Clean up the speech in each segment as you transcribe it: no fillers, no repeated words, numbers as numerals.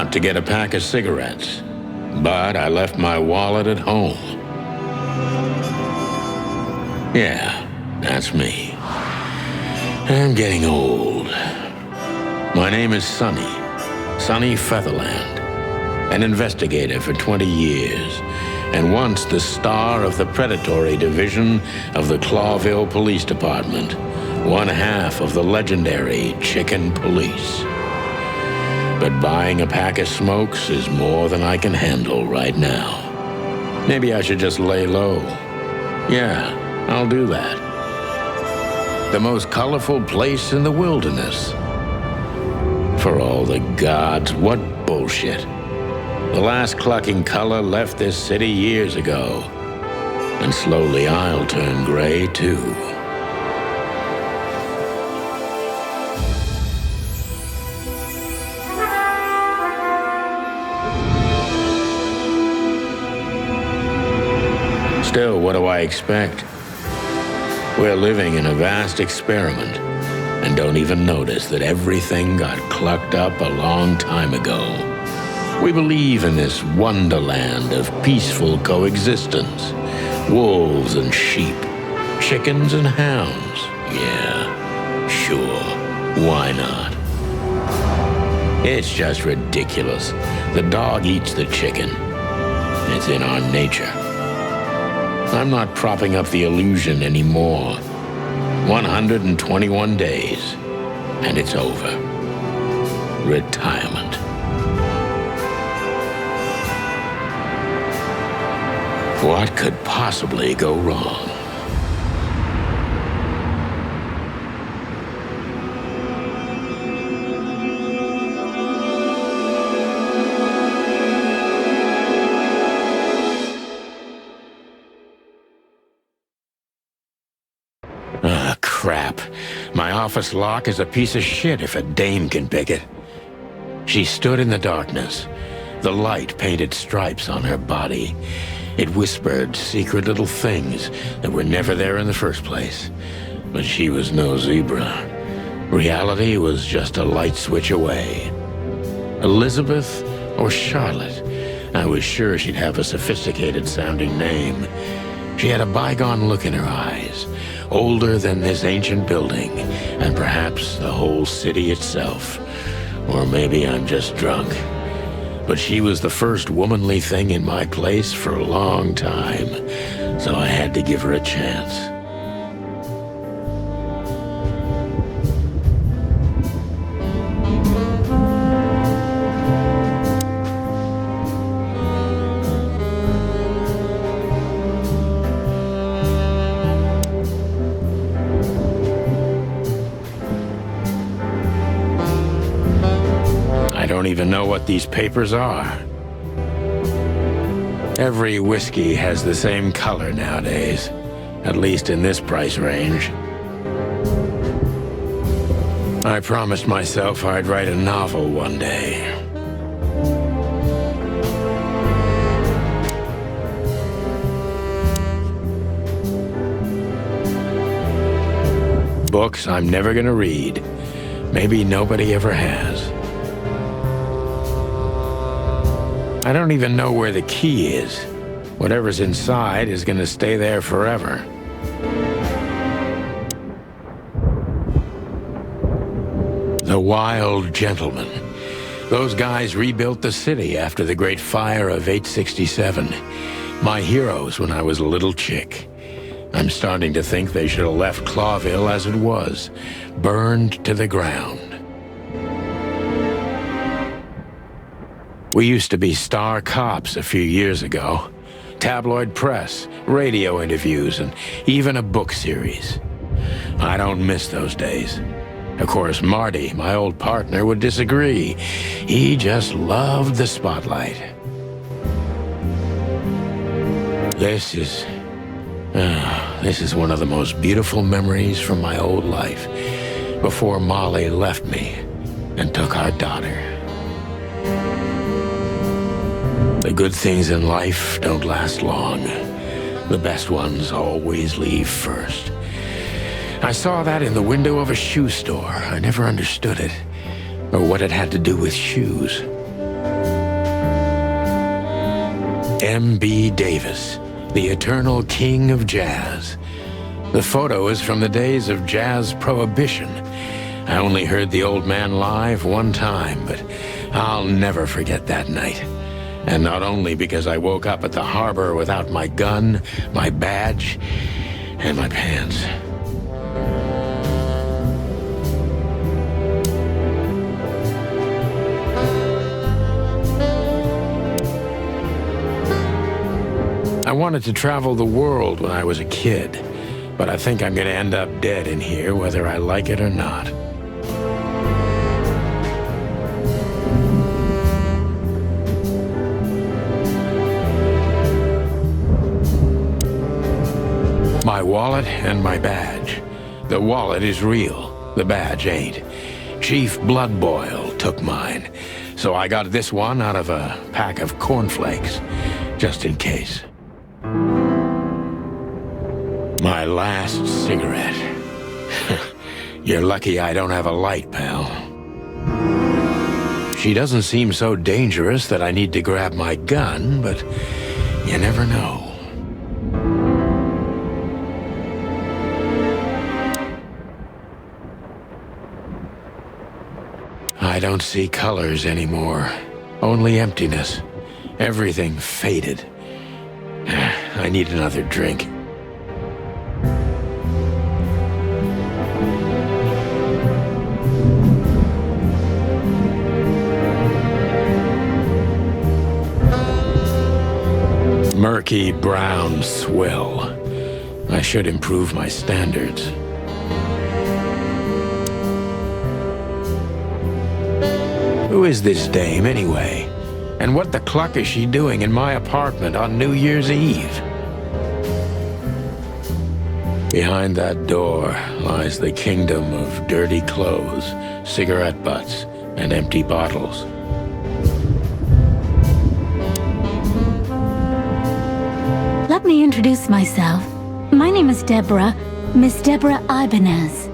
out to get a pack of cigarettes, but I left my wallet at home. Yeah, that's me. I'm getting old. My name is Sonny Featherland, an investigator for 20 years, and once the star of the predatory division of the Clawville Police Department, one half of the legendary Chicken Police. But buying a pack of smokes is more than I can handle right now. Maybe I should just lay low. Yeah, I'll do that. The most colorful place in the wilderness. For all the gods, what bullshit. The last clucking color left this city years ago. And slowly I'll turn gray too. Still, what do I expect? We're living in a vast experiment, and don't even notice that everything got clucked up a long time ago. We believe in this wonderland of peaceful coexistence. Wolves and sheep, chickens and hounds. Yeah, sure, why not? It's just ridiculous. The dog eats the chicken. It's in our nature. I'm not propping up the illusion anymore. 121 days, and it's over. Retirement. What could possibly go wrong? Crap. My office lock is a piece of shit if a dame can pick it. She stood in the darkness. The light painted stripes on her body. It whispered secret little things that were never there in the first place. But she was no zebra. Reality was just a light switch away. Elizabeth or Charlotte? I was sure she'd have a sophisticated-sounding name. She had a bygone look in her eyes. Older than this ancient building, and perhaps the whole city itself. Or maybe I'm just drunk. But she was the first womanly thing in my place for a long time, so I had to give her a chance. I don't even know what these papers are. Every whiskey has the same color nowadays, at least in this price range. I promised myself I'd write a novel one day. Books I'm never gonna read. Maybe nobody ever has. I don't even know where the key is. Whatever's inside is gonna stay there forever. The Wild Gentlemen. Those guys rebuilt the city after the Great Fire of 867. My heroes when I was a little chick. I'm starting to think they should have left Clawville as it was, burned to the ground. We used to be star cops a few years ago. Tabloid press, radio interviews, and even a book series. I don't miss those days. Of course, Marty, my old partner, would disagree. He just loved the spotlight. This is one of the most beautiful memories from my old life, before Molly left me and took our daughter. The good things in life don't last long. The best ones always leave first. I saw that in the window of a shoe store. I never understood it, or what it had to do with shoes. M.B. Davis, the eternal king of jazz. The photo is from the days of jazz prohibition. I only heard the old man live one time, but I'll never forget that night. And not only because I woke up at the harbor without my gun, my badge, and my pants. I wanted to travel the world when I was a kid, but I think I'm gonna end up dead in here whether I like it or not. My wallet and my badge. The wallet is real, the badge ain't. Chief Bloodboil took mine, so I got this one out of a pack of cornflakes, just in case. My last cigarette. You're lucky I don't have a light, pal. She doesn't seem so dangerous that I need to grab my gun, but you never know. I don't see colors anymore. Only emptiness. Everything faded. I need another drink. Murky brown swill. I should improve my standards. Who is this dame, anyway? And what the cluck is she doing in my apartment on New Year's Eve? Behind that door lies the kingdom of dirty clothes, cigarette butts, and empty bottles. Let me introduce myself. My name is Deborah, Miss Deborah Ibanez.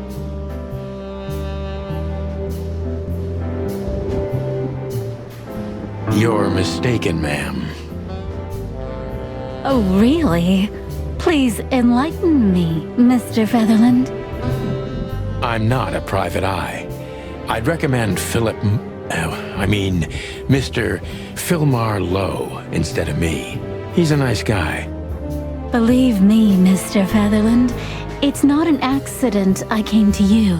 You're mistaken, ma'am. Oh, really? Please enlighten me, Mr. Featherland. I'm not a private eye. I'd recommend Mr. Philmar Lowe instead of me. He's a nice guy. Believe me, Mr. Featherland, it's not an accident I came to you.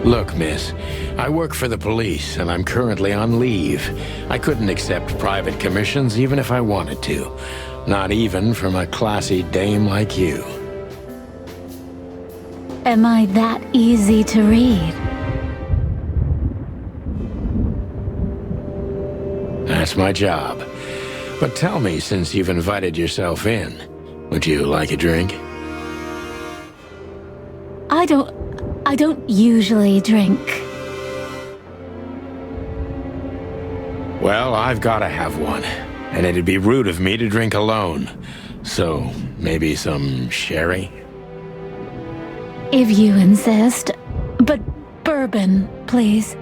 Look, miss, I work for the police, and I'm currently on leave. I couldn't accept private commissions even if I wanted to. Not even from a classy dame like you. Am I that easy to read? That's my job. But tell me, since you've invited yourself in, would you like a drink? I don't usually drink. Well, I've gotta have one, and it'd be rude of me to drink alone. So, maybe some sherry? If you insist. But bourbon, please.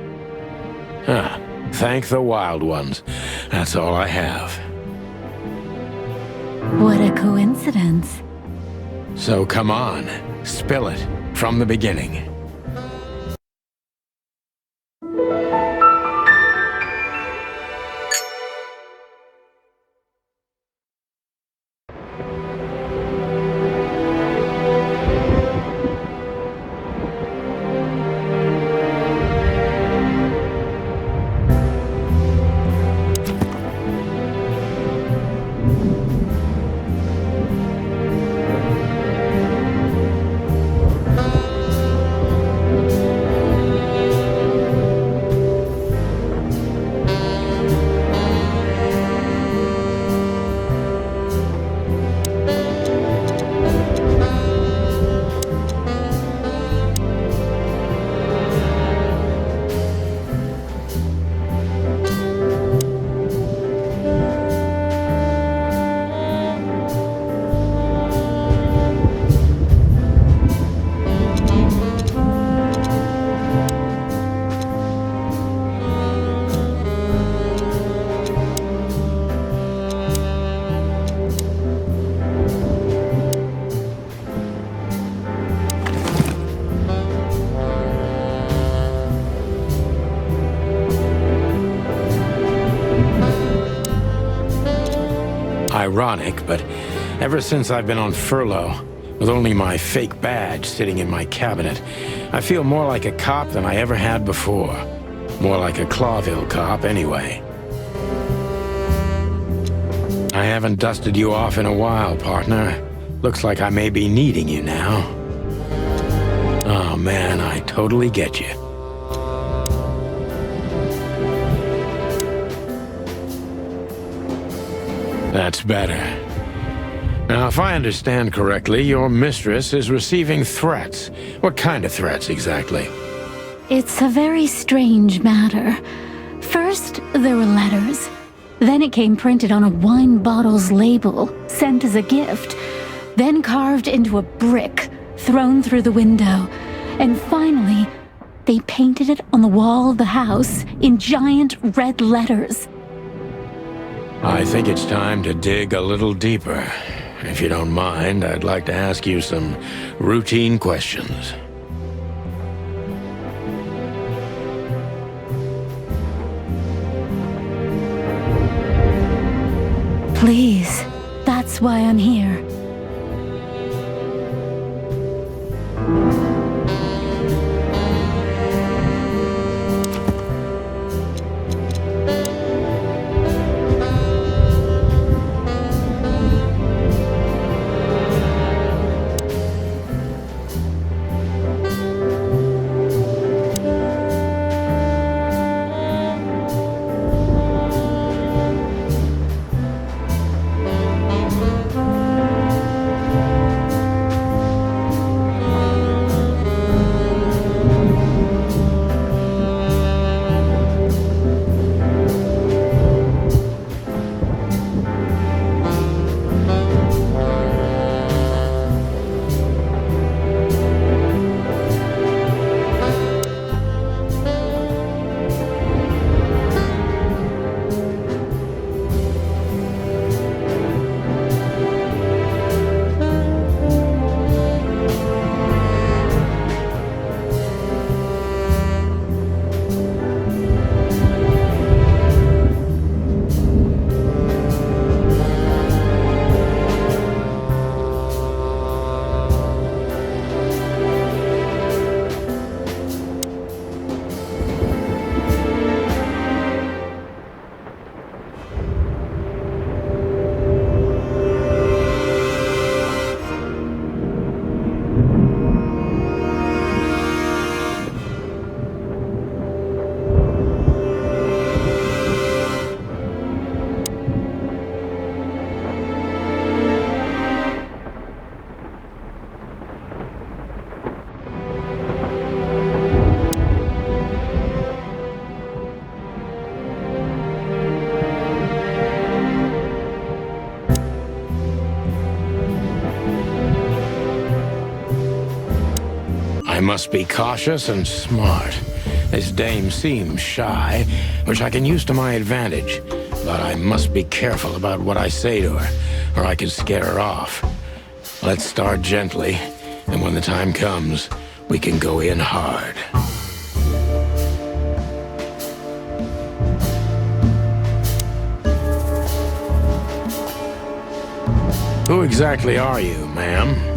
Thank the wild ones. That's all I have. What a coincidence. So come on, spill it from the beginning. ironic, but ever since I've been on furlough, with only my fake badge sitting in my cabinet, I feel more like a cop than I ever had before. More like a Clawville cop, anyway. I haven't dusted you off in a while, partner. Looks like I may be needing you now. Oh man, I totally get you. That's better. Now, if I understand correctly, your mistress is receiving threats. What kind of threats, exactly? It's a very strange matter. First, there were letters. Then it came printed on a wine bottle's label, sent as a gift. Then carved into a brick, thrown through the window. And finally, they painted it on the wall of the house in giant red letters. I think it's time to dig a little deeper. If you don't mind, I'd like to ask you some routine questions. Please, that's why I'm here. I must be cautious and smart. This dame seems shy, which I can use to my advantage. But I must be careful about what I say to her, or I could scare her off. Let's start gently, and when the time comes, we can go in hard. Who exactly are you, ma'am?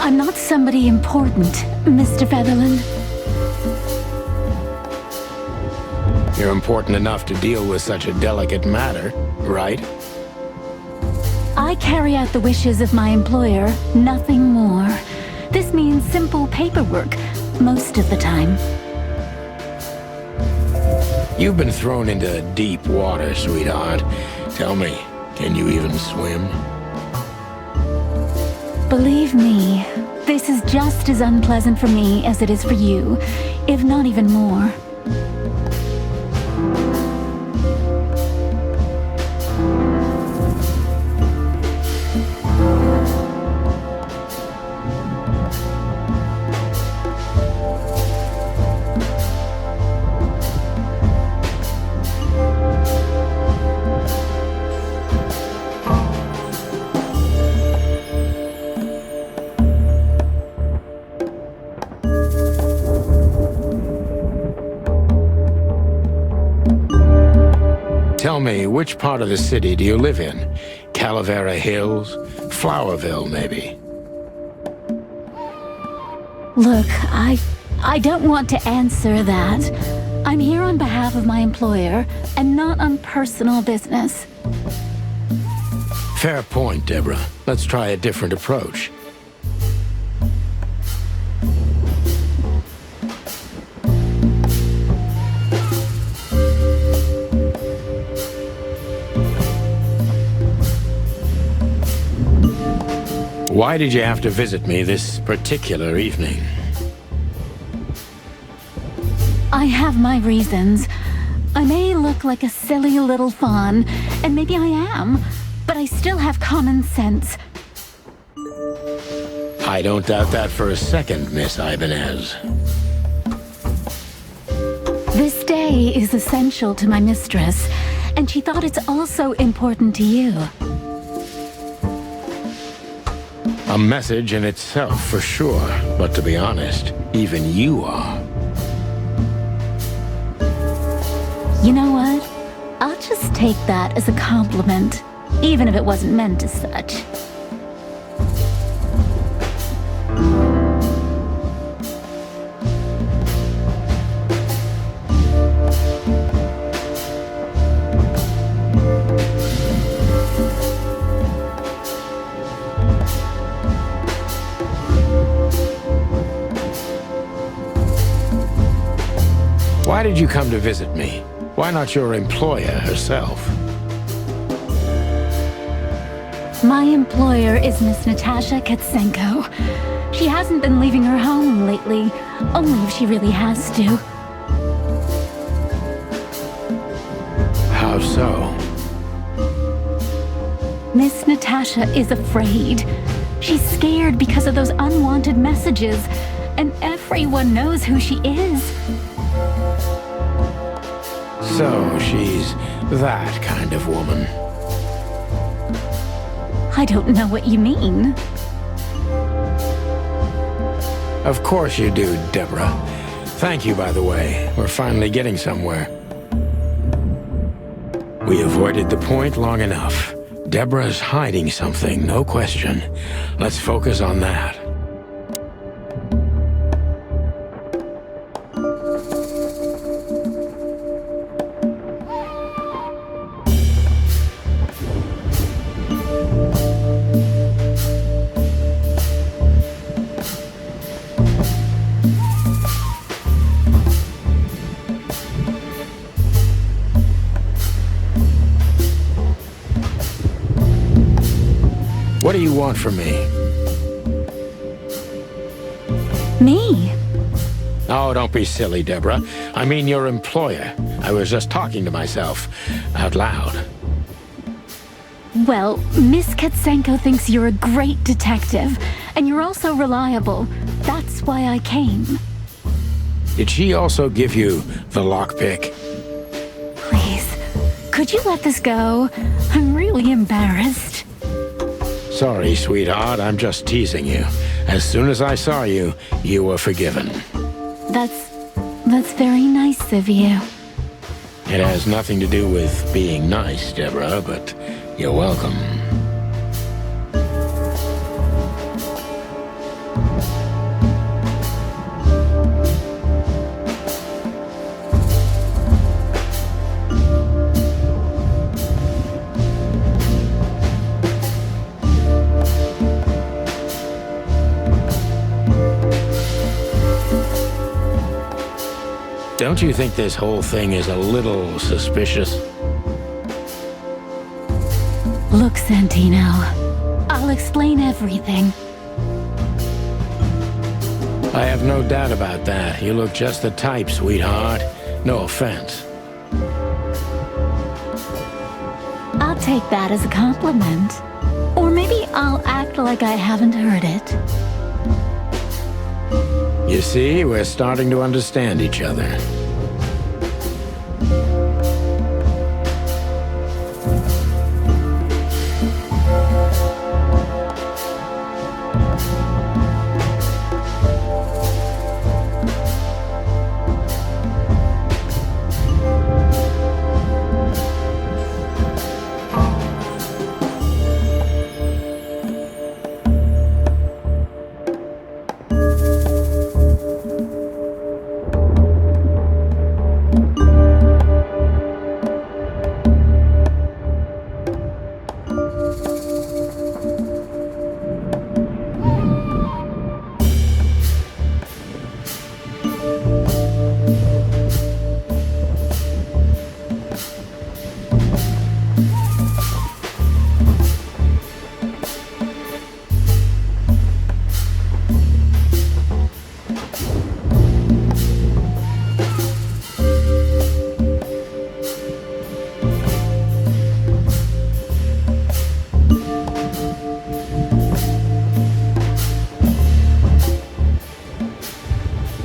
I'm not somebody important, Mr. Featherland. You're important enough to deal with such a delicate matter, right? I carry out the wishes of my employer, nothing more. This means simple paperwork, most of the time. You've been thrown into deep water, sweetheart. Tell me, can you even swim? Believe me, this is just as unpleasant for me as it is for you, if not even more. Tell me, which part of the city do you live in? Calavera Hills? Flowerville, maybe? Look, I don't want to answer that. I'm here on behalf of my employer, and not on personal business. Fair point, Deborah. Let's try a different approach. Why did you have to visit me this particular evening? I have my reasons. I may look like a silly little fawn, and maybe I am, but I still have common sense. I don't doubt that for a second, Miss Ibanez. This day is essential to my mistress, and she thought it's also important to you. A message in itself, for sure. But to be honest, even you are. You know what? I'll just take that as a compliment, even if it wasn't meant as such. Why did you come to visit me? Why not your employer herself? My employer is Miss Natasha Katsenko. She hasn't been leaving her home lately, only if she really has to. How so? Miss Natasha is afraid. She's scared because of those unwanted messages, and everyone knows who she is. So she's that kind of woman. I don't know what you mean. Of course you do, Deborah. Thank you, by the way. We're finally getting somewhere. We avoided the point long enough. Deborah's hiding something, no question. Let's focus on that. What do you want from me? Me? Oh, don't be silly, Deborah. I mean your employer. I was just talking to myself, out loud. Well, Miss Katsenko thinks you're a great detective, and you're also reliable. That's why I came. Did she also give you the lockpick? Please, could you let this go? I'm really embarrassed. Sorry, sweetheart, I'm just teasing you. As soon as I saw you, you were forgiven. That's very nice of you. It has nothing to do with being nice, Deborah, but you're welcome. Don't you think this whole thing is a little suspicious? Look, Santino, I'll explain everything. I have no doubt about that. You look just the type, sweetheart. No offense. I'll take that as a compliment. Or maybe I'll act like I haven't heard it. You see, we're starting to understand each other.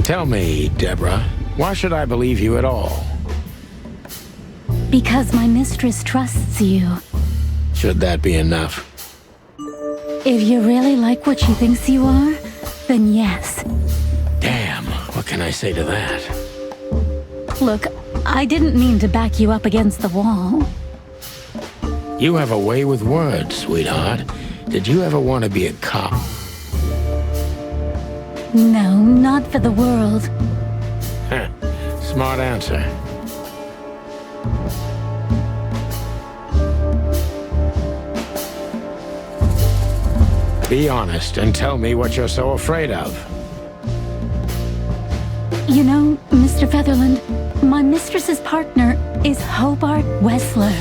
Tell me, Deborah, why should I believe you at all? Because my mistress trusts you. Should that be enough? If you really like what she thinks you are, then yes. Damn, what can I say to that? Look, I didn't mean to back you up against the wall. You have a way with words, sweetheart. Did you ever want to be a cop? No, not for the world. Heh, smart answer. Be honest and tell me what you're so afraid of. You know, Mr. Featherland, my mistress's partner is Hobart Wessler.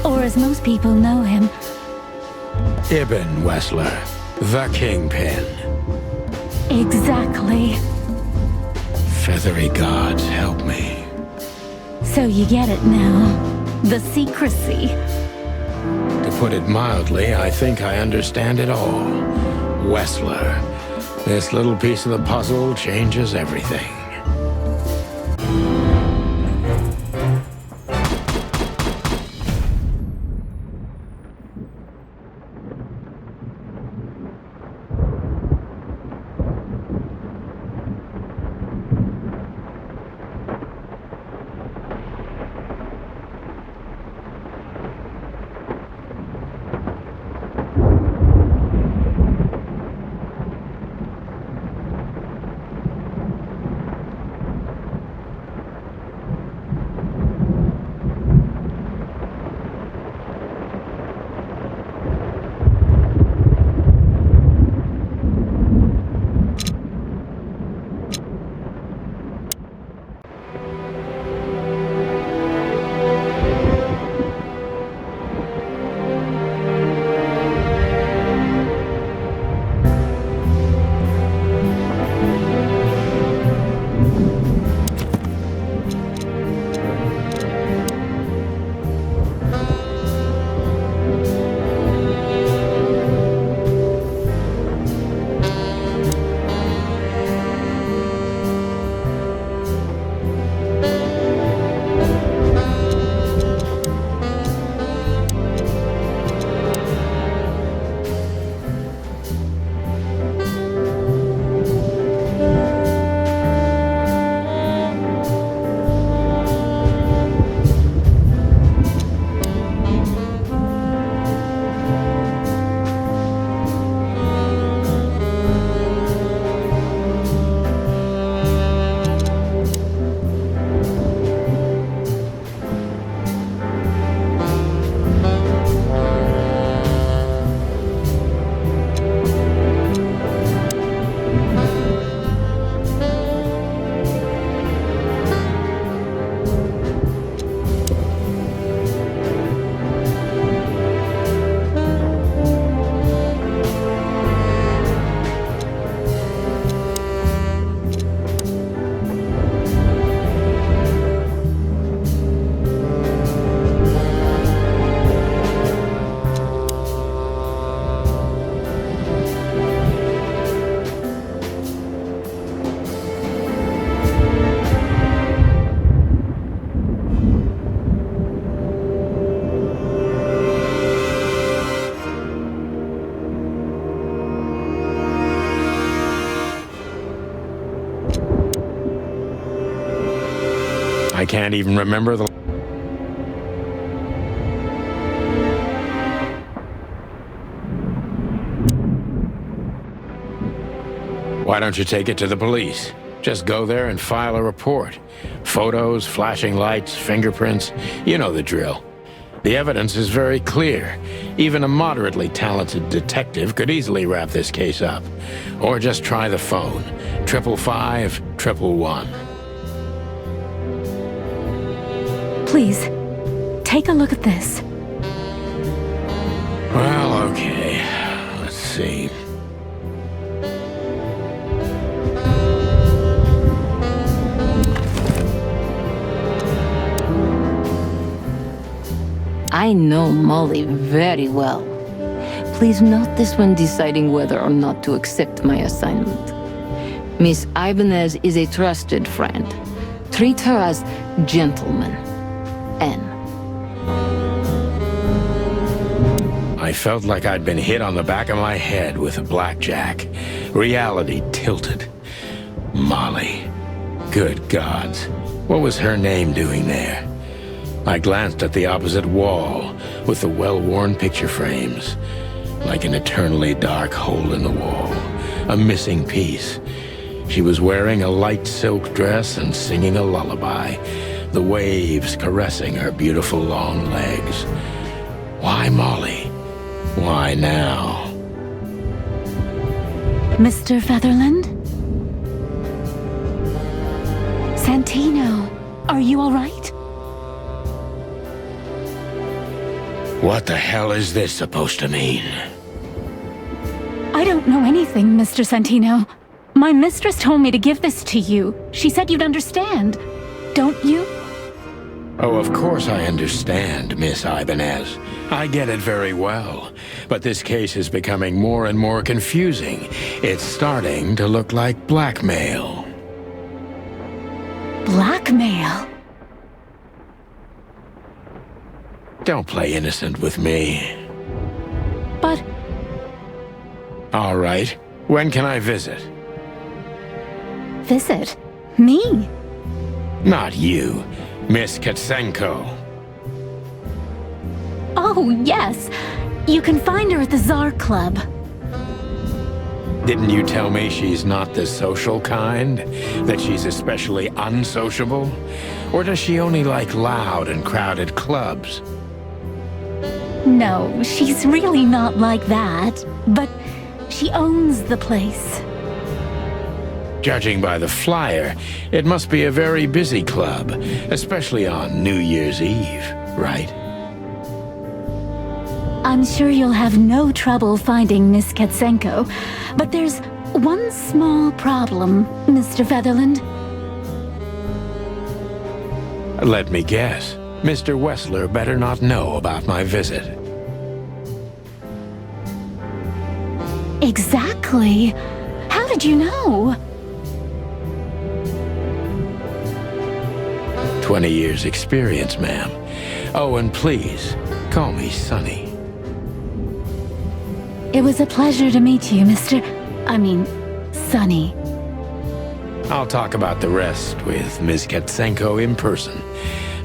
Or as most people know him. Ibn Wessler, the Kingpin. Exactly. Feathery gods, help me. So you get it now. The secrecy. To put it mildly, I think I understand it all. Wessler. This little piece of the puzzle changes everything. I can't even remember the... Why don't you take it to the police? Just go there and file a report. Photos, flashing lights, fingerprints, you know the drill. The evidence is very clear. Even a moderately talented detective could easily wrap this case up. Or just try the phone. 555-111. Please, take a look at this. Well, okay. Let's see. I know Molly very well. Please note this when deciding whether or not to accept my assignment. Miss Ibanez is a trusted friend. Treat her as gentleman. N. I felt like I'd been hit on the back of my head with a blackjack. Reality tilted. Molly. Good gods. What was her name doing there? I glanced at the opposite wall with the well-worn picture frames. Like an eternally dark hole in the wall. A missing piece. She was wearing a light silk dress and singing a lullaby. The waves caressing her beautiful long legs. Why Molly? Why now? Mr. Featherland? Santino, are you all right? What the hell is this supposed to mean? I don't know anything, Mr. Santino. My mistress told me to give this to you. She said you'd understand. Don't you? Oh, of course I understand, Miss Ibanez. I get it very well. But this case is becoming more and more confusing. It's starting to look like blackmail. Blackmail? Don't play innocent with me. But All right. When can I visit? visit? Me? Not you. Miss Katsenko. Oh, yes. You can find her at the Tsar Club. Didn't you tell me she's not the social kind? That she's especially unsociable? Or does she only like loud and crowded clubs? No, she's really not like that. But she owns the place. Judging by the flyer, it must be a very busy club, especially on New Year's Eve, right? I'm sure you'll have no trouble finding Miss Katsenko, but there's one small problem, Mr. Featherland. Let me guess. Mr. Wessler better not know about my visit. Exactly. How did you know? 20 years experience, ma'am. Oh, and please, call me Sonny. It was a pleasure to meet you, Sonny. I'll talk about the rest with Ms. Katsenko in person.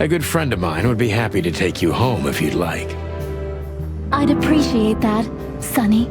A good friend of mine would be happy to take you home if you'd like. I'd appreciate that, Sonny.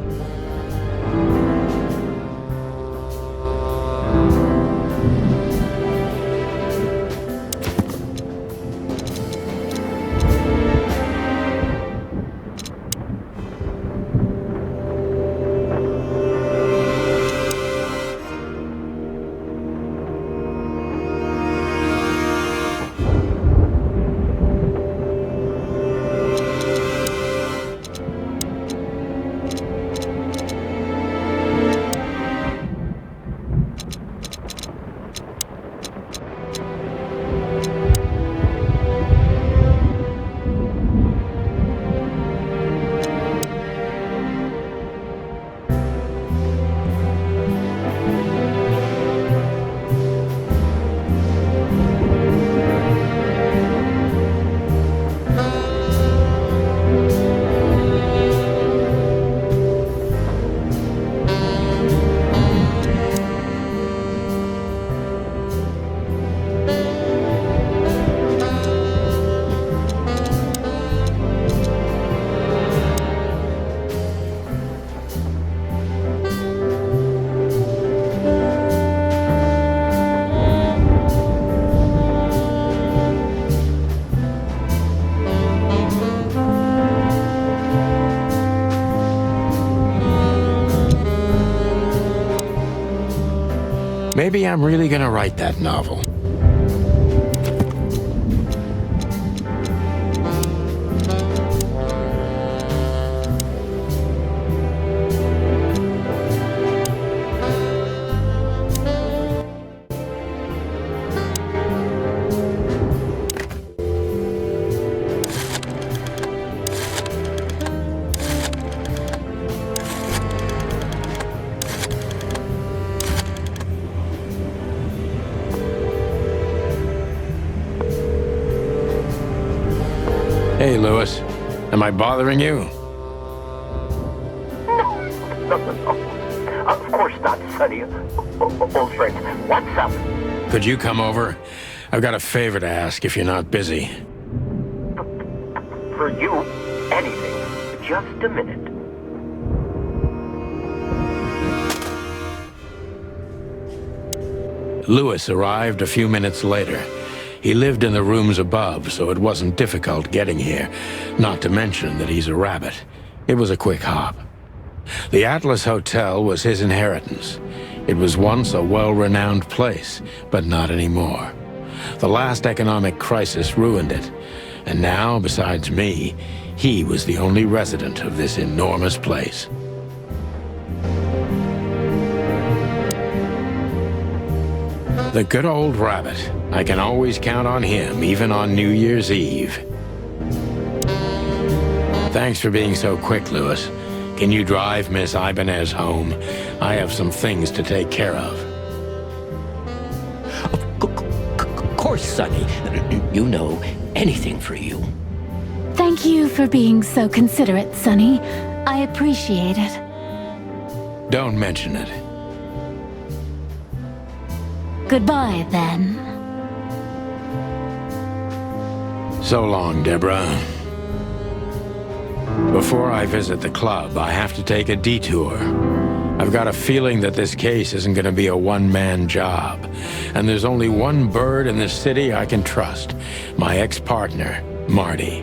Maybe I'm really gonna write that novel. Hey, Lewis. Am I bothering you? No. Of course not, Sonny. Old friend, what's up? Could you come over? I've got a favor to ask if you're not busy. For you, anything. Just a minute. Lewis arrived a few minutes later. He lived in the rooms above, so it wasn't difficult getting here, not to mention that he's a rabbit. It was a quick hop. The Atlas Hotel was his inheritance. It was once a well-renowned place, but not anymore. The last economic crisis ruined it, and now, besides me, he was the only resident of this enormous place. The good old rabbit. I can always count on him, even on New Year's Eve. Thanks for being so quick, Lewis. Can you drive Miss Ibanez home? I have some things to take care of. Of course, Sonny. You know, anything for you. Thank you for being so considerate, Sonny. I appreciate it. Don't mention it. Goodbye, then. So long, Deborah. Before I visit the club, I have to take a detour. I've got a feeling that this case isn't going to be a one-man job. And there's only one bird in this city I can trust. My ex-partner, Marty.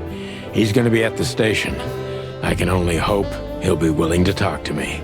He's going to be at the station. I can only hope he'll be willing to talk to me.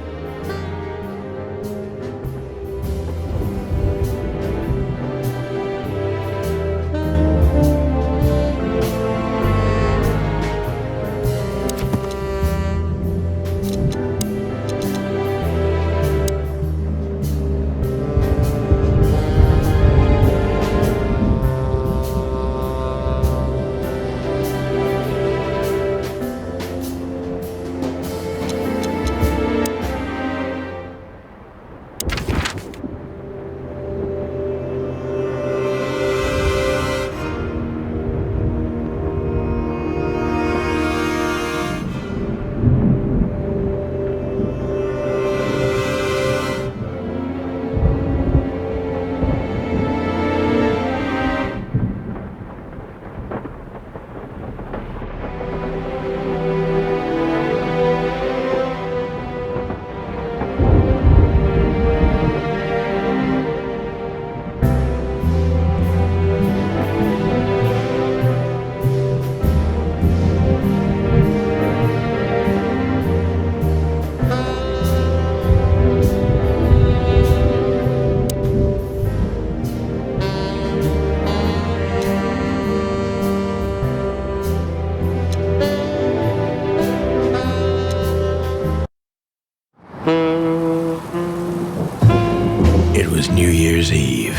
It was New Year's Eve,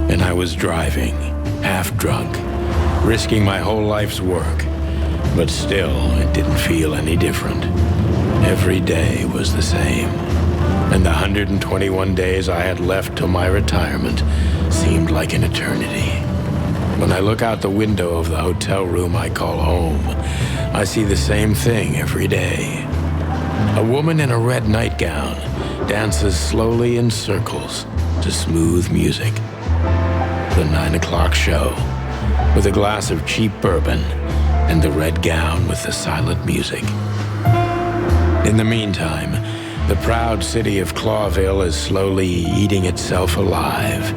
and I was driving, half drunk, risking my whole life's work. But still, it didn't feel any different. Every day was the same, and the 121 days I had left till my retirement seemed like an eternity. When I look out the window of the hotel room I call home, I see the same thing every day. A woman in a red nightgown dances slowly in circles to smooth music. The 9 o'clock show, with a glass of cheap bourbon and the red gown with the silent music. In the meantime, the proud city of Clawville is slowly eating itself alive,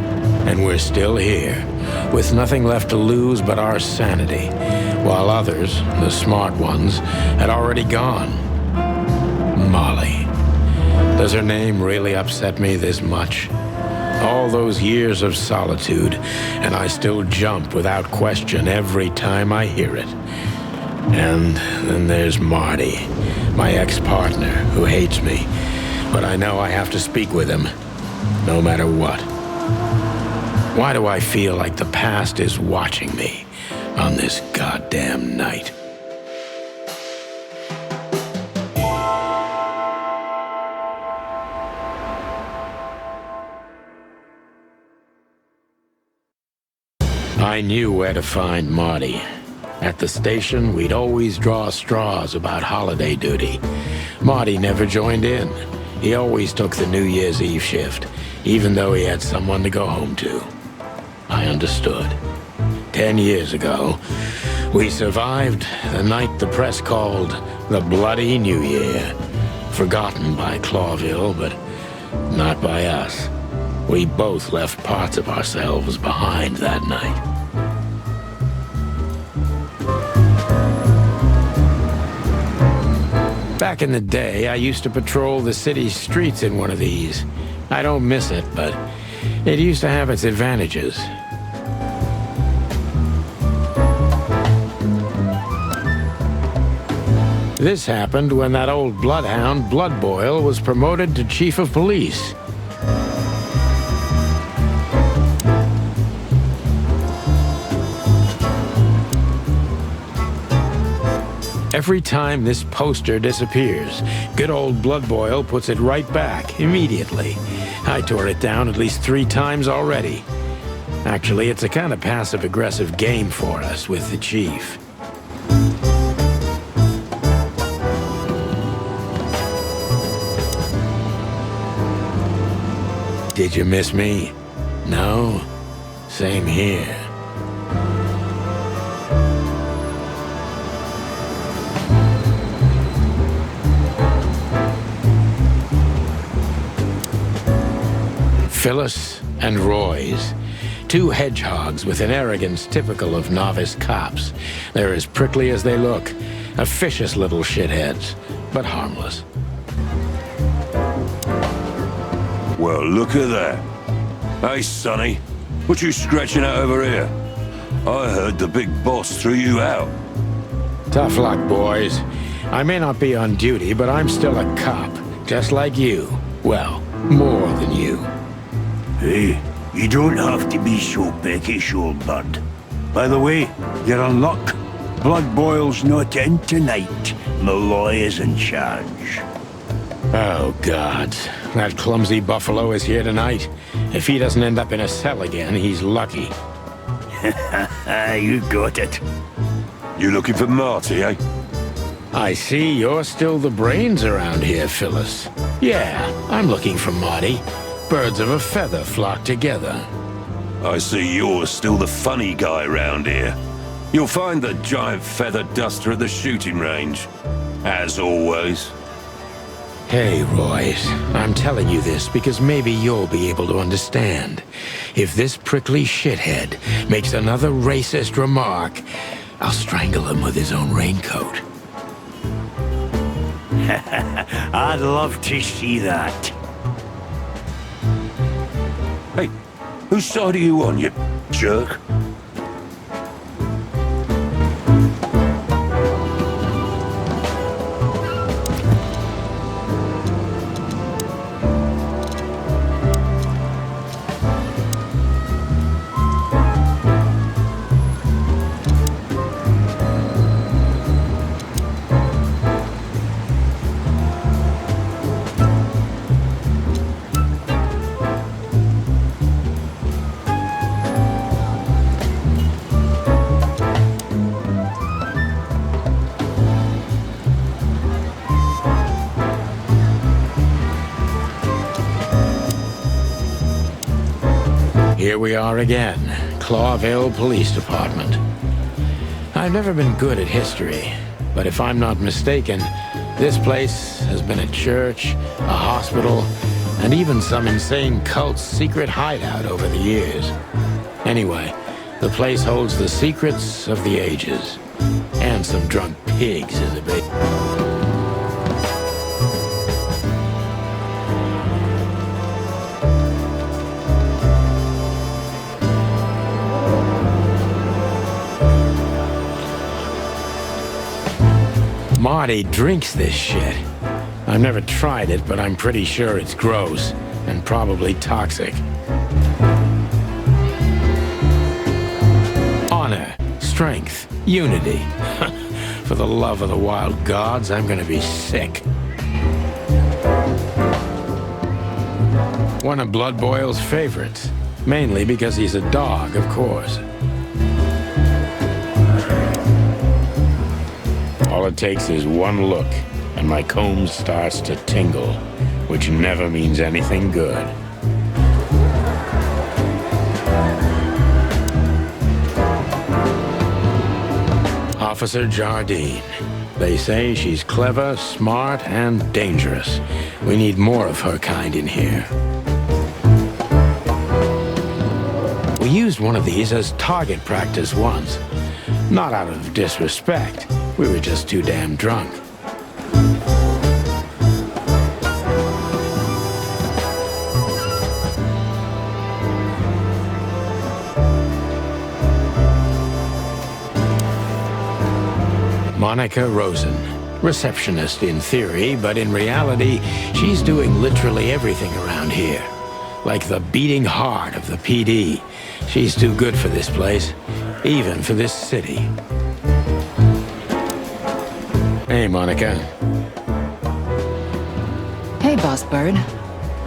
and we're still here, with nothing left to lose but our sanity, while others, the smart ones, had already gone. Molly. Does her name really upset me this much? All those years of solitude, and I still jump without question every time I hear it. And then there's Marty, my ex-partner, who hates me. But I know I have to speak with him, no matter what. Why do I feel like the past is watching me on this goddamn night? I knew where to find Marty. At the station, we'd always draw straws about holiday duty. Marty never joined in. He always took the New Year's Eve shift, even though he had someone to go home to. I understood. 10 years ago, we survived the night the press called the Bloody New Year. Forgotten by Clawville, but not by us. We both left parts of ourselves behind that night. Back in the day, I used to patrol the city's streets in one of these. I don't miss it, but it used to have its advantages. This happened when that old bloodhound, Bloodboil, was promoted to chief of police. Every time this poster disappears, good old Bloodboil puts it right back, immediately. I tore it down at least 3 times already. Actually, it's a kind of passive-aggressive game for us with the chief. Did you miss me? No? Same here. Phyllis and Royce. 2 hedgehogs with an arrogance typical of novice cops. They're as prickly as they look. Officious little shitheads, but harmless. Well, look at that. Hey, Sonny, what you scratching at over here? I heard the big boss threw you out. Tough luck, boys. I may not be on duty, but I'm still a cop, just like you. Well, more than you. Hey, you don't have to be so peckish, old bird. By the way, you're in luck. Bloodboil's not in tonight. Malloy is in charge. Oh, God. That clumsy buffalo is here tonight. If he doesn't end up in a cell again, he's lucky. You got it. You looking for Marty, eh? I see you're still the brains around here, Phyllis. Yeah, I'm looking for Marty. Birds of a feather flock together. I see you're still the funny guy around here. You'll find the giant feather duster at the shooting range. As always. Hey, Royce, I'm telling you this because maybe you'll be able to understand. If this prickly shithead makes another racist remark, I'll strangle him with his own raincoat. I'd love to see that. Hey, whose side are you on, you jerk? Here we are again, Clawville Police Department. I've never been good at history, but if I'm not mistaken, this place has been a church, a hospital, and even some insane cult's secret hideout over the years. Anyway, the place holds the secrets of the ages, and some drunk pigs in the big... Marty drinks this shit. I've never tried it, but I'm pretty sure it's gross and probably toxic. Honor, strength, unity. For the love of the wild gods, I'm gonna be sick. One of Bloodboil's favorites, mainly because he's a dog, of course. All it takes is one look, and my comb starts to tingle, which never means anything good. Officer Jardine. They say she's clever, smart, and dangerous. We need more of her kind in here. We used one of these as target practice once. Not out of disrespect. We were just too damn drunk. Monica Rosen. Receptionist in theory, but in reality, she's doing literally everything around here. Like the beating heart of the PD. She's too good for this place, even for this city. Hey, Monica. Hey, Boss Bird.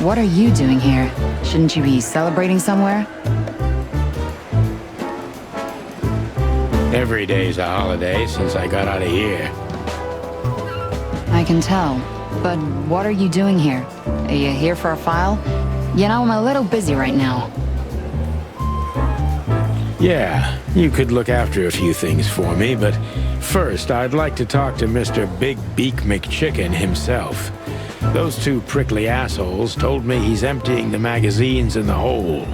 What are you doing here? Shouldn't you be celebrating somewhere? Every day's a holiday since I got out of here. I can tell. But what are you doing here? Are you here for a file? You know, I'm a little busy right now. Yeah, you could look after a few things for me, but first I'd like to talk to Mr. Big Beak McChicken himself. Those two prickly assholes told me he's emptying the magazines in the hole.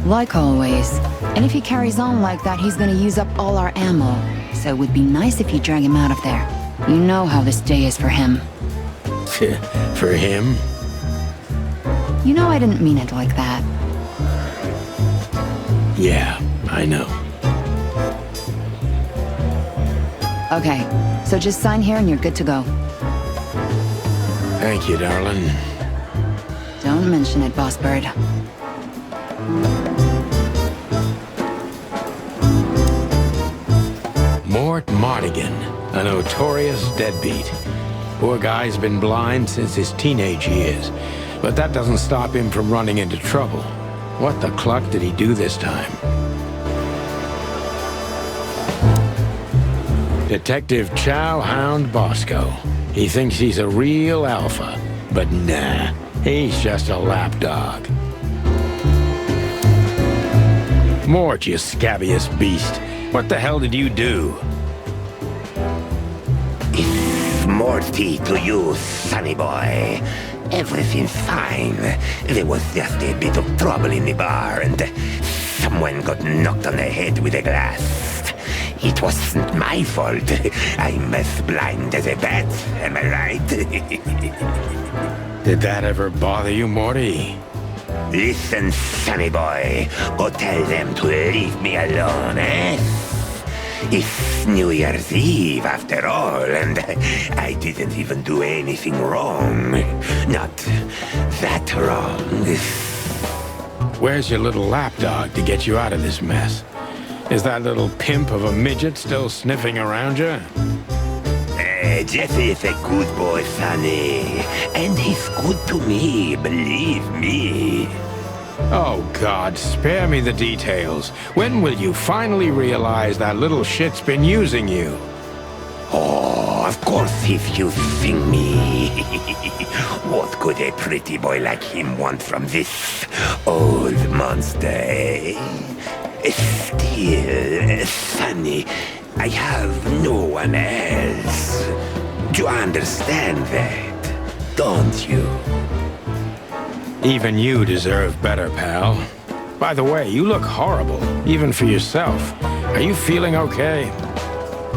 Like always. And if he carries on like that, he's gonna use up all our ammo. So it would be nice if you drag him out of there. You know how this day is for him. For him? You know I didn't mean it like that. Yeah, I know. Okay, so just sign here and you're good to go. Thank you, darling. Don't mention it, Boss Bird. Mort Mardigan, a notorious deadbeat. Poor guy's been blind since his teenage years, but that doesn't stop him from running into trouble. What the cluck did he do this time? Detective Chow Hound Bosco. He thinks he's a real alpha, but nah, he's just a lapdog. Mort, you scabbiest beast. What the hell did you do? It's Morty to you, sonny boy. Everything's fine. There was just a bit of trouble in the bar and someone got knocked on the head with a glass. It wasn't my fault. I'm as blind as a bat, am I right? Did that ever bother you, Morty? Listen, sonny boy. Go tell them to leave me alone, eh? It's New Year's Eve, after all, and I didn't even do anything wrong. Not that wrong. Where's your little lapdog to get you out of this mess? Is that little pimp of a midget still sniffing around you? Jesse is a good boy, sonny. And he's good to me, believe me. Oh, God, spare me the details. When will you finally realize that little shit's been using you? Oh, of course he's using me. What could a pretty boy like him want from this old monster, eh? Still, Sonny, I have no one else. Do you understand that, don't you? Even you deserve better, pal. By the way, you look horrible, even for yourself. Are you feeling okay?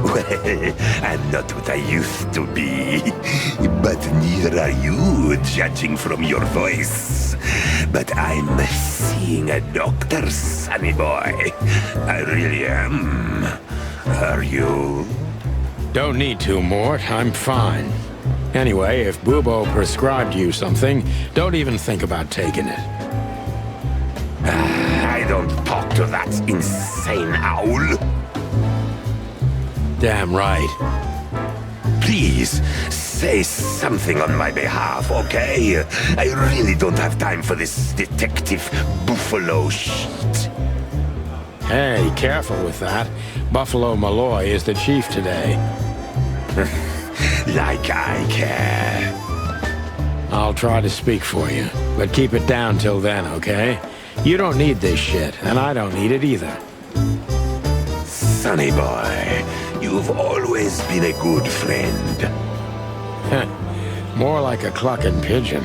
Well, I'm not what I used to be. But neither are you, judging from your voice. But I'm seeing a doctor, sonny boy. I really am. Are you? Don't need to, Mort. I'm fine. Anyway, if Bubo prescribed you something, don't even think about taking it. I don't talk to that insane owl. Damn right. Please, say something on my behalf, okay? I really don't have time for this detective buffalo shit. Hey, careful with that. Buffalo Malloy is the chief today. Like I care. I'll try to speak for you, but keep it down till then, okay? You don't need this shit, and I don't need it either. Sonny boy, you've always been a good friend. More like a clucking pigeon.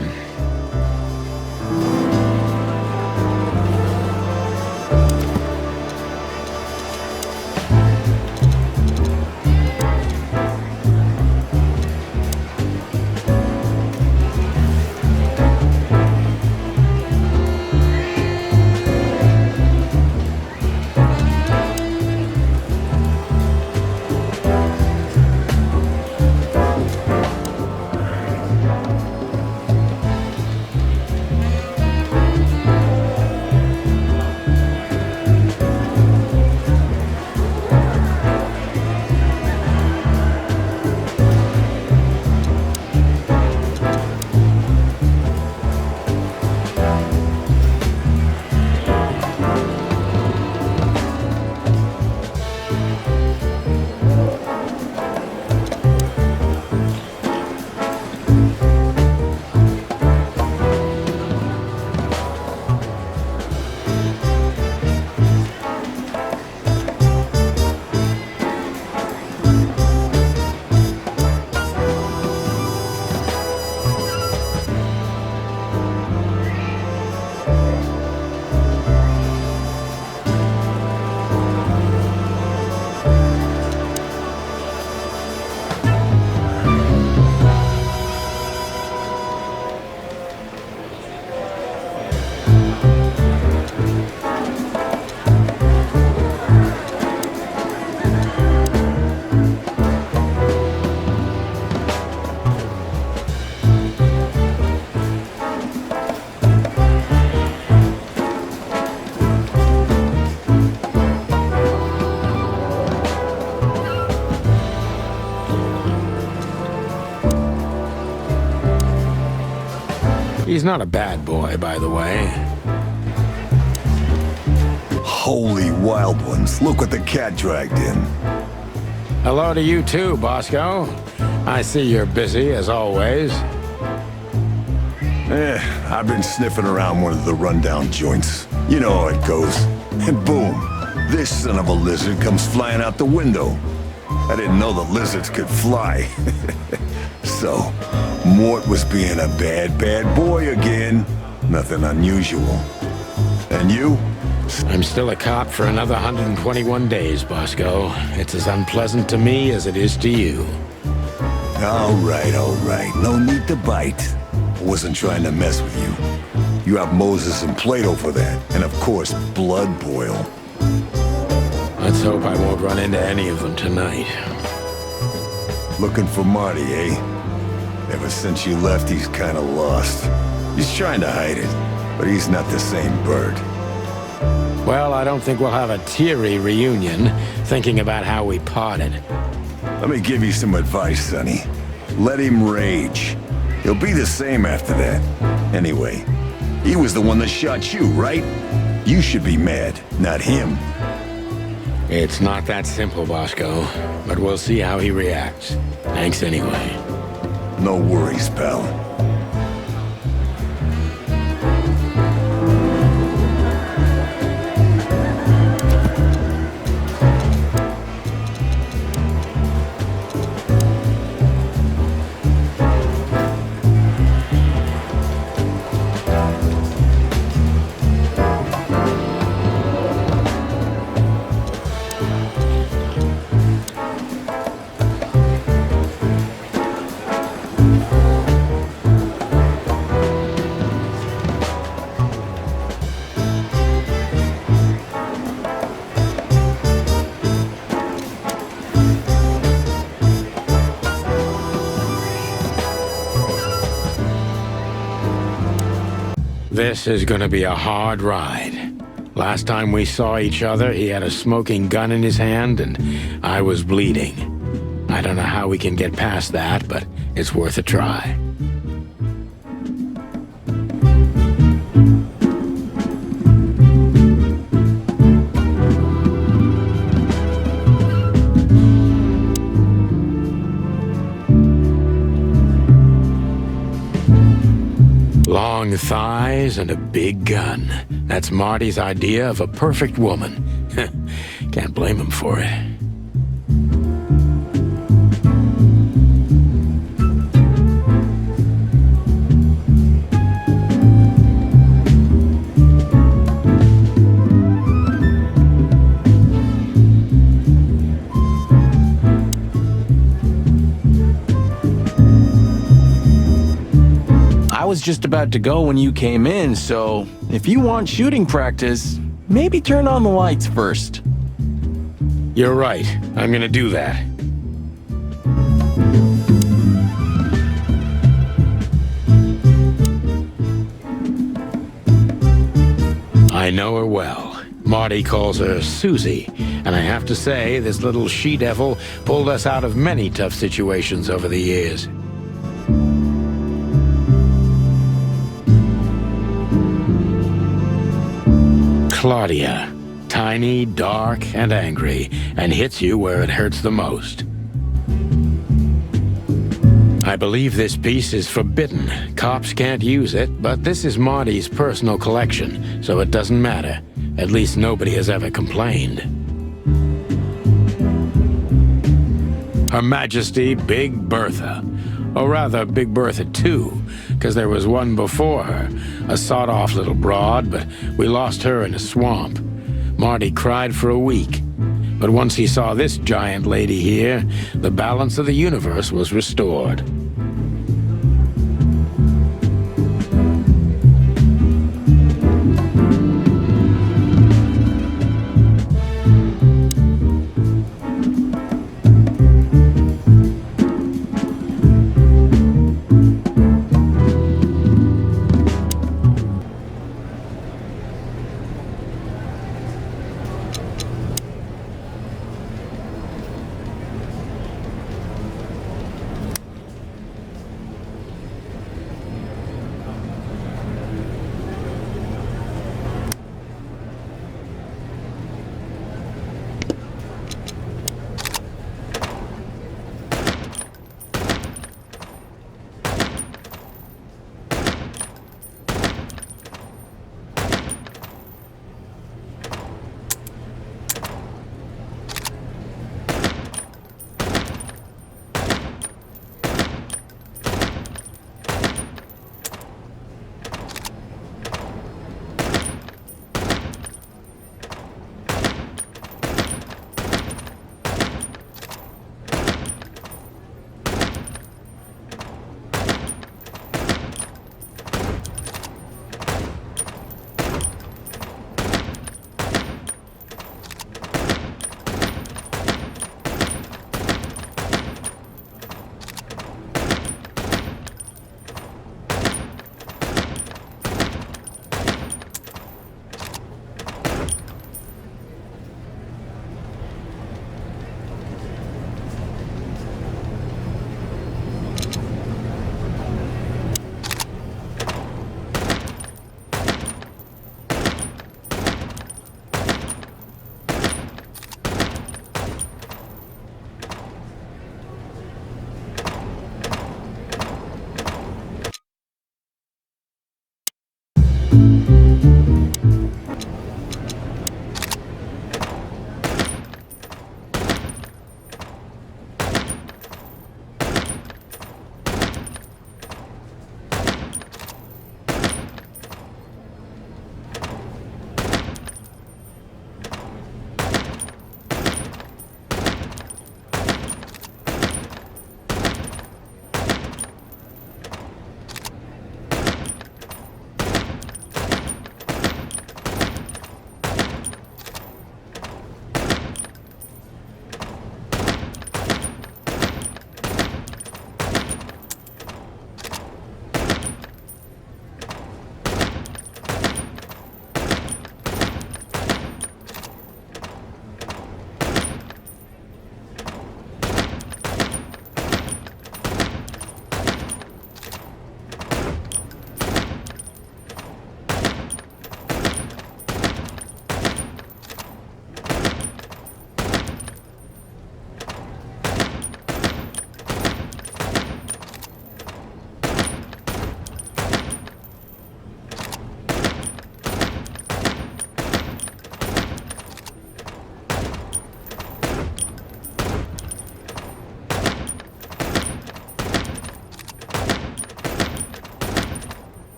He's not a bad boy, by the way. Holy wild ones, look what the cat dragged in. Hello to you too, Bosco. I see you're busy, as always. I've been sniffing around one of the rundown joints. You know how it goes. And boom, this son of a lizard comes flying out the window. I didn't know the lizards could fly. So, Mort was being a bad boy again. Nothing unusual. And you? I'm still a cop for another 121 days, Bosco. It's as unpleasant to me as it is to you. All right. No need to bite. I wasn't trying to mess with you. You have Moses and Plato for that. And of course, Blood Boil. Let's hope I won't run into any of them tonight. Looking for Marty, eh? Ever since you left, he's kinda lost. He's trying to hide it, but he's not the same bird. Well, I don't think we'll have a teary reunion, thinking about how we parted. Let me give you some advice, Sonny. Let him rage. He'll be the same after that. Anyway, he was the one that shot you, right? You should be mad, not him. It's not that simple, Bosco, but we'll see how he reacts. Thanks anyway. No worries, pal. This is gonna be a hard ride. Last time we saw each other, he had a smoking gun in his hand, and I was bleeding. I don't know how we can get past that, but it's worth a try. Swinging thighs and a big gun. That's Marty's idea of a perfect woman. Can't blame him for it. I was just about to go when you came in, so if you want shooting practice, maybe turn on the lights first. You're right. I'm gonna do that. I know her well. Marty calls her Susie, and I have to say, this little she-devil pulled us out of many tough situations over the years. Claudia. Tiny, dark, and angry, and hits you where it hurts the most. I believe this piece is forbidden. Cops can't use it, but this is Marty's personal collection, so it doesn't matter. At least nobody has ever complained. Her Majesty Big Bertha. Or rather, Big Bertha II, because there was one before her, a sawed-off little broad, but we lost her in a swamp. Marty cried for a week, but once he saw this giant lady here, the balance of the universe was restored.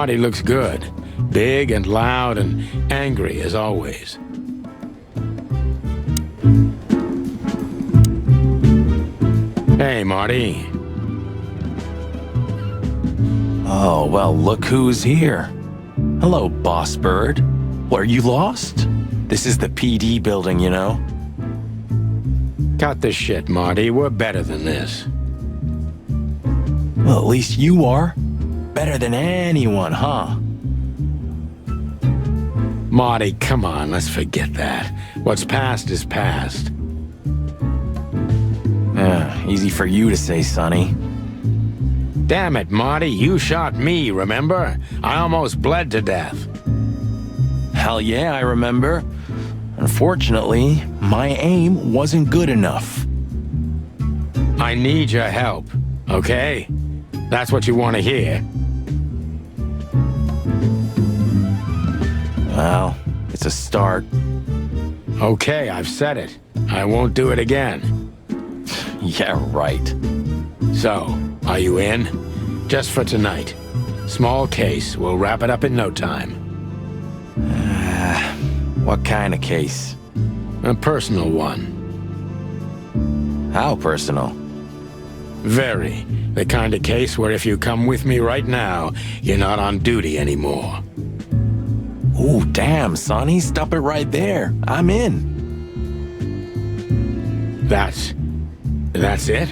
Marty looks good. Big and loud and angry as always. Hey, Marty. Oh, well, look who's here. Hello, Boss Bird. Were you lost? This is the PD building, you know. Cut the shit, Marty. We're better than this. Well, at least you are. Better than anyone, huh? Marty, come on, let's forget that. What's past is past. Easy for you to say, Sonny. Damn it, Marty, you shot me, remember? I almost bled to death. Hell yeah, I remember. Unfortunately, my aim wasn't good enough. I need your help, okay? That's what you want to hear. Well, it's a start. Okay, I've said it. I won't do it again. Yeah, right. So, are you in? Just for tonight. Small case. We'll wrap it up in no time. What kind of case? A personal one. How personal? Very. The kind of case where if you come with me right now, you're not on duty anymore. Ooh, damn, Sonny, stop it right there. I'm in. That's it?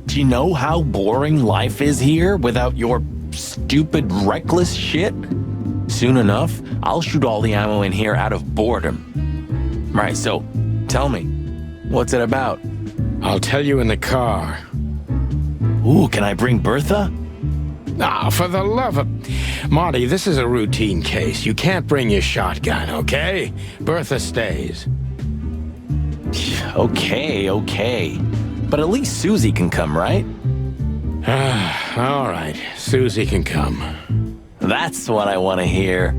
Do you know how boring life is here without your stupid, reckless shit? Soon enough, I'll shoot all the ammo in here out of boredom. Right, so, tell me, what's it about? I'll tell you in the car. Ooh, can I bring Bertha? Ah, for the love of... Marty, this is a routine case. You can't bring your shotgun, okay? Bertha stays. Okay. But at least Susie can come, right? All right, Susie can come. That's what I want to hear.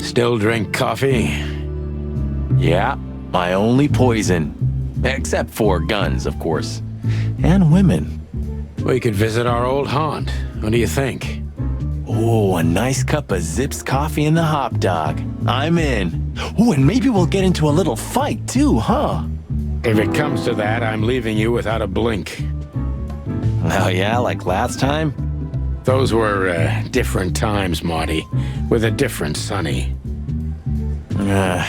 Still drink coffee? Yeah, my only poison. Except for guns, of course. And women. We could visit our old haunt. What do you think? Oh, a nice cup of Zips coffee and the hot dog. I'm in. Oh, and maybe we'll get into a little fight too, huh? If it comes to that, I'm leaving you without a blink. Oh yeah, like last time? Those were different times, Marty, with a different Sonny. Well,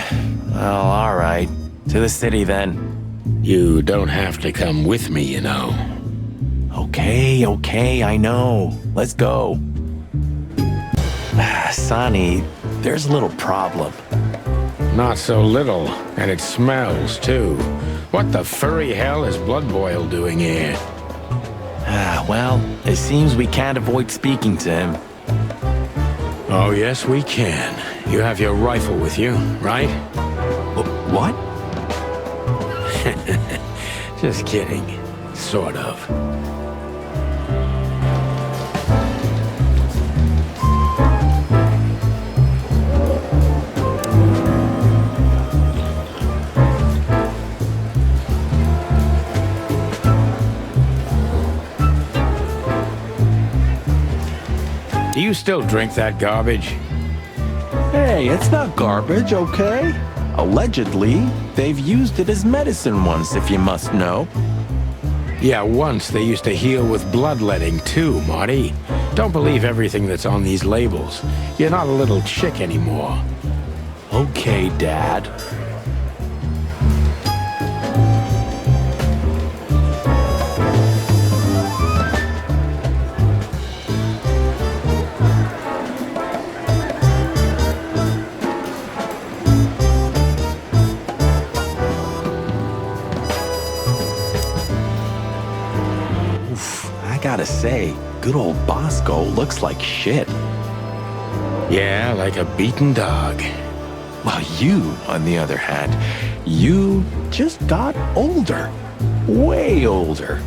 all right. To the city then. You don't have to come with me, you know. Okay, I know. Let's go. Sonny, there's a little problem. Not so little, and it smells, too. What the furry hell is Blood Boil doing here? Well, it seems we can't avoid speaking to him. Oh, yes, we can. You have your rifle with you, right? What? Just kidding. Sort of. Do you still drink that garbage? Hey, it's not garbage, okay? Allegedly, they've used it as medicine once, if you must know. Yeah, once they used to heal with bloodletting too, Marty. Don't believe everything that's on these labels. You're not a little chick anymore. Okay, Dad. I gotta say, good old Bosco looks like shit. Yeah, like a beaten dog. Well, you, on the other hand, you just got older. Way older.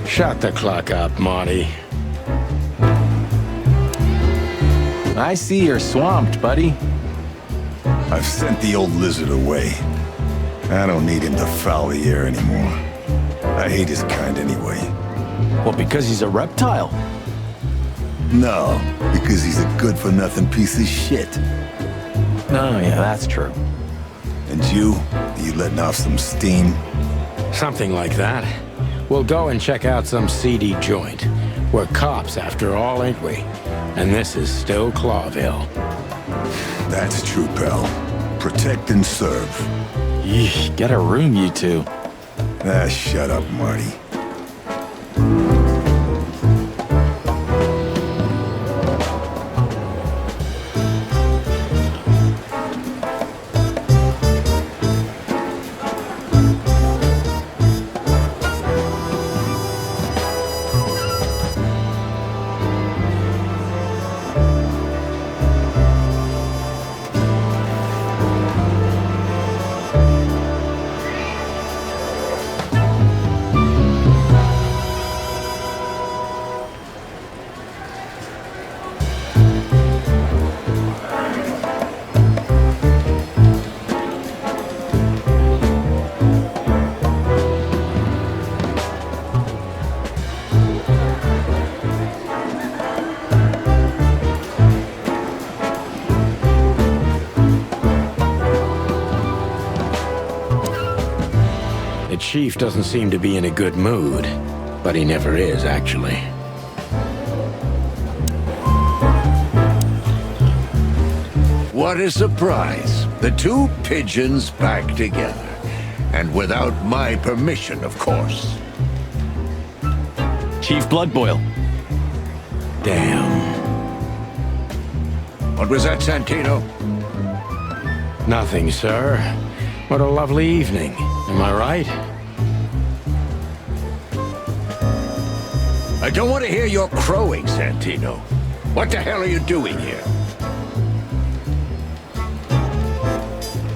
Shut the clock up, Marty. I see you're swamped, buddy. I've sent the old lizard away. I don't need him to foul the air anymore. I hate his kind anyway. Well, because he's a reptile. No, because he's a good-for-nothing piece of shit. Oh, yeah, that's true. And you letting off some steam? Something like that. We'll go and check out some seedy joint. We're cops after all, ain't we? And this is still Clawville. That's true, pal. Protect and serve. Yeesh, get a room, you two. Ah, shut up, Marty. The chief doesn't seem to be in a good mood, but he never is, actually. What a surprise. The two pigeons back together. And without my permission, of course. Chief Bloodboil. Damn. What was that, Santino? Nothing, sir. What a lovely evening. Am I right? I don't want to hear your crowing, Santino. What the hell are you doing here?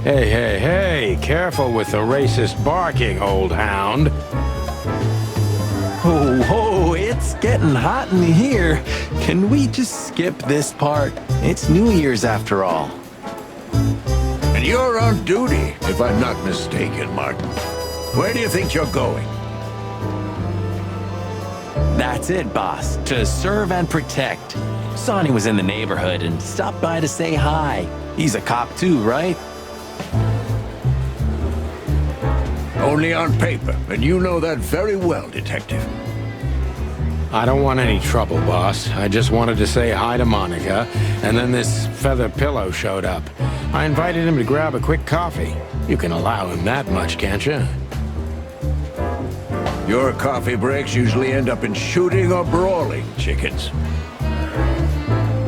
Hey, careful with the racist barking, old hound. Oh, it's getting hot in here. Can we just skip this part? It's New Year's after all. And you're on duty, if I'm not mistaken, Martin. Where do you think you're going? That's it, boss. To serve and protect. Sonny was in the neighborhood and stopped by to say hi. He's a cop too, right? Only on paper, and you know that very well, Detective. I don't want any trouble, boss. I just wanted to say hi to Monica, and then this feather pillow showed up. I invited him to grab a quick coffee. You can allow him that much, can't you? Your coffee breaks usually end up in shooting or brawling, chickens.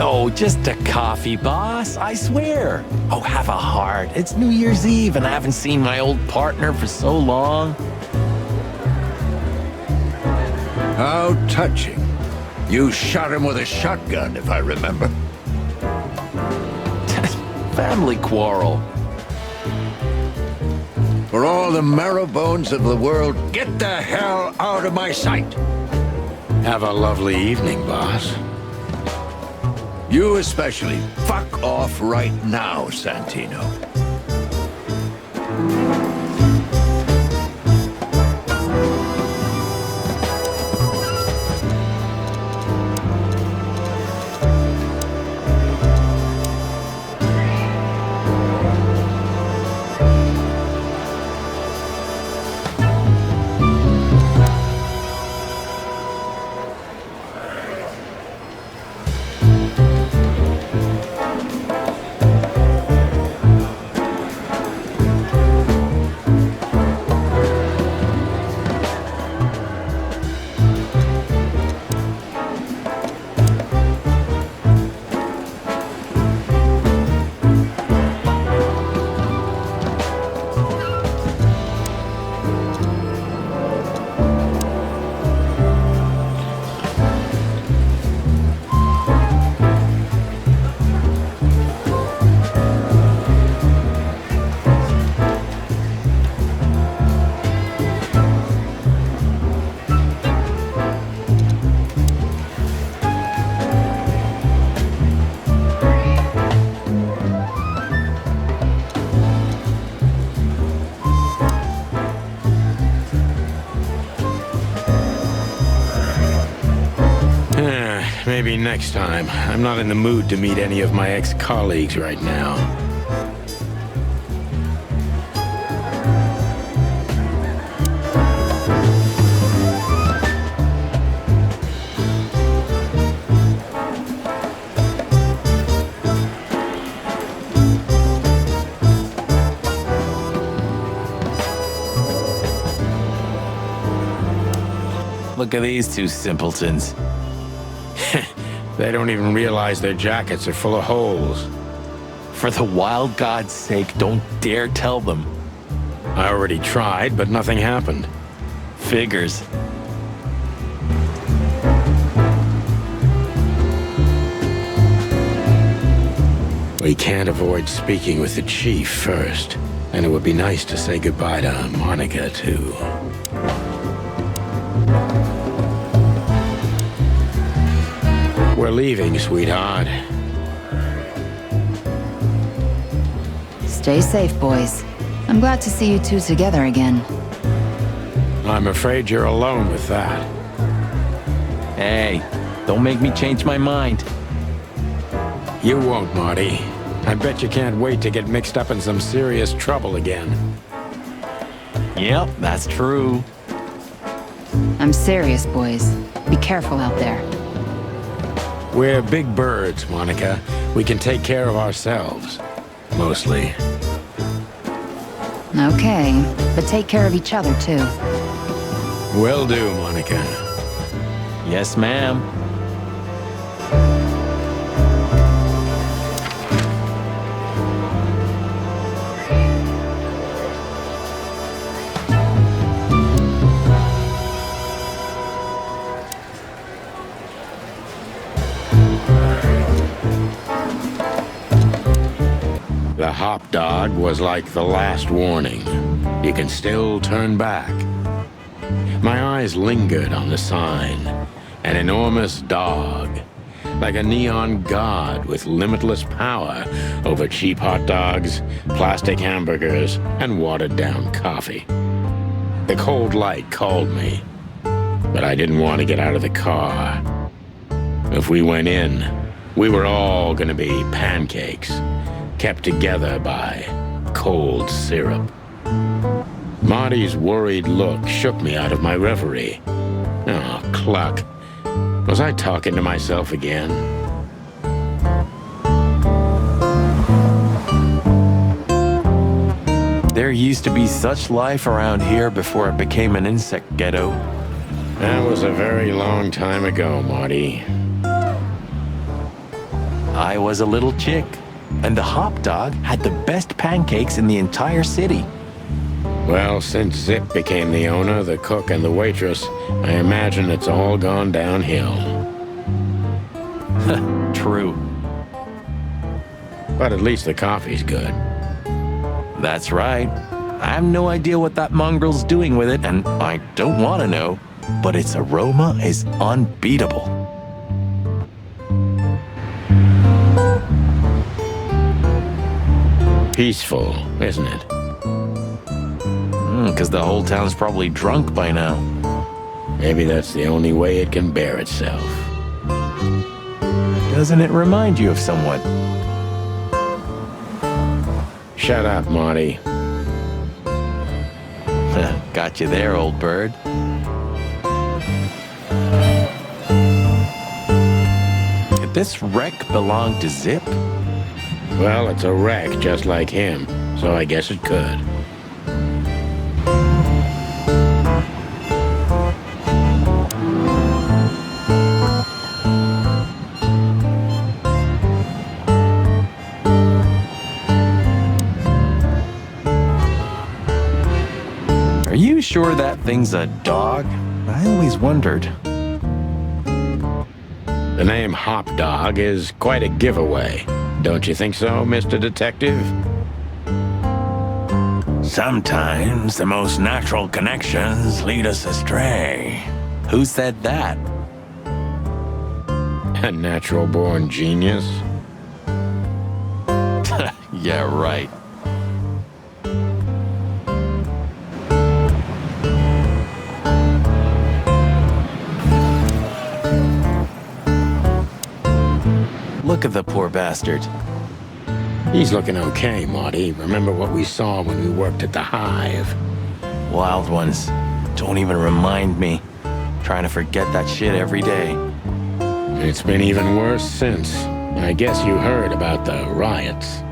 Oh, just a coffee, boss. I swear. Oh, have a heart. It's New Year's Eve, and I haven't seen my old partner for so long. How touching. You shot him with a shotgun, if I remember. Family quarrel. For all the marrow bones of the world, get the hell out of my sight. Have a lovely evening, boss. You especially. Fuck off right now, Santino. Maybe next time. I'm not in the mood to meet any of my ex-colleagues right now. Look at these two simpletons. They don't even realize their jackets are full of holes. For the wild God's sake, don't dare tell them. I already tried, but nothing happened. Figures. We can't avoid speaking with the chief first, and it would be nice to say goodbye to Monica, too. We're leaving, sweetheart. Stay safe, boys. I'm glad to see you two together again. I'm afraid you're alone with that. Hey, don't make me change my mind. You won't, Marty. I bet you can't wait to get mixed up in some serious trouble again. Yep, that's true. I'm serious, boys. Be careful out there. We're big birds, Monica. We can take care of ourselves. Mostly. Okay, but take care of each other, too. Will do, Monica. Yes, ma'am. The hop dog was like the last warning. You can still turn back. My eyes lingered on the sign. An enormous dog. Like a neon god with limitless power over cheap hot dogs, plastic hamburgers, and watered-down coffee. The cold light called me, but I didn't want to get out of the car. If we went in, we were all gonna be pancakes, kept together by cold syrup. Marty's worried look shook me out of my reverie. Oh, cluck. Was I talking to myself again? There used to be such life around here before it became an insect ghetto. That was a very long time ago, Marty. I was a little chick, and the hop dog had the best pancakes in the entire city. Well, since Zip became the owner, the cook, and the waitress, I imagine it's all gone downhill. True. But at least the coffee's good. That's right. I have no idea what that mongrel's doing with it, and I don't want to know, but its aroma is unbeatable. Peaceful, isn't it? Because the whole town's probably drunk by now. Maybe that's the only way it can bear itself. Doesn't it remind you of someone? Shut up, Marty. Got you there, old bird. Did this wreck belong to Zip? Well, it's a wreck just like him, so I guess it could. Are you sure that thing's a dog? I always wondered. The name Hop Dog is quite a giveaway. Don't you think so, Mr. Detective? Sometimes the most natural connections lead us astray. Who said that? A natural-born genius? Yeah, right. look at the poor bastard. He's looking okay, Marty. Remember what we saw when we worked at the Hive? Wild ones. Don't even remind me. Trying to forget that shit every day. It's been even worse since. I guess you heard about the riots.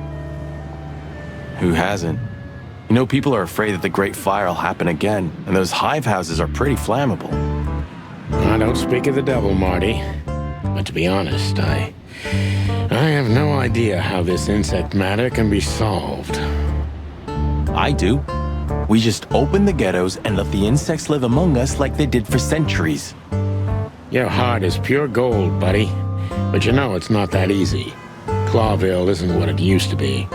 Who hasn't? You know, people are afraid that the Great Fire will happen again, and those hive houses are pretty flammable. I don't speak of the devil, Marty. But to be honest, I have no idea how this insect matter can be solved. I do. We just open the ghettos and let the insects live among us like they did for centuries. Your heart is pure gold, buddy. But you know it's not that easy. Clawville isn't what it used to be.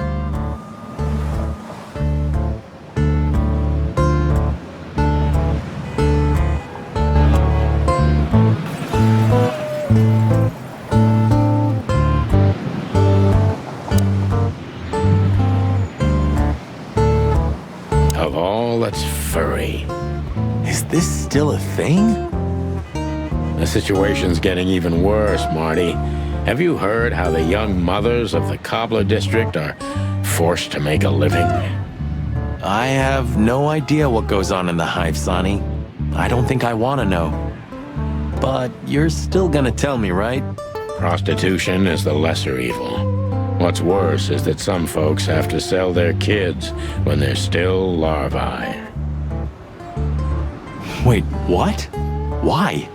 Of all that's furry. Is this still a thing? The situation's getting even worse, Marty. Have you heard how the young mothers of the Cobbler District are forced to make a living? I have no idea what goes on in the hive, Sonny. I don't think I want to know. But you're still gonna tell me, right? Prostitution is the lesser evil. What's worse is that some folks have to sell their kids when they're still larvae. Wait, what? Why?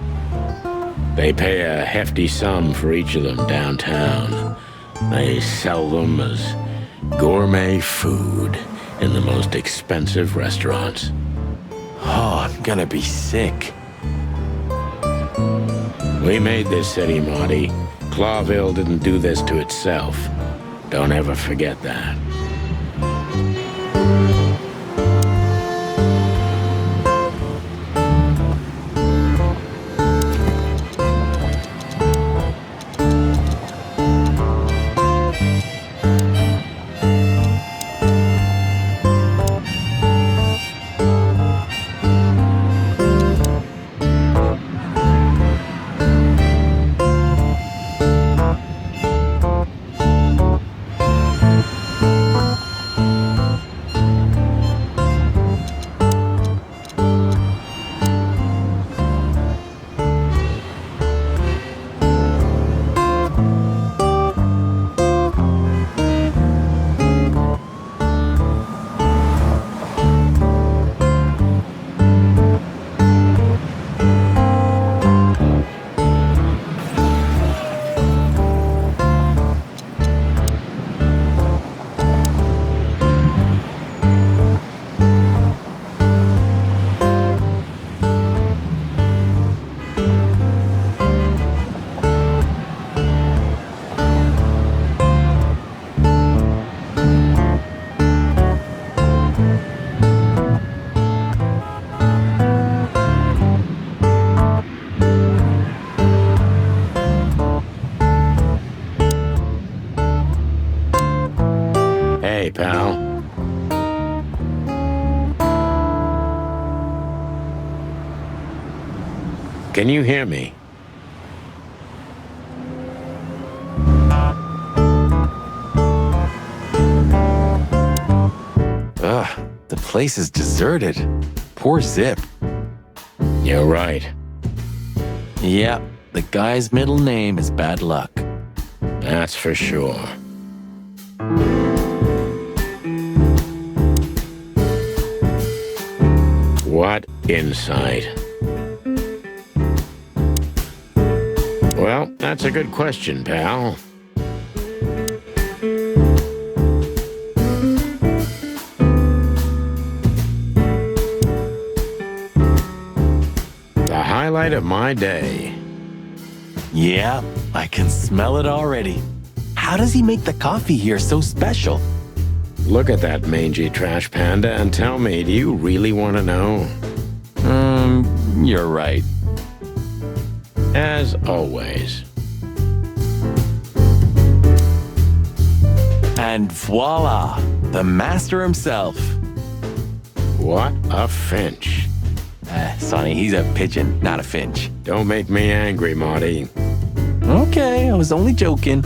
They pay a hefty sum for each of them downtown. They sell them as gourmet food in the most expensive restaurants. Oh, I'm gonna be sick. We made this city, Marty. Clawville didn't do this to itself. Don't ever forget that. Hey, pal. Can you hear me? Ugh, the place is deserted. Poor Zip. You're right. Yep, the guy's middle name is Bad Luck. That's for sure. What insight? Well, that's a good question, pal. The highlight of my day. Yeah, I can smell it already. How does he make the coffee here so special? Look at that mangy trash panda and tell me, do you really want to know? You're right. As always. And voila, the master himself. What a finch. Sonny, he's a pigeon, not a finch. Don't make me angry, Marty. Okay, I was only joking.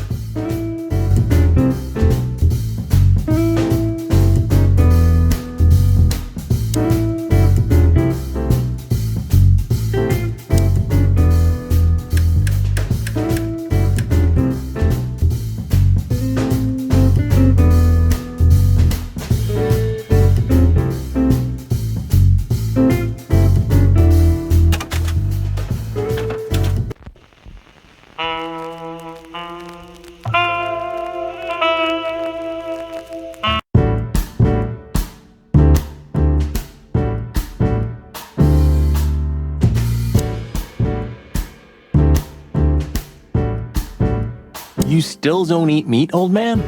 You still don't eat meat, old man?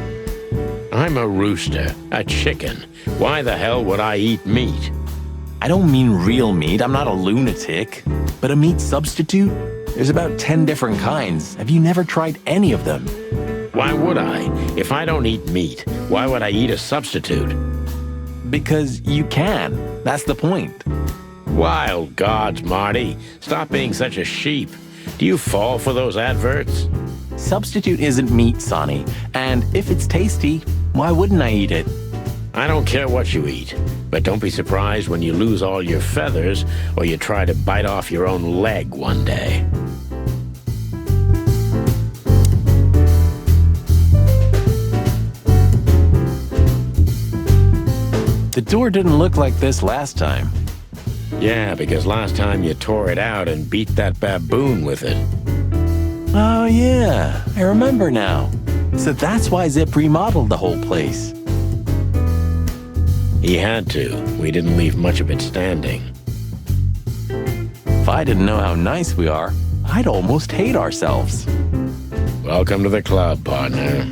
I'm a rooster, a chicken. Why the hell would I eat meat? I don't mean real meat. I'm not a lunatic. But a meat substitute? There's about 10 different kinds. Have you never tried any of them? Why would I? If I don't eat meat, why would I eat a substitute? Because you can. That's the point. Wild gods, Marty. Stop being such a sheep. Do you fall for those adverts? Substitute isn't meat, Sonny. And if it's tasty, why wouldn't I eat it? I don't care what you eat, but don't be surprised when you lose all your feathers or you try to bite off your own leg one day. The door didn't look like this last time. Yeah, because last time you tore it out and beat that baboon with it. Oh yeah, I remember now. So that's why Zip remodeled the whole place. He had to. We didn't leave much of it standing. If I didn't know how nice we are, I'd almost hate ourselves. Welcome to the club, partner.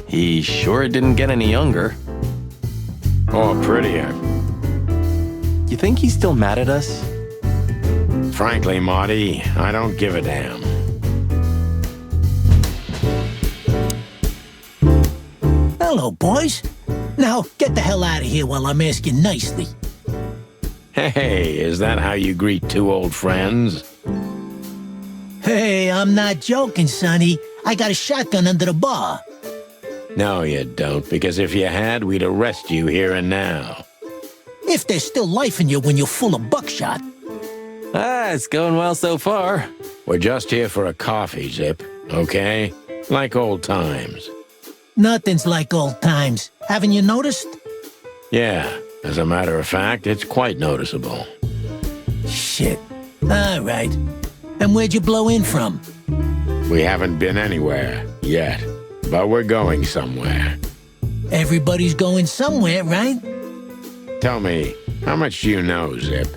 He sure didn't get any younger. Or prettier. You think he's still mad at us? Frankly, Marty, I don't give a damn. Hello, boys. Now, get the hell out of here while I'm asking nicely. Hey, is that how you greet two old friends? Hey, I'm not joking, Sonny. I got a shotgun under the bar. No, you don't, because if you had, we'd arrest you here and now. If there's still life in you when you're full of buckshot. It's going well so far. We're just here for a coffee, Zip, okay? Like old times. Nothing's like old times. Haven't you noticed? Yeah, as a matter of fact, it's quite noticeable. Shit. All right. And where'd you blow in from? We haven't been anywhere yet, but we're going somewhere. Everybody's going somewhere, right? Tell me, how much do you know, Zip?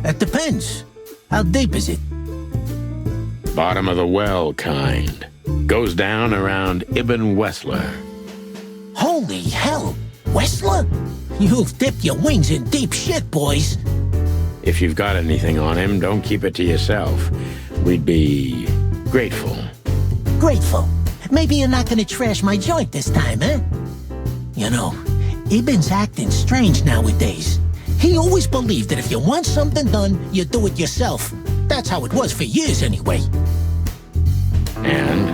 That depends. How deep is it? Bottom of the well kind. Goes down around Ibn Wessler. Holy hell! Wessler? You've dipped your wings in deep shit, boys. If you've got anything on him, don't keep it to yourself. We'd be grateful. Grateful? Maybe you're not gonna trash my joint this time, eh? You know, Ibn's acting strange nowadays. He always believed that if you want something done, you do it yourself. That's how it was for years anyway. And?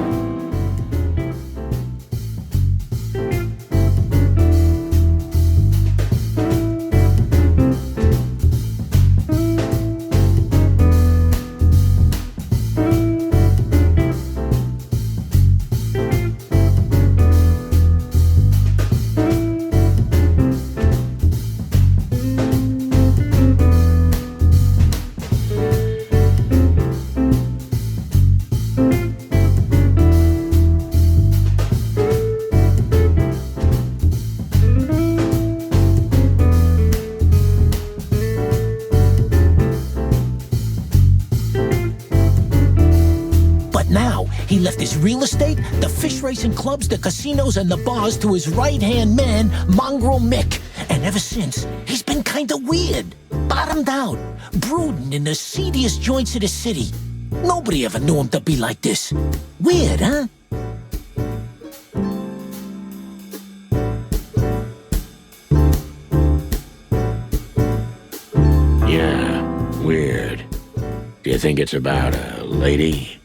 He left his real estate, the fish racing clubs, the casinos, and the bars to his right-hand man, Mongrel Mick. And ever since, he's been kinda weird. Bottomed out, brooding in the seediest joints of the city. Nobody ever knew him to be like this. Weird, huh? Yeah, weird. Do you think it's about a lady?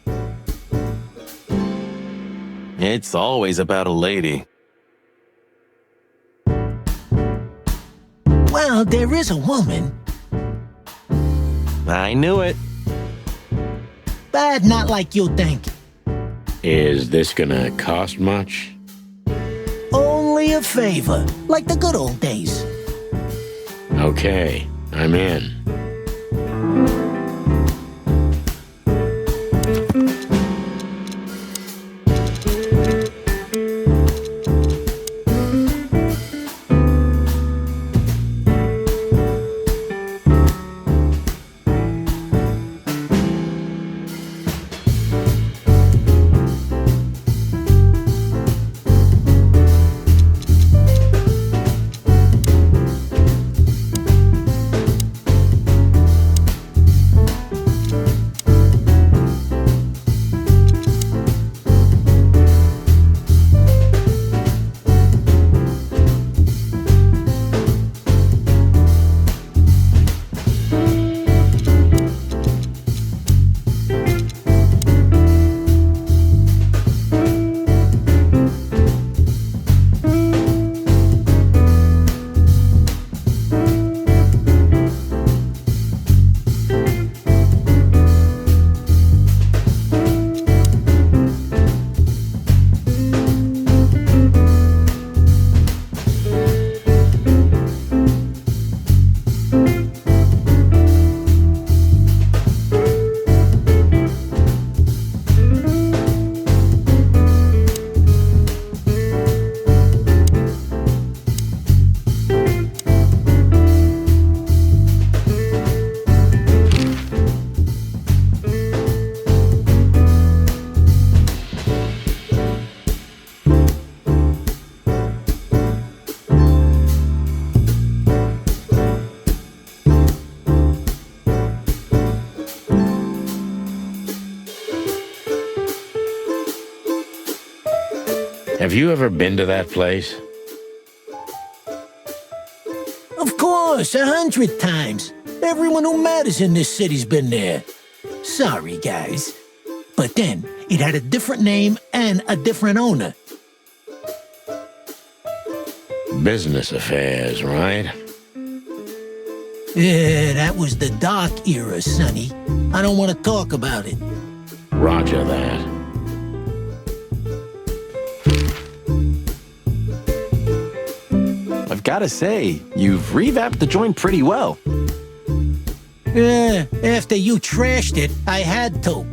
It's always about a lady. Well, there is a woman. I knew it. But not like you think. Is this gonna cost much? Only a favor, like the good old days. Okay, I'm in. Have you ever been to that place? Of course, 100 times. Everyone who matters in this city's been there. Sorry, guys. But then, it had a different name and a different owner. Business affairs, right? Yeah, that was the dark era, Sonny. I don't want to talk about it. Roger that. I've gotta say, you've revamped the joint pretty well. Yeah, after you trashed it, I had to.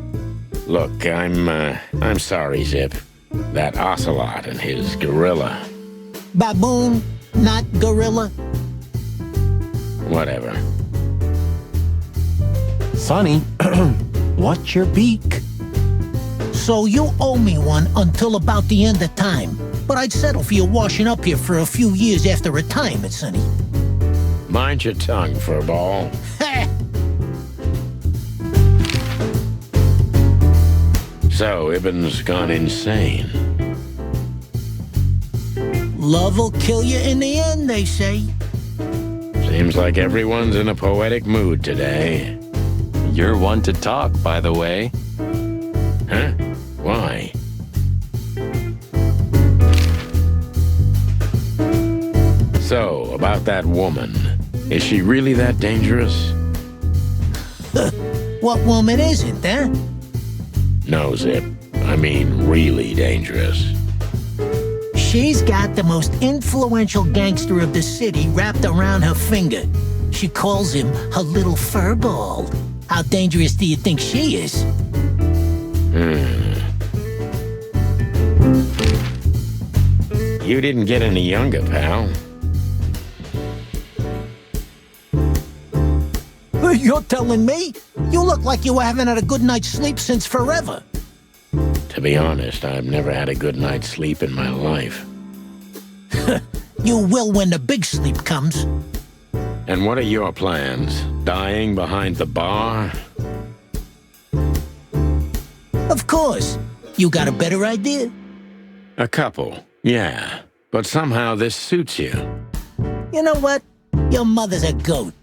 Look, I'm sorry, Zip. That Ocelot and his gorilla. Baboon, not gorilla. Whatever. Sonny, what's your beak? So you owe me one until about the end of time. But I'd settle for you washing up here for a few years after retirement, Sonny. Mind your tongue, furball. So, Ibn's gone insane. Love will kill you in the end, they say. Seems like everyone's in a poetic mood today. You're one to talk, by the way. Huh? Why? So, about that woman. Is she really that dangerous? What woman isn't, huh? No, Zip. I mean, really dangerous. She's got the most influential gangster of the city wrapped around her finger. She calls him her little furball. How dangerous do you think she is? You didn't get any younger, pal. You're telling me? You look like you haven't had a good night's sleep since forever. To be honest, I've never had a good night's sleep in my life. You will when the big sleep comes. And what are your plans? Dying behind the bar? Of course. You got a better idea? A couple, yeah. But somehow this suits you. You know what? Your mother's a goat.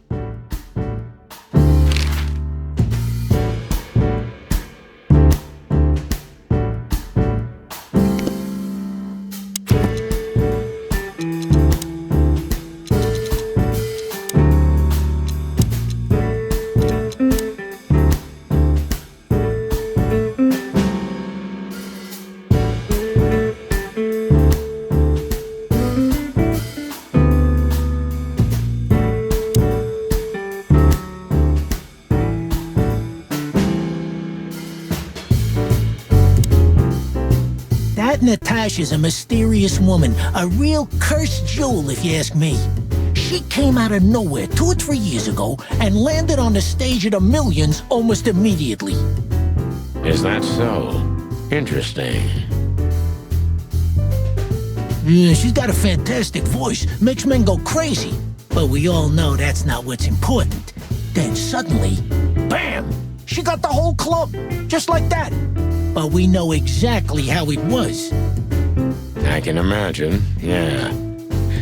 Natasha's a mysterious woman, a real cursed jewel if you ask me. She came out of nowhere 2 or 3 years ago and landed on the stage of the Millions almost immediately. Is that so? Interesting. Yeah, she's got a fantastic voice, makes men go crazy. But we all know that's not what's important. Then suddenly, bam! She got the whole club, just like that. But we know exactly how it was. I can imagine, yeah.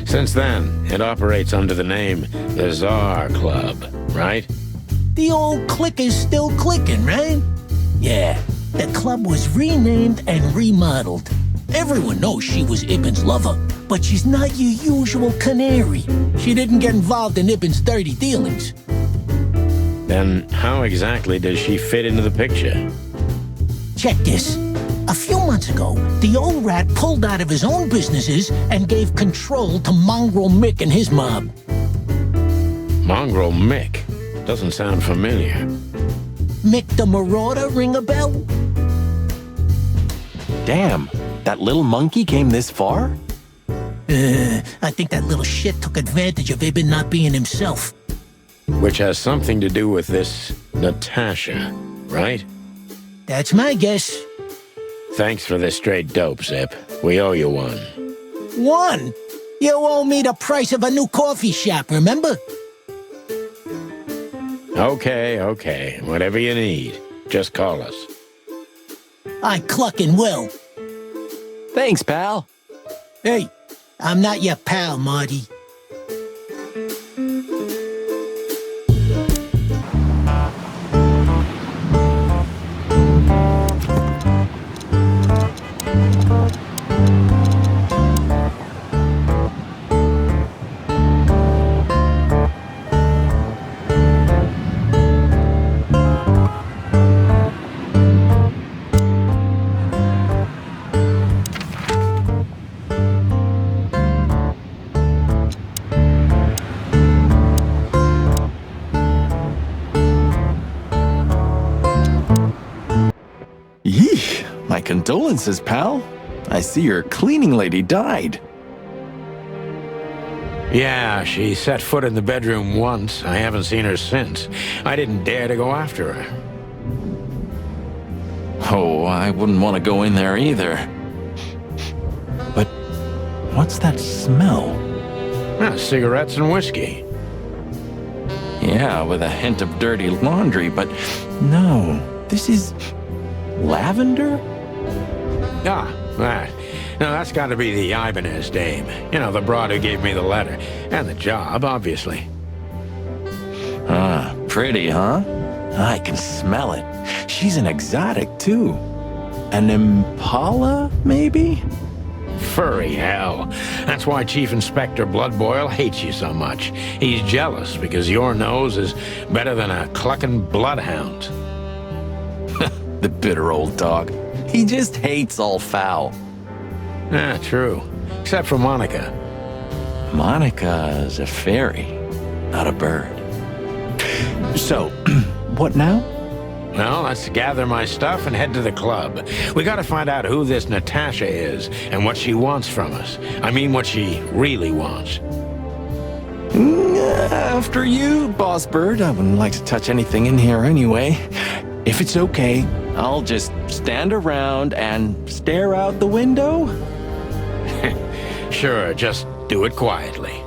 Since then, it operates under the name the Czar Club, right? The old click is still clicking, right? Yeah, the club was renamed and remodeled. Everyone knows she was Ibn's lover, but she's not your usual canary. She didn't get involved in Ibn's dirty dealings. Then how exactly does she fit into the picture? Check this. A few months ago, the old rat pulled out of his own businesses and gave control to Mongrel Mick and his mob. Mongrel Mick? Doesn't sound familiar. Mick the Marauder, ring a bell? Damn, that little monkey came this far? I think that little shit took advantage of Ibn not being himself. Which has something to do with this Natasha, right? That's my guess. Thanks for this straight dope, Zip. We owe you one. One? You owe me the price of a new coffee shop, remember? Okay. Whatever you need. Just call us. I cluckin' will. Thanks, pal. Hey, I'm not your pal, Marty. Yeesh, my condolences, pal. I see your cleaning lady died. Yeah, she set foot in the bedroom once. I haven't seen her since. I didn't dare to go after her. Oh, I wouldn't want to go in there either. But what's that smell? Cigarettes and whiskey. Yeah, with a hint of dirty laundry, but no, this is lavender? Ah, that. Now, that's got to be the Ibanez dame. You know, the broad who gave me the letter. And the job, obviously. Ah, pretty, huh? I can smell it. She's an exotic, too. An impala, maybe? Furry hell. That's why Chief Inspector Bloodboil hates you so much. He's jealous because your nose is better than a clucking bloodhound. The bitter old dog. He just hates all foul. Ah, true. Except for Monica. Monica's a fairy, not a bird. So, what now? Well, let's gather my stuff and head to the club. We gotta find out who this Natasha is and what she wants from us. I mean, what she really wants. After you, Boss Bird. I wouldn't like to touch anything in here anyway. If it's okay, I'll just stand around and stare out the window. Sure, just do it quietly.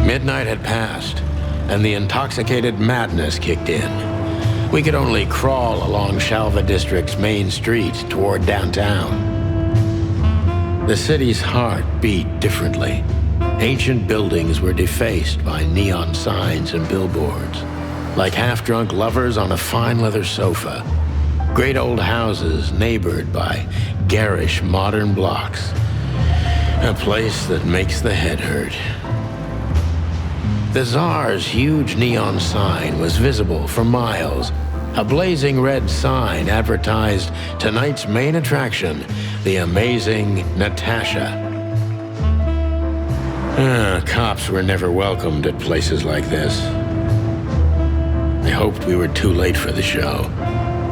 Midnight had passed, and the intoxicated madness kicked in. We could only crawl along Shalva District's main street toward downtown. The city's heart beat differently. Ancient buildings were defaced by neon signs and billboards, like half-drunk lovers on a fine leather sofa. Great old houses neighbored by garish modern blocks. A place that makes the head hurt. The Tsar's huge neon sign was visible for miles. A blazing red sign advertised tonight's main attraction, the amazing Natasha. Cops were never welcomed at places like this. I hoped we were too late for the show.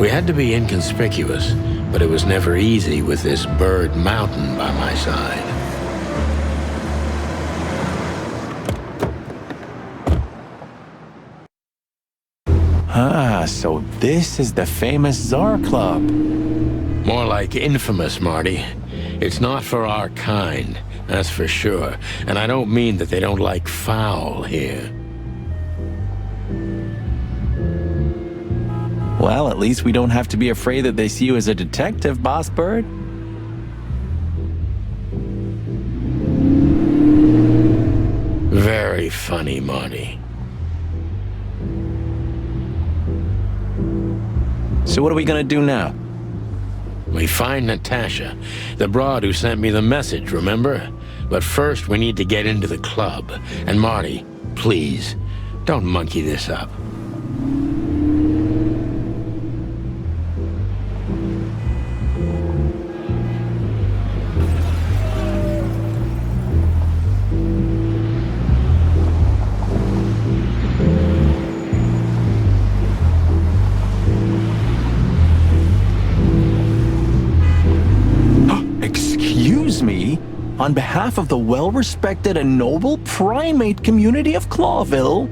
We had to be inconspicuous, but it was never easy with this bird mountain by my side. Ah, so this is the famous Tsar Club. More like infamous, Marty. It's not for our kind, that's for sure. And I don't mean that they don't like foul here. Well, at least we don't have to be afraid that they see you as a detective, Boss Bird. Very funny, Marty. So what are we gonna do now? We find Natasha, the broad who sent me the message, remember? But first, we need to get into the club. And Marty, please, don't monkey this up. on behalf of the well-respected and noble primate community of Clawville.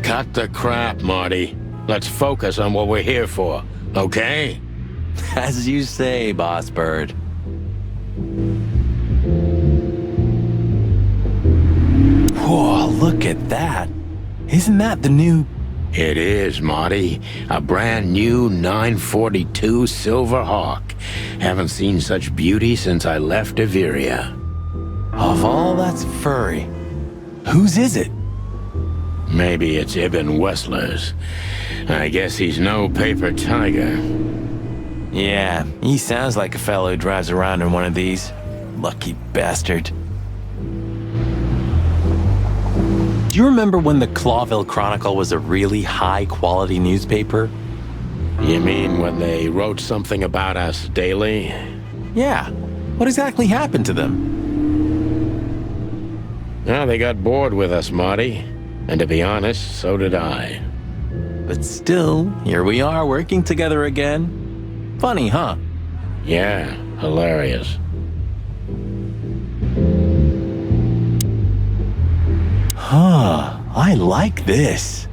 Cut the crap, Marty. Let's focus on what we're here for, okay? As you say, Boss Bird. Whoa, look at that. Isn't that the new... It is, Marty. A brand new 942 Silver Hawk. Haven't seen such beauty since I left Averia. Of all that's furry, whose is it? Maybe it's Ibn Wessler's. I guess he's no paper tiger. Yeah, he sounds like a fellow who drives around in one of these. Lucky bastard. Do you remember when the Clawville Chronicle was a really high-quality newspaper? You mean when they wrote something about us daily? Yeah. What exactly happened to them? Well, they got bored with us, Marty. And to be honest, so did I. But still, here we are working together again. Funny, huh? Yeah, hilarious. Huh, I like this.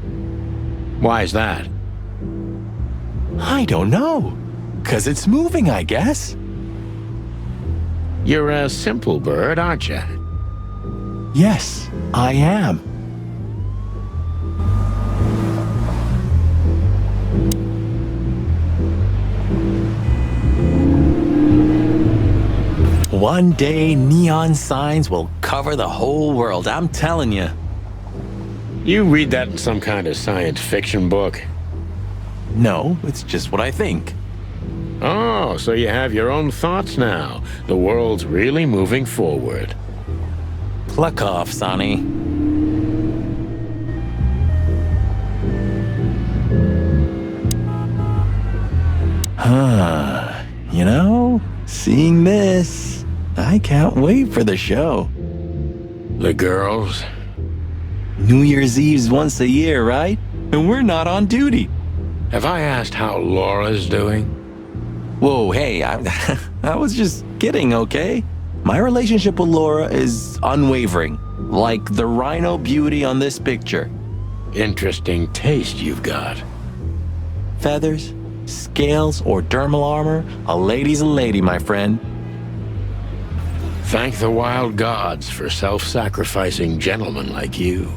Why's that? I don't know. 'Cause it's moving, I guess. You're a simple bird, aren't you? Yes, I am. One day, neon signs will cover the whole world, I'm telling you. You read that in some kind of science fiction book? No, it's just what I think. Oh, so you have your own thoughts now. The world's really moving forward. Pluck off, Sonny. You know, seeing this, I can't wait for the show. The girls? New Year's Eve's once a year, right? And we're not on duty. Have I asked how Laura's doing? Whoa, hey, I was just kidding, okay? My relationship with Laura is unwavering, like the rhino beauty on this picture. Interesting taste you've got. Feathers, scales, or dermal armor, a lady's a lady, my friend. Thank the wild gods for self-sacrificing gentlemen like you.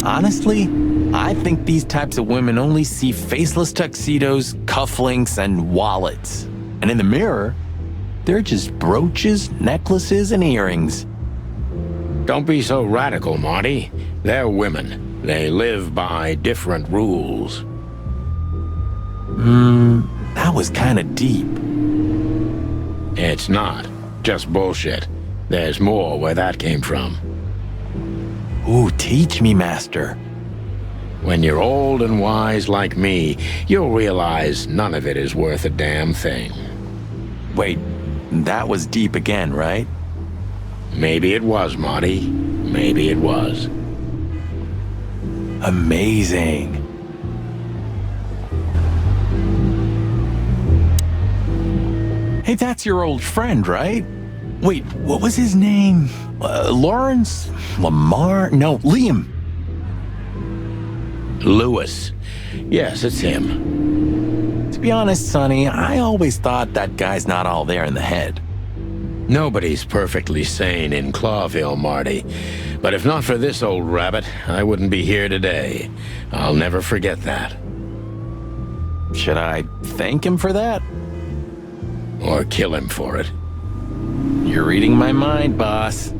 Honestly, I think these types of women only see faceless tuxedos, cufflinks, and wallets. And in the mirror, they're just brooches, necklaces, and earrings. Don't be so radical, Marty. They're women. They live by different rules. That was kind of deep. It's not. Just bullshit. There's more where that came from. Ooh, teach me, Master. When you're old and wise like me, you'll realize none of it is worth a damn thing. Wait, that was deep again, right? Maybe it was, Marty. Maybe it was. Amazing. Hey, that's your old friend, right? Wait, what was his name? Lawrence? Lamar? No, Liam. Lewis. Yes, it's him. To be honest, Sonny, I always thought that guy's not all there in the head. Nobody's perfectly sane in Clawville, Marty. But if not for this old rabbit, I wouldn't be here today. I'll never forget that. Should I thank him for that? Or kill him for it. You're reading my mind, boss.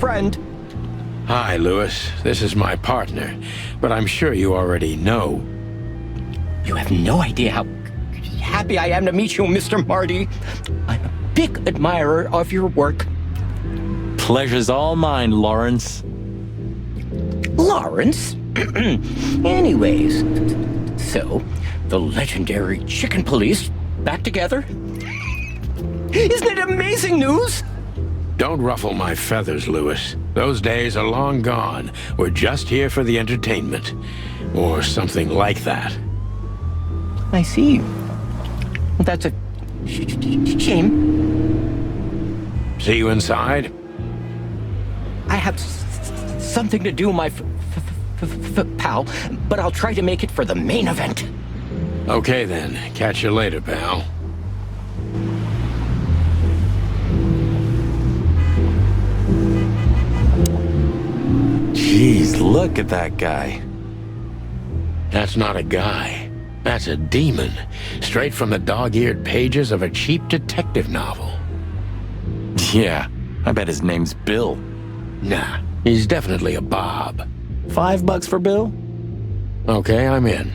friend. Hi, Lewis. This is my partner, but I'm sure you already know. You have no idea how happy I am to meet you, Mr. Marty. I'm a big admirer of your work. Pleasure's all mine, Lawrence. Lawrence? Anyways, so, the legendary Chicken Police back together? Isn't it amazing news? Don't ruffle my feathers, Lewis. Those days are long gone. We're just here for the entertainment. Or something like that. I see. That's a shame. See you inside? I have something to do, my pal, but I'll try to make it for the main event. Okay then. Catch you later, pal. Jeez, look at that guy. That's not a guy. That's a demon. Straight from the dog-eared pages of a cheap detective novel. Yeah, I bet his name's Bill. Nah, he's definitely a Bob. $5 for Bill? Okay, I'm in.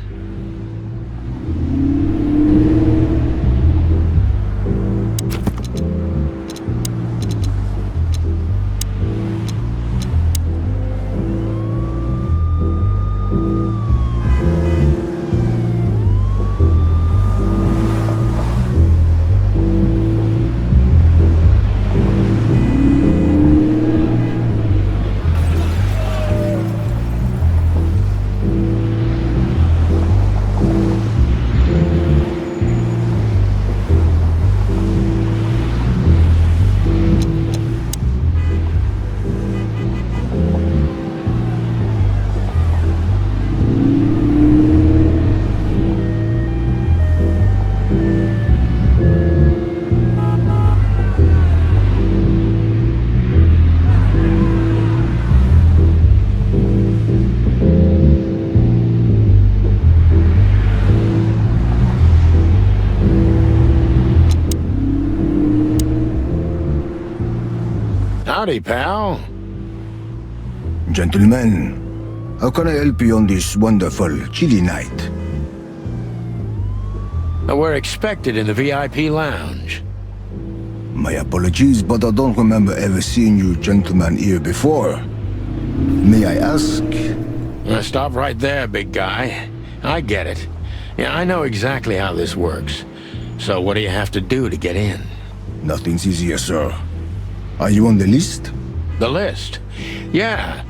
Howdy, pal. Gentlemen, how can I help you on this wonderful, chilly night? We're expected in the VIP lounge. My apologies, but I don't remember ever seeing you gentlemen here before. May I ask? Stop right there, big guy. I get it. Yeah, I know exactly how this works. So what do you have to do to get in? Nothing's easier, sir. Are you on the list? The list? Yeah,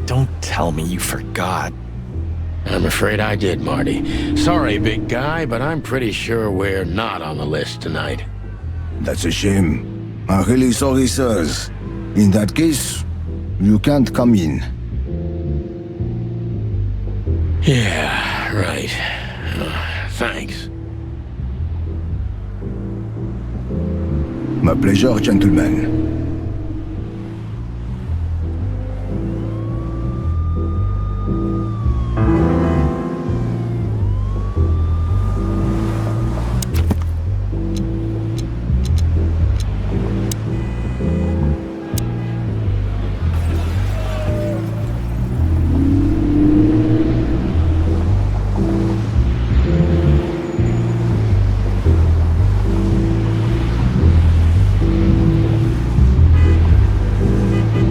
don't tell me you forgot. I'm afraid I did, Marty. Sorry, big guy, but I'm pretty sure we're not on the list tonight. That's a shame. I'm really sorry, sirs. In that case, you can't come in. Yeah, right. Thanks. My pleasure, gentlemen.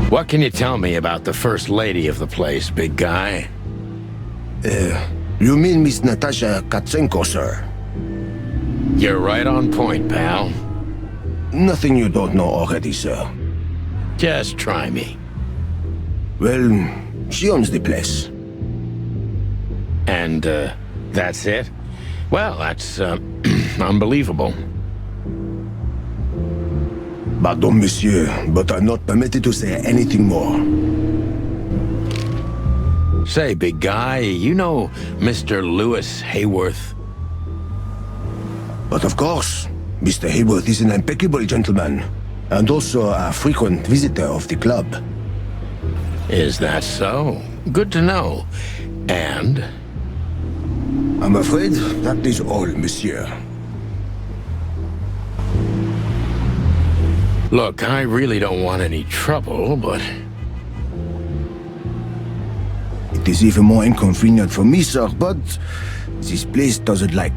What can you tell me about the first lady of the place, big guy? You mean Miss Natasha Katsenko, sir? You're right on point, pal. Nothing you don't know already, sir. Just try me. Well, she owns the place. And, that's it? Well, that's, unbelievable. Pardon, monsieur, but I'm not permitted to say anything more. Say, big guy, you know Mr. Lewis Hayworth? But of course, Mr. Hayworth is an impeccable gentleman, and also a frequent visitor of the club. Is that so? Good to know. And? I'm afraid that is all, monsieur. Look, I really don't want any trouble, but It is even more inconvenient for me, sir, but this place doesn't like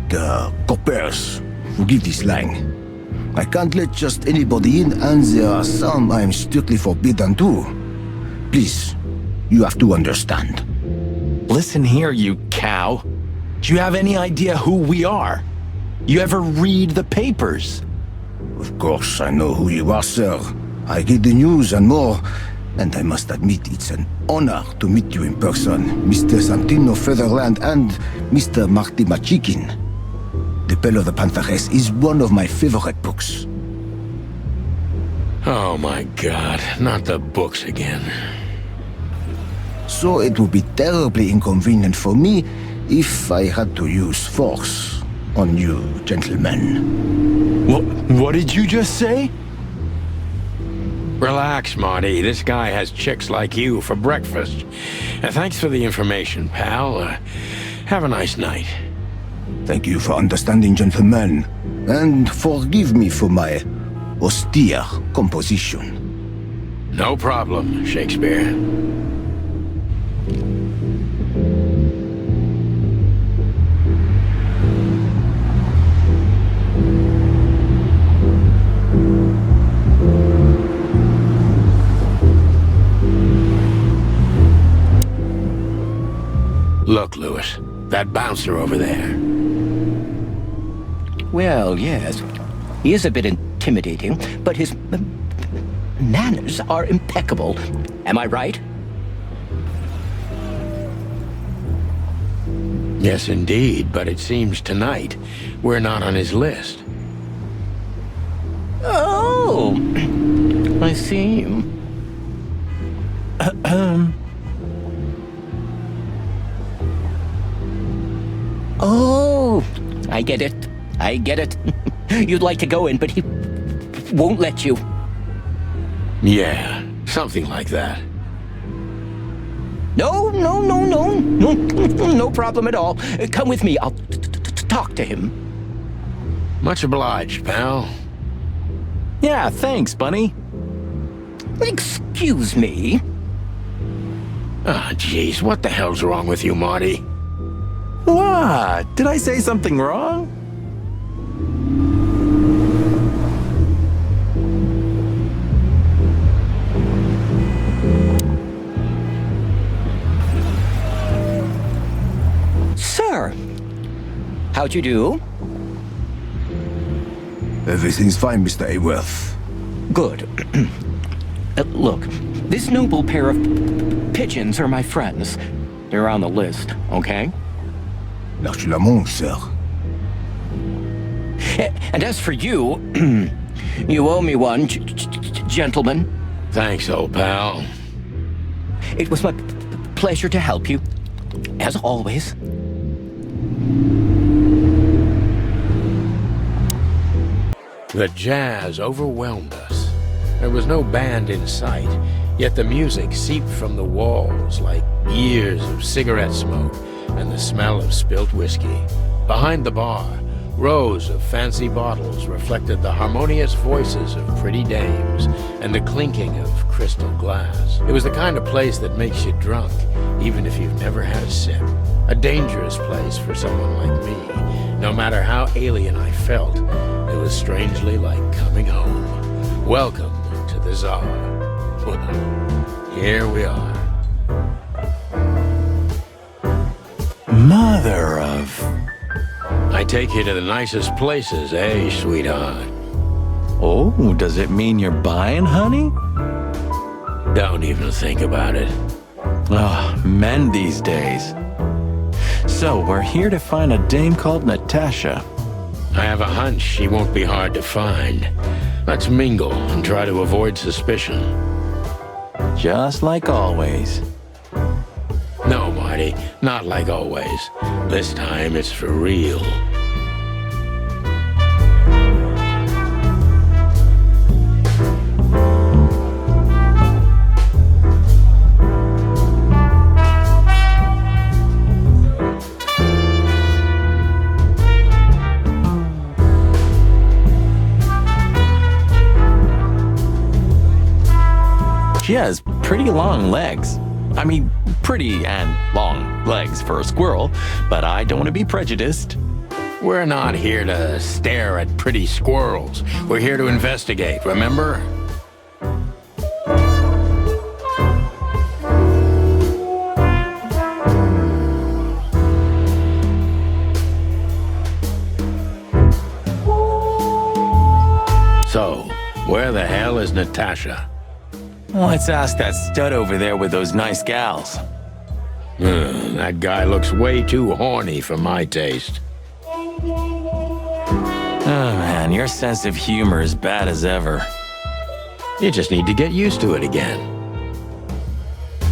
coppers. Forgive this slang. I can't let just anybody in, and there are some I am strictly forbidden to. Please, you have to understand. Listen here, you cow. Do you have any idea who we are? You ever read the papers? Of course, I know who you are, sir. I read the news and more, and I must admit it's an honor to meet you in person, Mr. Santino Featherland and Mr. Marty Machikin. The Bell of the Pantheress is one of my favorite books. oh my god, not the books again. So it would be terribly inconvenient for me if I had to use force on you, gentlemen. What did you just say? Relax, Marty. This guy has chicks like you for breakfast. And thanks for the information, pal. Have a nice night. Thank you for understanding, gentlemen, and forgive me for my austere composition. No problem, Shakespeare. Look, Lewis, that bouncer over there. Well, yes. He is a bit intimidating, but his manners are impeccable. Am I right? Yes, indeed, but it seems tonight we're not on his list. Oh, I see. Oh, I get it. I get it. You'd like to go in, but he won't let you. Yeah, something like that. No problem at all. Come with me. I'll talk to him. Much obliged, pal. Yeah, thanks, Bunny. Excuse me. Ah, jeez, what the hell's wrong with you, Marty? What? Did I say something wrong? Sir, how'd you do? Everything's fine, Mr. Ayworth. Good. Look, this noble pair of pigeons are my friends. They're on the list, okay? L'Arche-Lamont, sir. And as for you, you owe me one, gentlemen. Thanks, old pal. It was my pleasure to help you, as always. The jazz overwhelmed us. There was no band in sight, yet the music seeped from the walls like years of cigarette smoke and the smell of spilt whiskey. Behind the bar, rows of fancy bottles reflected the harmonious voices of pretty dames and the clinking of crystal glass. It was the kind of place that makes you drunk, even if you've never had a sip. A dangerous place for someone like me. No matter how alien I felt, it was strangely like coming home. Welcome to the Tsar. Here we are. Mother of... I take you to the nicest places, eh, sweetheart? Oh, does it mean you're buying, honey? Don't even think about it. Ah, men these days. So, we're here to find a dame called Natasha. I have a hunch she won't be hard to find. Let's mingle and try to avoid suspicion. Just like always. No, Marty, not like always. This time it's for real. has pretty long legs. I mean, pretty and long legs for a squirrel, but I don't want to be prejudiced. We're not here to stare at pretty squirrels. We're here to investigate, remember? So, where the hell is Natasha? Let's ask that stud over there with those nice gals. That guy looks way too horny for my taste. Oh man, your sense of humor is bad as ever. You just need to get used to it again.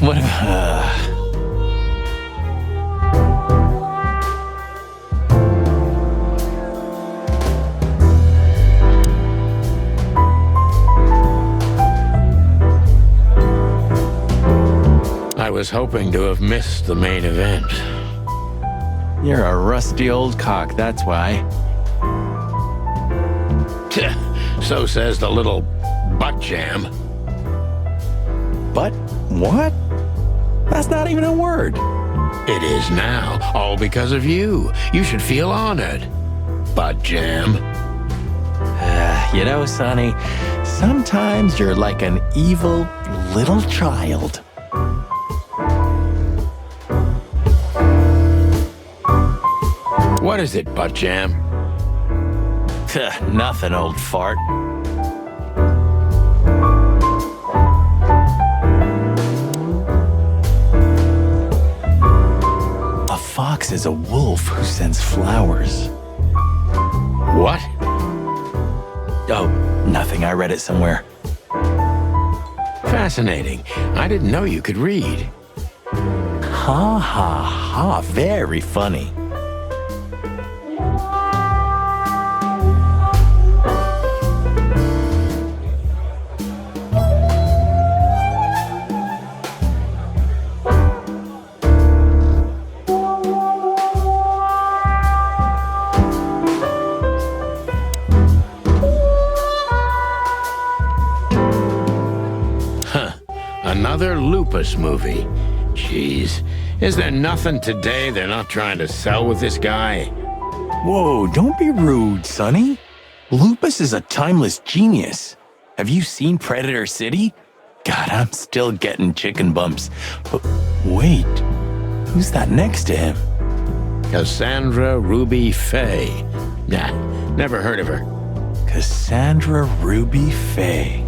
What I was hoping to have missed the main event. You're a rusty old cock, that's why. So says the little butt jam. But what? That's not even a word. It is now, all because of you. You should feel honored. Butt jam. You know, Sonny, sometimes you're like an evil little child. What is it, butt jam? Nothing, old fart. A fox is a wolf who sends flowers. What? Oh, nothing. I read it somewhere. Fascinating. I didn't know you could read. Ha ha ha. Very funny. Another Lupus movie. Jeez. Is there nothing today they're not trying to sell with this guy? Whoa, don't be rude, Sonny. Lupus is a timeless genius. Have you seen Predator City? God, I'm still getting chicken bumps. But wait, who's that next to him? Cassandra Ruby Faye. Nah, never heard of her. Cassandra Ruby Faye.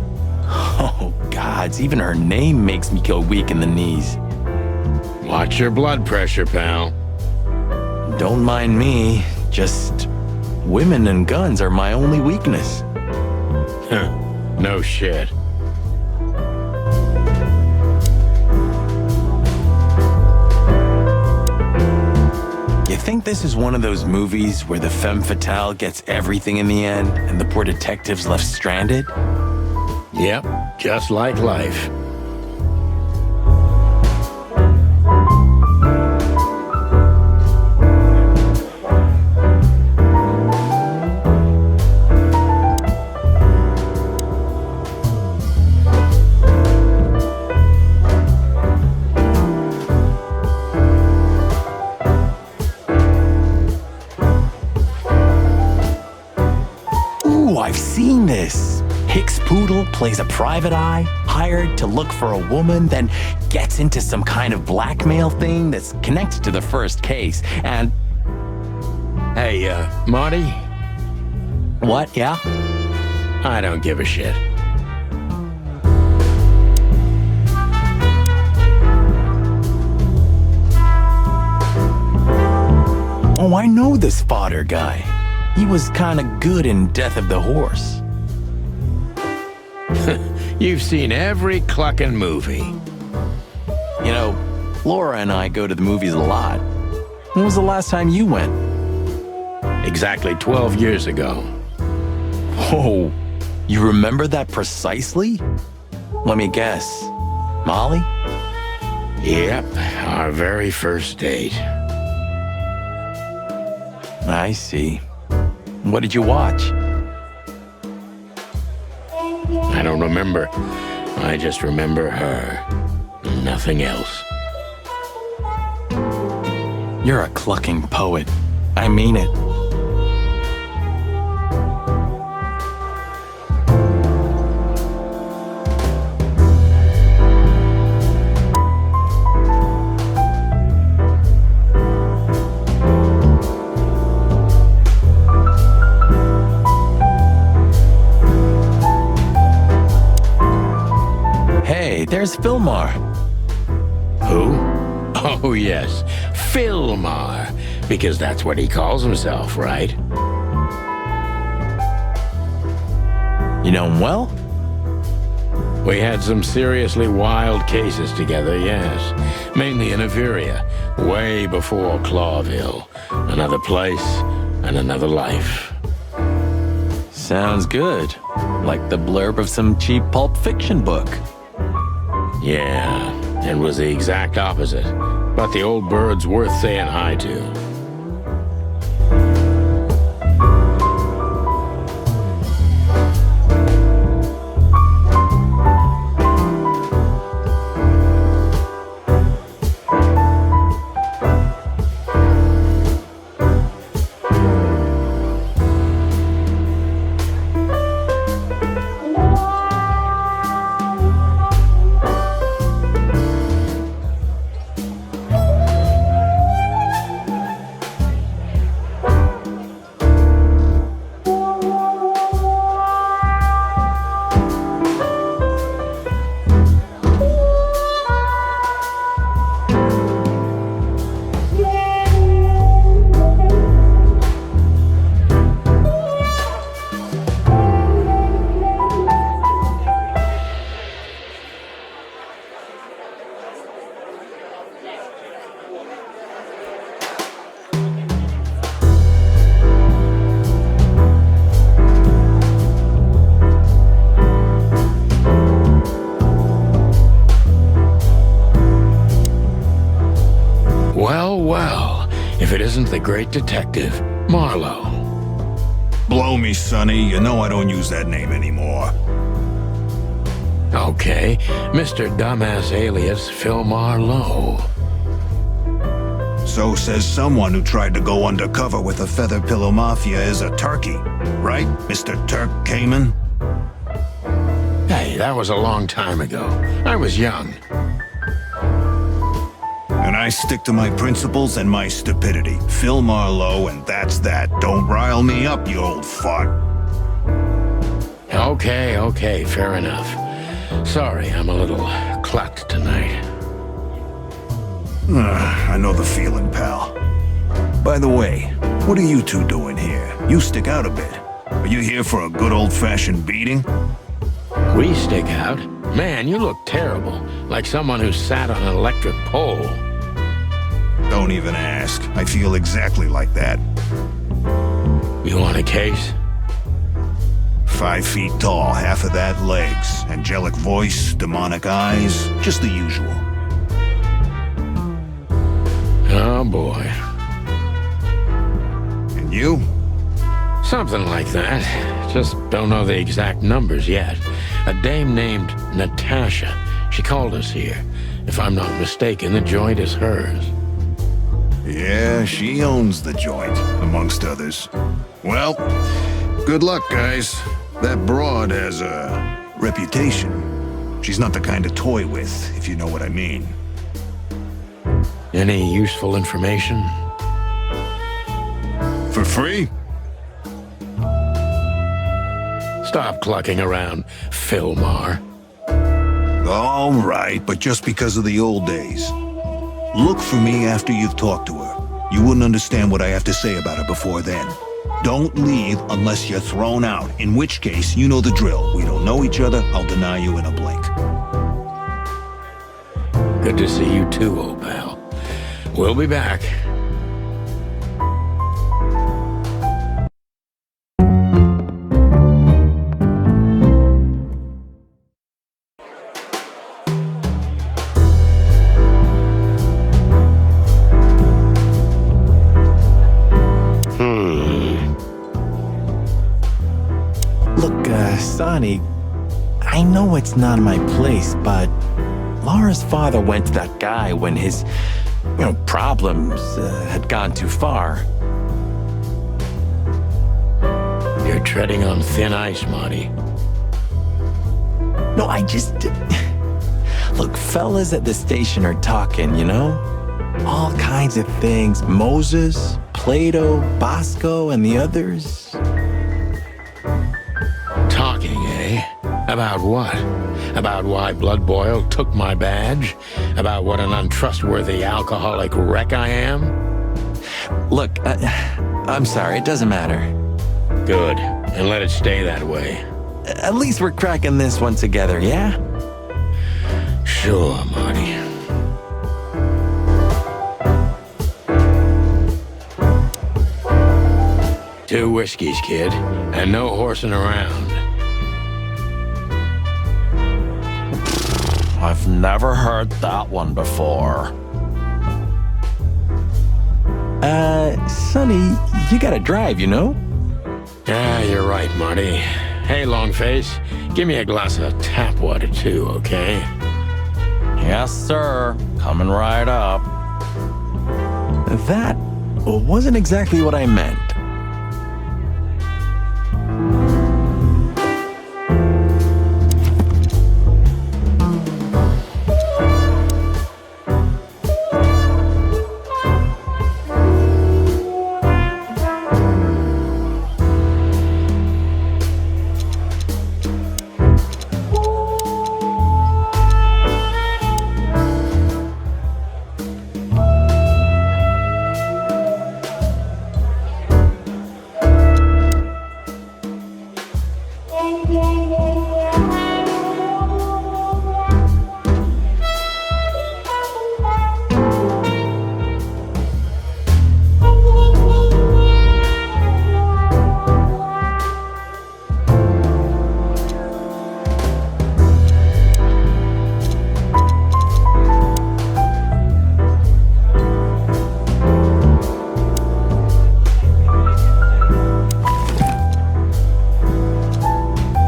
Oh, gods, even her name makes me go weak in the knees. Watch your blood pressure, pal. Don't mind me. Just women and guns are my only weakness. Huh, no shit. You think this is one of those movies where the femme fatale gets everything in the end and the poor detective's left stranded? Yep, just like life. Ooh, I've seen this. Hicks Poodle plays a private eye, hired to look for a woman, then gets into some kind of blackmail thing that's connected to the first case, and... Hey, Marty? What, yeah? I don't give a shit. Oh, I know this fodder guy. He was kinda good in Death of the Horse. You've seen every clucking movie. You know, Laura and I go to the movies a lot. When was the last time you went? Exactly 12 years ago. Whoa, you remember that precisely? Let me guess. Molly? Yep, our very first date. I see. What did you watch? I don't remember. I just remember her. Nothing else. You're a clucking poet. I mean it. Hey, there's Philmar. Who? Oh, yes. Philmar. Because that's what he calls himself, right? You know him well? We had some seriously wild cases together, yes. Mainly in Averia, way before Clawville. Another place and another life. Sounds good. Like the blurb of some cheap pulp fiction book. Yeah, it was the exact opposite. But the old bird's worth saying hi to. Well, if it isn't the great detective, Marlowe. Blow me, Sonny. You know I don't use that name anymore. Okay, Mr. Dumbass alias Phil Marlowe. So says someone who tried to go undercover with the Feather Pillow Mafia as a turkey. Right, Mr. Turk Cayman? Hey, that was a long time ago. I was young. And I stick to my principles and my stupidity. Phil Marlowe, and that's that. Don't rile me up, you old fart. Okay, fair enough. Sorry, I'm a little clucked tonight. I know the feeling, pal. By the way, what are you two doing here? You stick out a bit. Are you here for a good old-fashioned beating? We stick out? Man, you look terrible. Like someone who sat on an electric pole. Don't even ask. I feel exactly like that. You want a case? 5 feet tall, half of that legs. Angelic voice, demonic eyes, just the usual. Oh boy. And you? Something like that. Just don't know the exact numbers yet. A dame named Natasha. She called us here. If I'm not mistaken, the joint is hers. Yeah, she owns the joint, amongst others. Well, good luck, guys. That broad has a reputation. She's not the kind to toy with, if you know what I mean. Any useful information? For free? Stop clucking around, Philmar. All right, but just because of the old days. Look for me after you've talked to her. You wouldn't understand what I have to say about her before then. Don't leave unless you're thrown out, in which case, you know the drill. We don't know each other, I'll deny you in a blink. Good to see you too, old pal. We'll be back. Look, Sonny, I I know it's not my place, but Laura's father went to that guy when his, problems had gone too far. You're treading on thin ice, Marty. No, I just... Look, fellas at the station are talking, All kinds of things. Moses, Plato, Bosco, and the others. Talking, eh? About what? About why Blood Boil took my badge? About what an untrustworthy alcoholic wreck I am? Look, I'm sorry, it doesn't matter. Good, and let it stay that way. At least we're cracking this one together, yeah? Sure, Marty. Two whiskeys, kid, and no horsing around. I've never heard that one before. Sonny, you gotta drive, Yeah, you're right, Marty. Hey, Longface, give me a glass of tap water too, okay? Yes, sir. Coming right up. That wasn't exactly what I meant.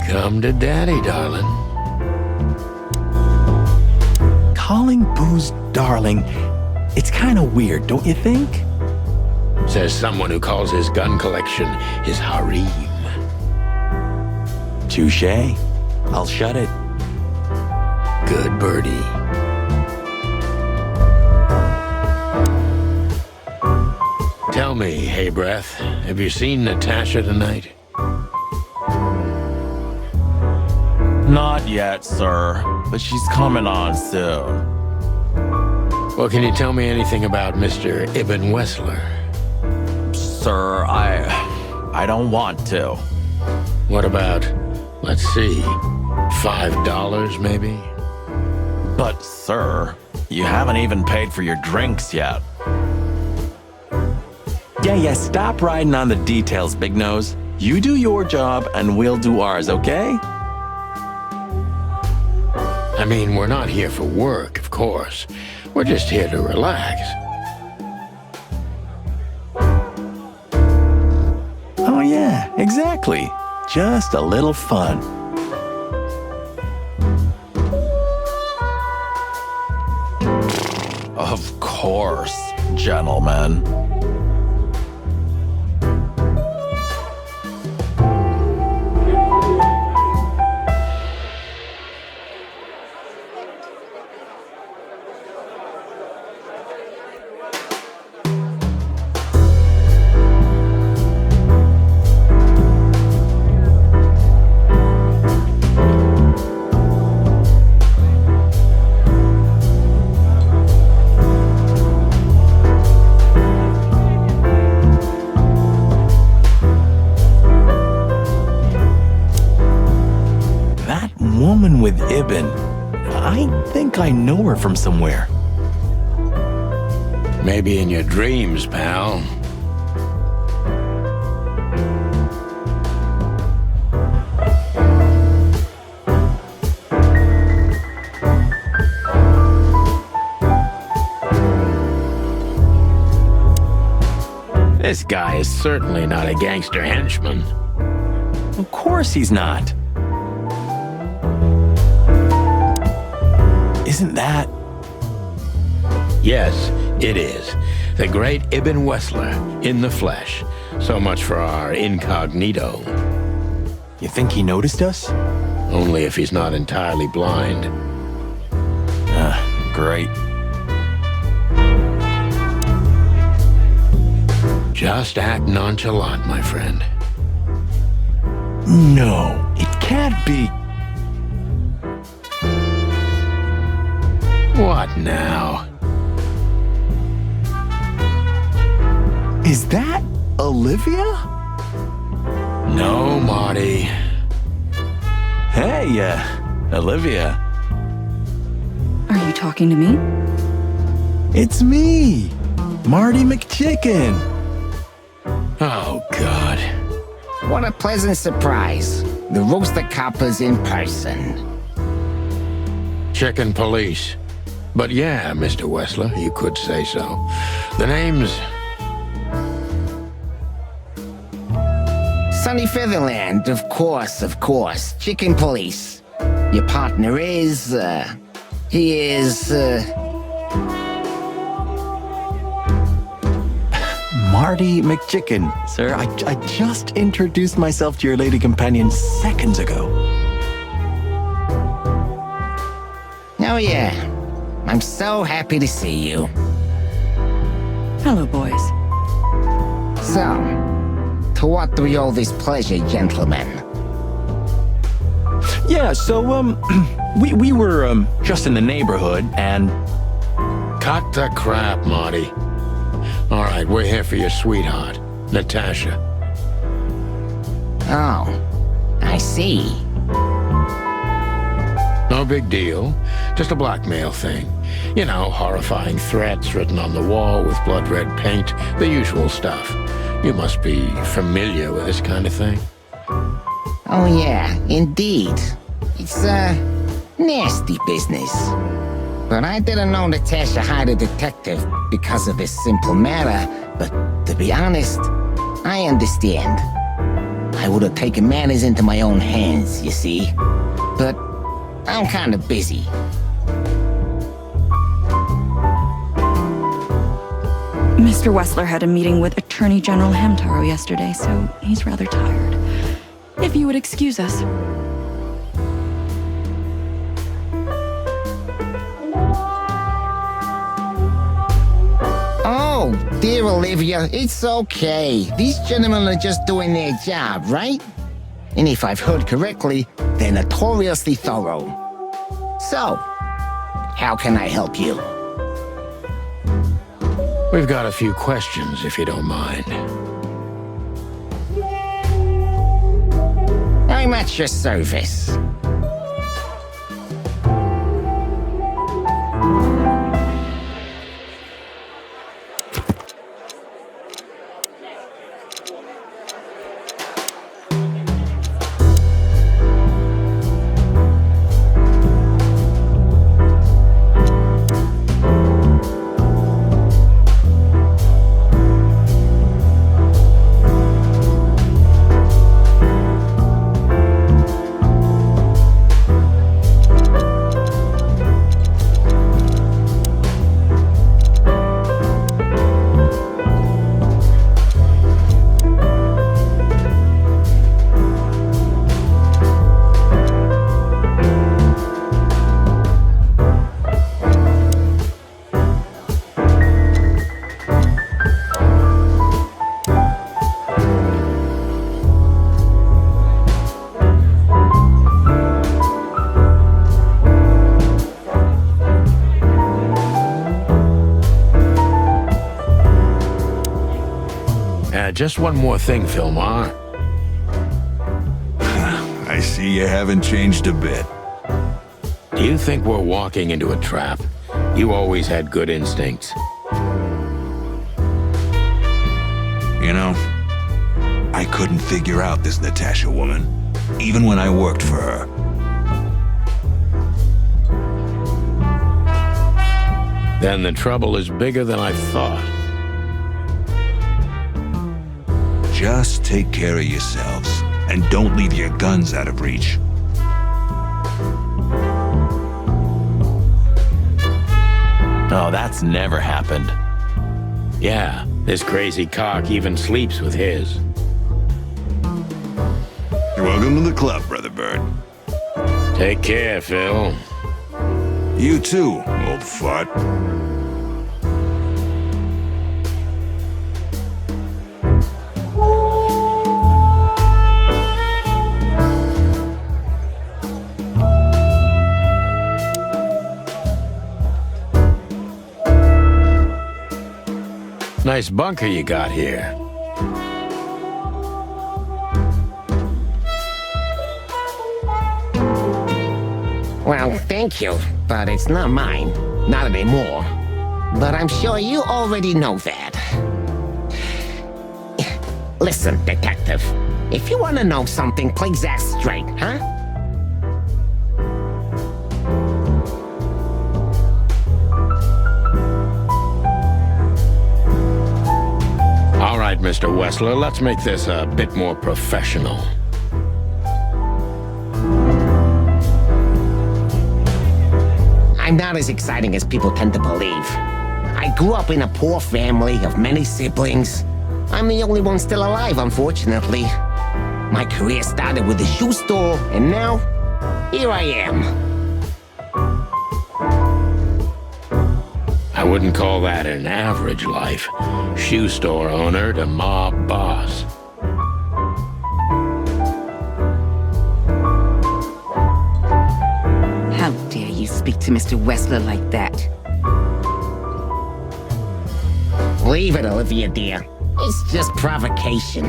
Come to daddy, darling. Calling booze darling, it's kind of weird, don't you think? Says someone who calls his gun collection his harem. Touché. I'll shut it. Good birdie. Tell me, Hey Breath, have you seen Natasha tonight? Not yet, sir, but she's coming on soon. Well, can you tell me anything about Mr. Ibn Wessler? Sir, I don't want to. What about, let's see, $5 maybe? But, sir, you haven't even paid for your drinks yet. Yeah, stop riding on the details, Big Nose. You do your job, and we'll do ours, okay? I mean, we're not here for work, of course. We're just here to relax. Oh, yeah, exactly. Just a little fun. Of course, gentlemen. Woman with Ibn. I think I know her from somewhere. Maybe in your dreams, pal. This guy is certainly not a gangster henchman. Of course he's not. Isn't that... Yes, it is. The great Ibn Wessler, in the flesh. So much for our incognito. You think he noticed us? Only if he's not entirely blind. Great. Just act nonchalant, my friend. No, it can't be. What now? Is that Olivia? No, Marty. Hey, Olivia. Are you talking to me? It's me, Marty McChicken. Oh, God. What a pleasant surprise. The Rooster Copper's in person. Chicken police. But yeah, Mr. Wessler, you could say so. The name's... Sonny Featherland, of course. Chicken police. Your partner is, he is, Marty McChicken. Sir, I just introduced myself to your lady companion seconds ago. Oh yeah. I'm so happy to see you. Hello, boys. So, to what do we owe this pleasure, gentlemen? Yeah, so, we were, just in the neighborhood, and... Cut the crap, Marty. All right, we're here for your sweetheart, Natasha. Oh, I see. No big deal. Just a blackmail thing. You know, horrifying threats written on the wall with blood-red paint. The usual stuff. You must be familiar with this kind of thing. Oh yeah, indeed. It's, nasty business. But I didn't know Natasha hired a detective because of this simple matter. But to be honest, I understand. I would have taken matters into my own hands, you see. But I'm kind of busy. Mr. Wessler had a meeting with Attorney General Hamtaro yesterday, so he's rather tired. If you would excuse us. Oh, dear Olivia, it's okay. These gentlemen are just doing their job, right? And if I've heard correctly, they're notoriously thorough. So, how can I help you? We've got a few questions, if you don't mind. I'm at your service. Just one more thing, Philmar. I see you haven't changed a bit. Do you think we're walking into a trap? You always had good instincts. You know, I couldn't figure out this Natasha woman, even when I worked for her. Then the trouble is bigger than I thought. Just take care of yourselves, and don't leave your guns out of reach. Oh, that's never happened. Yeah, this crazy cock even sleeps with his. You're welcome to the club, Brother Bird. Take care, Phil. You too, old fart. Nice bunker you got here. Well, thank you, but it's not mine. Not anymore. But I'm sure you already know that. Listen, detective. If you want to know something, please ask straight, huh? All right, Mr. Wessler, let's make this a bit more professional. I'm not as exciting as people tend to believe. I grew up in a poor family of many siblings. I'm the only one still alive, unfortunately. My career started with a shoe store, and now, here I am. I wouldn't call that an average life. Shoe store owner to mob boss. How dare you speak to Mr. Wessler like that? Leave it, Olivia, dear. It's just provocation.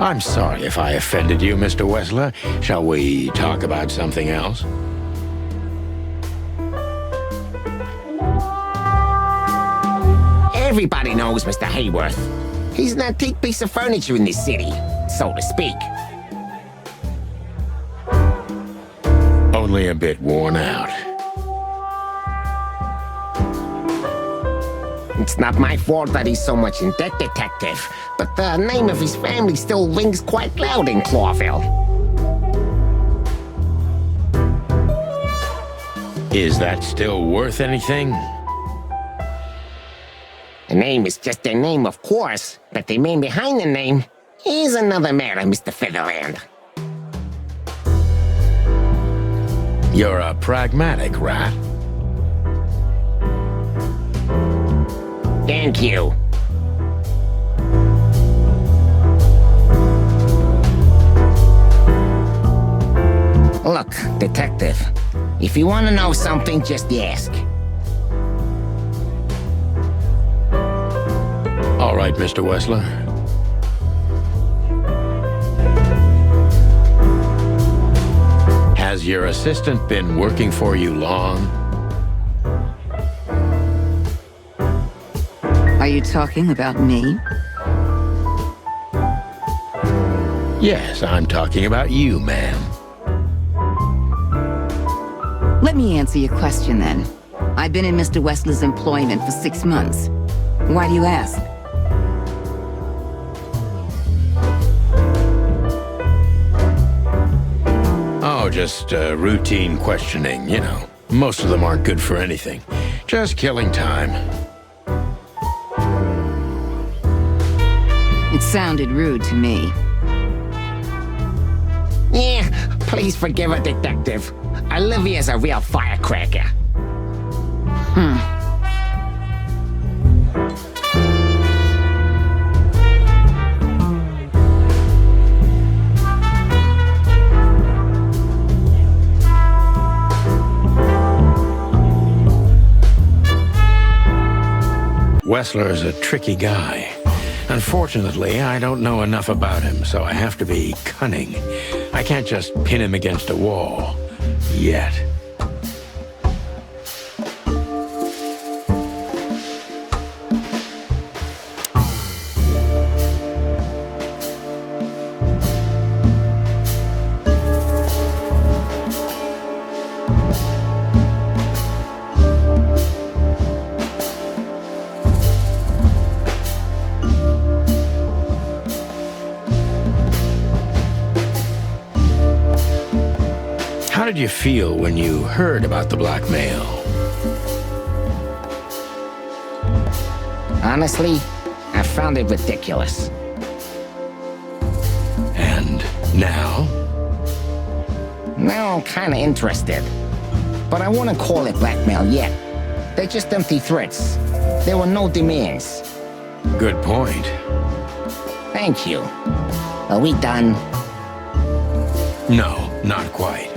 I'm sorry if I offended you, Mr. Wessler. Shall we talk about something else? Everybody knows Mr. Hayworth. He's an antique piece of furniture in this city, so to speak. Only a bit worn out. It's not my fault that he's so much in debt, detective, but the name of his family still rings quite loud in Clawville. Is that still worth anything? The name is just their name, of course, but the man behind the name is another matter, Mr. Featherland. You're a pragmatic rat. Thank you. Look, detective, if you want to know something, just ask. All right, Mr. Wessler. Has your assistant been working for you long? Are you talking about me? Yes, I'm talking about you, ma'am. Let me answer your question then. I've been in Mr. Wessler's employment for 6 months. Why do you ask? Oh, just routine questioning, you know. Most of them aren't good for anything. Just killing time. It sounded rude to me. Yeah, please forgive her, detective. Olivia's a real firecracker. Wessler is a tricky guy. Unfortunately, I don't know enough about him, so I have to be cunning. I can't just pin him against a wall. Yet. How did you feel when you heard about the blackmail? Honestly, I found it ridiculous. And now? Now I'm kinda interested. But I wouldn't call it blackmail yet. They're just empty threats. There were no demands. Good point. Thank you. Are we done? No, not quite.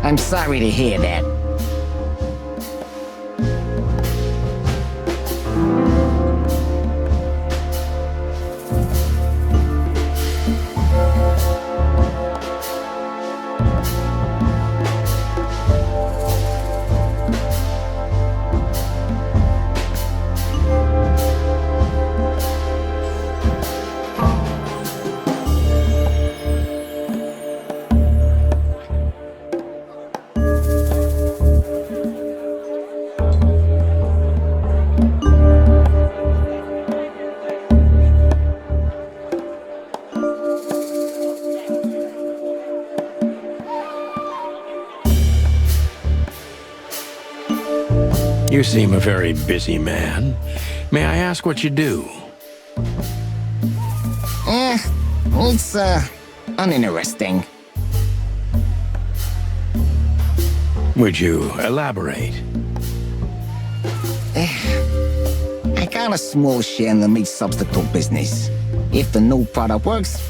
I'm sorry to hear that. You seem a very busy man. May I ask what you do? It's, uninteresting. Would you elaborate? I got a small share in the meat substitute business. If the new product works,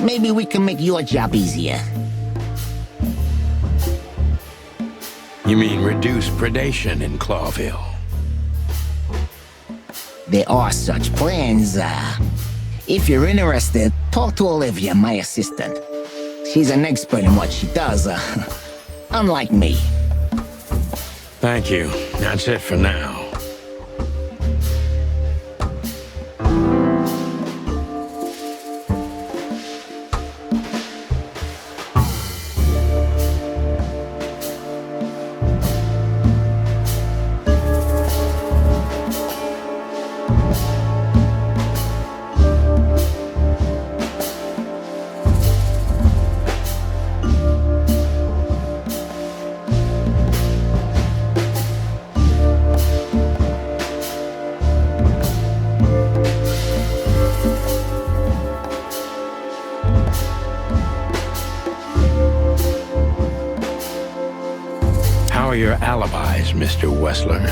maybe we can make your job easier. You mean reduce predation in Clawville? There are such plans. If you're interested, talk to Olivia, my assistant. She's an expert in what she does, unlike me. Thank you. That's it for now. How are your alibis, Mr. Wessler?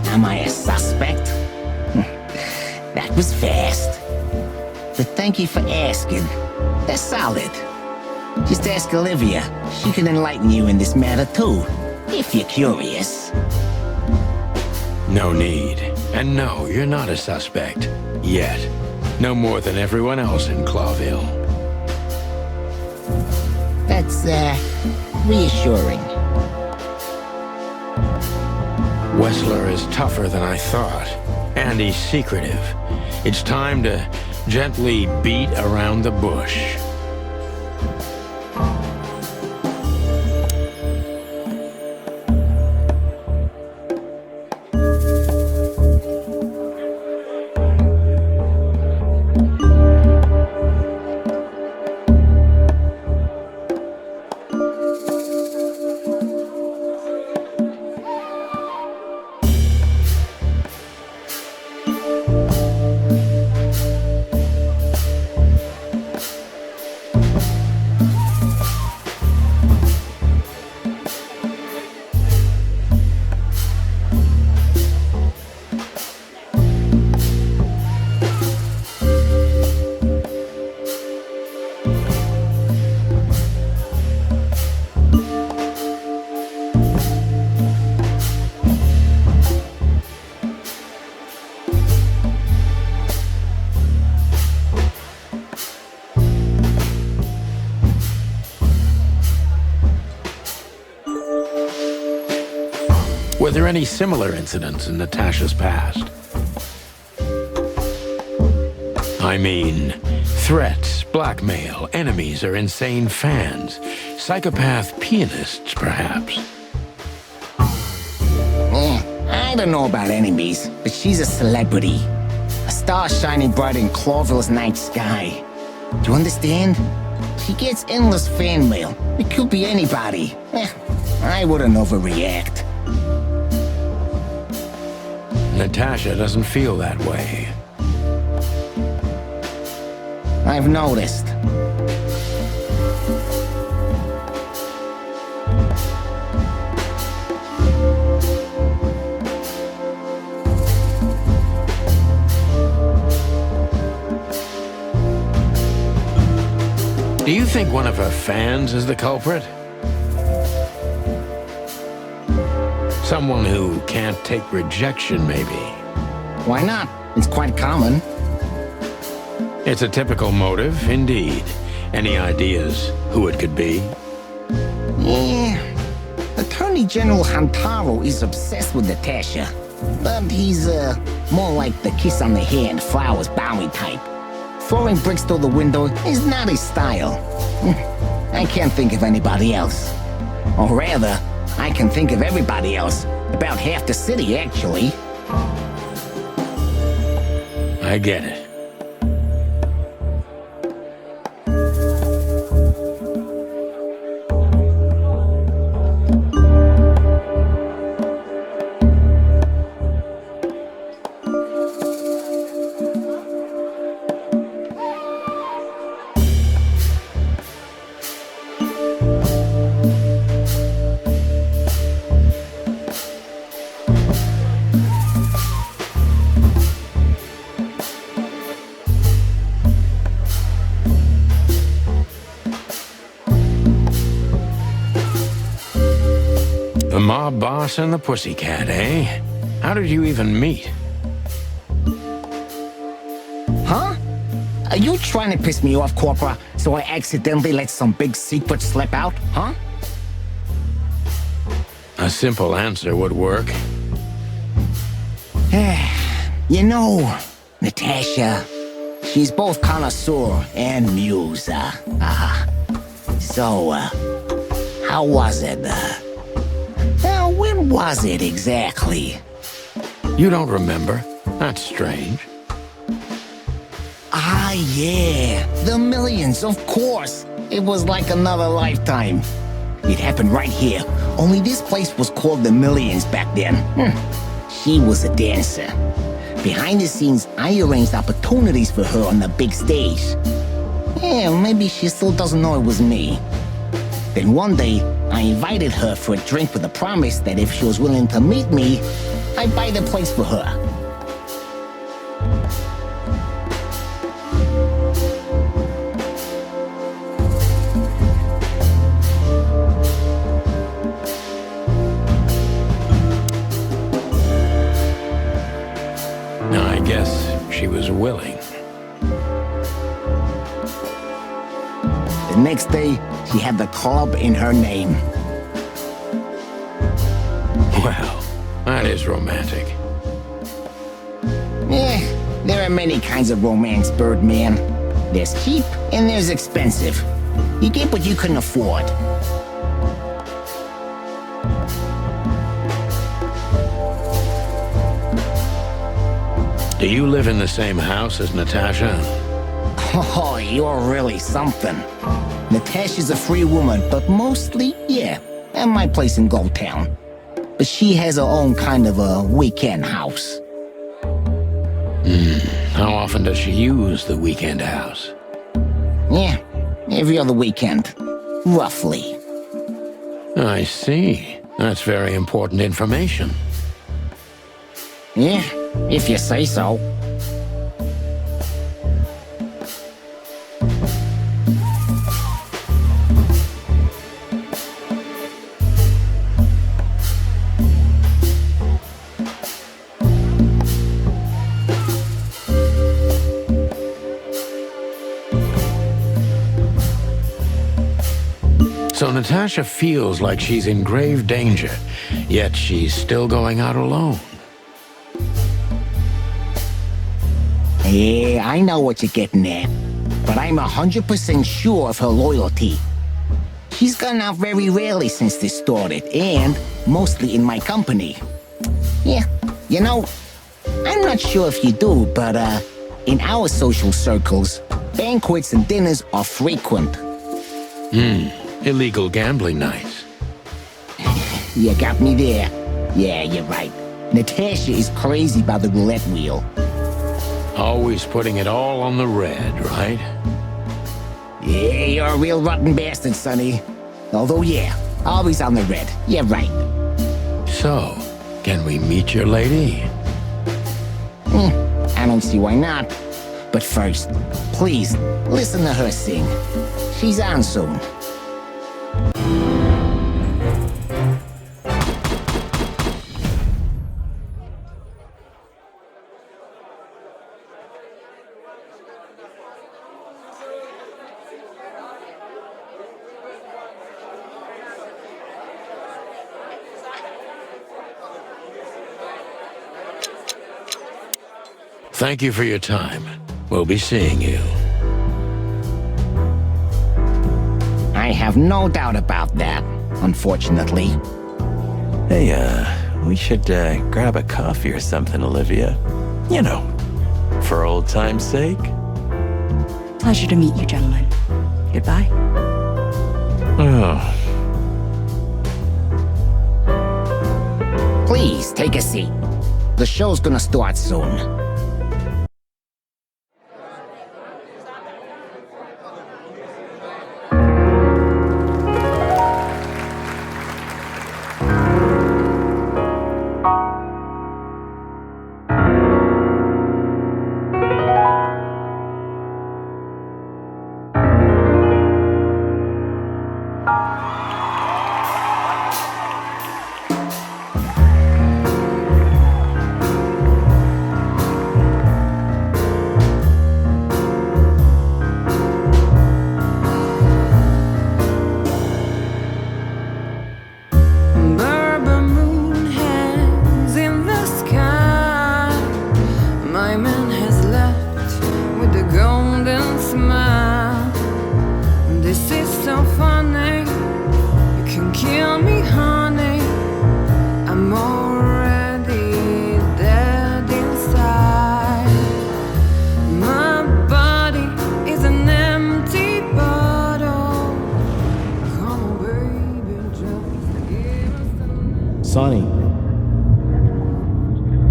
Am I a suspect? That was fast. But thank you for asking. They're solid. Just ask Olivia. She can enlighten you in this matter too, if you're curious. No need. And no, you're not a suspect. Yet. No more than everyone else in Clawville. That's, reassuring. Wessler is tougher than I thought. And he's secretive. It's time to gently beat around the bush. Were there any similar incidents in Natasha's past? I mean, threats, blackmail, enemies, or insane fans. Psychopath pianists, perhaps. I don't know about enemies, but she's a celebrity. A star shining bright in Clawville's night sky. Do you understand? She gets endless fan mail. It could be anybody. I wouldn't overreact. Natasha doesn't feel that way. I've noticed. Do you think one of her fans is the culprit? Someone who can't take rejection, maybe. Why not? It's quite common. It's a typical motive, indeed. Any ideas who it could be? Yeah. Attorney General Hamtaro is obsessed with Natasha. But he's, more like the kiss on the hand, flowers bowing type. Throwing bricks through the window is not his style. I can't think of anybody else. Or rather, I can think of everybody else. About half the city, actually. I get it. The mob boss and the pussycat, eh? How did you even meet? Huh? Are you trying to piss me off, Corpora, so I accidentally let some big secret slip out, huh? A simple answer would work. You know, Natasha, she's both connoisseur and muse. So, how was it? When was it exactly? You don't remember? That's strange. Ah, yeah. The Millions, of course. It was like another lifetime. It happened right here. Only this place was called the Millions back then. She was a dancer. Behind the scenes, I arranged opportunities for her on the big stage. Yeah, maybe she still doesn't know it was me. Then one day, I invited her for a drink with a promise that if she was willing to meet me, I'd buy the place for her. I guess she was willing. The next day, she had the club in her name. Well, that is romantic. There are many kinds of romance, Birdman. There's cheap and there's expensive. You get what you can afford. Do you live in the same house as Natasha? Oh, you're really something. Natasha's a free woman, but mostly, yeah, at my place in Gold Town. But she has her own kind of a weekend house. How often does she use the weekend house? Yeah, every other weekend. Roughly. I see. That's very important information. Yeah, if you say so. So Natasha feels like she's in grave danger, yet she's still going out alone. Yeah, I know what you're getting at. But I'm 100% sure of her loyalty. She's gone out very rarely since this started, and mostly in my company. Yeah, you know, I'm not sure if you do, but in our social circles, Banquets and dinners are frequent. Illegal gambling nights. You got me there. Yeah, you're right. Natasha is crazy about the roulette wheel. Always putting it all on the red, right? Yeah, you're a real rotten bastard, Sonny. Although, yeah, always on the red. You're right. So, can we meet your lady? I don't see why not. But first, please, listen to her sing. She's on soon. Thank you for your time. We'll be seeing you. I have no doubt about that, unfortunately. Hey, we should grab a coffee or something, Olivia. You know, for old time's sake. Pleasure to meet you, gentlemen. Goodbye. Oh. Please, take a seat. The show's gonna start soon.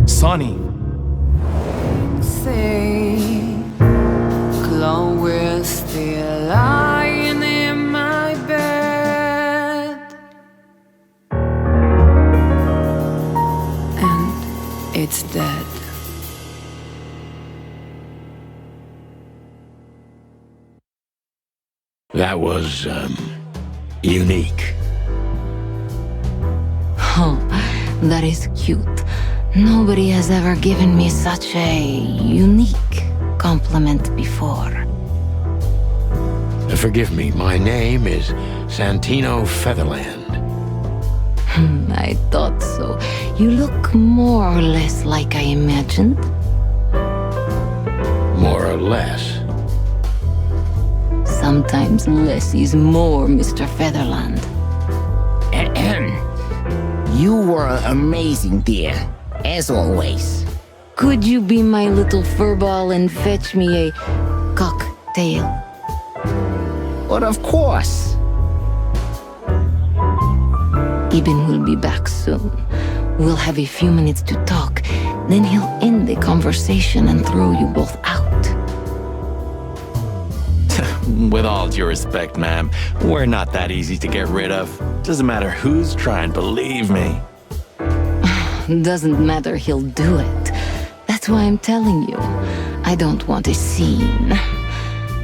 Sonny. Say, Chloe's still lying in my bed, and it's dead. That was, unique. Oh, that is cute. Nobody has ever given me such a unique compliment before. Forgive me, my name is Santino Featherland. I thought so. You look more or less like I imagined. More or less. Sometimes less is more, Mr. Featherland. You were amazing, dear. As always. Could you be my little furball and fetch me a cocktail? But of course. Ibn will be back soon. We'll have a few minutes to talk. Then he'll end the conversation and throw you both out. With all due respect, ma'am, we're not that easy to get rid of. Doesn't matter who's trying, believe me. Doesn't matter, he'll do it. That's why I'm telling you. I don't want a scene.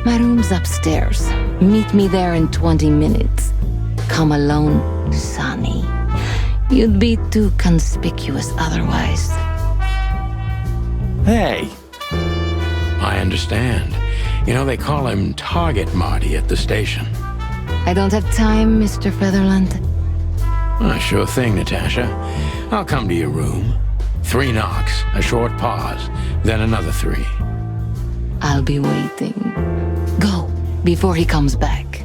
My room's upstairs. Meet me there in 20 minutes. Come alone, Sonny. You'd be too conspicuous otherwise. Hey! I understand. You know, they call him Target Marty at the station. I don't have time, Mr. Featherland. Sure thing, Natasha. I'll come to your room. 3 knocks, a short pause, then another 3. I'll be waiting. Go, before he comes back.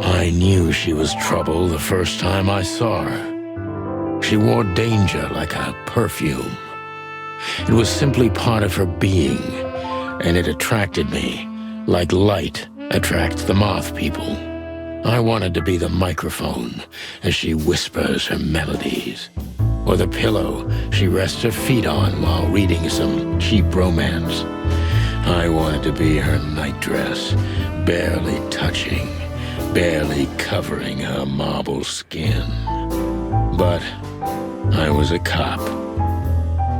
I knew she was trouble the first time I saw her. She wore danger like a perfume. It was simply part of her being, and it attracted me, like light attracts the moth people. I wanted to be the microphone as she whispers her melodies, or the pillow she rests her feet on while reading some cheap romance. I wanted to be her nightdress, barely touching, barely covering her marble skin. But I was a cop,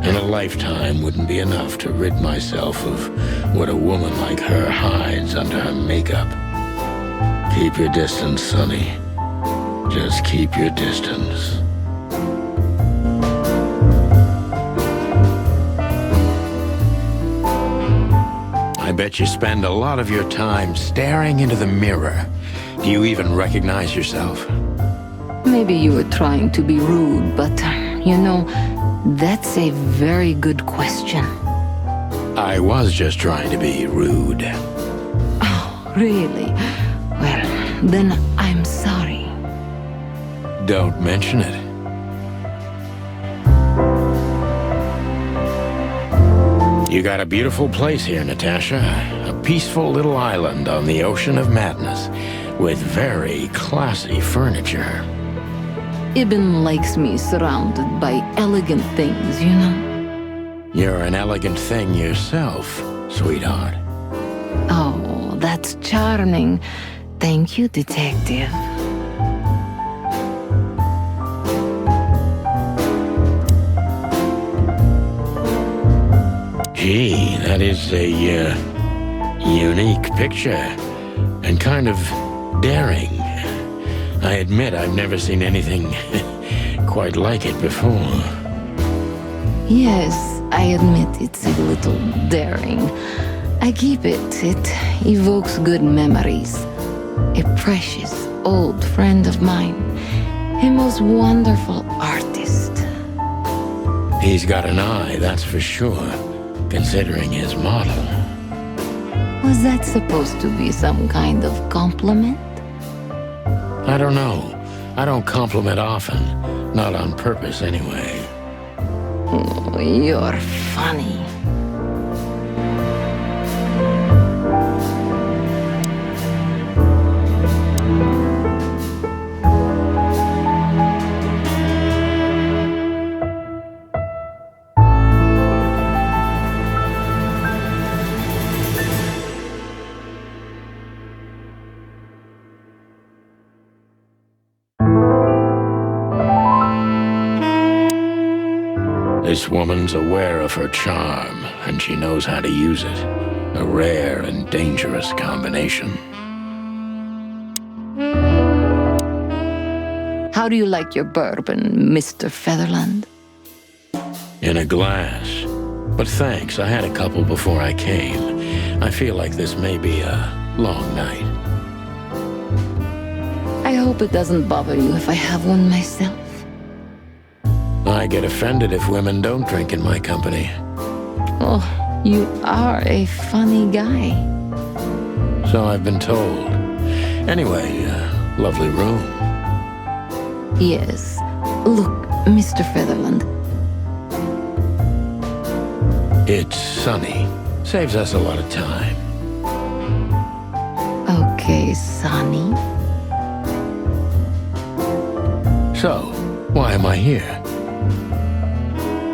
and a lifetime wouldn't be enough to rid myself of what a woman like her hides under her makeup. Keep your distance, Sonny. Just keep your distance. I bet you spend a lot of your time staring into the mirror. Do you even recognize yourself? Maybe you were trying to be rude, but, you know, that's a very good question. I was just trying to be rude. Oh, really? Well, then I'm sorry. Don't mention it. You got a beautiful place here, Natasha. A peaceful little island on the ocean of madness, with very classy furniture. Ibn likes me surrounded by elegant things, you know? You're an elegant thing yourself, sweetheart. Oh, that's charming. Thank you, detective. Gee, that is a unique picture, and kind of daring. I admit I've never seen anything quite like it before. Yes, I admit it's a little daring. I keep it. It evokes good memories. A precious old friend of mine. A most wonderful artist. He's got an eye, that's for sure, considering his model. Was that supposed to be some kind of compliment? I don't know. I don't compliment often. Not on purpose, anyway. Oh, you're funny. This woman's aware of her charm, and she knows how to use it. A rare and dangerous combination. How do you like your bourbon, Mr. Featherland? In a glass. But thanks, I had a couple before I came. I feel like this may be a long night. I hope it doesn't bother you if I have one myself. I get offended if women don't drink in my company. Oh, you are a funny guy. So I've been told. Anyway, lovely room. Yes. Look, Mr. Featherland. It's sunny. Saves us a lot of time. Okay, Sonny. So, why am I here?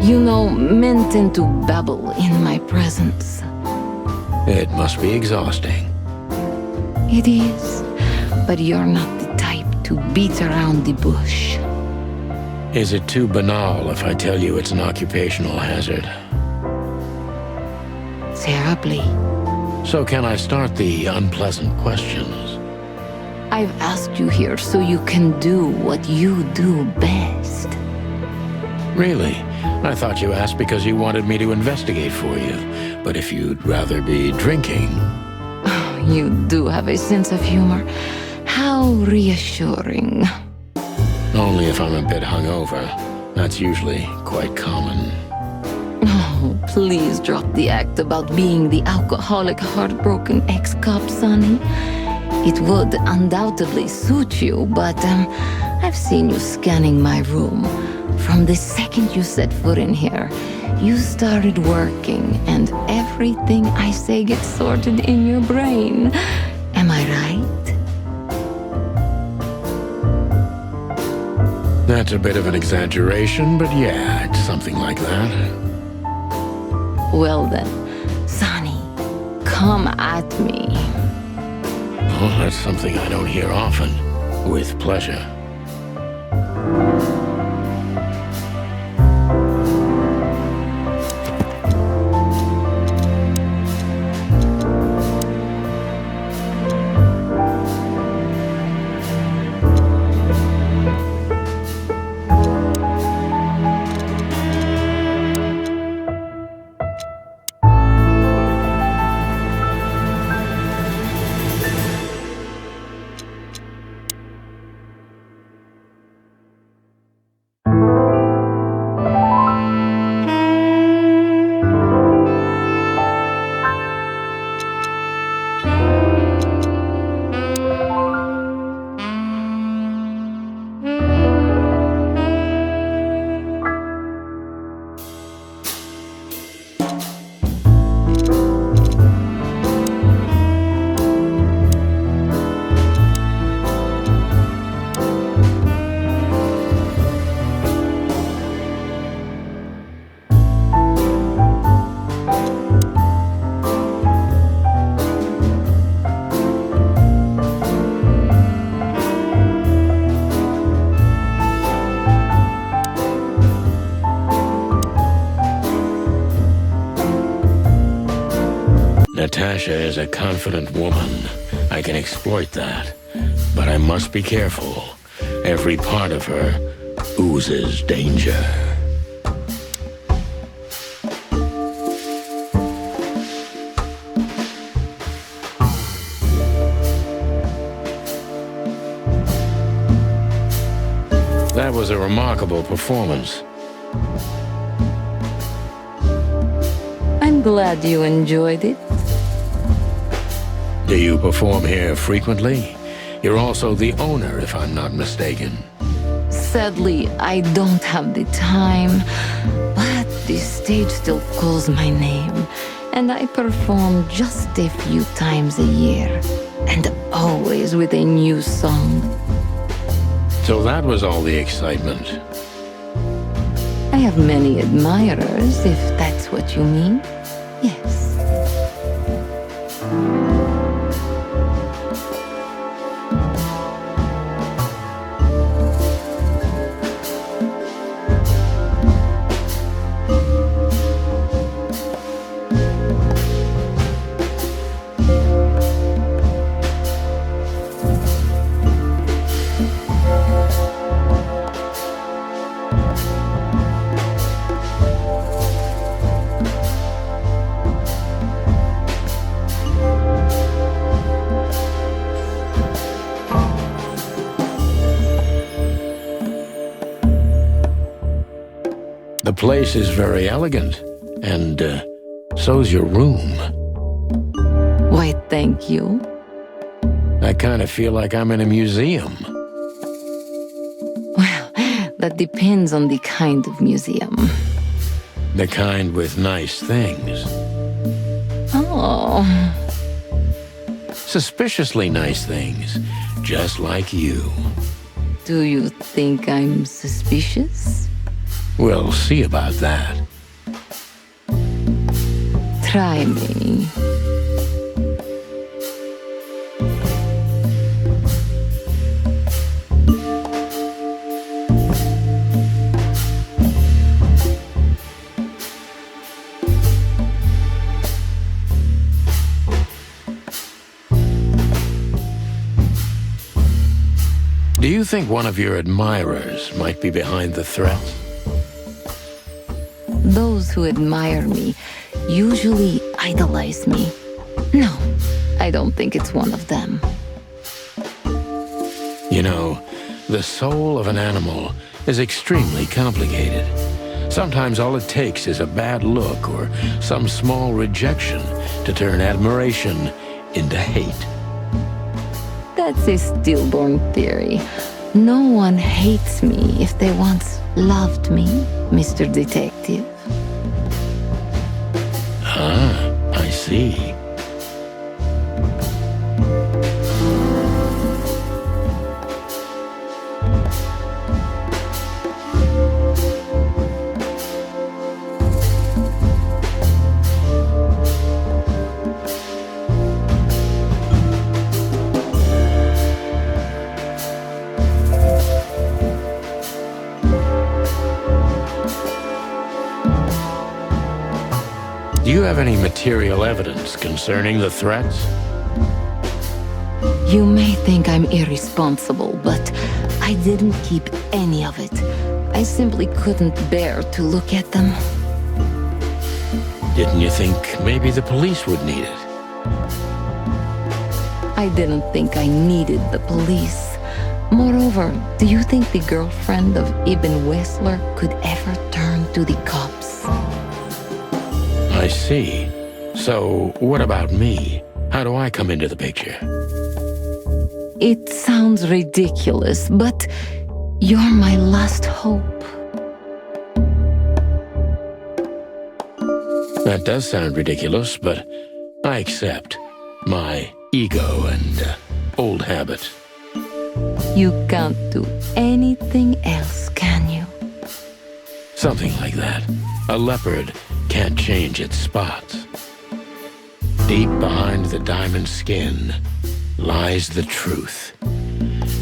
You know, men tend to babble in my presence. It must be exhausting. It is, but you're not the type to beat around the bush. Is it too banal if I tell you it's an occupational hazard? Terribly. So can I start the unpleasant questions? I've asked you here so you can do what you do best. Really? I thought you asked because you wanted me to investigate for you. But if you'd rather be drinking... You do have a sense of humor. How reassuring. Only if I'm a bit hungover. That's usually quite common. Oh, please drop the act about being the alcoholic, heartbroken ex-cop, Sonny. It would undoubtedly suit you, but I've seen you scanning my room. From the second you set foot in here, you started working, and everything I say gets sorted in your brain. Am I right? That's a bit of an exaggeration, but yeah, it's something like that. Well then, Sonny, come at me. Oh, that's something I don't hear often. With pleasure. Natasha is a confident woman. I can exploit that. But I must be careful. Every part of her oozes danger. That was a remarkable performance. I'm glad you enjoyed it. Do you perform here frequently? You're also the owner, if I'm not mistaken. Sadly, I don't have the time, but the stage still calls my name, and I perform just a few times a year, and always with a new song. So that was all the excitement. I have many admirers, if that's what you mean. Yes. The place is very elegant, and so's your room. Why, thank you. I kind of feel like I'm in a museum. Well, that depends on the kind of museum. The kind with nice things. Oh. Suspiciously nice things, just like you. Do you think I'm suspicious? We'll see about that. Try me. Do you think one of your admirers might be behind the threat? Those who admire me usually idolize me. No, I don't think it's one of them. You know, the soul of an animal is extremely complicated. Sometimes all it takes is a bad look or some small rejection to turn admiration into hate. That's a stillborn theory. No one hates me if they once loved me, Mr. Detective. Ah, I see. Do you have any material evidence concerning the threats? You may think I'm irresponsible, but I didn't keep any of it. I simply couldn't bear to look at them. Didn't you think maybe the police would need it? I didn't think I needed the police. Moreover, do you think the girlfriend of Ibn Wessler could ever turn to the cops? I see. So, what about me? How do I come into the picture? It sounds ridiculous, but you're my last hope. That does sound ridiculous, but I accept. My ego and old habit. You can't do anything else, can you? Something like that. A leopard can't change its spots. Deep behind the diamond skin lies the truth.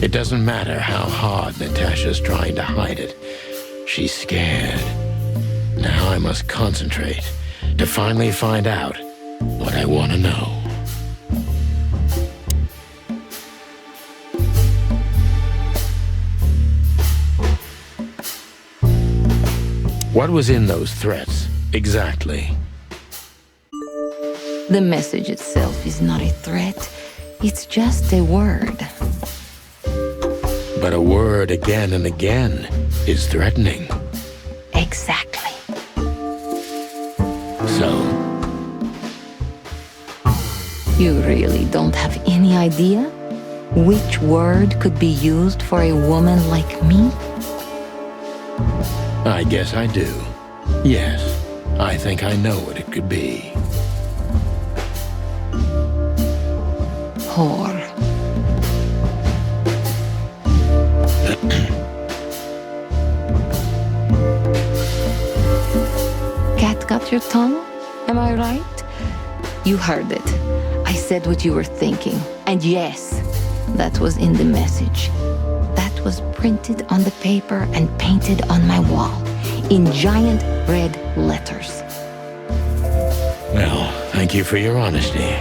It doesn't matter how hard Natasha's trying to hide it. She's scared. Now I must concentrate to finally find out what I want to know. What was in those threats, exactly? The message itself is not a threat. It's just a word. But a word again and again is threatening. Exactly. So? You really don't have any idea which word could be used for a woman like me? I guess I do. Yes, I think I know what it could be. Whore. Cat got your tongue? Am I right? You heard it. I said what you were thinking. And yes, that was in the message. That was printed on the paper and painted on my wall in giant red letters. Well, thank you for your honesty.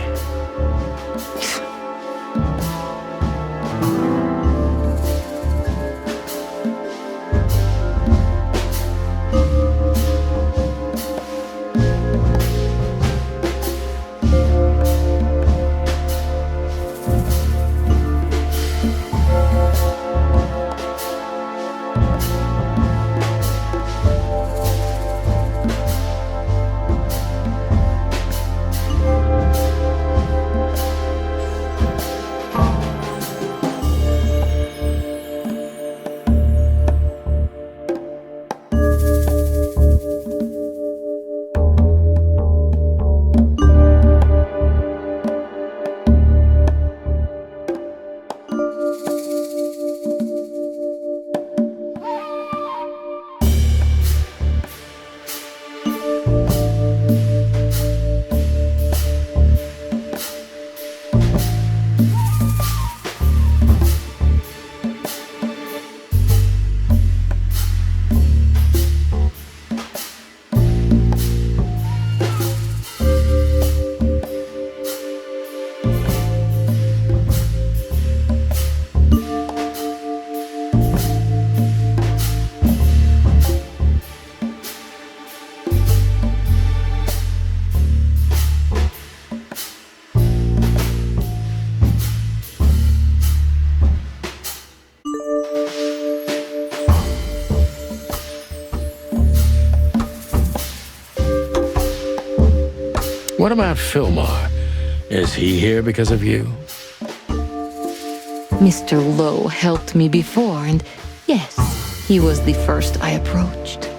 What about Fillmore? Is he here because of you? Mr. Lowe helped me before, and yes, he was the first I approached.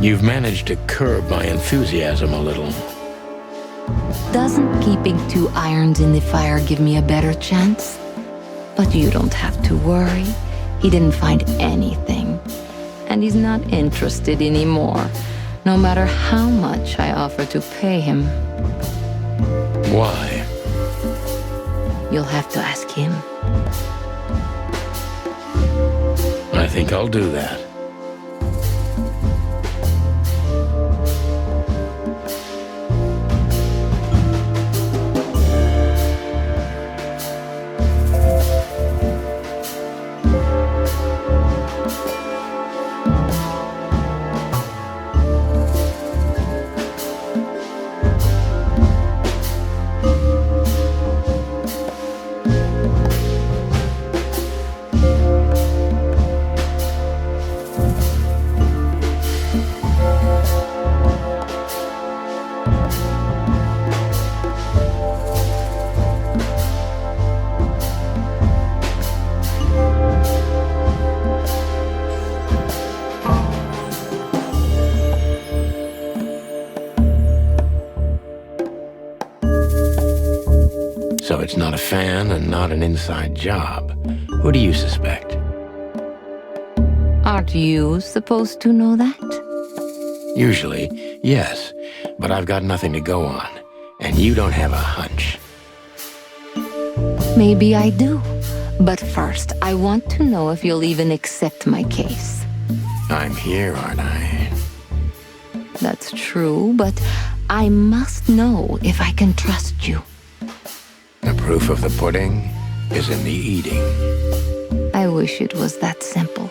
You've managed to curb my enthusiasm a little. Doesn't keeping 2 irons in the fire give me a better chance? But you don't have to worry. He didn't find anything. And he's not interested anymore, no matter how much I offer to pay him. Why? You'll have to ask him. I think I'll do that. So it's not a fan and not an inside job. Who do you suspect? Aren't you supposed to know that? Usually, yes. But I've got nothing to go on. And you don't have a hunch. Maybe I do. But first, I want to know if you'll even accept my case. I'm here, aren't I? That's true, but I must know if I can trust you. The proof of the pudding is in the eating. I wish it was that simple.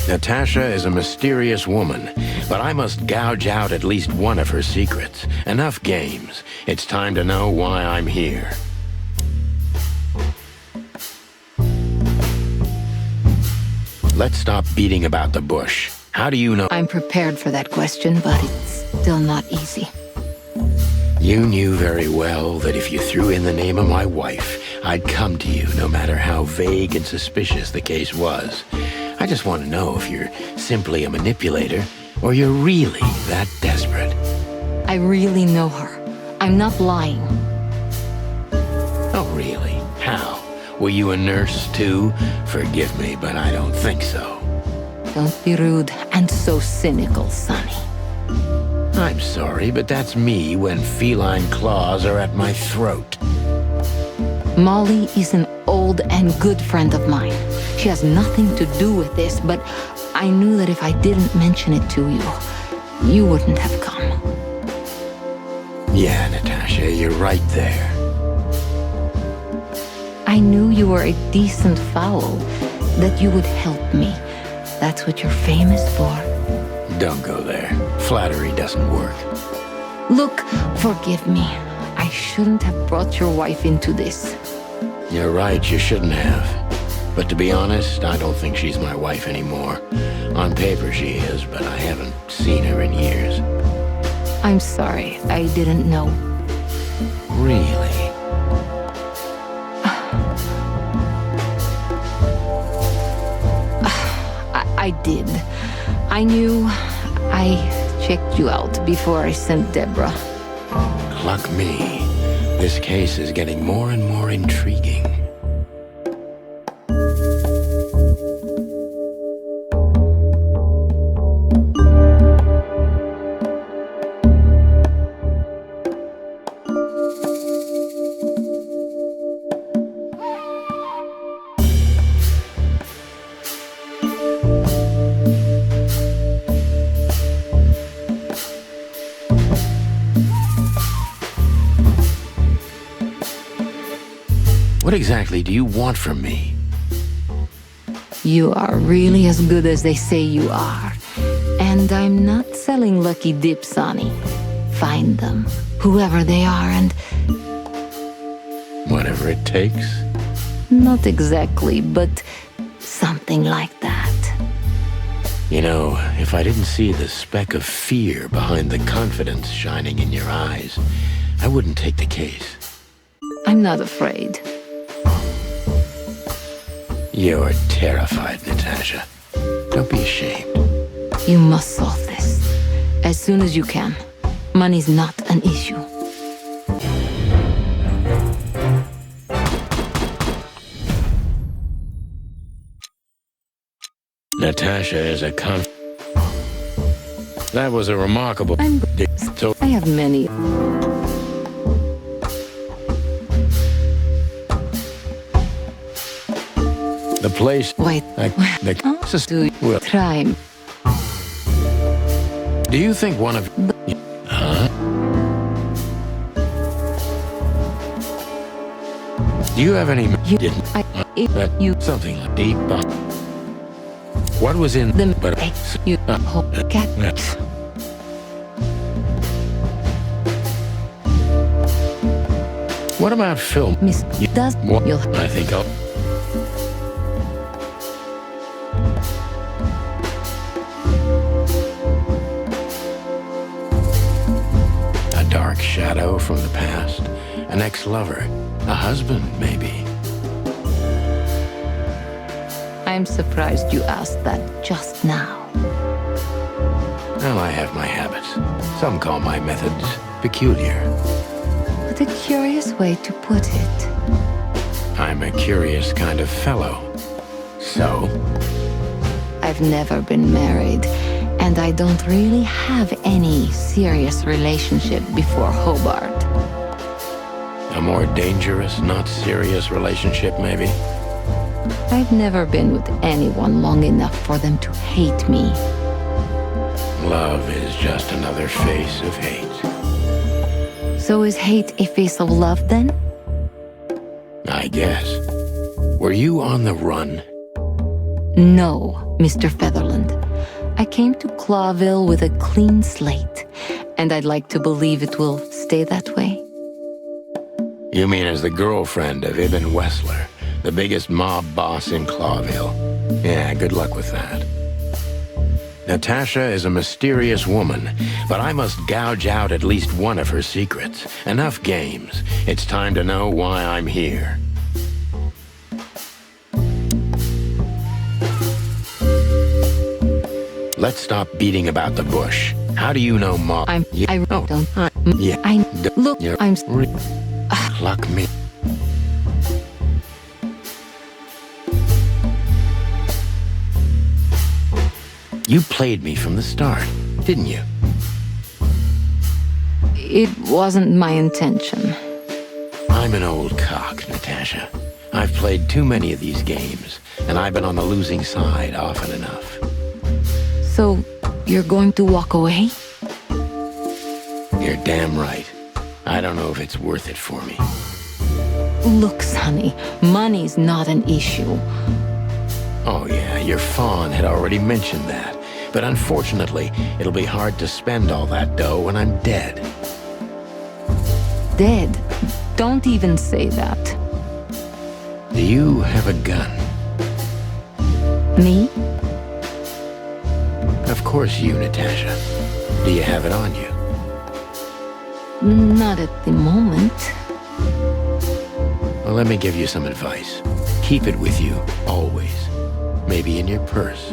Natasha is a mysterious woman, but I must gouge out at least one of her secrets. Enough games. It's time to know why I'm here. Let's stop beating about the bush. How do you know? I'm prepared for that question, but it's still not easy. You knew very well that if you threw in the name of my wife, I'd come to you no matter how vague and suspicious the case was. I just want to know if you're simply a manipulator or you're really that desperate. I really know her. I'm not lying. Oh, really? How? Were you a nurse, too? Forgive me, but I don't think so. Don't be rude and so cynical, Sonny. I'm sorry, but that's me when feline claws are at my throat. Molly is an old and good friend of mine. She has nothing to do with this, but I knew that if I didn't mention it to you, you wouldn't have come. Yeah, Natasha, you're right there. I knew you were a decent fowl, that you would help me. That's what you're famous for. Don't go there. Flattery doesn't work. Look, forgive me. I shouldn't have brought your wife into this. You're right, you shouldn't have. But to be honest, I don't think she's my wife anymore. On paper she is, but I haven't seen her in years. I'm sorry, I didn't know. Really? I did. I knew. I checked you out before I sent Deborah. Luck me. This case is getting more and more intriguing. What exactly do you want from me? You are really as good as they say you are. And I'm not selling lucky dips, Sonny. Find them, whoever they are, and... Whatever it takes? Not exactly, but something like that. You know, if I didn't see the speck of fear behind the confidence shining in your eyes, I wouldn't take the case. I'm not afraid. You're terrified, Natasha. Don't be ashamed. You must solve this. As soon as you can. Money's not an issue. Natasha is a That was a remarkable... I have many... The place... Wait. Well, Try. do you think one of... Huh? Do you have any... something like deep... What was in... The... But... You... Cat... What about film? Miss... Does... What? You'll... I think I'll... A dark shadow from the past. An ex-lover. A husband, maybe. I'm surprised you asked that just now. Well, I have my habits. Some call my methods peculiar. What a curious way to put it. I'm a curious kind of fellow. So? I've never been married, and I don't really have any serious relationship before Hobart. A more dangerous, not serious relationship, maybe? I've never been with anyone long enough for them to hate me. Love is just another face of hate. So is hate a face of love, then? I guess. Were you on the run? No, Mr. Featherland. I came to Clawville with a clean slate, and I'd like to believe it will stay that way. You mean as the girlfriend of Ibn Wessler, the biggest mob boss in Clawville? Yeah, good luck with that. Natasha is a mysterious woman, but I must gouge out at least one of her secrets. Enough games. It's time to know why I'm here. Let's stop beating about the bush. How do you know Mom? Luck me. You played me from the start, didn't you? It wasn't my intention. I'm an old cock, Natasha. I've played too many of these games, and I've been on the losing side often enough. So, you're going to walk away? You're damn right. I don't know if it's worth it for me. Look, Sonny, money's not an issue. Oh yeah, your fawn had already mentioned that. But unfortunately, it'll be hard to spend all that dough when I'm dead. Dead? Don't even say that. Do you have a gun? Me? Of course you, Natasha. Do you have it on you? Not at the moment. Well, let me give you some advice. Keep it with you, always. Maybe in your purse.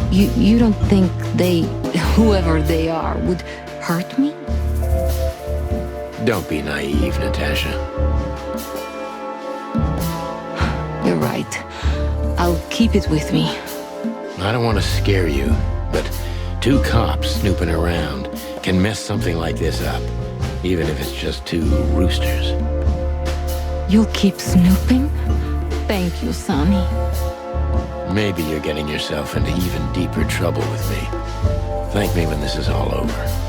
You don't think they, whoever they are, would hurt me? Don't be naive, Natasha. You're right. I'll keep it with me. I don't want to scare you, but 2 cops snooping around can mess something like this up, even if it's just 2 roosters. You'll keep snooping? Thank you, Sonny. Maybe you're getting yourself into even deeper trouble with me. Thank me when this is all over.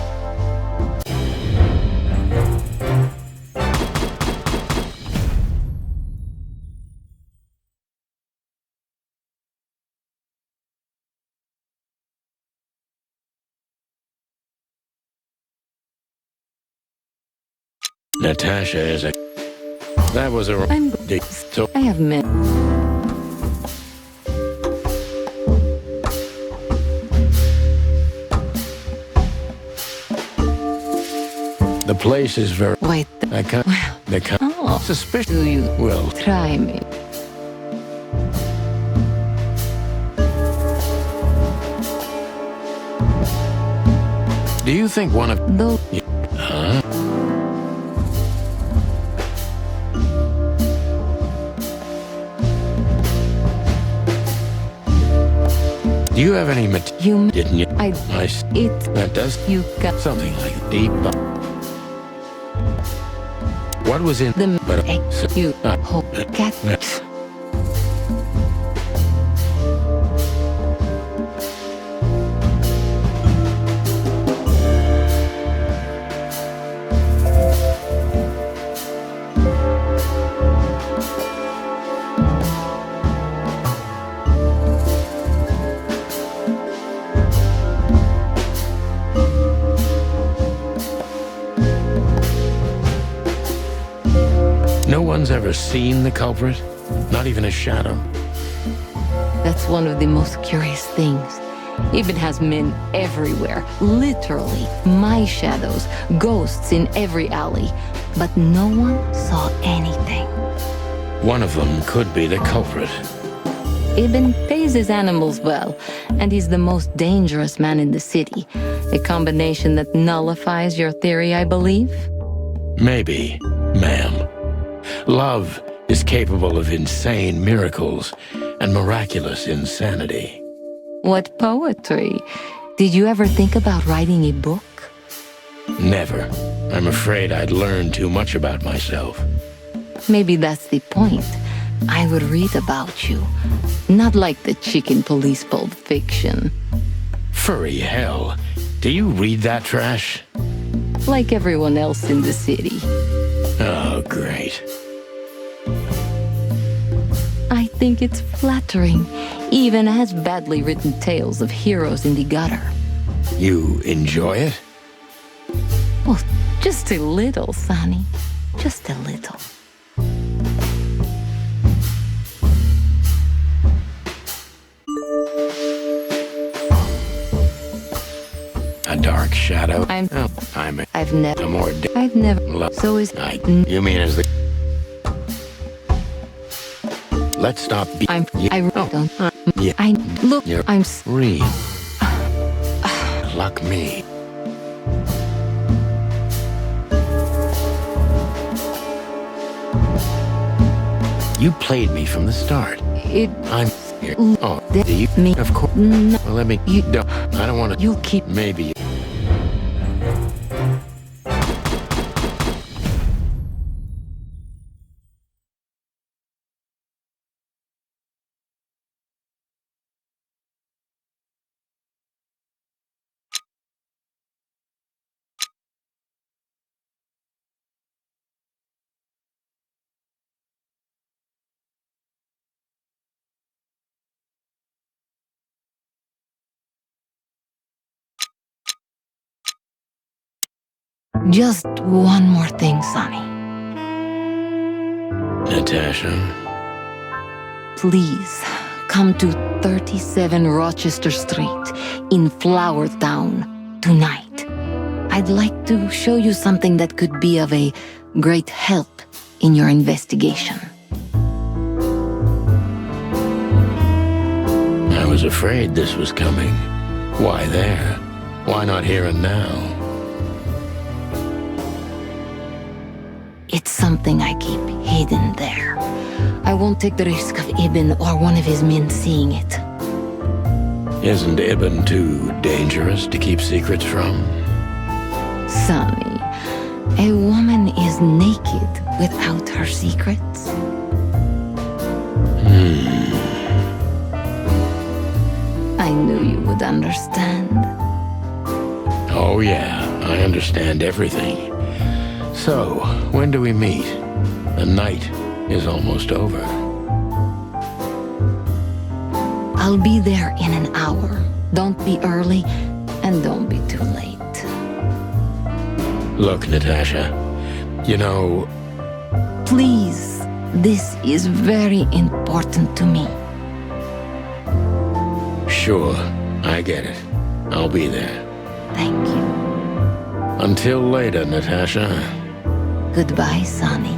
Natasha is a... That was a... I have met... The place is very... Wait... I can't... suspicion. Do you Well, try me? do you think one of those? Huh? Do you have any You didn't you? it. That does You got something like deep. What was in the but you cat. No one's ever seen the culprit? Not even a shadow? That's one of the most curious things. Ibn has men everywhere, literally, my shadows, ghosts in every alley. But no one saw anything. One of them could be the culprit. Ibn pays his animals well, and he's the most dangerous man in the city. A combination that nullifies your theory, I believe? Maybe, ma'am. Love is capable of insane miracles and miraculous insanity. What poetry. Did you ever think about writing a book? Never. I'm afraid I'd learn too much about myself. Maybe that's the point. I would read about you. Not like the chicken police Pulp Fiction. Furry hell. Do you read that trash? Like everyone else in the city. Oh, great. I think it's flattering, even as badly written tales of heroes in the gutter. You enjoy it? Well, just a little, Sonny. Just a little. A dark shadow? I've never. A more I've never. So is. You mean as the. Let's stop. Don't. Yeah. I look. You're I'm. Read. Luck me. You played me from the start. I'm here. Oh, do you? Me. Of course. No. Well, let me. You don't. I don't want to. You'll keep. Maybe. Just one more thing, Sonny. Natasha. Please, come to 37 Rochester Street in Flower Town tonight. I'd like to show you something that could be of a great help in your investigation. I was afraid this was coming. Why there? Why not here and now? It's something I keep hidden there. I won't take the risk of Ibn or one of his men seeing it. Isn't Ibn too dangerous to keep secrets from? Sonny, a woman is naked without her secrets. I knew you would understand. Oh yeah, I understand everything. So, when do we meet? The night is almost over. I'll be there in an hour. Don't be early, and don't be too late. Look, Natasha, you know... Please, this is very important to me. Sure, I get it. I'll be there. Thank you. Until later, Natasha. Goodbye, Sonny.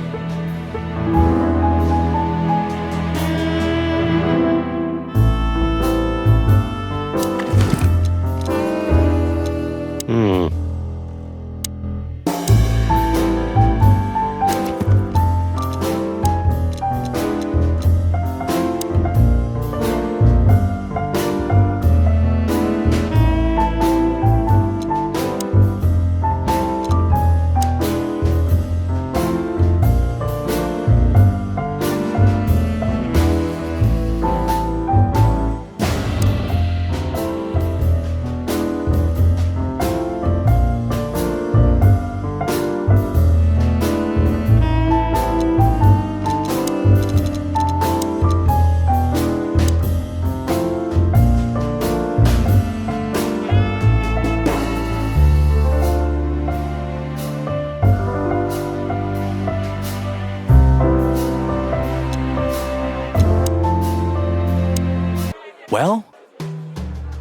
Well?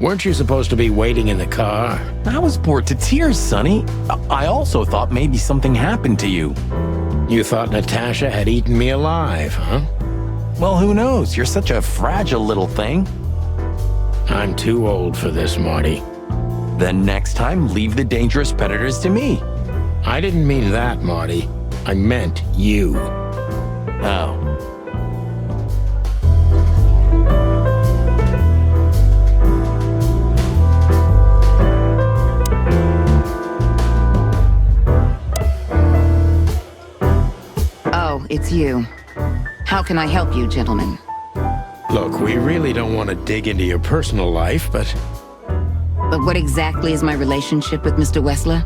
Weren't you supposed to be waiting in the car? I was bored to tears, Sonny. I also thought maybe something happened to you. You thought Natasha had eaten me alive, huh? Well, who knows? You're such a fragile little thing. I'm too old for this, Marty. Then next time, leave the dangerous predators to me. I didn't mean that, Marty. I meant you. Oh. Oh, it's you. How can I help you, gentlemen? Look, we really don't want to dig into your personal life, but... But what exactly is my relationship with Mr. Wessler?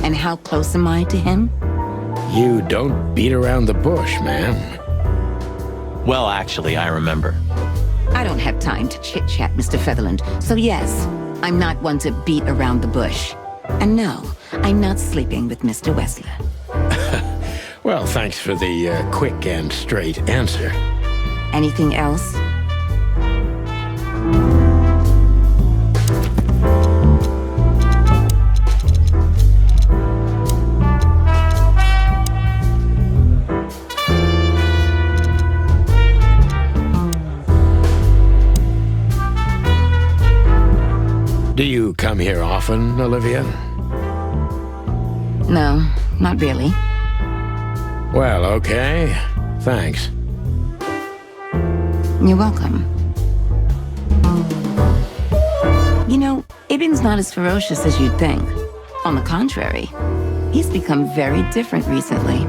And how close am I to him? You don't beat around the bush, ma'am. Well, actually, I remember. I don't have time to chit-chat, Mr. Featherland. So yes, I'm not one to beat around the bush. And no, I'm not sleeping with Mr. Wessler. Well, thanks for the quick and straight answer. Anything else? Do you come here often, Olivia? No, not really. Well, okay. Thanks. You're welcome. You know, Ibn's not as ferocious as you'd think. On the contrary, he's become very different recently.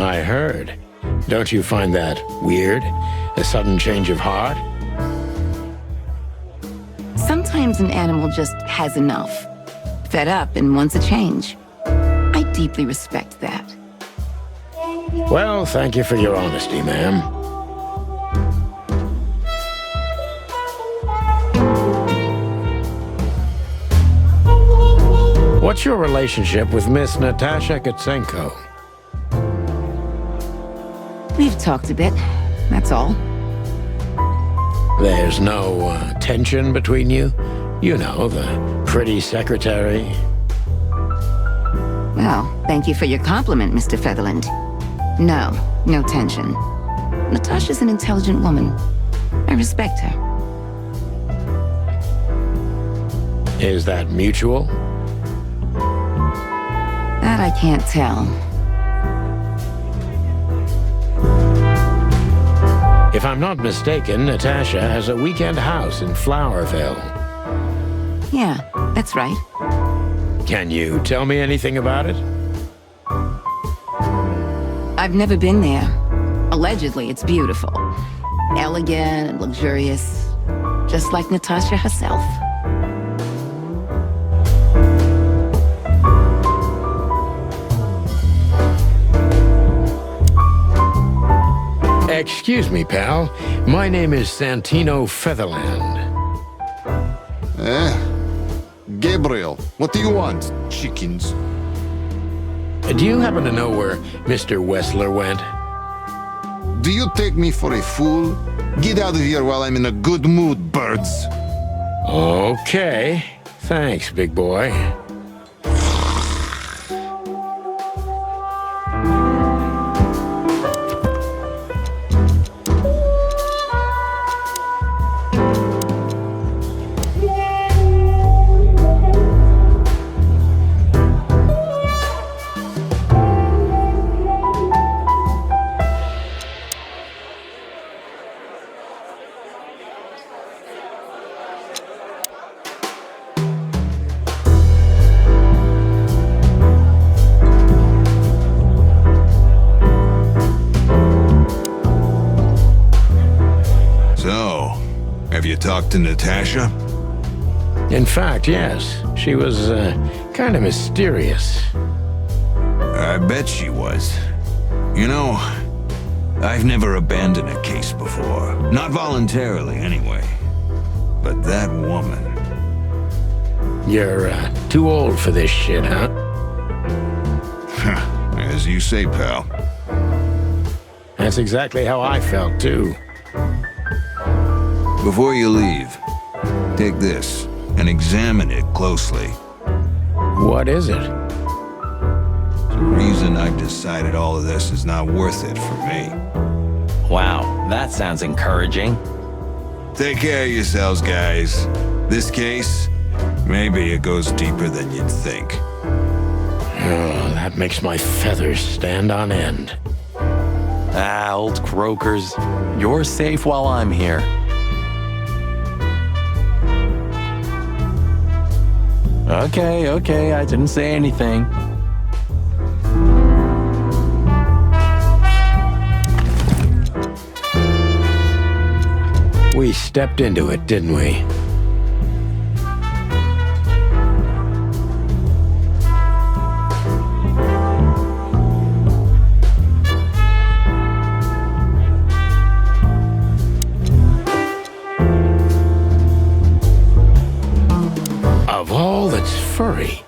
I heard. Don't you find that weird? A sudden change of heart? Sometimes an animal just has enough. Fed up and wants a change. I deeply respect that. Well, thank you for your honesty, ma'am. What's your relationship with Miss Natasha Kutsenko? We've talked a bit, that's all. There's no tension between you? You know, the pretty secretary. Well, thank you for your compliment, Mr. Featherland. No, no tension. Natasha's an intelligent woman. I respect her. Is that mutual? That I can't tell. If I'm not mistaken, Natasha has a weekend house in Flowerville. Yeah, that's right. Can you tell me anything about it? I've never been there. Allegedly, it's beautiful. Elegant and luxurious. Just like Natasha herself. Excuse me, pal. My name is Santino Featherland. Gabriel, what do you want, chickens? Do you happen to know where Mr. Wessler went? Do you take me for a fool? Get out of here while I'm in a good mood, birds. Okay. Thanks, big boy. Have you talked to Natasha? In fact, yes. She was, kind of mysterious. I bet she was. You know, I've never abandoned a case before. Not voluntarily, anyway. But that woman... You're, too old for this shit, huh? As you say, pal. That's exactly how I felt, too. Before you leave, take this and examine it closely. What is it? The reason I've decided all of this is not worth it for me. Wow, that sounds encouraging. Take care of yourselves, guys. This case, maybe it goes deeper than you'd think. Oh, that makes my feathers stand on end. Ah, old croakers. You're safe while I'm here. Okay, I didn't say anything. We stepped into it, didn't we? Of all that's furry,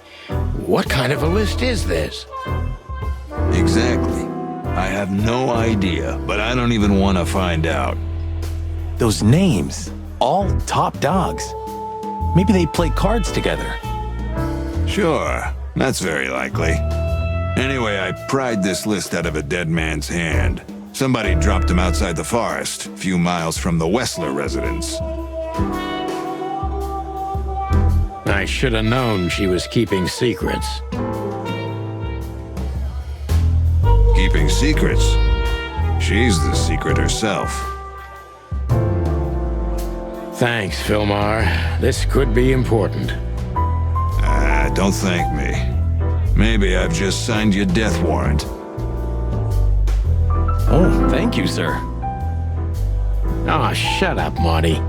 what kind of a list is this? Exactly. I have no idea, but I don't even want to find out. Those names, all top dogs. Maybe they play cards together. Sure, that's very likely. Anyway, I pried this list out of a dead man's hand. Somebody dropped him outside the forest, a few miles from the Wessler residence. I should have known she was keeping secrets. Keeping secrets? She's the secret herself. Thanks, Philmar. This could be important. Don't thank me. Maybe I've just signed your death warrant. Oh, thank you, sir. Oh, shut up, Marty.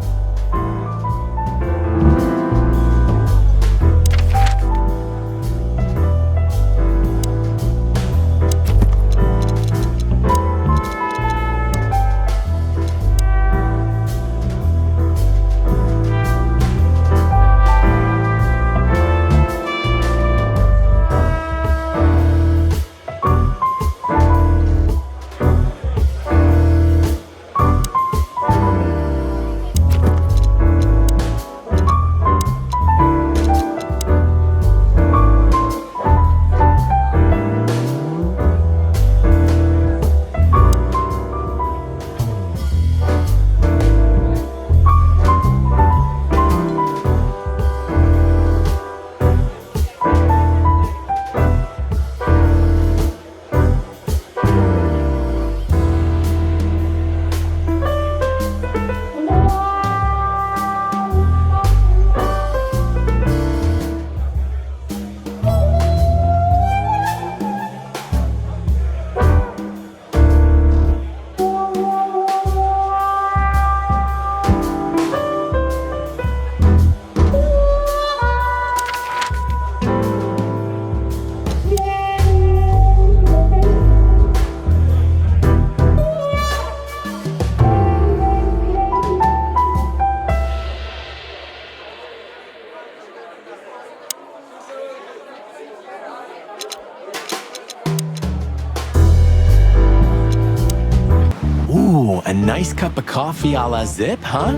A nice cup of coffee a la Zip, huh?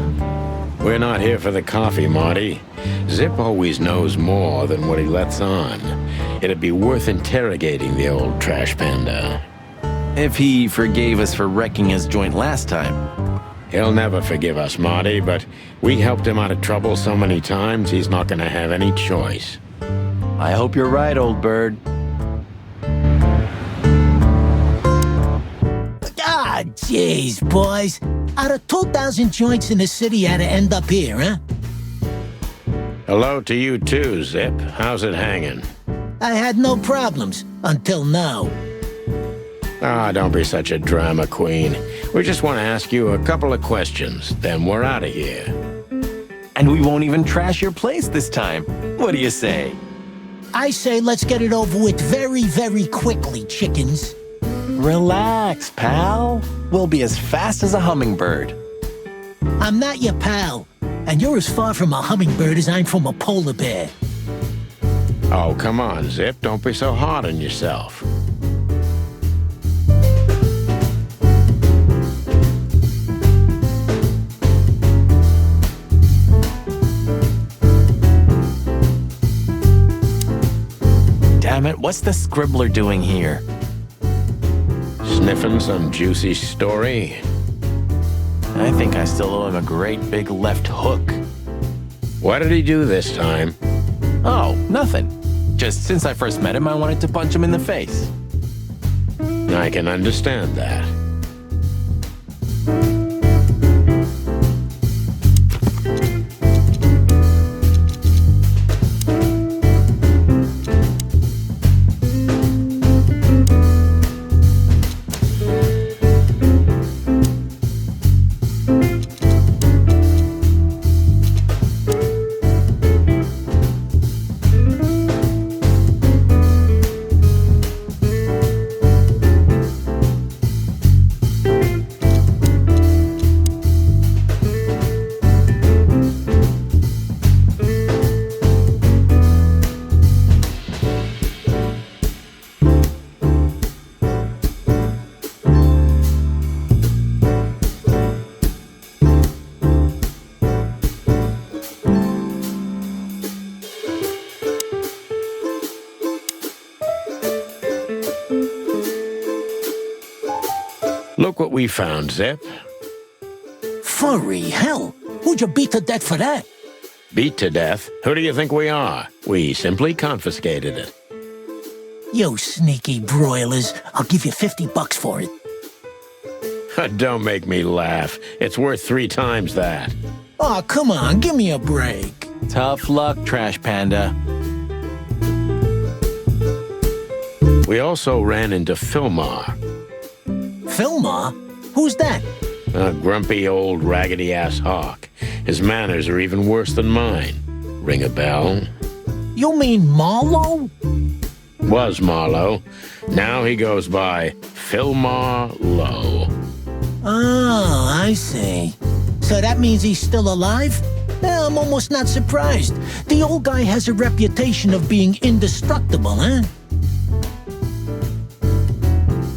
We're not here for the coffee, Marty. Zip always knows more than what he lets on. It'd be worth interrogating the old trash panda. If he forgave us for wrecking his joint last time. He'll never forgive us, Marty, but we helped him out of trouble so many times, he's not gonna have any choice. I hope you're right, old bird. Ah, jeez, boys. Out of 2,000 joints in the city, you had to end up here, huh? Hello to you too, Zip. How's it hanging? I had no problems, until now. Ah, don't be such a drama queen. We just want to ask you a couple of questions, then we're out of here. And we won't even trash your place this time. What do you say? I say let's get it over with very, very quickly, chickens. Relax, pal. We'll be as fast as a hummingbird. I'm not your pal, and you're as far from a hummingbird as I'm from a polar bear. Oh, come on, Zip. Don't be so hard on yourself. Damn it, what's the scribbler doing here? Sniffing some juicy story? I think I still owe him a great big left hook. What did he do this time? Oh, nothing. Just since I first met him, I wanted to punch him in the face. I can understand that. Look what we found, Zip. Furry hell! Who'd you beat to death for that? Beat to death? Who do you think we are? We simply confiscated it. You sneaky broilers. I'll give you $50 for it. Don't make me laugh. It's worth 3 times that. Oh, come on, give me a break. Tough luck, Trash Panda. We also ran into Filmar. Filmar? Who's that? A grumpy old raggedy-ass hawk. His manners are even worse than mine. Ring a bell? You mean Marlowe? Was Marlowe. Now he goes by Filmar Lowe. Oh, I see. So that means he's still alive? I'm almost not surprised. The old guy has a reputation of being indestructible, huh?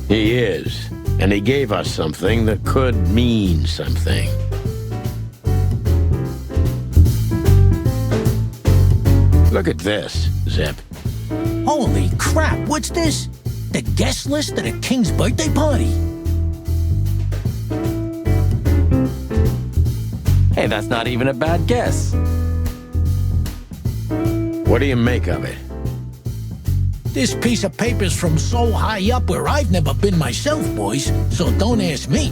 He is. And he gave us something that could mean something. Look at this, Zip. Holy crap, what's this? The guest list at a king's birthday party? Hey, that's not even a bad guess. What do you make of it? This piece of paper's from so high up where I've never been myself, boys, so don't ask me.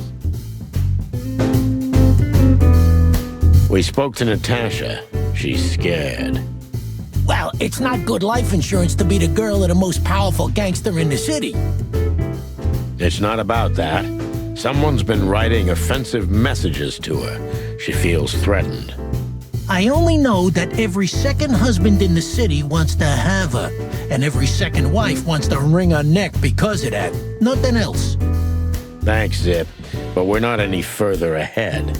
We spoke to Natasha. She's scared. Well, it's not good life insurance to be the girl of the most powerful gangster in the city. It's not about that. Someone's been writing offensive messages to her. She feels threatened. I only know that every second husband in the city wants to have her, and every second wife wants to wring her neck because of that. Nothing else. Thanks, Zip, but we're not any further ahead.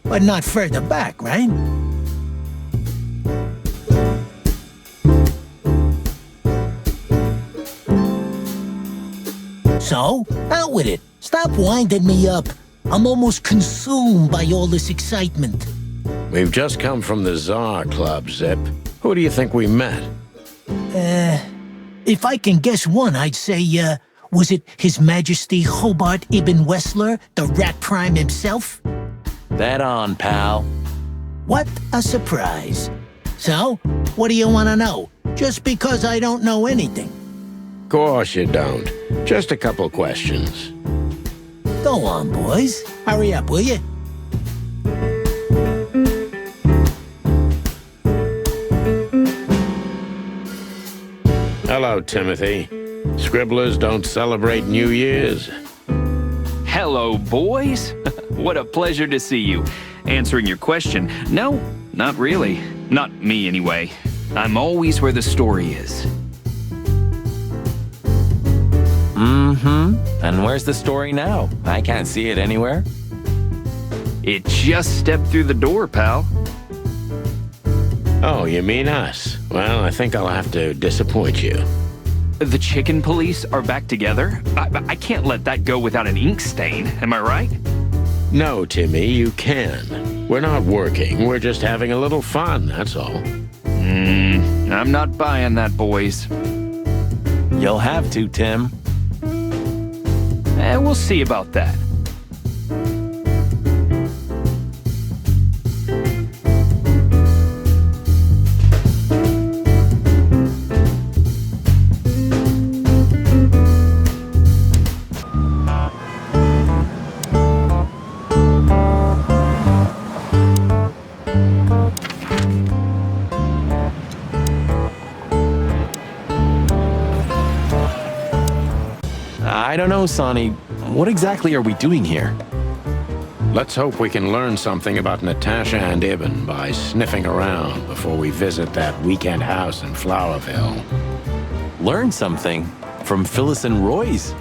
But not further back, right? So, out with it. Stop winding me up. I'm almost consumed by all this excitement. We've just come from the Tsar Club, Zip. Who do you think we met? If I can guess one, I'd say, was it His Majesty Hobart Ibn Wessler, the Rat Prime himself? That on, pal. What a surprise. So, what do you want to know? Just because I don't know anything. Of course you don't. Just a couple questions. Go on, boys. Hurry up, will you? Hello, Timothy. Scribblers don't celebrate New Year's. Hello, boys. What a pleasure to see you. answering your question, no, not really. Not me, anyway. I'm always where the story is. Mm-hmm. And where's the story now? I can't see it anywhere. It just stepped through the door, pal. Oh, you mean us? Well, I think I'll have to disappoint you. The chicken police are back together? I can't let that go without an ink stain, am I right? No, Timmy, you can. We're not working, we're just having a little fun, that's all. I'm not buying that, boys. You'll have to, Tim. We'll see about that. I don't know, Sonny. What exactly are we doing here? Let's hope we can learn something about Natasha and Ibn by sniffing around before we visit that weekend house in Flowerville. Learn something? From Phyllis and Roy's?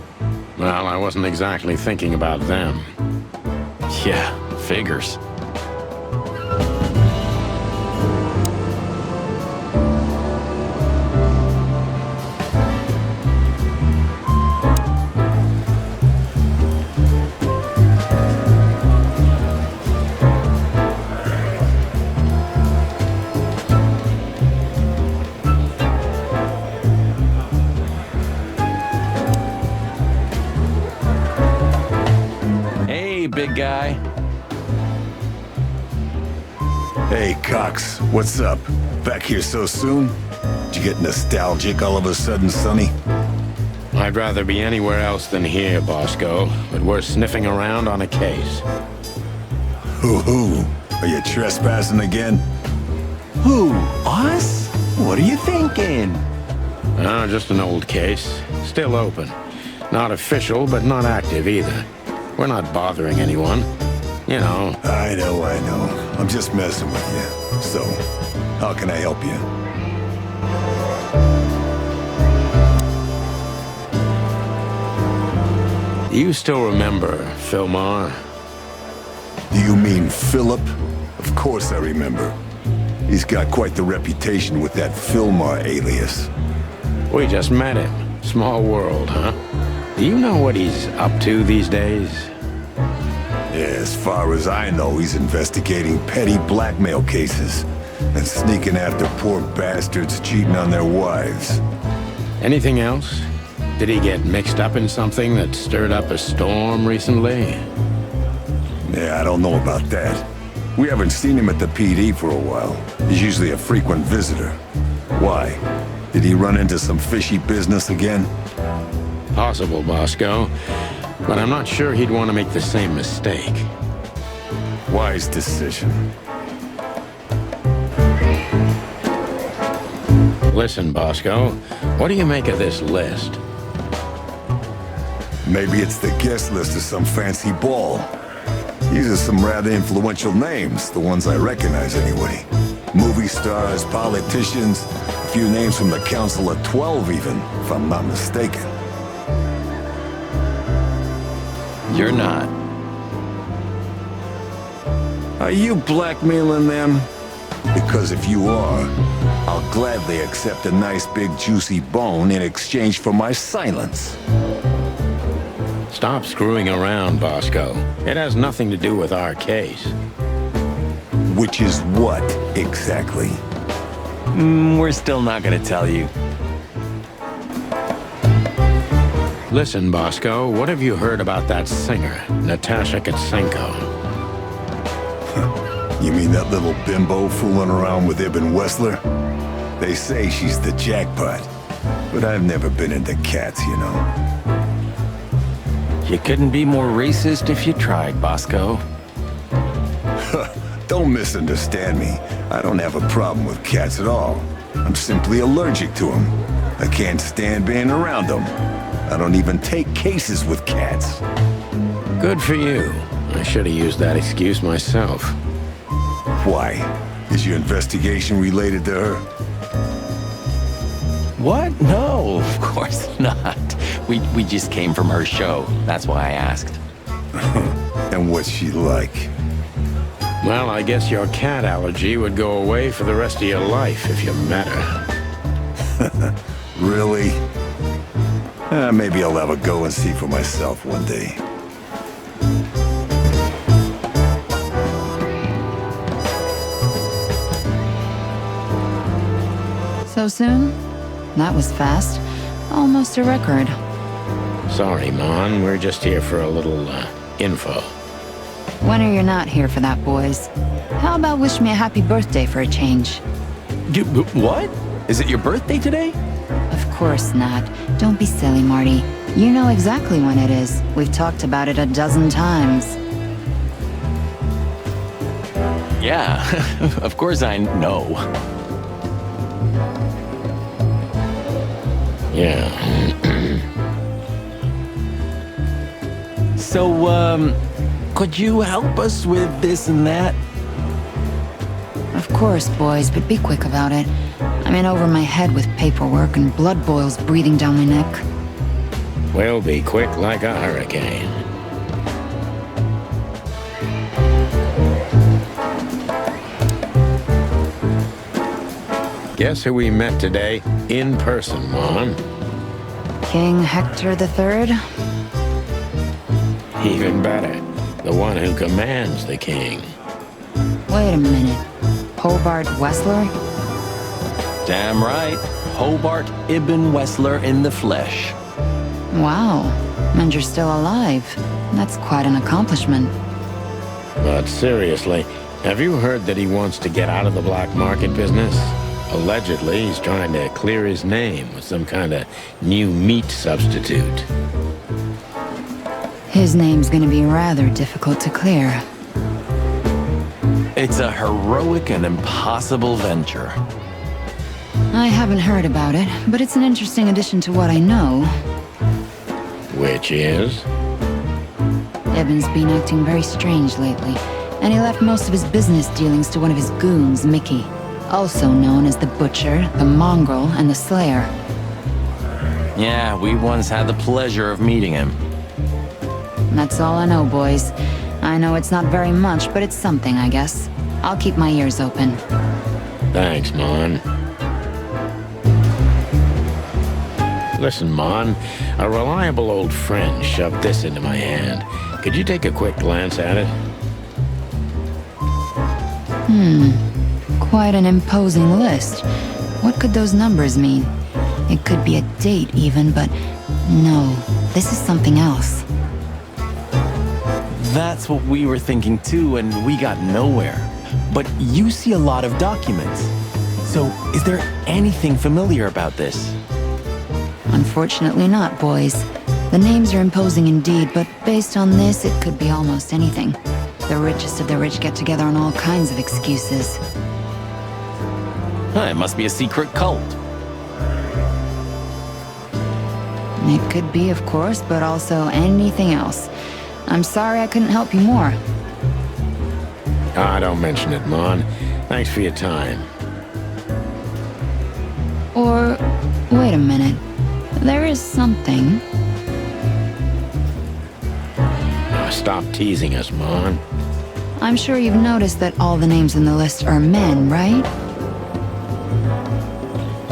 Well, I wasn't exactly thinking about them. Yeah, figures. Big guy. Hey, Cox, what's up? Back here so soon? Did you get nostalgic all of a sudden, Sonny? I'd rather be anywhere else than here, Bosco, but we're sniffing around on a case. Hoo-hoo. Are you trespassing again? Who? Us? What are you thinking? Just an old case. Still open. Not official, but not active either. We're not bothering anyone. You know. I know. I'm just messing with you. So, how can I help you? Do you still remember Philmar? Do you mean Philip? Of course I remember. He's got quite the reputation with that Philmar alias. We just met him. Small world, huh? Do you know what he's up to these days? Yeah, as far as I know, he's investigating petty blackmail cases and sneaking after poor bastards cheating on their wives. Anything else? Did he get mixed up in something that stirred up a storm recently? Yeah, I don't know about that. We haven't seen him at the PD for a while. He's usually a frequent visitor. Why? Did he run into some fishy business again? Possible, Bosco. But I'm not sure he'd want to make the same mistake. Wise decision. Listen, Bosco, what do you make of this list? Maybe it's the guest list of some fancy ball. These are some rather influential names, the ones I recognize anyway. Movie stars, politicians, a few names from the Council of 12 even, if I'm not mistaken. You're not. Are you blackmailing them? Because if you are, I'll gladly accept a nice big juicy bone in exchange for my silence. Stop screwing around, Bosco. It has nothing to do with our case. Which is what, exactly? We're still not gonna tell you. Listen, Bosco, what have you heard about that singer, Natasha Katsenko? You mean that little bimbo fooling around with Ibn Wessler? They say she's the jackpot, but I've never been into cats, you know. You couldn't be more racist if you tried, Bosco. Don't misunderstand me. I don't have a problem with cats at all. I'm simply allergic to them. I can't stand being around them. I don't even take cases with cats. Good for you. I should have used that excuse myself. Why? Is your investigation related to her? What? No, of course not. We just came from her show. That's why I asked. And what's she like? Well, I guess your cat allergy would go away for the rest of your life if you met her. Really? Maybe I'll have a go and see for myself one day. So soon? That was fast. Almost a record. Sorry, Mon. We're just here for a little, info. When are you not here for that, boys? How about wish me a happy birthday for a change? What? Is it your birthday today? Of course not. Don't be silly, Marty. You know exactly when it is. We've talked about it a dozen times. Yeah, of course I know. Yeah. So, could you help us with this and that? Of course, boys, but be quick about it. I'm in over my head with paperwork and blood boils breathing down my neck. We'll be quick like a hurricane. Guess who we met today in person, Mon? King Hector III? Even better. The one who commands the king. Wait a minute. Hobart Wessler? Damn right. Hobart Ibn Wessler in the flesh. Wow. And you're still alive. That's quite an accomplishment. But seriously, have you heard that he wants to get out of the black market business? Allegedly, he's trying to clear his name with some kind of new meat substitute. His name's gonna be rather difficult to clear. It's a heroic and impossible venture. I haven't heard about it, but it's an interesting addition to what I know. Which is? Ibn's been acting very strange lately, and he left most of his business dealings to one of his goons, Mickey. Also known as the Butcher, the Mongrel, and the Slayer. Yeah, we once had the pleasure of meeting him. That's all I know, boys. I know it's not very much, but it's something, I guess. I'll keep my ears open. Thanks, Mon. Listen, Mon, a reliable old friend shoved this into my hand. Could you take a quick glance at it? Quite an imposing list. What could those numbers mean? It could be a date even, but no, this is something else. That's what we were thinking too, and we got nowhere. But you see a lot of documents. So, is there anything familiar about this? Unfortunately not, boys. The names are imposing indeed, but based on this, it could be almost anything. The richest of the rich get together on all kinds of excuses. It must be a secret cult. It could be, of course, but also anything else. I'm sorry I couldn't help you more. Ah, don't mention it, Mon. Thanks for your time. Or, wait a minute. There is something. Stop teasing us, Mon. I'm sure you've noticed that all the names in the list are men, right?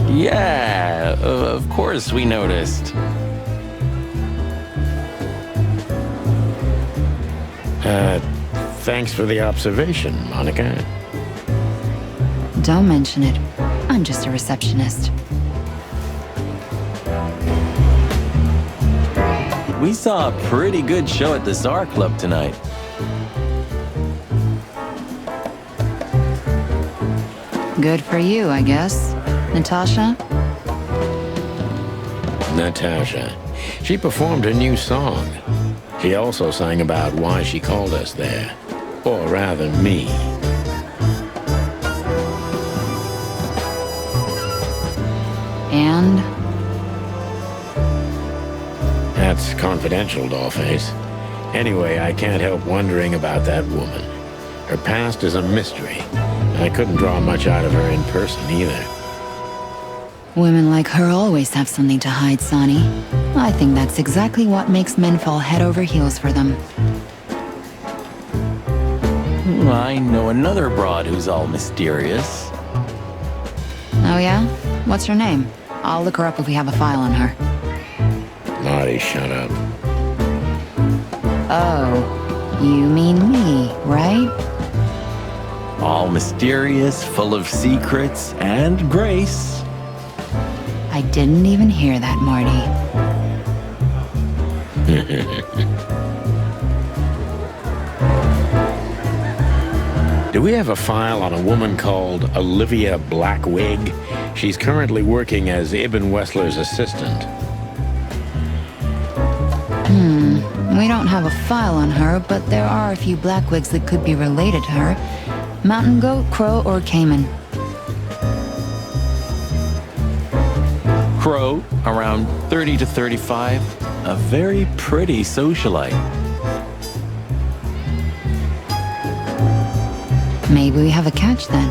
Yeah, of course we noticed. Thanks for the observation, Monica. Don't mention it. I'm just a receptionist. We saw a pretty good show at the Tsar Club tonight. Good for you, I guess. Natasha? Natasha. She performed a new song. She also sang about why she called us there. Or rather, me. And? That's confidential, Dollface. Anyway, I can't help wondering about that woman. Her past is a mystery. I couldn't draw much out of her in person either. Women like her always have something to hide, Sonny. I think that's exactly what makes men fall head over heels for them. I know another broad who's all mysterious. Oh yeah? What's her name? I'll look her up if we have a file on her. Marty, shut up. Oh, you mean me, right? All mysterious, full of secrets, and grace. I didn't even hear that, Marty. Do we have a file on a woman called Olivia Blackwig? She's currently working as Ibn Wessler's assistant. We don't have a file on her, but there are a few Blackwigs that could be related to her. Mountain goat, crow, or caiman? Crow, around 30 to 35. A very pretty socialite. Maybe we have a catch then.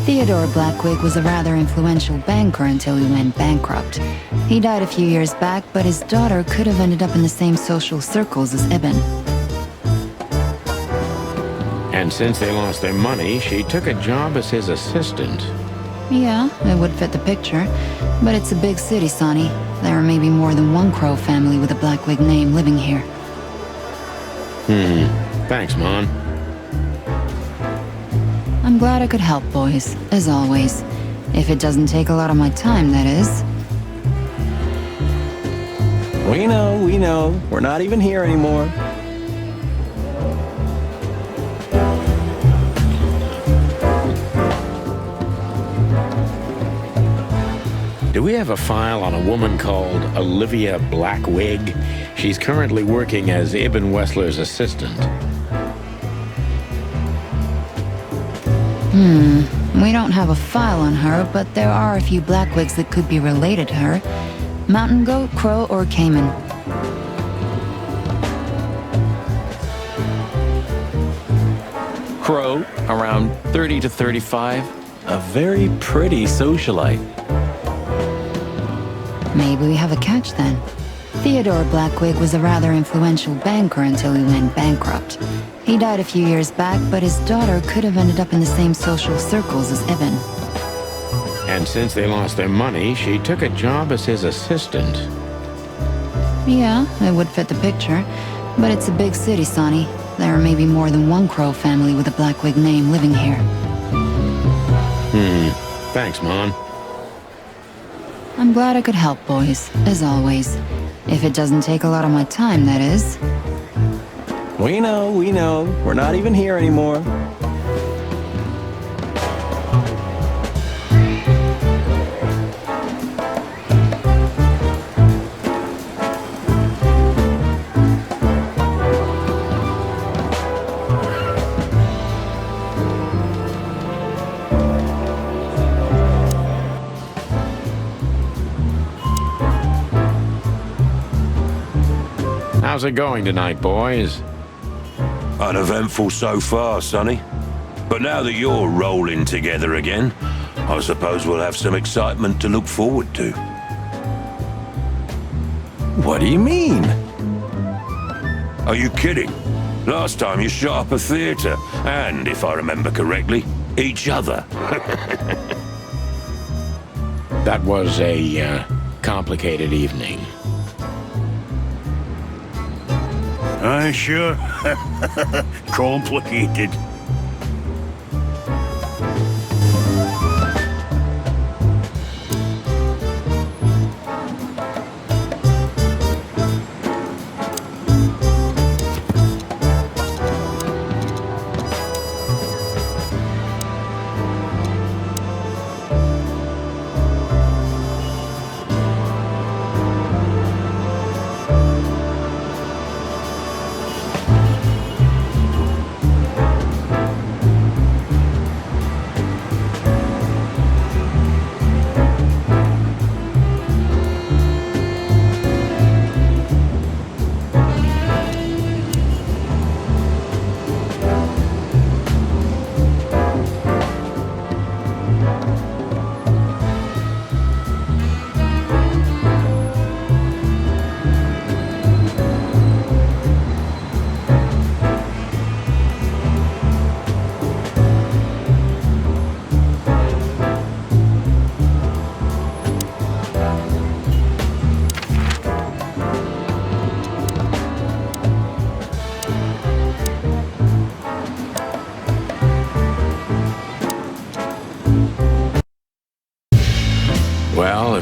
Theodore Blackwig was a rather influential banker until he went bankrupt. He died a few years back, but his daughter could have ended up in the same social circles as Ibn. And since they lost their money, she took a job as his assistant. Yeah, it would fit the picture. But it's a big city, Sonny. There are maybe more than one Crow family with a Blackwig name living here. Thanks, Mon. I'm glad I could help, boys, as always. If it doesn't take a lot of my time, that is. We know. We're not even here anymore. Do we have a file on a woman called Olivia Blackwig? She's currently working as Ibn Wessler's assistant. We don't have a file on her, but there are a few Blackwigs that could be related to her. Mountain goat, crow, or caiman? Crow, around 30 to 35. A very pretty socialite. Maybe we have a catch then. Theodore Blackwig was a rather influential banker until he went bankrupt. He died a few years back, but his daughter could have ended up in the same social circles as Ibn. And since they lost their money, she took a job as his assistant. Yeah, it would fit the picture. But it's a big city, Sonny. There are maybe more than one Crow family with a Blackwig name living here. Thanks, Mon. I'm glad I could help, boys, as always. If it doesn't take a lot of my time, that is. We know. We're not even here anymore. How's it going tonight, boys? Uneventful so far, Sonny. But now that you're rolling together again, I suppose we'll have some excitement to look forward to. What do you mean? Are you kidding? Last time you shot up a theater, and, if I remember correctly, each other. That was a complicated evening. Sure. Complicated.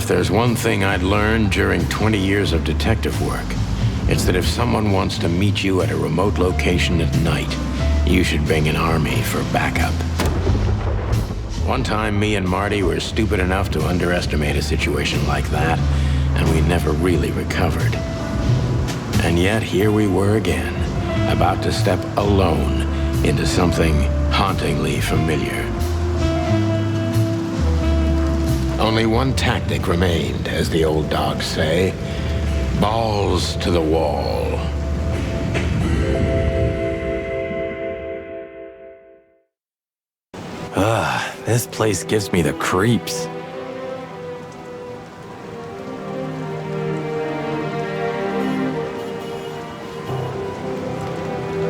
if there's one thing I'd learned during 20 years of detective work, it's that if someone wants to meet you at a remote location at night, you should bring an army for backup. One time, me and Marty were stupid enough to underestimate a situation like that, and we never really recovered. And yet, here we were again, about to step alone into something hauntingly familiar. Only one tactic remained, as the old dogs say. Balls to the wall. This place gives me the creeps.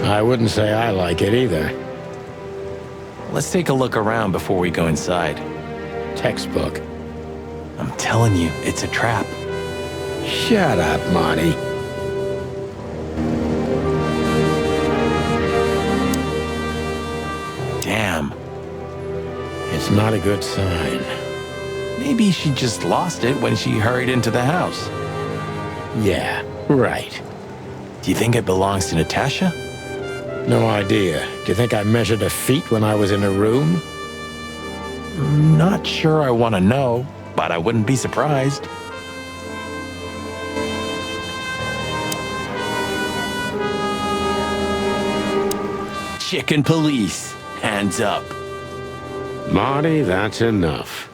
I wouldn't say I like it either. Let's take a look around before we go inside. Textbook. I'm telling you, it's a trap. Shut up, Marty. Damn. It's not a good sign. Maybe she just lost it when she hurried into the house. Yeah, right. Do you think it belongs to Natasha? No idea. Do you think I measured her feet when I was in her room? Not sure I want to know, but I wouldn't be surprised. Chicken police, hands up. Marty, that's enough.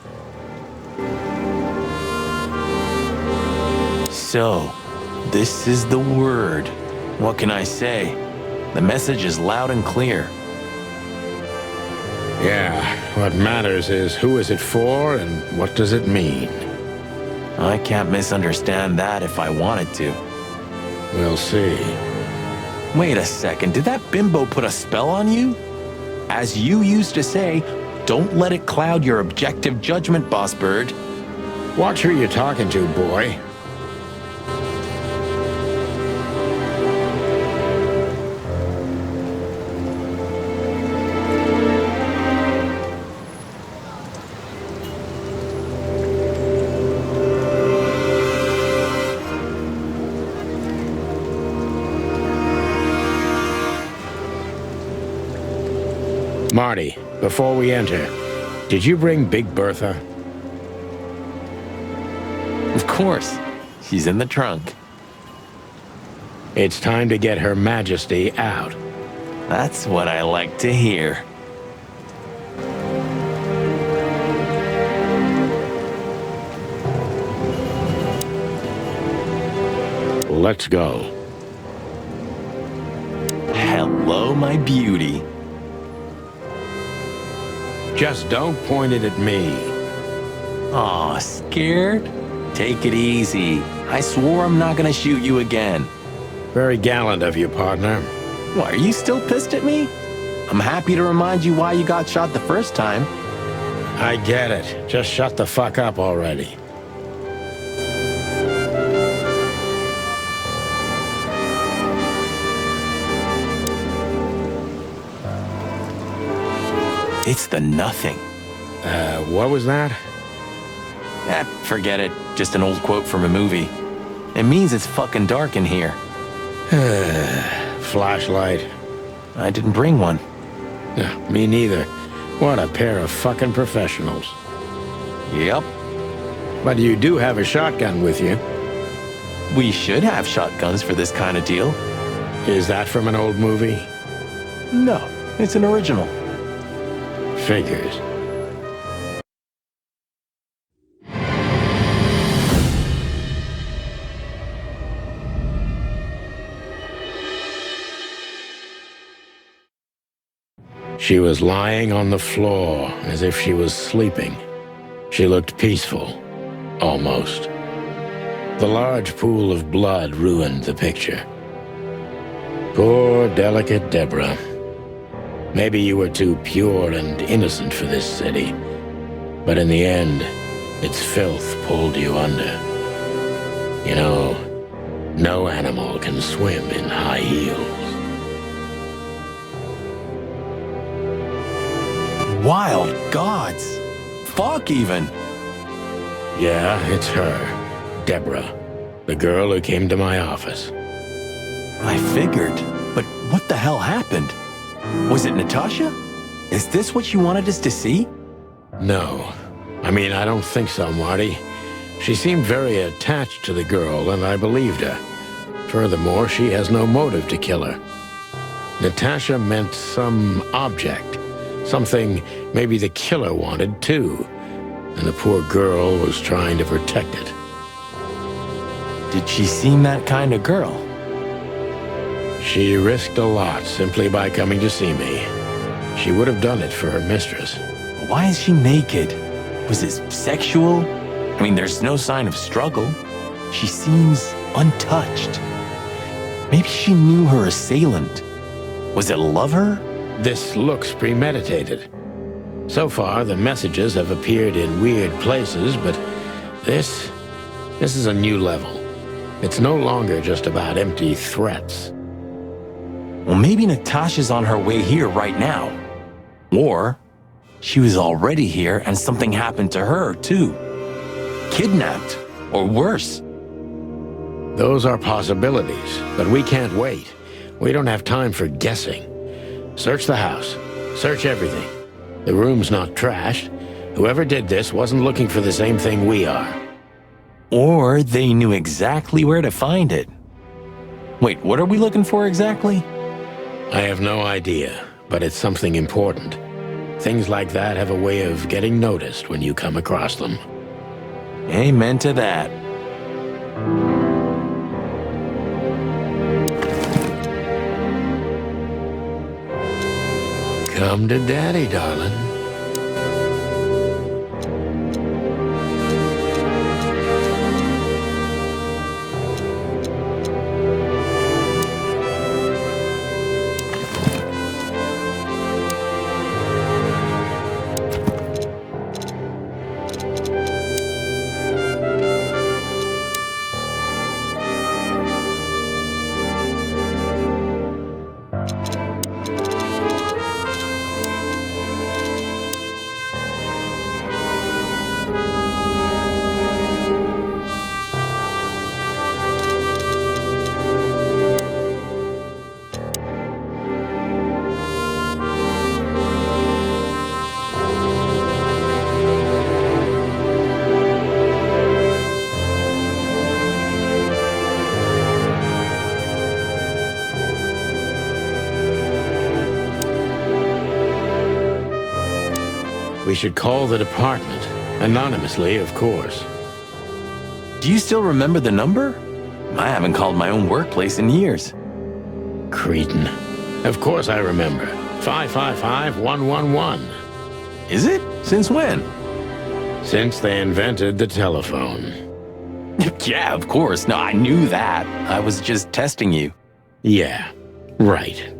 So, this is the word. What can I say? The message is loud and clear. Yeah, what matters is who is it for and what does it mean? I can't misunderstand that if I wanted to. We'll see. Wait a second, did that bimbo put a spell on you? As you used to say, don't let it cloud your objective judgment, Boss Bird. Watch who you're talking to, boy. Marty, before we enter, did you bring Big Bertha? Of course. She's in the trunk. It's time to get Her Majesty out. That's what I like to hear. Let's go. Hello, my beauty. Just don't point it at me. Aw, scared? Take it easy. I swore I'm not gonna shoot you again. Very gallant of you, partner. Why, are you still pissed at me? I'm happy to remind you why you got shot the first time. I get it. Just shut the fuck up already. It's the nothing. What was that? Forget it. Just an old quote from a movie. It means it's fucking dark in here. Flashlight. I didn't bring one. Me neither. What a pair of fucking professionals. Yep. But you do have a shotgun with you. We should have shotguns for this kind of deal. Is that from an old movie? No, it's an original. Figures. She was lying on the floor as if she was sleeping. She looked peaceful, almost. The large pool of blood ruined the picture. Poor, delicate Deborah. Maybe you were too pure and innocent for this city, but in the end, its filth pulled you under. You know, no animal can swim in high heels. Wild gods. Fuck even. Yeah, it's her. Deborah. The girl who came to my office. I figured, but what the hell happened? Was it Natasha? Is this what you wanted us to see? No. I mean, I don't think so, Marty. She seemed very attached to the girl, and I believed her. Furthermore, she has no motive to kill her. Natasha meant some object. Something maybe the killer wanted, too. And the poor girl was trying to protect it. Did she seem that kind of girl? She risked a lot simply by coming to see me. She would have done it for her mistress. Why is she naked? Was it sexual? I mean, there's no sign of struggle. She seems untouched. Maybe she knew her assailant. Was it a lover? This looks premeditated. So far, the messages have appeared in weird places, but this is a new level. It's no longer just about empty threats. Well, maybe Natasha's on her way here right now. Or she was already here and something happened to her, too. Kidnapped, or worse. Those are possibilities, but we can't wait. We don't have time for guessing. Search the house. Search everything. The room's not trashed. Whoever did this wasn't looking for the same thing we are. Or they knew exactly where to find it. Wait, what are we looking for exactly? I have no idea, but it's something important. Things like that have a way of getting noticed when you come across them. Amen to that. Come to Daddy, darling. We should call the department. Anonymously, of course. Do you still remember the number? I haven't called my own workplace in years. Cretin. Of course I remember. 555-111. Is it? Since when? Since they invented the telephone. Yeah, of course. No, I knew that. I was just testing you. Yeah, right.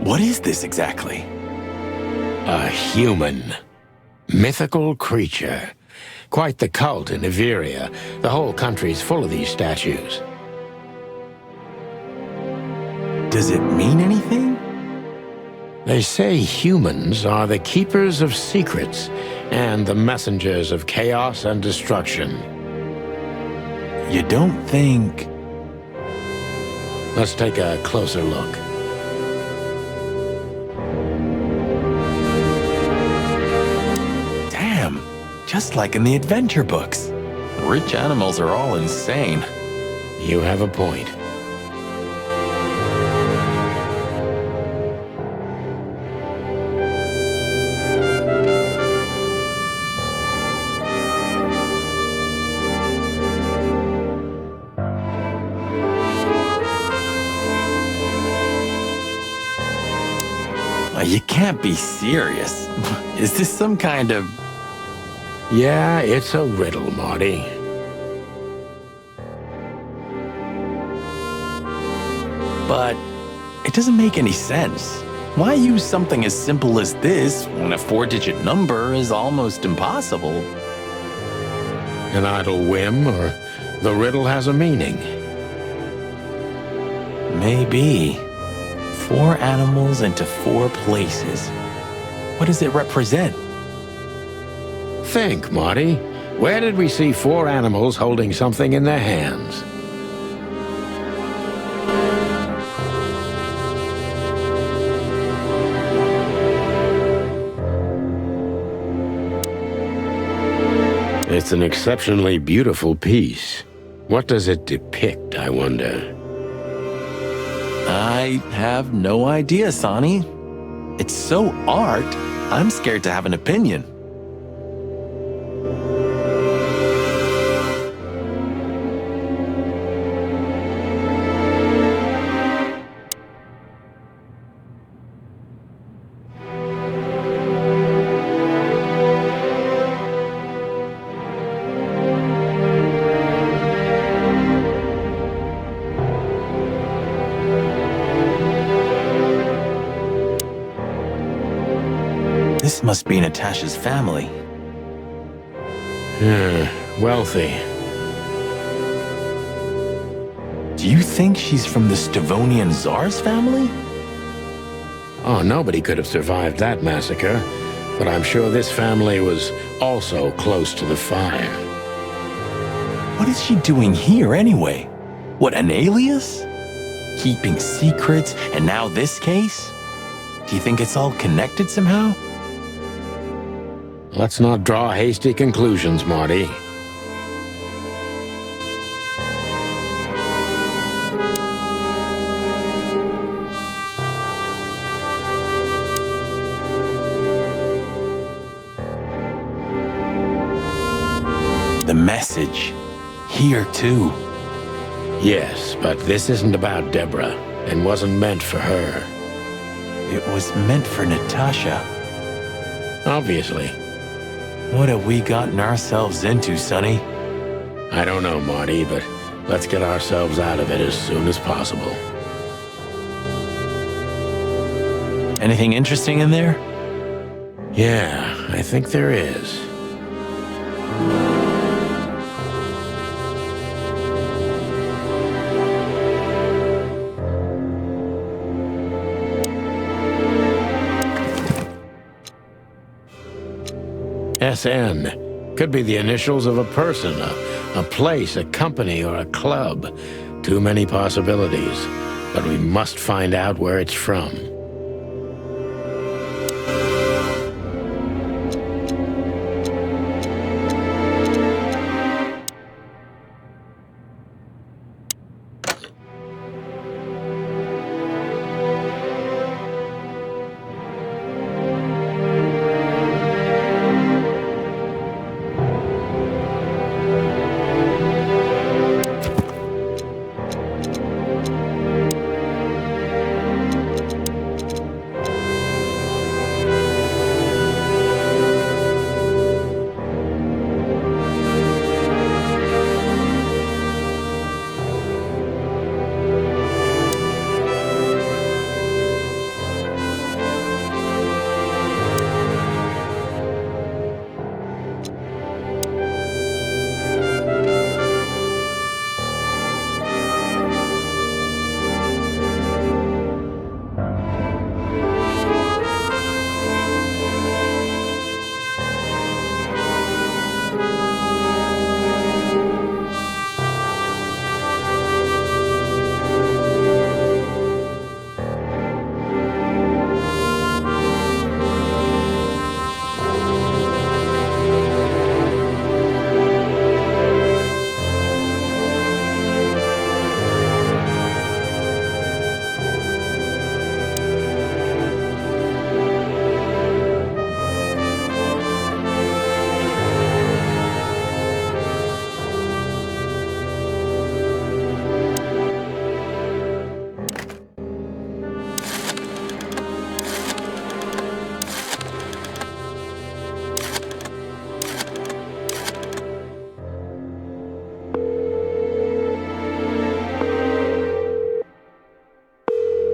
What is this exactly? A human. Mythical creature. Quite the cult in Iveria. The whole country's full of these statues. Does it mean anything? They say humans are the keepers of secrets and the messengers of chaos and destruction. You don't think... Let's take a closer look. Damn, just like in the adventure books. Rich animals are all insane. You have a point. You can't be serious. Is this some kind of... Yeah, it's a riddle, Marty. But it doesn't make any sense. Why use something as simple as this when a 4-digit number is almost impossible? An idle whim, or the riddle has a meaning? Maybe. 4 animals into 4 places. What does it represent? Think, Marty. Where did we see 4 animals holding something in their hands? It's an exceptionally beautiful piece. What does it depict, I wonder? I have no idea, Sonny. It's so art, I'm scared to have an opinion. This must be Natasha's family. Wealthy. Do you think she's from the Stavonian Tsar's family? Oh, nobody could have survived that massacre, but I'm sure this family was also close to the fire. What is she doing here anyway? What, an alias? Keeping secrets, and now this case? Do you think it's all connected somehow? Let's not draw hasty conclusions, Marty. The message. Here, too. Yes, but this isn't about Deborah, and wasn't meant for her. It was meant for Natasha. Obviously. What have we gotten ourselves into, Sonny? I don't know, Marty, but let's get ourselves out of it as soon as possible. Anything interesting in there? Yeah, I think there is. SN. Could be the initials of a person, a place, a company, or a club. Too many possibilities. But we must find out where it's from.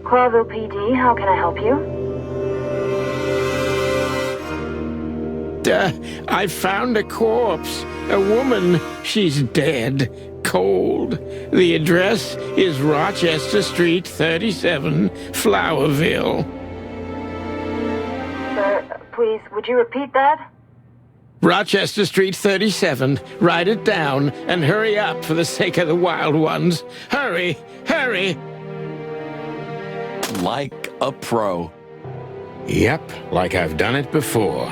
Corvo PD, how can I help you? I found a corpse. A woman. She's dead. Cold. The address is Rochester Street, 37, Flowerville. Sir, please, would you repeat that? Rochester Street, 37. Write it down and hurry up for the sake of the wild ones. Hurry! Hurry! Like a pro. Yep, like I've done it before.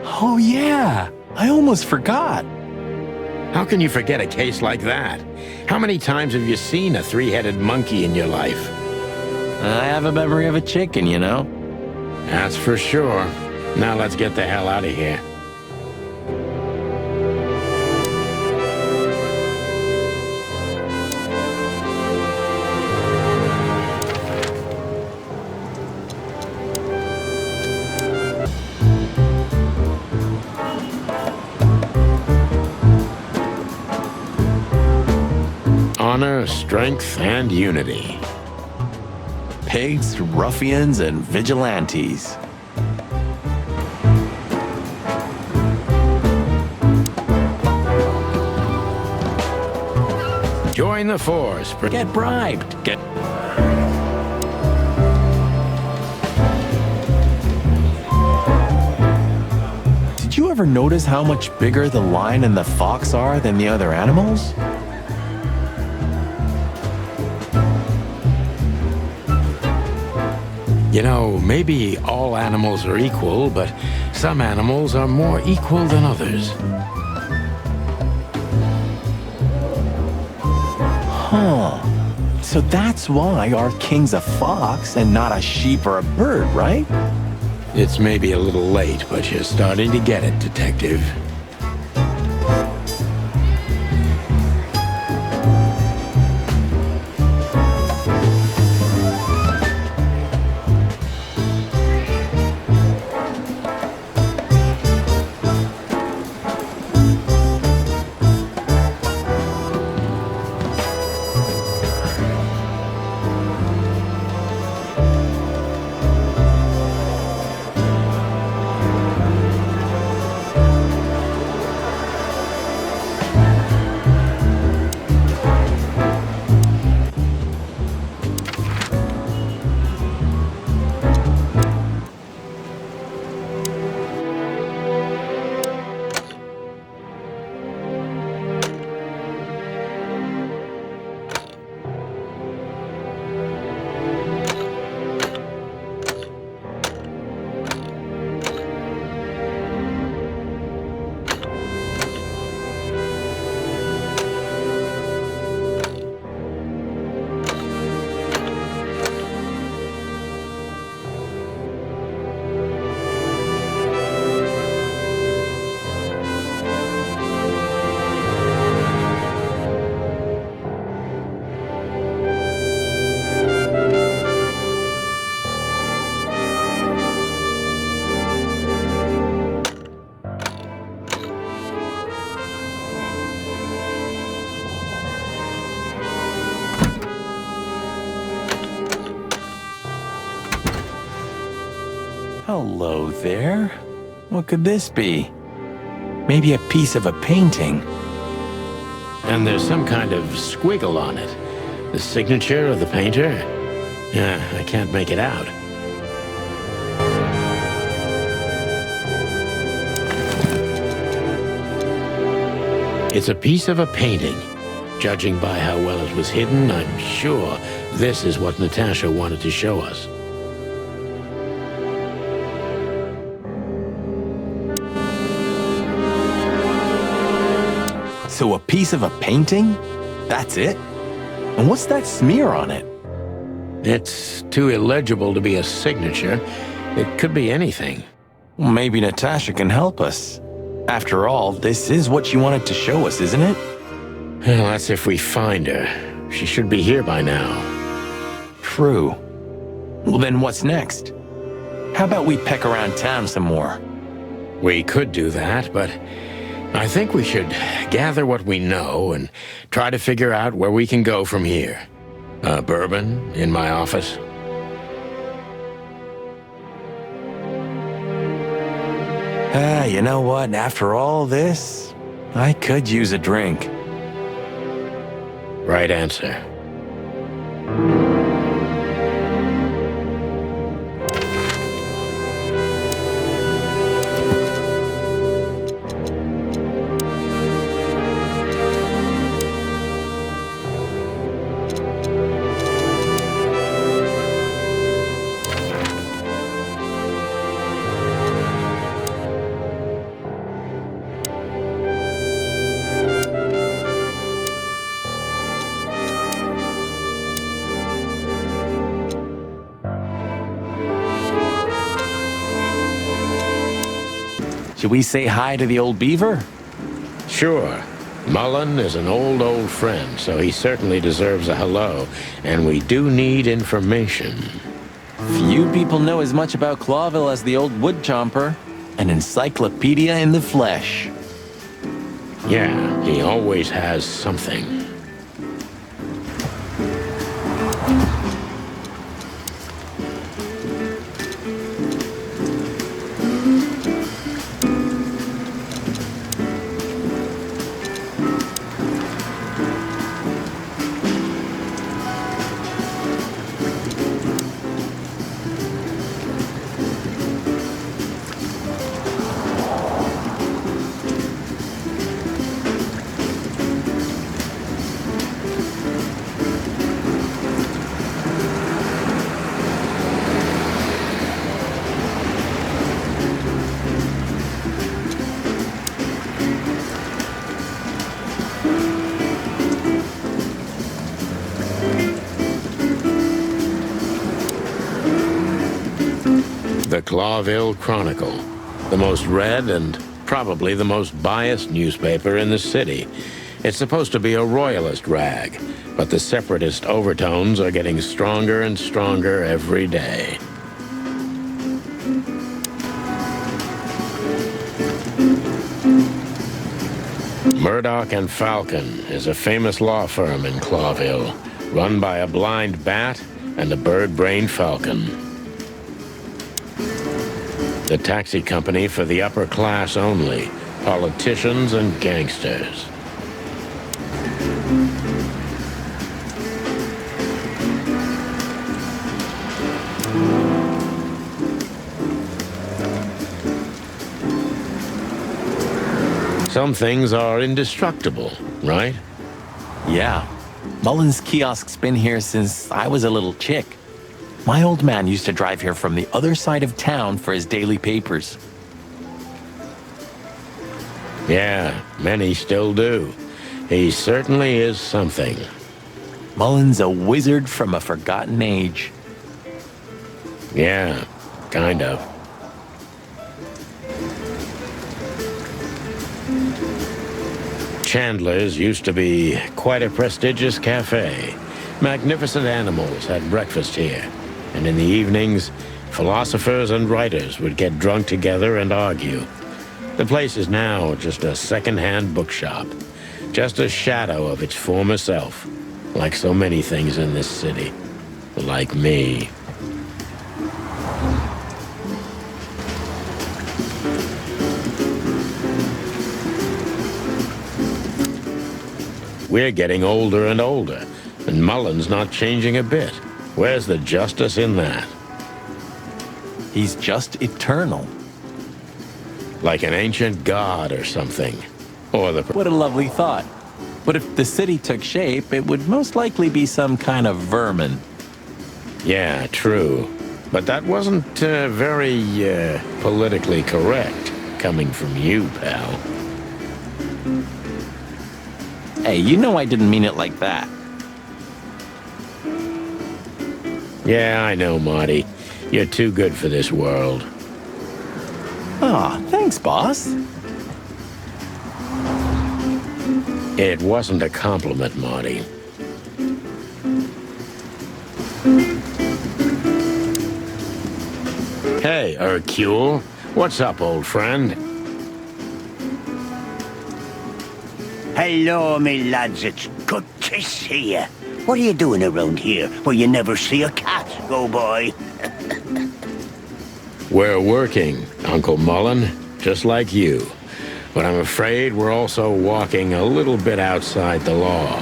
Oh yeah, I almost forgot. How can you forget a case like that? How many times have you seen a three-headed monkey in your life? I have a memory of a chicken, you know? That's for sure. Now let's get the hell out of here. Honor, strength, and unity. Pigs, ruffians, and vigilantes. Join the force. Get bribed. Get... Did you ever notice how much bigger the lion and the fox are than the other animals? You know, maybe all animals are equal, but some animals are more equal than others. Huh. So that's why our king's a fox and not a sheep or a bird, right? It's maybe a little late, but you're starting to get it, Detective. Hello there. What could this be? Maybe a piece of a painting. And there's some kind of squiggle on it. The signature of the painter? Yeah, I can't make it out. It's a piece of a painting. Judging by how well it was hidden, I'm sure this is what Natasha wanted to show us. So a piece of a painting? That's it? And what's that smear on it? It's too illegible to be a signature. It could be anything. Well, maybe Natasha can help us. After all, this is what she wanted to show us, isn't it? Well, that's if we find her. She should be here by now. True. Well, then what's next? How about we peck around town some more? We could do that, but I think we should gather what we know and try to figure out where we can go from here. Bourbon in my office. You know what? After all this, I could use a drink. Right answer. Should we say hi to the old beaver? Sure. Mullen is an old friend, so he certainly deserves a hello, and we do need information. Few people know as much about Clawville as the old wood chomper, an encyclopedia in the flesh. Yeah, he always has something. The Clawville Chronicle, the most read and probably the most biased newspaper in the city. It's supposed to be a royalist rag, but the separatist overtones are getting stronger and stronger every day. Murdoch and Falcon is a famous law firm in Clawville, run by a blind bat and a bird-brained falcon. The taxi company for the upper class only, politicians and gangsters. Some things are indestructible, right? Yeah. Mullen's kiosk's been here since I was a little chick. My old man used to drive here from the other side of town for his daily papers. Yeah, many still do. He certainly is something. Mullen's a wizard from a forgotten age. Yeah, kind of. Chandler's used to be quite a prestigious cafe. Magnificent animals had breakfast here. And in the evenings, philosophers and writers would get drunk together and argue. The place is now just a second-hand bookshop, just a shadow of its former self, like so many things in this city, like me. We're getting older and older, and Mullen's not changing a bit. Where's the justice in that? He's just eternal. Like an ancient god or something. Or the... What a lovely thought. But if the city took shape, it would most likely be some kind of vermin. Yeah, true. But that wasn't very politically correct, coming from you, pal. Hey, you know I didn't mean it like that. Yeah, I know, Marty. You're too good for this world. Aw, thanks, boss. It wasn't a compliment, Marty. Hey, Hercule. What's up, old friend? Hello, me lads. It's good to see you. What are you doing around here where you never see a cat go by? We're working, Uncle Mullen. just like you. But I'm afraid we're also walking a little bit outside the law.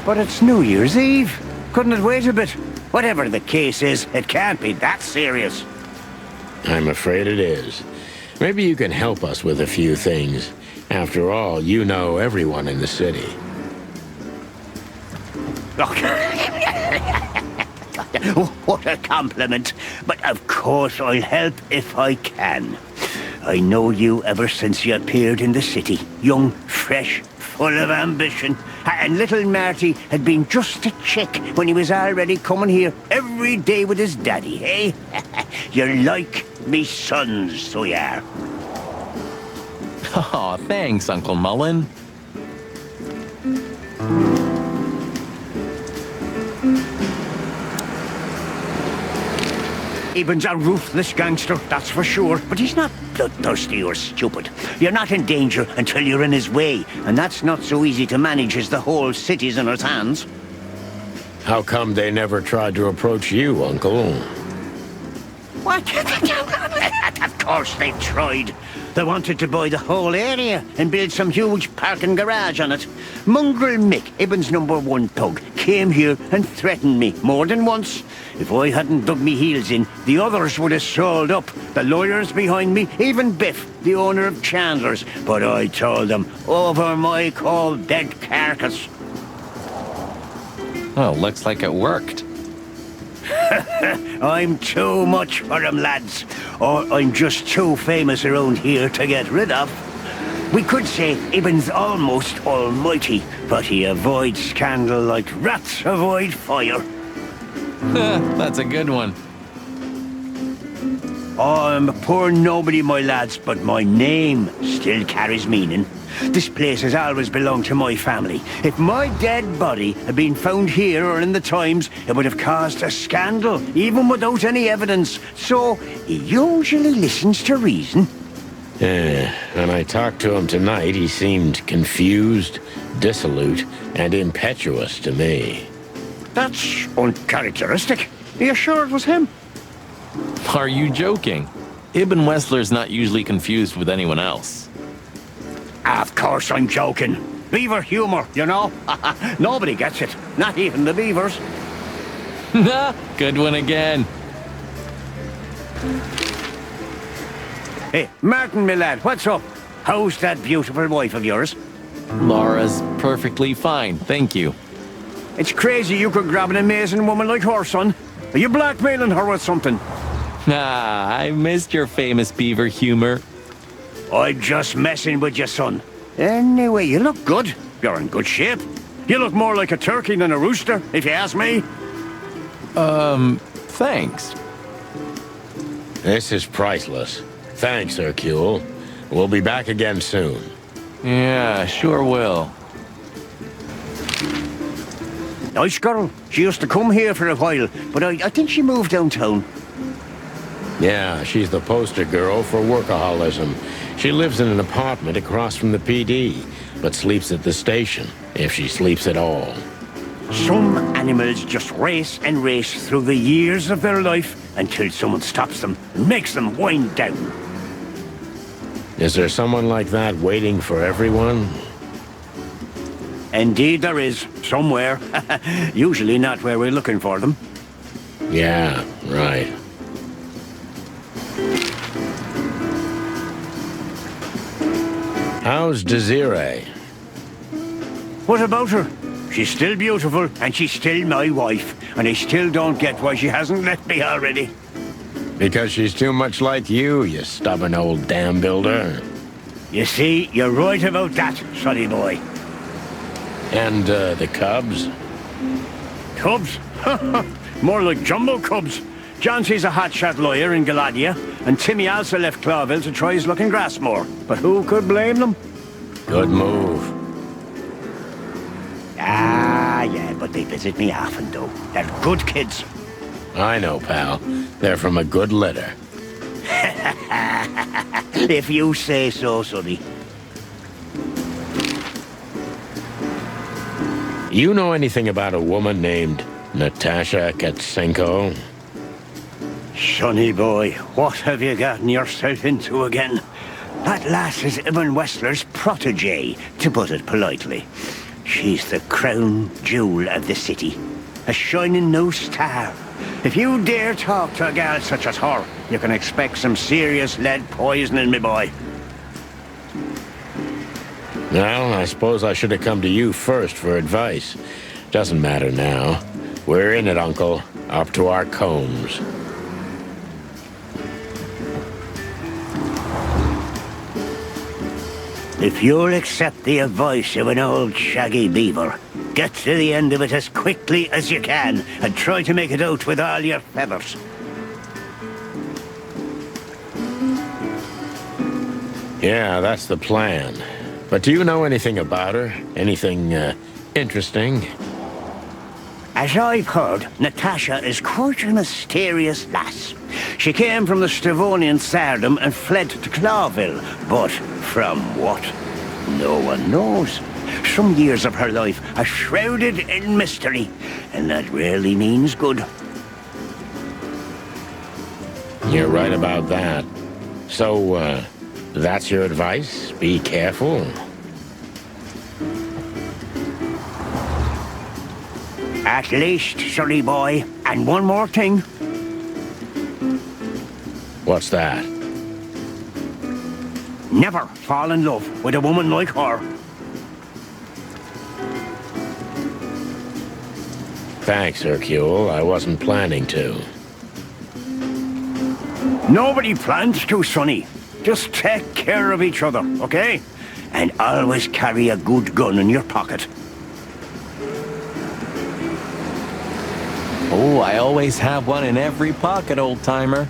But it's New Year's Eve. Couldn't it wait a bit? Whatever the case is, it can't be that serious. I'm afraid it is. Maybe you can help us with a few things. After all, you know everyone in the city. What a compliment. But of course I'll help if I can. I know you ever since you appeared in the city. Young, fresh, full of ambition. And little Marty had been just a chick when he was already coming here every day with his daddy, eh? You're like me sons, so you are. Aw, thanks, Uncle Mullen. Eben's a ruthless gangster, that's for sure. But he's not bloodthirsty or stupid. You're not in danger until you're in his way. And that's not so easy to manage as the whole city's in his hands. How come they never tried to approach you, Uncle? What? Of course they tried. They wanted to buy the whole area and build some huge parking garage on it. Mongrel Mick, Ibben's #1 thug, came here and threatened me more than once. If I hadn't dug me heels in, the others would have sold up. The lawyers behind me, even Biff, the owner of Chandler's. But I told them, over my cold dead carcass. Oh, looks like it worked. I'm too much for him, lads. Or I'm just too famous around here to get rid of. We could say Ibben's almost almighty, but he avoids scandal like rats avoid fire. That's a good one. I'm a poor nobody, my lads, but my name still carries meaning. This place has always belonged to my family. If my dead body had been found here or in the Times, it would have caused a scandal, even without any evidence. So, he usually listens to reason. When I talked to him tonight, he seemed confused, dissolute, and impetuous to me. That's uncharacteristic. Are you sure it was him? Are you joking? Ibn Wessler's not usually confused with anyone else. Of course I'm joking. Beaver humor, you know? Nobody gets it. Not even the beavers. Good one again. Hey, Martin, my lad, what's up? How's that beautiful wife of yours? Laura's perfectly fine, thank you. It's crazy you could grab an amazing woman like her, son. Are you blackmailing her with something? I missed your famous beaver humor. I'm just messing with you, son. Anyway, you look good. You're in good shape. You look more like a turkey than a rooster, if you ask me. Thanks. This is priceless. Thanks, Hercule. We'll be back again soon. Yeah, sure will. Nice girl. She used to come here for a while, but I think she moved downtown. Yeah, she's the poster girl for workaholism. She lives in an apartment across from the PD, but sleeps at the station, if she sleeps at all. Some animals just race and race through the years of their life until someone stops them and makes them wind down. Is there someone like that waiting for everyone? Indeed there is, somewhere. Usually not where we're looking for them. Yeah, right. How's Desiree? What about her? She's still beautiful, and she's still my wife, and I still don't get why she hasn't left me already. Because she's too much like you stubborn old dam builder. You see, you're right about that, sonny boy. And, the cubs? Cubs? More like jumbo cubs. Johnson's a hotshot lawyer in Galadia, and Timmy also left Clawville to try his luck in Grassmore. But who could blame them? Good move. Yeah, but they visit me often, though. They're good kids. I know, pal. They're from a good litter. If you say so, sonny. You know anything about a woman named Natasha Katsenko? Sonny boy, what have you gotten yourself into again? That lass is Ibn Wessler's protege, to put it politely. She's the crown jewel of the city, a shining new star. If you dare talk to a gal such as her, you can expect some serious lead poisoning, me boy. Well, I suppose I should have come to you first for advice. Doesn't matter now. We're in it, Uncle. Up to our combs. If you'll accept the advice of an old shaggy beaver, get to the end of it as quickly as you can, and try to make it out with all your feathers. Yeah, that's the plan. But do you know anything about her? Anything, interesting? As I've heard, Natasha is quite a mysterious lass. She came from the Stavonian Tsardom and fled to Clawville, but from what? No one knows. Some years of her life are shrouded in mystery, and that rarely means good. You're right about that. So, that's your advice? Be careful? At least, sonny boy. And one more thing. What's that? Never fall in love with a woman like her. Thanks, Hercule. I wasn't planning to. Nobody plans to, sonny. Just take care of each other, okay? And always carry a good gun in your pocket. Oh, I always have one in every pocket, old-timer.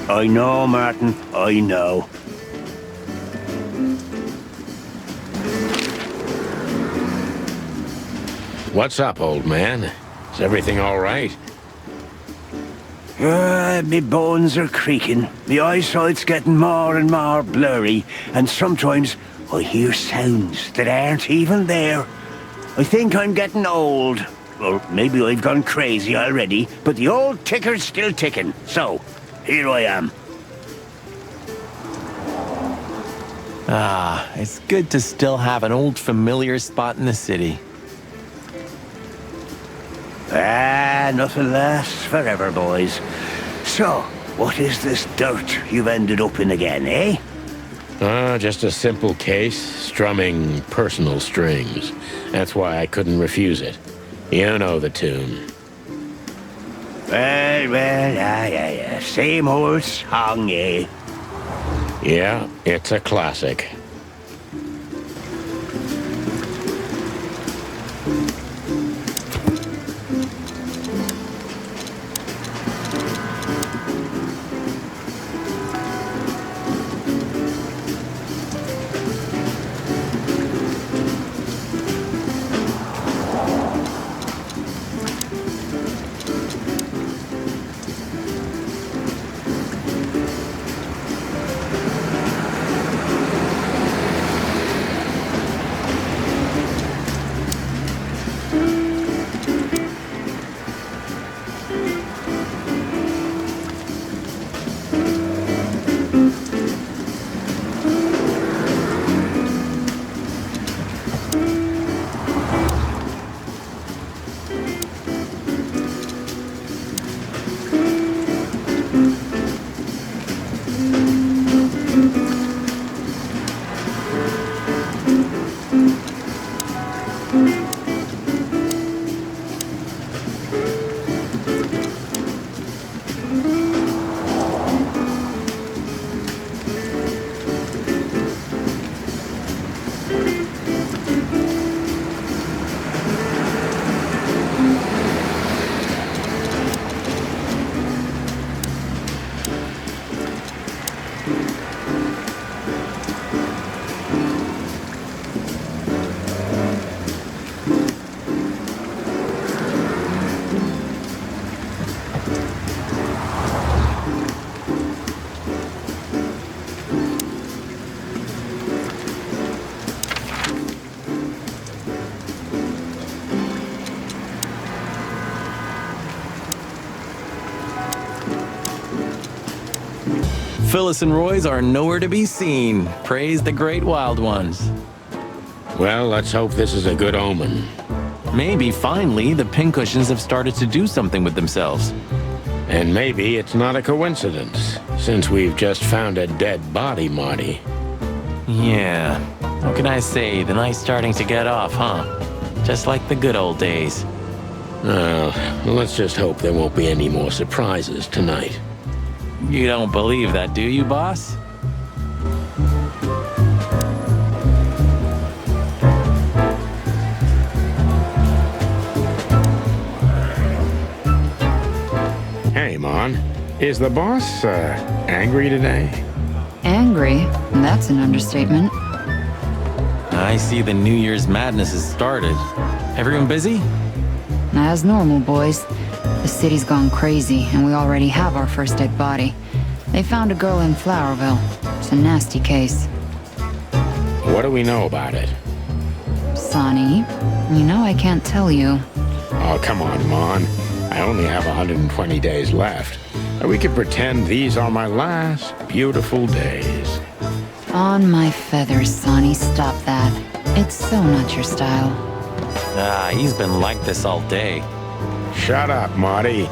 I know, Martin. I know. What's up, old man? Is everything all right? Me bones are creaking. My eyesight's getting more and more blurry, and sometimes I hear sounds that aren't even there. I think I'm getting old. Or maybe I've gone crazy already, but the old ticker's still ticking. So, here I am. Ah, it's good to still have an old familiar spot in the city. Nothing lasts forever, boys. So, what is this dirt you've ended up in again, eh? Just a simple case, strumming personal strings. That's why I couldn't refuse it. You know the tune. Well, same old song, eh? Yeah, it's a classic. Phyllis and Roy's are nowhere to be seen. Praise the great wild ones. Well, let's hope this is a good omen. Maybe, finally, the pincushions have started to do something with themselves. And maybe it's not a coincidence, since we've just found a dead body, Marty. Yeah. What can I say? The night's starting to get off, huh? Just like the good old days. Let's just hope there won't be any more surprises tonight. You don't believe that, do you, boss? Hey, Mon. Is the boss, angry today? Angry? That's an understatement. I see the New Year's madness has started. Everyone busy? As normal, boys. The city's gone crazy, and we already have our first dead body. They found a girl in Flowerville. It's a nasty case. What do we know about it? Sonny, you know I can't tell you. Oh, come on, Mon. I only have 120 days left. We could pretend these are my last beautiful days. On my feathers, Sonny, stop that. It's so not your style. He's been like this all day. Shut up, Marty.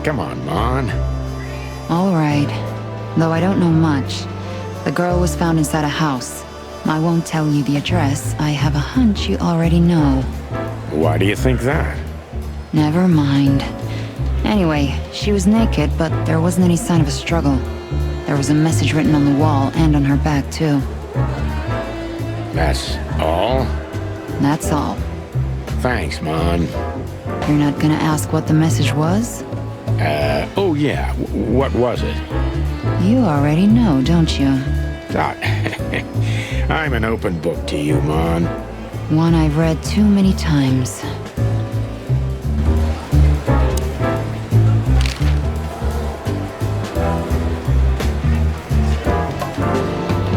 Come on, Mon. All right. Though I don't know much. The girl was found inside a house. I won't tell you the address. I have a hunch you already know. Why do you think that? Never mind. Anyway, she was naked, but there wasn't any sign of a struggle. There was a message written on the wall and on her back, too. That's all? That's all. Thanks, Mon. You're not gonna ask what the message was? Oh yeah. What was it? You already know, don't you? I'm an open book to you, Mon. One I've read too many times.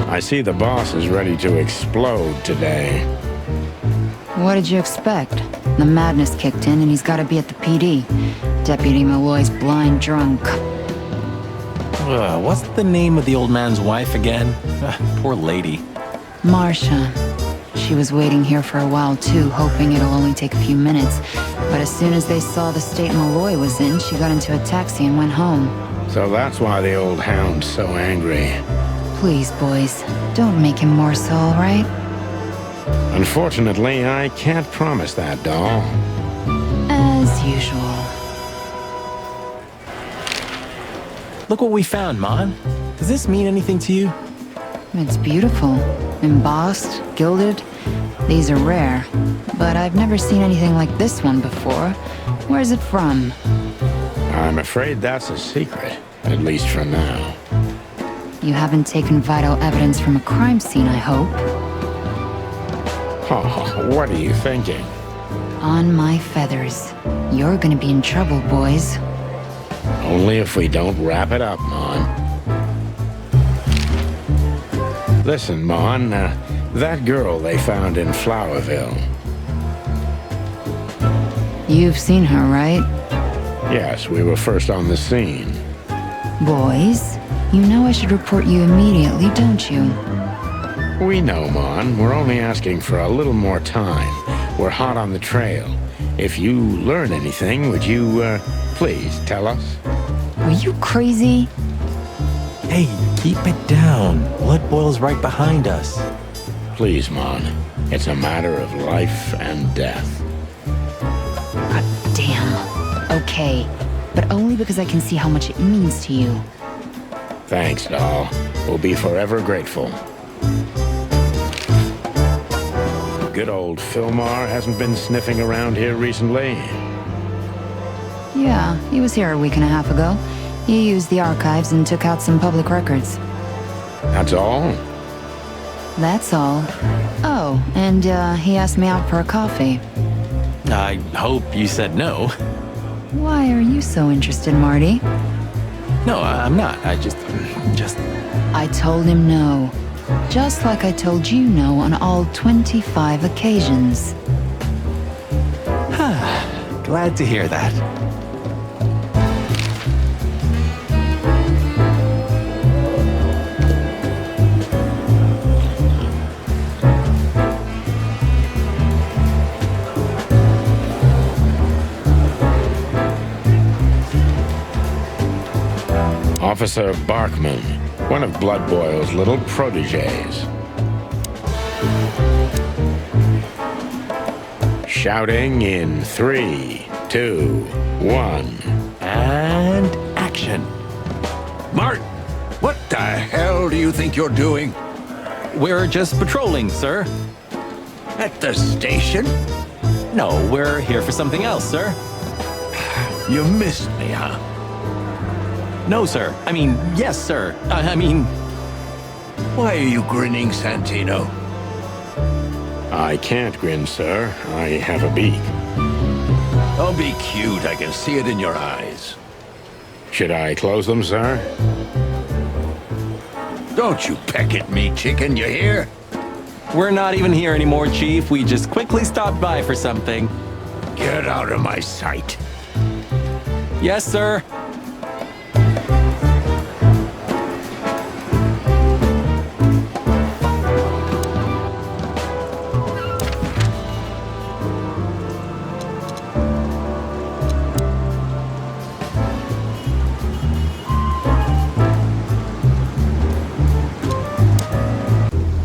I see the boss is ready to explode today. What did you expect? The madness kicked in and he's gotta be at the PD. Deputy Malloy's blind drunk. What's the name of the old man's wife again? Poor lady. Marcia. She was waiting here for a while too, hoping it'll only take a few minutes. But as soon as they saw the state Malloy was in, she got into a taxi and went home. So that's why the old hound's so angry. Please, boys, don't make him more so, all right? Unfortunately, I can't promise that, doll. As usual. Look what we found, Mon. Does this mean anything to you? It's beautiful. Embossed, gilded. These are rare. But I've never seen anything like this one before. Where's it from? I'm afraid that's a secret, at least for now. You haven't taken vital evidence from a crime scene, I hope. Oh, what are you thinking? On my feathers. You're gonna be in trouble, boys. Only if we don't wrap it up, Mon. Listen, Mon, that girl they found in Flowerville. You've seen her, right? Yes, we were first on the scene. Boys, you know I should report you immediately, don't you? We know, Mon. We're only asking for a little more time. We're hot on the trail. If you learn anything, would you, please tell us? Are you crazy? Hey, keep it down. Blood boils right behind us. Please, Mon. It's a matter of life and death. God damn. Okay, but only because I can see how much it means to you. Thanks, doll. We'll be forever grateful. Good old Philmar hasn't been sniffing around here recently. Yeah, he was here a week and a half ago. He used the archives and took out some public records. That's all? That's all. Oh, and he asked me out for a coffee. I hope you said no. Why are you so interested, Marty? No, I'm not. I just... I told him no. Just like I told you no on all 25 occasions. Glad to hear that. Officer Barkman, one of Blood Boil's little protégés. Shouting in 3, 2, 1. And action. Martin, what the hell do you think you're doing? We're just patrolling, sir. At the station? No, we're here for something else, sir. You missed me, huh? No, sir. I mean, yes, sir. I mean... Why are you grinning, Santino? I can't grin, sir. I have a beak. Don't be cute. I can see it in your eyes. Should I close them, sir? Don't you peck at me, chicken, you hear? We're not even here anymore, Chief. We just quickly stopped by for something. Get out of my sight. Yes, sir.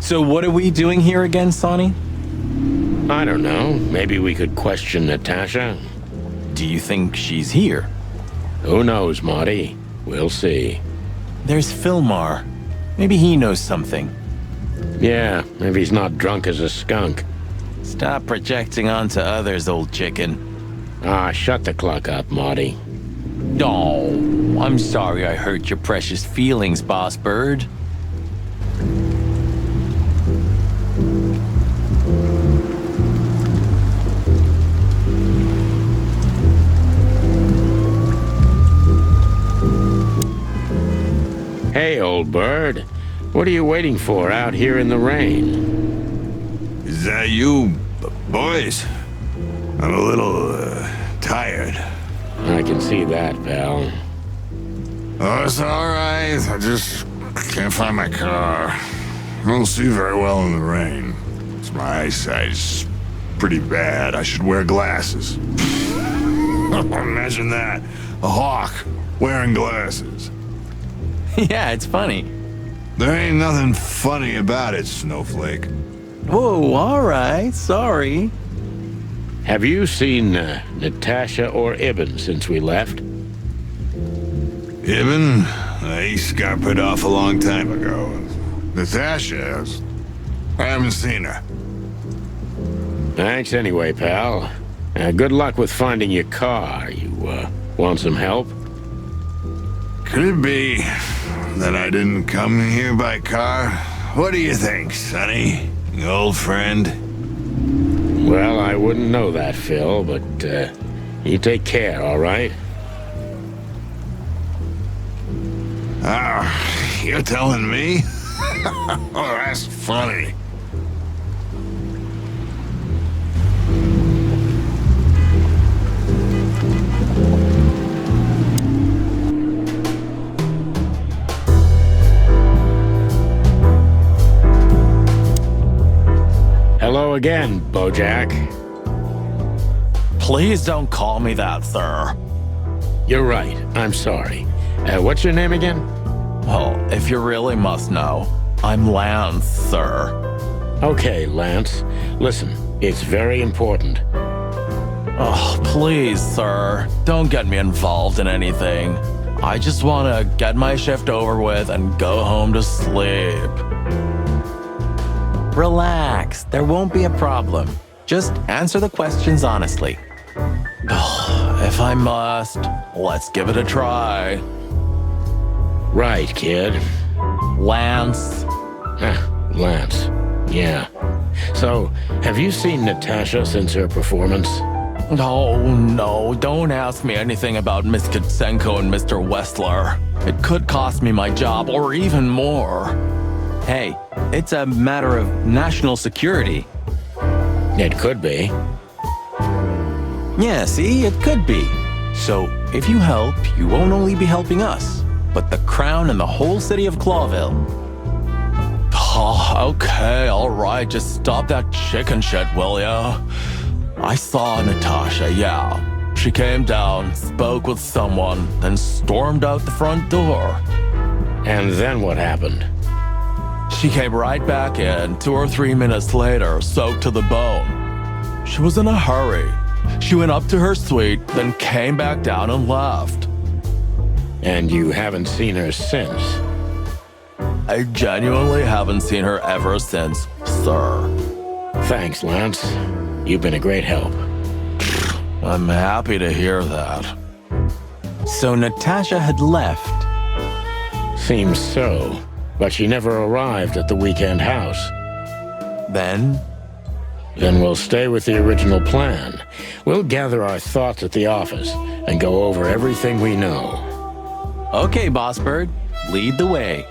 So what are we doing here again, Sonny? I don't know. Maybe we could question Natasha. Do you think she's here? Who knows, Marty? We'll see. There's Philmar. Maybe he knows something. Yeah, maybe he's not drunk as a skunk. Stop projecting onto others, old chicken. Ah, shut the clock up, Marty. Oh, I'm sorry I hurt your precious feelings, Boss Bird. Hey, old bird. What are you waiting for out here in the rain? Is that you, boys? I'm a little, tired. I can see that, pal. Oh, it's alright. I just can't find my car. I don't see very well in the rain. My eyesight's pretty bad. I should wear glasses. Imagine that. A hawk wearing glasses. Yeah, it's funny. There ain't nothing funny about it, Snowflake. Whoa, all right. Sorry. Have you seen Natasha or Ibn since we left? Ibn? He scuppered off a long time ago. Natasha? I haven't seen her. Thanks anyway, pal. Good luck with finding your car. You want some help? Could it be that I didn't come here by car? What do you think, Sonny? Old friend? Well, I wouldn't know that, Phil, but you take care, all right? Ah, you're telling me? Oh, that's funny. Hello again, Bojack. Please don't call me that, sir. You're right. I'm sorry. What's your name again? Well, if you really must know, I'm Lance, sir. Okay, Lance. Listen, it's very important. Oh, please, sir. Don't get me involved in anything. I just want to get my shift over with and go home to sleep. Relax. There won't be a problem. Just answer the questions honestly. If I must, let's give it a try. Right, kid. Lance. Lance. Yeah. So, have you seen Natasha since her performance? Oh, no. Don't ask me anything about Miss Kitsenko and Mr. Wessler. It could cost me my job or even more. Hey, it's a matter of national security. It could be. Yeah, see, it could be. So, if you help, you won't only be helping us, but the Crown and the whole city of Clawville. Oh, okay, all right, just stop that chicken shit, will ya? I saw Natasha, yeah. She came down, spoke with someone, then stormed out the front door. And then what happened? She came right back in 2 or 3 minutes later, soaked to the bone. She was in a hurry. She went up to her suite, then came back down and left. And you haven't seen her since? I genuinely haven't seen her ever since, sir. Thanks, Lance. You've been a great help. I'm happy to hear that. So Natasha had left? Seems so, but she never arrived at the weekend house. Then? Then we'll stay with the original plan. We'll gather our thoughts at the office and go over everything we know. Okay, Boss Bird. Lead the way.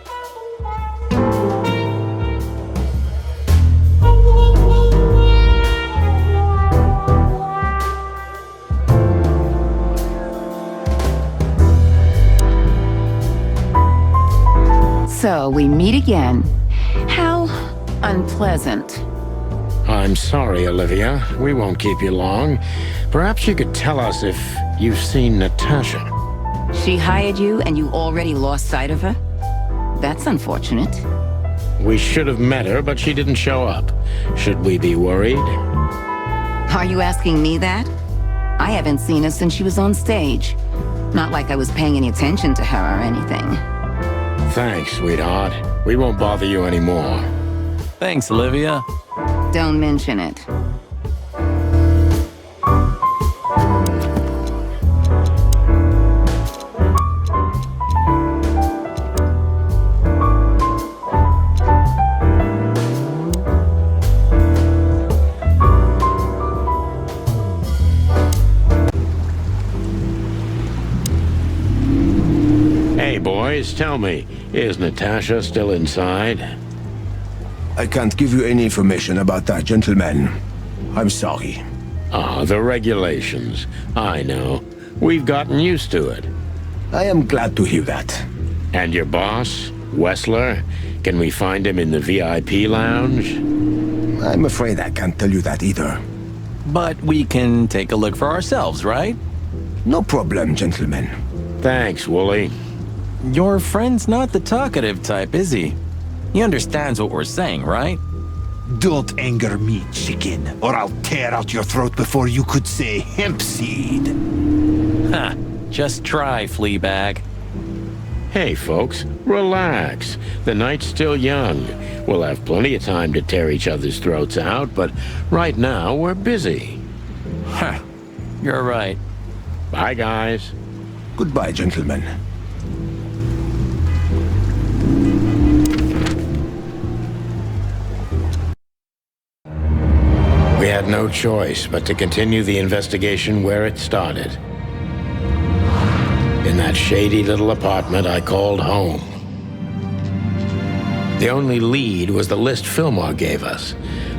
So we meet again. How unpleasant. I'm sorry, Olivia. We won't keep you long. Perhaps you could tell us if you've seen Natasha. She hired you and you already lost sight of her? That's unfortunate. We should have met her, but she didn't show up. Should we be worried? Are you asking me that? I haven't seen her since she was on stage. Not like I was paying any attention to her or anything. Thanks, sweetheart. We won't bother you anymore. Thanks, Olivia. Don't mention it. Hey, boys, tell me, is Natasha still inside? I can't give you any information about that, gentlemen. I'm sorry. Ah, the regulations. I know. We've gotten used to it. I am glad to hear that. And your boss, Wessler? Can we find him in the VIP lounge? I'm afraid I can't tell you that either. But we can take a look for ourselves, right? No problem, gentlemen. Thanks, Wooly. Your friend's not the talkative type, is he? He understands what we're saying, right? Don't anger me, chicken, or I'll tear out your throat before you could say hemp seed. Ha! Just try, Fleabag. Hey, folks, relax. The night's still young. We'll have plenty of time to tear each other's throats out, but right now we're busy. Ha! You're right. Bye, guys. Goodbye, gentlemen. We had no choice but to continue the investigation where it started. In that shady little apartment I called home. The only lead was the list Fillmore gave us,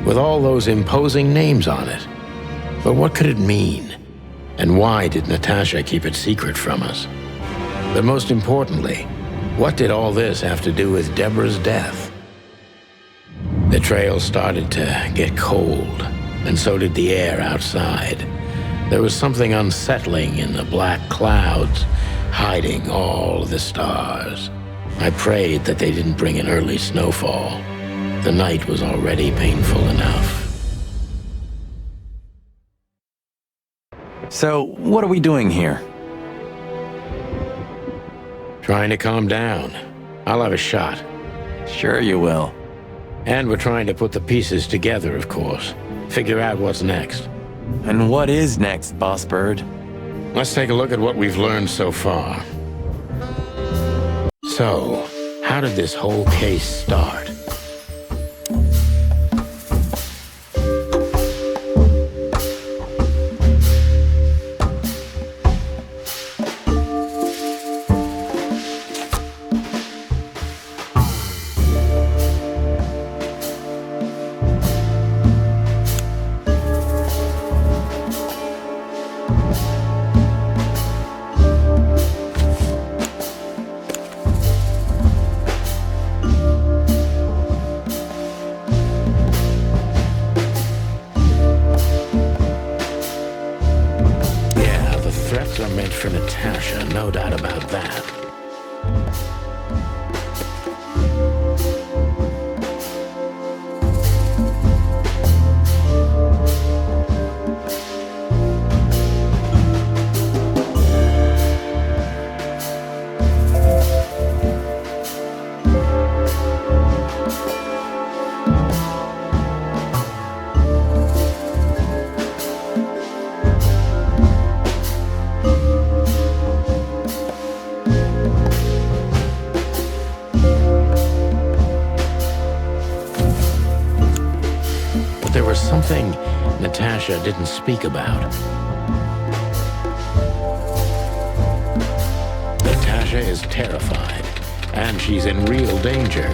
with all those imposing names on it. But what could it mean? And why did Natasha keep it secret from us? But most importantly, what did all this have to do with Deborah's death? The trail started to get cold, and so did the air outside. There was something unsettling in the black clouds, hiding all the stars. I prayed that they didn't bring an early snowfall. The night was already painful enough. So, what are we doing here? Trying to calm down. I'll have a shot. Sure you will. And we're trying to put the pieces together, of course. Figure out what's next. And what is next, Boss Bird? Let's take a look at what we've learned so far. So, how did this whole case start? Natasha, no doubt about that. There was something Natasha didn't speak about. Natasha is terrified, and she's in real danger.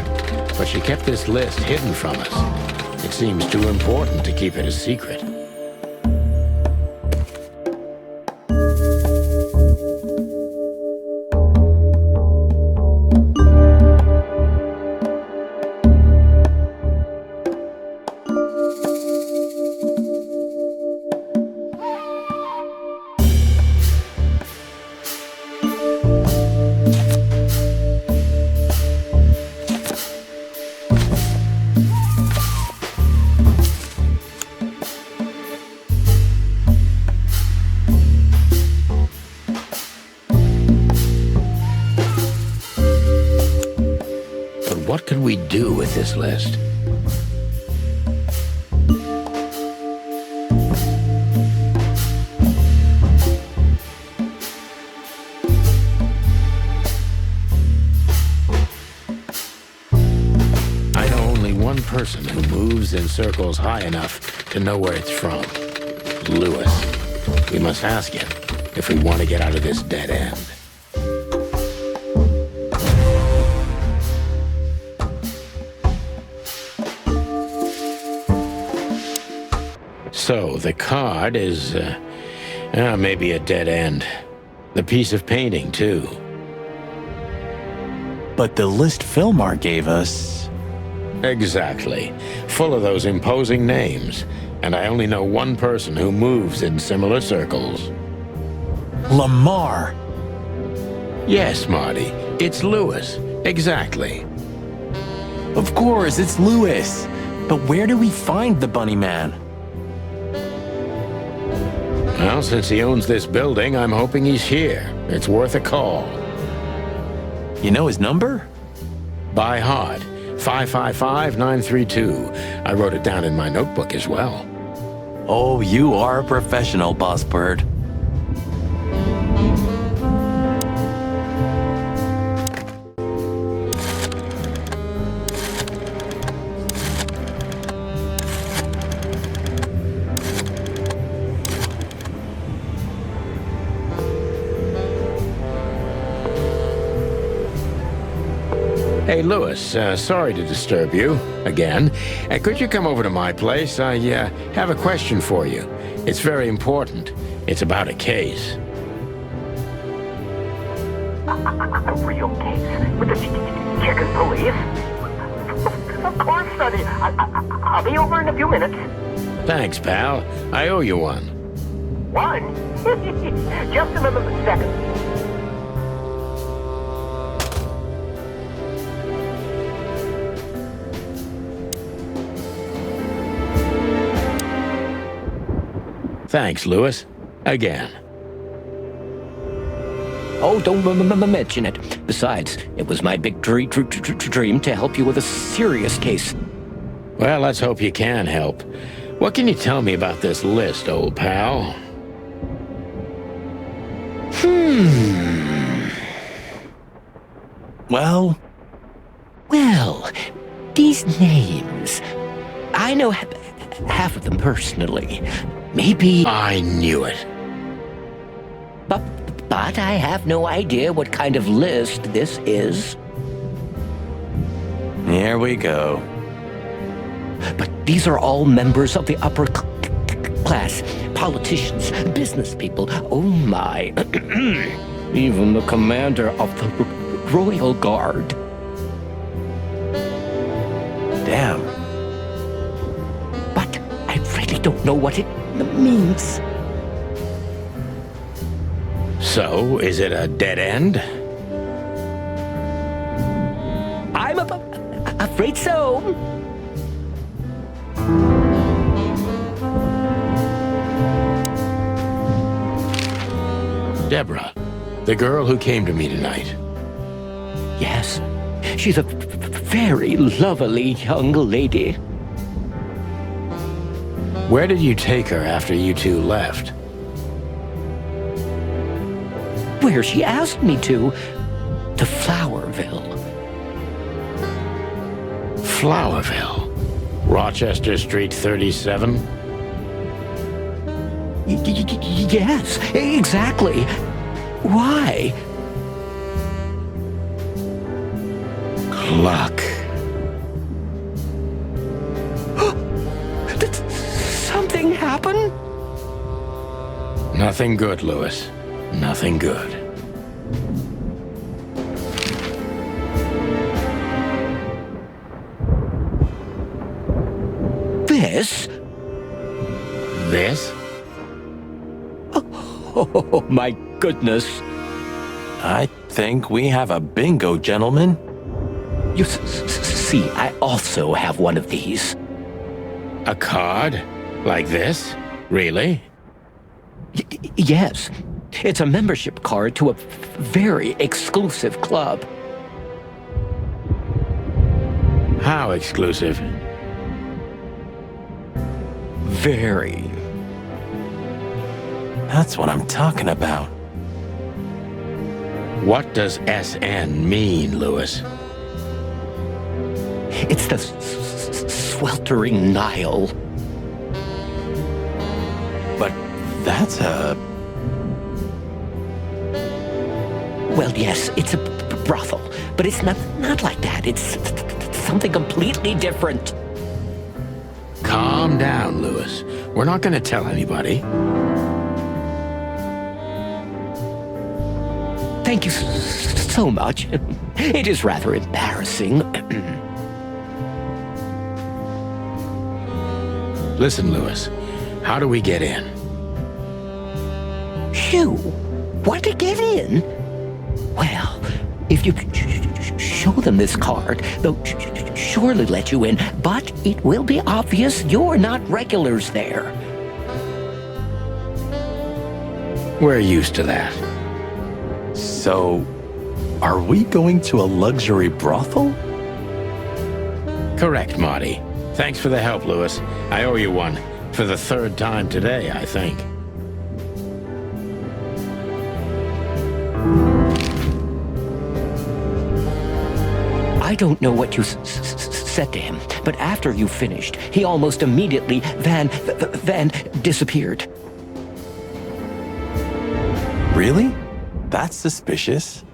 But she kept this list hidden from us. It seems too important to keep it a secret. What could we do with this list? I know only one person who moves in circles high enough to know where it's from. Lewis. We must ask him if we want to get out of this dead end. So, the card is, maybe a dead end. The piece of painting, too. But the list Philmar gave us... Exactly. Full of those imposing names. And I only know one person who moves in similar circles. Lamar! Yes, Marty. It's Lewis. Exactly. Of course, it's Lewis. But where do we find the Bunny Man? Well, since he owns this building, I'm hoping he's here. It's worth a call. You know his number? By heart. 555-932. I wrote it down in my notebook as well. Oh, you are a professional, Boss Bird. Hey, Lewis, sorry to disturb you again. Could you come over to my place? I have a question for you. It's very important. It's about a case. A real case? With the chicken police? Of course, Sonny. I'll be over in a few minutes. Thanks, pal. I owe you one. One? Just another second. Thanks, Lewis. Again. Oh, don't mention it. Besides, it was my big dream to help you with a serious case. Well, let's hope you can help. What can you tell me about this list, old pal? Well, these names. I know half of them personally. Maybe... I knew it. But I have no idea what kind of list this is. Here we go. But these are all members of the upper class. Politicians, business people. Oh my. Even the commander of the Royal Guard. Damn. But I really don't know what it means. So, is it a dead end? I'm afraid so. Deborah, the girl who came to me tonight. Yes, she's a very lovely young lady. Where did you take her after you two left? Where she asked me to Flowerville. Flowerville? Rochester Street 37? Yes, exactly. Why? Luck. Did something happen? Nothing good, Lewis. Nothing good. This? This? Oh, my goodness. I think we have a bingo, gentlemen. You see, I also have one of these. A card? Like this? Really? Yes. It's a membership card to a very exclusive club. How exclusive? Very. That's what I'm talking about. What does SN mean, Lewis? It's the sweltering Nile. But that's a... Well, yes, it's a brothel, but it's not like that. It's something completely different. Calm down, Lewis. We're not going to tell anybody. Thank you so much. It is rather embarrassing. Listen, Lewis, how do we get in? You want to get in? Well, if you show them this card, they'll surely let you in, but it will be obvious you're not regulars there. We're used to that. So, are we going to a luxury brothel? Correct, Marty. Thanks for the help, Lewis. I owe you one. For the third time today, I think. I don't know what you said to him, but after you finished, he almost immediately Van disappeared. Really? That's suspicious.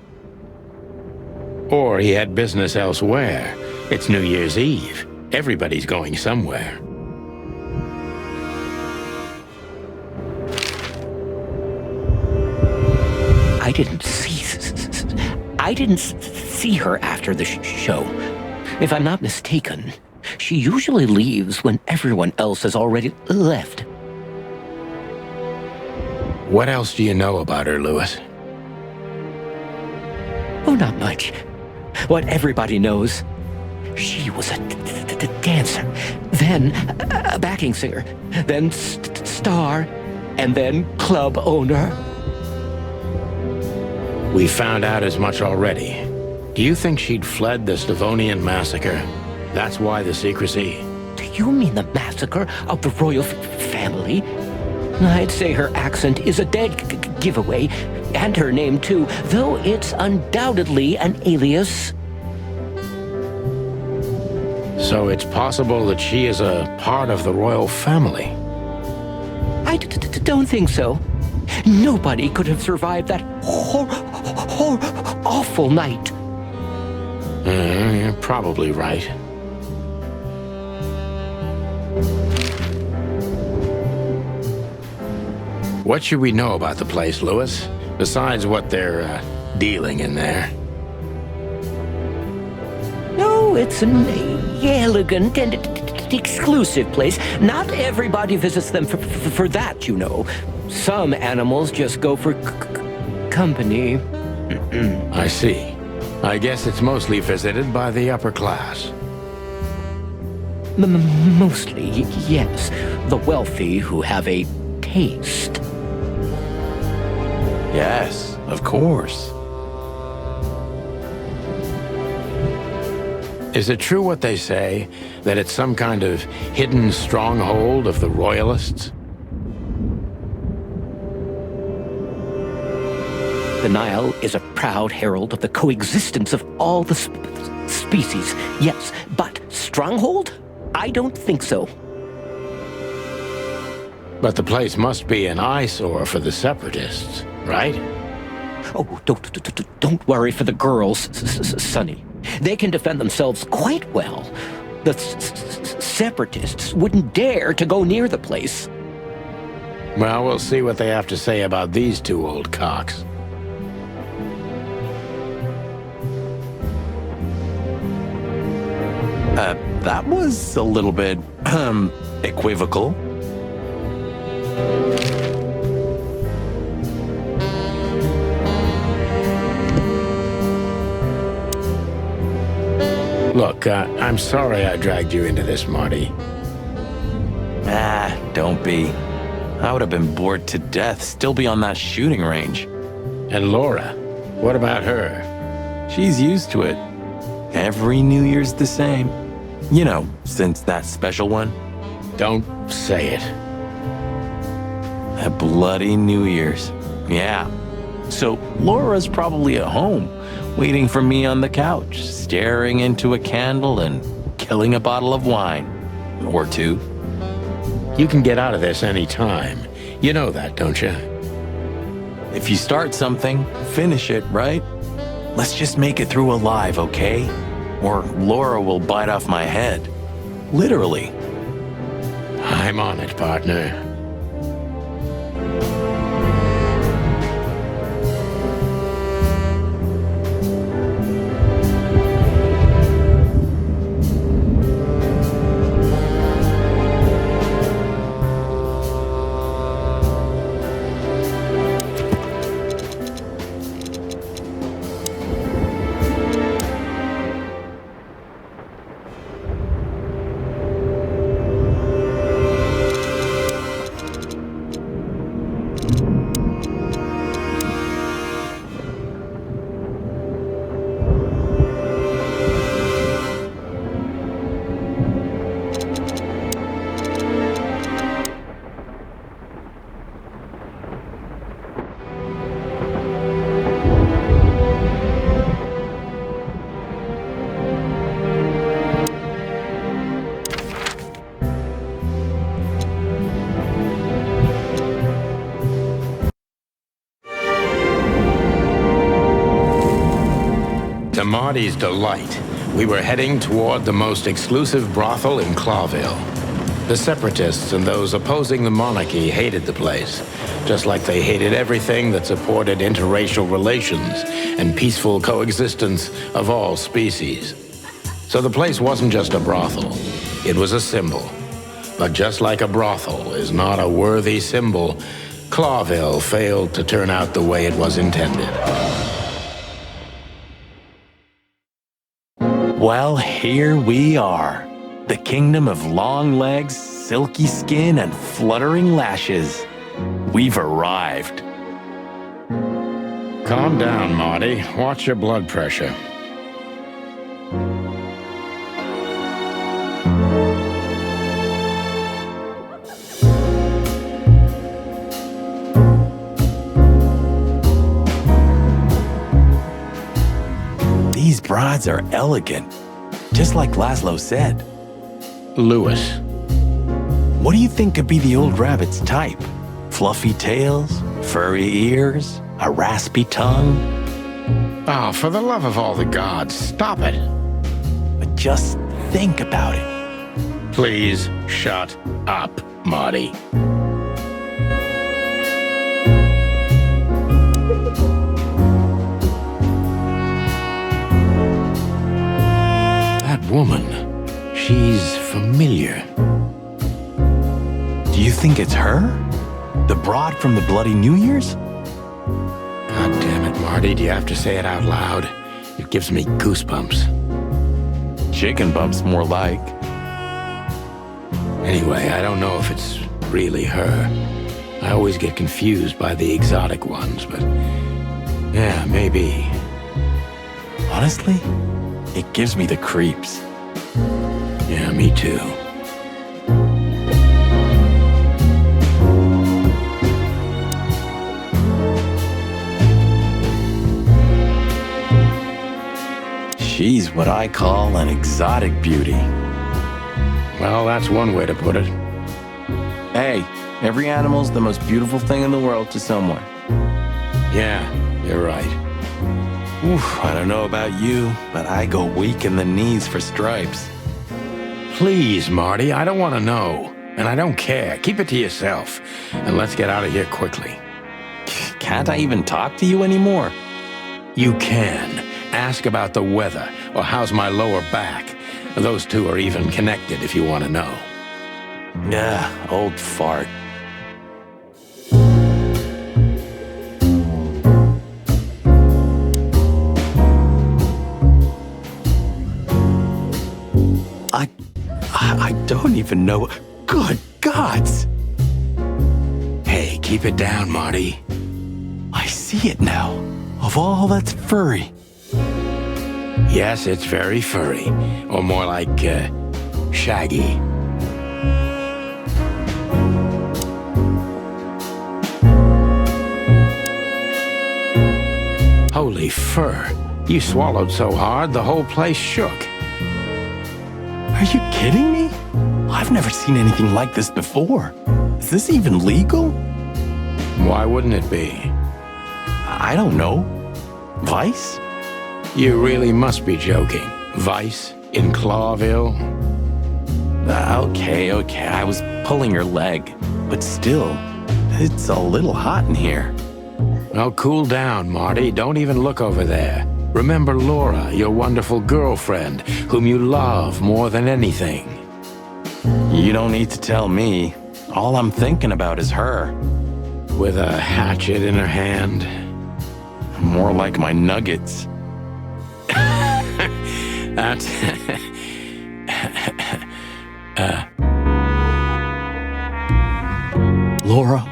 Or he had business elsewhere. It's New Year's Eve. Everybody's going somewhere. I didn't see her after the show. If I'm not mistaken, she usually leaves when everyone else has already left. What else do you know about her, Lewis? Oh, not much. What everybody knows. She was a dancer, then a backing singer, then star, and then club owner. We found out as much already. Do you think she'd fled the Slavonian massacre? That's why the secrecy? Do you mean the massacre of the royal family? I'd say her accent is a dead giveaway, and her name too, though it's undoubtedly an alias. So it's possible that she is a part of the royal family? I don't think so. Nobody could have survived that awful night. You're probably right. What should we know about the place, Lewis? Besides what they're dealing in there? No, it's an elegant and exclusive place. Not everybody visits them for that, you know. Some animals just go for company. I see. I guess it's mostly visited by the upper class. Mostly, yes. The wealthy who have a taste. Yes, of course. Is it true what they say, that it's some kind of hidden stronghold of the Royalists? The Nile is a proud herald of the coexistence of all the species. Yes, but stronghold? I don't think so. But the place must be an eyesore for the Separatists, right? Oh, don't worry for the girls, Sonny. They can defend themselves quite well. The Separatists wouldn't dare to go near the place. Well, we'll see what they have to say about these two old cocks. That was a little bit, equivocal. Look, I'm sorry I dragged you into this, Marty. Don't be. I would have been bored to death, still be on that shooting range. And Laura, what about her? She's used to it. Every New Year's the same. You know, since that special one. Don't say it. A bloody New Year's. Yeah. So Laura's probably at home, waiting for me on the couch, staring into a candle and killing a bottle of wine. Or two. You can get out of this any time. You know that, don't you? If you start something, finish it, right? Let's just make it through alive, okay? Or Laura will bite off my head. Literally. I'm on it, partner. To Marty's delight, we were heading toward the most exclusive brothel in Clawville. The Separatists and those opposing the monarchy hated the place, just like they hated everything that supported interracial relations and peaceful coexistence of all species. So the place wasn't just a brothel, it was a symbol. But just like a brothel is not a worthy symbol, Clawville failed to turn out the way it was intended. Well, here we are. The kingdom of long legs, silky skin, and fluttering lashes. We've arrived. Calm down, Marty. Watch your blood pressure. These brides are elegant, just like Laszlo said. Louis. What do you think could be the old rabbit's type? Fluffy tails, furry ears, a raspy tongue? Oh, for the love of all the gods, stop it. But just think about it. Please shut up, Marty. That woman, she's familiar. Do you think it's her? The broad from the Bloody New Year's? God damn Marty, do you have to say it out loud? It gives me goosebumps. Chicken bumps, more like. Anyway, I don't know if it's really her. I always get confused by the exotic ones, but yeah, maybe. Honestly, it gives me the creeps. Yeah, me too. She's what I call an exotic beauty. Well, that's one way to put it. Hey, every animal's the most beautiful thing in the world to someone. Yeah, you're right. Oof, I don't know about you, but I go weak in the knees for stripes. Please, Marty, I don't want to know. And I don't care. Keep it to yourself. And let's get out of here quickly. Can't I even talk to you anymore? You can. Ask about the weather, or how's my lower back. Those two are even connected if you want to know. Old fart. I don't even know. Good gods! Hey, keep it down, Marty. I see it now. Of all that's furry. Yes, it's very furry. Or more like, shaggy. Holy fur. You swallowed so hard, the whole place shook. Are you kidding me? I've never seen anything like this before. Is this even legal? Why wouldn't it be? I don't know. Vice? You really must be joking. Vice? In Clawville? Okay, I was pulling your leg. But still, it's a little hot in here. Oh, cool down, Marty. Don't even look over there. Remember Laura, your wonderful girlfriend, whom you love more than anything. You don't need to tell me. All I'm thinking about is her. With a hatchet in her hand. More like my nuggets. That's... Laura.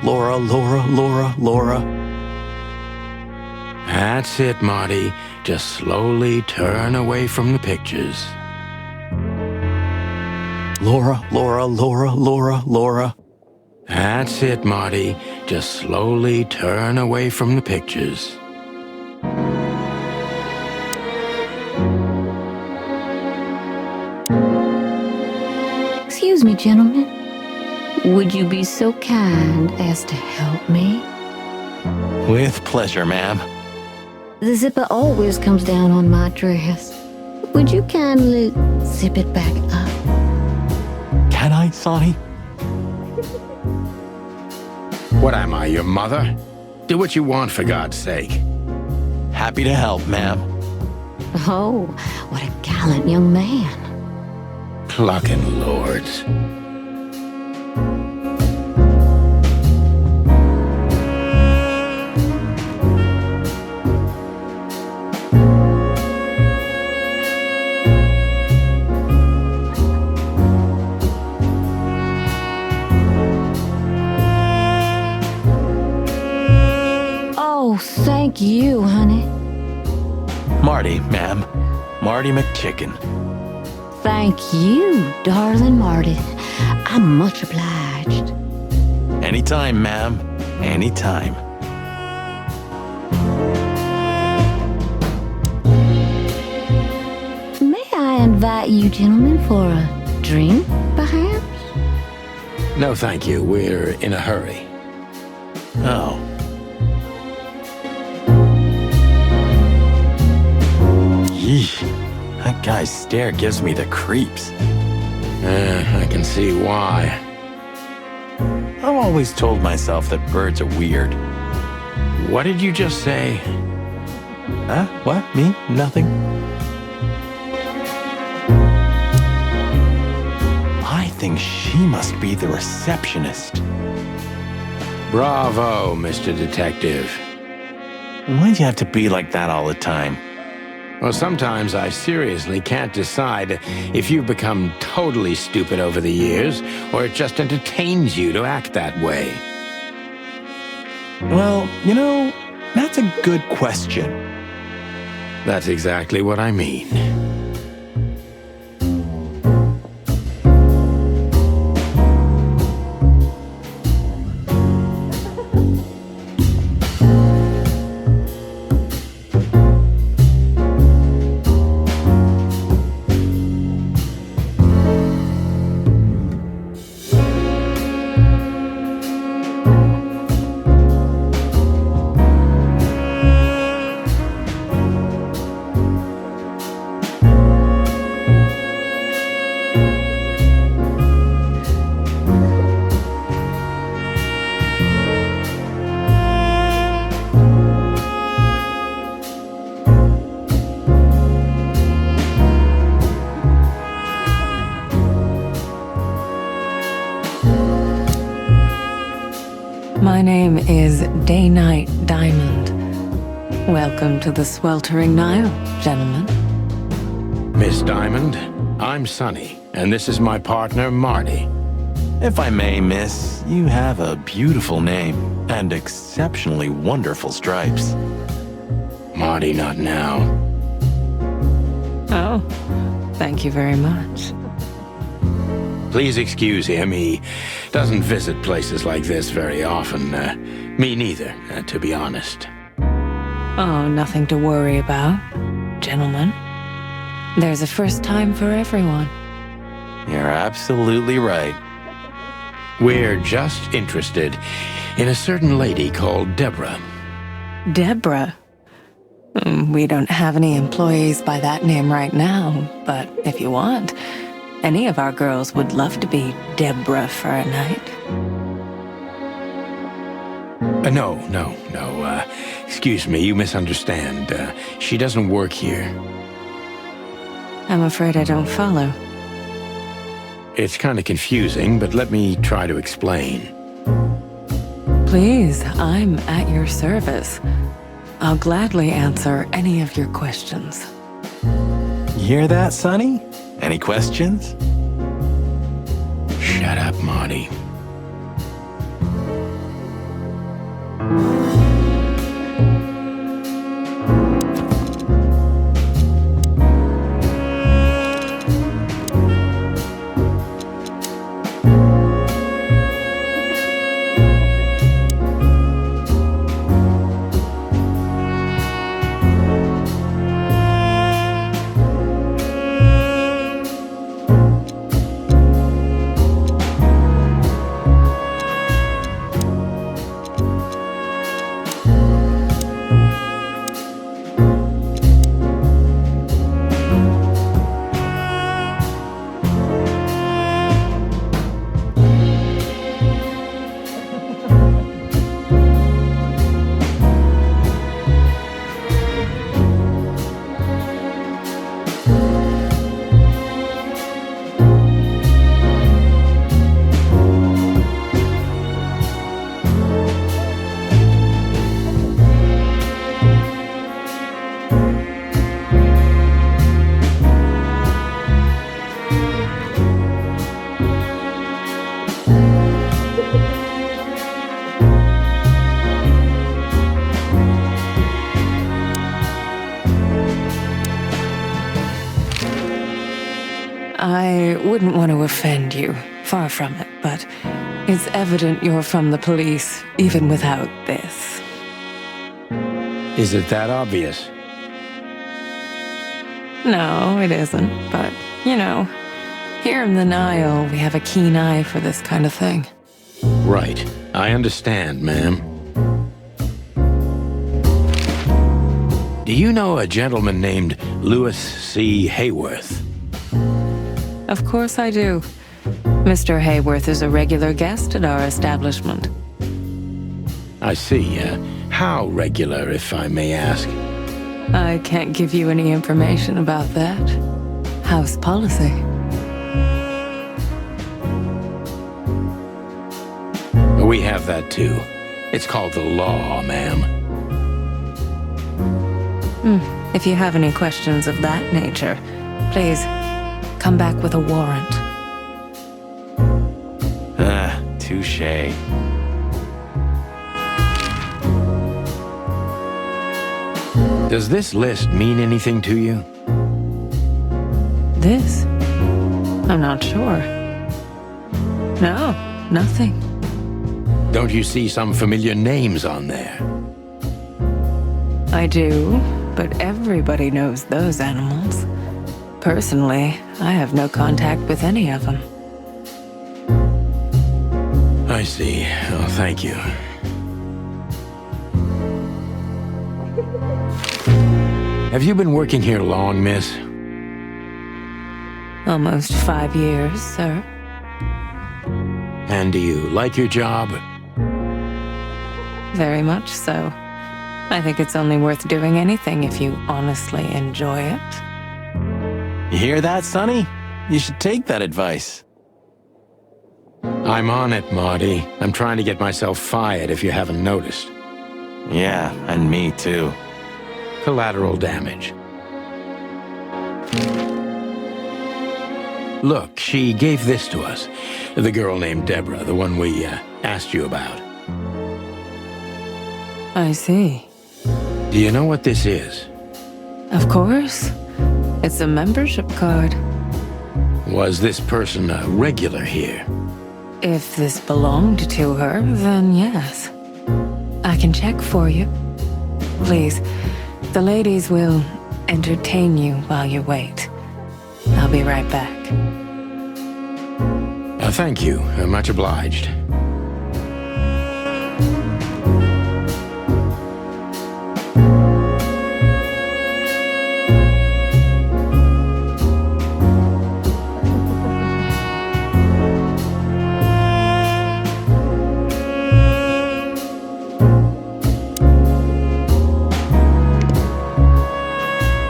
That's it, Marty. Just slowly turn away from the pictures. Laura. That's it, Marty. Just slowly turn away from the pictures. Excuse me, gentlemen. Would you be so kind as to help me? With pleasure, ma'am. The zipper always comes down on my dress. Would you kindly zip it back up? Can I, Sonny? What am I, your mother? Do what you want, for God's sake. Happy to help, ma'am. Oh, what a gallant young man. Clucking lords. Thank you, honey. Marty, ma'am. Marty McChicken. Thank you, darling Marty. I'm much obliged. Anytime, ma'am. Anytime. May I invite you gentlemen for a drink, perhaps? No, thank you. We're in a hurry. Oh. Yeesh. That guy's stare gives me the creeps. I can see why. I've always told myself that birds are weird. What did you just say? Huh? What? Me? Nothing. I think she must be the receptionist. Bravo, Mr. Detective. Why'd you have to be like that all the time? Well, sometimes I seriously can't decide if you've become totally stupid over the years, or it just entertains you to act that way. Well, you know, that's a good question. That's exactly what I mean. My name is Day-Night Diamond. Welcome to the sweltering Nile, gentlemen. Miss Diamond, I'm Sonny, and this is my partner, Marty. If I may, miss, you have a beautiful name and exceptionally wonderful stripes. Marty, not now. Oh, thank you very much. Please excuse him. He doesn't visit places like this very often. Me neither, to be honest. Oh, nothing to worry about, gentlemen. There's a first time for everyone. You're absolutely right. We're just interested in a certain lady called Deborah. Deborah? We don't have any employees by that name right now, but if you want, any of our girls would love to be Deborah for a night. No. Excuse me, you misunderstand. She doesn't work here. I'm afraid I don't follow. It's kind of confusing, but let me try to explain. Please, I'm at your service. I'll gladly answer any of your questions. You hear that, Sonny? Any questions? Shut up, Marty. I wouldn't want to offend you, far from it, but it's evident you're from the police, even without this. Is it that obvious? No, it isn't, but, you know, here in the Nile, we have a keen eye for this kind of thing. Right. I understand, ma'am. Do you know a gentleman named Louis C. Hayworth? Of course I do. Mr. Hayworth is a regular guest at our establishment. I see. How regular, if I may ask? I can't give you any information about that. House policy. We have that too. It's called the law, ma'am. If you have any questions of that nature, please come back with a warrant. Touché. Does this list mean anything to you? This? I'm not sure. No, nothing. Don't you see some familiar names on there? I do, but everybody knows those animals. Personally, I have no contact with any of them. I see. Oh, thank you. Have you been working here long, miss? Almost 5 years, sir. And do you like your job? Very much so. I think it's only worth doing anything if you honestly enjoy it. You hear that, Sonny? You should take that advice. I'm on it, Marty. I'm trying to get myself fired if you haven't noticed. Yeah, and me too. Collateral damage. Look, she gave this to us. The girl named Deborah, the one we asked you about. I see. Do you know what this is? Of course. It's a membership card. Was this person a regular here? If this belonged to her, then yes. I can check for you. Please, the ladies will entertain you while you wait. I'll be right back. Thank you. Much obliged.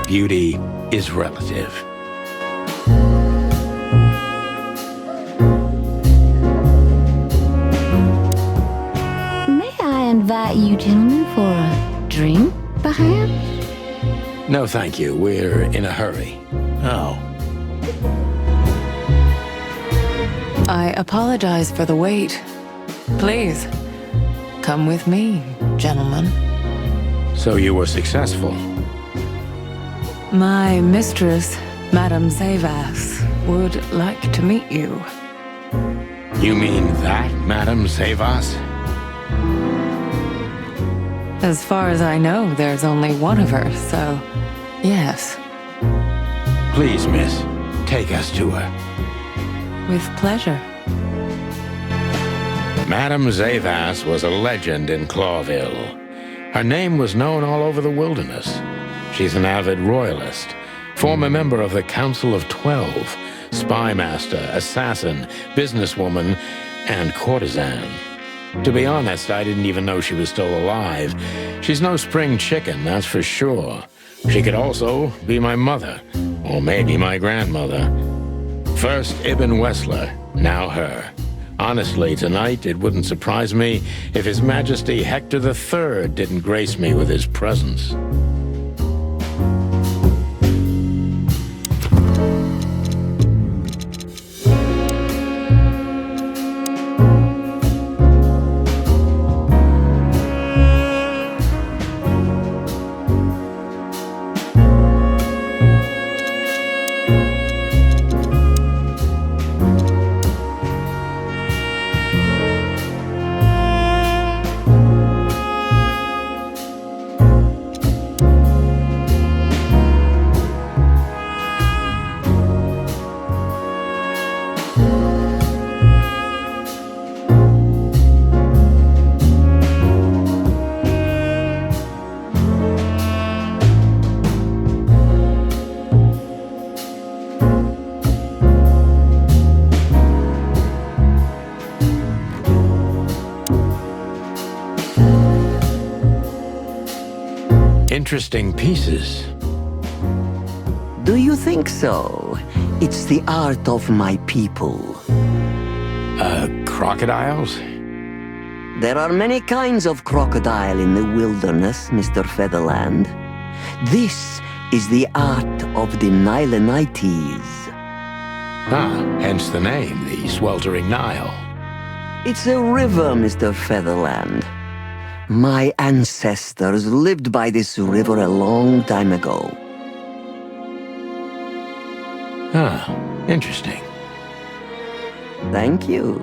Beauty is relative. May I invite you gentlemen for a drink, perhaps? No, thank you. We're in a hurry. Oh. I apologize for the wait. Please, come with me, gentlemen. So you were successful. My mistress, Madame Zavas, would like to meet you. You mean that, Madame Zavas? As far as I know, there's only one of her, so yes. Please, miss, take us to her. With pleasure. Madame Zavas was a legend in Clawville. Her name was known all over the wilderness. She's an avid royalist, former member of the Council of 12, spy master, assassin, businesswoman, and courtesan. To be honest, I didn't even know she was still alive. She's no spring chicken, that's for sure. She could also be my mother, or maybe my grandmother. First Ibn Wessler, now her. Honestly, tonight, it wouldn't surprise me if His Majesty Hector III didn't grace me with his presence. Interesting pieces. Do you think so? It's the art of my people. Crocodiles? There are many kinds of crocodile in the wilderness, Mr. Featherland. This is the art of the Nilenites. Ah, hence the name, the Sweltering Nile. It's a river, Mr. Featherland. My ancestors lived by this river a long time ago. Ah, interesting. Thank you.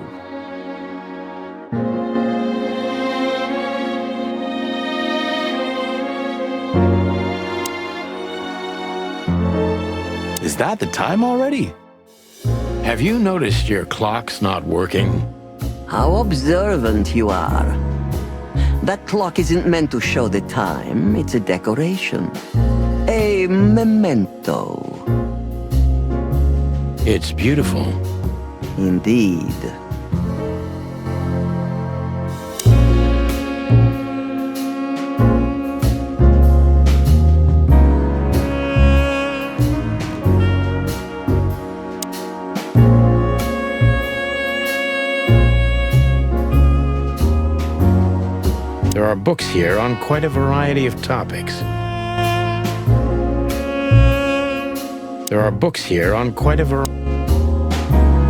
Is that the time already? Have you noticed your clock's not working? How observant you are. That clock isn't meant to show the time, it's a decoration. A memento. It's beautiful. Indeed. There are books here on quite a variety of topics. There are books here on quite a variety.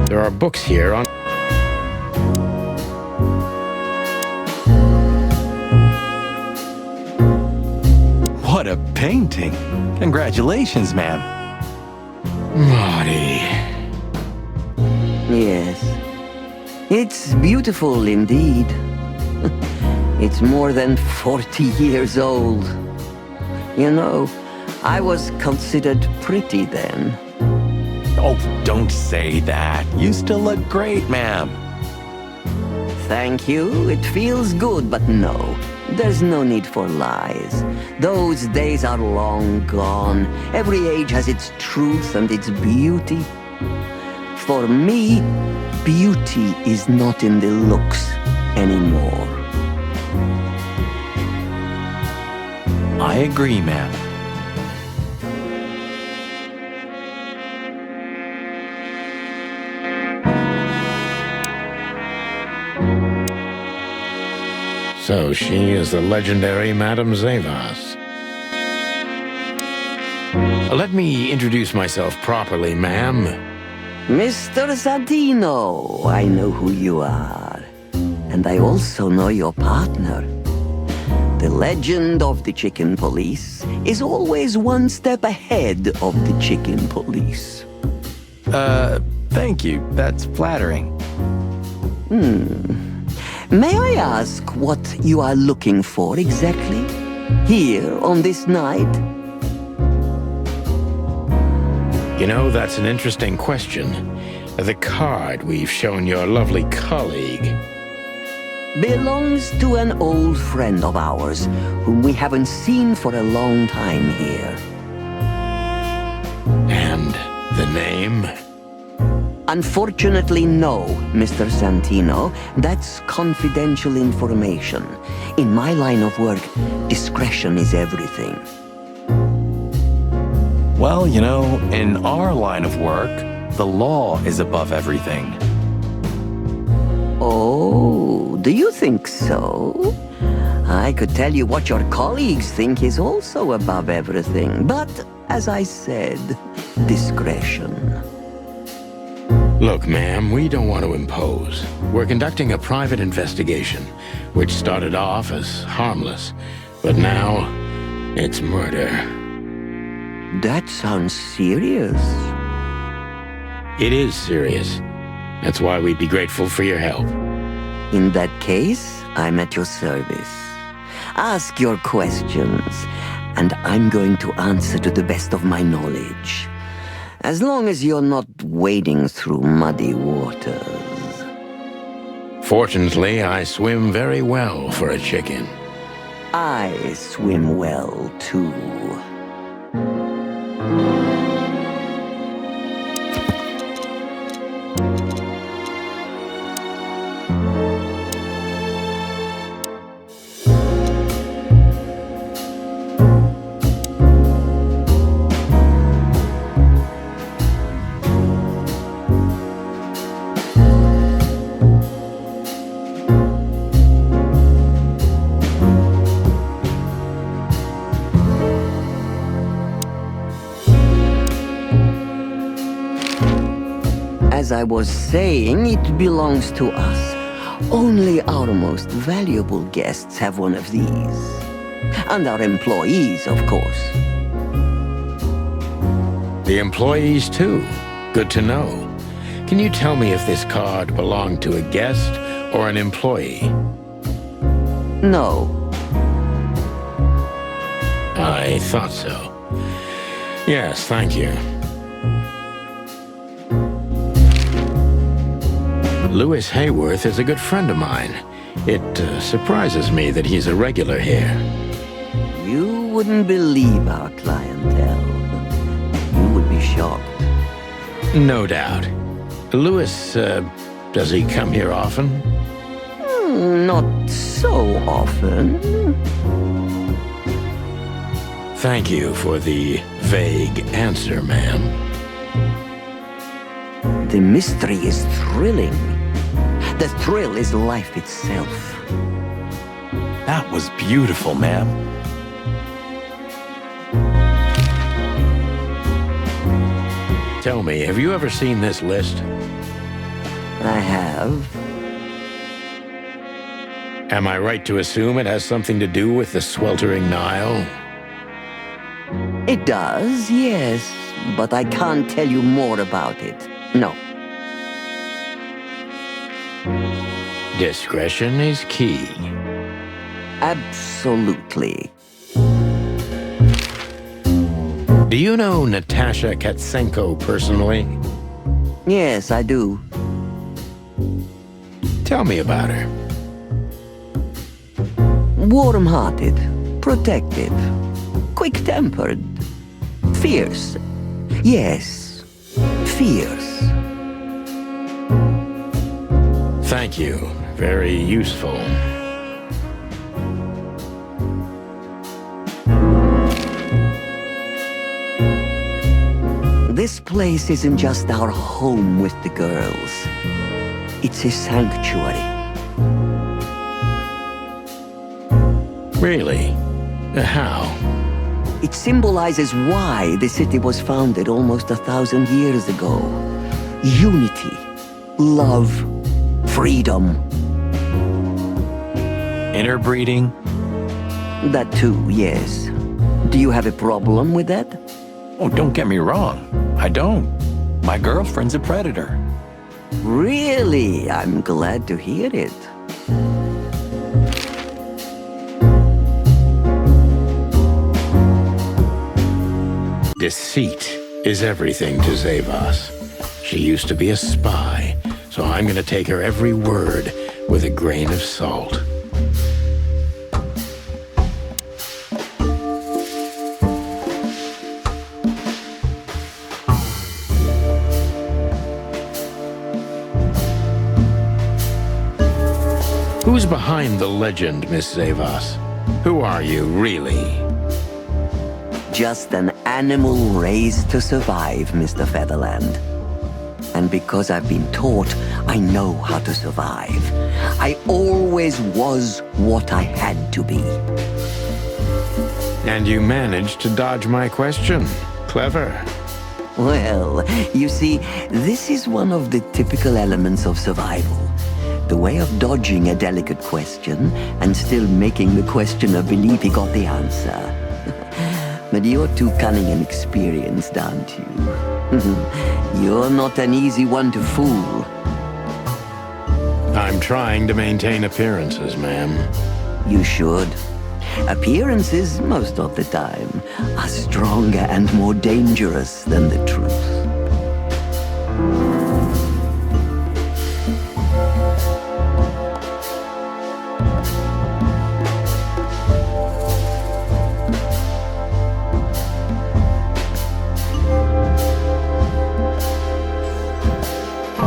There are books here on... What a painting! Congratulations, ma'am. Marty. Yes. It's beautiful indeed. It's more than 40 years old. You know, I was considered pretty then. Oh, don't say that. You still look great, ma'am. Thank you. It feels good, but no. There's no need for lies. Those days are long gone. Every age has its truth and its beauty. For me, beauty is not in the looks anymore. I agree, ma'am. So she is the legendary Madame Zavas. Let me introduce myself properly, ma'am. Mr. Santino, I know who you are. And I also know your partner. The legend of the Chicken Police is always one step ahead of the Chicken Police. Thank you. That's flattering. May I ask what you are looking for exactly? Here on this night? You know, that's an interesting question. The card we've shown your lovely colleague belongs to an old friend of ours, whom we haven't seen for a long time here. And the name? Unfortunately, no, Mr. Santino. That's confidential information. In my line of work, discretion is everything. Well, you know, in our line of work, the law is above everything. Oh, do you think so? I could tell you what your colleagues think is also above everything, but, as I said, discretion. Look, ma'am, we don't want to impose. We're conducting a private investigation, which started off as harmless, but now it's murder. That sounds serious. It is serious. That's why we'd be grateful for your help. In that case, I'm at your service. Ask your questions, and I'm going to answer to the best of my knowledge. As long as you're not wading through muddy waters. Fortunately, I swim very well for a chicken. I swim well, too. As I was saying, it belongs to us. Only our most valuable guests have one of these. And our employees, of course. The employees, too. Good to know. Can you tell me if this card belonged to a guest or an employee? No. I thought so. Yes, thank you. Louis Hayworth is a good friend of mine. It surprises me that he's a regular here. You wouldn't believe our clientele. You would be shocked. No doubt. Louis, does he come here often? Not so often. Thank you for the vague answer, ma'am. The mystery is thrilling. The thrill is life itself. That was beautiful, ma'am. Tell me, have you ever seen this list? I have. Am I right to assume it has something to do with the sweltering Nile? It does, yes, but I can't tell you more about it. No. Discretion is key. Absolutely. Do you know Natasha Katsenko personally? Yes, I do. Tell me about her. Warm-hearted, protective, quick-tempered, fierce. Yes, fierce. Thank you. Very useful. This place isn't just our home with the girls. It's a sanctuary. Really? How? It symbolizes why the city was founded almost 1,000 years ago. Unity, love, freedom. Interbreeding? That too, yes. Do you have a problem with that? Oh, don't get me wrong. I don't. My girlfriend's a predator. Really? I'm glad to hear it. Deceit is everything to Zavas. She used to be a spy, so I'm going to take her every word with a grain of salt. Who's behind the legend, Miss Zavas? Who are you, really? Just an animal raised to survive, Mr. Featherland. And because I've been taught, I know how to survive. I always was what I had to be. And you managed to dodge my question. Clever. Well, you see, this is one of the typical elements of survival. The way of dodging a delicate question and still making the questioner believe he got the answer. But you're too cunning and experienced, aren't you? You're not an easy one to fool. I'm trying to maintain appearances, ma'am. You should. Appearances, most of the time, are stronger and more dangerous than the truth.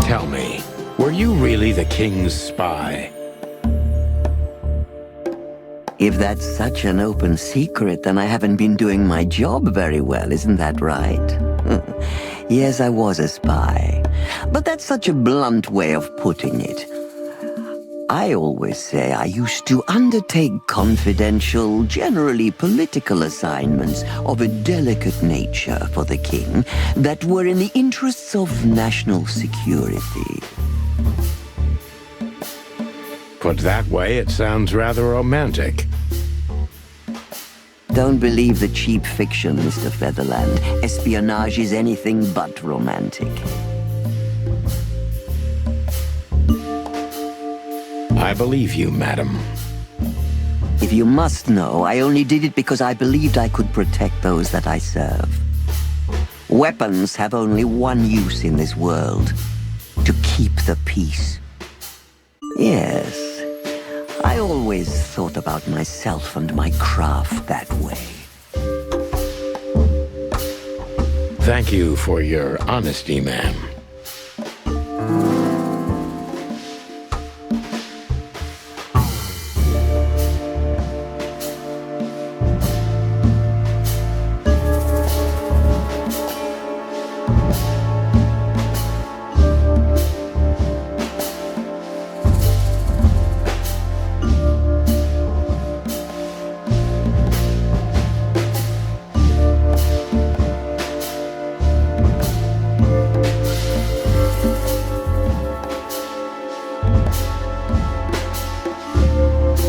Tell me, were you really the king's spy? If that's such an open secret, then I haven't been doing my job very well, isn't that right? Yes, I was a spy. But that's such a blunt way of putting it. I always say I used to undertake confidential, generally political assignments of a delicate nature for the king that were in the interests of national security. Put that way, it sounds rather romantic. Don't believe the cheap fiction, Mr. Featherland. Espionage is anything but romantic. I believe you, madam. If you must know, I only did it because I believed I could protect those that I serve. Weapons have only one use in this world: to keep the peace. Yes, I always thought about myself and my craft that way. Thank you for your honesty, ma'am.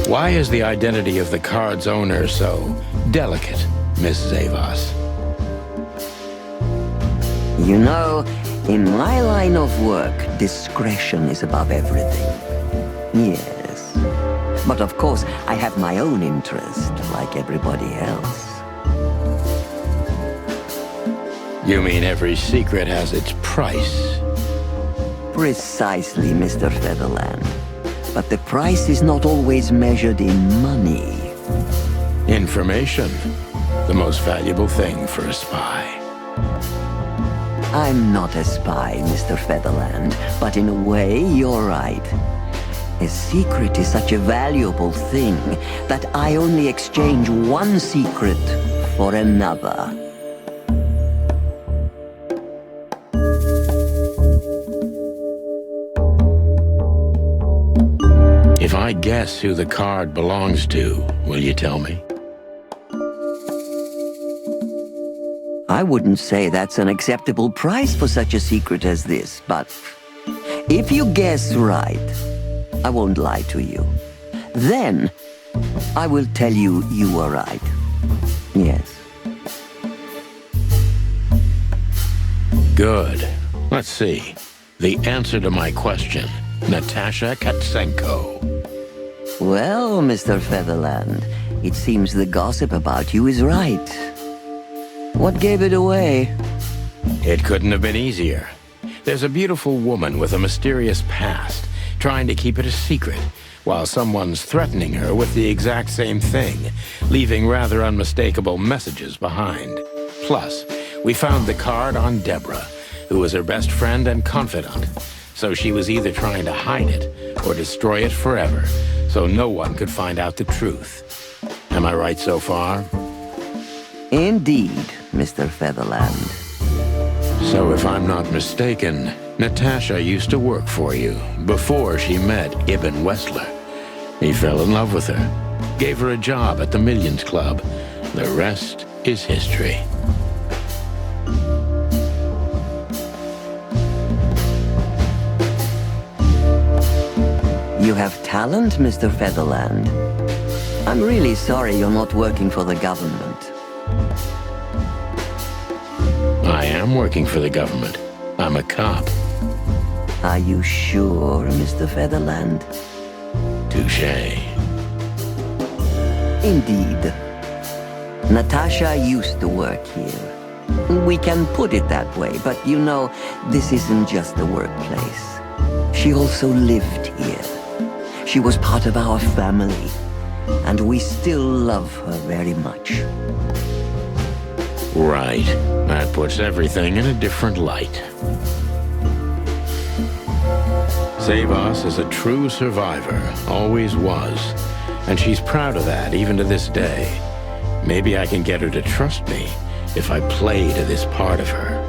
Why is the identity of the card's owner so delicate, Miss Zavos? You know, in my line of work, discretion is above everything. Yes. But of course, I have my own interest, like everybody else. You mean every secret has its price? Precisely, Mr. Featherland. But the price is not always measured in money. Information. The most valuable thing for a spy. I'm not a spy, Mr. Featherland, but in a way, you're right. A secret is such a valuable thing that I only exchange one secret for another. If I guess who the card belongs to, will you tell me? I wouldn't say that's an acceptable price for such a secret as this, but if you guess right, I won't lie to you. Then, I will tell you you were right. Yes. Good. Let's see. The answer to my question. Natasha Katsenko. Well, Mr. Featherland, it seems the gossip about you is right. What gave it away? It couldn't have been easier. There's a beautiful woman with a mysterious past, trying to keep it a secret, while someone's threatening her with the exact same thing, leaving rather unmistakable messages behind. Plus, we found the card on Deborah, who was her best friend and confidant. So she was either trying to hide it or destroy it forever, so no one could find out the truth. Am I right so far? Indeed, Mr. Featherland. So if I'm not mistaken, Natasha used to work for you before she met Ibn Wessler. He fell in love with her, gave her a job at the Millions Club. The rest is history. You have talent, Mr. Featherland. I'm really sorry you're not working for the government. I am working for the government. I'm a cop. Are you sure, Mr. Featherland? Touché. Indeed. Natasha used to work here. We can put it that way, but you know, this isn't just a workplace. She also lived here. She was part of our family, and we still love her very much. Right. That puts everything in a different light. Zavos is a true survivor, always was. And she's proud of that, even to this day. Maybe I can get her to trust me if I play to this part of her.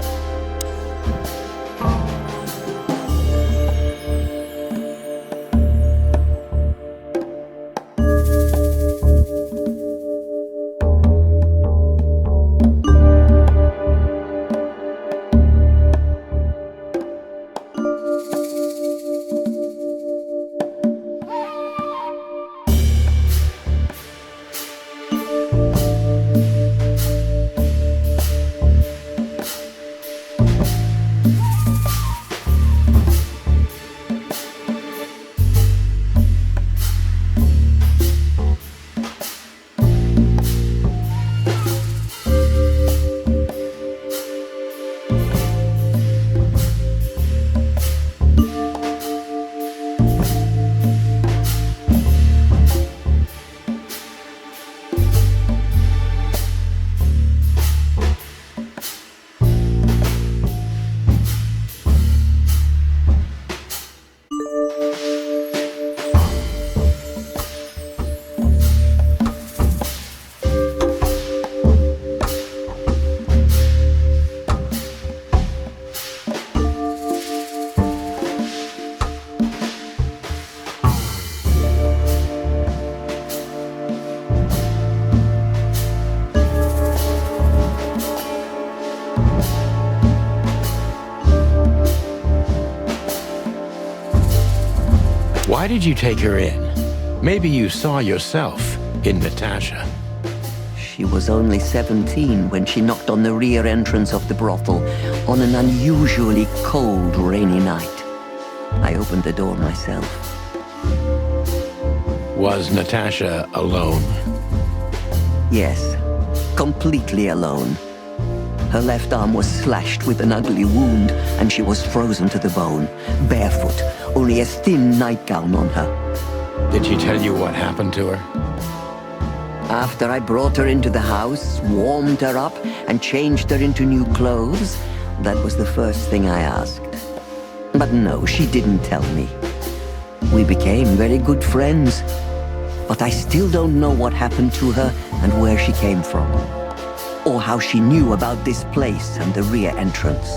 Why did you take her in? Maybe you saw yourself in Natasha. She was only 17 when she knocked on the rear entrance of the brothel on an unusually cold, rainy night. I opened the door myself. Was Natasha alone? Yes, completely alone. Her left arm was slashed with an ugly wound, and she was frozen to the bone, barefoot, only a thin nightgown on her. Did she tell you what happened to her? After I brought her into the house, warmed her up, and changed her into new clothes, that was the first thing I asked. But no, she didn't tell me. We became very good friends, but I still don't know what happened to her and where she came from, or how she knew about this place and the rear entrance.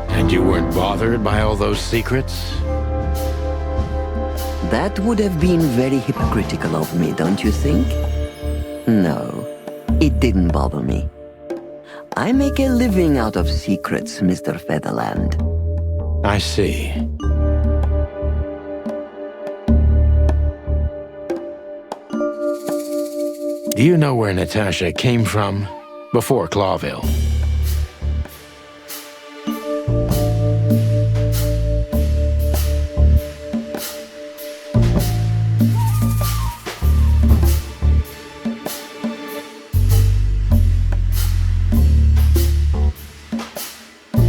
And you weren't bothered by all those secrets? That would have been very hypocritical of me, don't you think? No, it didn't bother me. I make a living out of secrets, Mr. Featherland. I see. Do you know where Natasha came from before Clawville?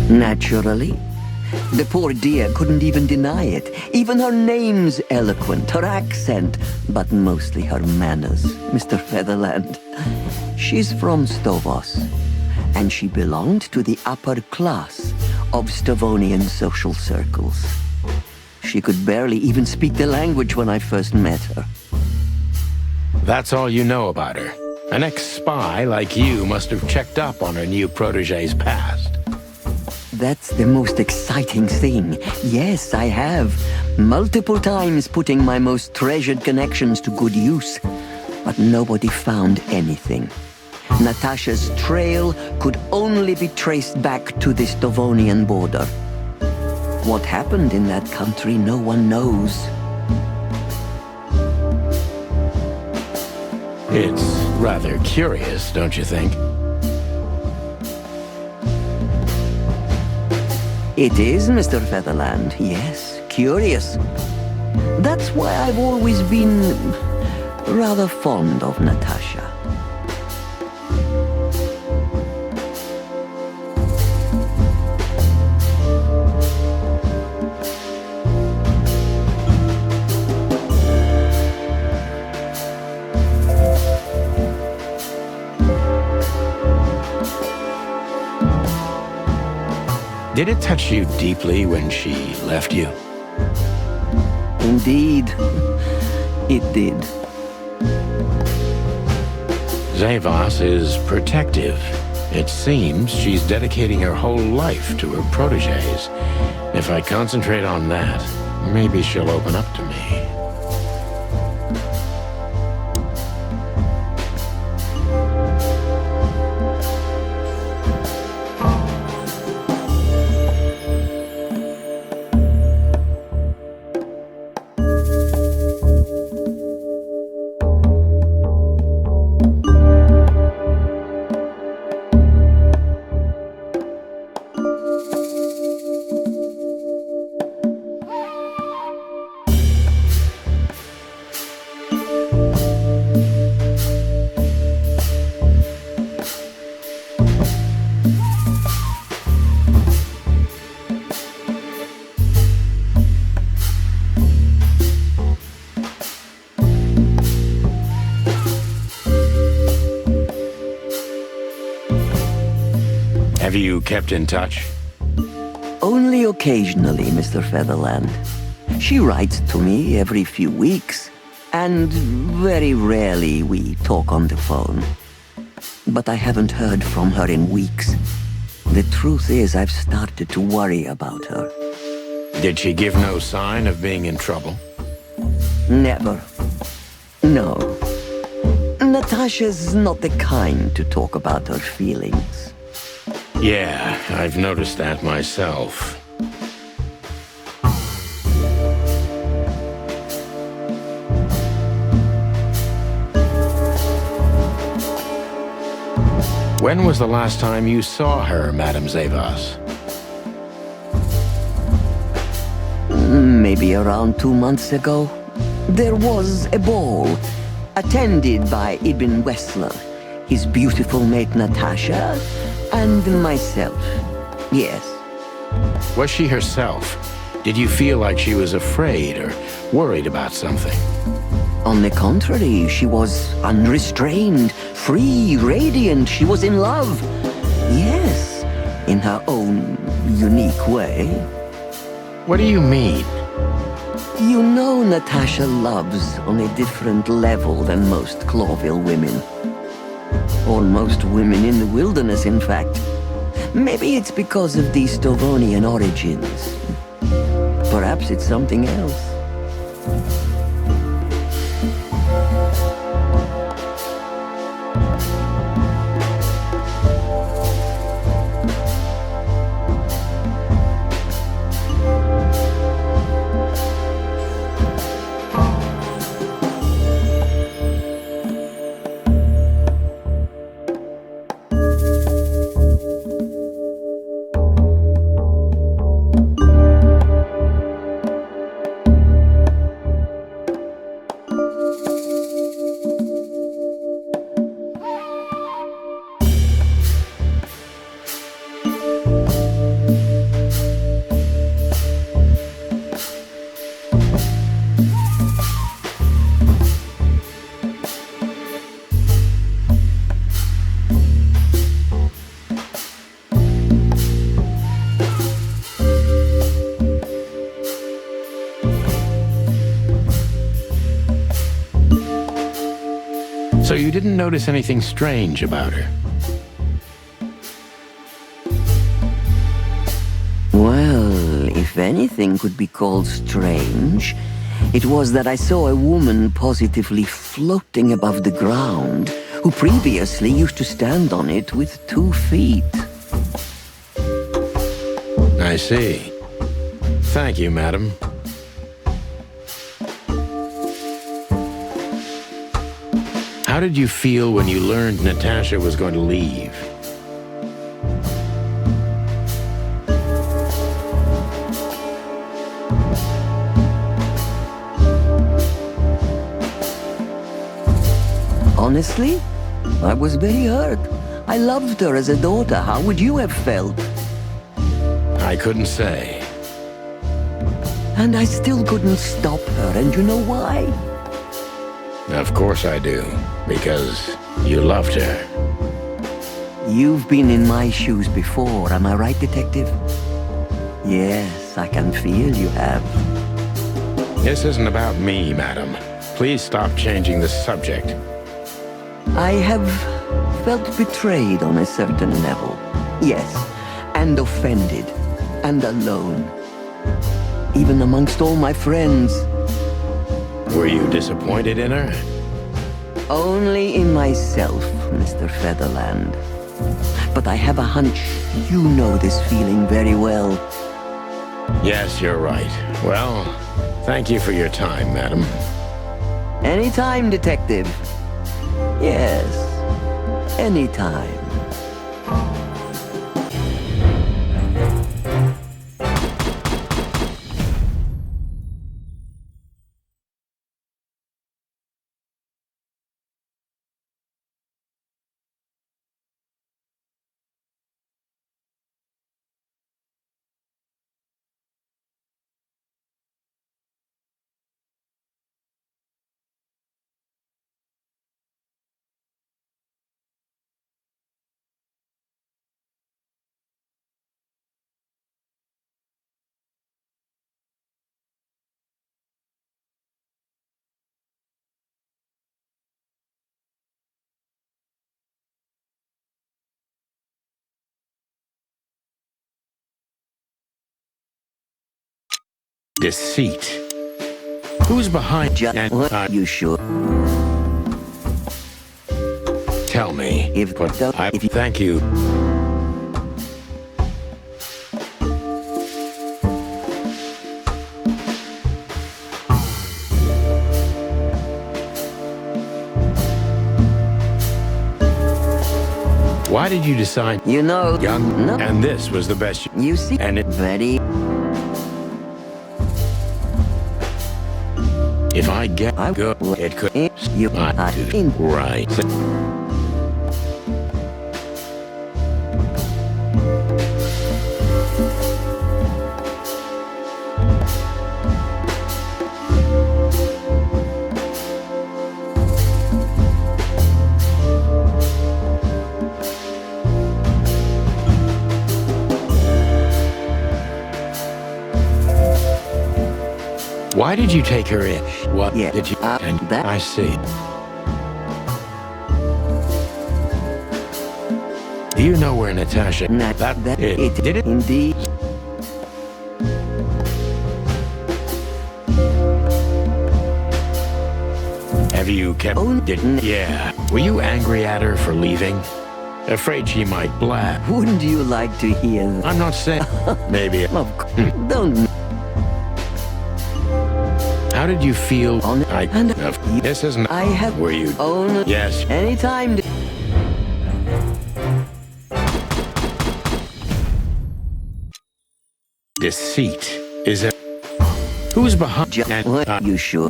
Naturally. The poor dear couldn't even deny it. Even her name's eloquent, her accent, but mostly her manners, Mr. Featherland. She's from Stovos, and she belonged to the upper class of Stavonian social circles. She could barely even speak the language when I first met her. That's all you know about her. An ex-spy like you must have checked up on her new protege's past. That's the most exciting thing. Yes, I have. Multiple times putting my most treasured connections to good use. But nobody found anything. Natasha's trail could only be traced back to the Stavonian border. What happened in that country, no one knows. It's rather curious, don't you think? It is, Mr. Featherland, yes, curious. That's why I've always been rather fond of Natasha. Did it touch you deeply when she left you? Indeed, it did. Zavos is protective. It seems she's dedicating her whole life to her proteges. If I concentrate on that, maybe she'll open up to me. Have you kept in touch? Only occasionally, Mr. Featherland. She writes to me every few weeks, and very rarely we talk on the phone. But I haven't heard from her in weeks. The truth is, I've started to worry about her. Did she give no sign of being in trouble? Never. No. Natasha's not the kind to talk about her feelings. Yeah, I've noticed that myself. When was the last time you saw her, Madame Zavas? Maybe around 2 months ago. There was a ball, attended by Ibn Wessler, his beautiful mate Natasha, and myself. Yes. Was she herself? Did you feel like she was afraid or worried about something? On the contrary, she was unrestrained, free, radiant. She was in love. Yes, in her own unique way. What do you mean? You know Natasha loves on a different level than most Clawville women. Or most women in the wilderness, in fact. Maybe it's because of the Stovonian origins. Perhaps it's something else. So you didn't notice anything strange about her? Well, if anything could be called strange, it was that I saw a woman positively floating above the ground, who previously used to stand on it with 2 feet. I see. Thank you, madam. How did you feel when you learned Natasha was going to leave? Honestly, I was very hurt. I loved her as a daughter. How would you have felt? I couldn't say. And I still couldn't stop her, and you know why? Of course I do, because you loved her. You've been in my shoes before, am I right, Detective? Yes, I can feel you have. This isn't about me, madam. Please stop changing the subject. I have felt betrayed on a certain level. Yes, and offended, and alone. Even amongst all my friends. Were you disappointed in her? Only in myself, Mr. Featherland. But I have a hunch you know this feeling very well. Yes, you're right. Well, thank you for your time, madam. Anytime, Detective. Yes, anytime. Deceit. Who's behind you sure? Tell me. Thank you. What? Why did you decide? You know, Young, no. and this was the best. You see, and it. very. If I get good, it could. You I do right. Why did you take her in? What did you? And that I see. Do you know where Natasha? That it did it indeed. Have you kept? Didn't? Yeah. Were you angry at her for leaving? Afraid she might blab. Wouldn't you like to hear? I'm not saying. Maybe. Of course. Don't. How did you feel? This isn't. I have. Were you? Only. Yes. Anytime. Deceit. Is it? Who's behind? You sure?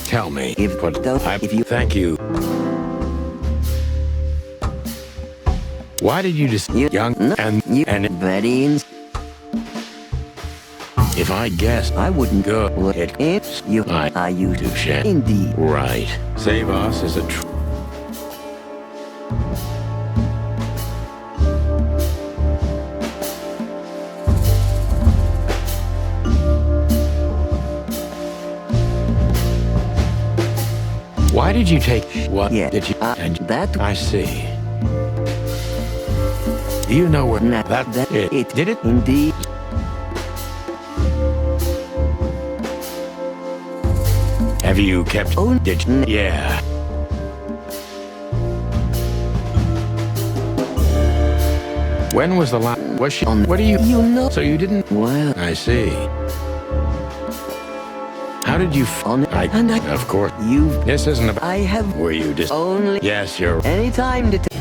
Tell me. If you thank you. Why did you just young and very? If I guessed, I wouldn't go. It's you. I you do share. Indeed. Right. Save us is a Why did you take what did you and that I see. Do you know where that it did it? Indeed. Have you kept? Did you? Yeah. When was the last? Was she? What do you? You know. So you didn't? Well, I see. How did you? Of course. You. This isn't about. I have. Were you just? Only. Yes, you're. Anytime to.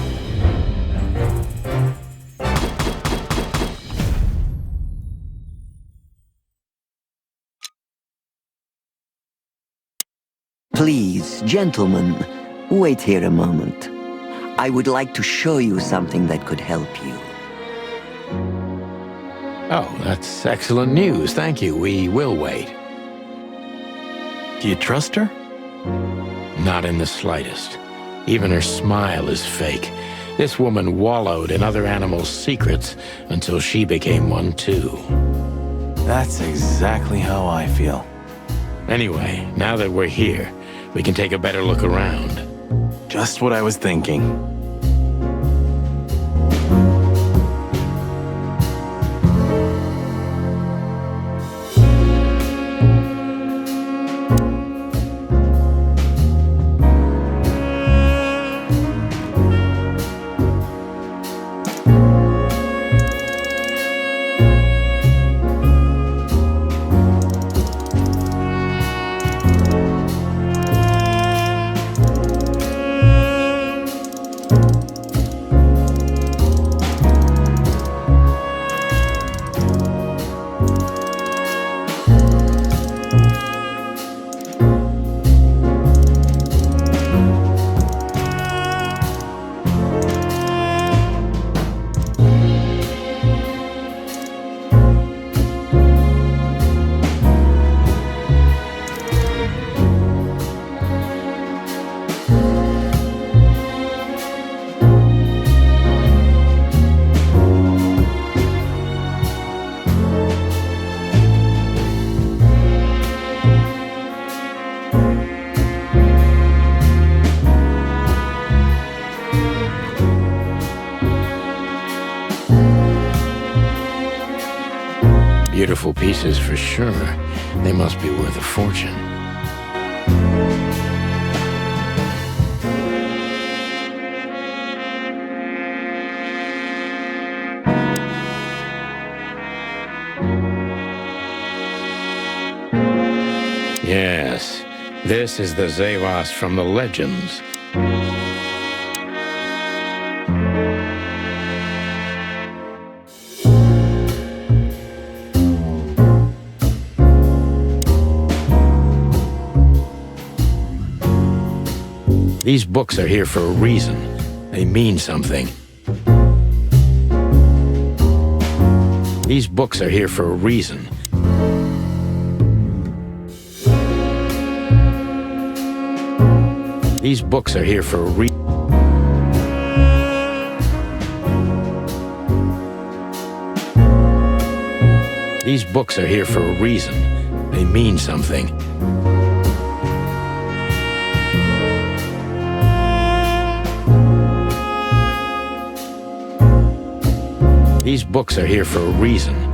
Please, gentlemen, wait here a moment. I would like to show you something that could help you. Oh, that's excellent news. Thank you. We will wait. Do you trust her? Not in the slightest. Even her smile is fake. This woman wallowed in other animals' secrets until she became one too. That's exactly how I feel. Anyway, now that we're here, we can take a better look around. Just what I was thinking. Beautiful pieces for sure. They must be worth a fortune. Yes, this is the Zevas from the legends. These books are here for a reason. They mean something. These books are here for a reason. These books are here for a reason. These books are here for a reason. They mean something. These books are here for a reason.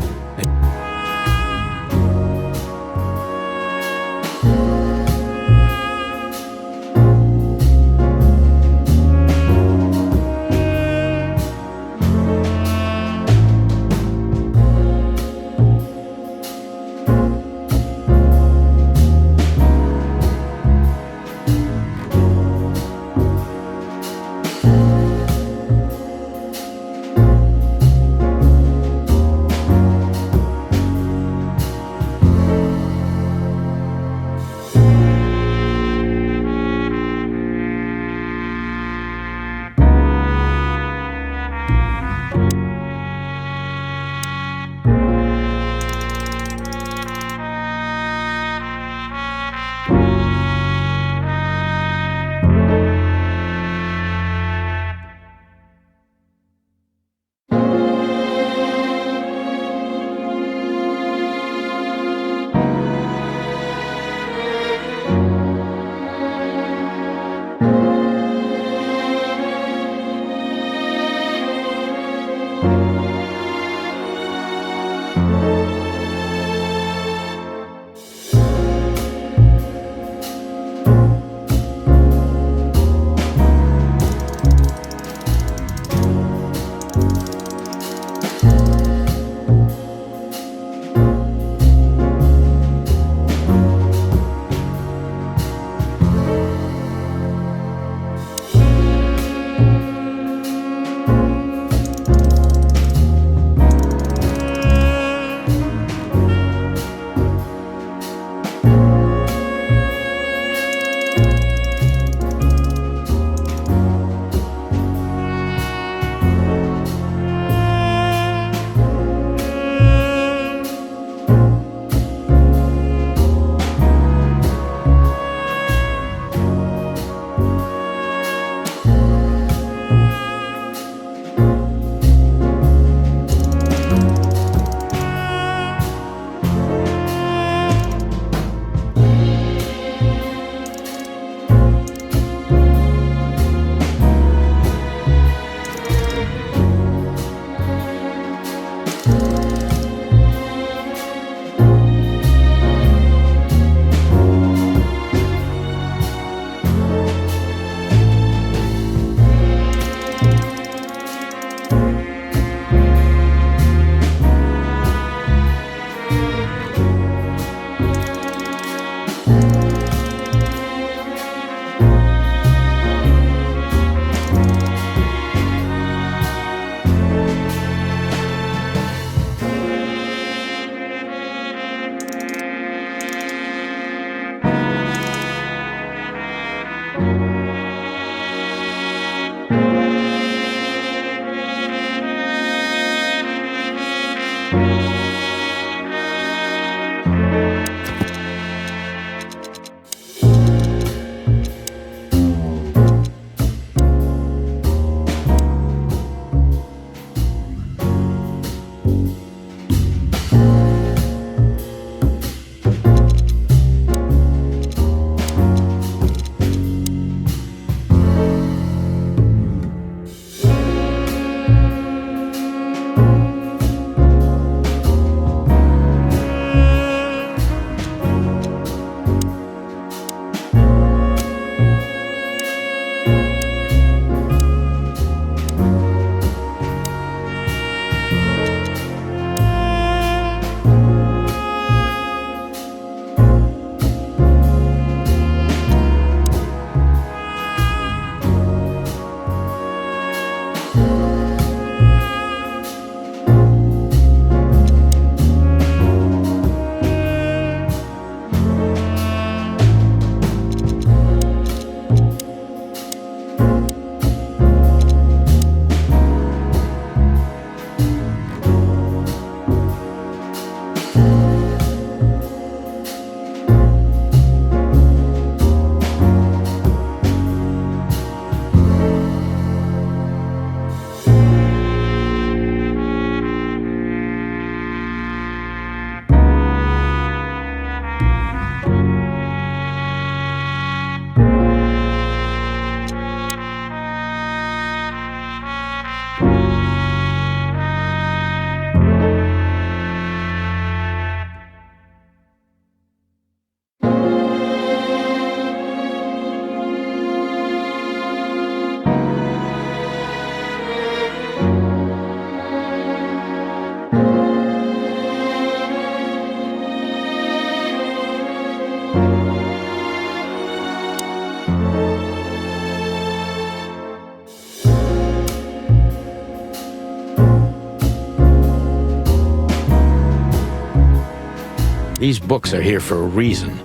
These books are here for a reason.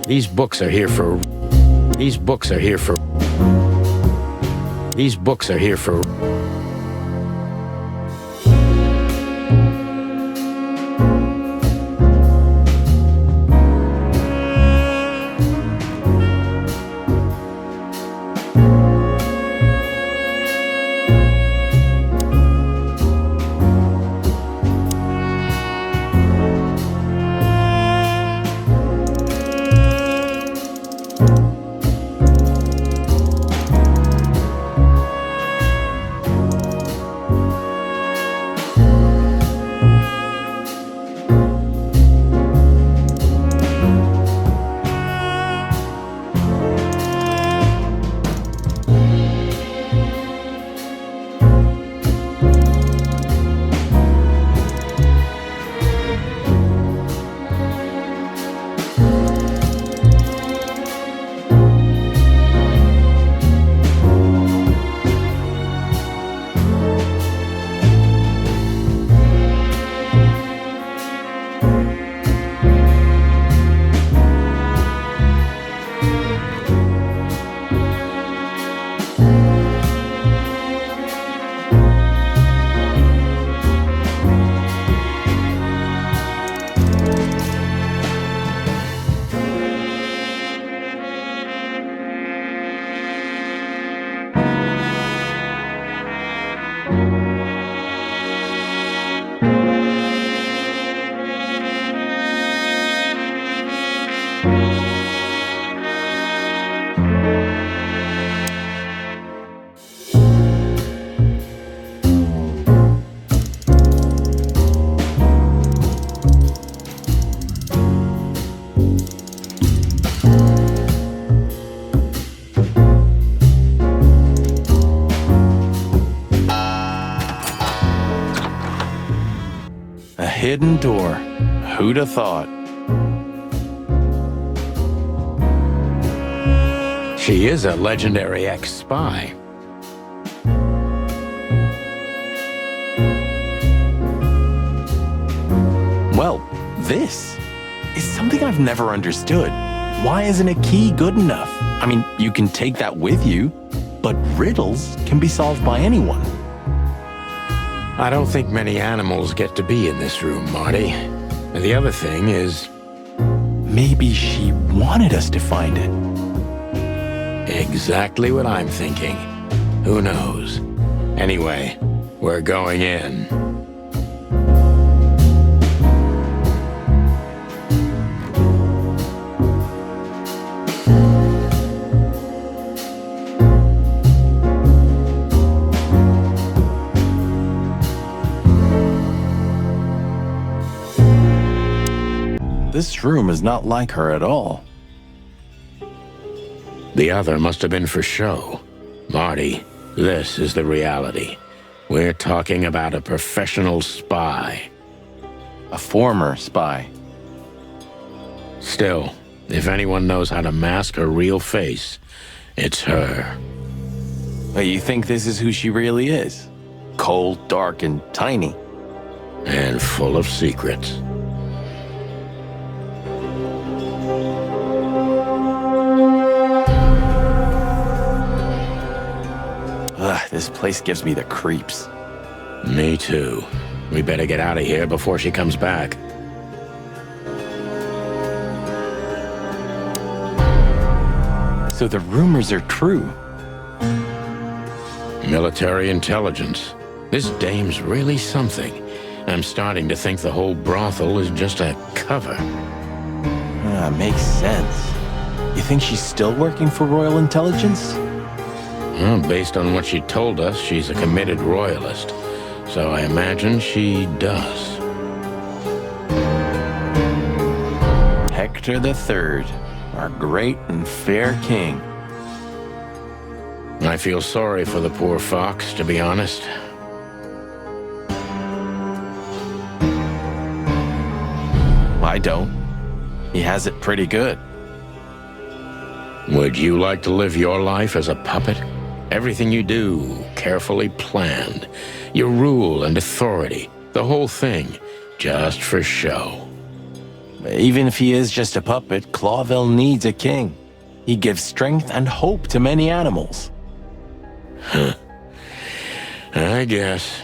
These books are here for... These books are here for... These books are here for... Hidden door. Who'da thought? She is a legendary ex-spy. Well, this is something I've never understood. Why isn't a key good enough? I mean, you can take that with you, but riddles can be solved by anyone. I don't think many animals get to be in this room, Marty. And the other thing is... Maybe she wanted us to find it. Exactly what I'm thinking. Who knows? Anyway, we're going in. This room is not like her at all. The other must have been for show. Marty, this is the reality. We're talking about a professional spy. A former spy. Still, if anyone knows how to mask her real face, it's her. But you think this is who she really is? Cold, dark, and tiny. And full of secrets. Ugh, this place gives me the creeps. Me too. We better get out of here before she comes back. So the rumors are true. Military intelligence. This dame's really something. I'm starting to think the whole brothel is just a cover. Makes sense. You think she's still working for Royal Intelligence? Well, based on what she told us, she's a committed royalist. So I imagine she does. Hector III, our great and fair king. I feel sorry for the poor fox, to be honest. I don't. He has it pretty good. Would you like to live your life as a puppet? Everything you do, carefully planned. Your rule and authority, the whole thing, just for show. Even if he is just a puppet, Clawville needs a king. He gives strength and hope to many animals. Huh. I guess.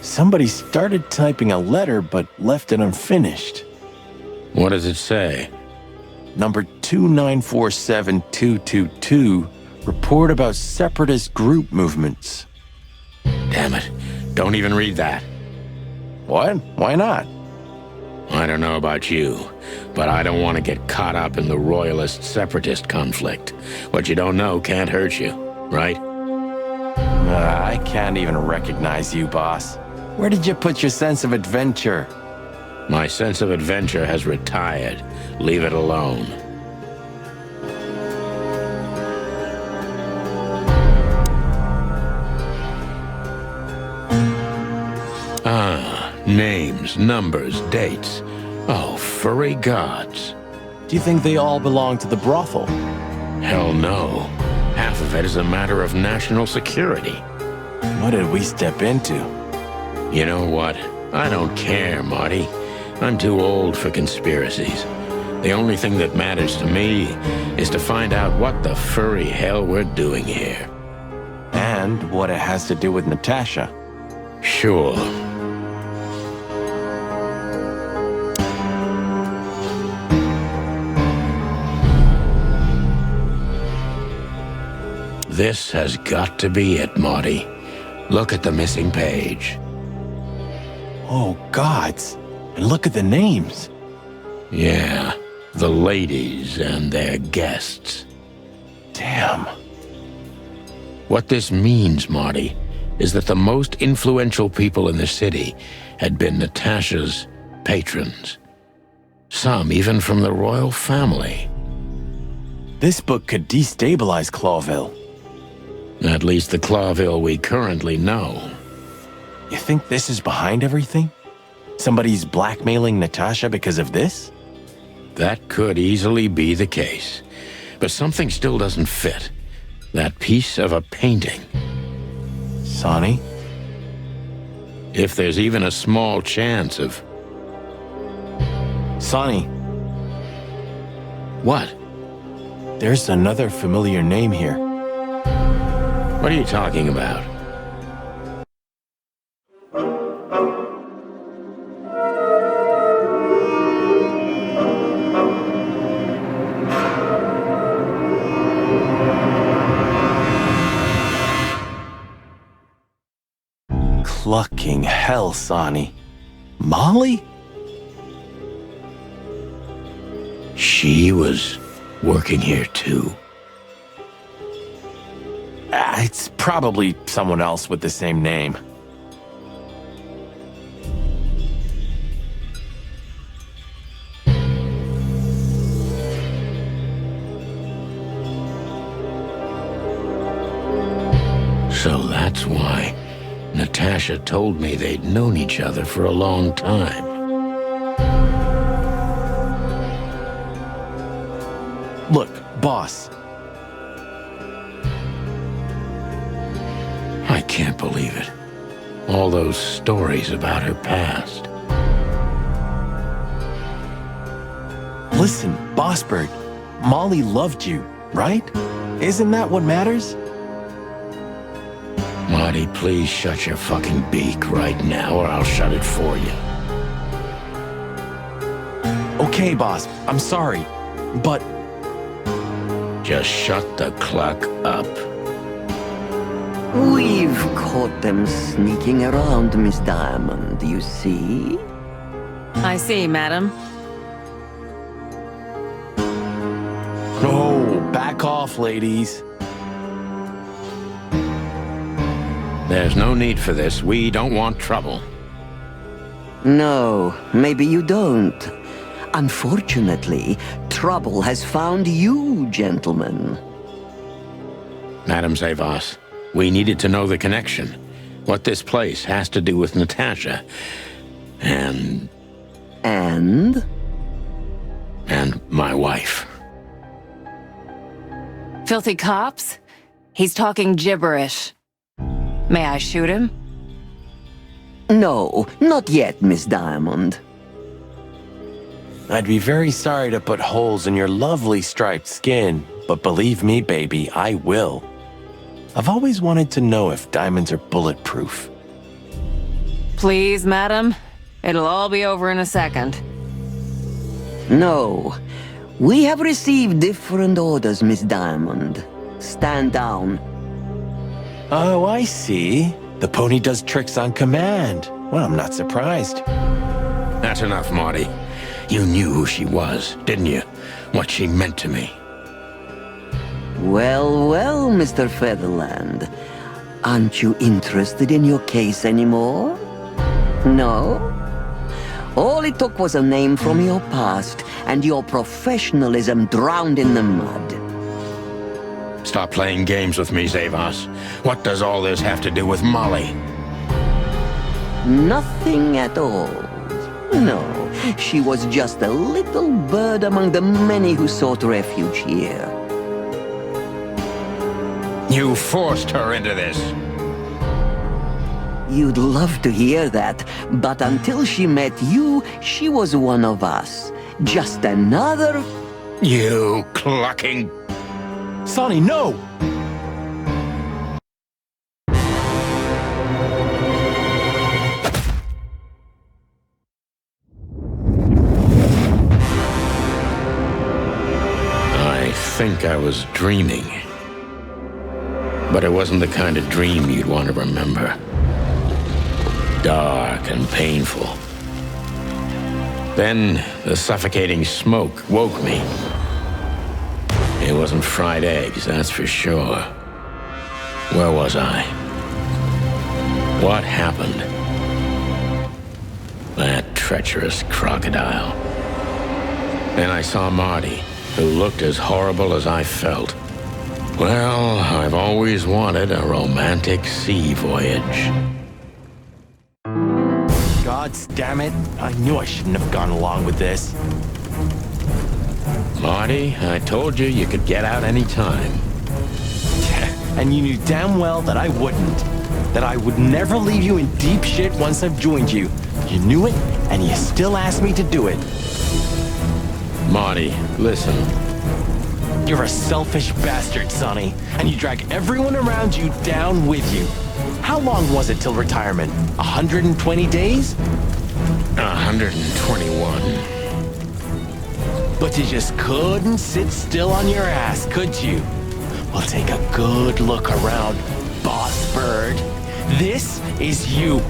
Somebody started typing a letter but left it unfinished. What does it say? Number 2947222, report about separatist group movements. Damn it. Don't even read that. What? Why not? I don't know about you, but I don't want to get caught up in the royalist-separatist conflict. What you don't know can't hurt you, right? I can't even recognize you, boss. Where did you put your sense of adventure? My sense of adventure has retired. Leave it alone. Names, numbers, dates. Oh, furry gods. Do you think they all belong to the brothel? Hell no. Half of it is a matter of national security. What did we step into? You know what? I don't care, Marty. I'm too old for conspiracies. The only thing that matters to me is to find out what the furry hell we're doing here. And what it has to do with Natasha. Sure. This has got to be it, Marty. Look at the missing page. Oh, gods. And look at the names. Yeah, the ladies and their guests. Damn. What this means, Marty, is that the most influential people in the city had been Natasha's patrons. Some even from the royal family. This book could destabilize Clawville. At least the Clawville we currently know. You think this is behind everything? Somebody's blackmailing Natasha because of this? That could easily be the case. But something still doesn't fit. That piece of a painting. Sonny? If there's even a small chance of... Sonny. What? There's another familiar name here. What are you talking about? Clucking hell, Sonny. Molly? She was working here too. It's probably someone else with the same name. So that's why Natasha told me they'd known each other for a long time. Look, boss. I can't believe it. All those stories about her past. Listen, Bossbird, Molly loved you, right? Isn't that what matters? Marty, please shut your fucking beak right now or I'll shut it for you. Okay, boss, I'm sorry, but... Just shut the cluck up. We've caught them sneaking around, Miss Diamond, you see? I see, madam. Oh, back off, ladies. There's no need for this. We don't want trouble. No, maybe you don't. Unfortunately, trouble has found you, gentlemen. Madam Zavas, we needed to know the connection. What this place has to do with Natasha. And my wife. Filthy cops? He's talking gibberish. May I shoot him? No, not yet, Miss Diamond. I'd be very sorry to put holes in your lovely striped skin, but believe me, baby, I will. I've always wanted to know if diamonds are bulletproof. Please, madam. It'll all be over in a second. No. We have received different orders, Miss Diamond. Stand down. Oh, I see. The pony does tricks on command. Well, I'm not surprised. That's enough, Marty. You knew who she was, didn't you? What she meant to me. Well, well, Mr. Featherland. Aren't you interested in your case anymore? No? All it took was a name from your past, and your professionalism drowned in the mud. Stop playing games with me, Zavos. What does all this have to do with Molly? Nothing at all. No, she was just a little bird among the many who sought refuge here. You forced her into this. You'd love to hear that, but until she met you, she was one of us. Just another... You clucking... Sonny, no! I think I was dreaming. But it wasn't the kind of dream you'd want to remember. Dark and painful. Then the suffocating smoke woke me. It wasn't fried eggs, that's for sure. Where was I? What happened? That treacherous crocodile. Then I saw Marty, who looked as horrible as I felt. Well, I've always wanted a romantic sea voyage. God damn it. I knew I shouldn't have gone along with this. Marty, I told you you could get out any time. And you knew damn well that I wouldn't. That I would never leave you in deep shit once I've joined you. You knew it, and you still asked me to do it. Marty, listen. You're a selfish bastard, Sonny, and you drag everyone around you down with you. How long was it till retirement? 120 days? 121. But you just couldn't sit still on your ass, could you? Well, take a good look around, Boss Bird. This is you.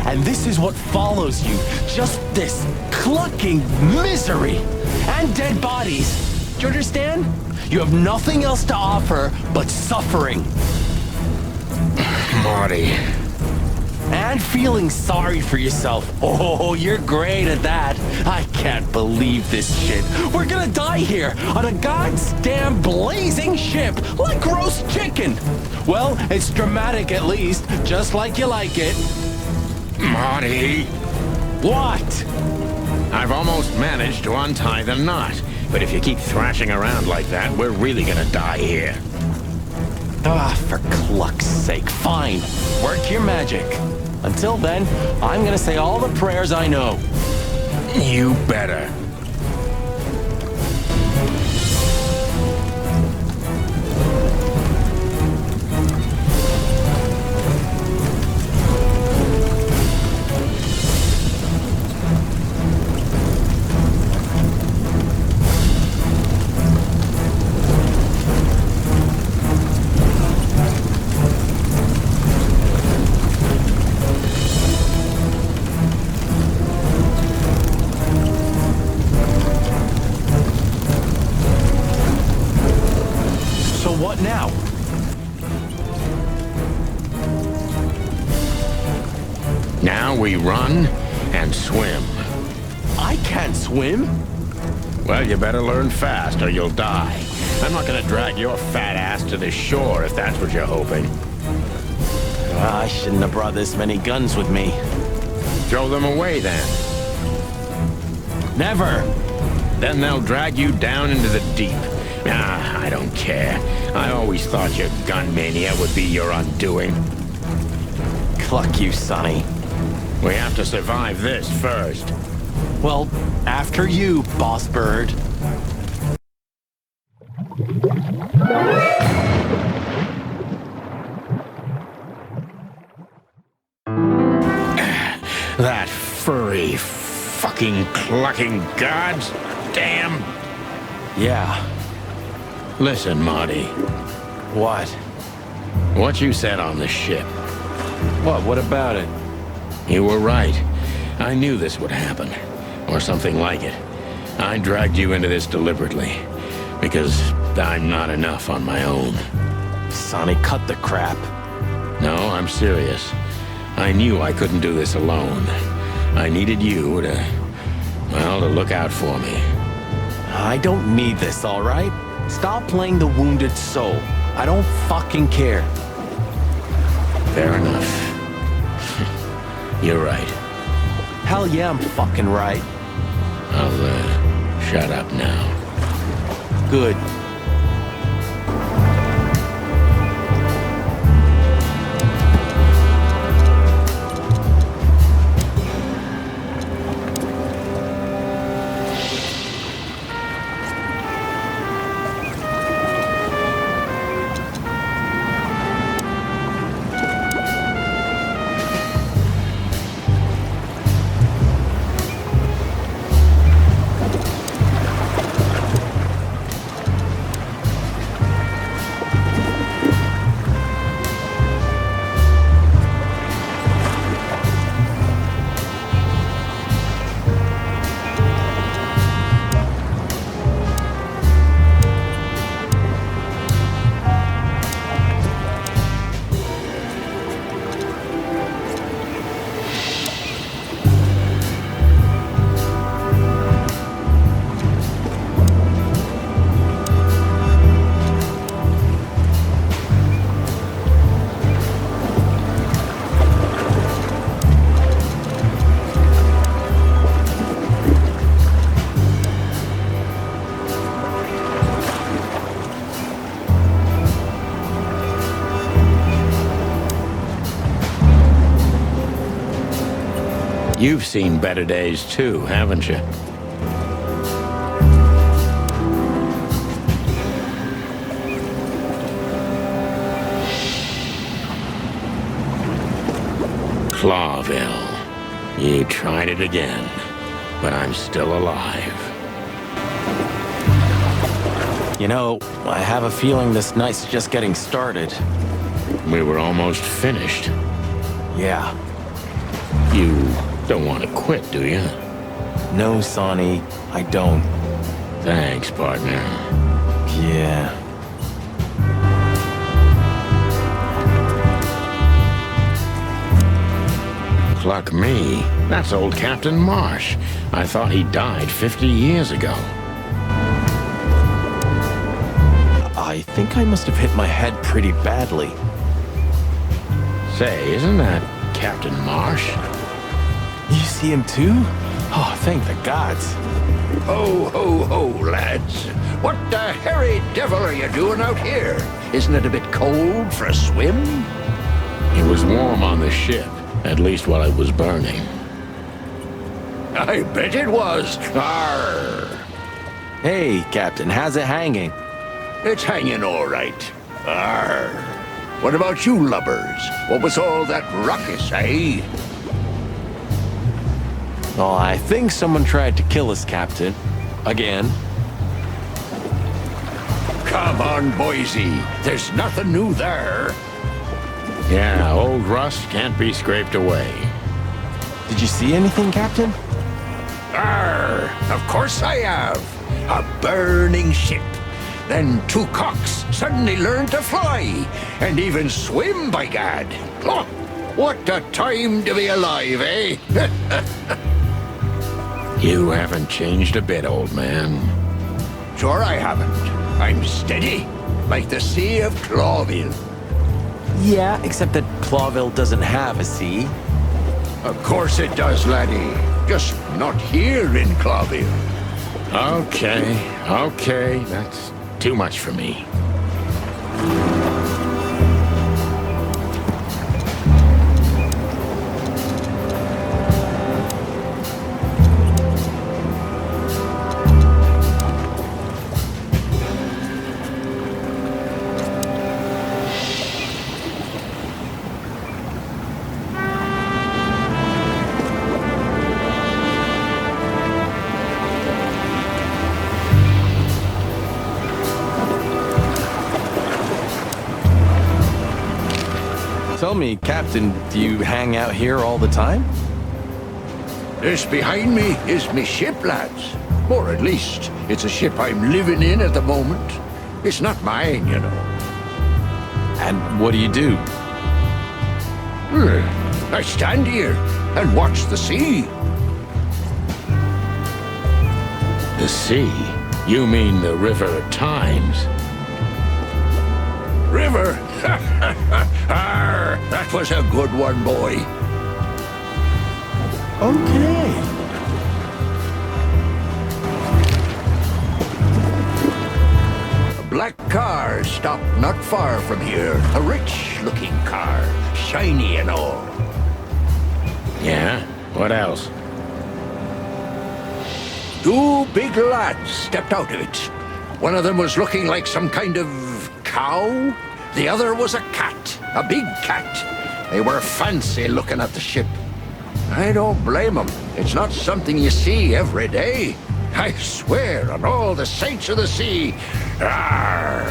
And this is what follows you. Just this clucking misery. And dead bodies. Do you understand? You have nothing else to offer but suffering. Marty. And feeling sorry for yourself. Oh, you're great at that. I can't believe this shit. We're gonna die here on a goddamn blazing ship like roast chicken. Well, it's dramatic at least, just like you like it. Marty. What? I've almost managed to untie the knot. But if you keep thrashing around like that, we're really gonna die here. Ah, for cluck's sake. Fine. Work your magic. Until then, I'm gonna say all the prayers I know. You better. What now? Now we run and swim. I can't swim. Well, you better learn fast or you'll die. I'm not gonna drag your fat ass to the shore if that's what you're hoping. I shouldn't have brought this many guns with me. Throw them away then. Never. Then they'll drag you down into the deep. Ah, I don't care. I always thought your gun mania would be your undoing. Cluck you, Sonny. We have to survive this first. Well, after you, Boss Bird. That furry, fucking clucking gods. Damn. Yeah. Listen, Marty. What? What you said on the ship. What about it? You were right. I knew this would happen. Or something like it. I dragged you into this deliberately. Because I'm not enough on my own. Sonny, cut the crap. No, I'm serious. I knew I couldn't do this alone. I needed you to, well, to look out for me. I don't need this, all right? Stop playing the wounded soul. I don't fucking care. Fair enough. You're right. Hell yeah, I'm fucking right. I'll, shut up now. Good. You've seen better days too, haven't you? Clawville. You tried it again, but I'm still alive. You know, I have a feeling this night's just getting started. We were almost finished. Yeah. You don't want to quit, do you? No, Sonny, I don't. Thanks, partner. Yeah. Cluck me. That's old Captain Marsh. I thought he died 50 years ago. I think I must have hit my head pretty badly. Say, isn't that Captain Marsh? You see him too? Oh, thank the gods. Ho, ho, ho, lads. What the hairy devil are you doing out here? Isn't it a bit cold for a swim? It was warm on the ship, at least while it was burning. I bet it was. Arr! Hey, Captain, how's it hanging? It's hanging all right. Arr! What about you lubbers? What was all that ruckus, eh? Oh, I think someone tried to kill us, Captain. Again. Come on, Boise. There's nothing new there. Yeah, old rust can't be scraped away. Did you see anything, Captain? Arr! Of course I have. A burning ship. Then two cocks suddenly learned to fly. And even swim, by gad. Oh, what a time to be alive, eh? You haven't changed a bit, old man. Sure I haven't. I'm steady, like the Sea of Clawville. Yeah, except that Clawville doesn't have a sea. Of course it does, laddie. Just not here in Clawville. Okay, that's too much for me. Tell me, Captain, do you hang out here all the time? This behind me is me ship, lads. Or at least, it's a ship I'm living in at the moment. It's not mine, you know. And what do you do? I stand here and watch the sea. The sea? You mean the River Times? River? Arr, that was a good one, boy. Okay. A black car stopped not far from here. A rich-looking car, shiny and all. Yeah? What else? Two big lads stepped out of it. One of them was looking like some kind of cow. The other was a cat, a big cat. They were fancy looking at the ship. I don't blame them. It's not something you see every day. I swear on all the saints of the sea. Arr!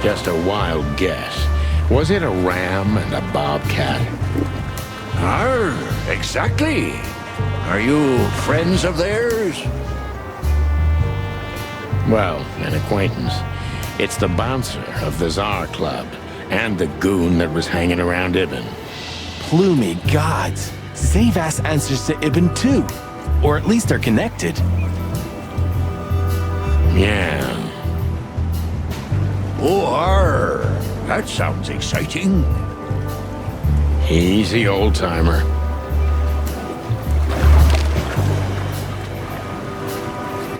Just a wild guess. Was it a ram and a bobcat? Arr, exactly. Are you friends of theirs? Well, an acquaintance. It's the bouncer of the Tsar Club, and the goon that was hanging around Ibn. Plumey gods! Zavas answers to Ibn too. Or at least they're connected. Yeah. Oh, arr. That sounds exciting. Easy, old-timer.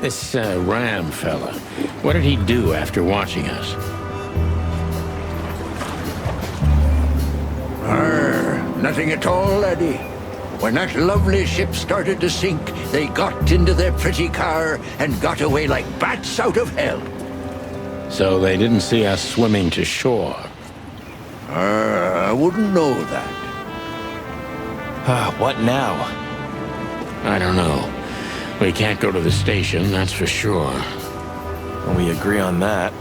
This Ram fella, what did he do after watching us? Nothing at all, laddie. When that lovely ship started to sink, they got into their pretty car and got away like bats out of hell. So they didn't see us swimming to shore? I wouldn't know that. What now? I don't know. We can't go to the station, that's for sure. Well, we agree on that.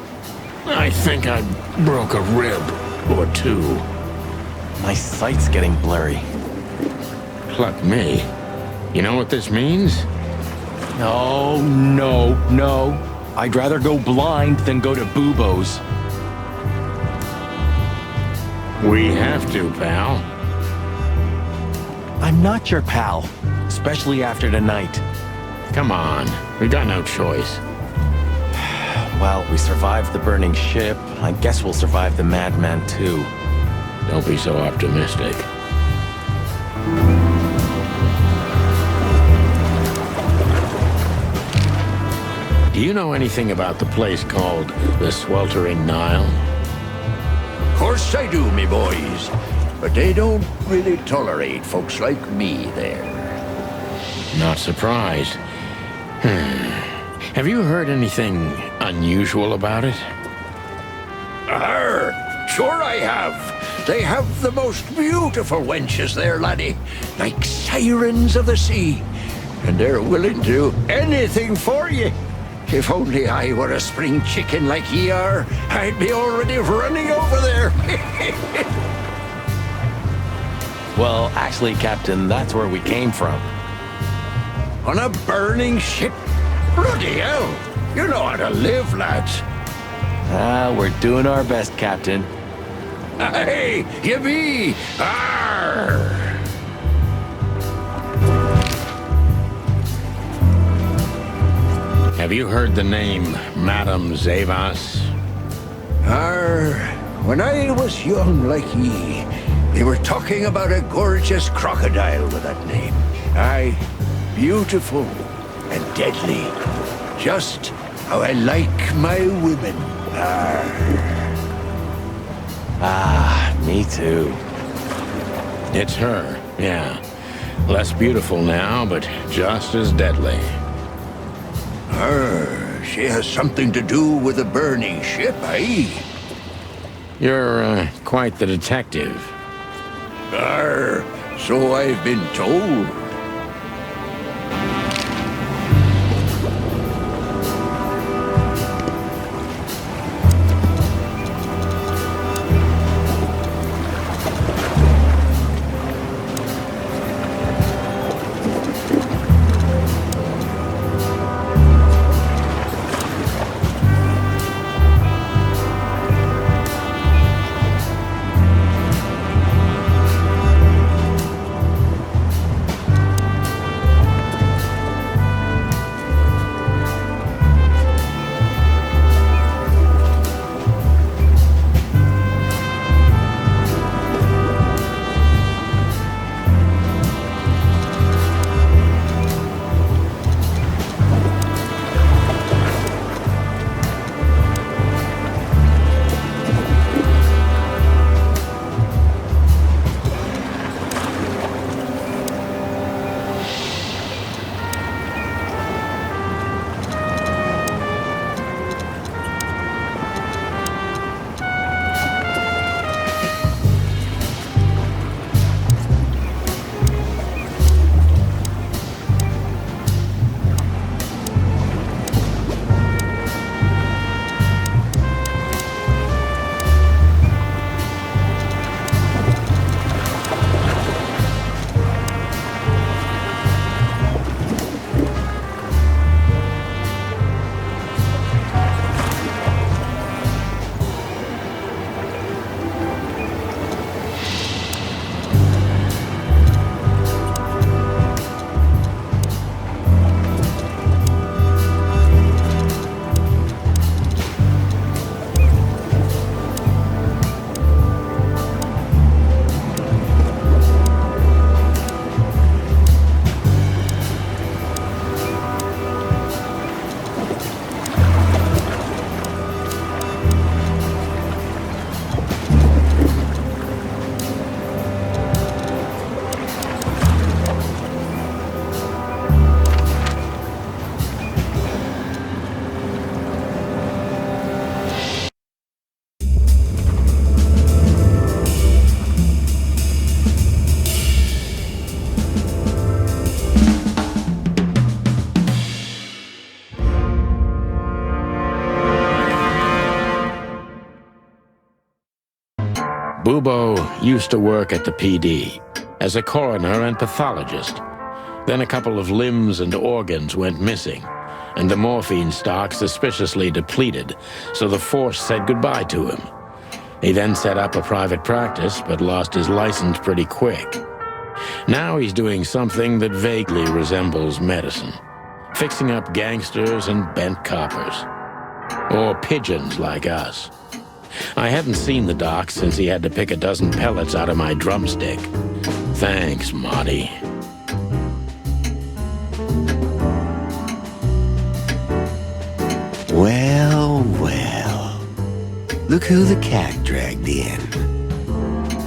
I think I broke a rib or two. My sight's getting blurry. Pluck me. You know what this means? No. I'd rather go blind than go to Bubo's. We have to, pal. I'm not your pal, especially after tonight. Come on, we got no choice. Well, we survived the burning ship. I guess we'll survive the madman too. Don't be so optimistic. Do you know anything about the place called the Sweltering Nile? Of course I do, me boys. But they don't really tolerate folks like me there. Not surprised. Have you heard anything unusual about it? Sure I have. They have the most beautiful wenches there, laddie. Like sirens of the sea. And they're willing to do anything for you. If only I were a spring chicken like ye are, I'd be already running over there. Well, actually, Captain, that's where we came from. On a burning ship? Bloody hell! You know how to live, lads. We're doing our best, Captain. Hey, you be! Arr! Have you heard the name Madame Zavas? When I was young like ye, they were talking about a gorgeous crocodile with that name. Aye, beautiful and deadly. Just how I like my women. Ah, me too. It's her, yeah. Less beautiful now, but just as deadly. She has something to do with the burning ship, eh? You're, quite the detective. So I've been told. Bubo used to work at the PD as a coroner and pathologist. Then a couple of limbs and organs went missing, and the morphine stock suspiciously depleted, so the force said goodbye to him. He then set up a private practice, but lost his license pretty quick. Now he's doing something that vaguely resembles medicine, fixing up gangsters and bent coppers. Or pigeons like us. I hadn't seen the doc since he had to pick a dozen pellets out of my drumstick. Thanks, Marty. Well, well. Look who the cat dragged in.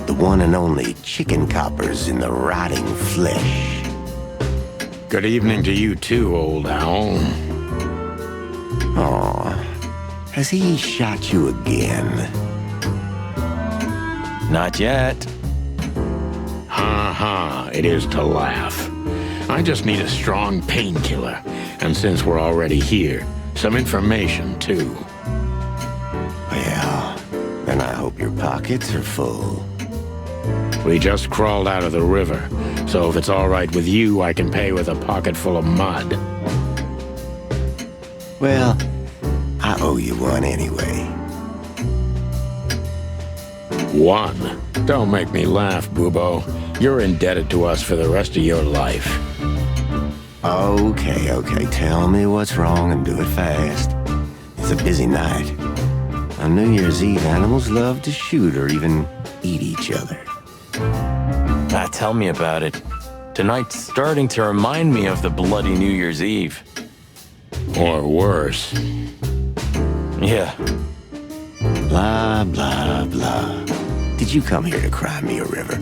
The one and only chicken coppers in the rotting flesh. Good evening to you too, old owl. Aw. Has he shot you again? Not yet. Ha ha, it is to laugh. I just need a strong painkiller, and since we're already here, some information too. Well, then I hope your pockets are full. We just crawled out of the river, so if it's all right with you, I can pay with a pocket full of mud. Well, I owe you one anyway. One? Don't make me laugh, Bubo. You're indebted to us for the rest of your life. Okay, tell me what's wrong and do it fast. It's a busy night. On New Year's Eve, animals love to shoot or even eat each other. Tell me about it. Tonight's starting to remind me of the bloody New Year's Eve. Or worse. Yeah, Blah, blah, blah. Did you come here to cry me a river?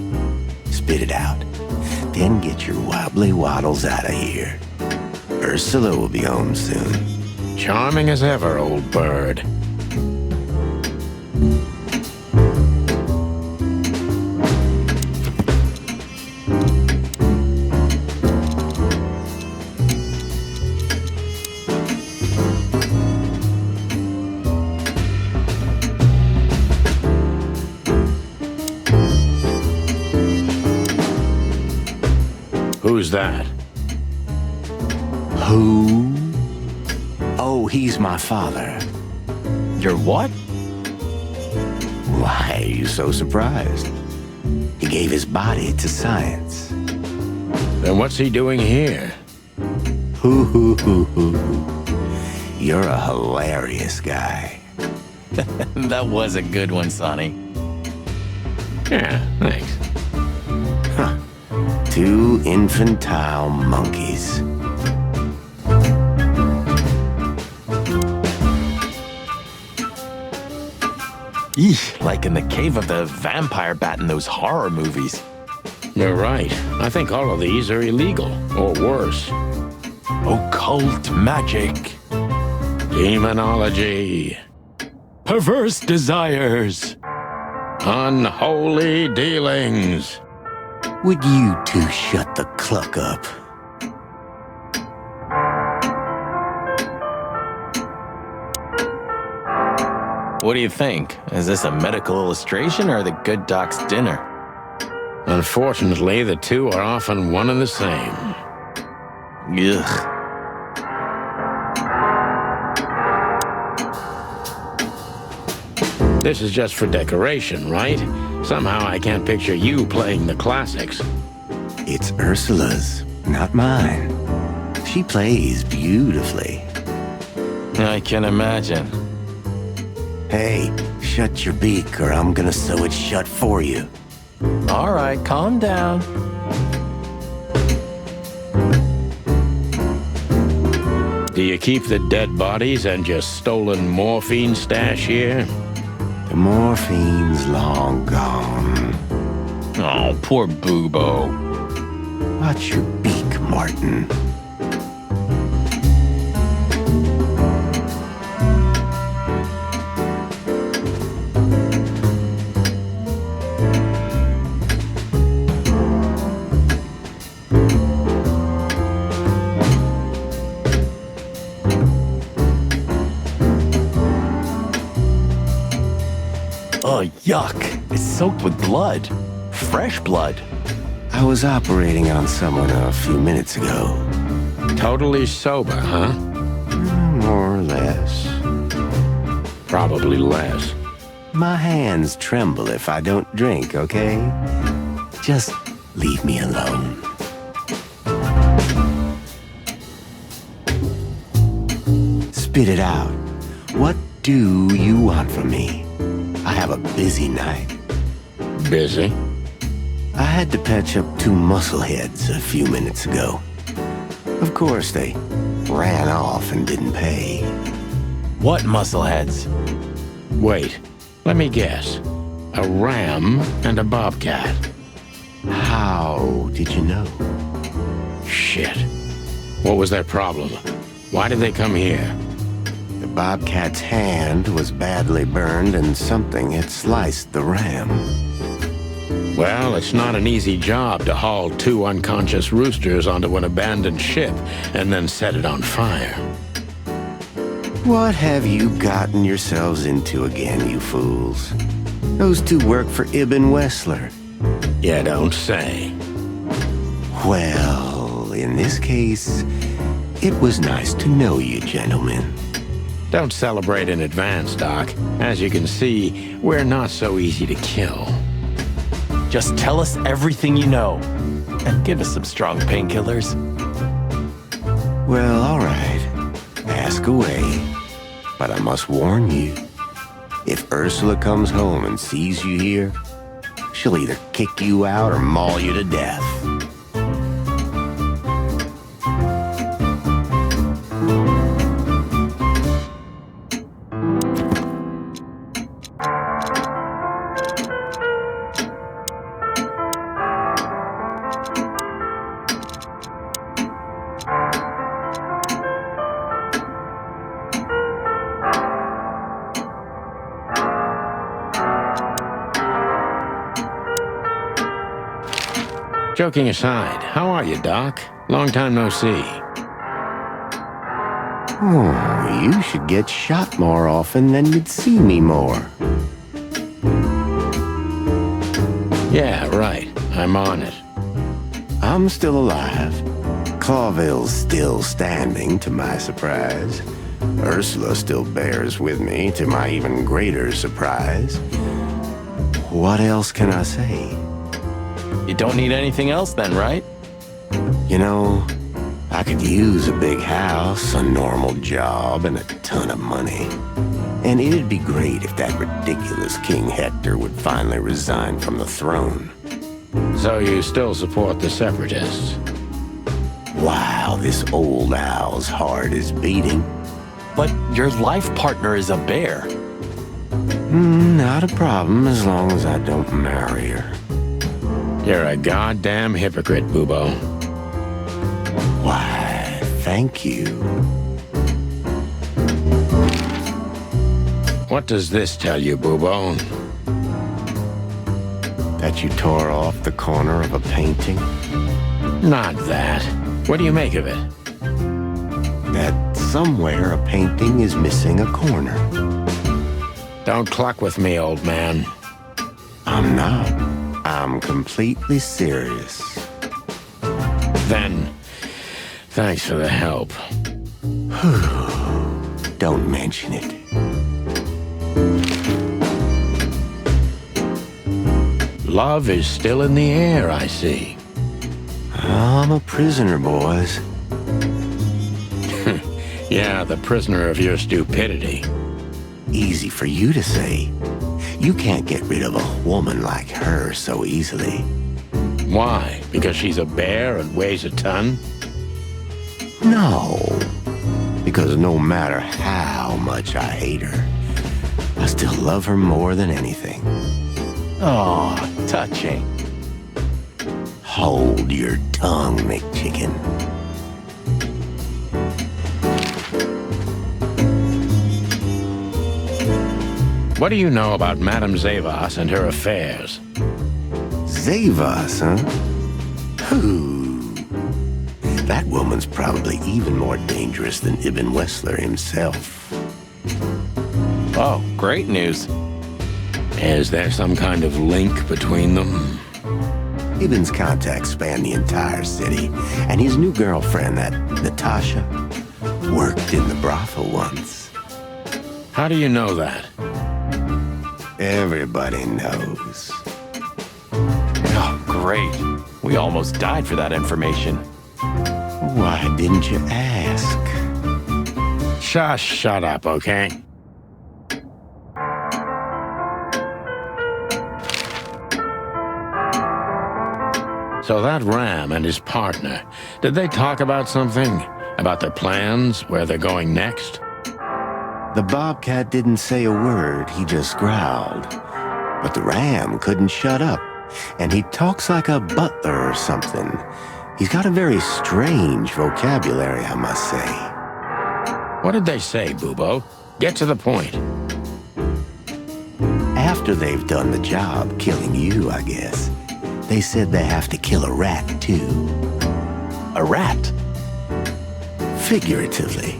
Spit it out. Then get your wobbly waddles out of here. Ursula will be home soon. Charming as ever, old bird. Who's that? Who? Oh, he's my father. Your what? Why are you so surprised? He gave his body to science. Then what's he doing here? Hoo hoo hoo hoo. You're a hilarious guy. That was a good one, Sonny. Yeah, thanks. Huh. Two infantile monkeys. Eesh, like in the cave of the vampire bat in those horror movies. You're right. I think all of these are illegal, or worse. Occult magic. Demonology. Perverse desires. Unholy dealings. Would you two shut the cluck up? What do you think? Is this a medical illustration or the good doc's dinner? Unfortunately, the two are often one and the same. Ugh. This is just for decoration, right? Somehow I can't picture you playing the classics. It's Ursula's, not mine. She plays beautifully. I can imagine. Hey, shut your beak or I'm gonna sew it shut for you. All right, calm down. Do you keep the dead bodies and your stolen morphine stash here? The morphine's long gone. Oh, poor Boobo. Watch your beak, Martin. Oh, yuck. It's soaked with blood. Fresh blood. I was operating on someone a few minutes ago. Totally sober, huh? More or less. Probably less. My hands tremble if I don't drink, okay? Just leave me alone. Spit it out. What do you want from me? I have a busy night. Busy? I had to patch up two muscleheads a few minutes ago. Of course, they ran off and didn't pay. What muscleheads? Wait, let me guess. A ram and a bobcat. How did you know? Shit. What was their problem? Why did they come here? The bobcat's hand was badly burned and something had sliced the ram. Well, it's not an easy job to haul two unconscious roosters onto an abandoned ship and then set it on fire. What have you gotten yourselves into again, you fools? Those two work for Ibn Wessler. You don't say. Well, in this case, it was nice to know you, gentlemen. Don't celebrate in advance, Doc. As you can see, we're not so easy to kill. Just tell us everything you know. And give us some strong painkillers. Well, all right. Ask away. But I must warn you. If Ursula comes home and sees you here, she'll either kick you out or maul you to death. Joking aside, how are you, Doc? Long time no see. Oh, you should get shot more often, then you'd see me more. Yeah, right. I'm on it. I'm still alive. Clawville's still standing, to my surprise. Ursula still bears with me, to my even greater surprise. What else can I say? You don't need anything else then, right? You know, I could use a big house, a normal job, and a ton of money. And it'd be great if that ridiculous King Hector would finally resign from the throne. So you still support the Separatists? Wow, this old owl's heart is beating. But your life partner is a bear. Not a problem as long as I don't marry her. You're a goddamn hypocrite, Bubo. Why, thank you. What does this tell you, Bubo? That you tore off the corner of a painting? Not that. What do you make of it? That somewhere a painting is missing a corner. Don't cluck with me, old man. I'm not. I'm completely serious. Then, thanks for the help. Don't mention it. Love is still in the air, I see. I'm a prisoner, boys. Yeah, the prisoner of your stupidity. Easy for you to say. You can't get rid of a woman like her so easily. Why? Because she's a bear and weighs a ton? No. Because no matter how much I hate her, I still love her more than anything. Oh, touching. Hold your tongue, McChicken. What do you know about Madame Zavas and her affairs? Zavas, huh? Who? That woman's probably even more dangerous than Ibn Wessler himself. Oh, great news. Is there some kind of link between them? Ibn's contacts span the entire city, and his new girlfriend, that Natasha, worked in the brothel once. How do you know that? Everybody knows. Oh, great. We almost died for that information. Why didn't you ask? Shush, shut up, okay? So that Ram and his partner, did they talk about something? About their plans, where they're going next? The Bobcat didn't say a word, he just growled. But the Ram couldn't shut up, and he talks like a butler or something. He's got a very strange vocabulary, I must say. What did they say, Bubo? Get to the point. After they've done the job killing you, I guess, they said they have to kill a rat, too. A rat? Figuratively.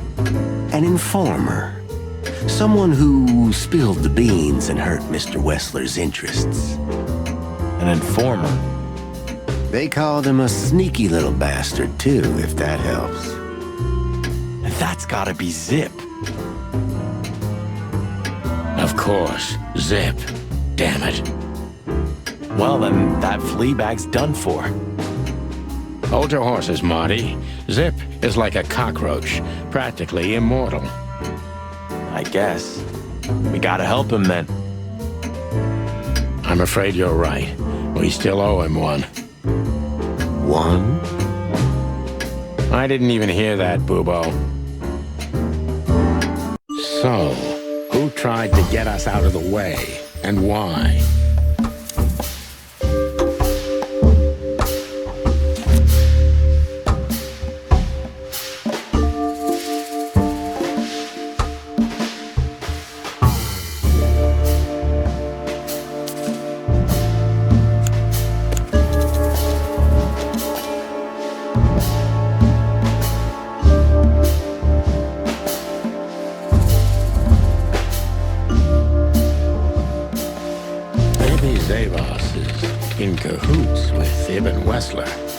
An informer. Someone who spilled the beans and hurt Mr. Wessler's interests. An informer? They called him a sneaky little bastard, too, if that helps. That's gotta be Zip. Of course, Zip. Damn it. Well, then that flea bag's done for. Hold your horses, Marty. Zip is like a cockroach, practically immortal. I guess. We gotta help him then. I'm afraid you're right. We still owe him one. One? I didn't even hear that, Bubo. So, who tried to get us out of the way, and why? Wessler.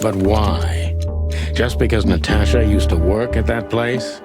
But why? Just because Natasha used to work at that place?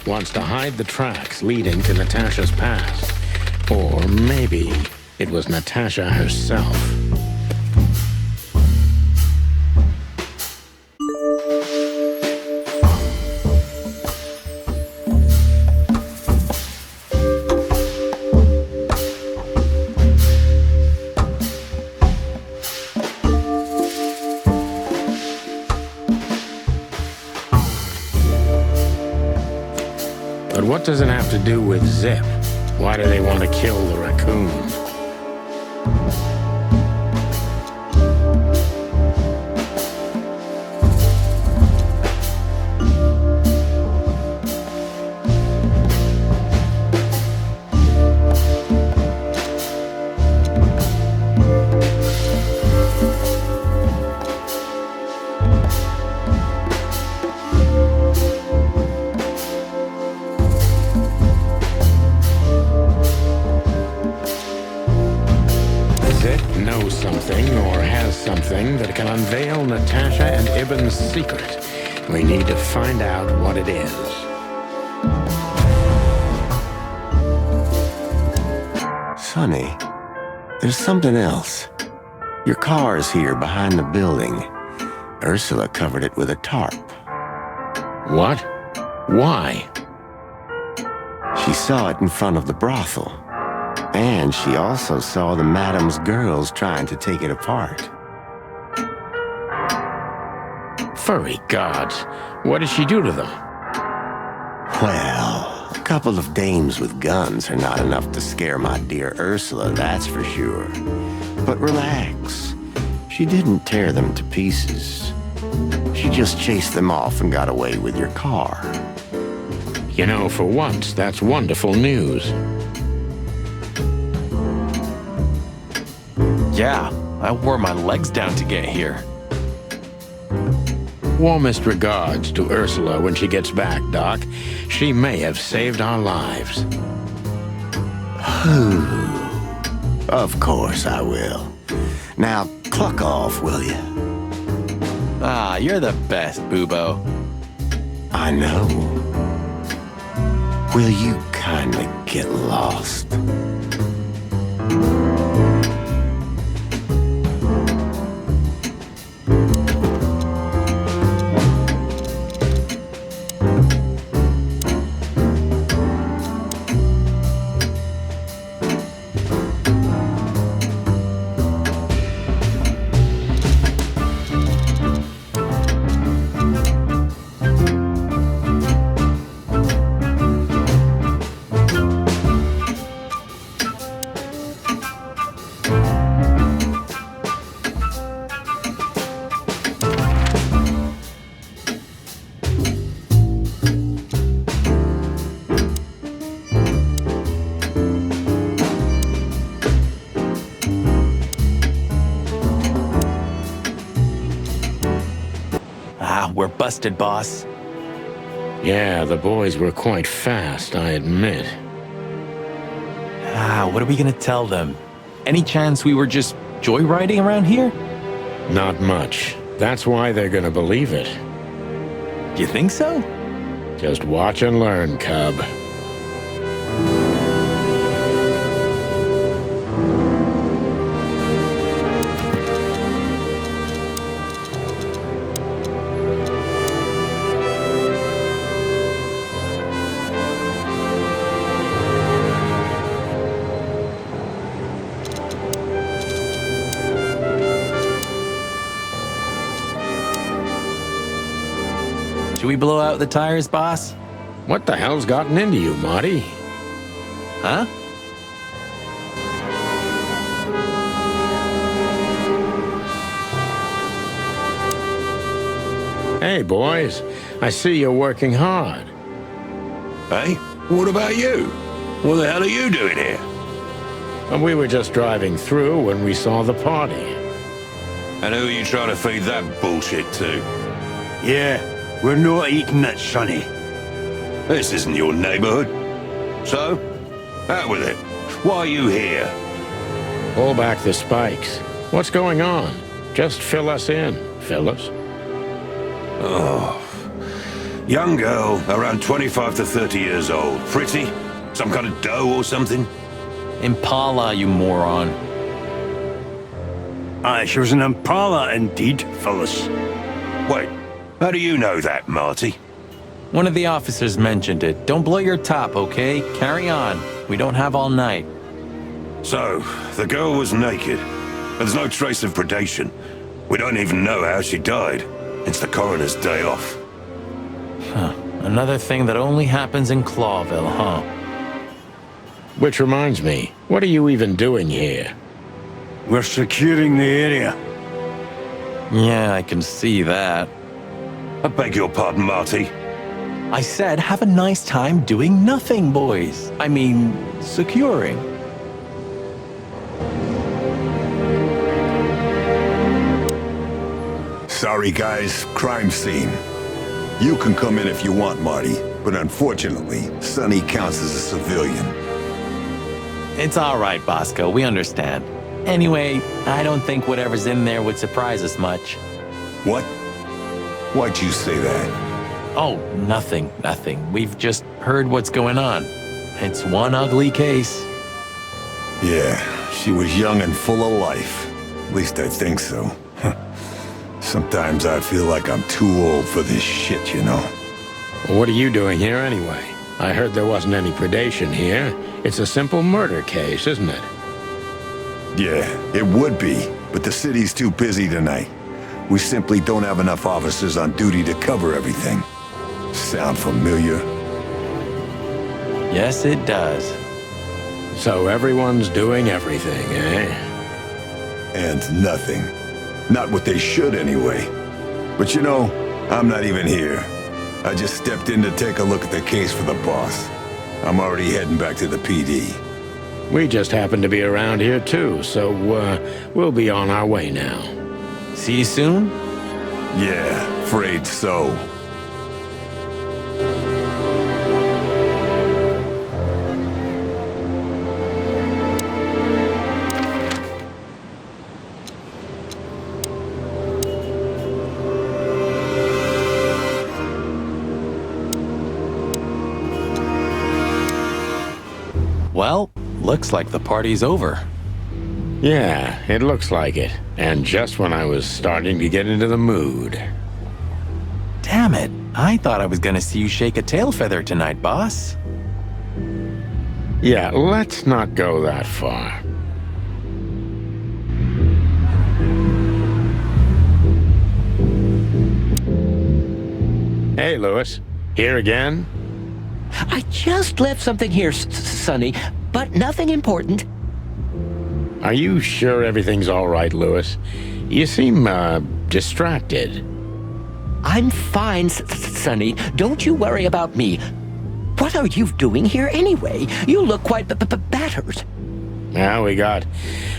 Wants to hide the tracks leading to Natasha's past. Or maybe it was Natasha herself. But what does it have to do with Zip? Why do they want to kill the raccoon? Something or has something that can unveil Natasha and Ibn's secret. We need to find out what it is. Sonny, there's something else. Your car is here behind the building. Ursula covered it with a tarp. What? Why? She saw it in front of the brothel. And she also saw the madam's girls trying to take it apart. Furry gods. What did she do to them? Well, a couple of dames with guns are not enough to scare my dear Ursula, that's for sure. But relax. She didn't tear them to pieces. She just chased them off and got away with your car. You know, for once, that's wonderful news. Yeah, I wore my legs down to get here. Warmest regards to Ursula when she gets back, Doc. She may have saved our lives. Of course I will. Now, cluck off, will you? Ah, you're the best, Bubo. I know. Will you kindly get lost? busted, boss. Yeah, the boys were quite fast, I admit. What are we gonna tell them? Any chance we were just joyriding around here? Not much. That's why they're gonna believe it. You think so? Just watch and learn, cub. Should we blow out the tires, boss? What the hell's gotten into you, Marty? Huh? Hey, boys. I see you're working hard. Hey, what about you? What the hell are you doing here? And we were just driving through when we saw the party. And who are you trying to feed that bullshit to? Yeah, we're not eating it, Sonny. This isn't your neighborhood. So, out with it. Why are you here? Pull back the spikes. What's going on? Just fill us in, Phyllis. Oh. Young girl, around 25 to 30 years old. Pretty? Some kind of dough or something? Impala, you moron. She was an Impala indeed, Phyllis. Wait, how do you know that, Marty? One of the officers mentioned it. Don't blow your top, okay? Carry on. We don't have all night. So, the girl was naked. There's no trace of predation. We don't even know how she died. It's the coroner's day off. Huh. Another thing that only happens in Clawville, huh? Which reminds me, what are you even doing here? We're securing the area. Yeah, I can see that. I beg your pardon, Marty. I said have a nice time doing nothing, boys. I mean, securing. Sorry, guys. Crime scene. You can come in if you want, Marty, but unfortunately, Sonny counts as a civilian. It's all right, Bosco. We understand. Anyway, I don't think whatever's in there would surprise us much. What? Why'd you say that? Oh, nothing. We've just heard what's going on. It's one ugly case. Yeah, she was young and full of life. At least I think so. Sometimes I feel like I'm too old for this shit, you know? Well, what are you doing here anyway? I heard there wasn't any predation here. It's a simple murder case, isn't it? Yeah, it would be, but the city's too busy tonight. We simply don't have enough officers on duty to cover everything. Sound familiar? Yes, it does. So everyone's doing everything, eh? And nothing. Not what they should, anyway. But you know, I'm not even here. I just stepped in to take a look at the case for the boss. I'm already heading back to the PD. We just happen to be around here too, so we'll be on our way now. See you soon? Yeah, afraid so. Well, looks like the party's over. Yeah, it looks like it. And just when I was starting to get into the mood. Damn it. I thought I was gonna see you shake a tail feather tonight, boss. Yeah, let's not go that far. Hey, Lewis. Here again? I just left something here, Sonny, but nothing important. Are you sure everything's all right, Lewis? You seem, distracted. I'm fine, Sonny. Don't you worry about me. What are you doing here anyway? You look quite battered. Now we got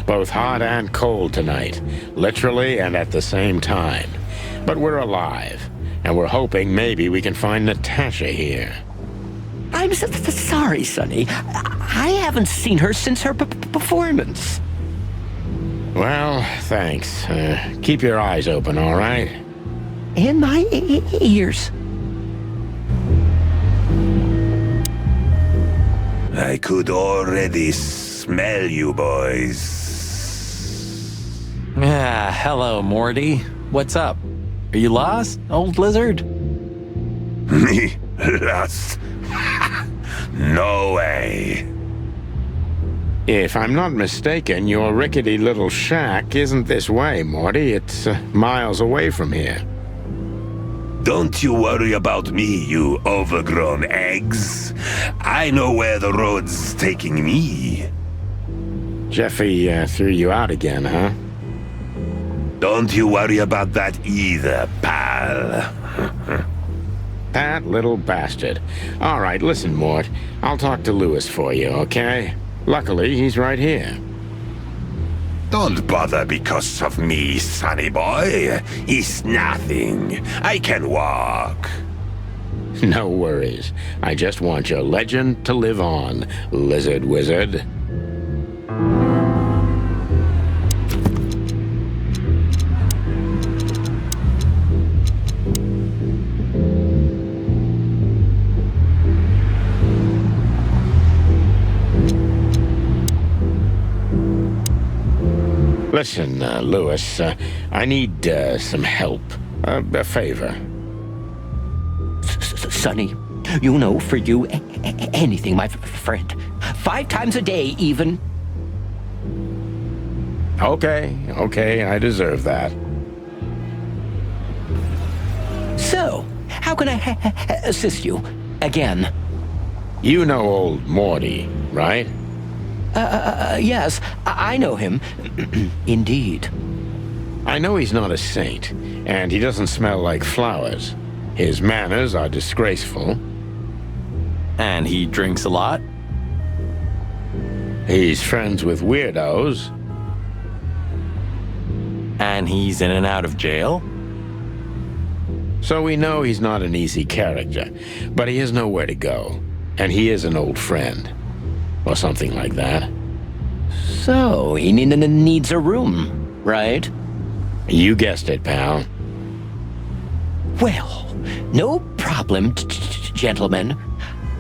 both hot and cold tonight, literally and at the same time. But we're alive, and we're hoping maybe we can find Natasha here. I'm sorry, Sonny. I haven't seen her since her performance. Well, thanks. Keep your eyes open, all right? And my ears. I could already smell you boys. Ah, hello, Morty. What's up? Are you lost, old lizard? Me? Lost? No way. If I'm not mistaken, your rickety little shack isn't this way, Morty. It's miles away from here. Don't you worry about me, you overgrown eggs. I know where the road's taking me. Jeffy threw you out again, huh? Don't you worry about that either, pal. That little bastard. All right, listen, Mort. I'll talk to Lewis for you, okay? Luckily, he's right here. Don't bother because of me, sonny boy. It's nothing. I can walk. No worries. I just want your legend to live on, lizard wizard. Listen, Lewis, I need some help. A favor. Sonny, you know, for you, anything, my friend. 5 times a day, even. Okay, I deserve that. So, how can I assist you? Again? You know old Morty, right? Yes, I know him. Indeed. I know he's not a saint, and he doesn't smell like flowers. His manners are disgraceful. And he drinks a lot? He's friends with weirdos. And he's in and out of jail? So we know he's not an easy character, but he has nowhere to go. And he is an old friend. Or something like that. So, he needs a room, right? You guessed it, pal. Well, no problem, gentlemen.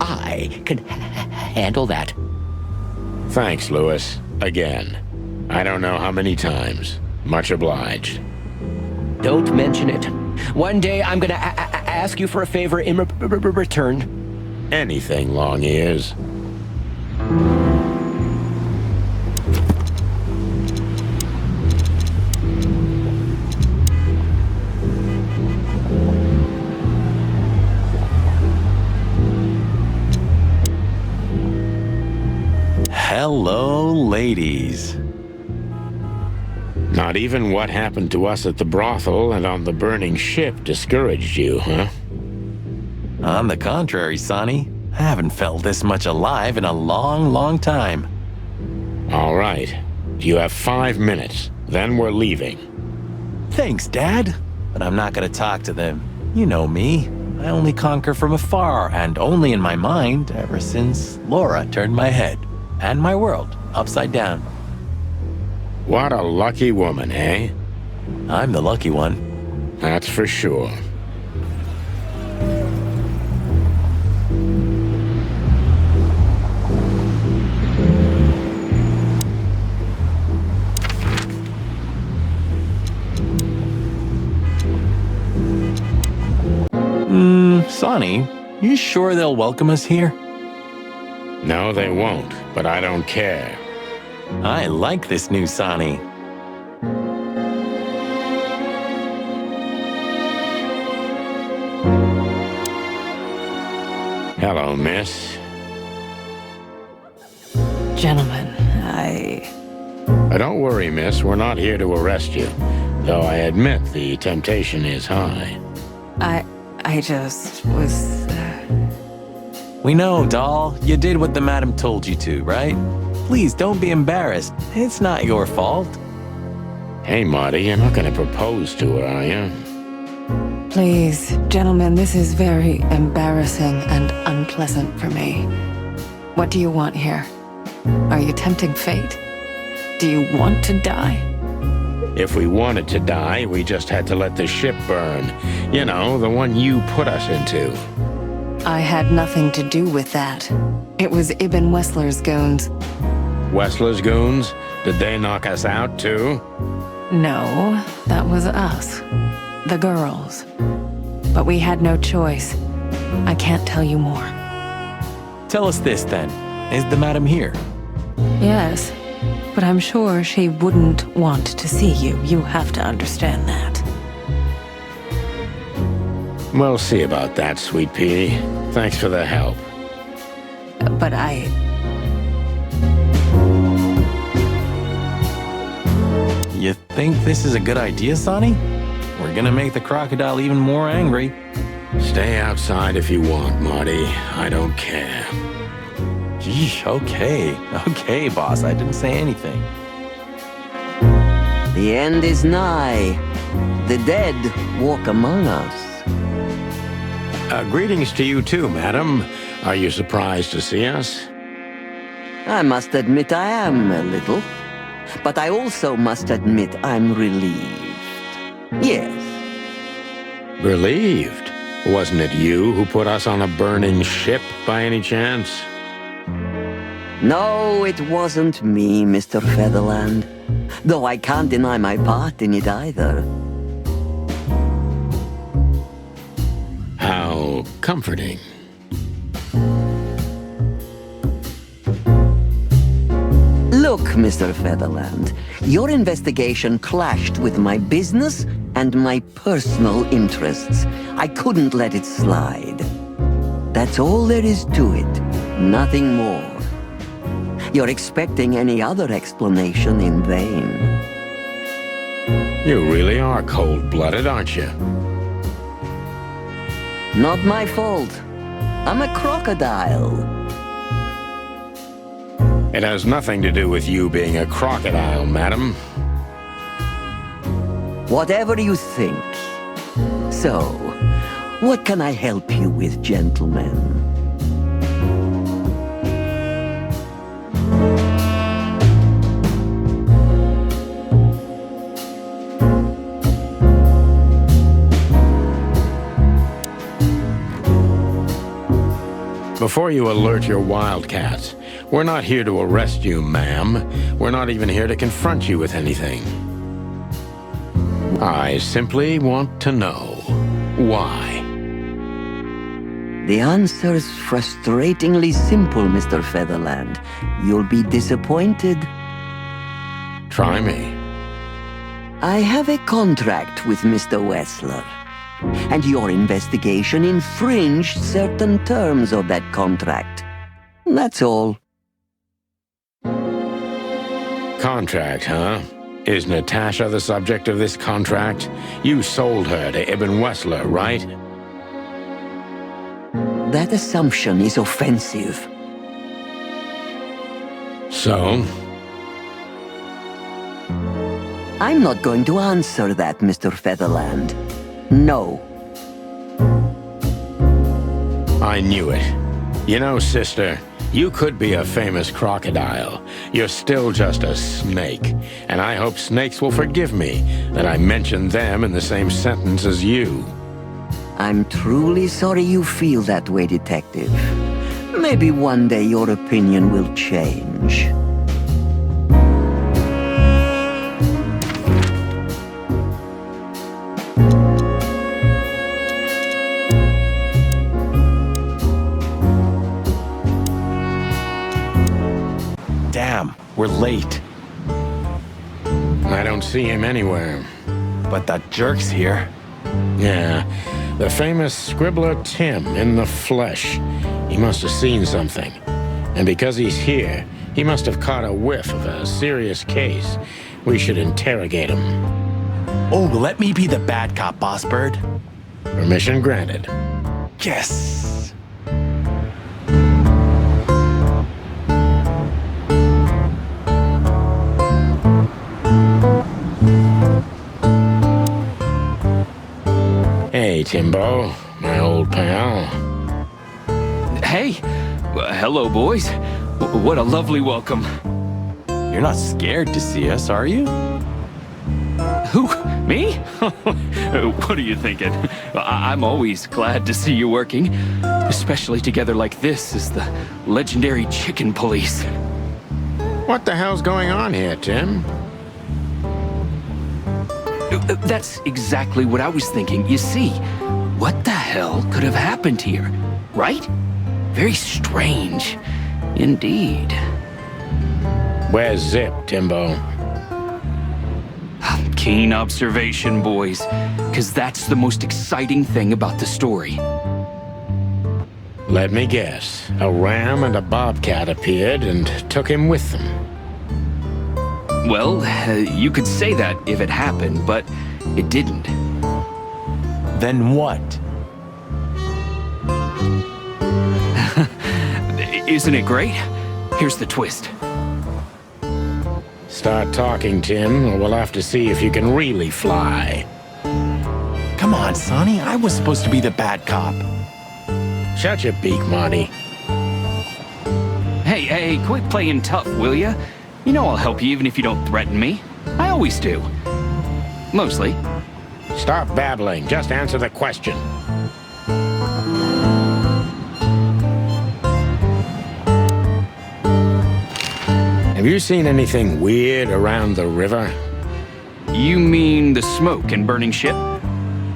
I can handle that. Thanks, Lewis. Again. I don't know how many times. Much obliged. Don't mention it. One day I'm gonna ask you for a favor in return. Anything, long ears. Hello, ladies. Not even what happened to us at the brothel and on the burning ship discouraged you, huh? On the contrary, Sonny. I haven't felt this much alive in a long, long time. All right. You have 5 minutes. Then we're leaving. Thanks, Dad. But I'm not gonna talk to them. You know me. I only conquer from afar, and only in my mind, ever since Laura turned my head and my world upside down. What a lucky woman, eh? I'm the lucky one. That's for sure. Sonny, you sure they'll welcome us here? No, they won't, but I don't care. I like this new Sonny. Hello, miss. Gentlemen, Don't worry, miss. We're not here to arrest you. Though I admit the temptation is high. I just was... We know, doll. You did what the madam told you to, right? Please, don't be embarrassed. It's not your fault. Hey, Marty, you're not going to propose to her, are you? Please, gentlemen, this is very embarrassing and unpleasant for me. What do you want here? Are you tempting fate? Do you want to die? If we wanted to die, we just had to let the ship burn. You know, the one you put us into. I had nothing to do with that. It was Ibn Wessler's goons. Wessler's goons? Did they knock us out too? No, that was us. The girls. But we had no choice. I can't tell you more. Tell us this then. Is the madam here? Yes, but I'm sure she wouldn't want to see you. You have to understand that. We'll see about that, Sweet Pea. Thanks for the help. But You think this is a good idea, Sonny? We're gonna make the crocodile even more angry. Stay outside if you want, Marty. I don't care. Gee, okay, boss. I didn't say anything. The end is nigh. The dead walk among us. Greetings to you too, madam. Are you surprised to see us? I must admit I am a little. But I also must admit I'm relieved. Yes. Relieved? Wasn't it you who put us on a burning ship, by any chance? No, it wasn't me, Mr. Featherland. Though I can't deny my part in it either. How comforting. Look, Mr. Featherland, your investigation clashed with my business and my personal interests. I couldn't let it slide. That's all there is to it, nothing more. You're expecting any other explanation in vain. You really are cold-blooded, aren't you? Not my fault. I'm a crocodile. It has nothing to do with you being a crocodile, madam. Whatever you think. So, what can I help you with, gentlemen? Before you alert your wildcats, we're not here to arrest you, ma'am. We're not even here to confront you with anything. I simply want to know why. The answer's frustratingly simple, Mr. Featherland. You'll be disappointed. Try me. I have a contract with Mr. Wessler. And your investigation infringed certain terms of that contract. That's all. Contract, huh? Is Natasha the subject of this contract? You sold her to Ibn Wessler, right? That assumption is offensive. So? I'm not going to answer that, Mr. Featherland. No. I knew it. You know, sister, you could be a famous crocodile. You're still just a snake. And I hope snakes will forgive me that I mentioned them in the same sentence as you. I'm truly sorry you feel that way, Detective. Maybe one day your opinion will change. Damn, we're late. I don't see him anywhere. But that jerk's here. Yeah, the famous scribbler Tim in the flesh. He must have seen something. And because he's here, he must have caught a whiff of a serious case. We should interrogate him. Oh, let me be the bad cop, Boss Bird. Permission granted. Yes. Hey, Timbo, my old pal. Hey! Hello, boys. What a lovely welcome. You're not scared to see us, are you? Who? Me? What are you thinking? I'm always glad to see you working. Especially together like this as the legendary Chicken Police. What the hell's going on here, Tim? That's exactly what I was thinking. You see, what the hell could have happened here? Right? Very strange. Indeed. Where's Zip, Timbo? Keen observation, boys. Because that's the most exciting thing about the story. Let me guess. A ram and a bobcat appeared and took him with them. Well, you could say that if it happened, but it didn't. Then what? Isn't it great? Here's the twist. Start talking, Tim, or we'll have to see if you can really fly. Come on, Sonny. I was supposed to be the bad cop. Shut your beak, Marty. Hey, quit playing tough, will ya? You know I'll help you even if you don't threaten me. I always do. Mostly. Stop babbling. Just answer the question. Have you seen anything weird around the river? You mean the smoke and burning ship?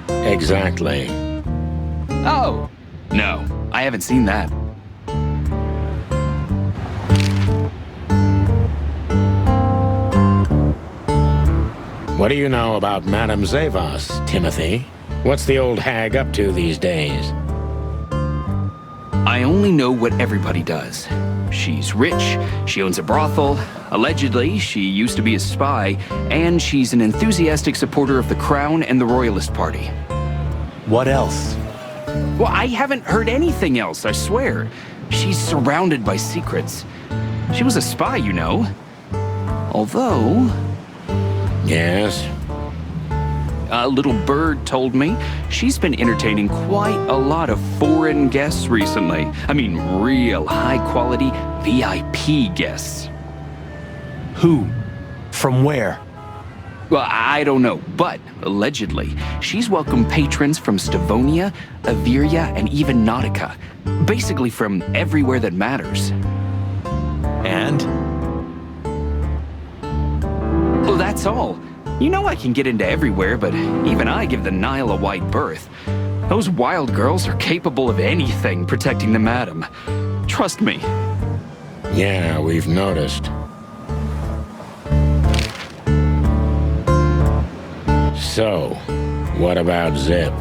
Exactly. Oh, no. I haven't seen that. What do you know about Madame Zavas, Timothy? What's the old hag up to these days? I only know what everybody does. She's rich, she owns a brothel, allegedly she used to be a spy, and she's an enthusiastic supporter of the Crown and the Royalist Party. What else? Well, I haven't heard anything else, I swear. She's surrounded by secrets. She was a spy, you know. Although... Yes? A little bird told me she's been entertaining quite a lot of foreign guests recently. I mean, real high-quality VIP guests. Who? From where? Well, I don't know, but allegedly, she's welcomed patrons from Stavonia, Averia, and even Nautica. Basically from everywhere that matters. And? Well, that's all. You know I can get into everywhere, but even I give the Nile a wide berth. Those wild girls are capable of anything protecting the madam. Trust me. Yeah, we've noticed. So, what about Zip?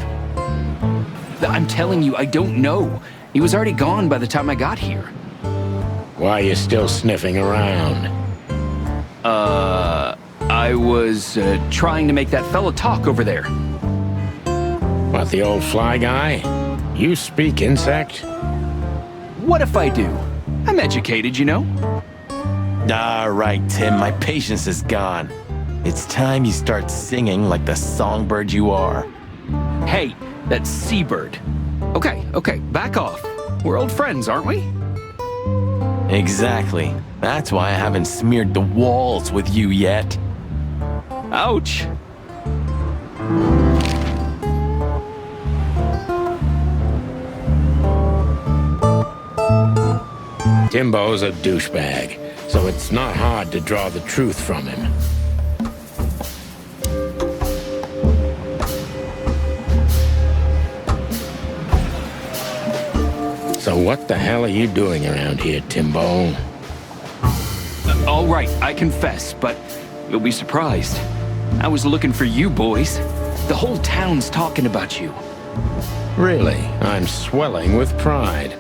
I'm telling you, I don't know. He was already gone by the time I got here. Why are you still sniffing around? I was trying to make that fella talk over there. What, the old fly guy? You speak insect? What if I do? I'm educated, you know? All right, Tim, my patience is gone. It's time you start singing like the songbird you are. Hey, that's seabird. Okay, back off. We're old friends, aren't we? Exactly. That's why I haven't smeared the walls with you yet. Ouch. Timbo's a douchebag, so it's not hard to draw the truth from him. So what the hell are you doing around here, Timbo? All right, I confess, but you'll be surprised. I was looking for you boys. The whole town's talking about you. Really? I'm swelling with pride.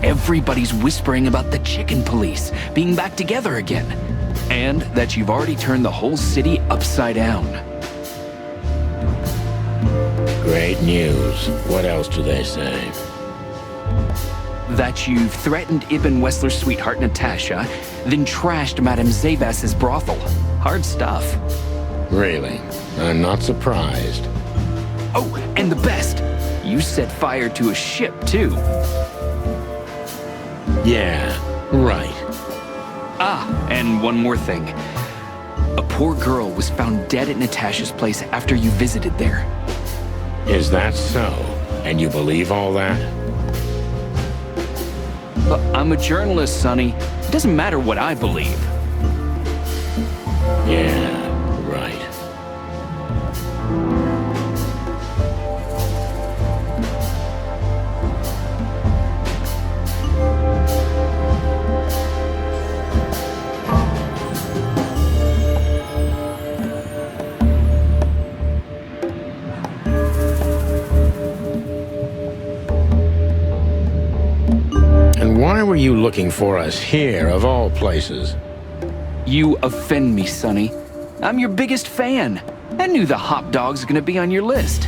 Everybody's whispering about the Chicken Police being back together again. And that you've already turned the whole city upside down. Great news. What else do they say? That you've threatened Ibn Wessler's sweetheart Natasha, then trashed Madame Zavas's brothel. Hard stuff. Really? I'm not surprised. Oh, and the best! You set fire to a ship, too. Yeah, right. Ah, and one more thing. A poor girl was found dead at Natasha's place after you visited there. Is that so? And you believe all that? I'm a journalist, Sonny. It doesn't matter what I believe. Yeah, right. And why were you looking for us here, of all places? You offend me, Sonny. I'm your biggest fan. I knew the hop dog's gonna be on your list.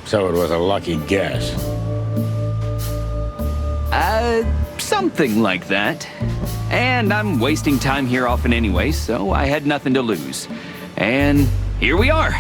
So it was a lucky guess. Something like that. And I'm wasting time here often anyway, so I had nothing to lose. And here we are.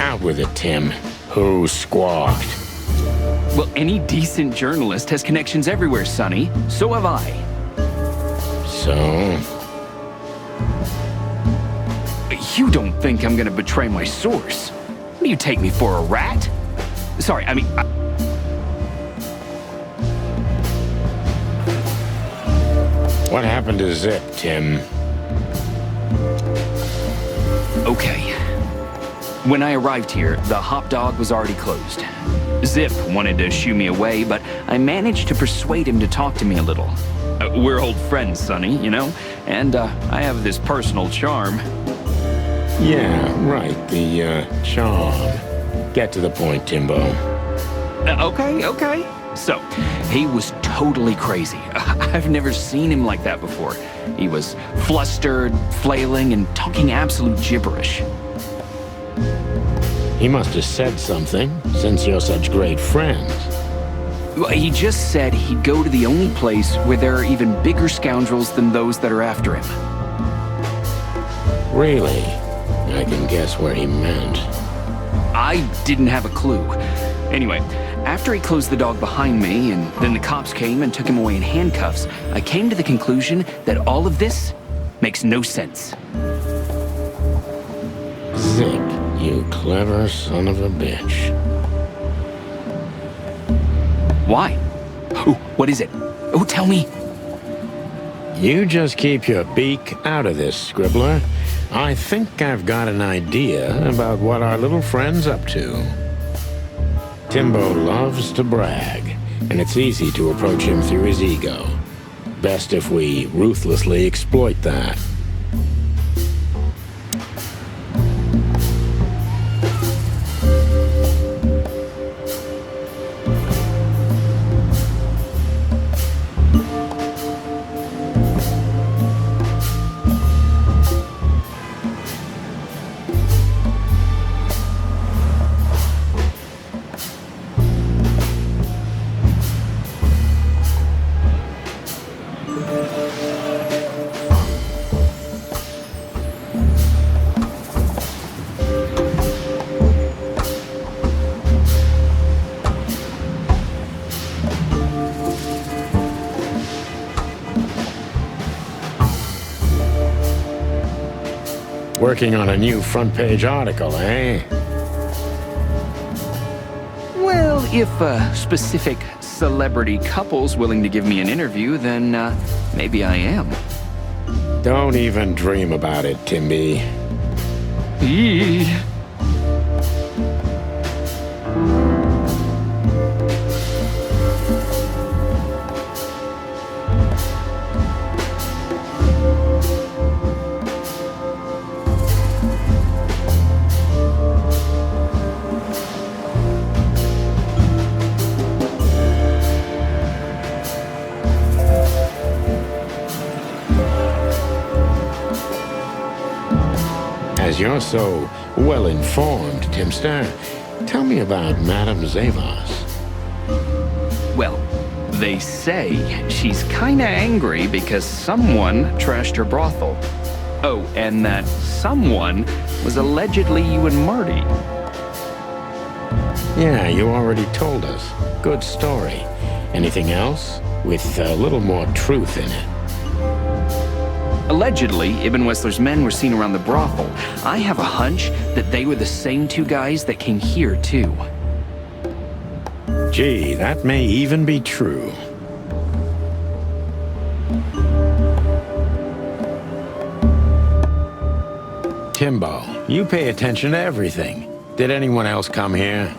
Out with it, Tim. Who squawked? Well, any decent journalist has connections everywhere, Sonny. So have I. So? You don't think I'm gonna betray my source? What do you take me for, a rat? Sorry, I mean... What happened to Zip, Tim? Okay. When I arrived here, the hop dog was already closed. Zip wanted to shoo me away, but I managed to persuade him to talk to me a little. We're old friends, Sonny, you know? And I have this personal charm. Yeah, right, the charm. Get to the point, Timbo. Okay. So, he was totally crazy. I've never seen him like that before. He was flustered, flailing, and talking absolute gibberish. He must have said something, since you're such great friends. He just said he'd go to the only place where there are even bigger scoundrels than those that are after him. Really? I can guess where he meant. I didn't have a clue. Anyway, after he closed the dog behind me, and then the cops came and took him away in handcuffs, I came to the conclusion that all of this makes no sense. Zip, you clever son of a bitch. Why? Oh, what is it? Oh, tell me. You just keep your beak out of this, Scribbler. I think I've got an idea about what our little friend's up to. Timbo loves to brag, and it's easy to approach him through his ego. Best if we ruthlessly exploit that. Working on a new front-page article, eh? Well, if a specific celebrity couple's willing to give me an interview, then maybe I am. Don't even dream about it, Timby. As you're so well-informed, Timster, tell me about Madame Zavos. Well, they say she's kinda angry because someone trashed her brothel. Oh, and that someone was allegedly you and Marty. Yeah, you already told us. Good story. Anything else? With a little more truth in it. Allegedly, Ibn Wessler's men were seen around the brothel. I have a hunch that they were the same two guys that came here, too. Gee, that may even be true. Timbo, you pay attention to everything. Did anyone else come here?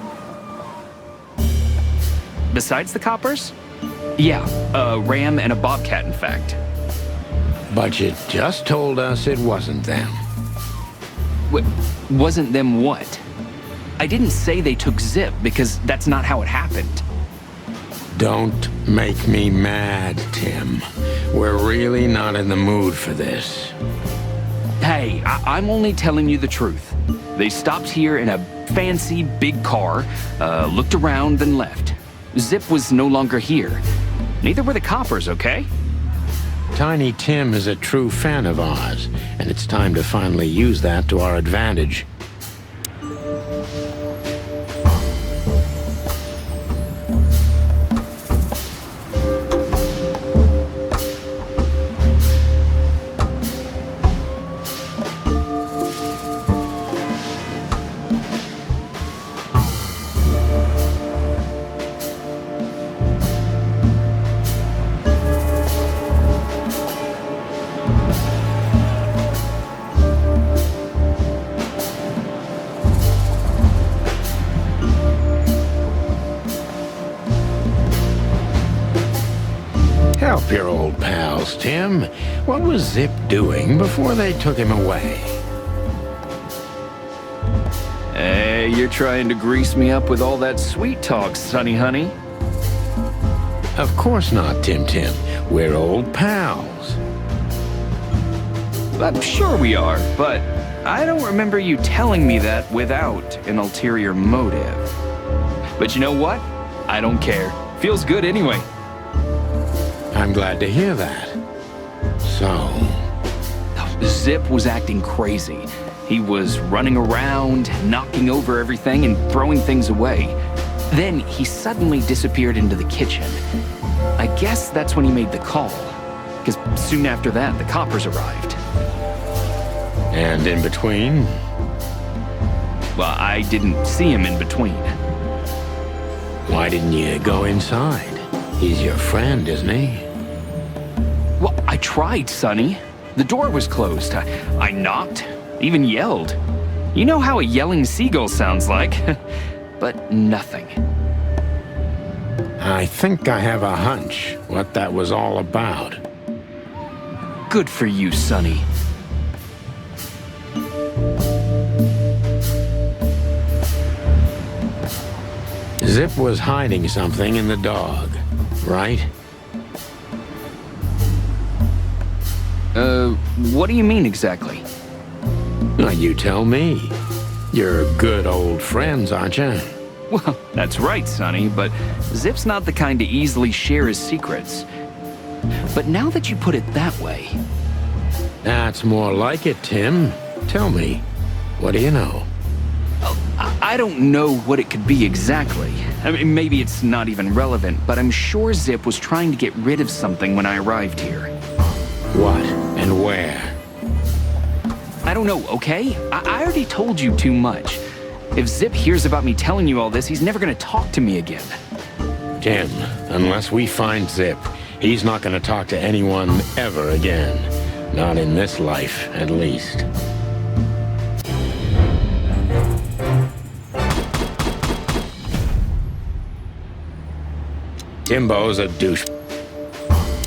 Besides the coppers? Yeah, a ram and a bobcat, in fact. But you just told us it wasn't them. Wasn't them what? I didn't say they took Zip, because that's not how it happened. Don't make me mad, Tim. We're really not in the mood for this. Hey, I'm only telling you the truth. They stopped here in a fancy big car, looked around, then left. Zip was no longer here. Neither were the coppers, okay? Tiny Tim is a true fan of ours, and it's time to finally use that to our advantage. Help your old pals, Tim. What was Zip doing before they took him away? Hey, you're trying to grease me up with all that sweet talk, Sonny honey. Of course not, Tim Tim. We're old pals. I'm sure we are, but I don't remember you telling me that without an ulterior motive. But you know what? I don't care. Feels good anyway. I'm glad to hear that. So... Zip was acting crazy. He was running around, knocking over everything and throwing things away. Then he suddenly disappeared into the kitchen. I guess that's when he made the call, because soon after that, the coppers arrived. And in between? Well, I didn't see him in between. Why didn't you go inside? He's your friend, isn't he? Well, I tried, Sonny. The door was closed. I knocked, even yelled. You know how a yelling seagull sounds like. But nothing. I think I have a hunch what that was all about. Good for you, Sonny. Zip was hiding something in the dog, right? What do you mean exactly? Well, you tell me. You're good old friends, aren't you? Well, that's right, Sonny, but Zip's not the kind to easily share his secrets. But now that you put it that way... That's more like it, Tim. Tell me, what do you know? I don't know what it could be exactly. I mean, maybe it's not even relevant, but I'm sure Zip was trying to get rid of something when I arrived here. What and where? I don't know, okay? I already told you too much. If Zip hears about me telling you all this, he's never gonna talk to me again. Tim, unless we find Zip, he's not gonna talk to anyone ever again. Not in this life, at least. Timbo's a douche.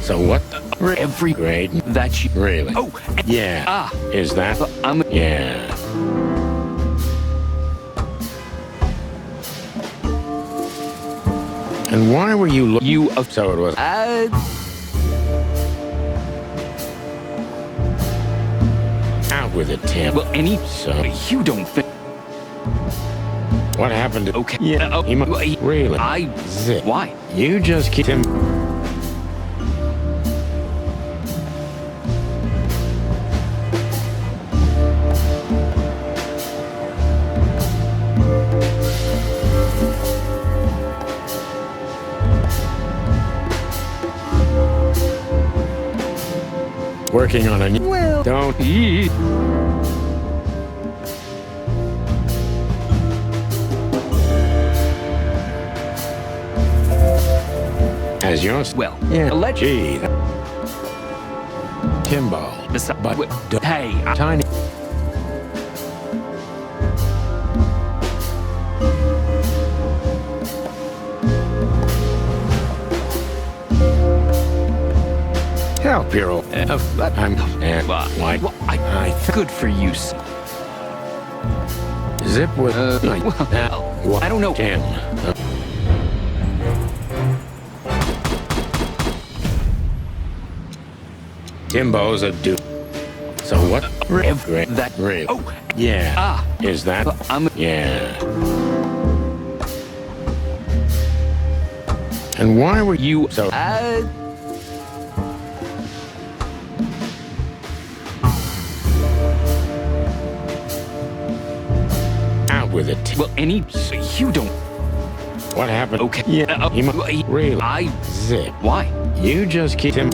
So what the... Every grade that you... Really? Oh! Yeah. Is that... Yeah. And why were you so it was... Ouch. with it, Tim. Well, any... So... You don't think... What happened to... Okay. Yeah, really? Zip. Why? You just keep him... Working on a new... Well... Don't eat. As yours? Well, yeah. allegedly. Gee. Timbo. But... Hey, Tiny. Help, Hero. I'm... Why? Good for you. Zip with... well, I don't know. Tim. Timbo's a dude. So what? That... Rib. Oh. Yeah. Ah. Is that... Yeah. And why were you so... Out with it. Well, any... You don't... What happened? Okay. Yeah. Really? Zip. Why? You just keep him...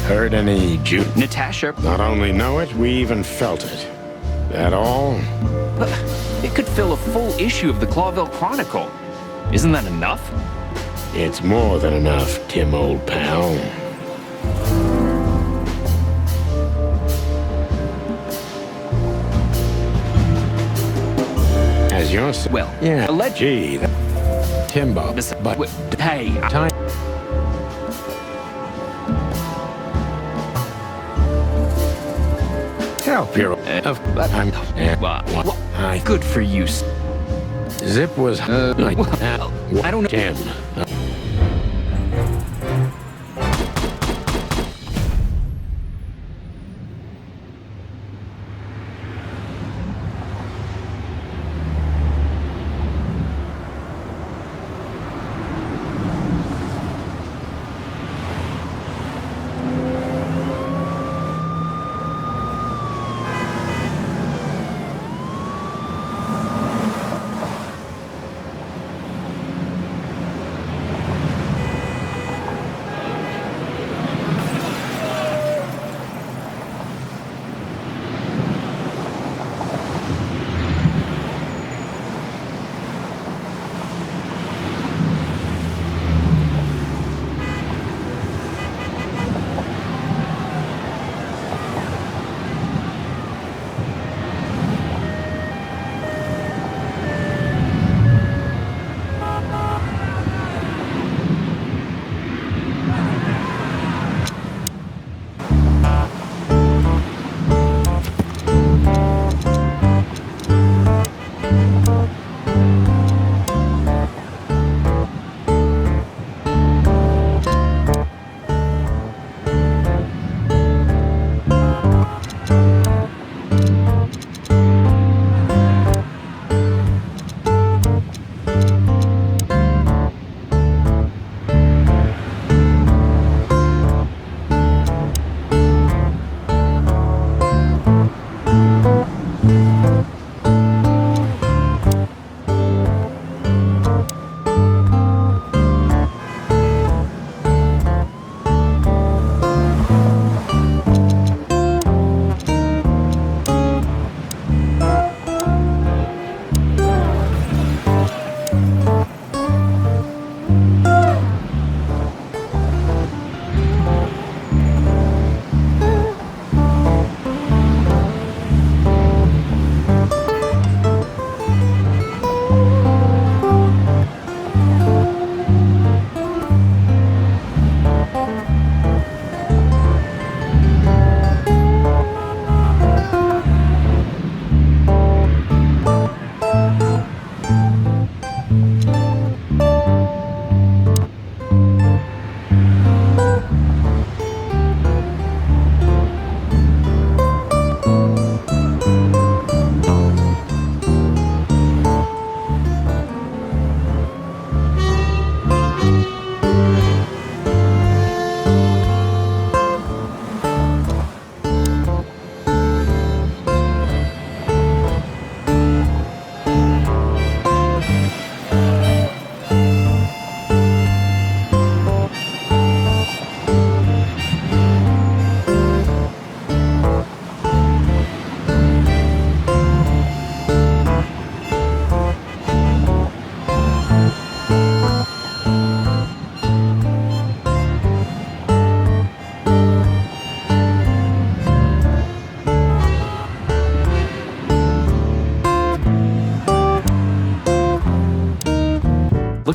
Heard any Natasha? Not only know it, we even felt it. That all? But it could fill a full issue of the Clawville Chronicle. Isn't that enough? It's more than enough, Tim, old pal. As yours? Well, yeah. Allegedly. Timbo. But hey, time. Help, Hero. I'm... Good for you. Zip was... I don't know. Tim.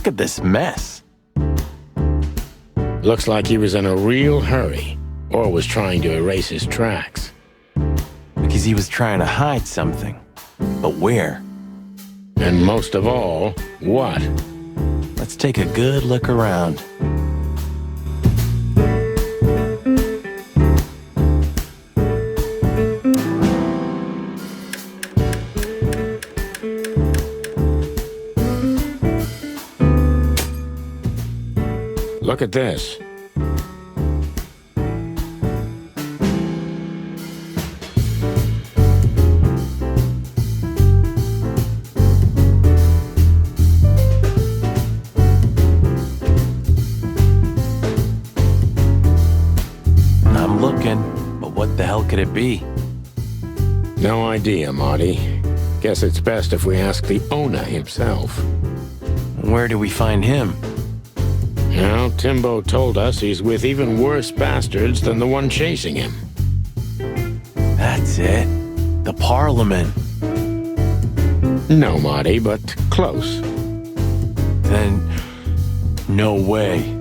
Look at this mess. Looks like he was in a real hurry, or was trying to erase his tracks. Because he was trying to hide something. But where? And most of all, what? Let's take a good look around. Look at this. I'm looking, but what the hell could it be? No idea, Marty. Guess it's best if we ask the owner himself. Where do we find him? Well, Timbo told us he's with even worse bastards than the one chasing him. That's it. The Parliament. No, Marty, but close. Then, no way.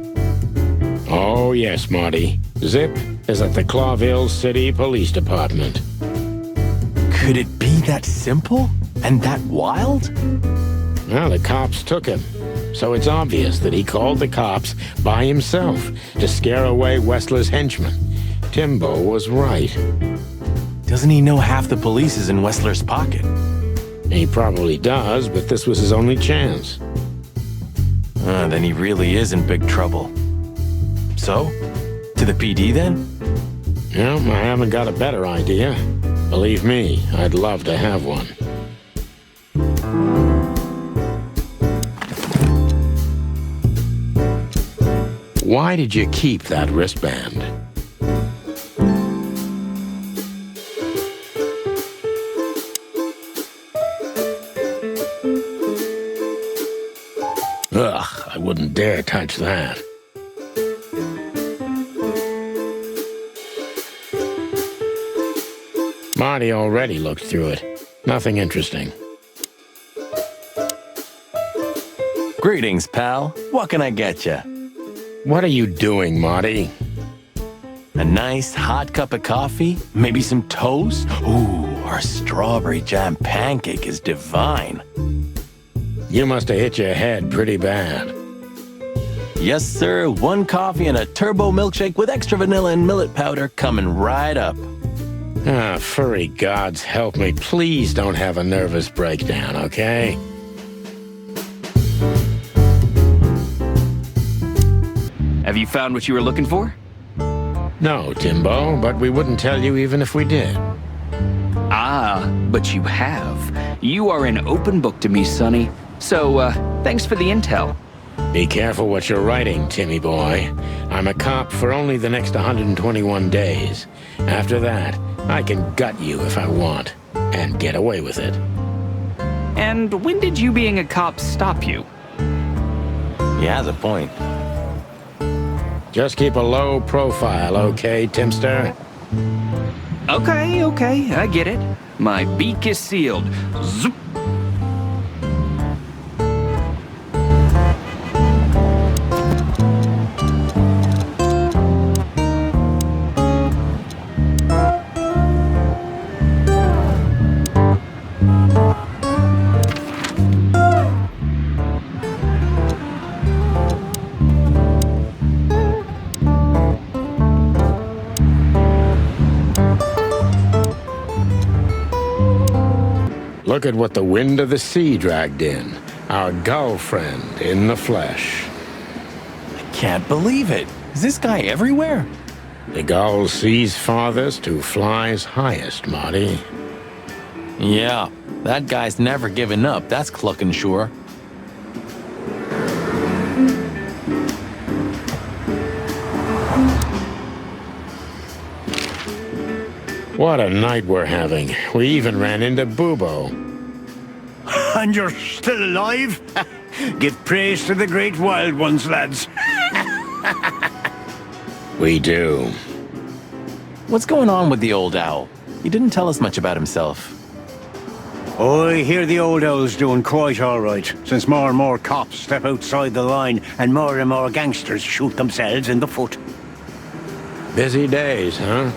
Oh, yes, Marty. Zip is at the Clawville City Police Department. Could it be that simple? And that wild? Well, the cops took him. So it's obvious that he called the cops by himself to scare away Wessler's henchmen. Timbo was right. Doesn't he know half the police is in Wessler's pocket? He probably does, but this was his only chance. Then he really is in big trouble. So, to the PD then? No, I haven't got a better idea. Believe me, I'd love to have one. Why did you keep that wristband? Ugh, I wouldn't dare touch that. Marty already looked through it. Nothing interesting. Greetings, pal. What can I get you? What are you doing, Marty? A nice hot cup of coffee? Maybe some toast? Ooh, our strawberry jam pancake is divine. You must have hit your head pretty bad. Yes, sir. One coffee and a turbo milkshake with extra vanilla and millet powder coming right up. Ah, furry gods help me. Please don't have a nervous breakdown, okay? Have you found what you were looking for? No, Timbo, but we wouldn't tell you even if we did. Ah, but you have. You are an open book to me, Sonny. So, thanks for the intel. Be careful what you're writing, Timmy boy. I'm a cop for only the next 121 days. After that, I can gut you if I want, and get away with it. And when did you being a cop stop you? He has a point. Just keep a low profile, okay, Timster? Okay, I get it. My beak is sealed. Zoop. Look at what the wind of the sea dragged in. Our gull friend in the flesh. I can't believe it. Is this guy everywhere? The gull sees farthest who flies highest, Marty. Yeah, that guy's never given up. That's clucking sure. What a night we're having. We even ran into Bubo. And you're still alive? Give praise to the great wild ones, lads. We do. What's going on with the old owl? He didn't tell us much about himself. I hear the old owl's doing quite all right, since more and more cops step outside the line and more gangsters shoot themselves in the foot. Busy days, huh?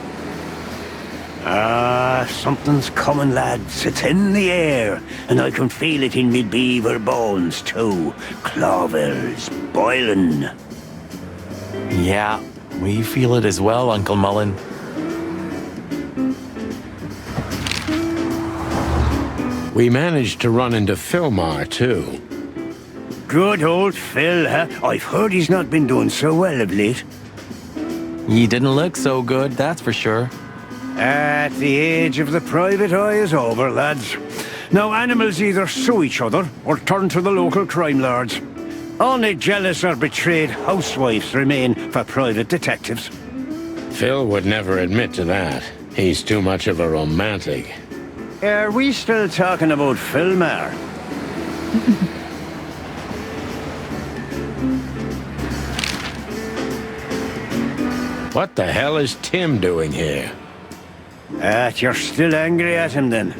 Something's coming, lads. It's in the air, and I can feel it in me beaver bones, too. Clovel's boiling. Yeah, we feel it as well, Uncle Mullen. We managed to run into Philmar, too. Good old Phil, huh? I've heard he's not been doing so well of late. He didn't look so good, that's for sure. At the age of the private eye is over, lads. Now animals either sue each other or turn to the local crime lords. Only jealous or betrayed housewives remain for private detectives. Phil would never admit to that. He's too much of a romantic. Are we still talking about Philmar? What the hell is Tim doing here? You're still angry at him then?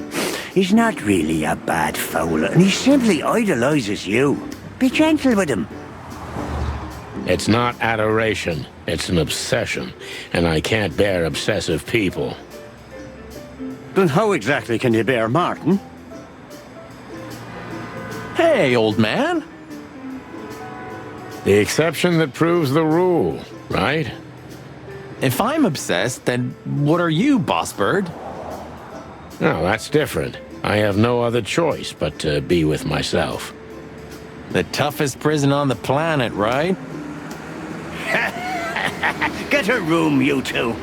He's not really a bad fowler, and he simply idolizes you. Be gentle with him. It's not adoration, it's an obsession, and I can't bear obsessive people. Then how exactly can you bear Martin? Hey, old man. The exception that proves the rule, right? If I'm obsessed, then what are you, Boss Bird? No, that's different. I have no other choice but to be with myself. The toughest prison on the planet, right? Get a room, you two.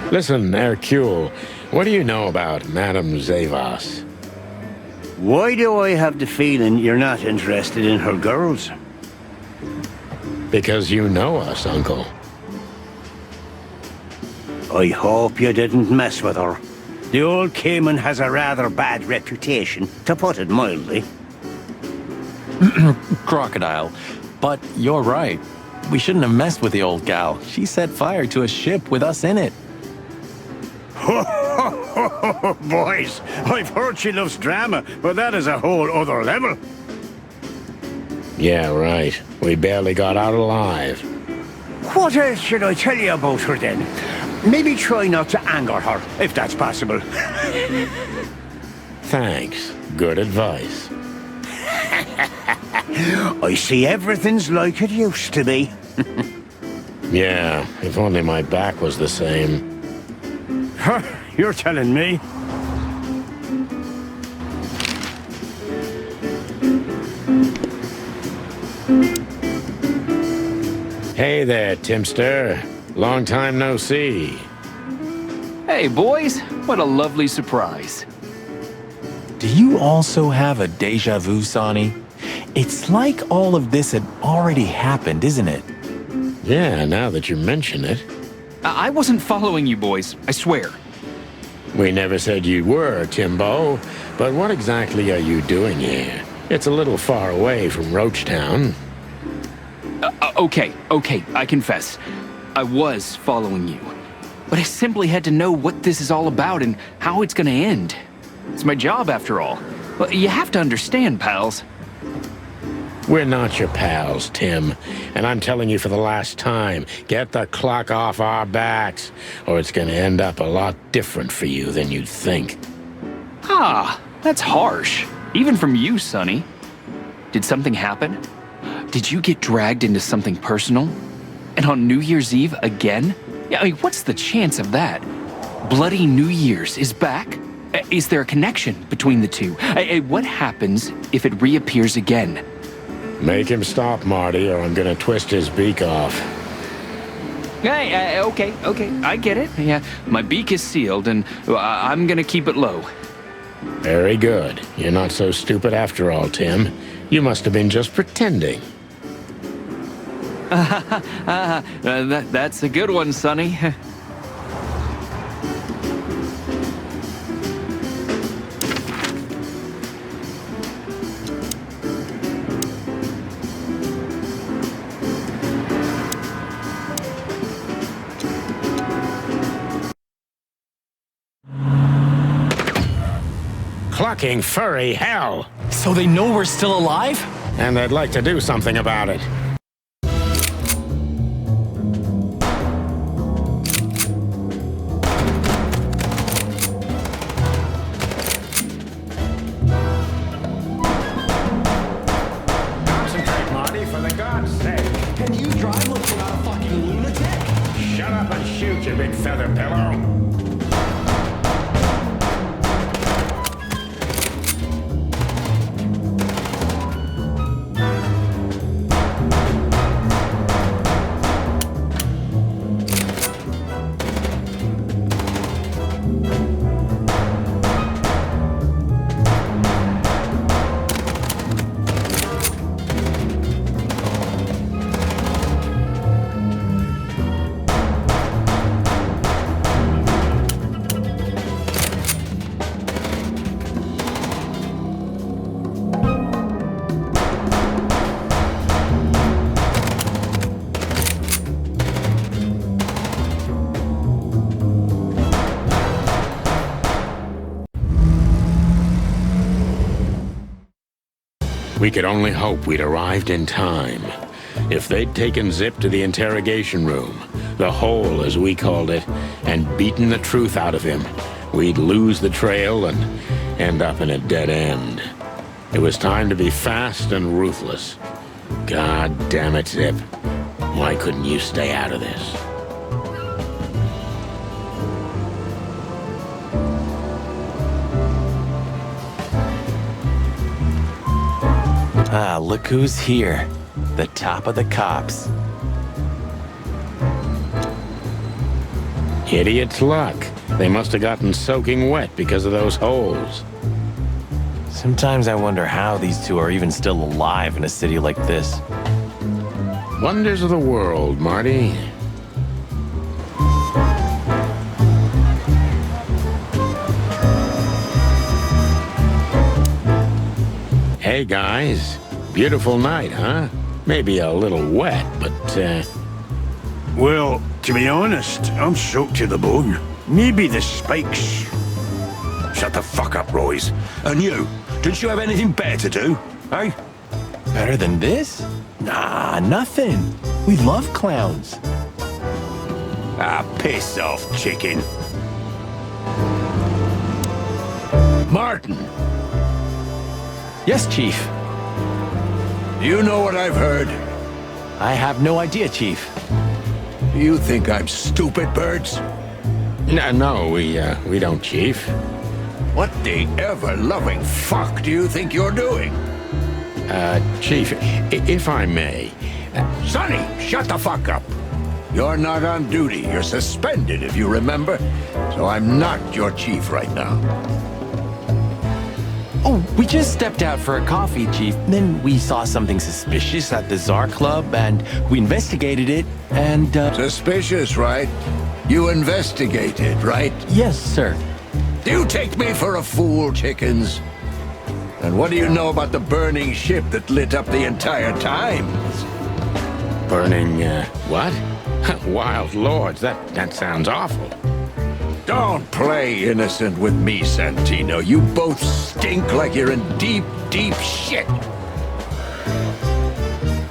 Listen, Hercule, what do you know about Madame Zavas? Why do I have the feeling you're not interested in her girls? Because you know us, Uncle. I hope you didn't mess with her. The old Cayman has a rather bad reputation, to put it mildly. Crocodile. But you're right. We shouldn't have messed with the old gal. She set fire to a ship with us in it. Boys, I've heard she loves drama, but that is a whole other level. Yeah, right. We barely got out alive. What else should I tell you about her then? Maybe try not to anger her, if that's possible. Thanks. Good advice. I see everything's like it used to be. Yeah, if only my back was the same. You're telling me? Hey there, Timster. Long time no see. Hey, boys. What a lovely surprise. Do you also have a deja vu, Sonny? It's like all of this had already happened, isn't it? Yeah, now that you mention it. I wasn't following you boys, I swear. We never said you were, Timbo. But what exactly are you doing here? It's a little far away from Roachtown. Okay, I confess. I was following you. But I simply had to know what this is all about and how it's gonna end. It's my job, after all. But you have to understand, pals. We're not your pals, Tim. And I'm telling you for the last time, get the clock off our backs, or it's gonna end up a lot different for you than you'd think. Ah, that's harsh. Even from you, Sonny. Did something happen? Did you get dragged into something personal? And on New Year's Eve again? Yeah, I mean, what's the chance of that? Bloody New Year's is back? Is there a connection between the two? What happens if it reappears again? Make him stop, Marty, or I'm gonna twist his beak off. Hey, okay, I get it. Yeah, my beak is sealed, and I'm gonna keep it low. Very good. You're not so stupid after all, Tim. You must have been just pretending. That's a good one, Sonny. fucking furry hell. So they know we're still alive? And they'd like to do something about it. Concentrate, Marty, for the God's sake. Can you drive like you're not a fucking lunatic? Shut up and shoot, you big feather pillow. We could only hope we'd arrived in time. If they'd taken Zip to the interrogation room, the hole as we called it, and beaten the truth out of him, we'd lose the trail and end up in a dead end. It was time to be fast and ruthless. God damn it, Zip. Why couldn't you stay out of this? Ah, look who's here. The top of the cops. Idiot's luck. They must have gotten soaking wet because of those holes. Sometimes I wonder how these two are even still alive in a city like this. Wonders of the world, Marty. Hey, guys. Beautiful night, huh? Maybe a little wet, but, Well, to be honest, I'm soaked to the bone. Maybe the spikes. Shut the fuck up, Royce. And you, didn't you have anything better to do, eh? Better than this? Nah, nothing. We love clowns. Ah, piss off, chicken. Martin, Yes, Chief. you know what I've heard? I have no idea, Chief. Do you think I'm stupid, Birds? No, we don't, Chief. What the ever-loving fuck do you think you're doing? Chief, if I may... Sonny, shut the fuck up. You're not on duty. You're suspended, if you remember. So I'm not your chief right now. Oh, we just stepped out for a coffee, Chief. Then we saw something suspicious at the Czar Club, and we investigated it, and, Suspicious, right? You investigated, right? Yes, sir. Do you take me for a fool, chickens? And what do you know about the burning ship that lit up the entire Times? Burning, what? Wild lords, that sounds awful. Don't play innocent with me, Santino. You both stink like you're in deep, deep shit.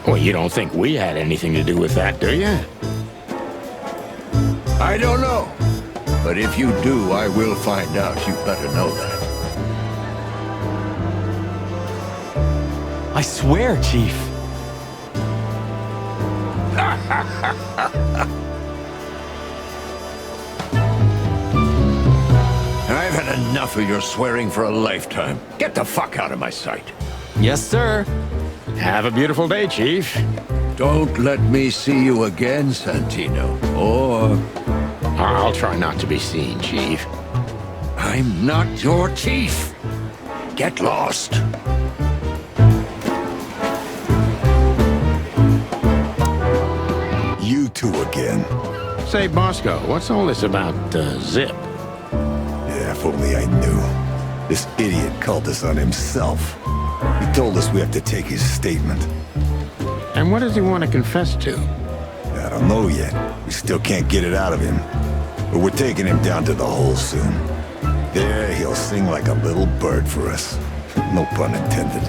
Well, you don't think we had anything to do with that, do you? I don't know. But if you do, I will find out. You better know that. I swear, Chief. I've had enough of your swearing for a lifetime. Get the fuck out of my sight. Yes, sir. Have a beautiful day, Chief. Don't let me see you again, Santino. Or... I'll try not to be seen, Chief. I'm not your chief. Get lost. You two again. Say, Bosco, what's all this about, Zip? Yeah, if only I knew. This idiot called us on himself. He told us we have to take his statement. And what does he want to confess to? I don't know yet. We still can't get it out of him. But we're taking him down to the hole soon. There, he'll sing like a little bird for us. No pun intended.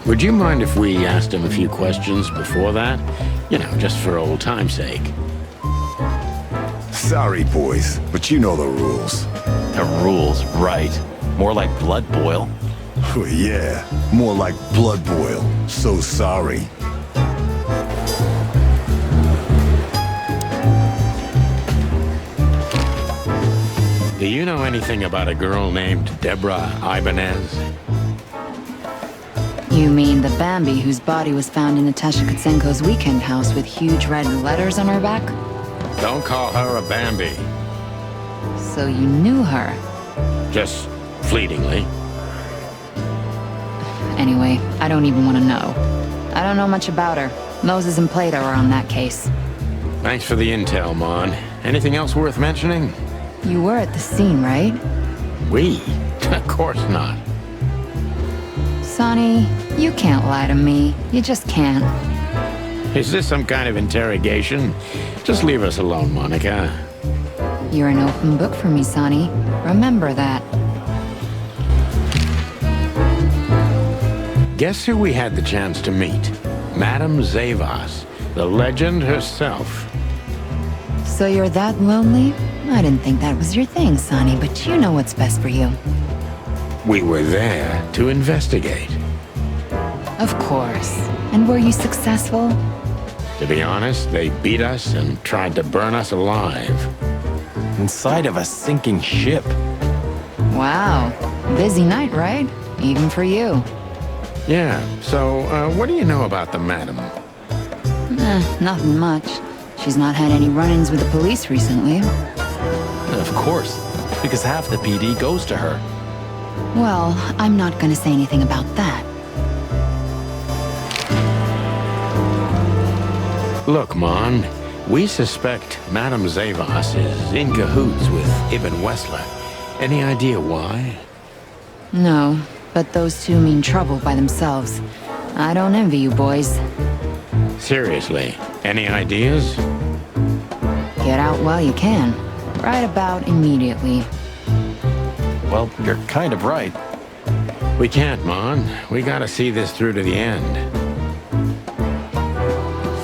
Would you mind if we asked him a few questions before that? You know, just for old time's sake. Sorry, boys, but you know the rules. The rules, right. More like blood boil. Yeah, more like blood boil. So sorry. Do you know anything about a girl named Deborah Ibanez? You mean the Bambi whose body was found in Natasha Kutsenko's weekend house with huge red letters on her back? Don't call her a Bambi. So you knew her? Just fleetingly. Anyway, I don't even want to know. I don't know much about her. Moses and Plato are on that case. Thanks for the intel, Mon. Anything else worth mentioning? You were at the scene, right? We? Of course not. Sonny, you can't lie to me. You just can't. Is this some kind of interrogation? Just leave us alone, Monica. You're an open book for me, Sonny. Remember that. Guess who we had the chance to meet? Madame Zavas, the legend herself. So you're that lonely? I didn't think that was your thing, Sonny, but you know what's best for you. We were there to investigate. Of course. And were you successful? To be honest, they beat us and tried to burn us alive. Inside of a sinking ship. Wow. Busy night, right? Even for you. Yeah, so what do you know about the madam? Nothing much. She's not had any run-ins with the police recently. Of course, because half the PD goes to her. Well, I'm not gonna say anything about that. Look, Mon, we suspect Madame Zavas is in cahoots with Ibn Wessler. Any idea why? No, but those two mean trouble by themselves. I don't envy you boys. Seriously, any ideas? Get out while you can. Right about immediately. Well, you're kind of right. We can't, Mon. We gotta see this through to the end.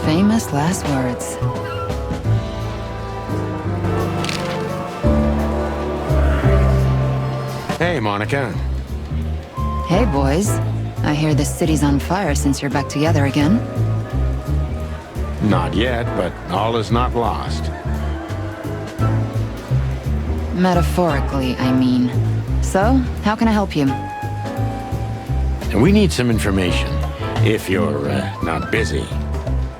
Famous last words. Hey, Monica. Hey, boys. I hear the city's on fire since you're back together again. Not yet, but all is not lost. Metaphorically, I mean. So, how can I help you? We need some information, if you're not busy.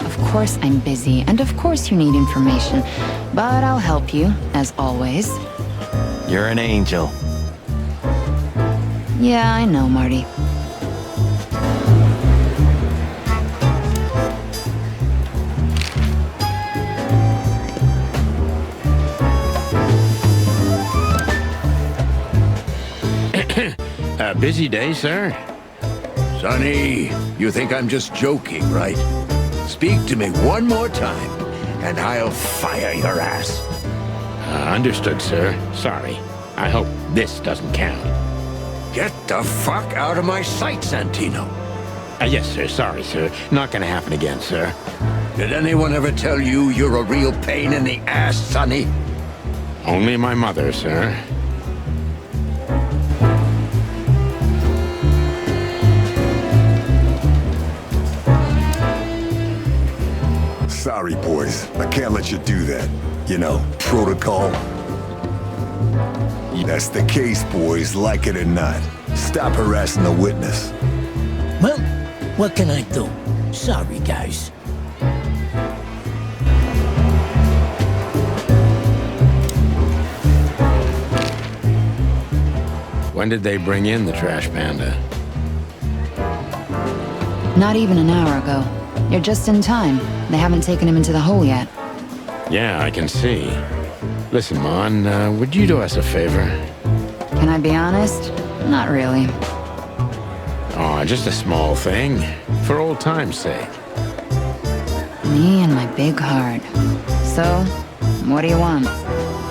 Of course I'm busy, and of course you need information. But I'll help you, as always. You're an angel. Yeah, I know, Marty. A busy day, sir? Sonny, you think I'm just joking, right? Speak to me one more time, and I'll fire your ass. Understood, sir. Sorry. I hope this doesn't count. Get the fuck out of my sight, Santino. Yes, sir. Sorry, sir. Not gonna happen again, sir. Did anyone ever tell you you're a real pain in the ass, Sonny? Only my mother, sir. Sorry, boys. I can't let you do that. You know, protocol. That's the case, boys, like it or not. Stop harassing the witness. Well, what can I do? Sorry, guys. When did they bring in the trash panda? Not even an hour ago. You're just in time. They haven't taken him into the hole yet. Yeah, I can see. Listen, Mon, would you do us a favor? Can I be honest? Not really. Oh, just a small thing. For old time's sake. Me and my big heart. So, what do you want?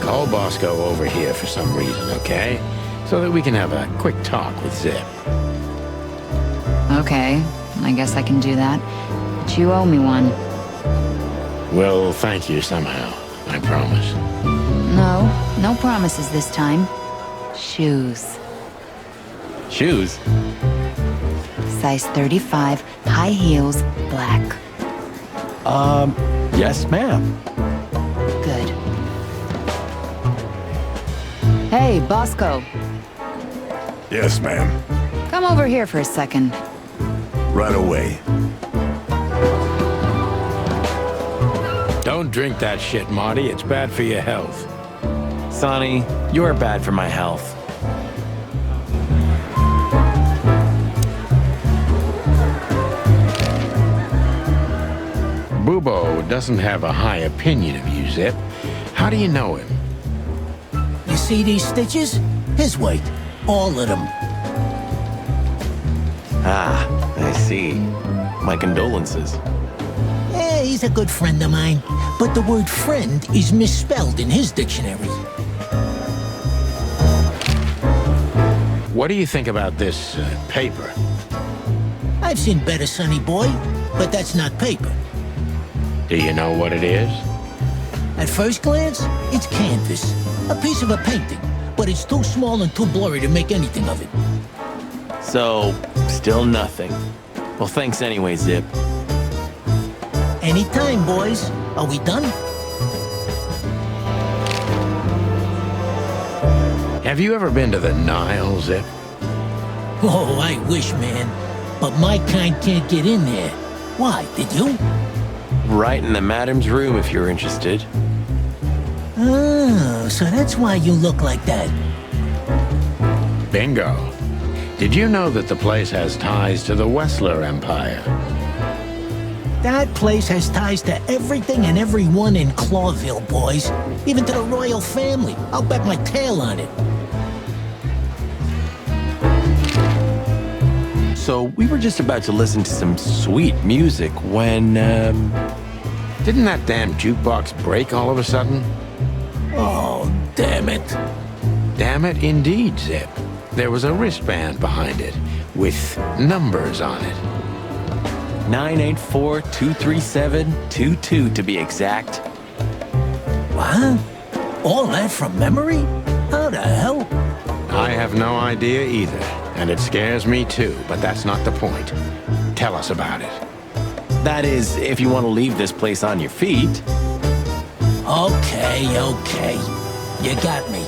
call Bosco over here for some reason, okay? So that we can have a quick talk with Zip. Okay, I guess I can do that. But you owe me one. We'll thank you somehow, I promise. No promises this time. Shoes. Shoes? Size 35, high heels, black. Yes, ma'am. Good. Hey, Bosco. Yes, ma'am. Come over here for a second. Right away. Don't drink that shit, Marty. It's bad for your health. Sonny, you are bad for my health. Bubo doesn't have a high opinion of you, Zip. How do you know him? You see these stitches? His weight. All of them. Ah, I see. My condolences. Yeah, he's a good friend of mine. But the word friend is misspelled in his dictionary. What do you think about this paper? I've seen better, Sonny boy, but that's not paper. Do you know what it is? At first glance, it's canvas. A piece of a painting. But it's too small and too blurry to make anything of it. So, still nothing. Well, thanks anyway, Zip. Anytime, boys. Are we done? Have you ever been to the Nile, Zip? Oh, I wish, man. But my kind can't get in there. Why, did you? Right in the madam's room if you're interested. Oh, so that's why you look like that. Bingo. Did you know that the place has ties to the Wessler Empire? That place has ties to everything and everyone in Clawville, boys. Even to the royal family. I'll bet my tail on it. So, we were just about to listen to some sweet music when, Didn't that damn jukebox break all of a sudden? Oh, damn it. Damn it indeed, Zip. There was a wristband behind it, with numbers on it. 984-237-22 to be exact. What? All that from memory? How the hell? I have no idea either, and it scares me too, but that's not the point. Tell us about it. That is, if you want to leave this place on your feet. Okay. You got me.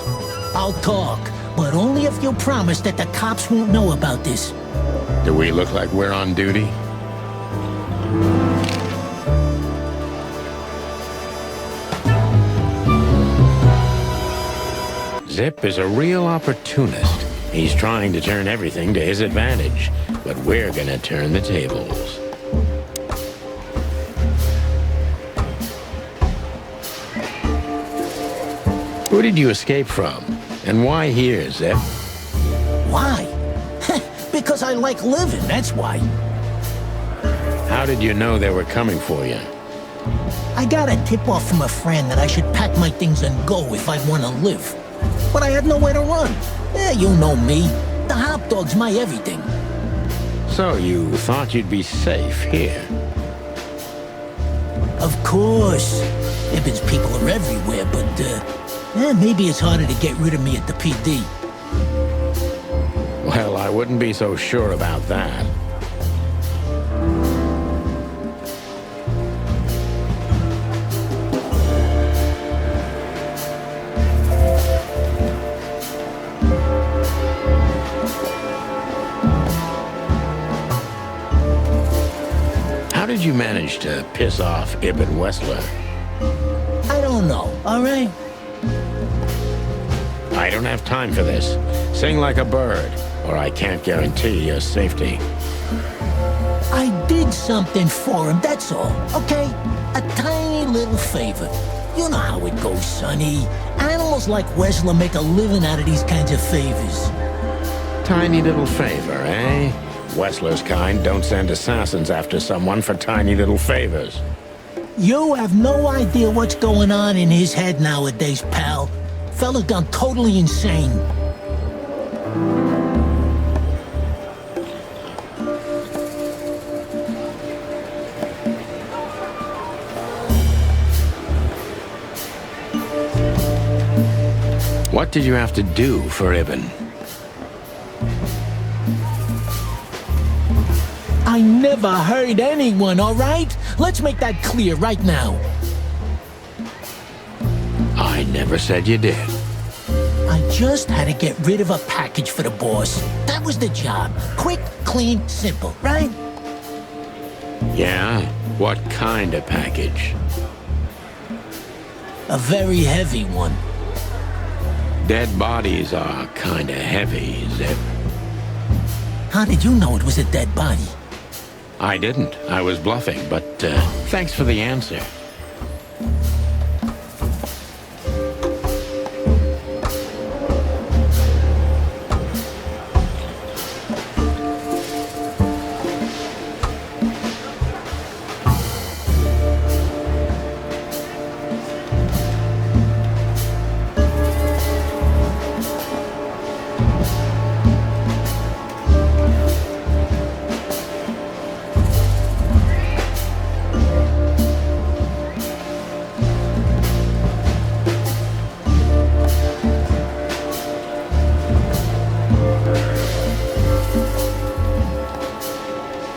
I'll talk, but only if you promise that the cops won't know about this. Do we look like we're on duty? Zip is a real opportunist. He's trying to turn everything to his advantage, but we're gonna turn the tables. Who did you escape from? And why here, Zip? Why? Because I like living, that's why. How did you know they were coming for you? I got a tip-off from a friend that I should pack my things and go if I want to live. But I had nowhere to run. Yeah, you know me. The hot dog's my everything. So you thought you'd be safe here? Of course. Ibben's people are everywhere, but, maybe it's harder to get rid of me at the PD. Well, I wouldn't be so sure about that. How did you manage to piss off Ibben Wessler? I don't know, all right? I don't have time for this. Sing like a bird, or I can't guarantee your safety. I did something for him, that's all, okay? A tiny little favor. You know how it goes, Sonny. Animals like Wessler make a living out of these kinds of favors. Tiny little favor, eh? Wessler's kind don't send assassins after someone for tiny little favors. You have no idea what's going on in his head nowadays, pal. Fella gone totally insane. What did you have to do for Ibn? I never hurt anyone, all right? Let's make that clear right now. I never said you did. I just had to get rid of a package for the boss. That was the job. Quick, clean, simple, right? Yeah? What kind of package? A very heavy one. Dead bodies are kinda heavy, Zip. How did you know it was a dead body? I didn't. I was bluffing, but thanks for the answer.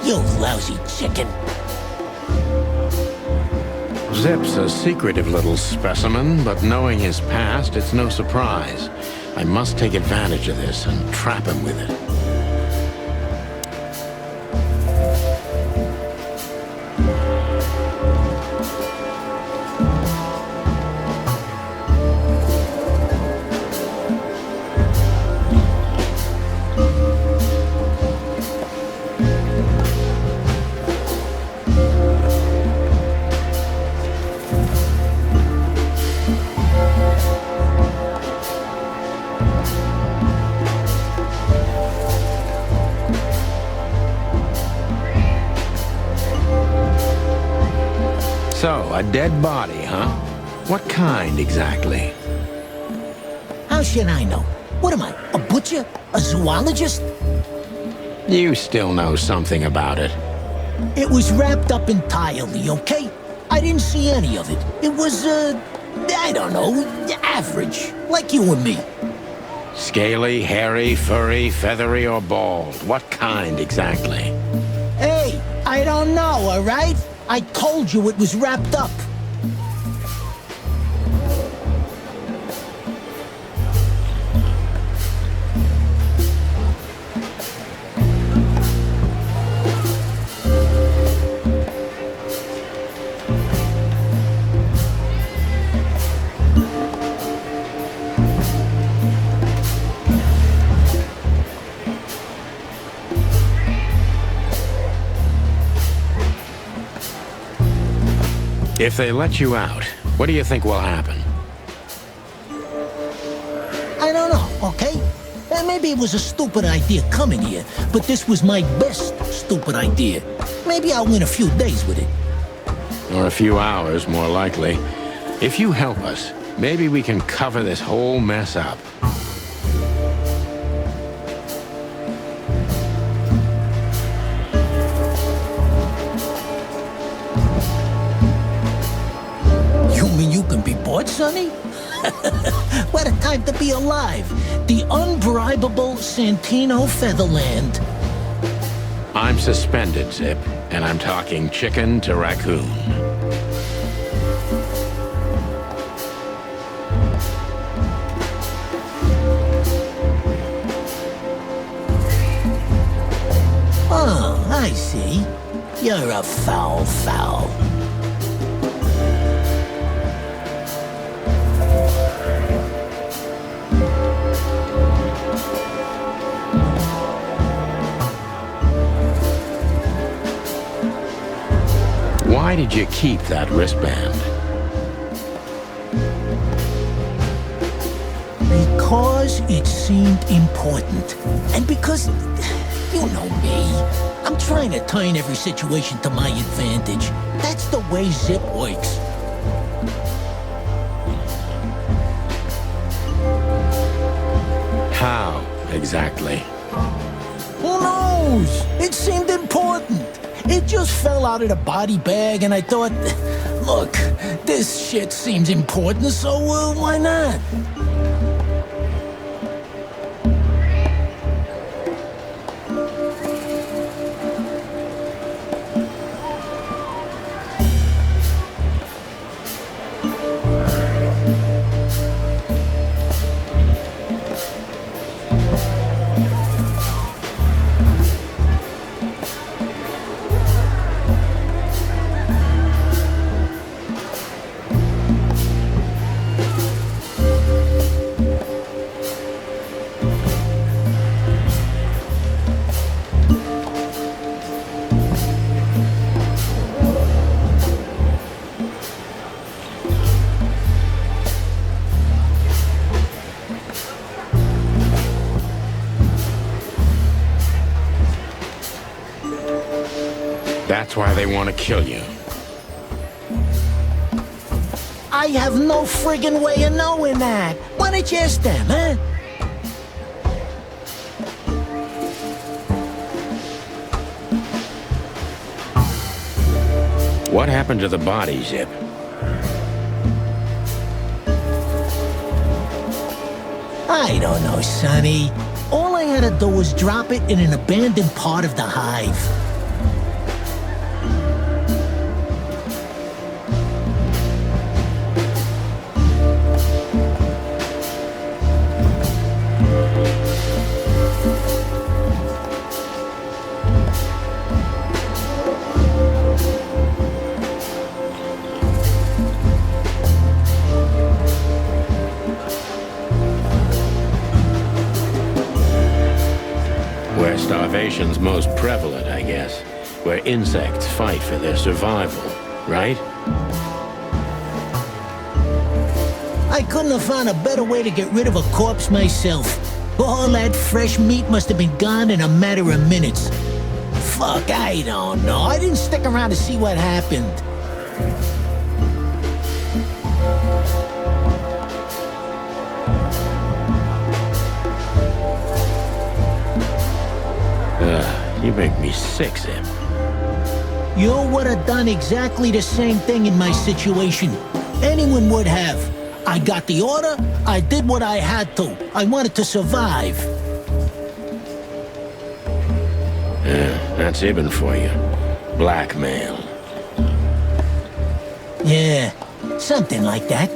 You lousy chicken. Zip's a secretive little specimen, but knowing his past, it's no surprise. I must take advantage of this and trap him with it. So, a dead body, huh? What kind exactly? How should I know? What am I, a butcher? A zoologist? You still know something about it. It was wrapped up entirely, okay? I didn't see any of it. It was, I don't know, average. Like you and me. Scaly, hairy, furry, feathery, or bald? What kind exactly? Hey, I don't know, all right? I told you it was wrapped up. If they let you out, what do you think will happen? I don't know, okay? Maybe it was a stupid idea coming here, but this was my best stupid idea. Maybe I'll win a few days with it. Or a few hours, more likely. If you help us, maybe we can cover this whole mess up. What, Sonny? What a time to be alive. The unbribable Santino Featherland. I'm suspended, Zip, and I'm talking chicken to raccoon. Oh, I see. You're a foul. Why did you keep that wristband? Because it seemed important. And because, you know me, I'm trying to turn every situation to my advantage. That's the way Zip works. exactly? Who knows? It seemed important. It just fell out of the body bag, and I thought, look, this shit seems important, so why not? That's why they want to kill you. I have no friggin' way of knowing that. Why don't you ask them, huh? What happened to the body, Zip? I don't know, Sonny. All I had to do was drop it in an abandoned part of the hive. Where starvation's most prevalent, I guess. Where insects fight for their survival, right? I couldn't have found a better way to get rid of a corpse myself. All that fresh meat must have been gone in a matter of minutes. Fuck, I don't know. I didn't stick around to see what happened. You make me sick, Zip. You would have done exactly the same thing in my situation. Anyone would have. I got the order, I did what I had to. I wanted to survive. That's Ibn for you. Blackmail. Yeah, something like that.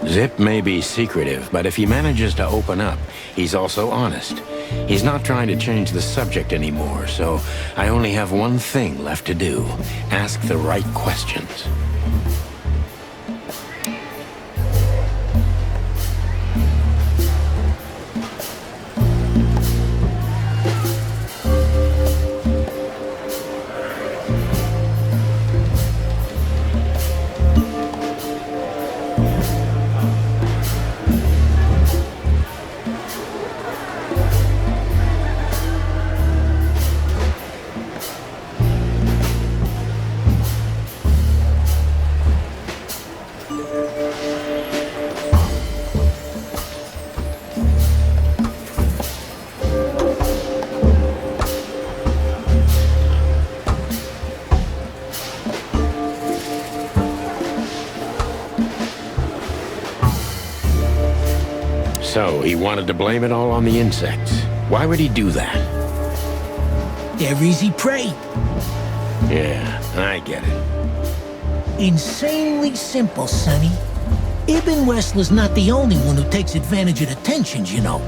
Zip may be secretive, but if he manages to open up, he's also honest. He's not trying to change the subject anymore, so I only have one thing left to do. Ask the right questions. So, he wanted to blame it all on the insects. Why would he do that? They're easy prey. Yeah, I get it. Insanely simple, Sonny. Ibn Wessler's not the only one who takes advantage of the tensions, you know.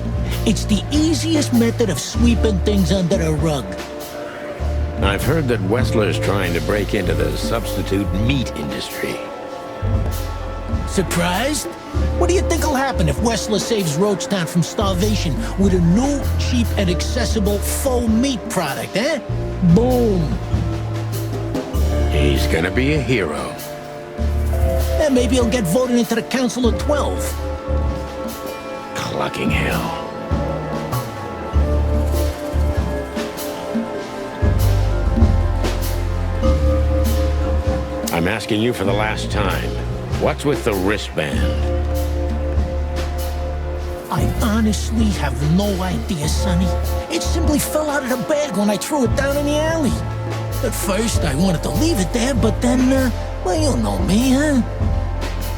It's the easiest method of sweeping things under the rug. I've heard that Wessler's trying to break into the substitute meat industry. Surprised? What do you think will happen if Wessler saves Roachtown from starvation with a new, cheap, and accessible faux meat product, eh? Boom! He's gonna be a hero. And maybe he'll get voted into the Council of 12. Clucking hell. I'm asking you for the last time. What's with the wristband? I honestly have no idea, Sonny. It simply fell out of the bag when I threw it down in the alley. At first, I wanted to leave it there, but then, well, you know me, huh?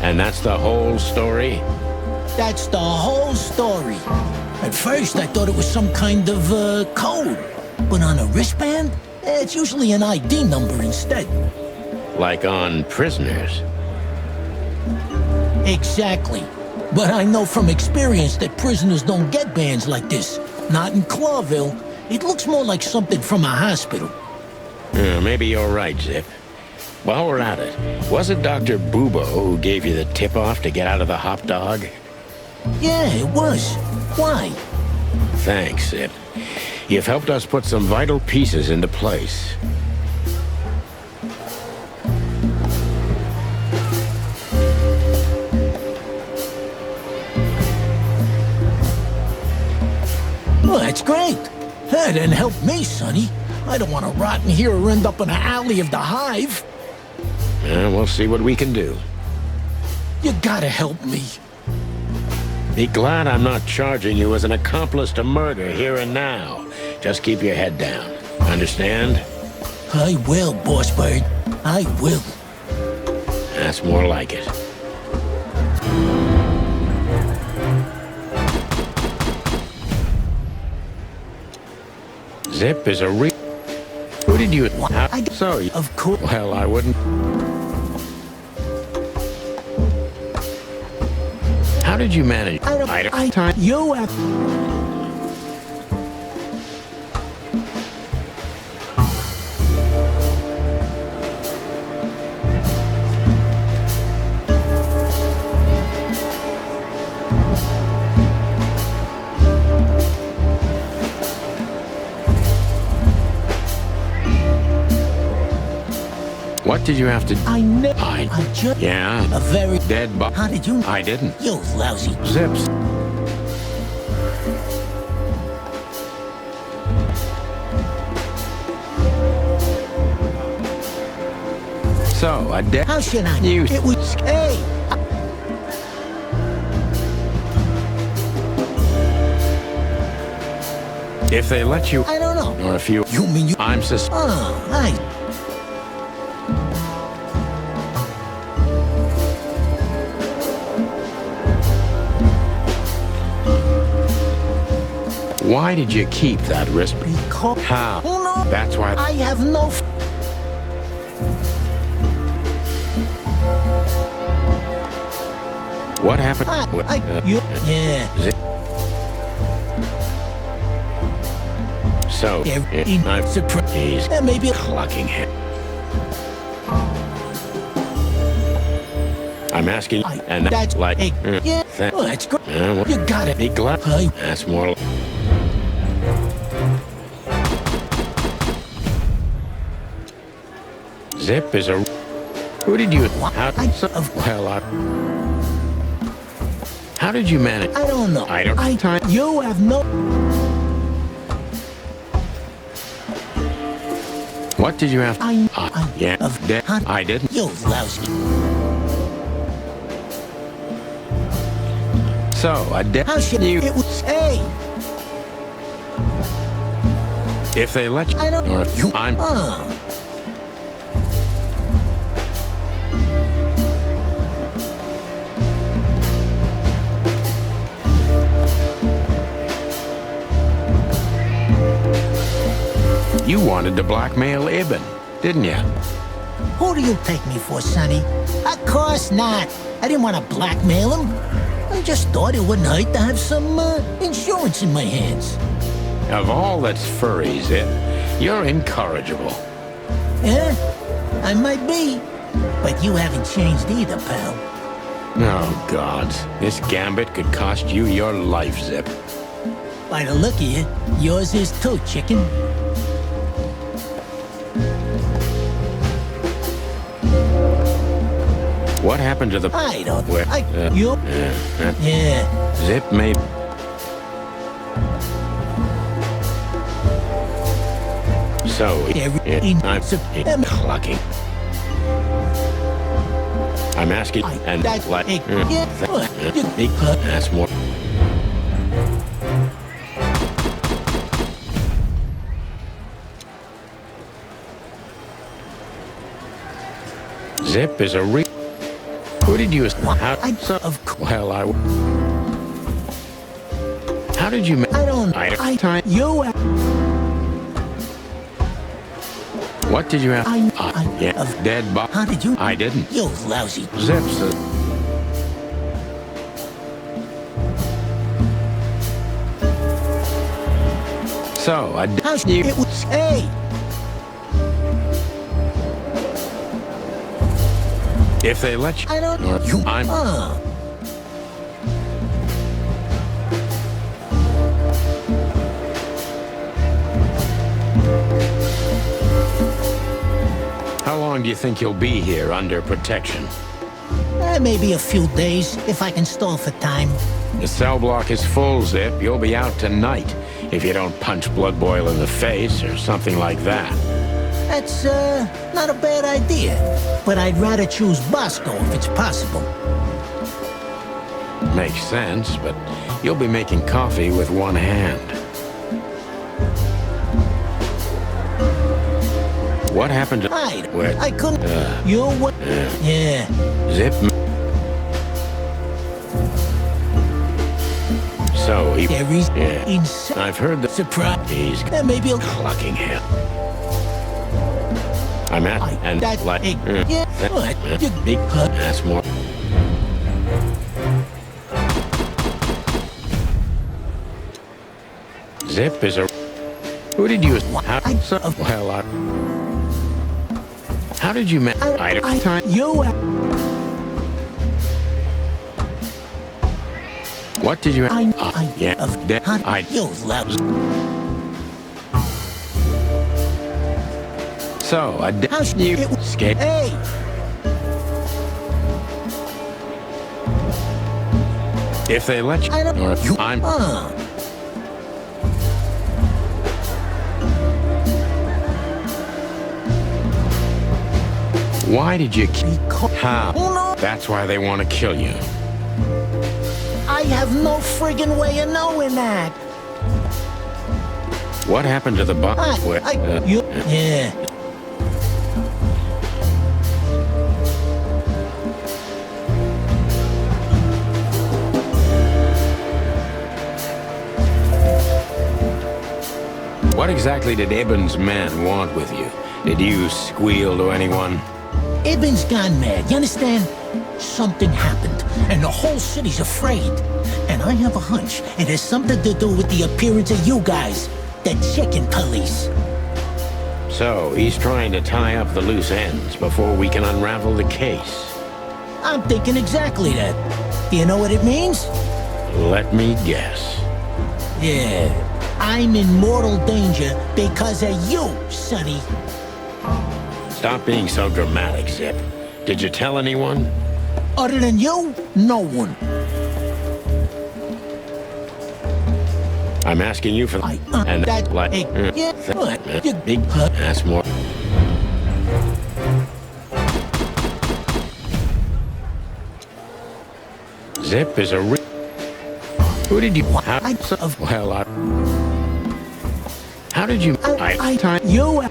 And that's the whole story? That's the whole story. At first, I thought it was some kind of, code. But on a wristband, it's usually an ID number instead. Like on prisoners? Exactly. But I know from experience that prisoners don't get bands like this. Not in Clawville. It looks more like something from a hospital. Maybe you're right, Zip. While we're at it, was it Dr. Bubo who gave you the tip-off to get out of the hop dog? Yeah, it was. Why? Thanks, Zip. You've helped us put some vital pieces into place. Well, that's great. That didn't help me, Sonny. I don't want to rot in here or end up in an alley of the Hive. We'll see what we can do. You gotta help me. Be glad I'm not charging you as an accomplice to murder here and now. Just keep your head down. Understand? I will, Boss Bird. I will. That's more like it. Zip is a real... Who did you... Sorry. Of course. Well, I wouldn't... How did you manage? You have... What did you have to... I just... Yeah. A very... Dead body. How did you... I didn't. You lousy... Zips. So, a dead... How should I... You... It was... Hey! If they let you... I don't know. Or if you... You mean you... I'm Oh, I... Why did you keep that wristband? Because... How? No. That's why... I have no... What happened? Yeah. So, I'm surprised. Maybe clucking him. I'm asking, and that's like, yeah. Well, that's good. Well, You got it. Be glad. That's more. Zip is a. Who did you? How did you manage? I don't know. I don't. You have no. What did you have? Yeah. I didn't. You lousy. So, How should you? It was. Hey. If they let you. I don't. Or You. I'm. You wanted to blackmail Ibn, didn't you? Who do you take me for, Sonny? Of course not. I didn't want to blackmail him. I just thought it wouldn't hurt to have some insurance in my hands. Of all that's furry, Zip, you're incorrigible. Yeah, I might be, but you haven't changed either, pal. Oh, gods. This gambit could cost you your life, Zip. By the look of you, yours is too, chicken. What happened to the... I don't... Where, you... yeah. Zip made... So, I'm clucking. I'm asking, and that's like... that's more... Zip is a Who did you... How... Well, How did you... I don't... You... What did you have? Yeah, dead body. How did you... I didn't. You lousy... Zip's a... So, I... It was... Hey! If they let you... I don't... Or You... I'm... How long do you think you'll be here under protection? Maybe a few days, if I can stall for time. The cell block is full, Zip. You'll be out tonight if you don't punch Blood Boil in the face or something like that. That's, not a bad idea. But I'd rather choose Bosco if it's possible. Makes sense, but you'll be making coffee with one hand. What happened to... I couldn't... You what? Yeah. Zip... So he... Yeah. I've heard the... Surprise. He's... Maybe he'll... Clucking him. I'm at... And that, like... yeah. That's more... Zip is a... Who did you... How... Well, How did you... You... What did you... Yeah. You lousy... So, I did... You... Escape... Hey! If they let you... Or if I'm... Why did you... How? That's why they want to kill you. I have no friggin' way of knowing that. What happened to the body? Yeah. What exactly did Ibn's men want with you? Did you squeal to anyone? Ibn's gone mad, you understand? Something happened, and the whole city's afraid. And I have a hunch it has something to do with the appearance of you guys, the chicken police. So, he's trying to tie up the loose ends before we can unravel the case. I'm thinking exactly that. Do you know what it means? Let me guess. Yeah, I'm in mortal danger because of you, Sonny. Stop being so dramatic, Zip. Did you tell anyone? Other than you, no one. I'm asking you for... and that... like... yeah, That's more... Zip is a Who did you... How... Well, How did you... You...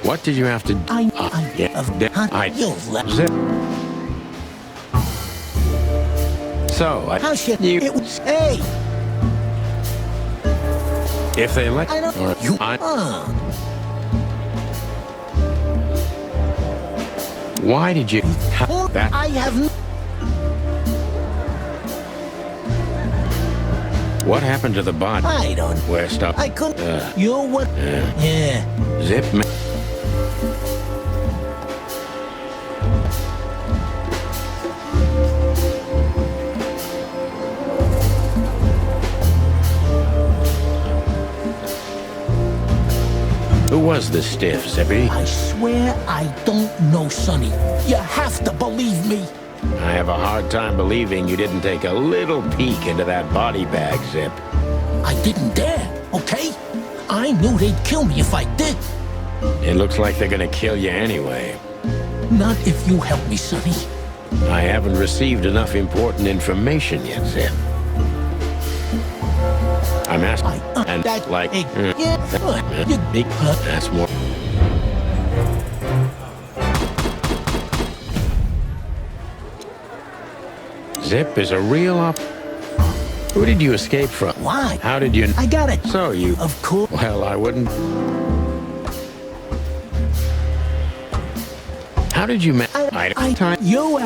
What did you have to... Zip. So, How should you... It was... Hey! If they let... I don't... Or You... Why did you... That... I have... What happened to the body? I don't... Where stuff... I couldn't... You what... Yeah. Zip... Who was the stiff, Zippy? I swear I don't know, Sonny. You have to believe me. I have a hard time believing you didn't take a little peek into that body bag, Zip. I didn't dare, okay? I knew they'd kill me if I did. It looks like they're gonna kill you anyway. Not if you help me, Sonny. I haven't received enough important information yet, Zip. I'm asking, and that, like, yeah, that's more. Zip is a real Who did you escape from? Why? How did you... I got it. So you... Of course. Well, I wouldn't... How did you You...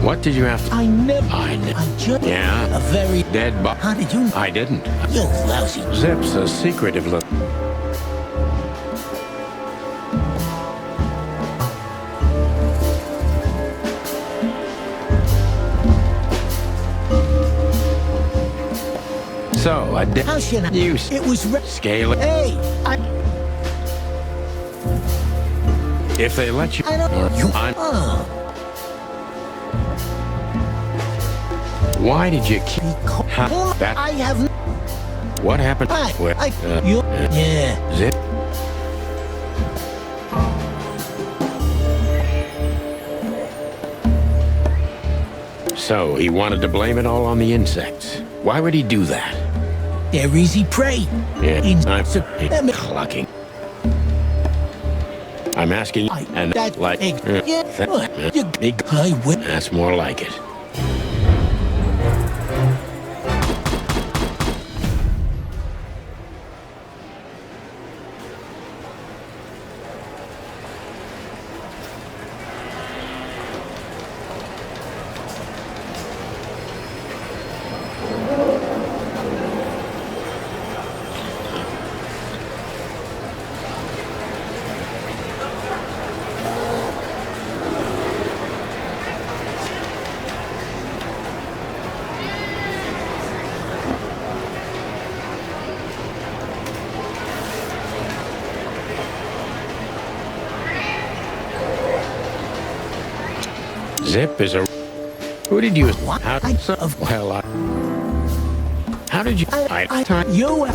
What did you have to... I never... I just... Yeah? A very... Dead body. How did you... I didn't. You lousy... Zip's a secretive little... So, I did... How should I... Use... It was... Scale it. Hey! If they let you... I don't... You... Why did you keep... that... I have... What happened? Yeah. Zip... So, he wanted to blame it all on the insects. Why would he do that? They're easy prey. Yeah, I'm clucking. I'm asking, and that like... That's more like it. Zip is a... Who did you... How... Well, how did you... You...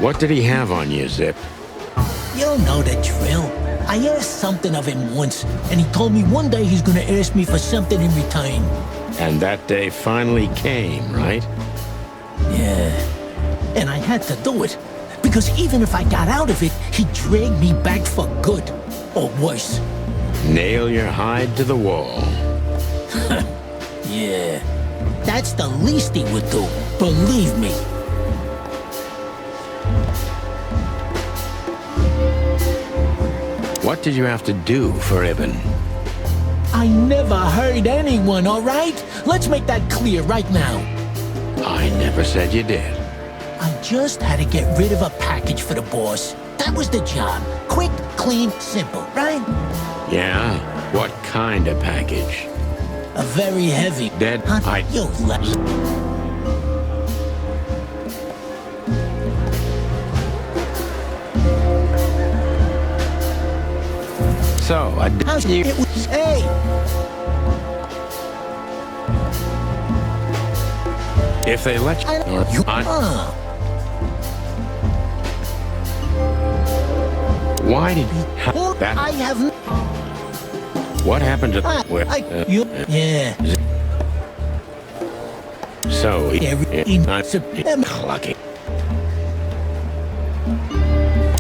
What did he have on you, Zip? You know the drill. I asked something of him once, and he told me one day he's gonna ask me for something in return. And that day finally came, right? Yeah. And I had to do it. Because even if I got out of it, he'd drag me back for good. Or worse. Nail your hide to the wall. Yeah. That's the least he would do. Believe me. What did you have to do for Ibn? I never hurt anyone, all right? Let's make that clear right now. I never said you did. I just had to get rid of a package for the boss. That was the job. Quick, clean, simple, right? Yeah? What kind of package? A very heavy... Dead... You left. So, How's it was... Hey! If they let you... Why did he have that? I have... What happened to... Yeah. So, lucky.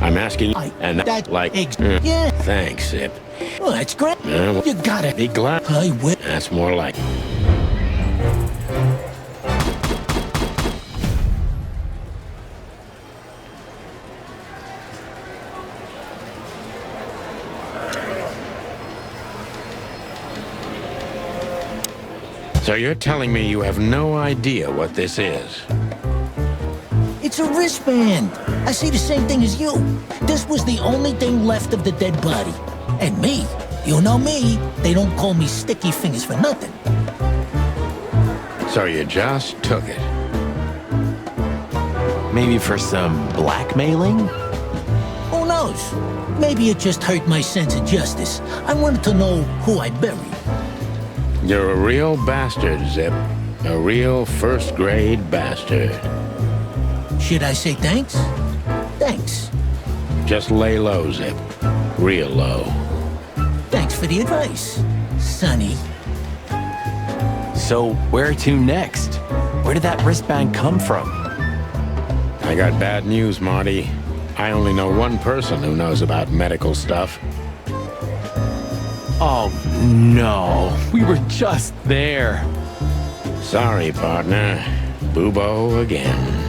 I'm asking, and that's like... Yeah. Thanks, Zip. Well, that's great. You got it. Be glad. I will. That's more like... So you're telling me you have no idea what this is? It's a wristband. I see the same thing as you. This was the only thing left of the dead body. And me, You know me. They don't call me Sticky Fingers for nothing. So you just took it. Maybe for some blackmailing? Who knows? Maybe it just hurt my sense of justice. I wanted to know who I buried. You're a real bastard, Zip. A real first-grade bastard. Should I say thanks? Thanks. Just lay low, Zip. Real low. Thanks for the advice, Sonny. So, where to next? Where did that wristband come from? I got bad news, Marty. I only know one person who knows about medical stuff. Oh, no. We were just there. Sorry, partner. Bubo again.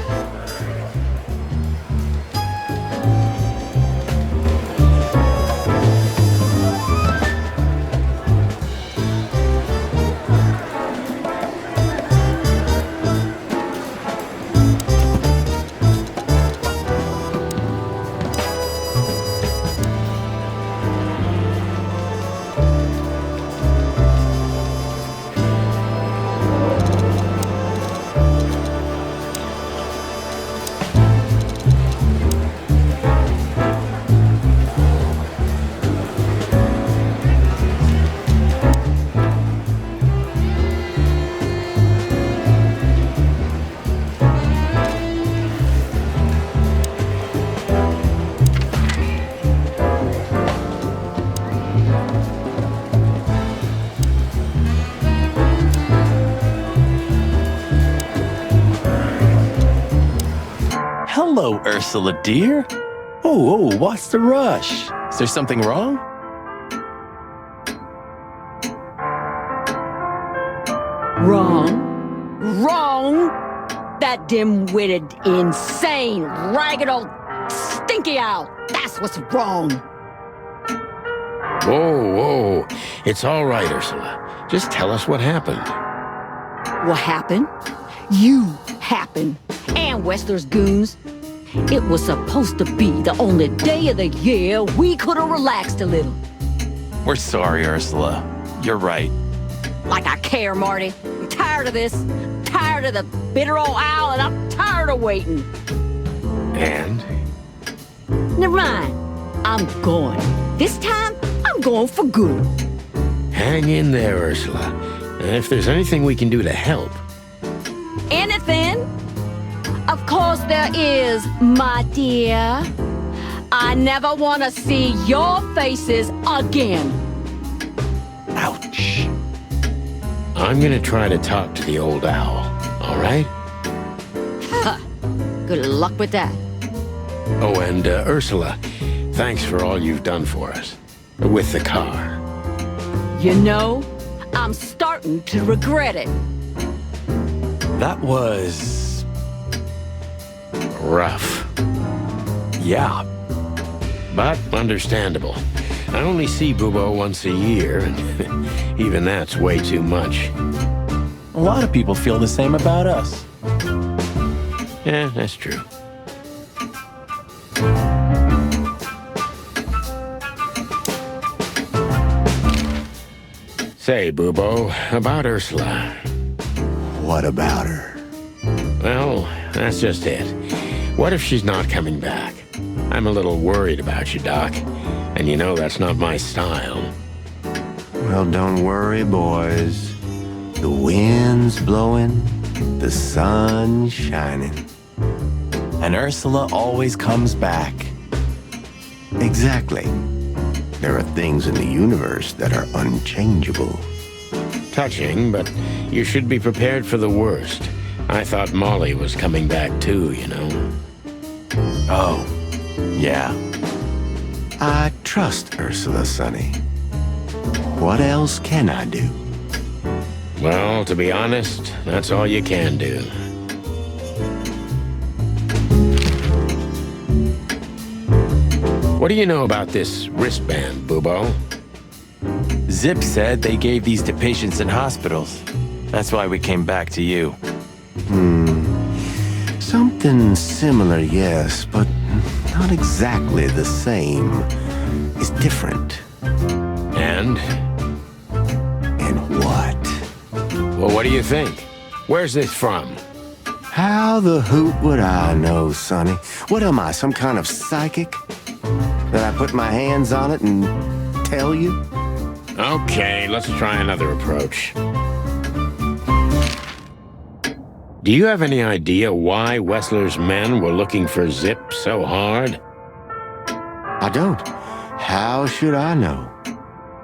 Hello, Ursula, dear. Oh, what's the rush? Is there something wrong? Wrong? That dim-witted, insane, ragged old stinky owl. That's what's wrong. Whoa. It's all right, Ursula. Just tell us what happened. What happened? You happened. And Wester's goons. It was supposed to be the only day of the year we could have relaxed a little. We're sorry, Ursula. You're right. Like I care, Marty. I'm tired of this. I'm tired of the bitter old owl, and I'm tired of waiting. And? Never mind. I'm going. This time, I'm going for good. Hang in there, Ursula. And if there's anything we can do to help... Anything? Of course there is, my dear. I never want to see your faces again. Ouch. I'm gonna try to talk to the old owl, all right? Huh. Good luck with that. Oh, and Ursula, thanks for all you've done for us. With the car. You know, I'm starting to regret it. That was... rough. Yeah. But understandable. I only see Bubo once a year, and even that's way too much. A lot of people feel the same about us. Yeah, that's true. Say, Bubo, about Ursula. What about her? Well, that's just it. What if she's not coming back? I'm a little worried about you, Doc. And you know that's not my style. Well, don't worry, boys. The wind's blowing, the sun's shining. And Ursula always comes back. Exactly. There are things in the universe that are unchangeable. Touching, but you should be prepared for the worst. I thought Molly was coming back too, you know. Oh, yeah. I trust Ursula, Sonny. What else can I do? Well, to be honest, that's all you can do. What do you know about this wristband, Bubo? Zip said they gave these to patients in hospitals. That's why we came back to you. Something similar, yes, but not exactly the same. It's different. And? And? And what? Well, what do you think? Where's this from? How the hoot would I know, Sonny? What am I, some kind of psychic? That I put my hands on it and tell you? Okay, let's try another approach. Do you have any idea why Wessler's men were looking for Zip so hard? I don't. How should I know?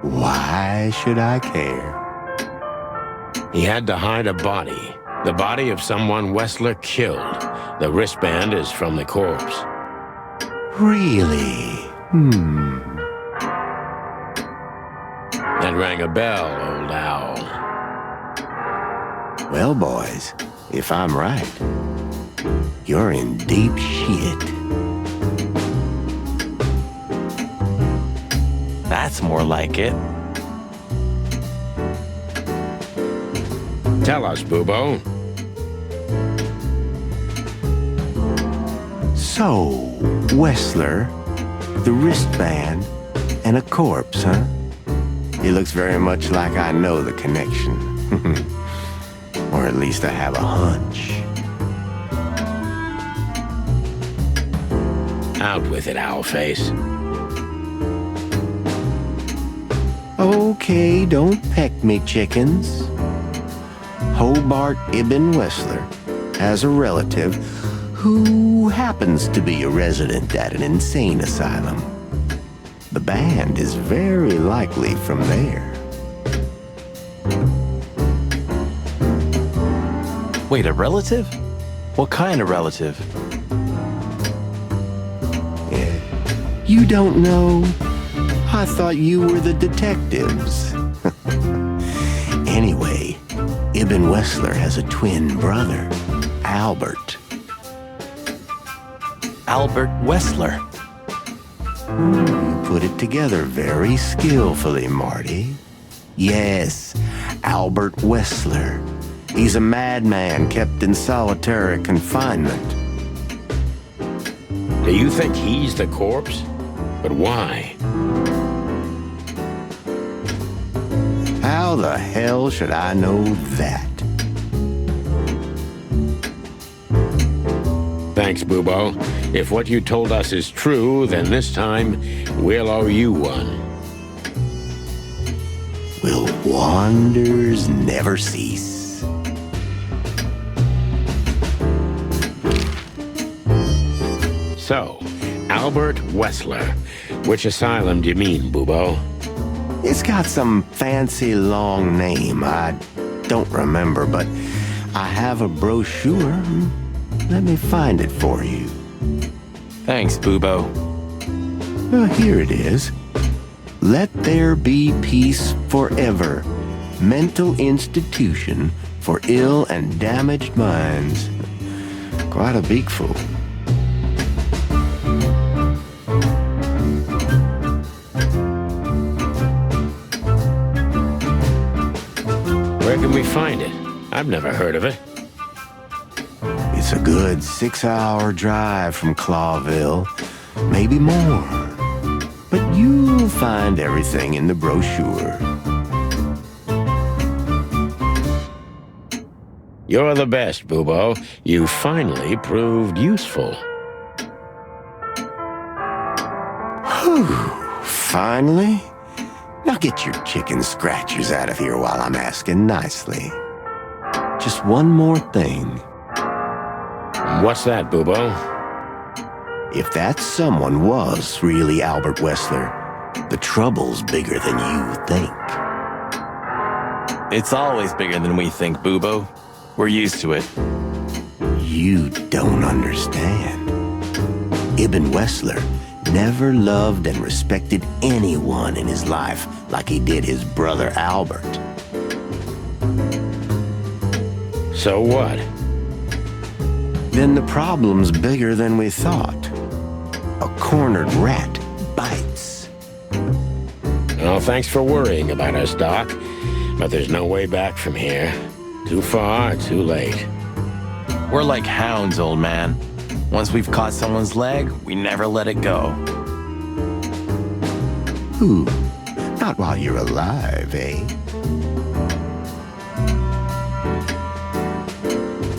Why should I care? He had to hide a body. The body of someone Wessler killed. The wristband is from the corpse. Really? That rang a bell, old owl. Well, boys, if I'm right, you're in deep shit. That's more like it. Tell us, Bubo. So, Wessler, the wristband, and a corpse, huh? It looks very much like I know the connection. Or at least I have a hunch. Out with it, Owlface. Okay, don't peck me, chickens. Hobart Ibn Wessler has a relative who happens to be a resident at an insane asylum. The band is very likely from there. Wait, a relative? What kind of relative? You don't know? I thought you were the detectives. Anyway, Ibn Wessler has a twin brother, Albert. Albert Wessler. You put it together very skillfully, Marty. Yes, Albert Wessler. He's a madman kept in solitary confinement. Do you think he's the corpse? But why? How the hell should I know that? Thanks, Bubo. If what you told us is true, then this time we'll owe you one. Will wonders never cease? So, Albert Wessler. Which asylum do you mean, Bubo? It's got some fancy long name. I don't remember, but I have a brochure. Let me find it for you. Thanks, Bubo. Here it is. Let There Be Peace Forever. Mental Institution for Ill and Damaged Minds. Quite a beakful. Where can we find it? I've never heard of it. It's a good 6-hour drive from Clawville, maybe more. But you'll find everything in the brochure. You're the best, Bubo. You finally proved useful. Whew, finally? Now get your chicken scratchers out of here while I'm asking nicely. Just one more thing. What's that, Bubo? If that someone was really Albert Wessler, the trouble's bigger than you think. It's always bigger than we think, Bubo. We're used to it. You don't understand. Ibn Wessler never loved and respected anyone in his life like he did his brother Albert. So what? Then the problem's bigger than we thought. A cornered rat bites. Well, thanks for worrying about us, Doc. But there's no way back from here. Too far, too late. We're like hounds, old man. Once we've caught someone's leg, we never let it go. Ooh, Not while you're alive, eh?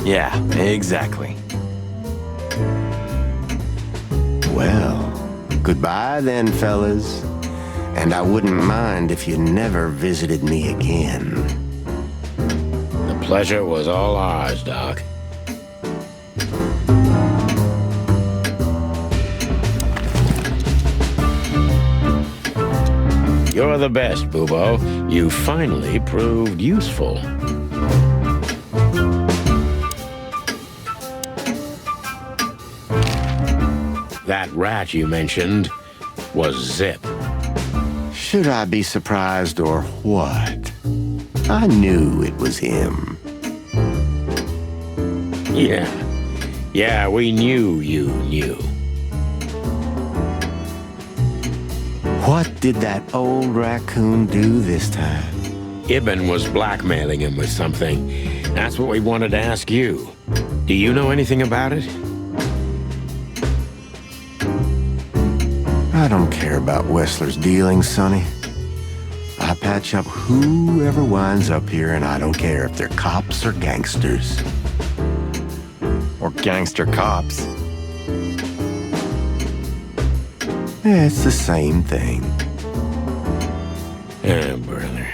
Yeah, exactly. Well, goodbye then, fellas. And I wouldn't mind if you never visited me again. The pleasure was all ours, Doc. You're the best, Bubo. You finally proved useful. That rat you mentioned was Zip. Should I be surprised or what? I knew it was him. Yeah, we knew you knew. What did that old raccoon do this time? Ibn was blackmailing him with something. That's what we wanted to ask you. Do you know anything about it? I don't care about Wessler's dealings, Sonny. I patch up whoever winds up here, and I don't care if they're cops or gangsters. Or gangster cops. It's the same thing. Yeah, brother.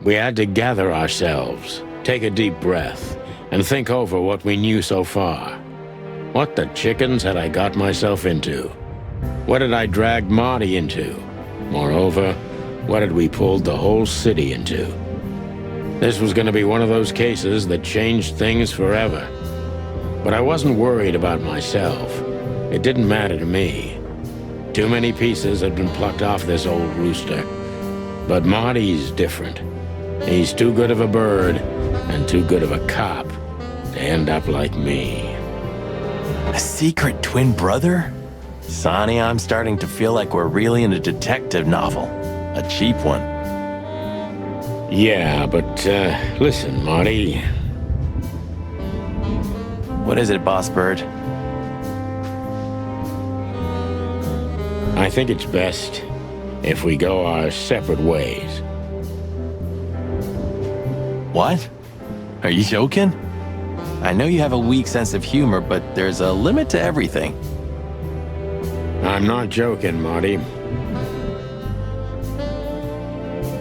We had to gather ourselves, take a deep breath, and think over what we knew so far. What the chickens had I got myself into? What had I dragged Marty into? Moreover, what had we pulled the whole city into? This was going to be one of those cases that changed things forever. But I wasn't worried about myself. It didn't matter to me. Too many pieces had been plucked off this old rooster. But Marty's different. He's too good of a bird and too good of a cop to end up like me. A secret twin brother? Sonny, I'm starting to feel like we're really in a detective novel. A cheap one. Yeah, but listen, Marty. What is it, Boss Bird? I think it's best if we go our separate ways. What? Are you joking? I know you have a weak sense of humor, but there's a limit to everything. I'm not joking, Marty.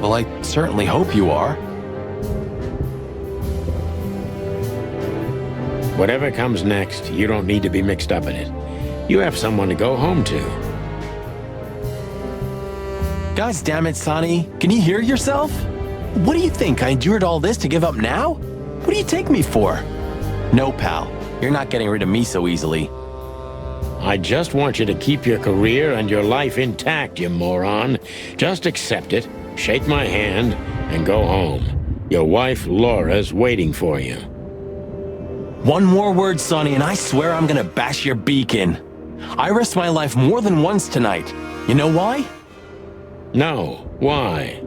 Well, I certainly hope you are. Whatever comes next, you don't need to be mixed up in it. You have someone to go home to. God damn it, Sonny. Can you hear yourself? What do you think? I endured all this to give up now? What do you take me for? No, pal. You're not getting rid of me so easily. I just want you to keep your career and your life intact, you moron. Just accept it, shake my hand, and go home. Your wife, Laura's waiting for you. One more word, Sonny, and I swear I'm gonna bash your beak in. I risked my life more than once tonight. You know why? No. Why?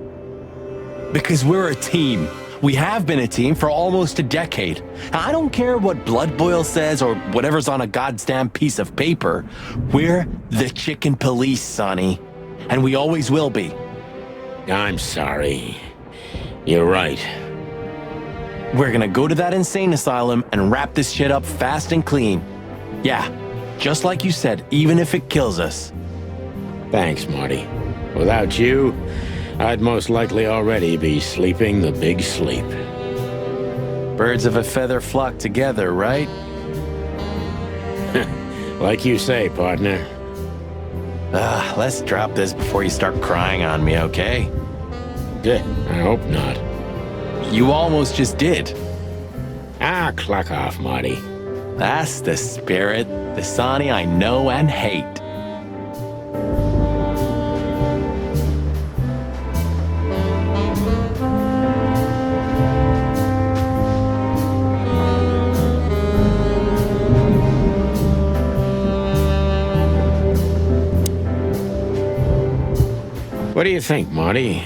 Because we're a team. We have been a team for almost a decade. I don't care what Blood Boil says or whatever's on a goddamn piece of paper. We're the Chicken Police, Sonny. and we always will be. I'm sorry. You're right. We're gonna go to that insane asylum and wrap this shit up fast and clean. Yeah, just like you said, even if it kills us. Thanks, Marty. Without you, I'd most likely already be sleeping the big sleep. Birds of a feather flock together, right? Like you say, partner. Let's drop this before you start crying on me, okay? I hope not. You almost just did. Clock off, Marty. That's the spirit, the Sonny I know and hate. What do you think, Marty?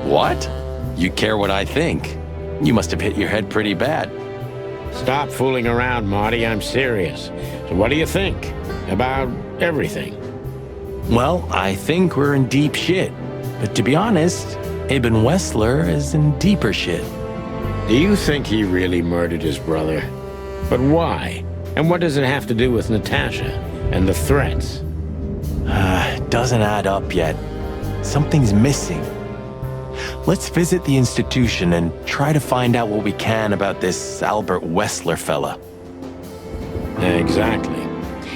What? You care what I think? You must have hit your head pretty bad. Stop fooling around, Marty. I'm serious. So what do you think about everything? Well, I think we're in deep shit. But to be honest, Ibn Wessler is in deeper shit. Do you think he really murdered his brother? But why? And what does it have to do with Natasha and the threats? Doesn't add up yet. Something's missing. Let's visit the institution and try to find out what we can about this Albert Wessler fella. Exactly.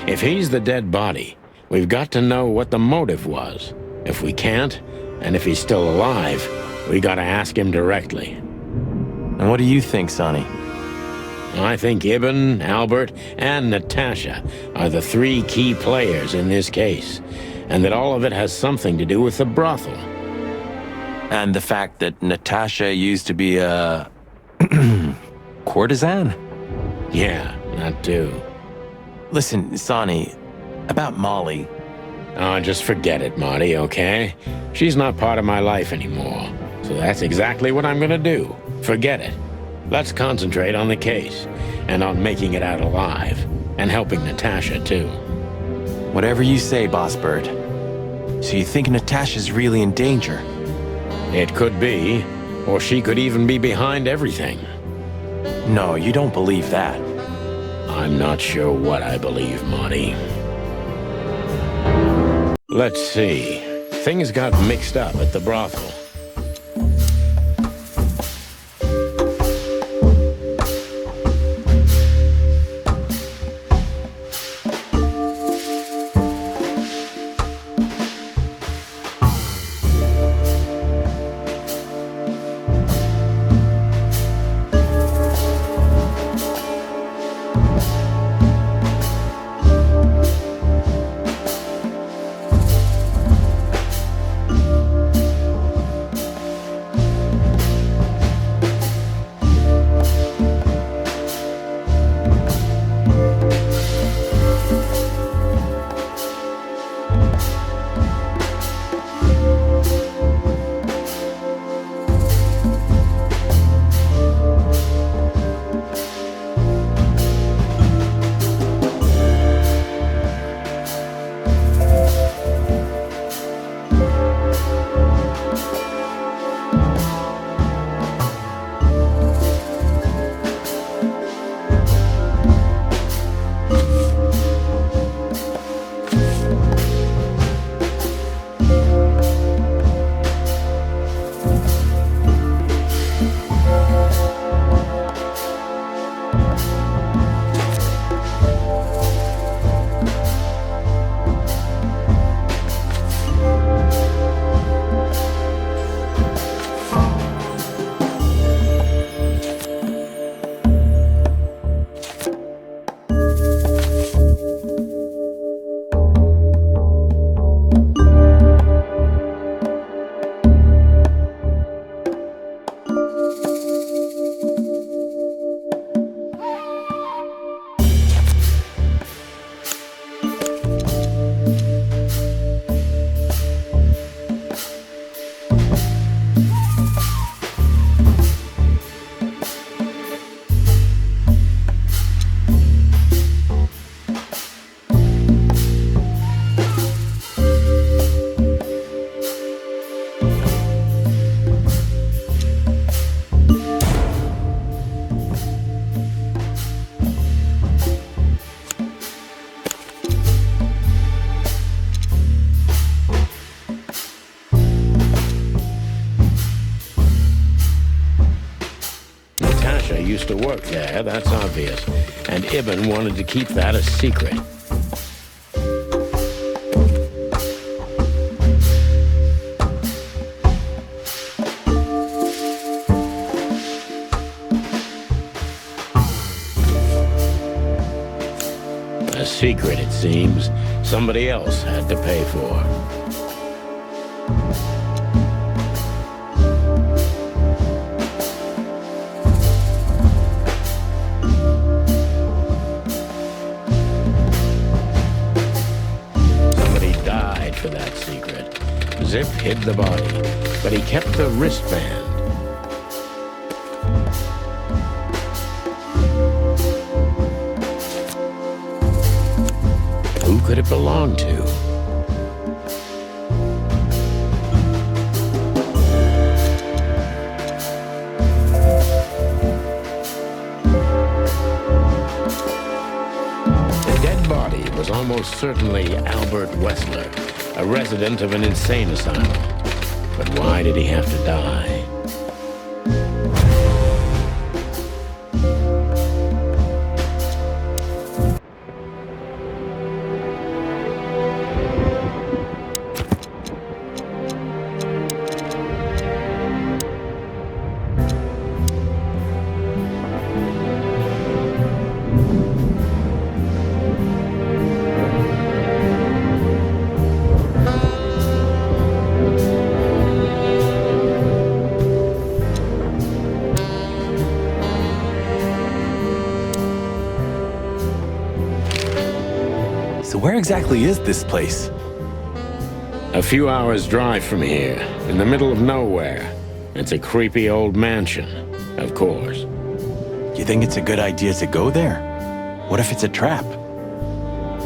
If he's the dead body, we've got to know what the motive was. If we can't, and if he's still alive, we gotta ask him directly. And what do you think, Sonny? I think Ibn, Albert, and Natasha are the three key players in this case, and that all of it has something to do with the brothel. And the fact that Natasha used to be a courtesan? Yeah, that too. Listen, Sonny, about Molly. Oh, just forget it, Marty, okay? She's not part of my life anymore. So that's exactly what I'm gonna do. Forget it. Let's concentrate on the case, and on making it out alive, and helping Natasha, too. Whatever you say, Boss Bird. So you think Natasha's really in danger? It could be, or she could even be behind everything. No, you don't believe that. I'm not sure what I believe, Marty. Let's see. Things got mixed up at the brothel. to work there, that's obvious. And Ibn wanted to keep that a secret. A secret, it seems, somebody else had to pay for. For that secret. Zip hid the body, but he kept the wristband. Who could it belong to? The dead body was almost certainly Albert Wessler, a resident of an insane asylum. But why did he have to die? So where exactly is this place? A few hours' drive from here, in the middle of nowhere. It's a creepy old mansion, of course. You think it's a good idea to go there? What if it's a trap?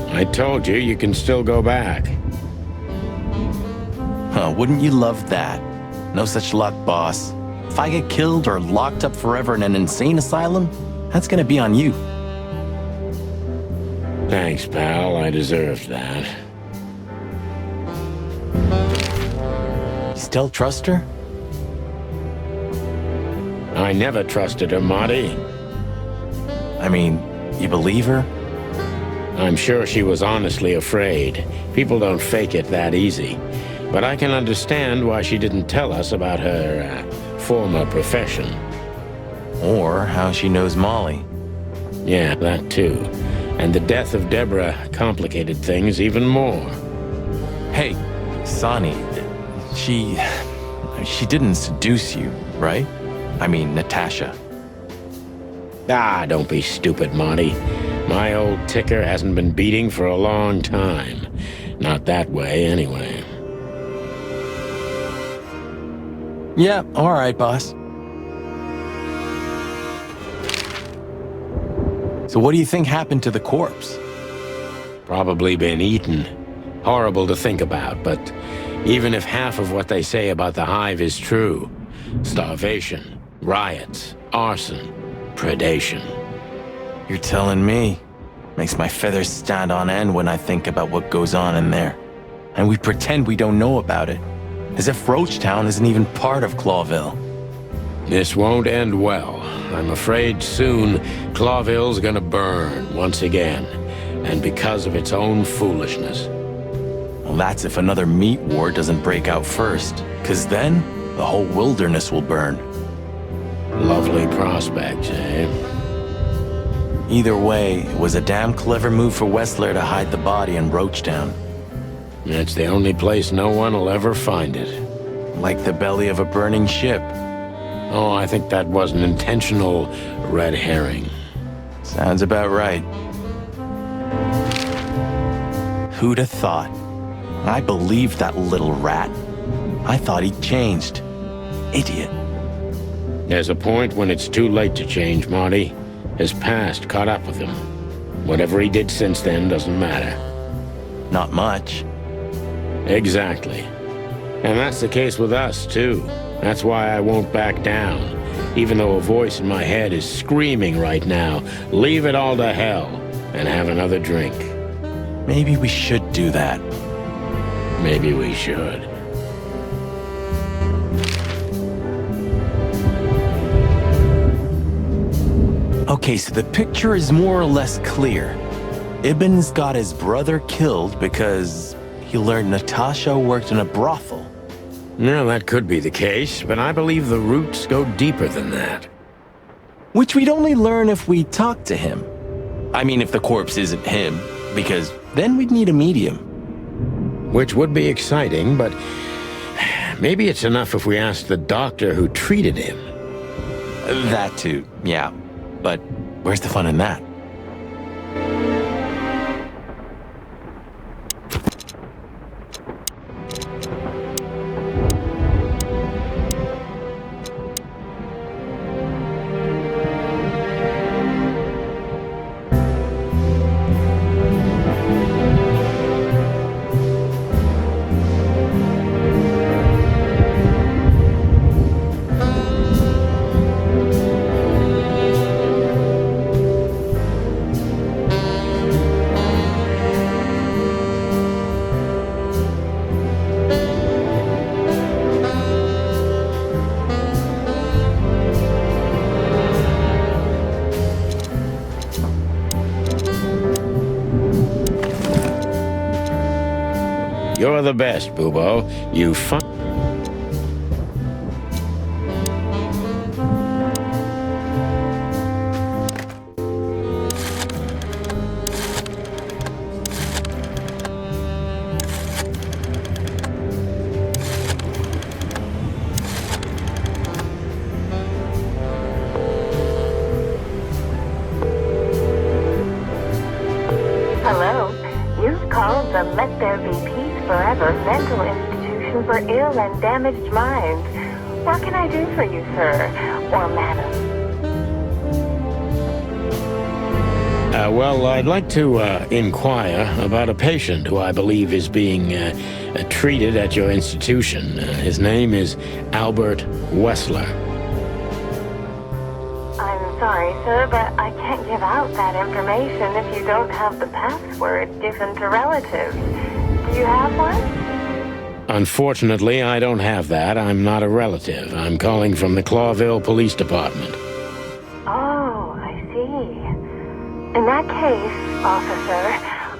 I told you, you can still go back. Huh, wouldn't you love that? No such luck, boss. If I get killed or locked up forever in an insane asylum, that's gonna be on you. Thanks, pal. I deserved that. You still trust her? I never trusted her, Marty. I mean, you believe her? I'm sure she was honestly afraid. People don't fake it that easy. But I can understand why she didn't tell us about her former profession. Or how she knows Molly. Yeah, that too. And the death of Deborah complicated things even more. Hey, Sonny, she didn't seduce you, right? I mean, Natasha. Ah, don't be stupid, Monty. My old ticker hasn't been beating for a long time. Not that way, anyway. Yeah, all right, boss. So what do you think happened to the corpse? Probably been eaten. Horrible to think about, but even if half of what they say about the Hive is true, starvation, riots, arson, predation. You're telling me. Makes my feathers stand on end when I think about what goes on in there. And we pretend we don't know about it. As if Roachtown isn't even part of Clawville. This won't end well. I'm afraid soon Clawville's gonna burn once again. And because of its own foolishness. Well, that's if another meat war doesn't break out first. 'Cause then, the whole wilderness will burn. Lovely prospects, eh? Either way, it was a damn clever move for Wessler to hide the body in Roachtown. It's the only place no one will ever find it. Like the belly of a burning ship. Oh, I think that was an intentional red herring. Sounds about right. Who'd have thought? I believed that little rat. I thought he'd changed. Idiot. There's a point when it's too late to change, Marty. His past caught up with him. Whatever he did since then doesn't matter. Not much. Exactly. And that's the case with us, too. That's why I won't back down. Even though a voice in my head is screaming right now, leave it all to hell and have another drink. Maybe we should do that. Maybe we should. Okay, so the picture is more or less clear. Ibn's got his brother killed because he learned Natasha worked in a brothel. No, that could be the case, but I believe the roots go deeper than that. Which we'd only learn if we talk to him. I mean, if the corpse isn't him, because then we'd need a medium. Which would be exciting, but maybe it's enough if we ask the doctor who treated him. That too, yeah. But where's the fun in that? You're the best, Bubo. You fun. Hello. You've called the Let There Be Peace Forever mental institution for ill and damaged minds. What can I do for you, sir? Or madam? Well, I'd like to inquire about a patient who I believe is being treated at your institution. His name is Albert Wessler. I'm sorry, sir, but I can't give out that information if you don't have the password given to relatives. Do you have one? Unfortunately, I don't have that. I'm not a relative. I'm calling from the Clawville Police Department. Oh, I see. In that case, officer,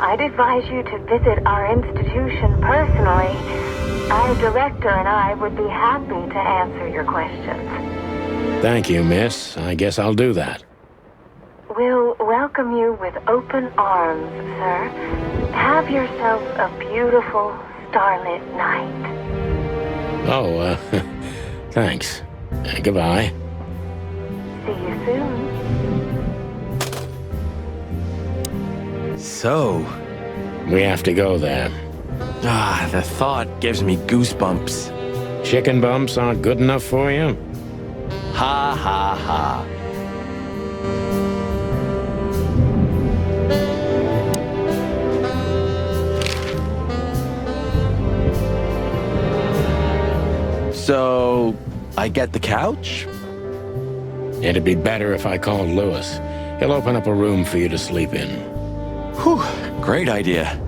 I'd advise you to visit our institution personally. Our director and I would be happy to answer your questions. Thank you, miss. I guess I'll do that. We'll welcome you with open arms, sir. Have yourself a beautiful, starlit night. Oh, thanks. Goodbye. See you soon. So, we have to go there. Ah, the thought gives me goosebumps. Chicken bumps aren't good enough for you? Ha ha ha. So, I get the couch? It'd be better if I called Lewis. He'll open up a room for you to sleep in. Whew, great idea.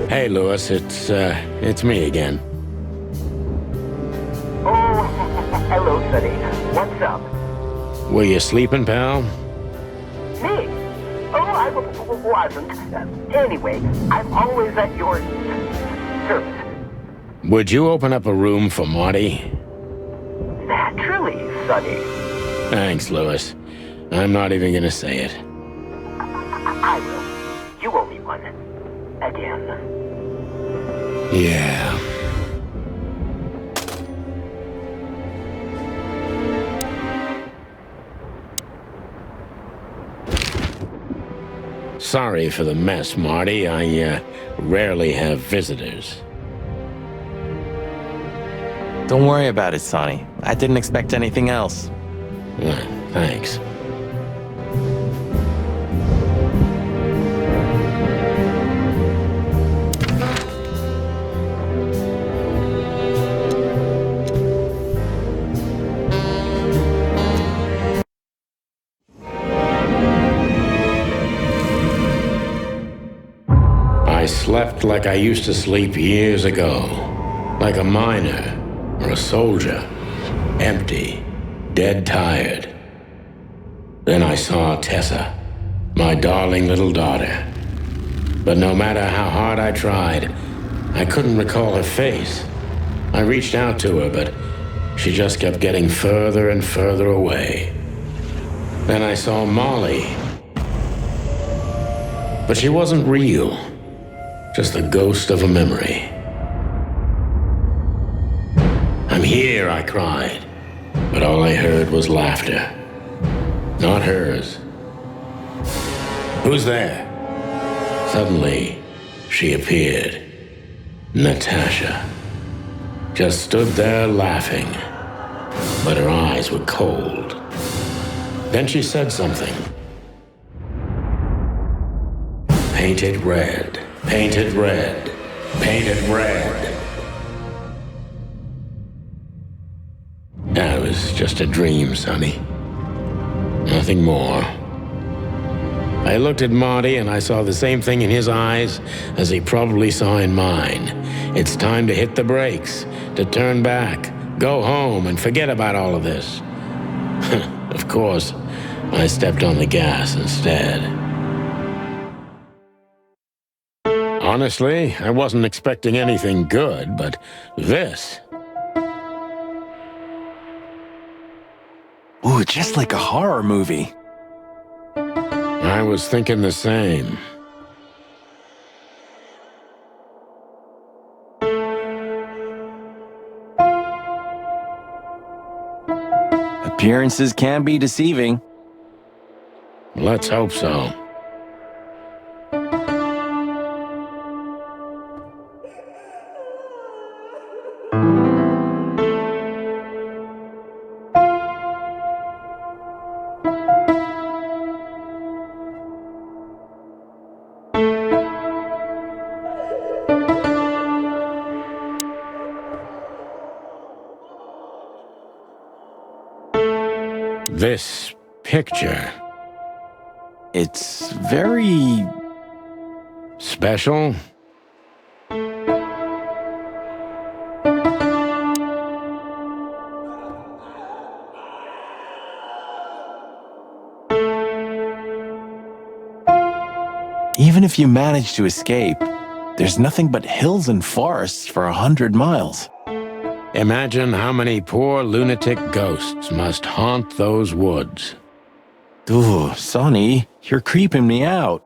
Hey, Lewis, it's me again. Oh, hello, Sonny. What's up? Were you sleeping, pal? Me? Oh, I wasn't. Anyway, I'm always at your service. Would you open up a room for Marty? Naturally, Sonny. Thanks, Lewis. I'm not even gonna say it. I will. You owe me one. Again. Yeah. Sorry for the mess, Marty. I rarely have visitors. Don't worry about it, Sonny. I didn't expect anything else. Thanks. I slept like I used to sleep years ago. Like a miner or a soldier. Empty. Dead tired. Then I saw Tessa. My darling little daughter. But no matter how hard I tried, I couldn't recall her face. I reached out to her, but she just kept getting further and further away. Then I saw Molly. But she wasn't real. Just the ghost of a memory. I'm here, I cried. But all I heard was laughter. Not hers. Who's there? Suddenly, she appeared. Natasha. Just stood there laughing. But her eyes were cold. Then she said something. Painted red. Painted red. Painted red. That was just a dream, Sonny. Nothing more. I looked at Marty and I saw the same thing in his eyes as he probably saw in mine. It's time to hit the brakes, to turn back, go home and forget about all of this. Of course, I stepped on the gas instead. Honestly, I wasn't expecting anything good, but this... Ooh, just like a horror movie. I was thinking the same. Appearances can be deceiving. Let's hope so. This picture. It's very... special? Even if you manage to escape, there's nothing but hills and forests for 100 miles. Imagine how many poor lunatic ghosts must haunt those woods. Ooh, Sonny, you're creeping me out.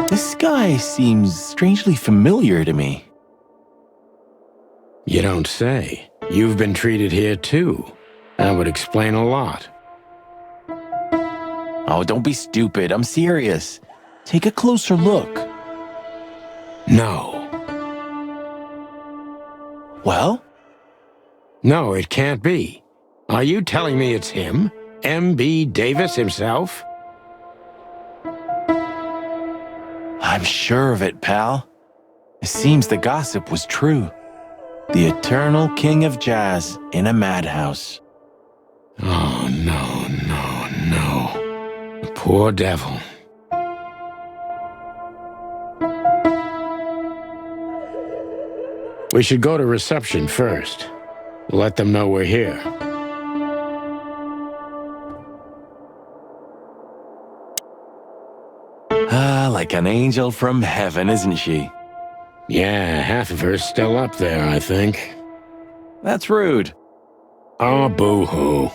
This guy seems strangely familiar to me. You don't say. You've been treated here too. That would explain a lot. Oh, don't be stupid. I'm serious. Take a closer look. No. Well? No, it can't be. Are you telling me it's him? M.B. Davis himself? I'm sure of it, pal. It seems the gossip was true. The eternal king of jazz in a madhouse. Oh, no, no, no. The poor devil. We should go to reception first. Let them know we're here. Ah, like an angel from heaven, isn't she? Yeah, half of her's still up there, I think. That's rude. Oh, boo-hoo.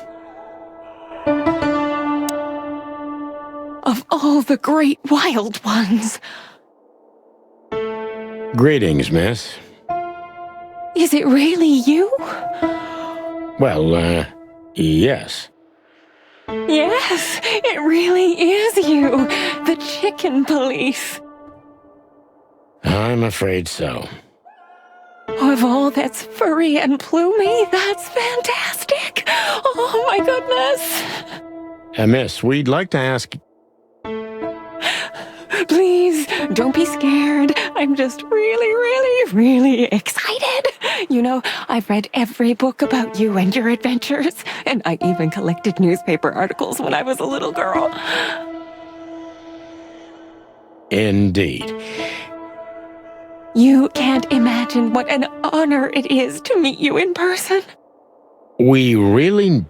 Of all the great wild ones. Greetings, miss. Is it really you? Well, yes. Yes, it really is you. The chicken police. I'm afraid so. Of all that's furry and plumey, that's fantastic. Oh my goodness. Miss, we'd like to ask... Please, don't be scared. I'm just really excited. You know, I've read every book about you and your adventures, and I even collected newspaper articles when I was a little girl. Indeed. You can't imagine what an honor it is to meet you in person. We really...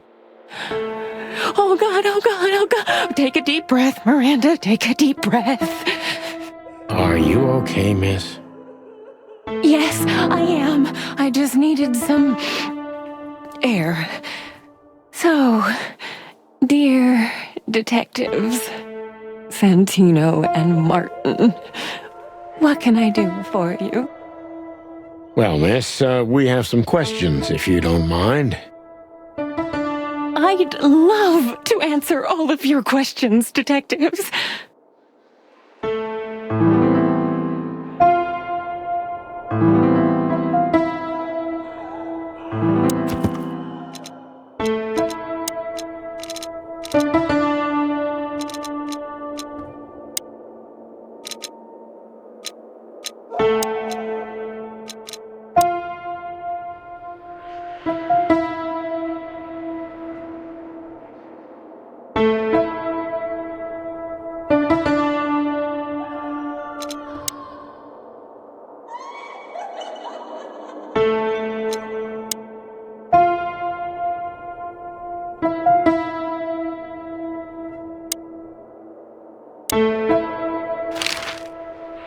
Oh God, oh God, oh God. Take a deep breath, Miranda. Take a deep breath. Are you okay, miss? Yes, I am. I just needed some air. So, dear detectives, Santino and Martin, what can I do for you? Well, miss, we have some questions, if you don't mind. I'd love to answer all of your questions, detectives.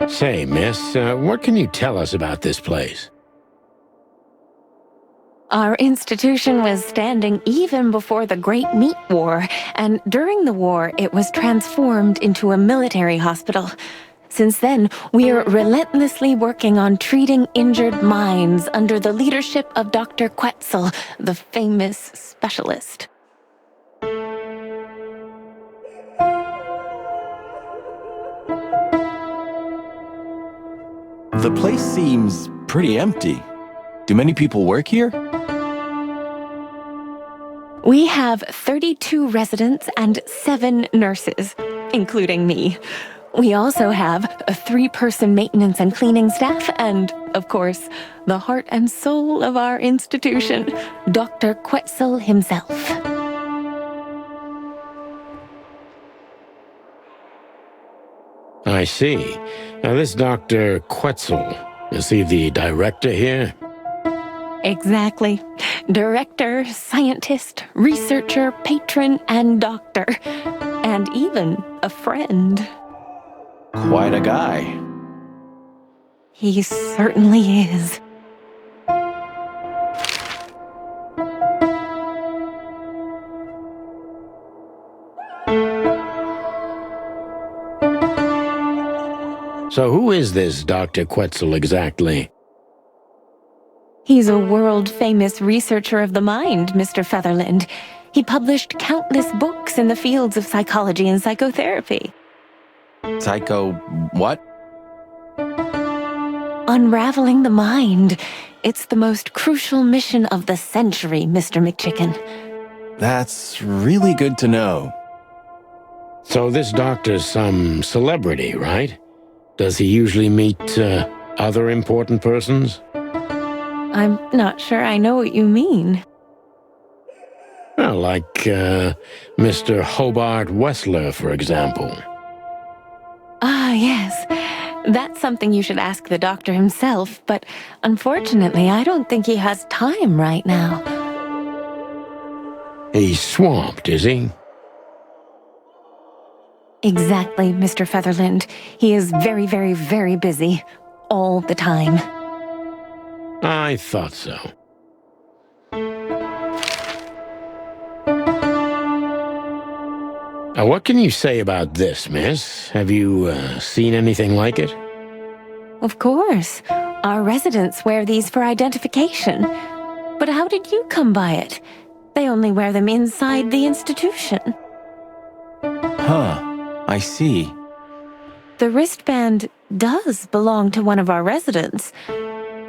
Say, miss, what can you tell us about this place? Our institution was standing even before the Great Meat War, and during the war, it was transformed into a military hospital. Since then, we're relentlessly working on treating injured minds under the leadership of Dr. Quetzal, the famous specialist. The place seems pretty empty. Do many people work here? We have 32 residents and 7 nurses, including me. We also have a 3-person maintenance and cleaning staff and, of course, the heart and soul of our institution, Dr. Quetzal himself. I see. Now, this Dr. Quetzal, is he the director here? Exactly. Director, scientist, researcher, patron, and doctor. And even a friend. Quite a guy. He certainly is. So who is this Dr. Quetzal exactly? He's a world-famous researcher of the mind, Mr. Featherland. He published countless books in the fields of psychology and psychotherapy. Psycho... what? Unraveling the mind. It's the most crucial mission of the century, Mr. McChicken. That's really good to know. So this doctor's some celebrity, right? Does he usually meet, other important persons? I'm not sure I know what you mean. Well, like, Mr. Hobart Wessler, for example. Ah, yes. That's something you should ask the doctor himself, but unfortunately, I don't think he has time right now. He's swamped, is he? Exactly, Mr. Featherland. He is very, very busy. All the time. I thought so. What can you say about this, miss? Have you, seen anything like it? Of course. Our residents wear these for identification. But how did you come by it? They only wear them inside the institution. Huh, I see. The wristband does belong to one of our residents,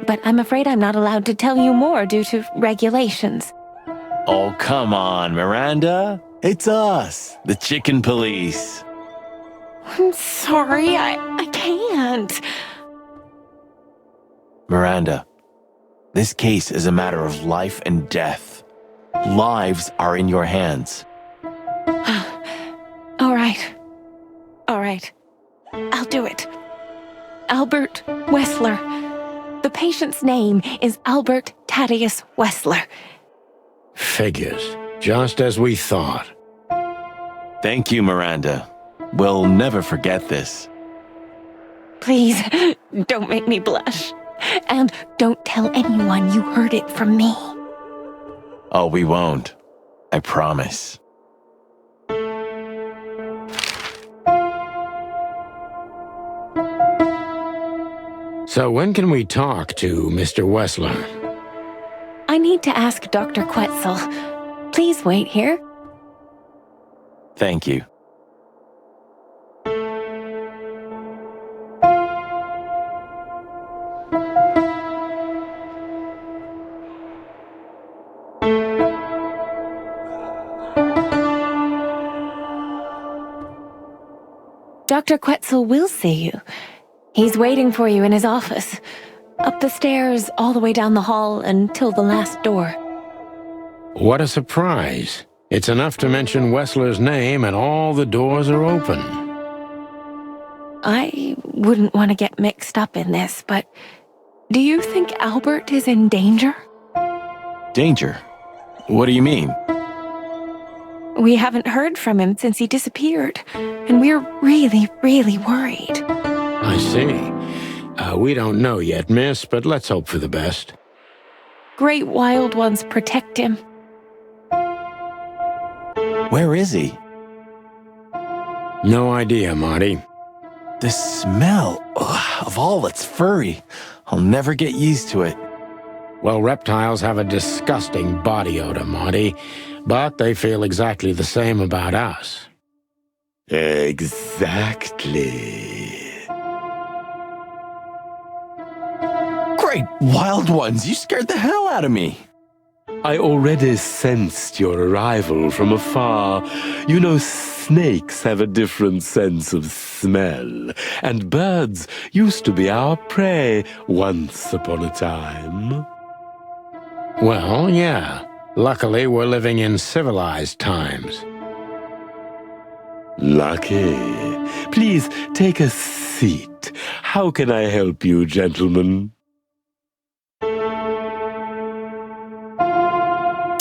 but I'm afraid I'm not allowed to tell you more due to regulations. Oh, come on, Miranda. It's us, the Chicken Police. I'm sorry, I can't. Miranda, this case is a matter of life and death. Lives are in your hands. All right. I'll do it. Albert Wessler. The patient's name is Albert Thaddeus Wessler. Figures. Just as we thought. Thank you, Miranda. We'll never forget this. Please, don't make me blush. And don't tell anyone you heard it from me. Oh, we won't. I promise. So when can we talk to Mr. Wessler? I need to ask Dr. Quetzal. Please wait here. Thank you. Dr. Quetzal will see you. He's waiting for you in his office. Up the stairs, all the way down the hall, until the last door. What a surprise. It's enough to mention Wessler's name and all the doors are open. I wouldn't want to get mixed up in this, but do you think Albert is in danger? Danger? What do you mean? We haven't heard from him since he disappeared, and we're really, really worried. I see. We don't know yet, miss, but let's hope for the best. Great Wild Ones protect him. Where is he? No idea, Marty. The smell of all that's furry. I'll never get used to it. Well, reptiles have a disgusting body odor, Marty, but they feel exactly the same about us. Exactly. Great Wild Ones, you scared the hell out of me. I already sensed your arrival from afar. You know, snakes have a different sense of smell, and birds used to be our prey once upon a time. Well, yeah. Luckily, we're living in civilized times. Lucky. Please take a seat. How can I help you, gentlemen?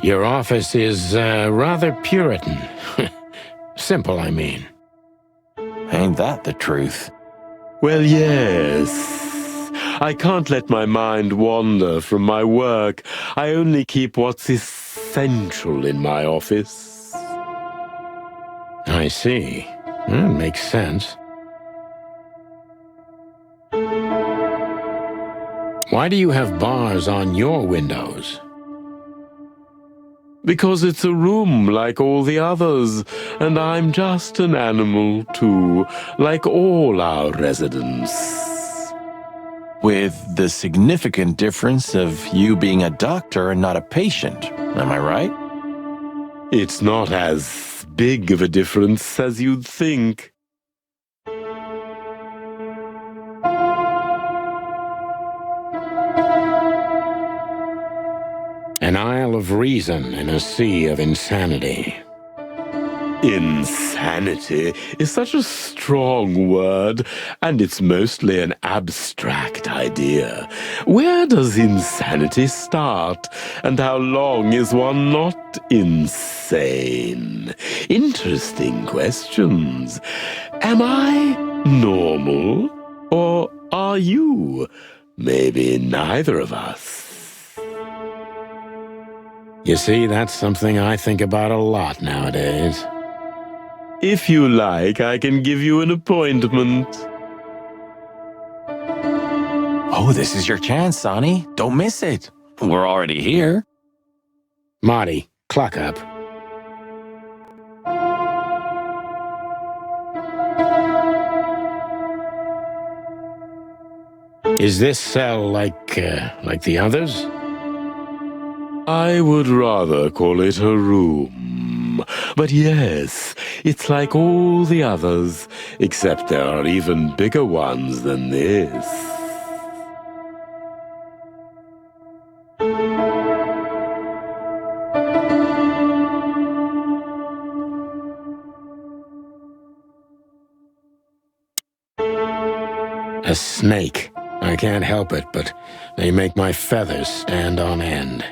Your office is rather Puritan. Simple, I mean. Ain't that the truth? Well, yes. I can't let my mind wander from my work. I only keep what's essential in my office. I see. That makes sense. Why do you have bars on your windows? Because it's a room like all the others, and I'm just an animal too, like all our residents. With the significant difference of you being a doctor and not a patient, am I right? It's not as big of a difference as you'd think. An isle of reason in a sea of insanity. Insanity is such a strong word, and it's mostly an abstract idea. Where does insanity start, and how long is one not insane? Interesting questions. Am I normal, or are you? Maybe neither of us. You see, that's something I think about a lot nowadays. If you like, I can give you an appointment. Oh, this is your chance, Sonny. Don't miss it. We're already here. Marty, clock up. Is this cell like the others? I would rather call it a room. But yes, it's like all the others, except there are even bigger ones than this. A snake. I can't help it, but they make my feathers stand on end.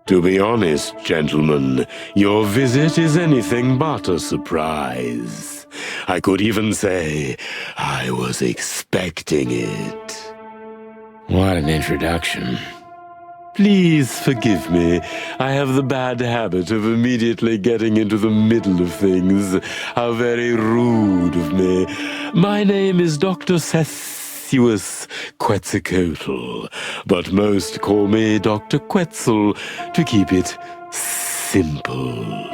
To be honest, gentlemen, your visit is anything but a surprise. I could even say I was expecting it. What an introduction. Please forgive me. I have the bad habit of immediately getting into the middle of things. How very rude of me. My name is Dr. Sessuus Quetzalcoatl, but most call me Dr. Quetzal to keep it simple.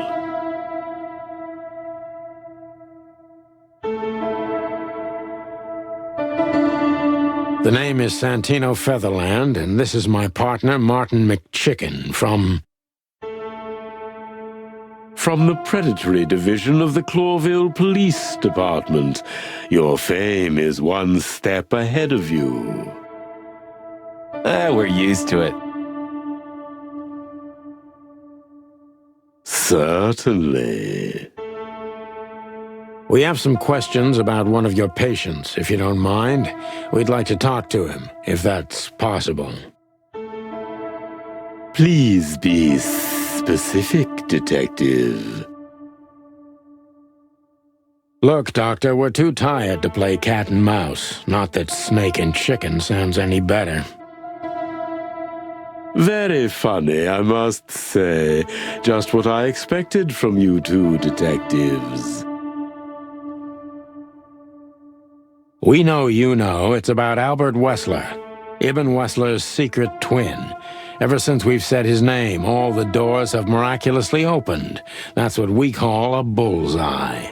The name is Santino Featherland, and this is my partner, Martin McChicken, from the Predatory Division of the Clawville Police Department. Your fame is one step ahead of you. We're used to it. Certainly. We have some questions about one of your patients, if you don't mind. We'd like to talk to him, if that's possible. Please be specific, Detective. Look, Doctor, we're too tired to play cat and mouse. Not that snake and chicken sounds any better. Very funny, I must say. Just what I expected from you two detectives. We know you know it's about Albert Wessler, Ibn Wessler's secret twin. Ever since we've said his name, all the doors have miraculously opened. That's what we call a bullseye.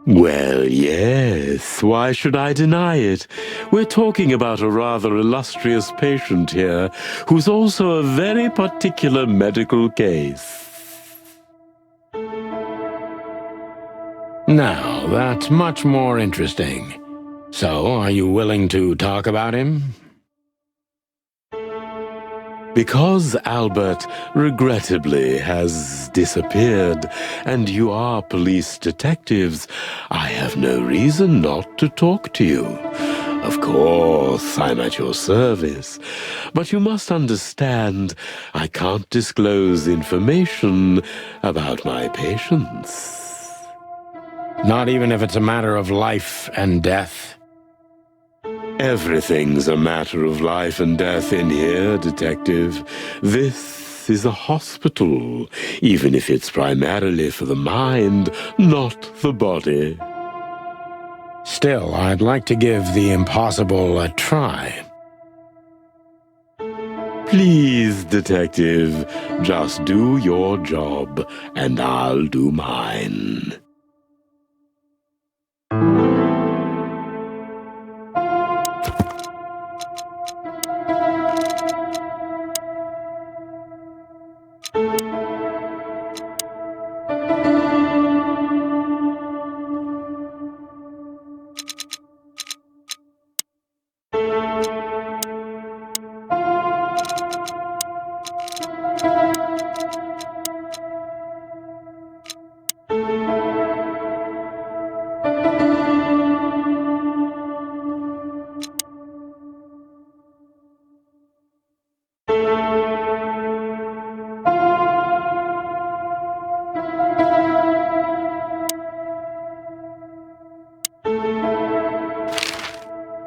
Well, yes. Why should I deny it? We're talking about a rather illustrious patient here, who's also a very particular medical case. Now, that's much more interesting. So, are you willing to talk about him? Because Albert, regrettably, has disappeared, and you are police detectives, I have no reason not to talk to you. Of course, I'm at your service, but you must understand, I can't disclose information about my patients. Not even if it's a matter of life and death? Everything's a matter of life and death in here, Detective. This is a hospital, even if it's primarily for the mind, not the body. Still, I'd like to give the impossible a try. Please, Detective, just do your job, and I'll do mine.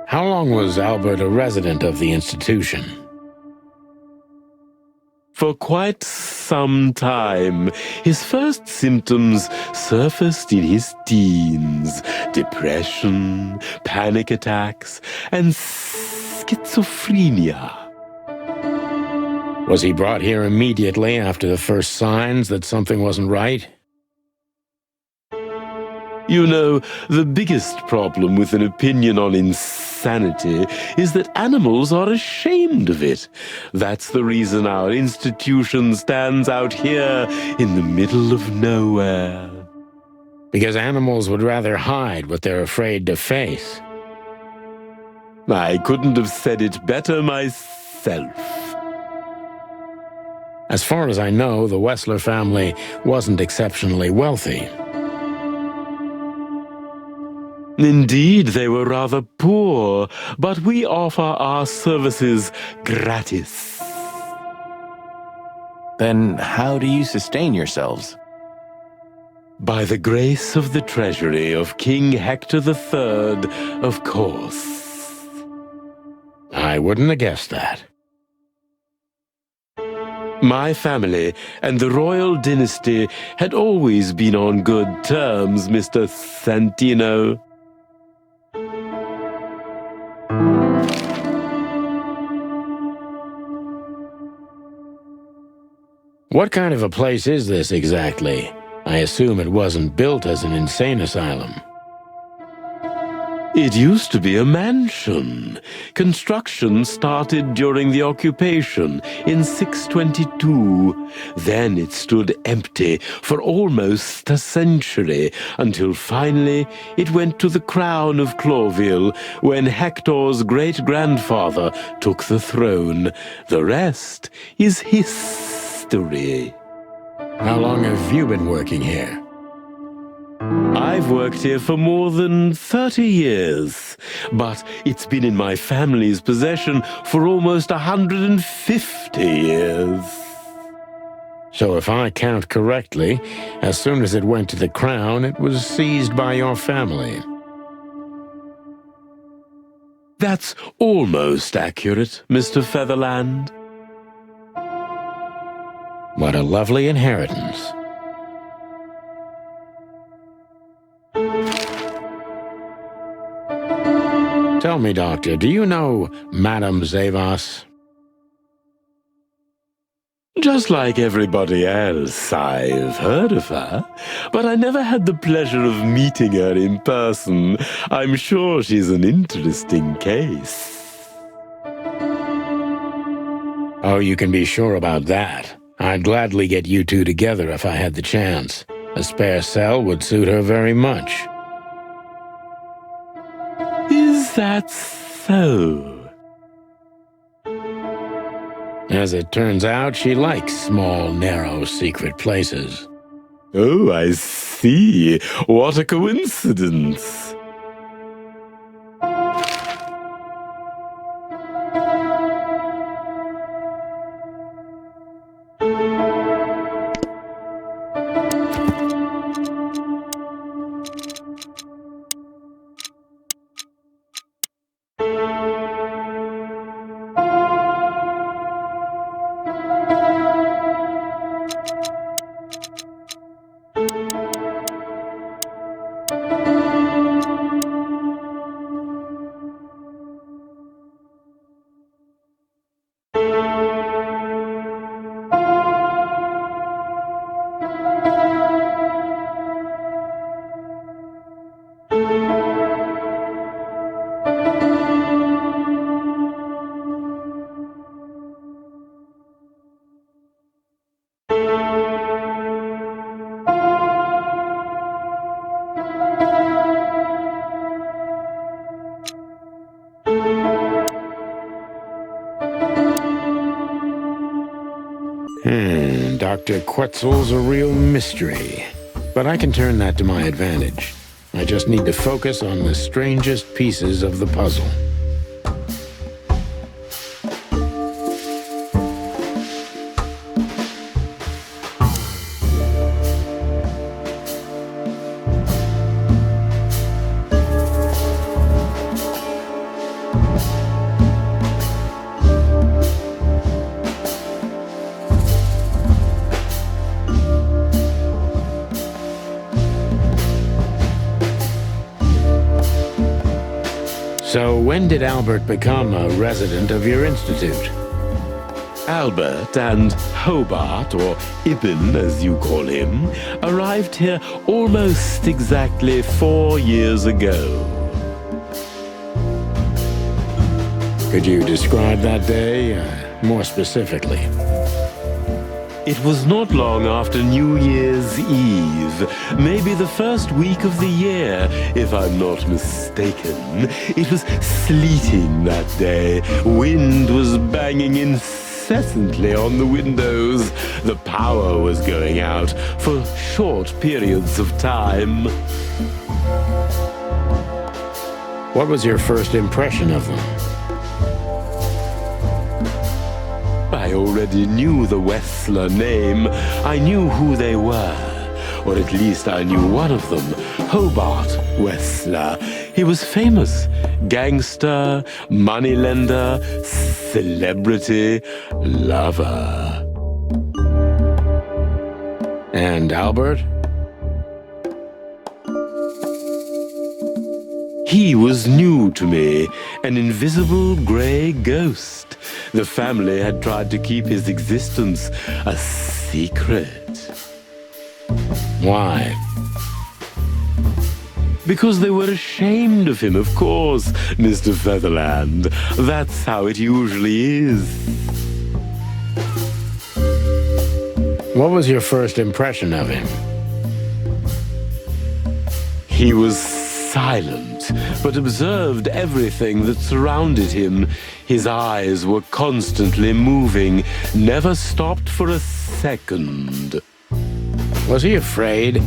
How long was Albert a resident of the institution? for quite some time. His first symptoms surfaced in his teens: depression, panic attacks, and schizophrenia. Was he brought here immediately after the first signs that something wasn't right? You know, the biggest problem with an opinion on insanity is that animals are ashamed of it. That's the reason our institution stands out here in the middle of nowhere. Because animals would rather hide what they're afraid to face. I couldn't have said it better myself. As far as I know, the Wessler family wasn't exceptionally wealthy. Indeed, they were rather poor, but we offer our services gratis. Then how do you sustain yourselves? By the grace of the treasury of King Hector III, of course. I wouldn't have guessed that. My family and the royal dynasty had always been on good terms, Mr. Santino. What kind of a place is this exactly? I assume it wasn't built as an insane asylum. It used to be a mansion. Construction started during the occupation in 622. Then it stood empty for almost a century, until finally it went to the crown of Cloville when Hector's great-grandfather took the throne. The rest is history. How long have you been working here? I've worked here for more than 30 years, but it's been in my family's possession for almost 150 years. So if I count correctly, as soon as it went to the crown, it was seized by your family. That's almost accurate, Mr. Featherland. What a lovely inheritance. Tell me, Doctor, do you know Madame Zavas? Just like everybody else, I've heard of her, but I never had the pleasure of meeting her in person. I'm sure she's an interesting case. Oh, you can be sure about that. I'd gladly get you two together if I had the chance. A spare cell would suit her very much. Is that so? As it turns out, she likes small, narrow, secret places. Oh, I see. What a coincidence. Dr. Quetzal's a real mystery, but I can turn that to my advantage. I just need to focus on the strangest pieces of the puzzle. So when did Albert become a resident of your institute? Albert and Hobart, or Ibn as you call him, arrived here almost exactly 4 years ago. Could you describe that day more specifically? It was not long after New Year's Eve, maybe the first week of the year, if I'm not mistaken. It was sleeting that day. Wind was banging incessantly on the windows. The power was going out for short periods of time. What was your first impression of them? I already knew the Wessler name. I knew who they were. Or at least I knew one of them, Hobart Wessler. He was famous. Gangster, moneylender, celebrity, lover. And Albert? He was new to me, an invisible gray ghost. The family had tried to keep his existence a secret. Why? Because they were ashamed of him, of course, Mr. Featherland. That's how it usually is. What was your first impression of him? He was silent, but observed everything that surrounded him. His eyes were constantly moving, never stopped for a second. Was he afraid?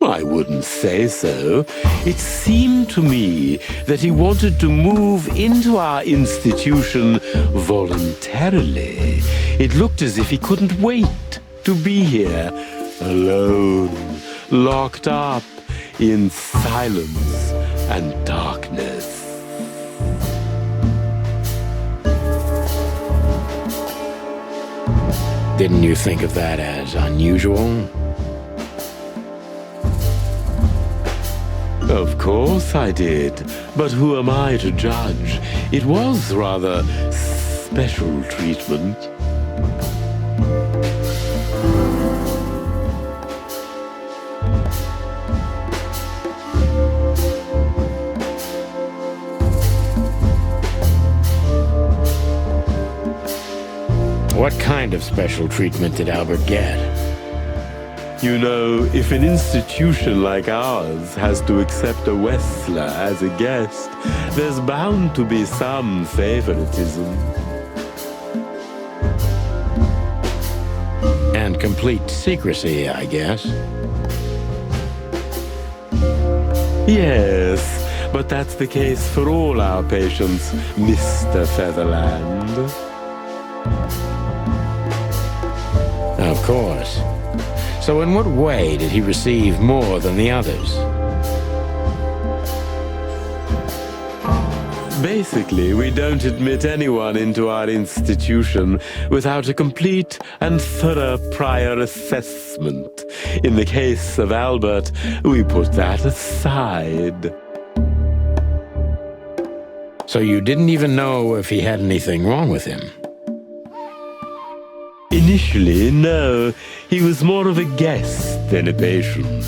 I wouldn't say so. It seemed to me that he wanted to move into our institution voluntarily. It looked as if he couldn't wait to be here, alone, locked up in silence and darkness. Didn't you think of that as unusual? Of course I did, but who am I to judge? It was rather special treatment. What kind of special treatment did Albert get? You know, if an institution like ours has to accept a Wessler as a guest, there's bound to be some favoritism. And complete secrecy, I guess. Yes, but that's the case for all our patients, Mr. Featherland. Of course. So in what way did he receive more than the others? Basically, we don't admit anyone into our institution without a complete and thorough prior assessment. In the case of Albert, we put that aside. So you didn't even know if he had anything wrong with him? Initially, no. He was more of a guest than a patient.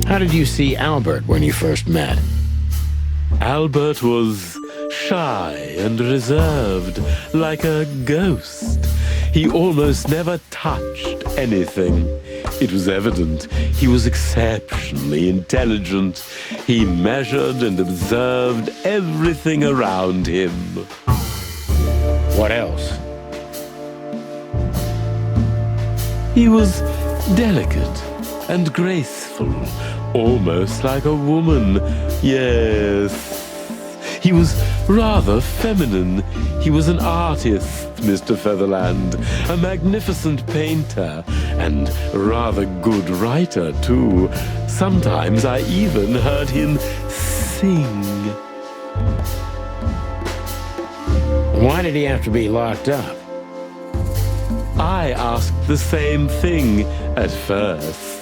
How did you see Albert when you first met? Albert was shy and reserved, like a ghost. He almost never touched anything. It was evident he was exceptionally intelligent. He measured and observed everything around him. What else? He was delicate and graceful, almost like a woman. Yes. He was rather feminine. He was an artist, Mr. Featherland, a magnificent painter, and rather good writer, too. Sometimes I even heard him sing. Why did he have to be locked up? I asked the same thing at first.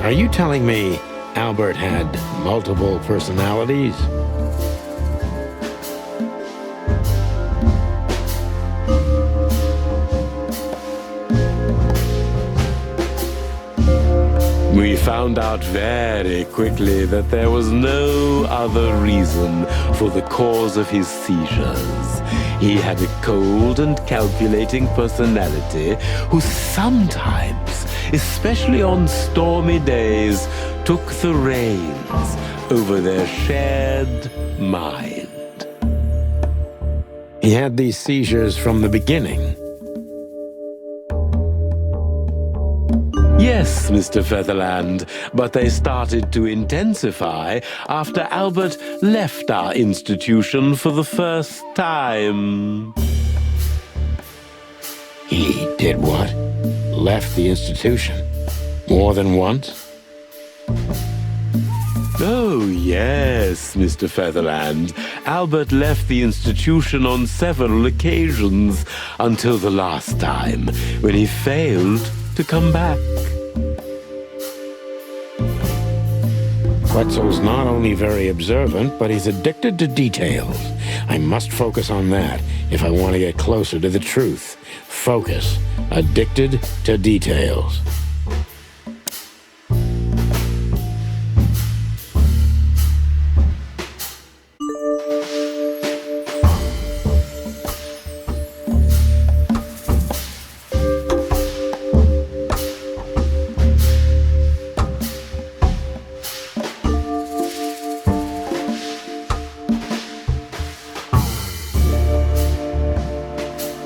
Are you telling me Albert had multiple personalities? We found out very quickly that there was no other reason for the cause of his seizures. He had a cold and calculating personality who sometimes, especially on stormy days, took the reins over their shared mind. He had these seizures from the beginning. Yes, Mr. Featherland, but they started to intensify after Albert left our institution for the first time. He did what? Left the institution? More than once? Oh, yes, Mr. Featherland. Albert left the institution on several occasions until the last time, when he failed to come back. Quetzal's not only very observant, but he's addicted to details. I must focus on that if I want to get closer to the truth. Focus. Addicted to details.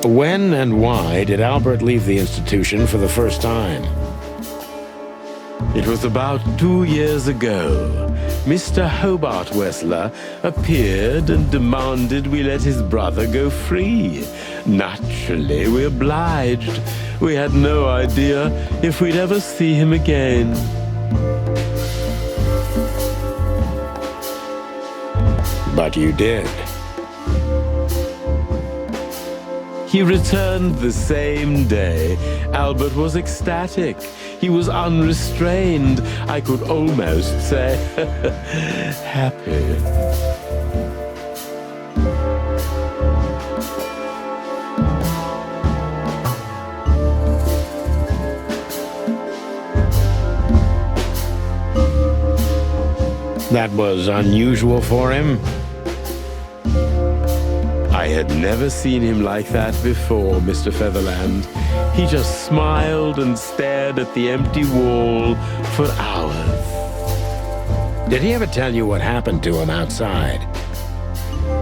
When and why did Albert leave the institution for the first time? It was about 2 years ago. Mr. Hobart Wessler appeared and demanded we let his brother go free. Naturally, we obliged. We had no idea if we'd ever see him again. But you did. He returned the same day. Albert was ecstatic. He was unrestrained. I could almost say happy. That was unusual for him? I had never seen him like that before, Mr. Featherland. He just smiled and stared at the empty wall for hours. Did he ever tell you what happened to him outside?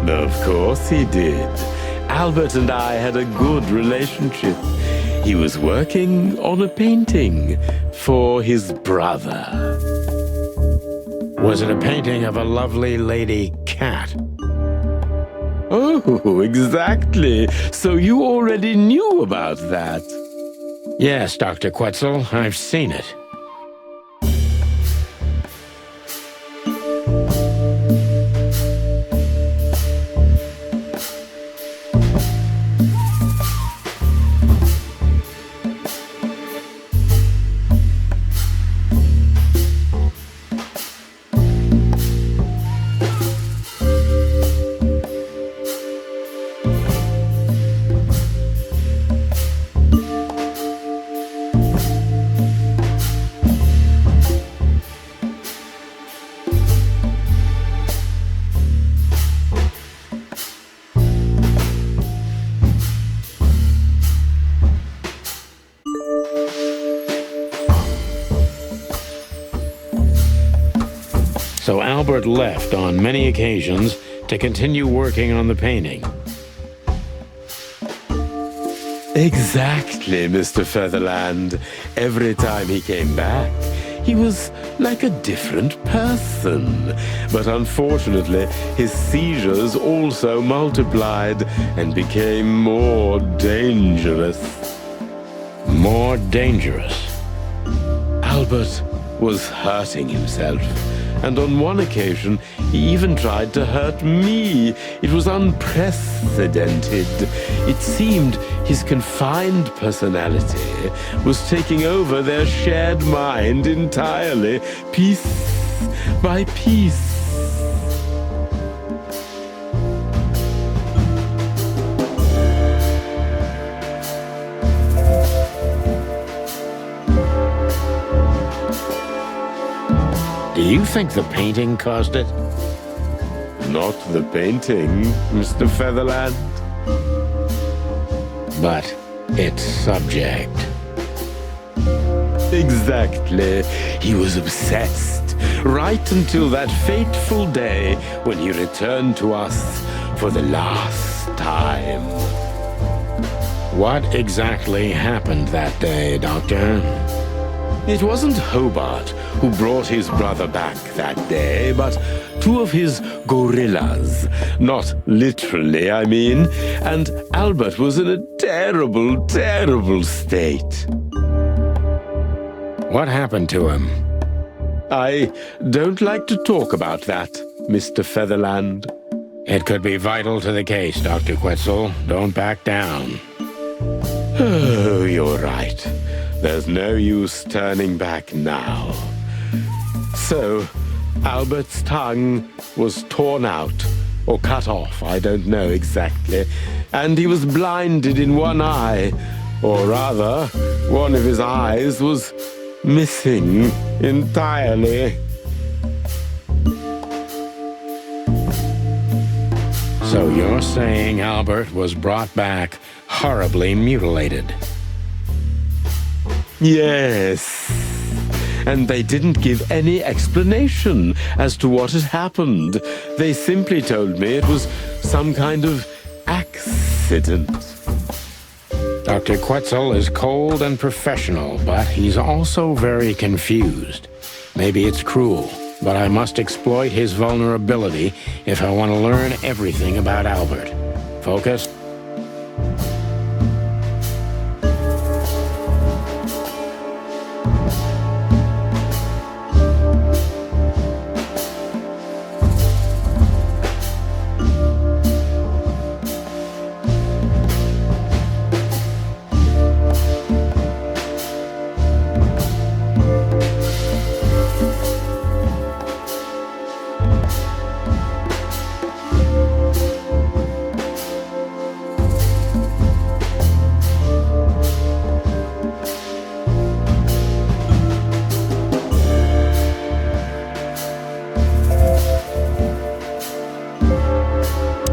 Of course he did. Albert and I had a good relationship. He was working on a painting for his brother. Was it a painting of a lovely lady cat? Oh, exactly. So you already knew about that? Yes, Dr. Quetzal, I've seen it. So Albert left on many occasions to continue working on the painting. Exactly, Mr. Featherland. Every time he came back, he was like a different person. But unfortunately, his seizures also multiplied and became more dangerous. More dangerous? Albert was hurting himself, and on one occasion, he even tried to hurt me. It was unprecedented. It seemed his confined personality was taking over their shared mind entirely, piece by piece. Do you think the painting caused it? Not the painting, Mr. Featherland. But its subject. Exactly. He was obsessed, right until that fateful day when he returned to us for the last time. What exactly happened that day, Doctor? It wasn't Hobart who brought his brother back that day, but two of his gorillas. Not literally, I mean. And Albert was in a terrible, terrible state. What happened to him? I don't like to talk about that, Mr. Featherland. It could be vital to the case, Dr. Quetzal. Don't back down. Oh, you're right. There's no use turning back now. So, Albert's tongue was torn out, or cut off, I don't know exactly, and he was blinded in one eye, or rather, one of his eyes was missing entirely. So you're saying Albert was brought back horribly mutilated? Yes. And they didn't give any explanation as to what had happened. They simply told me it was some kind of accident. Dr. Quetzal is cold and professional, but he's also very confused. Maybe it's cruel, but I must exploit his vulnerability if I want to learn everything about Albert. Focus.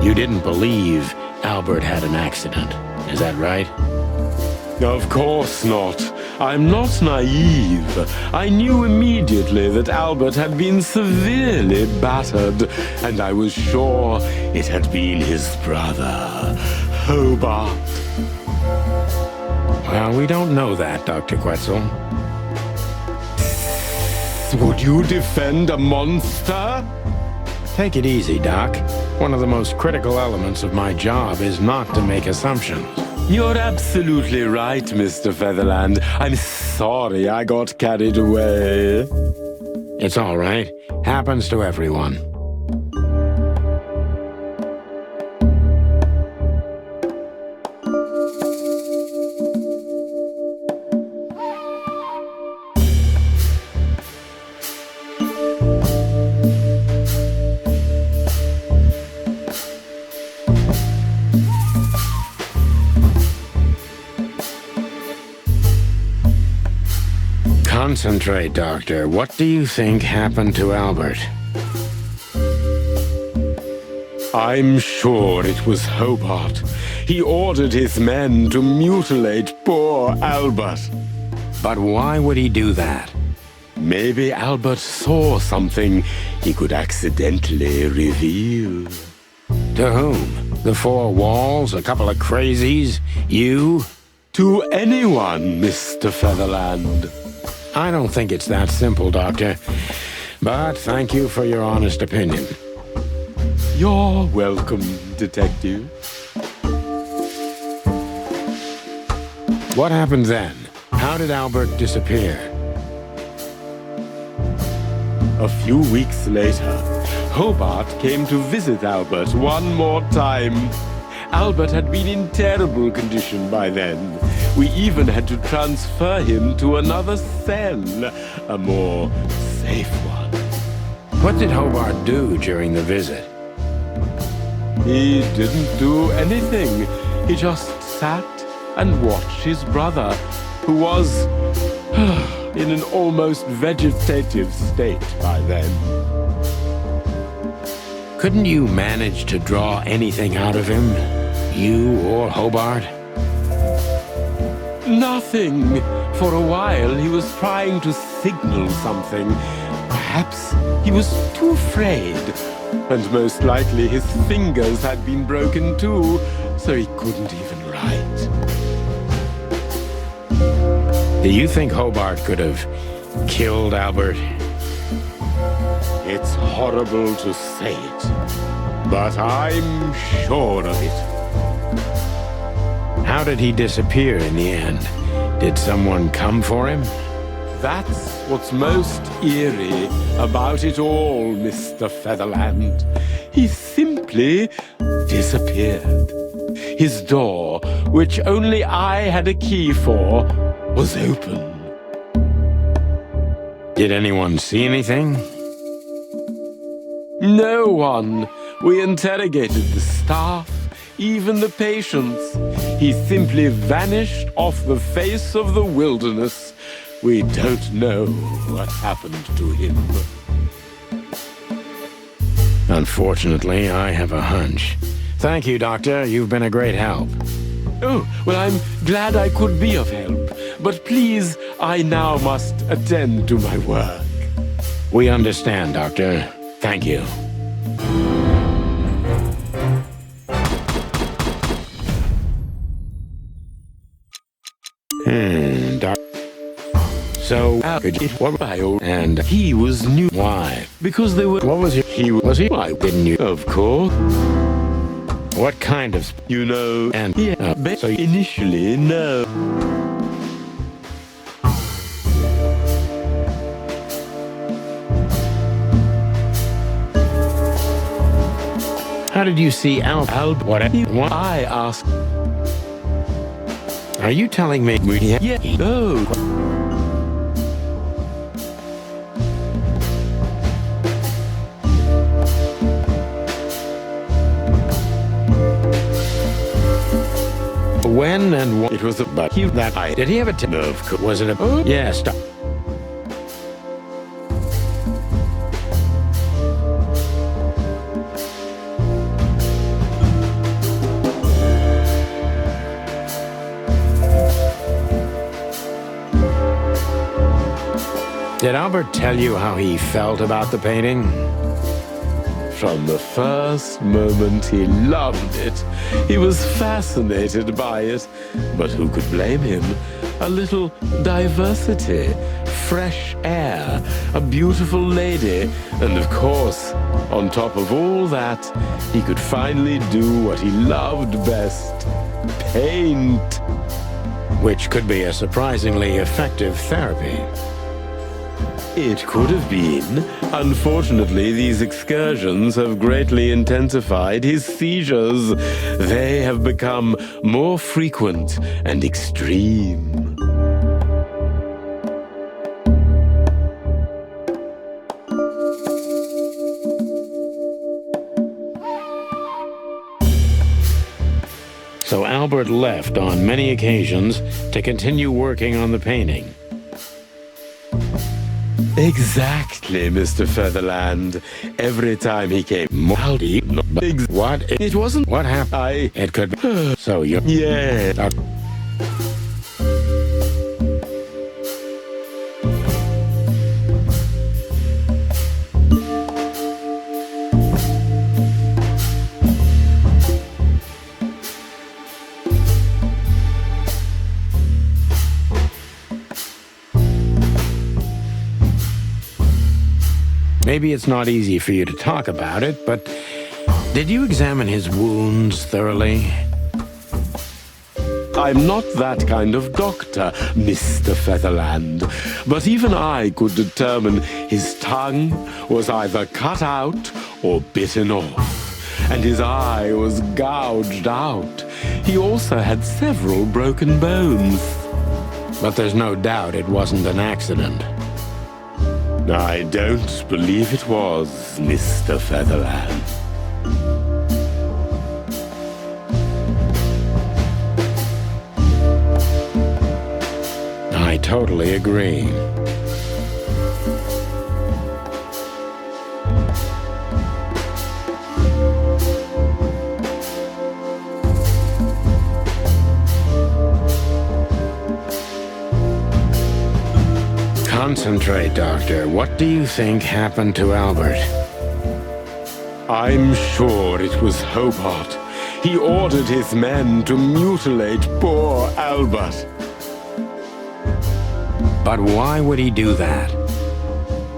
You didn't believe Albert had an accident, is that right? Of course not. I'm not naive. I knew immediately that Albert had been severely battered, and I was sure it had been his brother, Hobart. Well, we don't know that, Dr. Quetzal. Would you defend a monster? Take it easy, Doc. One of the most critical elements of my job is not to make assumptions. You're absolutely right, Mr. Featherland. I'm sorry I got carried away. It's all right. Happens to everyone. Concentrate, Doctor. What do you think happened to Albert? I'm sure it was Hobart. He ordered his men to mutilate poor Albert. But why would he do that? Maybe Albert saw something he could accidentally reveal. To whom? The four walls? A couple of crazies? You? to anyone, Mr. Featherland. I don't think it's that simple, Doctor. But thank you for your honest opinion. You're welcome, Detective. What happened then? How did Albert disappear? A few weeks later, Hobart came to visit Albert one more time. Albert had been in terrible condition by then. We even had to transfer him to another cell, a more safe one. What did Hobart do during the visit? He didn't do anything. He just sat and watched his brother, who was in an almost vegetative state by then. Couldn't you manage to draw anything out of him? You or Hobart? Nothing. For a while, he was trying to signal something. Perhaps he was too afraid. And most likely his fingers had been broken too, so he couldn't even write. Do you think Hobart could have killed Albert? It's horrible to say it, but I'm sure of it. How did he disappear in the end? Did someone come for him? That's what's most eerie about it all, Mr. Featherland. He simply disappeared. His door, which only I had a key for, was open. Did anyone see anything? No one. We interrogated the staff, even the patients. He simply vanished off the face of the wilderness. We don't know what happened to him. Unfortunately, I have a hunch. Thank you, Doctor. You've been a great help. Oh, well, I'm glad I could be of help. But please, I now must attend to my work. We understand, Doctor. Thank you. Doc. So, and he was new. Why? Because they were. What was he? Was he? Why didn't you? Of course. What kind of? You know. And yeah. So initially, no. How did you see Albert? What? I asked. Are you telling me? Yeah. Oh. When and what? It was about you that I did. He have a nerve? Was it a? Oh. Yes. Stop. Did Albert tell you how he felt about the painting? From the first moment he loved it. He was fascinated by it. But who could blame him? A little diversity, fresh air, a beautiful lady, and of course, on top of all that, he could finally do what he loved best, paint. Which could be a surprisingly effective therapy. It could have been. Unfortunately, these excursions have greatly intensified his seizures. They have become more frequent and extreme. So Albert left on many occasions to continue working on the painting. Exactly, Mr. Featherland. Every time he came, what? It wasn't. What happened? It could be. So you. Yeah. Maybe it's not easy for you to talk about it, but did you examine his wounds thoroughly? I'm not that kind of doctor, Mr. Featherland, but even I could determine his tongue was either cut out or bitten off, and his eye was gouged out. He also had several broken bones. But there's no doubt it wasn't an accident. I don't believe it was, Mr. Featherland. I totally agree. Concentrate, Doctor. What do you think happened to Albert? I'm sure it was Hobart. He ordered his men to mutilate poor Albert. But why would he do that?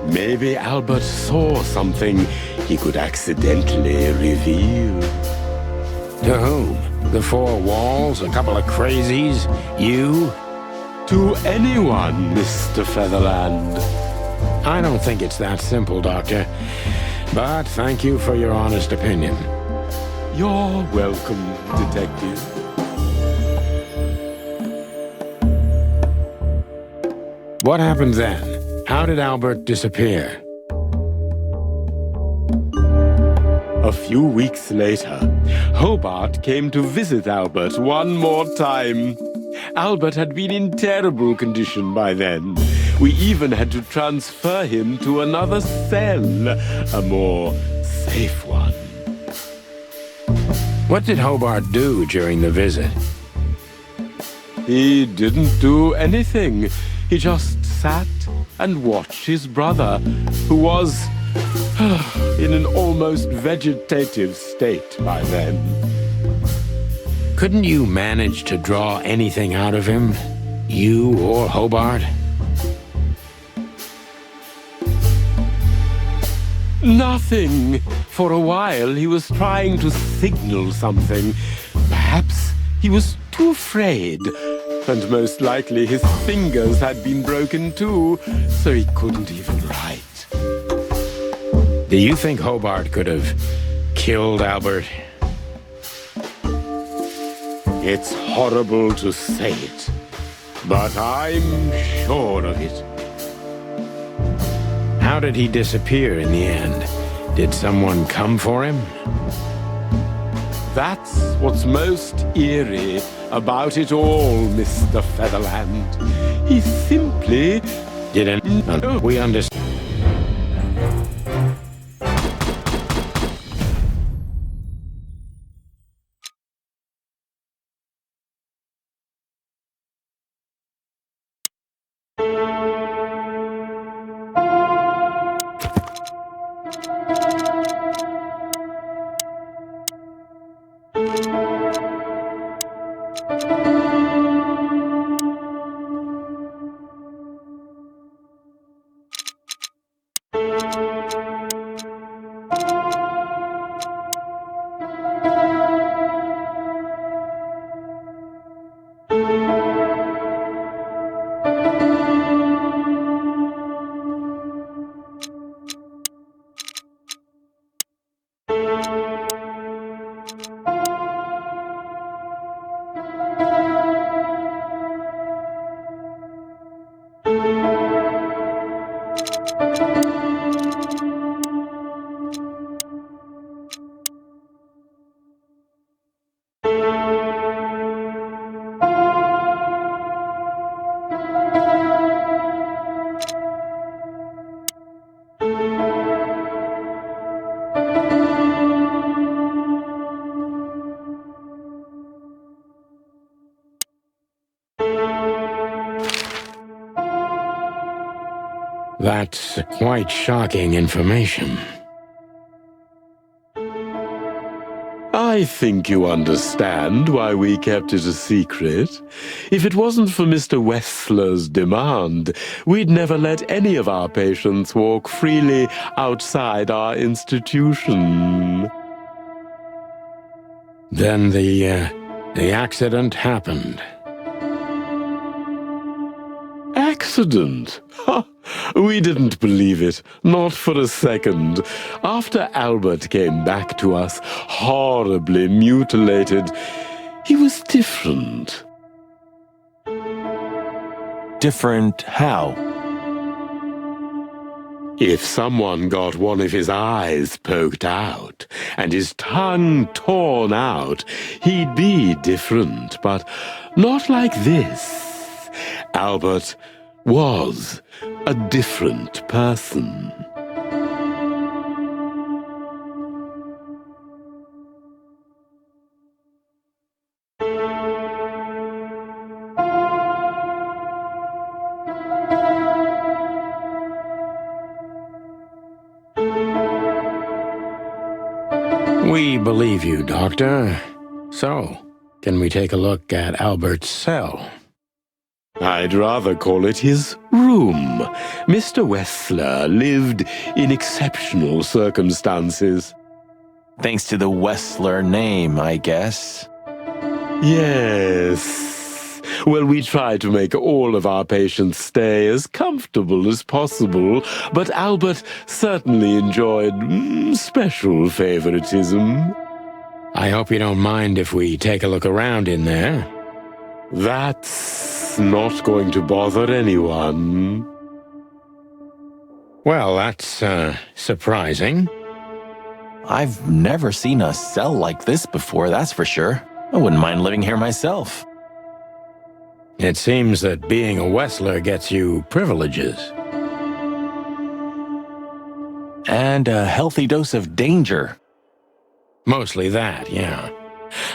Maybe Albert saw something he could accidentally reveal. To whom? The four walls? A couple of crazies? You? To anyone, Mr. Featherland. I don't think it's that simple, Doctor. But thank you for your honest opinion. You're welcome, Detective. What happened then? How did Albert disappear? A few weeks later, Hobart came to visit Albert one more time. Albert had been in terrible condition by then. We even had to transfer him to another cell, a more safe one. What did Hobart do during the visit? He didn't do anything. He just sat and watched his brother, who was in an almost vegetative state by then. Couldn't you manage to draw anything out of him? You or Hobart? Nothing. For a while, he was trying to signal something. Perhaps he was too afraid. And most likely his fingers had been broken too, so he couldn't even write. Do you think Hobart could have killed Albert? It's horrible to say it, but I'm sure of it. How did he disappear in the end? Did someone come for him? That's what's most eerie about it all, Mr. Featherland. He simply didn't. We understand. That's quite shocking information. I think you understand why we kept it a secret. If it wasn't for Mr. Wessler's demand, we'd never let any of our patients walk freely outside our institution. Then the accident happened. Accident? Ha! We didn't believe it, not for a second. After Albert came back to us, horribly mutilated, he was different. Different how? If someone got one of his eyes poked out and his tongue torn out, he'd be different, but not like this. Albert was a different person. We believe you, Doctor. So, can we take a look at Albert's cell? I'd rather call it his room. Mr. Wessler lived in exceptional circumstances. Thanks to the Wessler name, I guess. Yes. Well, we try to make all of our patients stay as comfortable as possible, but Albert certainly enjoyed special favoritism. I hope you don't mind if we take a look around in there. That's not going to bother anyone. Well, that's, surprising. I've never seen a cell like this before, that's for sure. I wouldn't mind living here myself. It seems that being a Wessler gets you privileges. And a healthy dose of danger. Mostly that, yeah.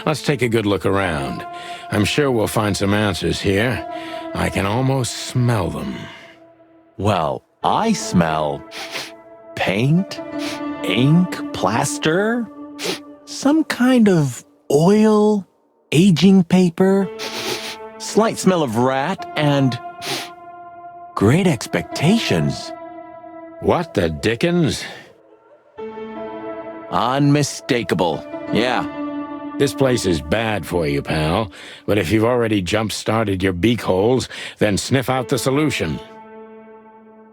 Let's take a good look around. I'm sure we'll find some answers here. I can almost smell them. Well, I smell paint, ink, plaster, some kind of oil, aging paper, slight smell of rat, and great expectations. What the dickens? Unmistakable, yeah. This place is bad for you, pal. But if you've already jump-started your beak holes, then sniff out the solution.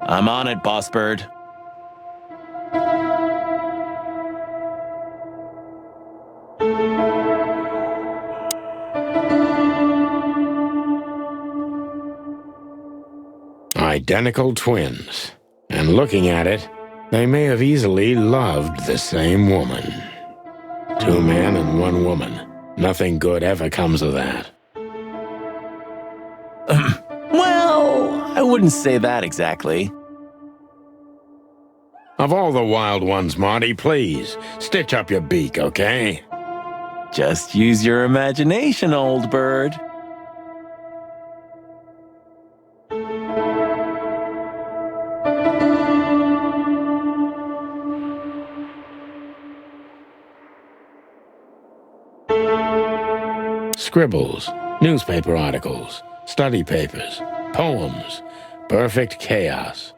I'm on it, Boss Bird. Identical twins. And looking at it, they may have easily loved the same woman. 2 men and 1 woman. Nothing good ever comes of that. Well, I wouldn't say that exactly. Of all the wild ones, Marty, please, stitch up your beak, okay? Just use your imagination, old bird. Scribbles, newspaper articles, study papers, poems, perfect chaos.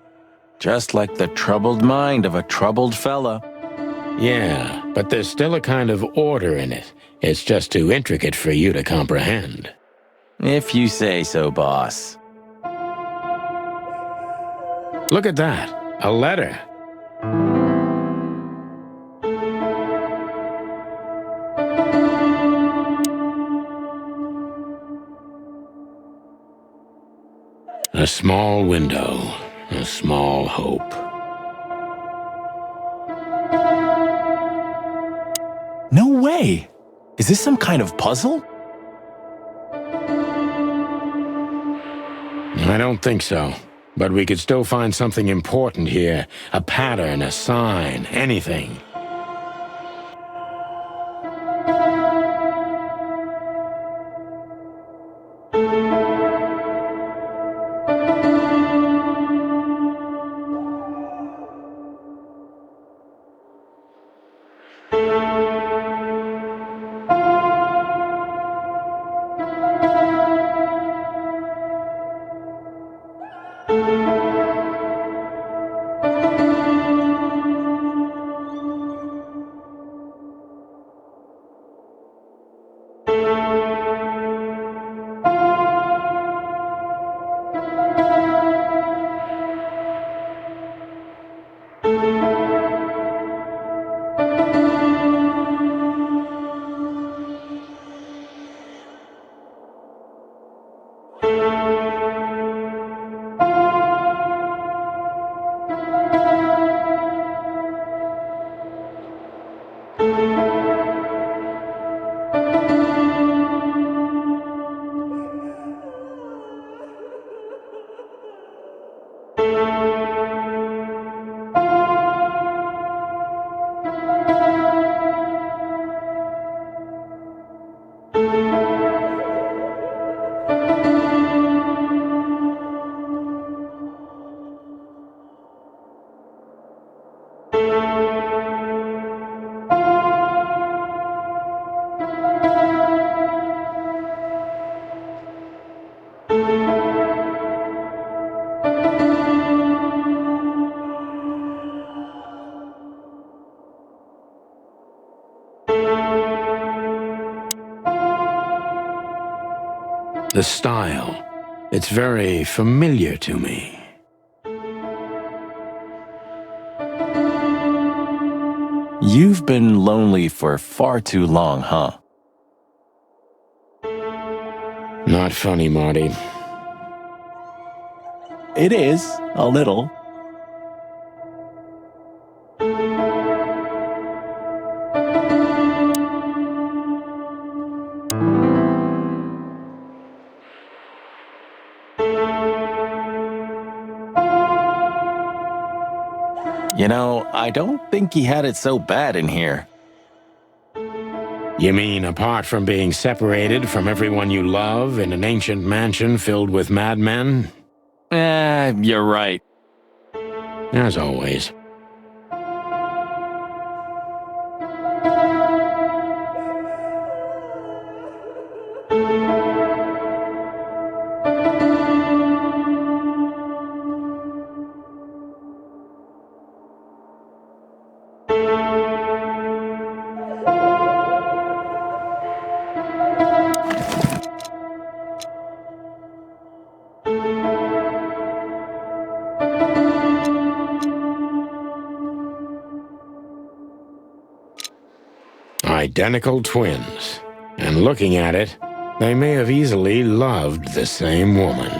Just like the troubled mind of a troubled fella. Yeah, but there's still a kind of order in it. It's just too intricate for you to comprehend. If you say so, boss. Look at that, a letter. A small window, a small hope. No way! Is this some kind of puzzle? I don't think so. But we could still find something important here. A pattern, a sign, anything. The style. It's very familiar to me. You've been lonely for far too long, huh? Not funny, Marty. It is, a little. You know, I don't think he had it so bad in here. You mean apart from being separated from everyone you love in an ancient mansion filled with madmen? You're right. As always. Identical twins. And looking at it, they may have easily loved the same woman.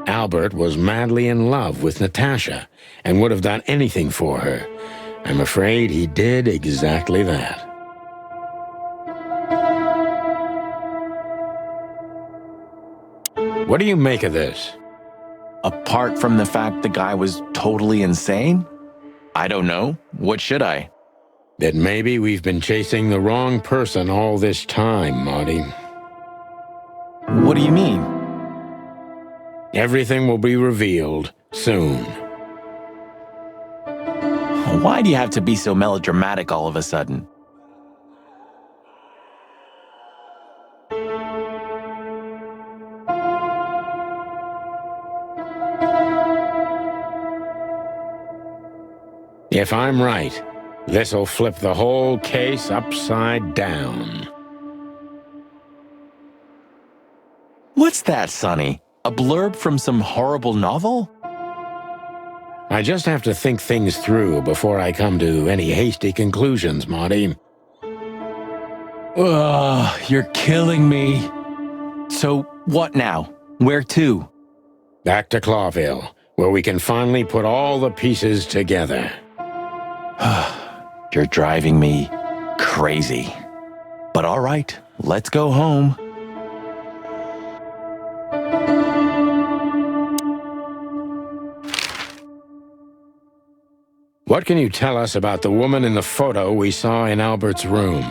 Albert was madly in love with Natasha and would have done anything for her. I'm afraid he did exactly that. What do you make of this? Apart from the fact the guy was totally insane? I don't know. What should I? That maybe we've been chasing the wrong person all this time, Marty. What do you mean? Everything will be revealed soon. Why do you have to be so melodramatic all of a sudden? If I'm right, this'll flip the whole case upside down. What's that, Sonny? A blurb from some horrible novel? I just have to think things through before I come to any hasty conclusions, Marty. Ugh, you're killing me. So, what now? Where to? Back to Clawville, where we can finally put all the pieces together. You're driving me crazy. But all right, let's go home. What can you tell us about the woman in the photo we saw in Albert's room?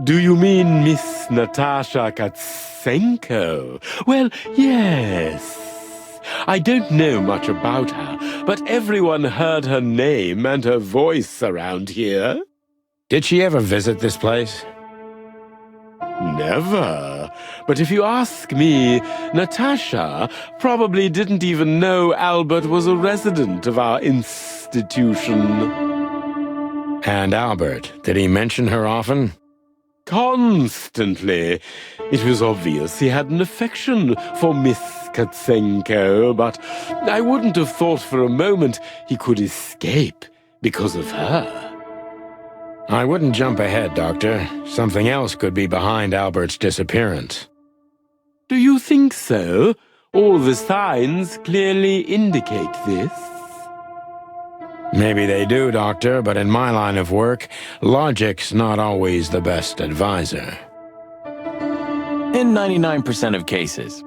Do you mean Miss Natasha Katsenko? Well, yes. I don't know much about her, but everyone heard her name and her voice around here. Did she ever visit this place? Never. But if you ask me, Natasha probably didn't even know Albert was a resident of our institution. And Albert, did he mention her often? Constantly. It was obvious he had an affection for Miss Katsenko, but I wouldn't have thought for a moment he could escape because of her. I wouldn't jump ahead, Doctor. Something else could be behind Albert's disappearance. Do you think so? All the signs clearly indicate this. Maybe they do, Doctor, but in my line of work, logic's not always the best advisor. In 99% of cases.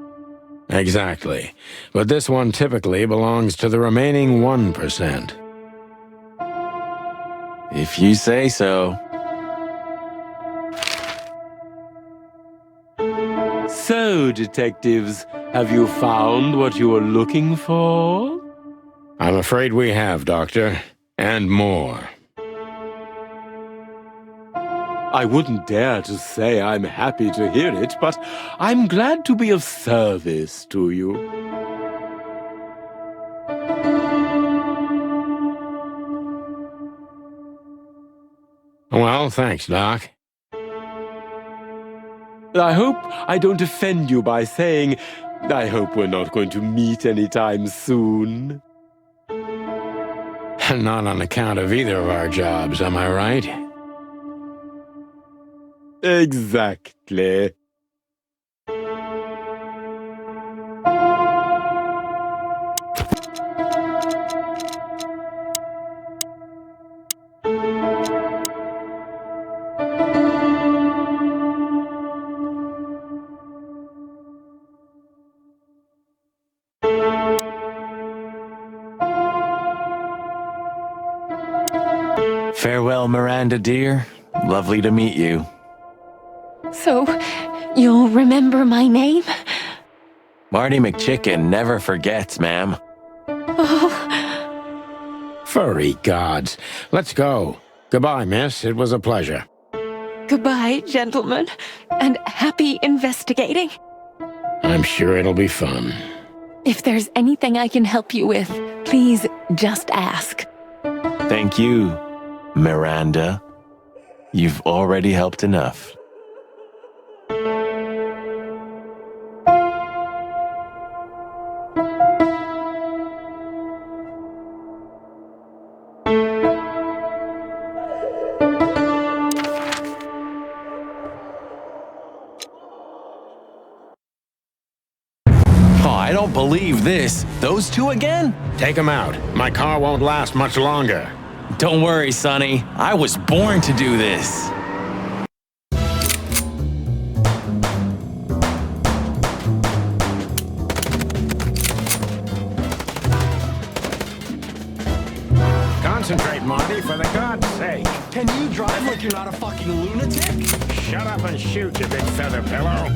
Exactly. But this one typically belongs to the remaining 1%. If you say so. So, detectives, have you found what you were looking for? I'm afraid we have, Doctor. And more. I wouldn't dare to say I'm happy to hear it, but I'm glad to be of service to you. Well, thanks, Doc. I hope I don't offend you by saying I hope we're not going to meet anytime soon. Not on account of either of our jobs, am I right? Exactly. Farewell, Miranda, dear. Lovely to meet you. So, you'll remember my name? Marty McChicken never forgets, ma'am. Oh. Furry gods. Let's go. Goodbye, miss. It was a pleasure. Goodbye, gentlemen, and happy investigating. I'm sure it'll be fun. If there's anything I can help you with, please just ask. Thank you, Miranda. You've already helped enough. I don't believe this. Those two again? Take them out. My car won't last much longer. Don't worry, Sonny. I was born to do this. Concentrate, Marty, for the God's sake. Can you drive like you're not a fucking lunatic? Shut up and shoot, you big feather pillow.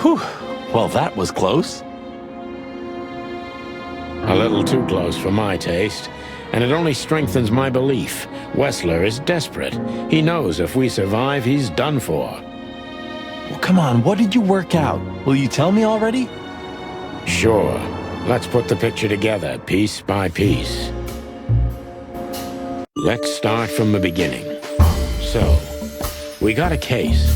Whew. Well, that was close. A little too close for my taste. And it only strengthens my belief. Wessler is desperate. He knows if we survive, he's done for. Well, come on, what did you work out? Will you tell me already? Sure. Let's put the picture together, piece by piece. Let's start from the beginning. So, we got a case.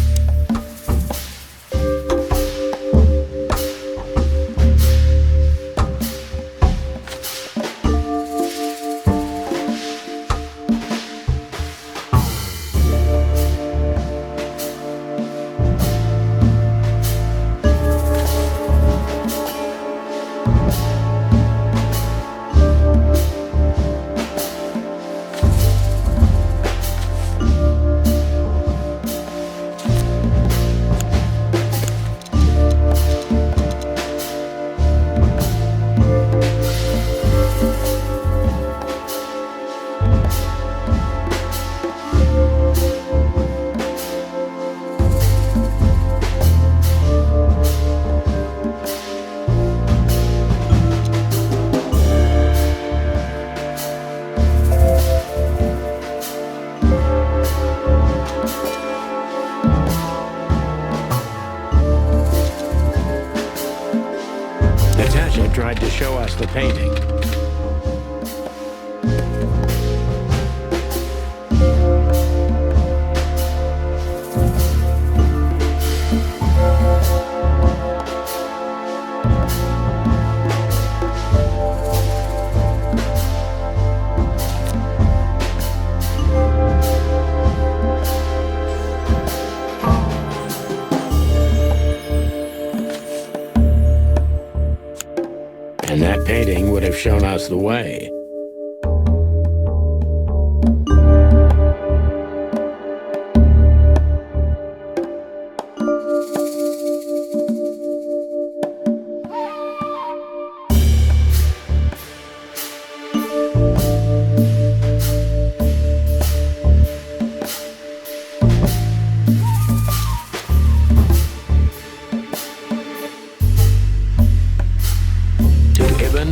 us the painting. And that painting would have shown us the way.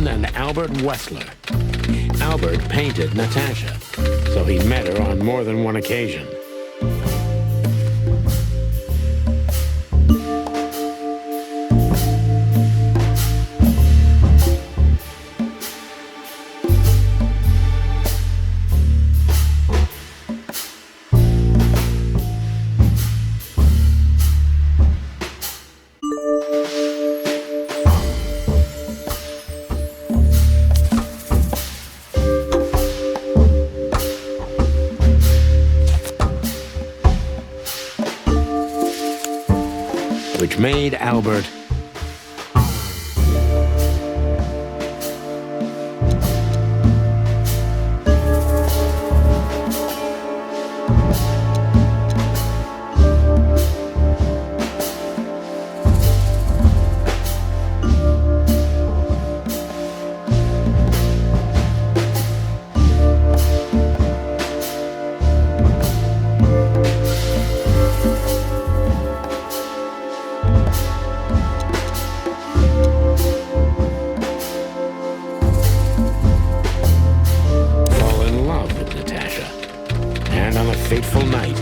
And Albert Wessler. Albert painted Natasha, so he met her on more than one occasion. Which made Albert fateful night,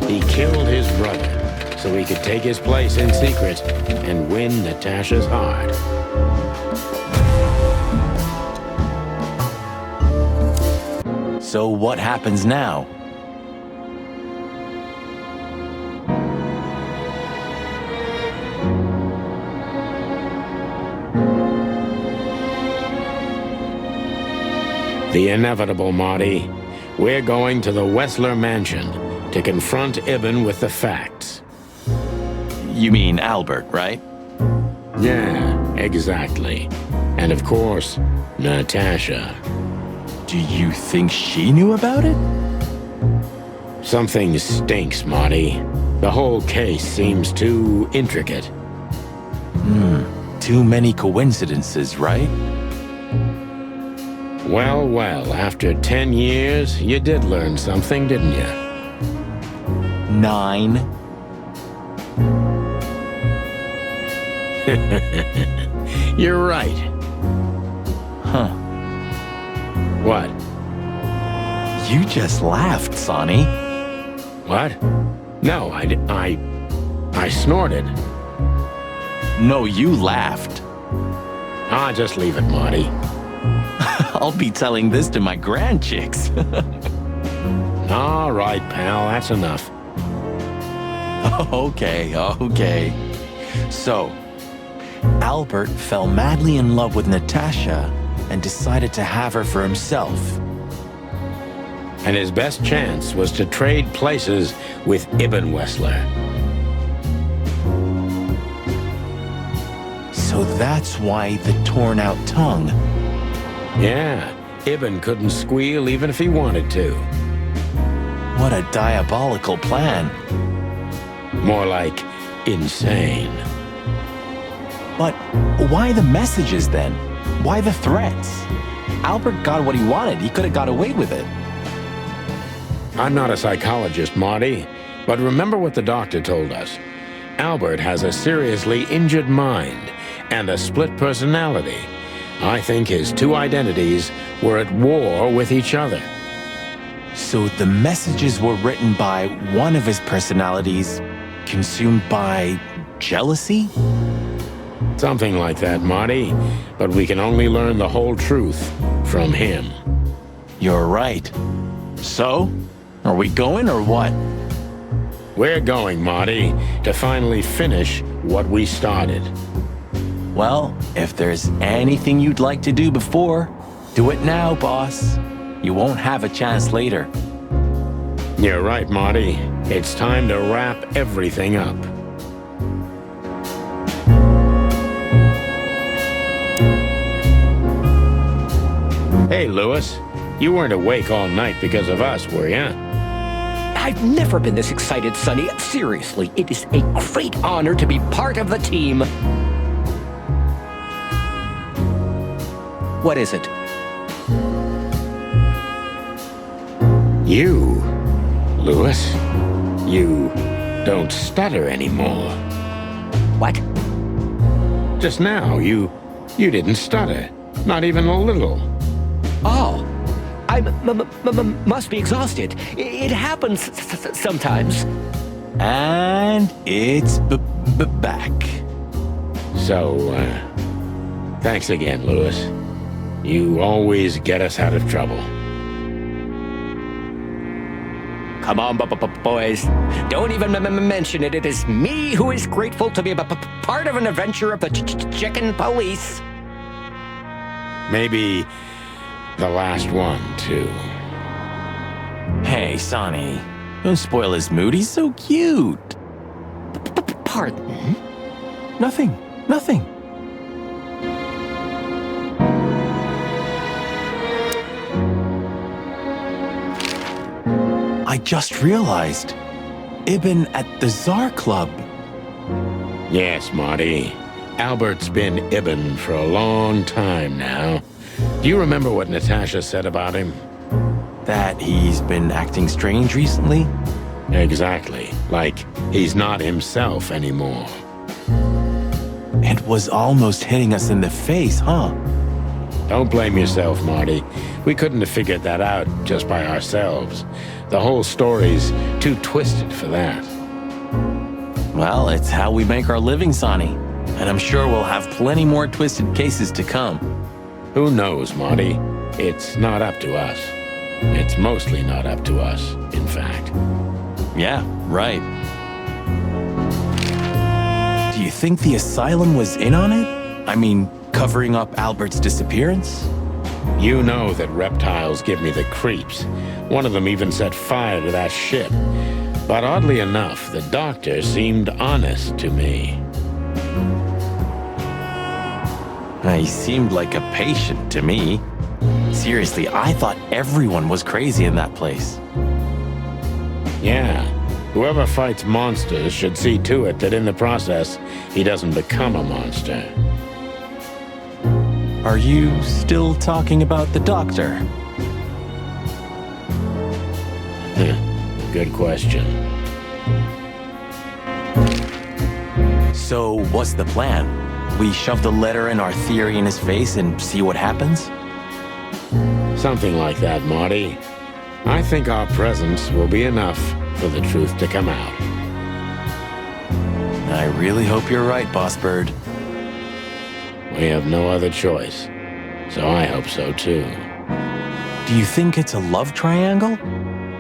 he killed his brother so he could take his place in secret and win Natasha's heart. So what happens now? The inevitable, Marty. We're going to the Wessler Mansion to confront Ibn with the facts. You mean Albert, right? Yeah, exactly. And of course, Natasha. Do you think she knew about it? Something stinks, Marty. The whole case seems too intricate. Too many coincidences, right? Well, well, after 10 years, you did learn something, didn't you? 9. You're right. Huh. What? You just laughed, Sonny. What? No, I snorted. No, you laughed. Ah, just leave it, Marty. I'll be telling this to my grandchicks. All right, pal, that's enough. Okay. So, Albert fell madly in love with Natasha and decided to have her for himself. And his best chance was to trade places with Ibn Wessler. So that's why the torn out tongue. Yeah, Ibn couldn't squeal even if he wanted to. What a diabolical plan. More like insane. But why the messages then? Why the threats? Albert got what he wanted. He could have got away with it. I'm not a psychologist, Marty, but remember what the doctor told us. Albert has a seriously injured mind and a split personality. I think his two identities were at war with each other. So the messages were written by one of his personalities, consumed by jealousy? Something like that, Marty. But we can only learn the whole truth from him. You're right. So, are we going or what? We're going, Marty, to finally finish what we started. Well, if there's anything you'd like to do before, do it now, boss. You won't have a chance later. You're right, Marty. It's time to wrap everything up. Hey, Lewis. You weren't awake all night because of us, were ya? I've never been this excited, Sonny. Seriously, it is a great honor to be part of the team. What is it? You, Lewis, you don't stutter anymore. What? Just now, you didn't stutter. Not even a little. Oh. I must be exhausted. It happens sometimes. And it's back. So, thanks again, Lewis. You always get us out of trouble. Come on, boys. Don't even mention it. It is me who is grateful to be a part of an adventure of the Chicken Police. Maybe the last one, too. Hey, Sonny. Don't spoil his mood. He's so cute. Pardon? Nothing. I just realized. Ibn at the Tsar Club. Yes, Marty. Albert's been Ibn for a long time now. Do you remember what Natasha said about him? That he's been acting strange recently? Exactly. Like he's not himself anymore. It was almost hitting us in the face, huh? Don't blame yourself, Marty. We couldn't have figured that out just by ourselves. The whole story's too twisted for that. Well, it's how we make our living, Sonny. And I'm sure we'll have plenty more twisted cases to come. Who knows, Marty? It's not up to us. It's mostly not up to us, in fact. Yeah, right. Do you think the asylum was in on it? I mean, covering up Albert's disappearance? You know that reptiles give me the creeps. One of them even set fire to that ship. But oddly enough, the doctor seemed honest to me. He seemed like a patient to me. Seriously, I thought everyone was crazy in that place. Yeah. Whoever fights monsters should see to it that in the process, he doesn't become a monster. Are you still talking about the doctor? Good question. So, what's the plan? We shove the letter and our theory in his face and see what happens? Something like that, Marty. I think our presence will be enough for the truth to come out. I really hope you're right, Boss Bird. We have no other choice, so I hope so too. Do you think it's a love triangle?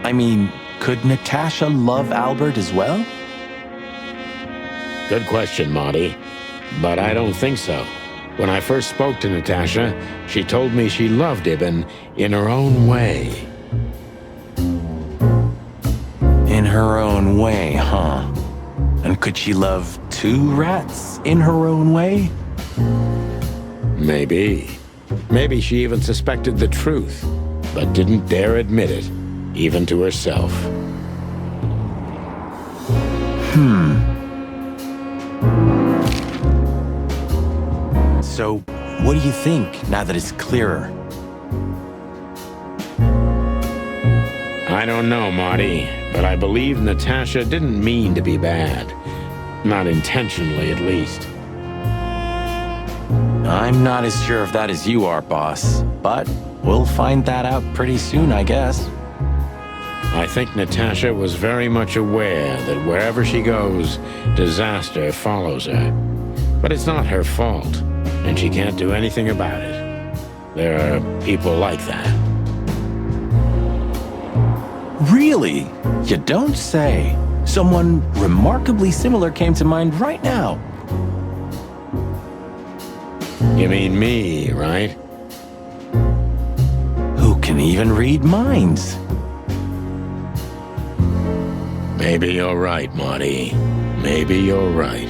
I mean, could Natasha love Albert as well? Good question, Marty. But I don't think so. When I first spoke to Natasha, she told me she loved Ibn in her own way. In her own way, huh? And could she love two rats in her own way? Maybe. Maybe she even suspected the truth, but didn't dare admit it, even to herself. So, what do you think, now that it's clearer? I don't know, Marty, but I believe Natasha didn't mean to be bad. Not intentionally, at least. I'm not as sure of that as you are, boss, but we'll find that out pretty soon, I guess. I think Natasha was very much aware that wherever she goes, disaster follows her. But it's not her fault, and she can't do anything about it. There are people like that. Really? You don't say. Someone remarkably similar came to mind right now. You mean me, right? Who can even read minds? Maybe you're right, Marty. Maybe you're right.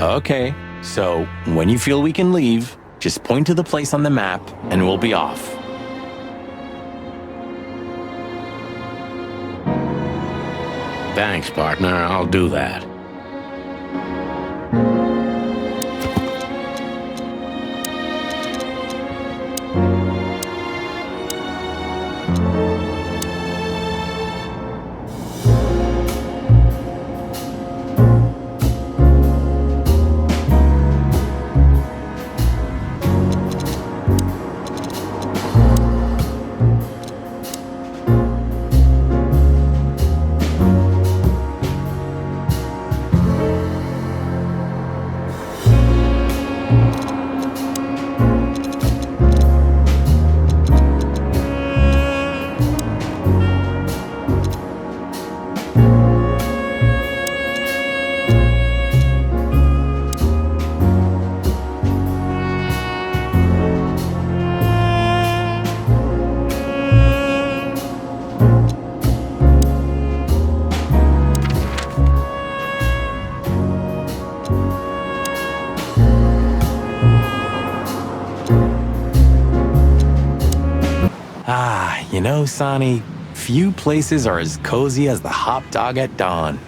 Okay, so when you feel we can leave, just point to the place on the map and we'll be off. Thanks, partner. I'll do that. You know, Sonny, few places are as cozy as the Hop Dog at dawn.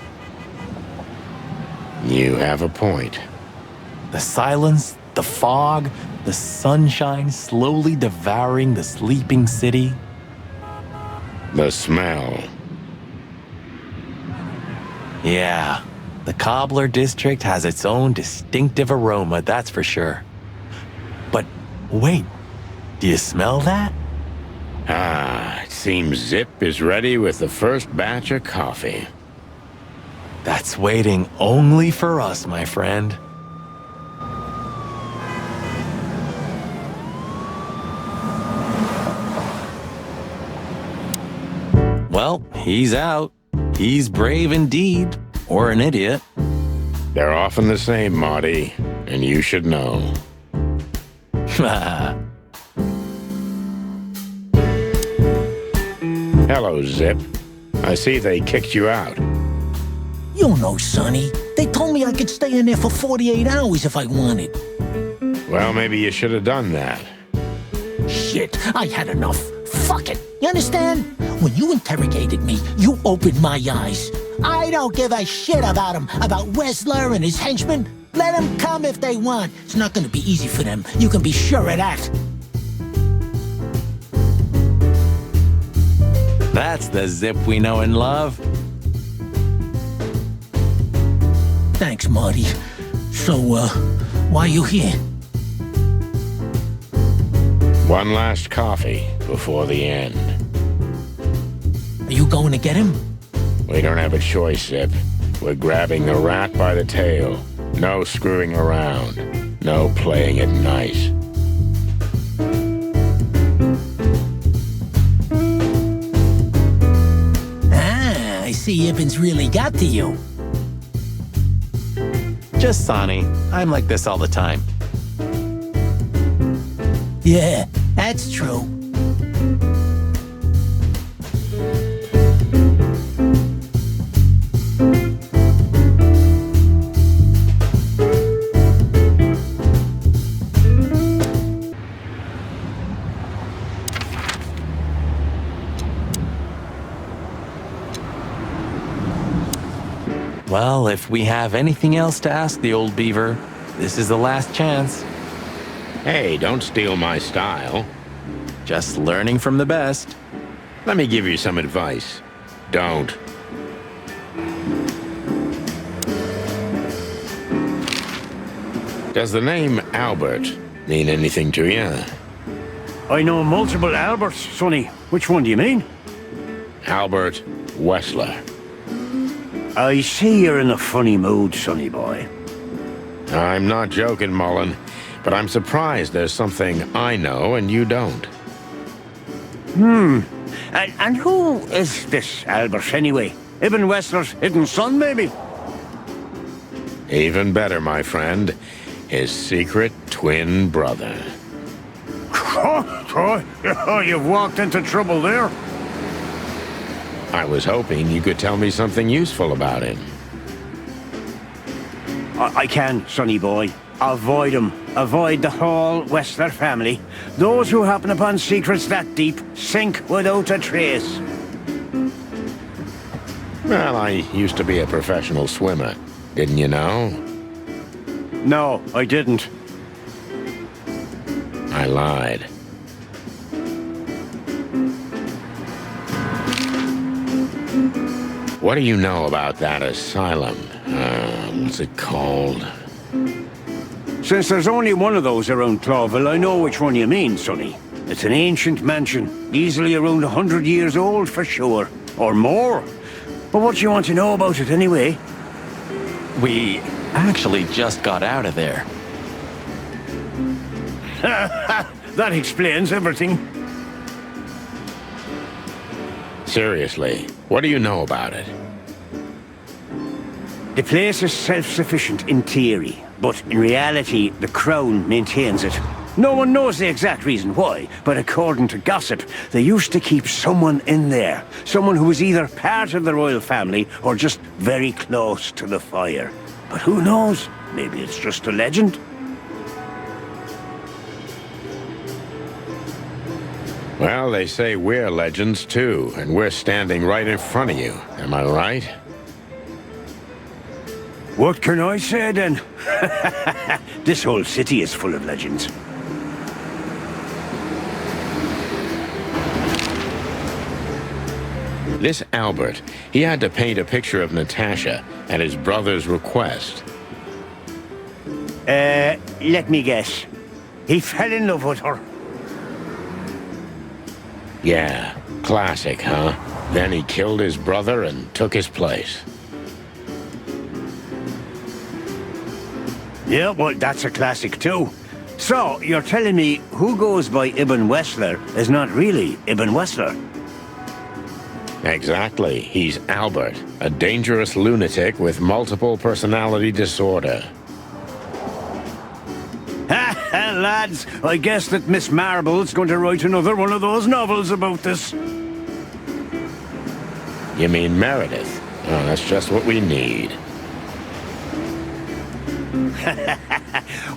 You have a point. The silence, the fog, the sunshine slowly devouring the sleeping city. The smell. Yeah, the Cobbler District has its own distinctive aroma, that's for sure. But wait, do you smell that? It seems Zip is ready with the first batch of coffee. That's waiting only for us, my friend. Well, he's out. He's brave indeed, or an idiot. They're often the same, Marty, and you should know. Hello, Zip. I see they kicked you out. You know, Sonny, they told me I could stay in there for 48 hours if I wanted. Well, maybe you should have done that. Shit, I had enough. Fuck it. You understand? When you interrogated me, you opened my eyes. I don't give a shit about him, about Wessler and his henchmen. Let them come if they want. It's not gonna be easy for them. You can be sure of that. That's the Zip we know and love. Thanks, Marty. So, why are you here? One last coffee before the end. Are you going to get him? We don't have a choice, Zip. We're grabbing the rat by the tail. No screwing around. No playing it nice. I see Ibben's really got to you. Just Sonny. I'm like this all the time. Yeah, that's true. Well, if we have anything else to ask the old beaver, this is the last chance. Hey, don't steal my style. Just learning from the best. Let me give you some advice. Don't. Does the name Albert mean anything to you? I know multiple Alberts, Sonny. Which one do you mean? Albert Wessler. I see you're in a funny mood, Sonny boy. I'm not joking, Mullen, but I'm surprised there's something I know and you don't. And who is this Albert, anyway? Ibn Wessler's hidden son, maybe? Even better, my friend. His secret twin brother. Oh, you've walked into trouble there. I was hoping you could tell me something useful about him. I can, Sonny boy. Avoid him. Avoid the whole Wessler family. Those who happen upon secrets that deep sink without a trace. Well, I used to be a professional swimmer. Didn't you know? No, I didn't. I lied. What do you know about that asylum? What's it called? Since there's only one of those around Clawville, I know which one you mean, Sonny. It's an ancient mansion, easily around 100 years old for sure. Or more. But what do you want to know about it anyway? We actually just got out of there. That explains everything. Seriously, what do you know about it? The place is self-sufficient in theory, but in reality, the Crown maintains it. No one knows the exact reason why, but according to gossip, they used to keep someone in there. Someone who was either part of the royal family or just very close to the fire. But who knows? Maybe it's just a legend. Well, they say we're legends too, and we're standing right in front of you. Am I right? What can I say then? This whole city is full of legends. This Albert, he had to paint a picture of Natasha at his brother's request. Let me guess. He fell in love with her. Yeah, classic, huh? Then he killed his brother and took his place. Yeah, well, that's a classic too. So, you're telling me who goes by Ibn Wessler is not really Ibn Wessler? Exactly. He's Albert, a dangerous lunatic with multiple personality disorder. Ha, lads, I guess that Miss Marble's going to write another one of those novels about this. You mean Meredith? Oh, that's just what we need.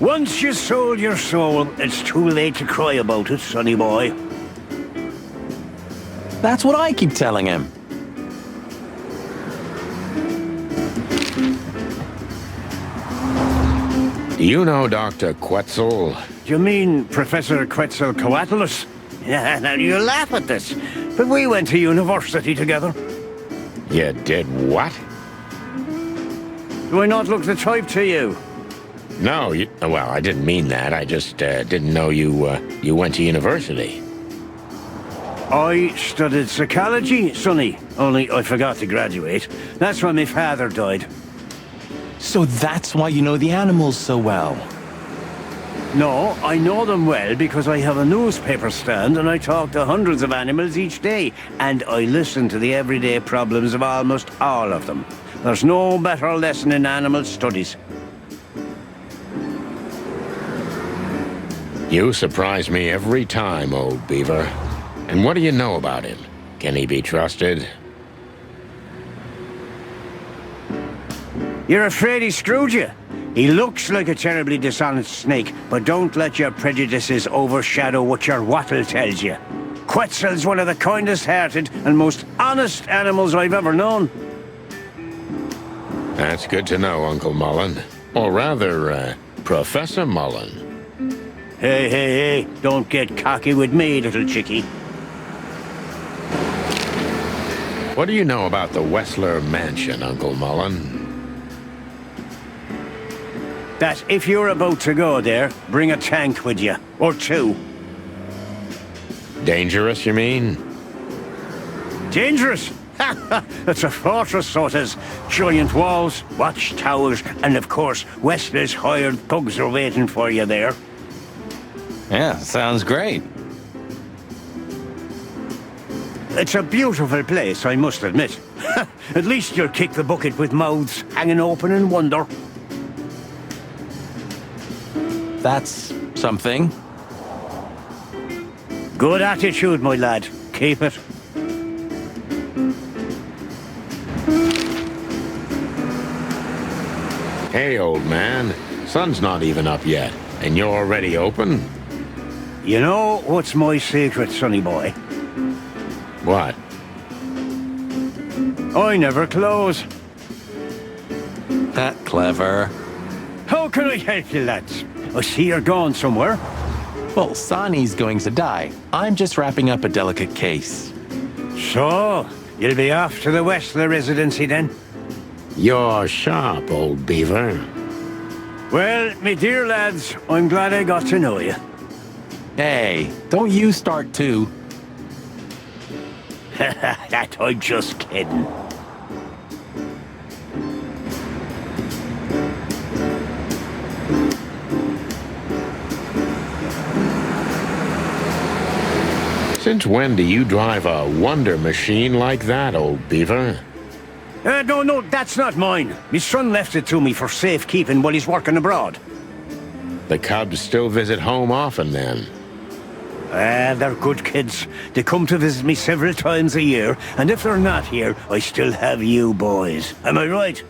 Once you sold your soul, it's too late to cry about it, sonny boy. That's what I keep telling him. Do you know Dr. Quetzal? You mean Professor Quetzalcoatlus? Yeah, now you laugh at this, but we went to university together. You did what? Do I not look the type to you? No, well, I didn't mean that. I just didn't know you went to university. I studied psychology, Sonny, only I forgot to graduate. That's when my father died. So that's why you know the animals so well? No, I know them well because I have a newspaper stand and I talk to hundreds of animals each day, and I listen to the everyday problems of almost all of them. There's no better lesson in animal studies. You surprise me every time, old beaver. And what do you know about him? Can he be trusted? You're afraid he screwed you? He looks like a terribly dishonest snake, but don't let your prejudices overshadow what your wattle tells you. Quetzal's one of the kindest-hearted and most honest animals I've ever known. That's good to know, Uncle Mullen. Or rather, Professor Mullen. Hey, don't get cocky with me, little chickie. What do you know about the Wessler Mansion, Uncle Mullen? that if you're about to go there, bring a tank with you. Or two. Dangerous, you mean? Dangerous? It's a fortress, so it is. Giant walls, watchtowers, and of course, Wesley's hired thugs are waiting for you there. Yeah, sounds great. It's a beautiful place, I must admit. At least you'll kick the bucket with mouths hanging open in wonder. That's something. Good attitude, my lad. Keep it. Hey, old man. Sun's not even up yet, and you're already open? You know what's my secret, sonny boy? What? I never close. That clever. How can I help you, lads? I see you're gone somewhere. Well, Sonny's going to die. I'm just wrapping up a delicate case. So, you'll be off to the Westler residency then? You're sharp, old beaver. Well, me dear lads, I'm glad I got to know you. Hey, don't you start too. That I'm just kidding. Since when do you drive a wonder machine like that, old beaver? No, that's not mine. My son left it to me for safekeeping while he's working abroad. The Cubs still visit home often, then? They're good kids. They come to visit me several times a year, and if they're not here, I still have you boys. Am I right?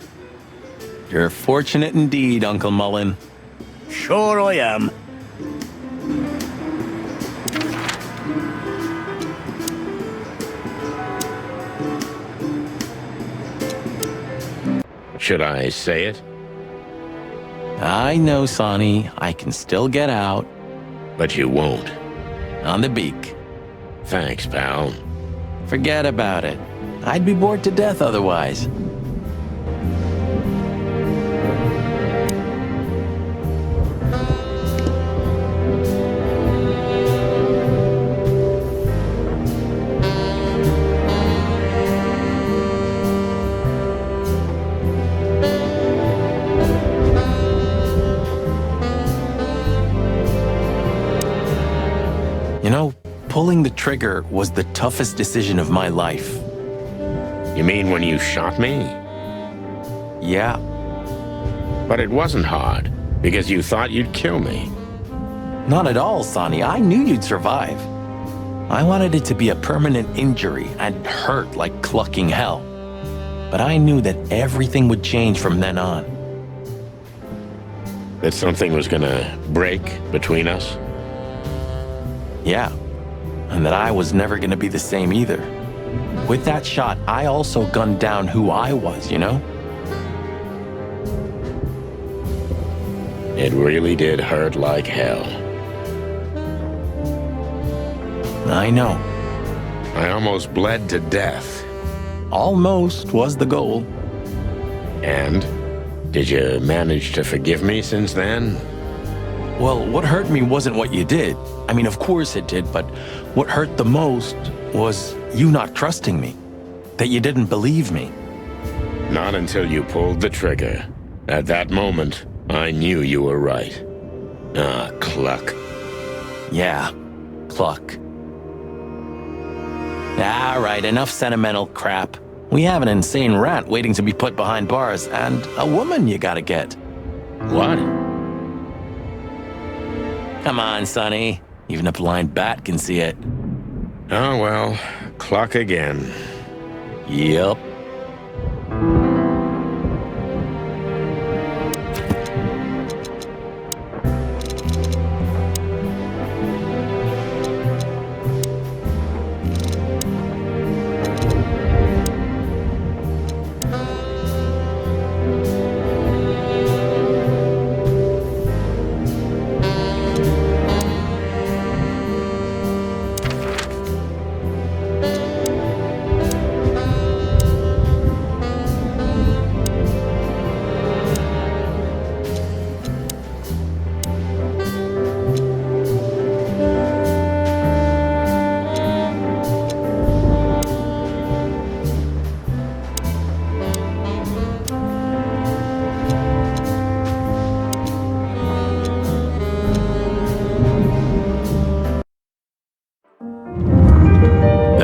You're fortunate indeed, Uncle Mullen. Sure I am. Should I say it? I know, Sonny. I can still get out. But you won't. On the beak. Thanks, pal. Forget about it. I'd be bored to death otherwise. You know, pulling the trigger was the toughest decision of my life. You mean when you shot me? Yeah. But it wasn't hard, because you thought you'd kill me. Not at all, Sonny. I knew you'd survive. I wanted it to be a permanent injury and hurt like clucking hell. But I knew that everything would change from then on. That something was gonna break between us? Yeah, and that I was never gonna be the same either. With that shot, I also gunned down who I was, you know? It really did hurt like hell. I know. I almost bled to death. Almost was the goal. And? Did you manage to forgive me since then? Well, what hurt me wasn't what you did. I mean, of course it did, but what hurt the most was you not trusting me. That you didn't believe me. Not until you pulled the trigger. At that moment, I knew you were right. Ah, Cluck. Yeah, Cluck. All right, enough sentimental crap. We have an insane rat waiting to be put behind bars, and a woman you gotta get. What? Come on, Sonny. Even a blind bat can see it. Oh, well, Cluck again. Yep.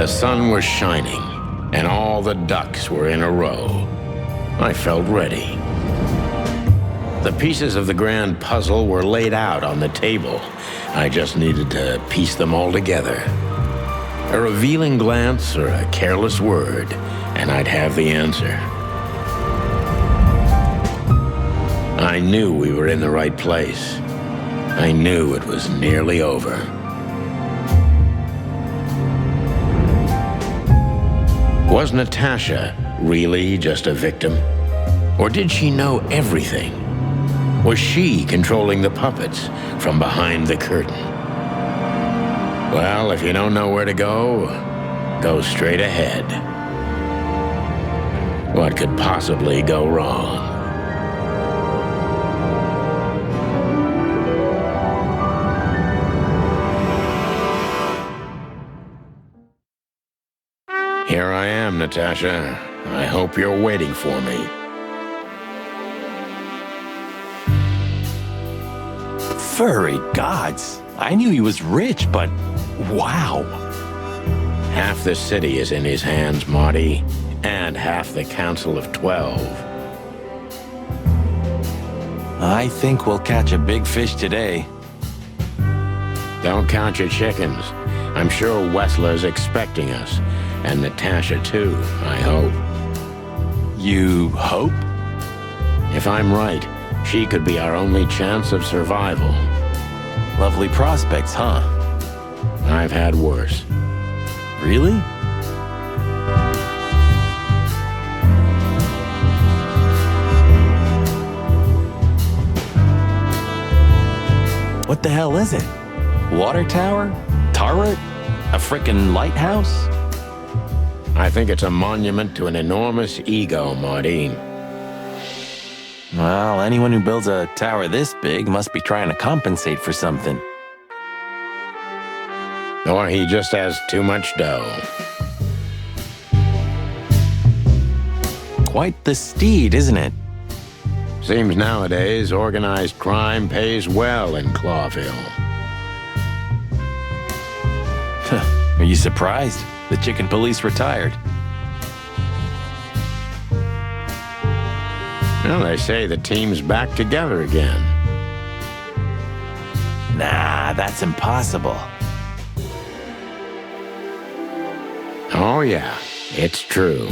The sun was shining, and all the ducks were in a row. I felt ready. The pieces of the grand puzzle were laid out on the table. I just needed to piece them all together. A revealing glance or a careless word, and I'd have the answer. I knew we were in the right place. I knew it was nearly over. Was Natasha really just a victim? Or did she know everything? Was she controlling the puppets from behind the curtain? Well, if you don't know where to go, go straight ahead. What could possibly go wrong? Here I am, Natasha. I hope you're waiting for me. Furry gods. I knew he was rich, but wow. Half the city is in his hands, Marty, and half the Council of 12. I think we'll catch a big fish today. Don't count your chickens. I'm sure Wessler's expecting us. And Natasha, too, I hope. You hope? If I'm right, she could be our only chance of survival. Lovely prospects, huh? I've had worse. Really? What the hell is it? Water tower? Turret? A frickin' lighthouse? I think it's a monument to an enormous ego, Marty. Well, anyone who builds a tower this big must be trying to compensate for something. Or he just has too much dough. Quite the steed, isn't it? Seems nowadays organized crime pays well in Clawville. Are you surprised? The chicken police retired. Well, they say the team's back together again. Nah, that's impossible. Oh yeah, it's true.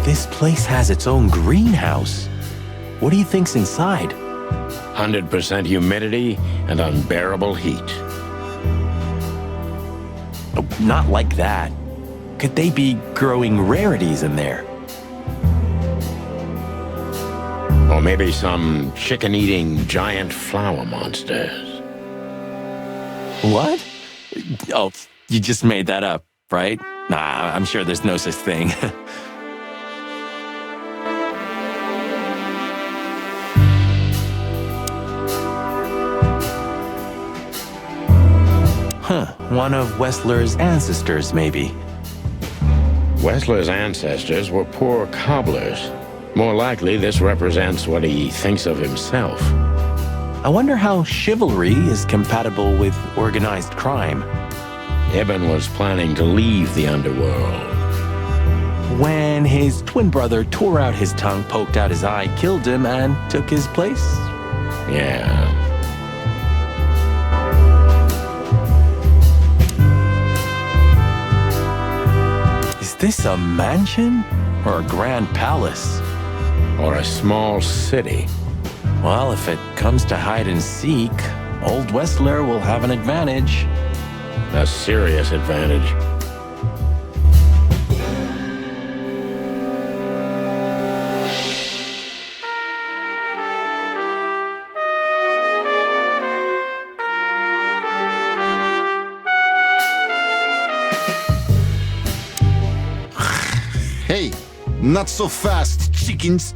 This place has its own greenhouse. What do you think's inside? 100% humidity and unbearable heat. Oh, not like that. Could they be growing rarities in there? Or maybe some chicken-eating giant flower monsters. What? Oh, you just made that up, right? Nah, I'm sure there's no such thing. Huh, one of Wessler's ancestors, maybe. Wessler's ancestors were poor cobblers. More likely, this represents what he thinks of himself. I wonder how chivalry is compatible with organized crime. Ibn was planning to leave the underworld. When his twin brother tore out his tongue, poked out his eye, killed him, and took his place? Yeah. Is this a mansion? Or a grand palace? Or a small city? Well, if it comes to hide and seek, old Wessler will have an advantage. A serious advantage. Hey, not so fast, chickens.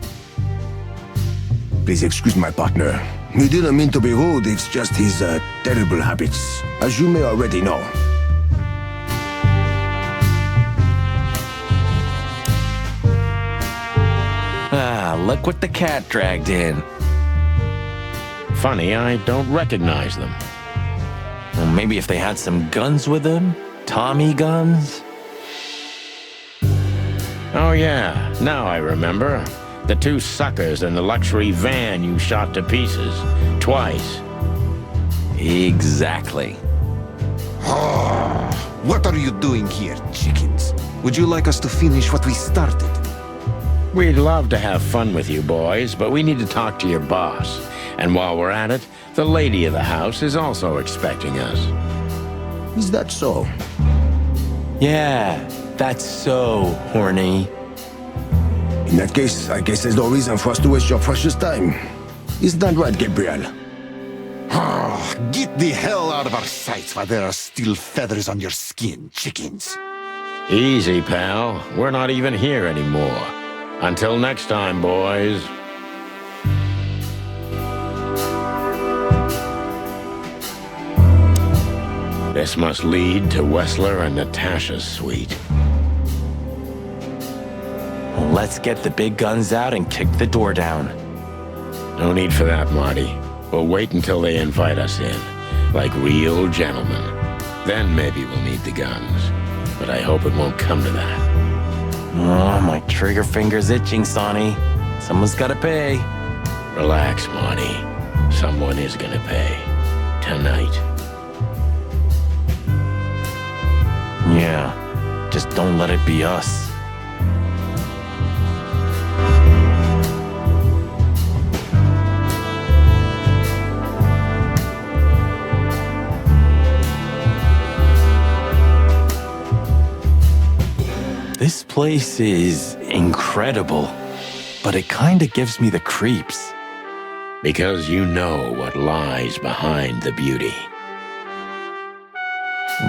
Please excuse my partner. He didn't mean to be rude, it's just his terrible habits, as you may already know. look what the cat dragged in. Funny, I don't recognize them. Well, maybe if they had some guns with them? Tommy guns? Oh yeah, now I remember. The two suckers in the luxury van you shot to pieces. Twice. Exactly. What are you doing here, chickens? Would you like us to finish what we started? We'd love to have fun with you boys, but we need to talk to your boss. And while we're at it, the lady of the house is also expecting us. Is that so? Yeah, that's so horny. In that case, I guess there's no reason for us to waste your precious time. Isn't that right, Gabriel? Get the hell out of our sights while there are still feathers on your skin, chickens. Easy, pal. We're not even here anymore. Until next time, boys. This must lead to Wessler and Natasha's suite. Let's get the big guns out and kick the door down. No need for that, Marty. We'll wait until they invite us in, like real gentlemen. Then maybe we'll need the guns. But I hope it won't come to that. Oh, my trigger finger's itching, Sonny. Someone's gotta pay. Relax, Marty. Someone is gonna pay. Tonight. Yeah, just don't let it be us. This place is incredible, but it kinda gives me the creeps. Because you know what lies behind the beauty.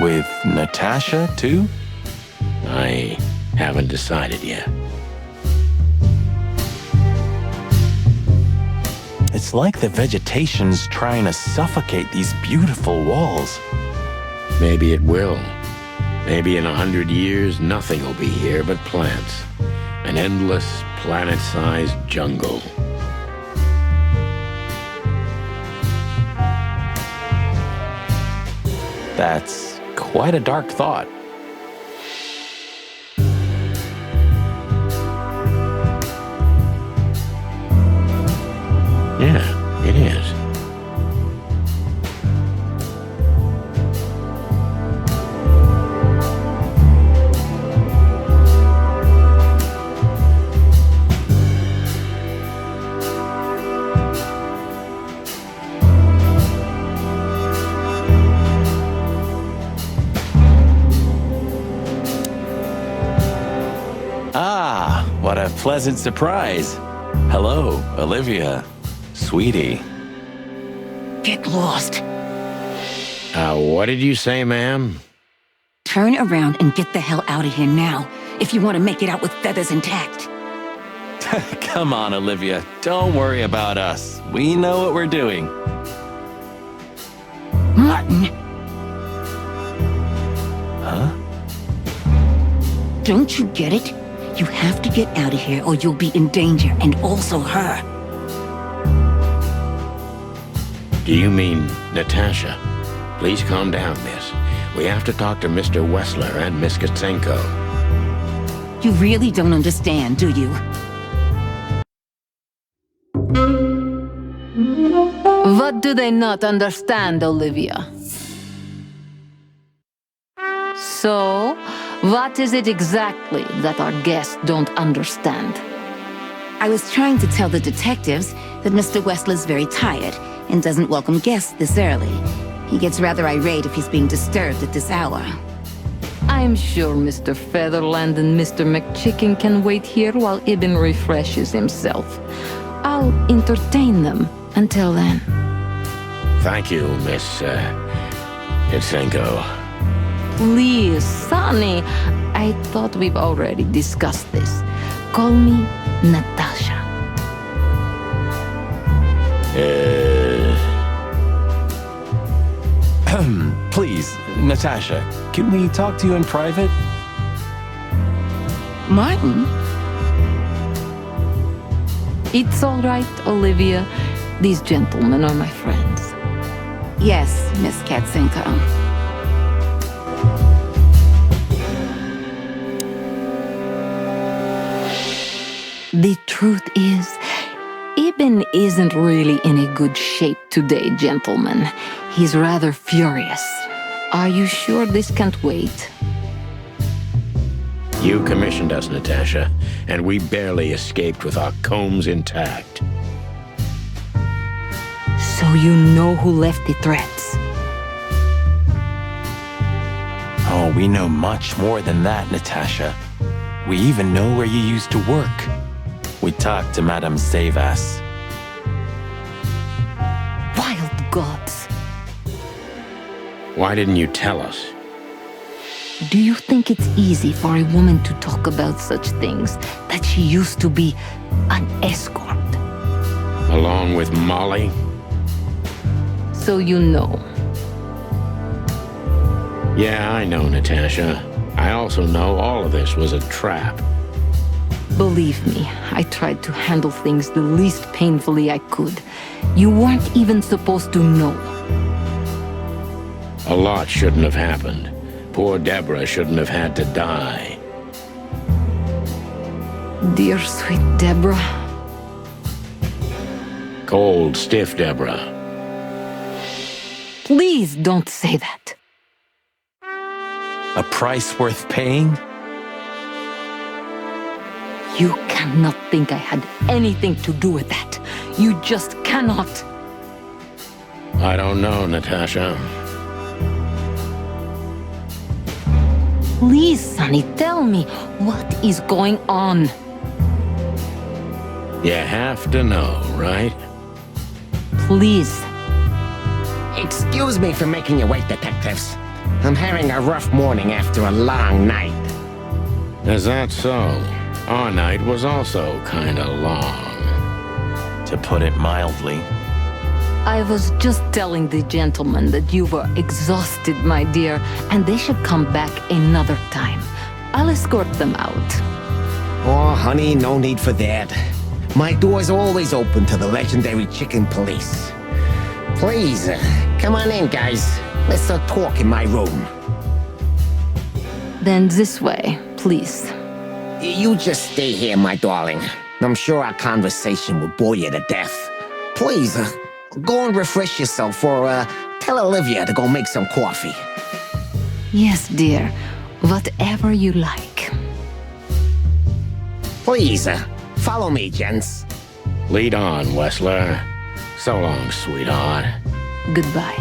With Natasha, too? I haven't decided yet. It's like the vegetation's trying to suffocate these beautiful walls. Maybe it will. Maybe in 100 years, nothing will be here but plants. An endless, planet-sized jungle. That's quite a dark thought. Yeah, it is. Ah, what a pleasant surprise. Hello, Olivia. Sweetie. Get lost. What did you say, ma'am? Turn around and get the hell out of here now, if you want to make it out with feathers intact. Come on, Olivia. Don't worry about us. We know what we're doing. Martin. Huh? Don't you get it? You have to get out of here or you'll be in danger, and also her. Do you mean Natasha? Please calm down, miss. We have to talk to Mr. Wessler and Miss Katsenko. You really don't understand, do you? What do they not understand, Olivia? So, what is it exactly that our guests don't understand? I was trying to tell the detectives that Mr. Wessler's very tired and doesn't welcome guests this early. He gets rather irate if he's being disturbed at this hour. I'm sure Mr. Featherland and Mr. McChicken can wait here while Ibn refreshes himself. I'll entertain them until then. Thank you, Miss Katsenko. Please, Sonny. I thought we've already discussed this. Call me Natasha. Please, Natasha, can we talk to you in private? Martin? It's all right, Olivia. These gentlemen are my friends. Yes, Miss Katzenko. The truth is, Ibn isn't really in a good shape today, gentlemen. He's rather furious. Are you sure this can't wait? You commissioned us, Natasha, and we barely escaped with our combs intact. So you know who left the threats? Oh, we know much more than that, Natasha. We even know where you used to work. We talked to Madame Savas. Wild gods! Why didn't you tell us? Do you think it's easy for a woman to talk about such things, that she used to be an escort? Along with Molly? So you know. Yeah, I know, Natasha. I also know all of this was a trap. Believe me, I tried to handle things the least painfully I could. You weren't even supposed to know. A lot shouldn't have happened. Poor Deborah shouldn't have had to die. Dear sweet Deborah. Cold, stiff Deborah. Please don't say that. A price worth paying? You cannot think I had anything to do with that. You just cannot. I don't know, Natasha. Please, Sonny, tell me, what is going on? You have to know, right? Please. Excuse me for making you wait, detectives. I'm having a rough morning after a long night. Is that so? Our night was also kinda long. To put it mildly. I was just telling the gentlemen that you were exhausted, my dear, and they should come back another time. I'll escort them out. Oh, honey, no need for that. My door's always open to the legendary chicken police. Please, come on in, guys. Let's talk in my room. Then this way, please. You just stay here, my darling. I'm sure our conversation will bore you to death. Please, go and refresh yourself, or tell Olivia to go make some coffee. Yes, dear. Whatever you like. Please, follow me, gents. Lead on, Wessler. So long, sweetheart. Goodbye.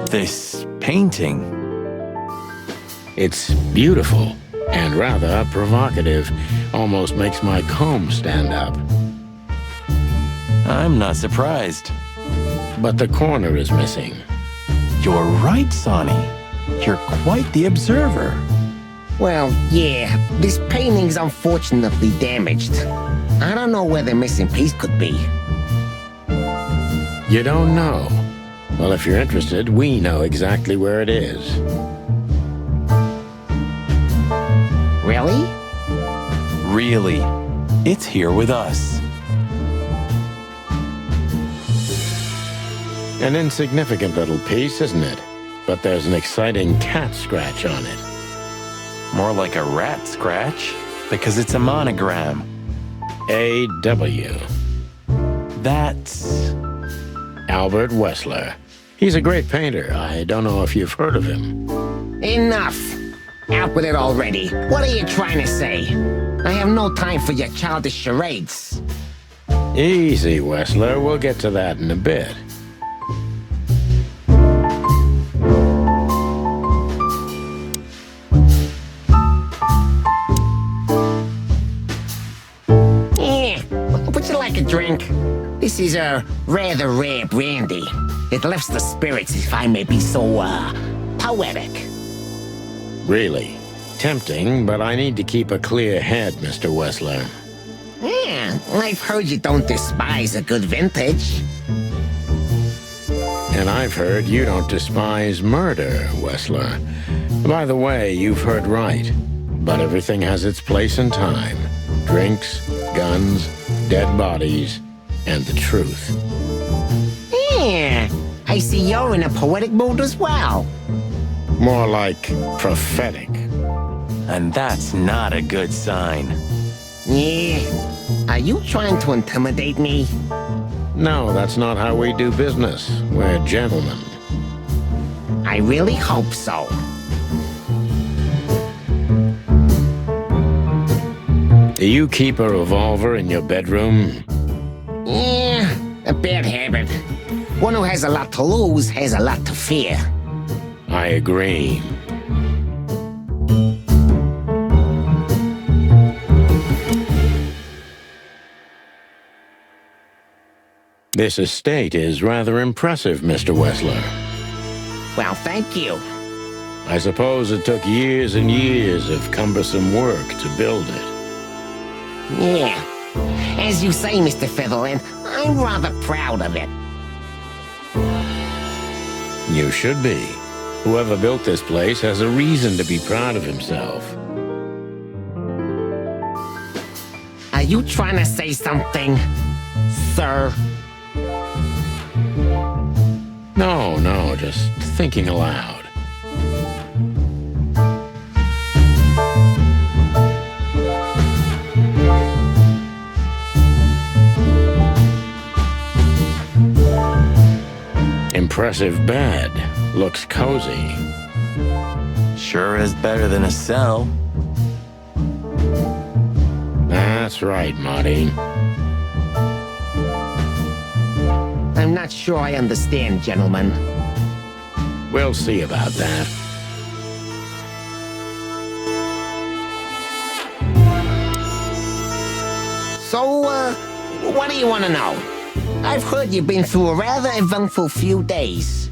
This painting. It's beautiful and rather provocative. Almost makes my comb stand up. I'm not surprised. But the corner is missing. You're right, Sonny. You're quite the observer. Well, yeah, this painting's unfortunately damaged. I don't know where the missing piece could be. You don't know? Well, if you're interested, we know exactly where it is. Really? Really. It's here with us. An insignificant little piece, isn't it? But there's an exciting cat scratch on it. More like a rat scratch, because it's a monogram. A.W. That's Albert Weßler. He's a great painter. I don't know if you've heard of him. Enough! Out with it already. What are you trying to say? I have no time for your childish charades. Easy, Weßler. We'll get to that in a bit. Would you like a drink? This is a rather rare brandy. It lifts the spirits, if I may be so, poetic. Really? Tempting, but I need to keep a clear head, Mr. Weßler. Yeah, I've heard you don't despise a good vintage. And I've heard you don't despise murder, Weßler. By the way, you've heard right. But everything has its place and time. Drinks, guns, dead bodies, and the truth. Yeah, I see you're in a poetic mood as well. More like prophetic. And that's not a good sign. Yeah, are you trying to intimidate me? No, that's not how we do business. We're gentlemen. I really hope so. Do you keep a revolver in your bedroom? Yeah, a bad habit. One who has a lot to lose has a lot to fear. I agree. This estate is rather impressive, Mr. Weßler. Well, thank you. I suppose it took years and years of cumbersome work to build it. Yeah. As you say, Mr. Featherland, I'm rather proud of it. You should be. Whoever built this place has a reason to be proud of himself. Are you trying to say something, sir? No, just thinking aloud. Impressive bed. Looks cozy. Sure is better than a cell. That's right, Marty. I'm not sure I understand, gentlemen. We'll see about that. So, what do you want to know? I've heard you've been through a rather eventful few days.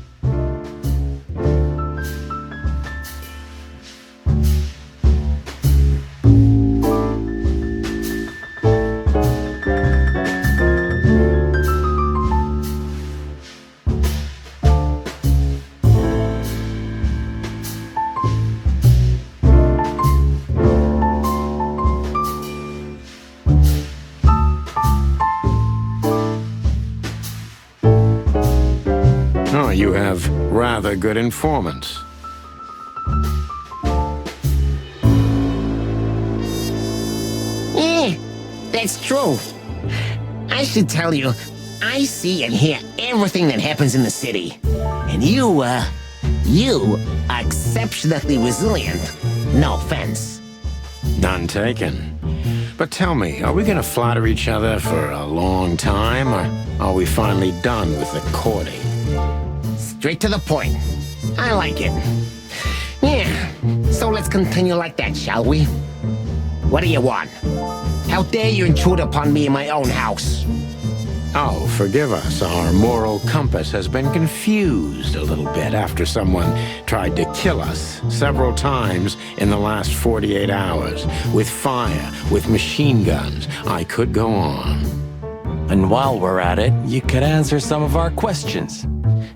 Oh, you have rather good informants. Yeah, that's true. I should tell you, I see and hear everything that happens in the city. And you are exceptionally resilient. No offense. None taken. But tell me, are we going to flatter each other for a long time, or are we finally done with the courting? Straight to the point. I like it. Yeah, so let's continue like that, shall we? What do you want? How dare you intrude upon me in my own house? Oh, forgive us. Our moral compass has been confused a little bit after someone tried to kill us several times in the last 48 hours. With fire, with machine guns. I could go on. And while we're at it, you could answer some of our questions.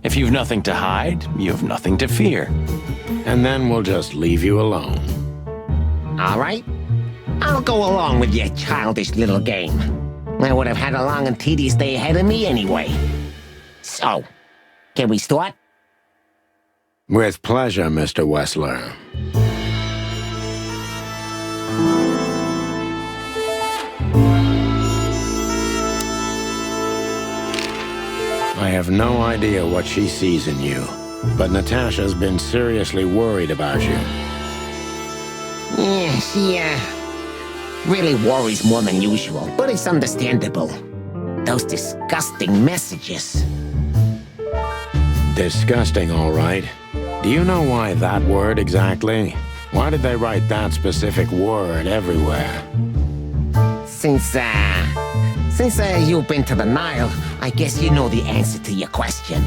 If you've nothing to hide, you have nothing to fear. And then we'll just leave you alone. All right. I'll go along with your childish little game. I would have had a long and tedious day ahead of me anyway. So, Can we start? With pleasure, Mr. Wessler. I have no idea what she sees in you, but Natasha's been seriously worried about you. Yeah, she, really worries more than usual, but it's understandable. Those disgusting messages. Disgusting, all right. Do you know why that word exactly? Why did they write that specific word everywhere? Since you've been to the Nile, I guess you know the answer to your question.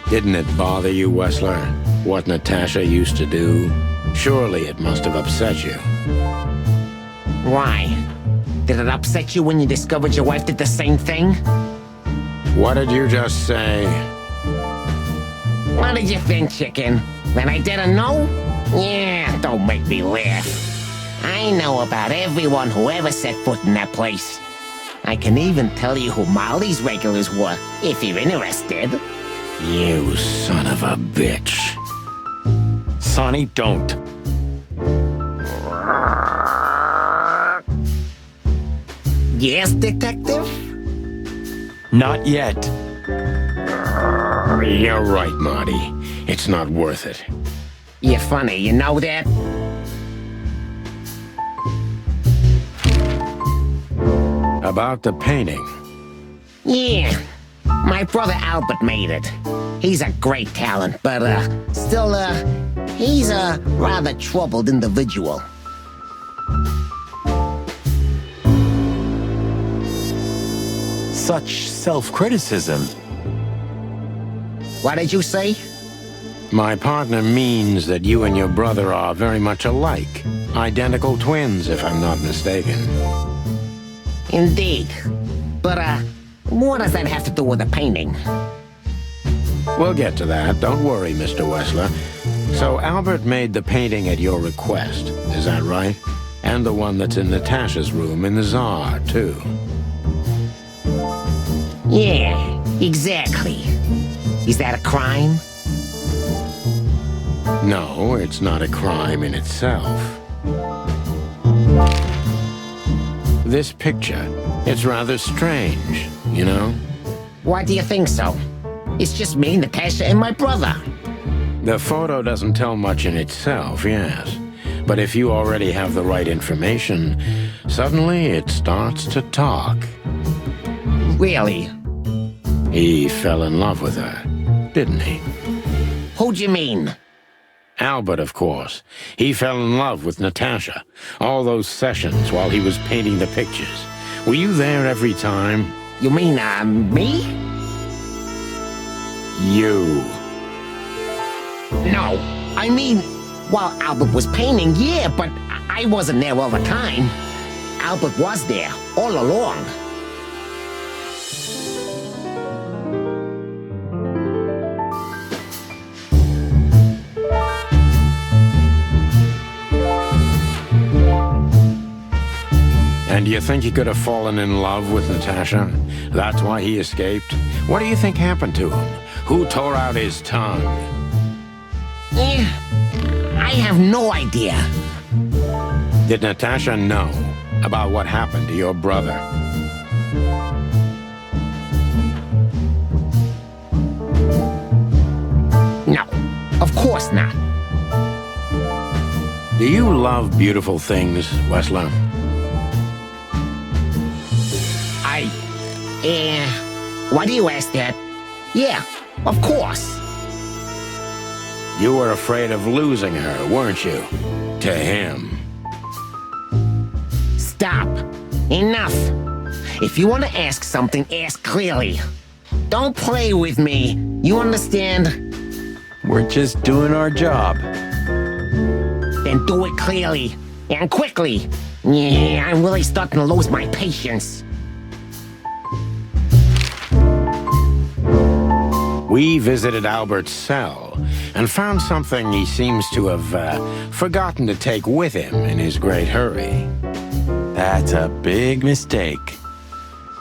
Didn't it bother you, Wessler, what Natasha used to do? Surely it must have upset you. Why? Did it upset you when you discovered your wife did the same thing? What did you just say? What did you think, chicken? That I didn't know? Yeah, don't make me laugh. I know about everyone who ever set foot in that place. I can even tell you who Molly's regulars were, if you're interested. You son of a bitch. Sonny, don't. Yes, detective? Not yet. You're right, Marty. It's not worth it. You're funny, you know that? About the painting. Yeah. My brother Albert made it. He's a great talent, but, still, he's a rather troubled individual. Such self-criticism. What did you say? My partner means that you and your brother are very much alike. Identical twins, if I'm not mistaken. Indeed. But, what does that have to do with the painting? We'll get to that. Don't worry, Mr. Wessler. So Albert made the painting at your request, is that right? And the one that's in Natasha's room in the Tsar, too. Yeah, exactly. Is that a crime? No, it's not a crime in itself. This picture, it's rather strange, you know? Why do you think so? It's just me, Natasha, and my brother. The photo doesn't tell much in itself, yes. But if you already have the right information, suddenly it starts to talk. Really? He fell in love with her, didn't he? Who do you mean? Albert, of course. He fell in love with Natasha. All those sessions while he was painting the pictures. Were you there every time? You mean, me? You. No, I mean, while Albert was painting, yeah, but I wasn't there all the time. Albert was there, all along. And do you think he could have fallen in love with Natasha? That's why he escaped? What do you think happened to him? Who tore out his tongue? I have no idea. Did Natasha know about what happened to your brother? No, of course not. Do you love beautiful things, Wessler? Why do you ask that? Yeah, of course. You were afraid of losing her, weren't you? To him. Stop. Enough. If you want to ask something, ask clearly. Don't play with me. You understand? We're just doing our job. Then do it clearly. And quickly. Yeah, I'm really starting to lose my patience. We visited Albert's cell and found something he seems to have forgotten to take with him in his great hurry. That's a big mistake.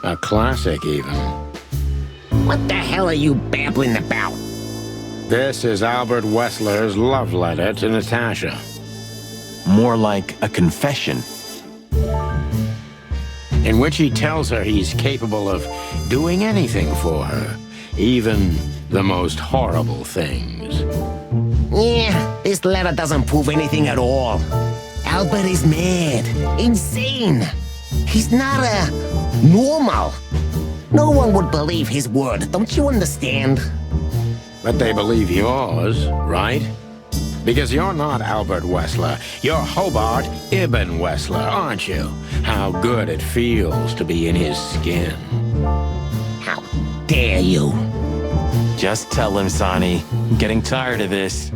A classic, even. What the hell are you babbling about? This is Albert Wessler's love letter to Natasha. More like a confession. In which he tells her he's capable of doing anything for her, even the most horrible things. Yeah, this letter doesn't prove anything at all. Albert is mad, insane. He's not normal. No one would believe his word, don't you understand? But they believe yours, right? Because you're not Albert Wessler. You're Hobart Ibn Wessler, aren't you? How good it feels to be in his skin. How dare you? Just tell him, Sonny. I'm getting tired of this.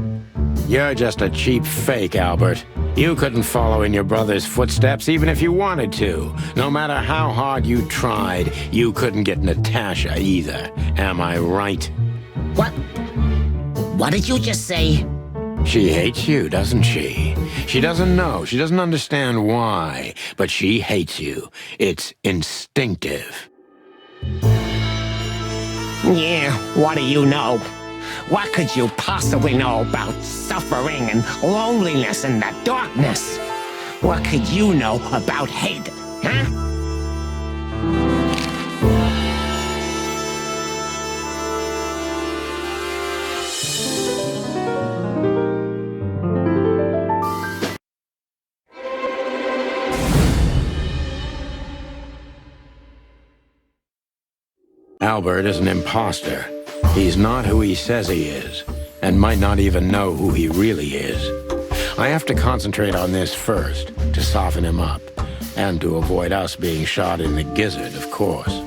You're just a cheap fake, Albert. You couldn't follow in your brother's footsteps even if you wanted to. No matter how hard you tried, you couldn't get Natasha either. Am I right? What? What did you just say? She hates you, doesn't she? She doesn't know. She doesn't understand why. But she hates you. It's instinctive. Yeah, what do you know? What could you possibly know about suffering and loneliness and the darkness? What could you know about hate, huh? Albert is an imposter. He's not who he says he is, and might not even know who he really is. I have to concentrate on this first, to soften him up, and to avoid us being shot in the gizzard, of course.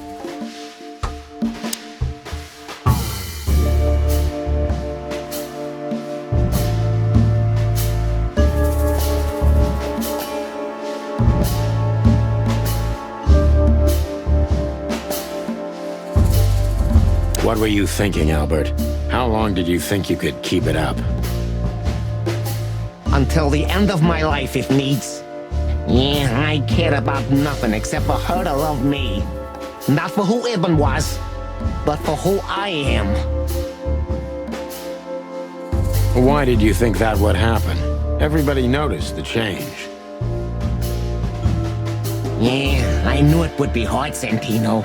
What were you thinking, Albert? How long did you think you could keep it up? Until the end of my life, if needs. Yeah, I cared about nothing except for her to love me. Not for who Ibn was, but for who I am. Why did you think that would happen? Everybody noticed the change. Yeah, I knew it would be hard, Santino.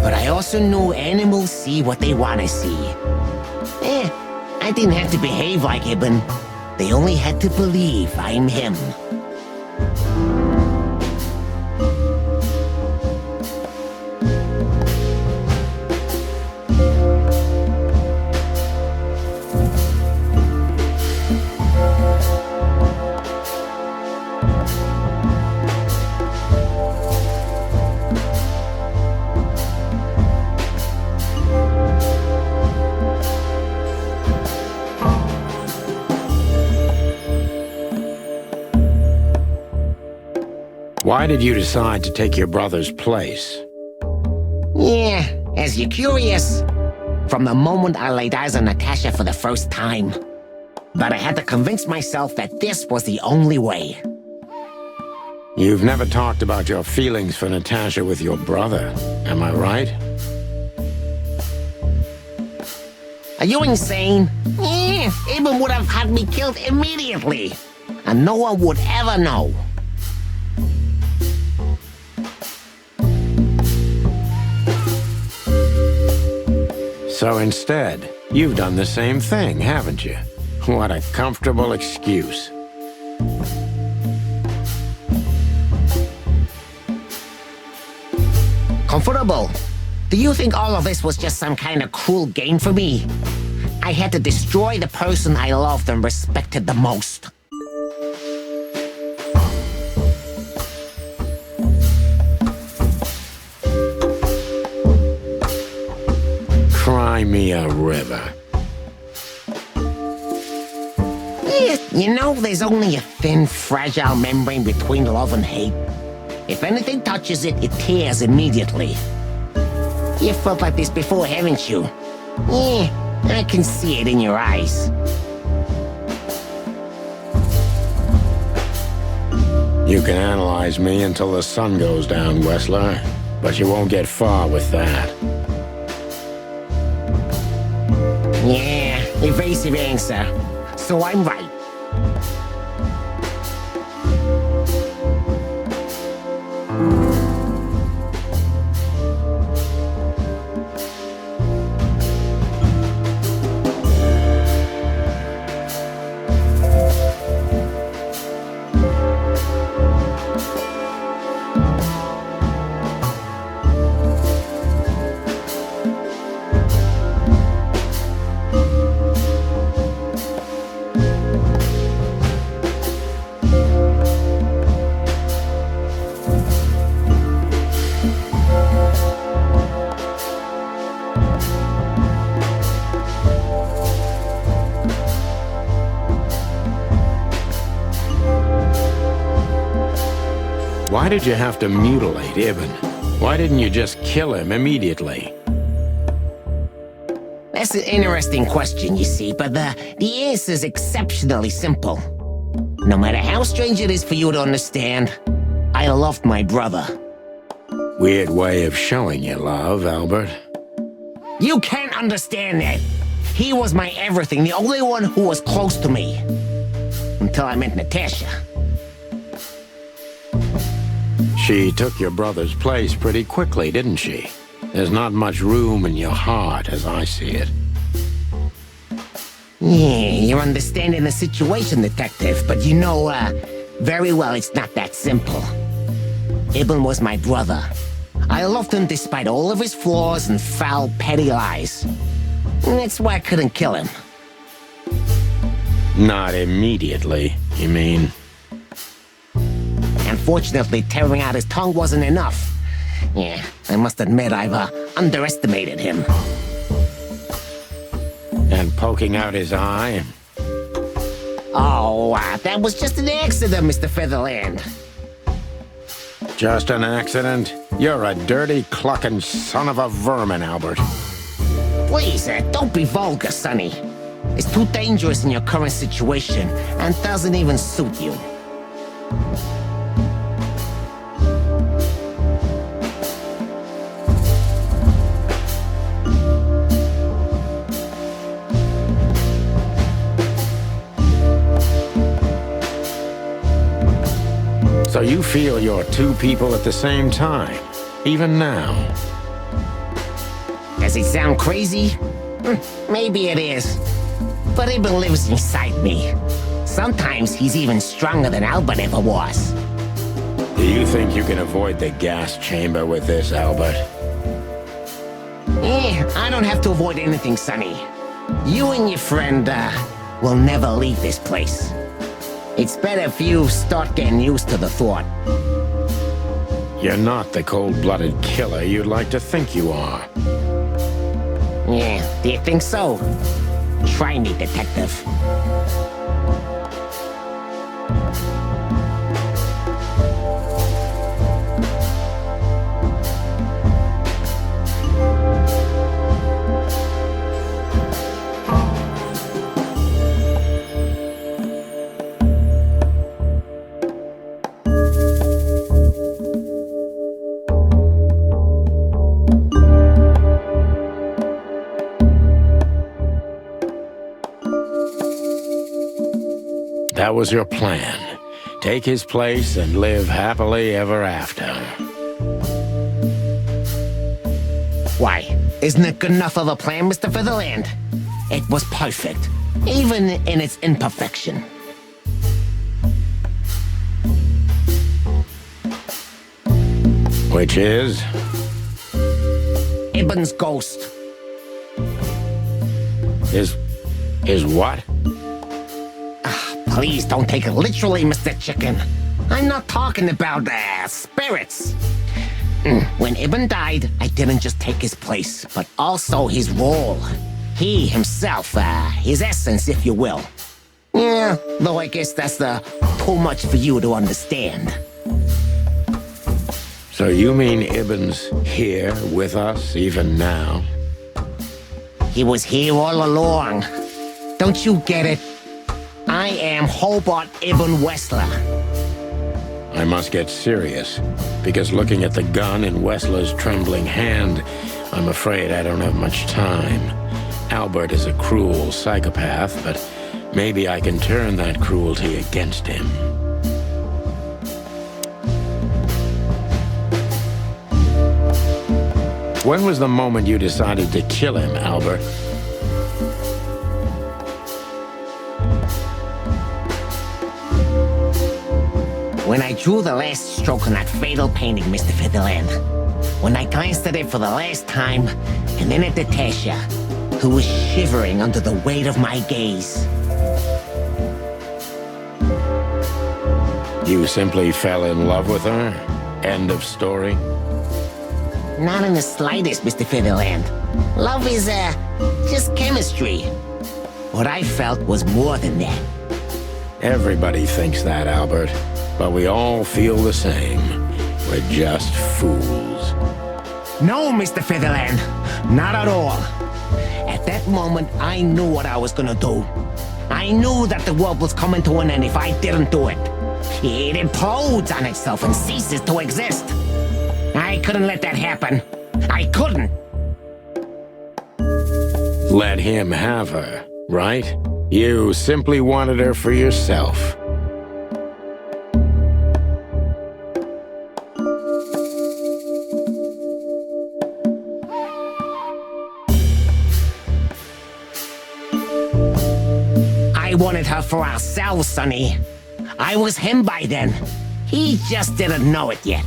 But I also knew animals see what they want to see. I didn't have to behave like Ibn. They only had to believe I'm him. Why did you decide to take your brother's place? Yeah, as you're curious, from the moment I laid eyes on Natasha for the first time. But I had to convince myself that this was the only way. You've never talked about your feelings for Natasha with your brother, am I right? Are you insane? Yeah, Ibn would have had me killed immediately. And no one would ever know. So instead, you've done the same thing, haven't you? What a comfortable excuse. Comfortable? Do you think all of this was just some kind of cruel game for me? I had to destroy the person I loved and respected the most. Cry me a river. Yeah, you know, there's only a thin, fragile membrane between love and hate. If anything touches it, it tears immediately. You felt like this before, haven't you? Yeah, I can see it in your eyes. You can analyze me until the sun goes down, Wessler, but you won't get far with that. Evasive answer. So I'm right. Why did you have to mutilate Ibn? Why didn't you just kill him immediately? That's an interesting question, you see, but the answer is exceptionally simple. No matter how strange it is for you to understand, I loved my brother. Weird way of showing your love, Albert. You can't understand that. He was my everything, the only one who was close to me. Until I met Natasha. She took your brother's place pretty quickly, didn't she? There's not much room in your heart, as I see it. Yeah, you're understanding the situation, Detective, but you know, very well it's not that simple. Ibn was my brother. I loved him despite all of his flaws and foul, petty lies. And that's why I couldn't kill him. Not immediately, you mean? Unfortunately, tearing out his tongue wasn't enough. Yeah, I must admit I've underestimated him. And poking out his eye? Oh, that was just an accident, Mr. Featherland. Just an accident? You're a dirty, clucking son of a vermin, Albert. Please, don't be vulgar, Sonny. It's too dangerous in your current situation, and doesn't even suit you. So you feel you're two people at the same time, even now? Does it sound crazy? Maybe it is. But Ibn lives inside me. Sometimes he's even stronger than Albert ever was. Do you think you can avoid the gas chamber with this, Albert? I don't have to avoid anything, Sonny. You and your friend, will never leave this place. It's better if you start getting used to the thought. You're not the cold-blooded killer you'd like to think you are. Yeah, do you think so? Try me, Detective. That was your plan. Take his place and live happily ever after. Why? Isn't it good enough of a plan, Mr. Featherland? It was perfect, even in its imperfection. Which is? Ibn's ghost. Is what? Please don't take it literally, Mr. Chicken. I'm not talking about, spirits. When Ibn died, I didn't just take his place, but also his role. He himself, his essence, if you will. Yeah, though I guess that's too much for you to understand. So you mean Ibn's here with us even now? He was here all along. Don't you get it? I am Hobart Ibn Wessler. I must get serious, because looking at the gun in Wessler's trembling hand, I'm afraid I don't have much time. Albert is a cruel psychopath, but maybe I can turn that cruelty against him. When was the moment you decided to kill him, Albert? When I drew the last stroke on that fatal painting, Mr. Featherland. When I glanced at it for the last time, and then at Natasha, who was shivering under the weight of my gaze. You simply fell in love with her? End of story? Not in the slightest, Mr. Featherland. Love is, just chemistry. What I felt was more than that. Everybody thinks that, Albert. But we all feel the same. We're just fools. No, Mr. Featherland. Not at all. At that moment, I knew what I was gonna do. I knew that the world was coming to an end if I didn't do it. It implodes on itself and ceases to exist. I couldn't let that happen. I couldn't. Let him have her, right? You simply wanted her for yourself. I wanted her for ourselves, Sonny. I was him by then. He just didn't know it yet.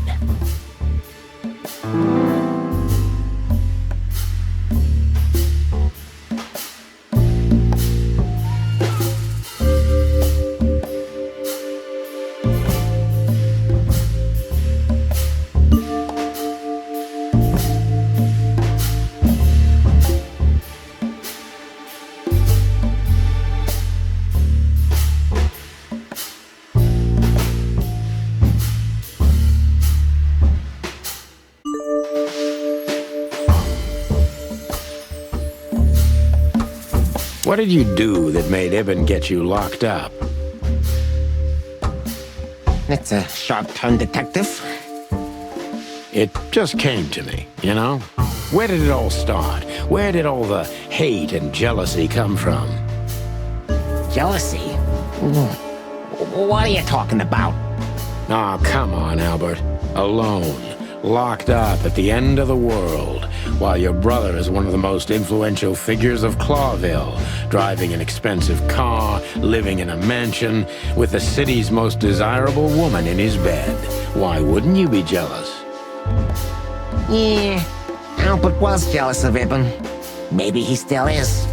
What did you do that made Ibn get you locked up? That's a sharp turn, detective. It just came to me, you know? Where did it all start? Where did all the hate and jealousy come from? Jealousy? What are you talking about? Oh, come on, Albert. Alone, locked up at the end of the world, while your brother is one of the most influential figures of Clawville, driving an expensive car, living in a mansion, with the city's most desirable woman in his bed. Why wouldn't you be jealous? Yeah, Albert was jealous of Ibn. Maybe he still is.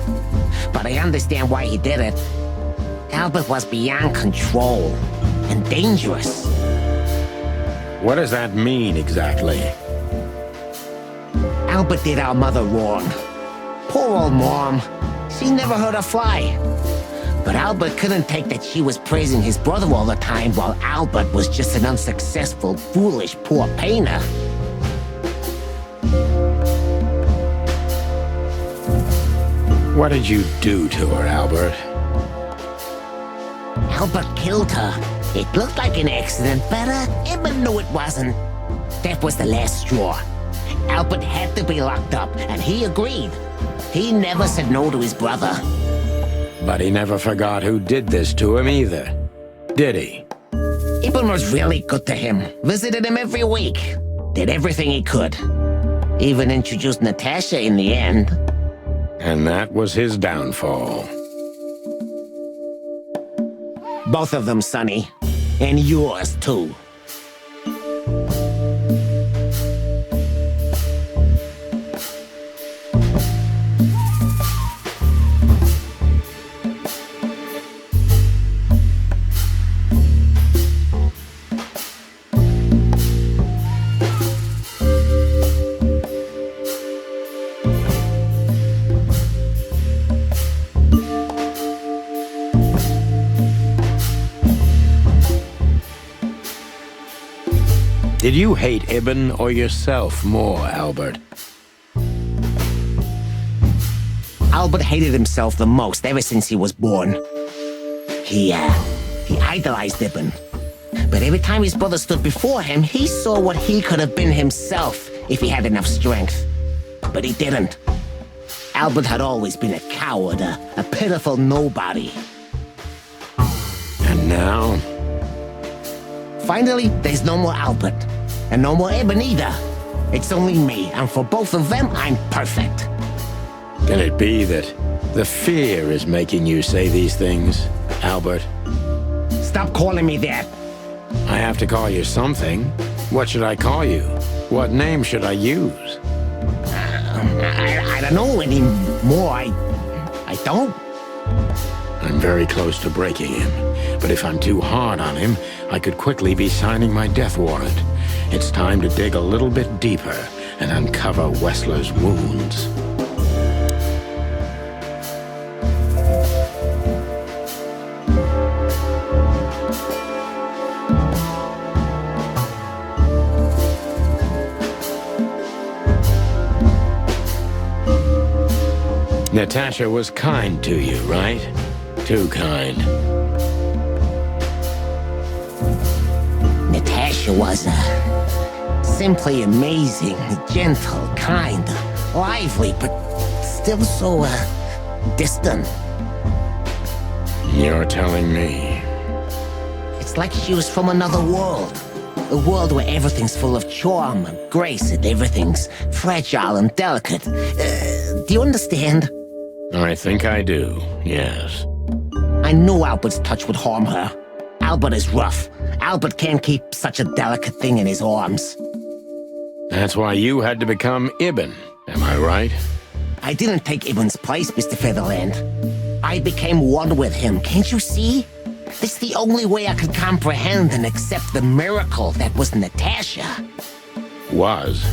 But I understand why he did it. Albert was beyond control and dangerous. What does that mean exactly? Albert did our mother wrong. Poor old Mom. She never hurt a fly. But Albert couldn't take that she was praising his brother all the time while Albert was just an unsuccessful, foolish, poor painter. What did you do to her, Albert? Albert killed her. It looked like an accident, but Ibn knew it wasn't. That was the last straw. Albert had to be locked up, and he agreed. He never said no to his brother. But he never forgot who did this to him either, did he? Ibn was really good to him. Visited him every week. Did everything he could. Even introduced Natasha in the end. And that was his downfall. Both of them, Sonny. And yours, too. Did you hate Ibn or yourself more, Albert? Albert hated himself the most ever since he was born. He idolized Ibn. But every time his brother stood before him, he saw what he could have been himself if he had enough strength. But he didn't. Albert had always been a coward, a pitiful nobody. And now? Finally, there's no more Albert. And no more Eben either. It's only me, and for both of them, I'm perfect. Can it be that the fear is making you say these things, Albert? Stop calling me that. I have to call you something. What should I call you? What name should I use? I don't know anymore. I don't. I'm very close to breaking him. But if I'm too hard on him, I could quickly be signing my death warrant. It's time to dig a little bit deeper and uncover Wessler's wounds. Natasha was kind to you, right? Too kind. Natasha was simply amazing, gentle, kind, lively, but still so distant. You're telling me? It's like she was from another world. A world where everything's full of charm and grace and everything's fragile and delicate. Do you understand? I think I do, yes. I knew Albert's touch would harm her. Albert is rough. Albert can't keep such a delicate thing in his arms. That's why you had to become Ibn, am I right? I didn't take Ibn's place, Mr. Featherland. I became one with him, can't you see? This is the only way I could comprehend and accept the miracle that was Natasha. Was?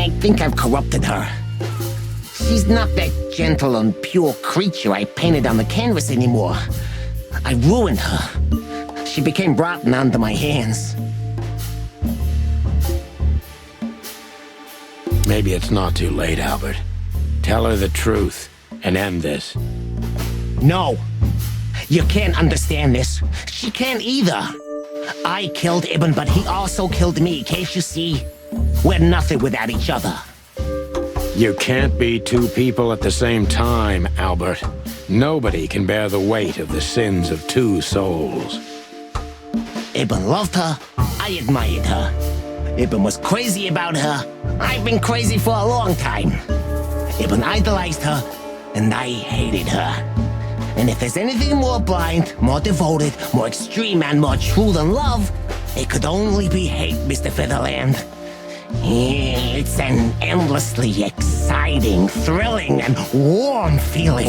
I think I've corrupted her. She's not that gentle and pure creature I painted on the canvas anymore. I ruined her. She became rotten under my hands. Maybe it's not too late, Albert. Tell her the truth and end this. No. You can't understand this. She can't either. I killed Ibn, but he also killed me, can't you see? We're nothing without each other. You can't be two people at the same time, Albert. Nobody can bear the weight of the sins of two souls. Ibn loved her. I admired her. Ibn was crazy about her. I've been crazy for a long time. Ibn idolized her, and I hated her. And if there's anything more blind, more devoted, more extreme, and more true than love, it could only be hate, Mr. Featherland. It's an endlessly exciting, thrilling, and warm feeling.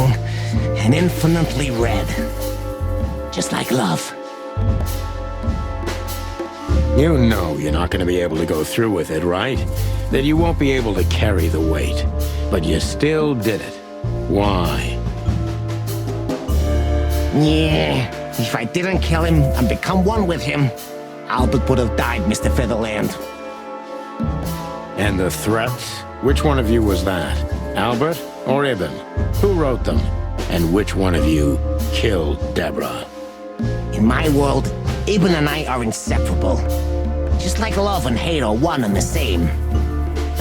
And infinitely red. Just like love. You know you're not going to be able to go through with it, right? That you won't be able to carry the weight. But you still did it. Why? Yeah, if I didn't kill him and become one with him, Albert would have died, Mr. Featherland. And the threats? Which one of you was that? Albert or Ibn? Who wrote them? And which one of you killed Deborah? In my world, Ibn and I are inseparable. Just like love and hate are one and the same.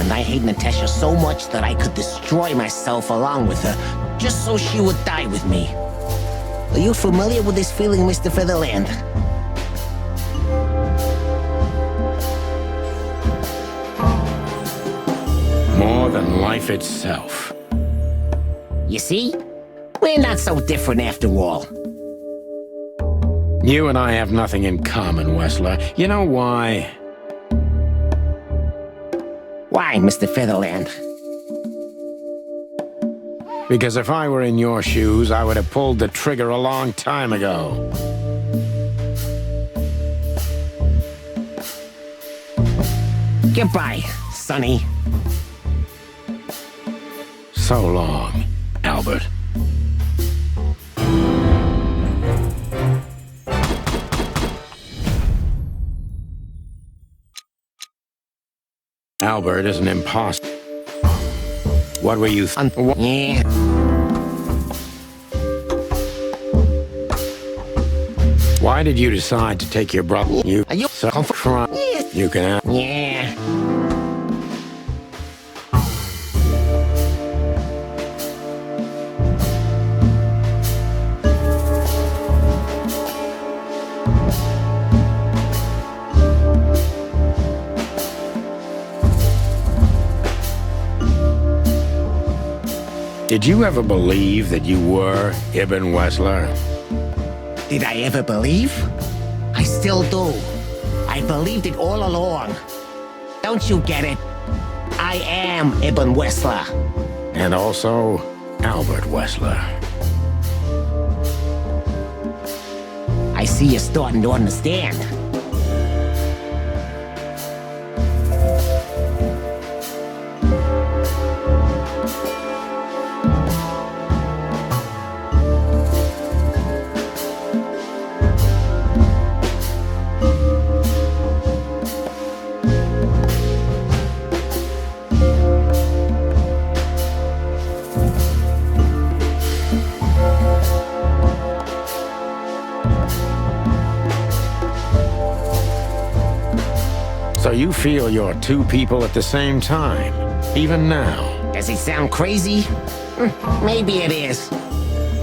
And I hate Natasha so much that I could destroy myself along with her, just so she would die with me. Are you familiar with this feeling, Mr. Featherland? More than life itself. You see? We're not so different after all. You and I have nothing in common, Wessler. You know why? Why, Mr. Featherland? Because if I were in your shoes, I would have pulled the trigger a long time ago. Goodbye, Sonny. So long, Albert. Albert is an imposter. What were you Yeah. Why did you decide to take your brother? You Are you so You can Yeah. Did you ever believe that you were Ibn Wessler? Did I ever believe? I still do. I believed it all along. Don't you get it? I am Ibn Wessler. And also Albert Wessler. I see you're starting to understand. So you feel you're two people at the same time, even now? Does it sound crazy? Maybe it is.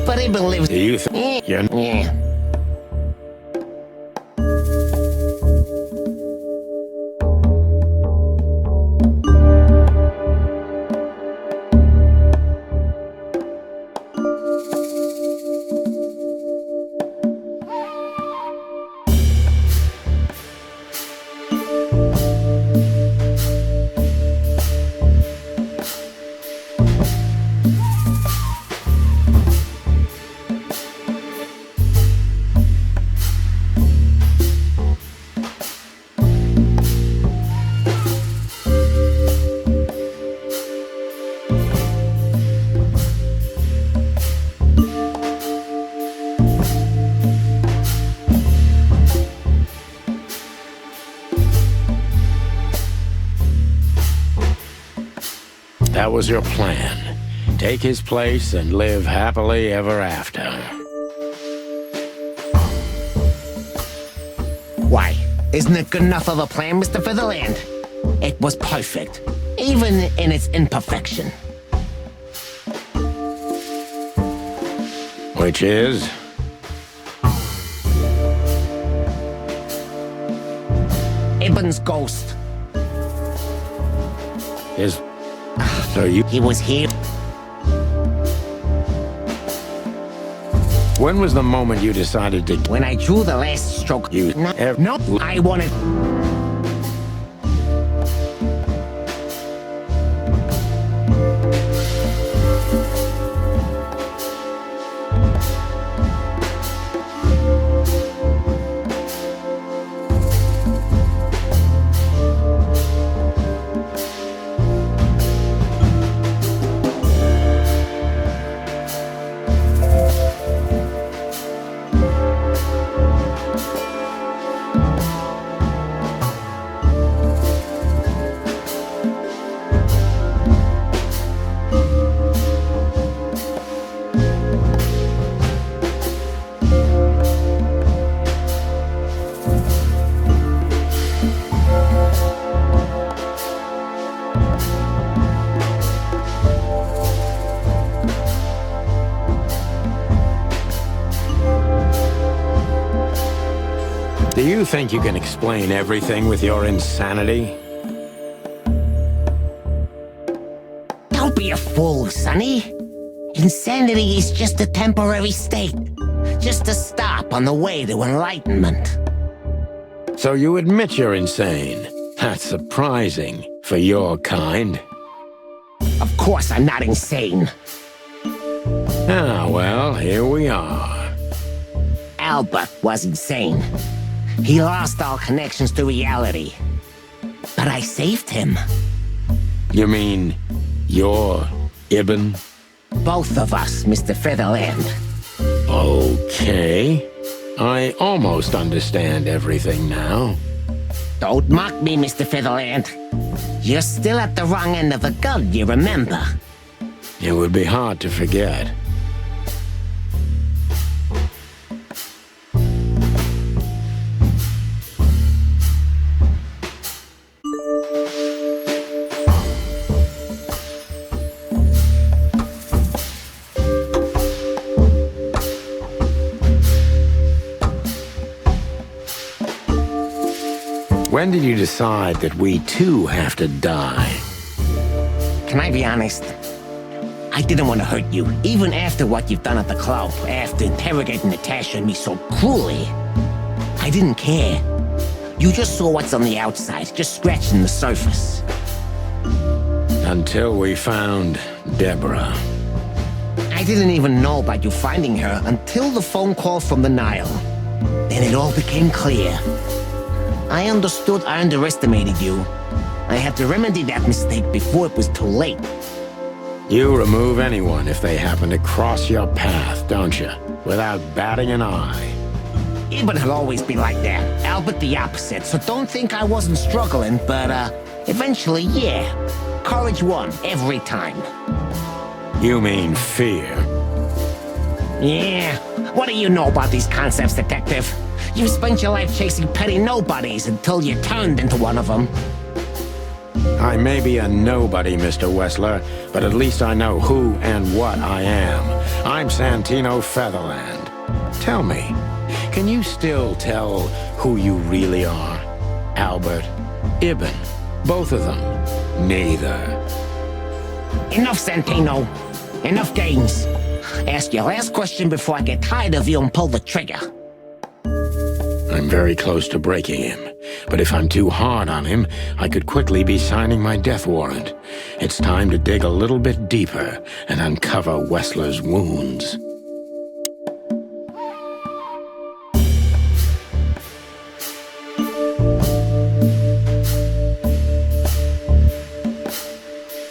But Ibn lives... Do you think you're... Yeah. That was your plan. Take his place and live happily ever after. Why? Isn't it good enough of a plan, Mr. Featherland? It was perfect, even in its imperfection. Which is? Ibn's ghost. So you... He was here. When was the moment you decided to... When I drew the last stroke. No, I wanted... Do you think you can explain everything with your insanity? Don't be a fool, Sonny. Insanity is just a temporary state. Just a stop on the way to enlightenment. So you admit you're insane. That's surprising for your kind. Of course I'm not insane. Ah, well, here we are. Albert was insane. He lost all connections to reality. But I saved him. You mean you're Ibn? Both of us, Mr. Featherland. Okay. I almost understand everything now. Don't mock me, Mr. Featherland. You're still at the wrong end of the gun, you remember? It would be hard to forget. When did you decide that we too have to die? Can I be honest? I didn't want to hurt you, even after what you've done at the club, after interrogating Natasha and me so cruelly. I didn't care. You just saw what's on the outside, just scratching the surface. Until we found Deborah. I didn't even know about you finding her until the phone call from the Nile. Then it all became clear. I understood I underestimated you. I had to remedy that mistake before it was too late. You remove anyone if they happen to cross your path, don't you? Without batting an eye. Ibn will always be like that. Albert the opposite, so don't think I wasn't struggling, but, eventually, yeah. Courage won, every time. You mean fear? Yeah. What do you know about these concepts, Detective? You spent your life chasing petty nobodies until you turned into one of them. I may be a nobody, Mr. Wessler, but at least I know who and what I am. I'm Santino Featherland. Tell me, can you still tell who you really are? Albert, Ibn, both of them? Neither. Enough, Santino. Enough games. Ask your last question before I get tired of you and pull the trigger. I'm very close to breaking him, but if I'm too hard on him, I could quickly be signing my death warrant. It's time to dig a little bit deeper and uncover Wessler's wounds.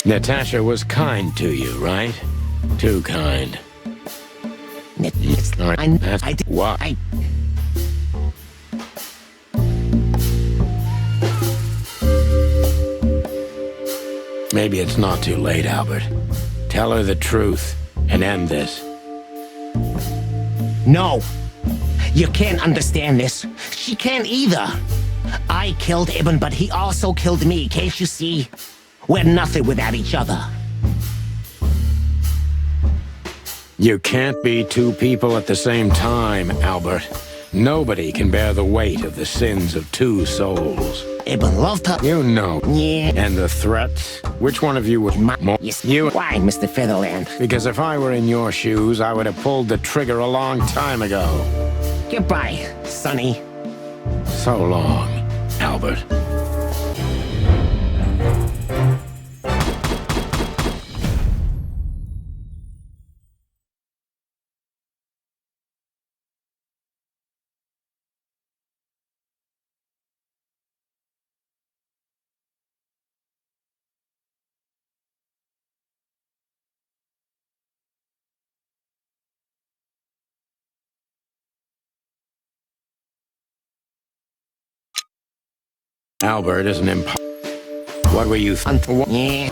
Natasha was kind to you, right? Too kind. Why? Maybe it's not too late, Albert. Tell her the truth and end this. No. You can't understand this. She can't either. I killed Ibn, but he also killed me, can't you see? We're nothing without each other. You can't be two people at the same time, Albert. Nobody can bear the weight of the sins of two souls. Ibn loved her. You know. Yeah. And the threats? Which one of you would more? You. Why, Mr. Featherland? Because if I were in your shoes, I would have pulled the trigger a long time ago. Goodbye, Sonny. So long, Albert. Albert is an What were you Yeah.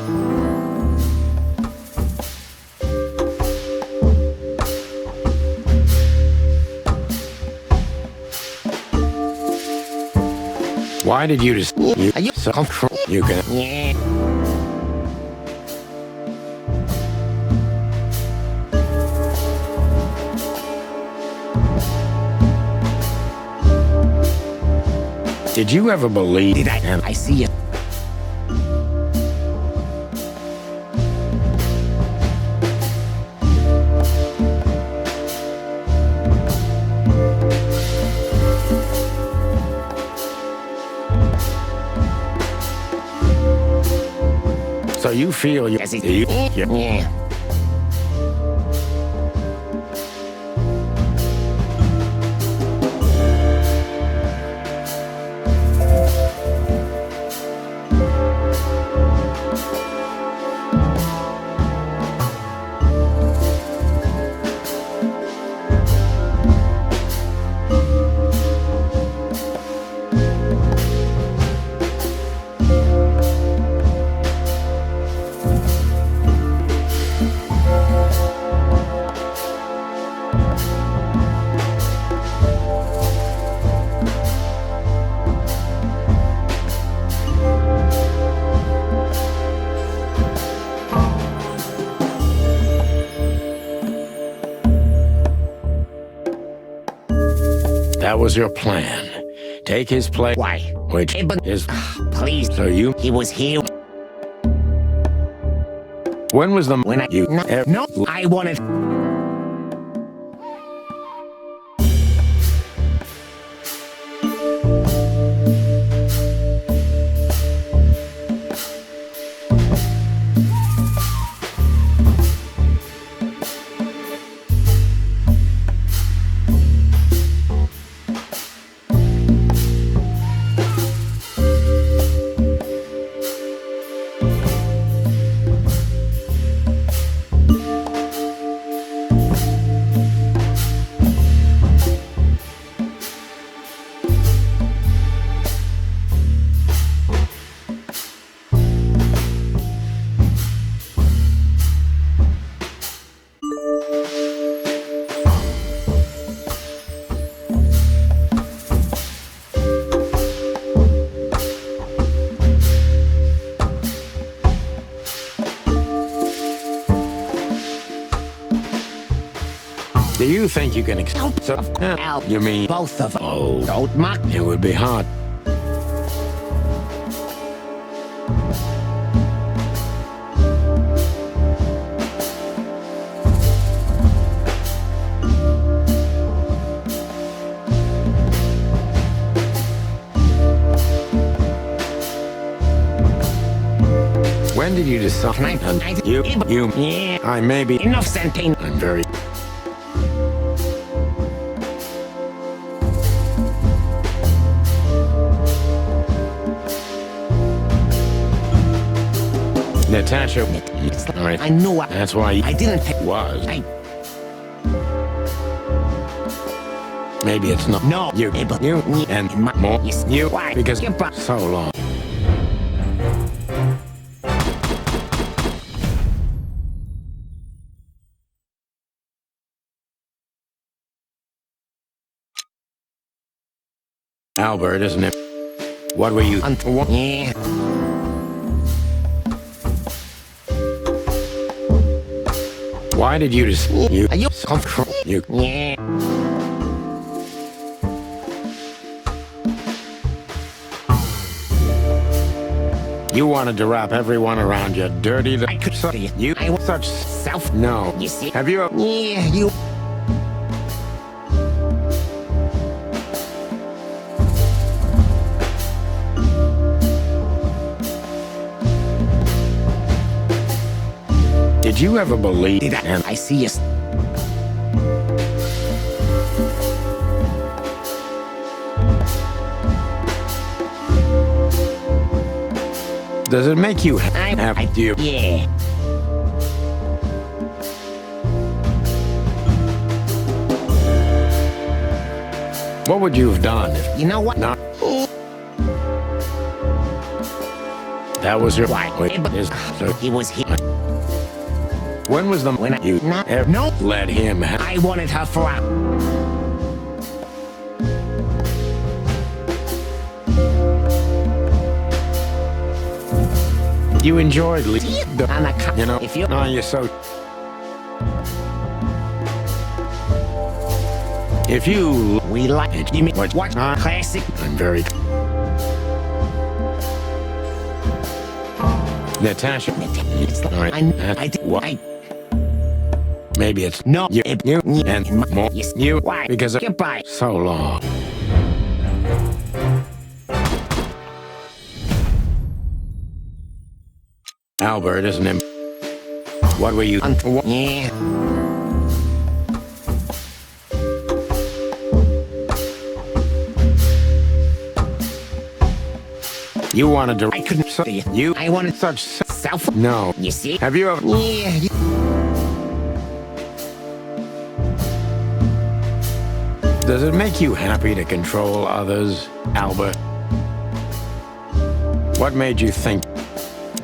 Why did you just... You can... Yeah. Did you ever believe... Did I see it. So you feel you... Yeah. That was your plan. Take his place. Why? Which Ibn is... Please. So you... He was here. When was the No, I wanted. Do you think you can You mean both of them? Oh, Don't mock. it would be hard. When did you decide? Yeah. I may be. Enough, Santine. I'm very. Natasha. All right. I knew. That's why I didn't. Was. Maybe it's not. No. You and more. You. Why? Because so long. Albert, isn't it? What were you? Yeah. Why did you just you? Yeah. You wanted to wrap everyone around your dirty. I could see you. I was Such self. no. You see? Have you? Yeah. You. Did you ever believe? Did I see you? Does it make you happy? Do you? Yeah. What would you have done if You know what? not? That was your. Why? So He was here. when was the When I- you No. let him? I wanted her for a. You enjoyed And I you know. if you. No, you're so. If you We like it. You mean what? what? Classic. I'm very. Natasha. All right. I did. What? Maybe it's No. you and more. Yes. You Why? because of Goodbye. so long. Albert, isn't it? What were you? Yeah. You wanted to. I couldn't see You. I wanted Such. self. No. You see? Have you ever? Yeah. You. Does it make you happy to control others, Albert? What made you think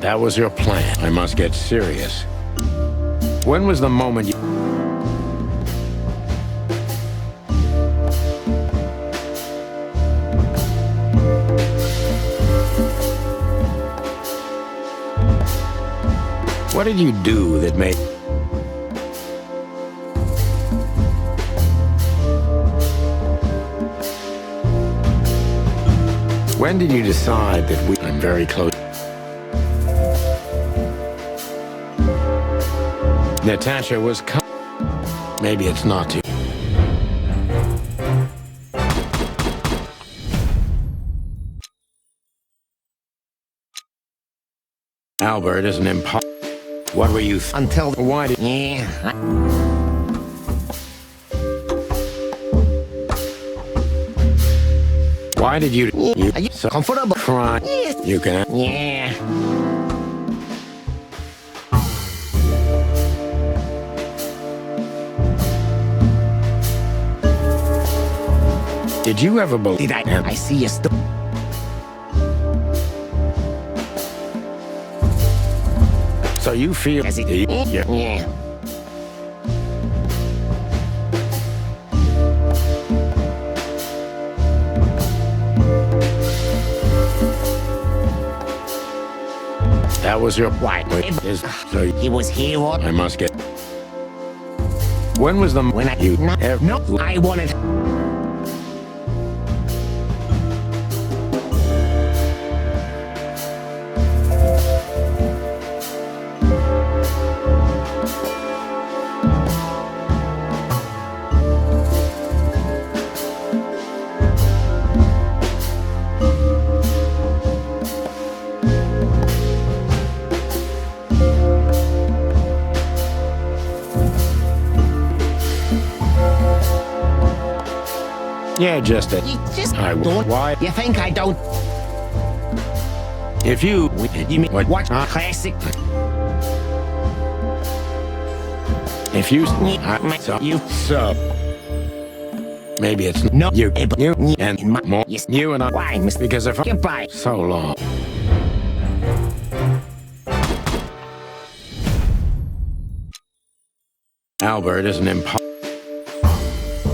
that was your plan? I must get serious. When was the moment you... What did you do that made... When did you decide that I'm very close? Natasha was Maybe it's not too. Albert is an What were you until why did Why did you Are you so comfortable? Cry. Yes. You can Yeah. Did you ever believe Did I see you still. So you feel As it, yeah. That was your Why? So He was here. What? I must get. When was the When I you no, I wanted. Yeah, just it. You just I don't. Why? You think I don't? If you mean what? Watch classic? If you you sub. Maybe it's no you you and more yes. you and I. Why, Mr. Because if Goodbye. So long. Albert is an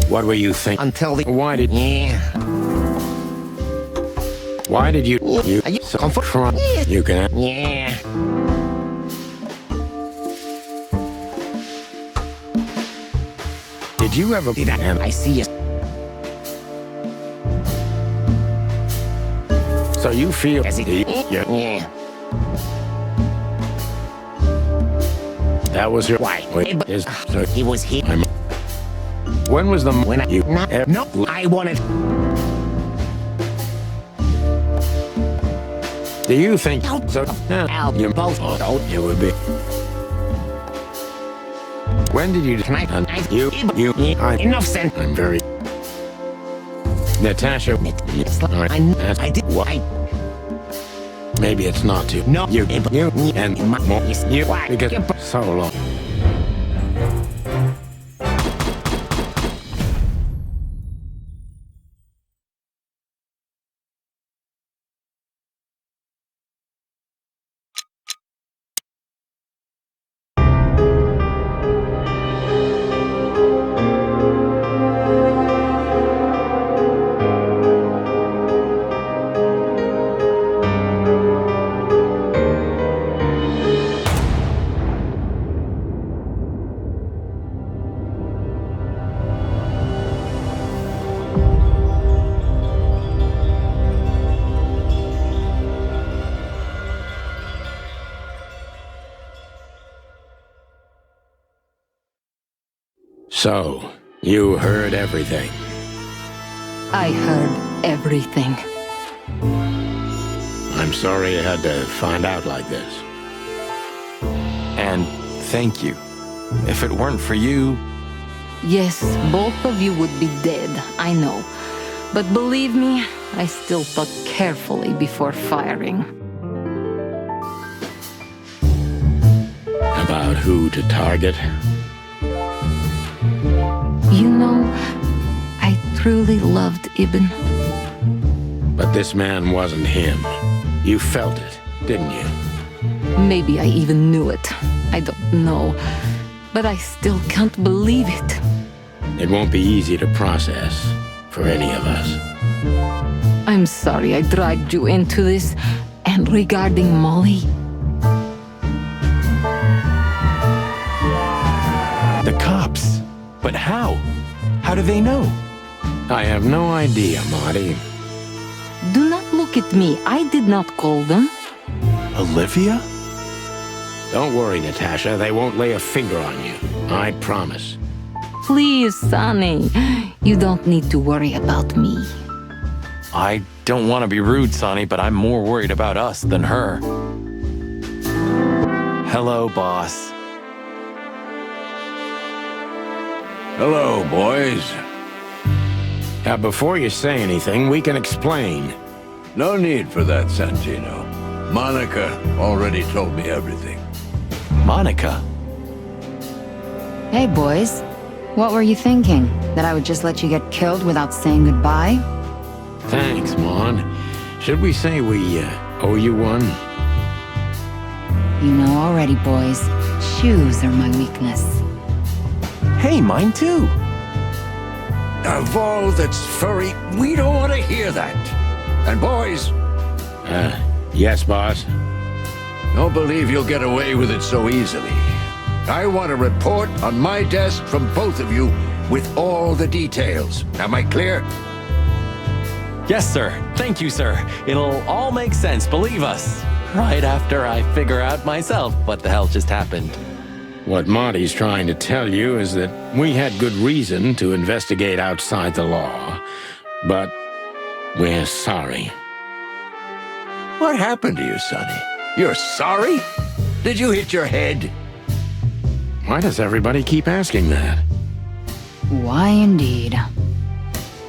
What were you thinking? Until the Why did Why did you Are you so comfortable? Yes. You can Yeah. Did you ever Did I see you? So you feel As it, yeah. That was your Why? Is so He was here. When was the When I you no, I wanted. Do you think so? Al, You both. Oh, it would be. When did you? Can I? You. Enough sense. I'm very. Natasha. I did. What? Maybe it's not too. No. You and more. You Why? because so long. So, you heard everything. I heard everything. I'm sorry you had to find out like this. And thank you. If it weren't for you... Yes, both of you would be dead, I know. But believe me, I still thought carefully before firing. About who to target? You know, I truly loved Ibn. But this man wasn't him. You felt it, didn't you? Maybe I even knew it. I don't know. But I still can't believe it. It won't be easy to process for any of us. I'm sorry I dragged you into this. And regarding Molly... The cops. But how? How do they know? I have no idea, Marty. Do not look at me. I did not call them. Olivia? Don't worry, Natasha. They won't lay a finger on you. I promise. Please, Sonny. You don't need to worry about me. I don't want to be rude, Sonny, but I'm more worried about us than her. Hello, boss. Hello, boys. Now, before you say anything, we can explain. No need for that, Santino. Monica already told me everything. Monica? Hey, boys. What were you thinking? That I would just let you get killed without saying goodbye? Thanks, Mon. Should we say we owe you one? You know already, boys. Shoes are my weakness. Hey, mine too. Of all that's furry, we don't want to hear that. And boys... Yes, boss? Don't believe you'll get away with it so easily. I want a report on my desk from both of you with all the details. Am I clear? Yes, sir. Thank you, sir. It'll all make sense, believe us. Right after I figure out myself what the hell just happened. What Marty's trying to tell you is that we had good reason to investigate outside the law, but we're sorry. What happened to you, Sonny? You're sorry? Did you hit your head? Why does everybody keep asking that? Why indeed?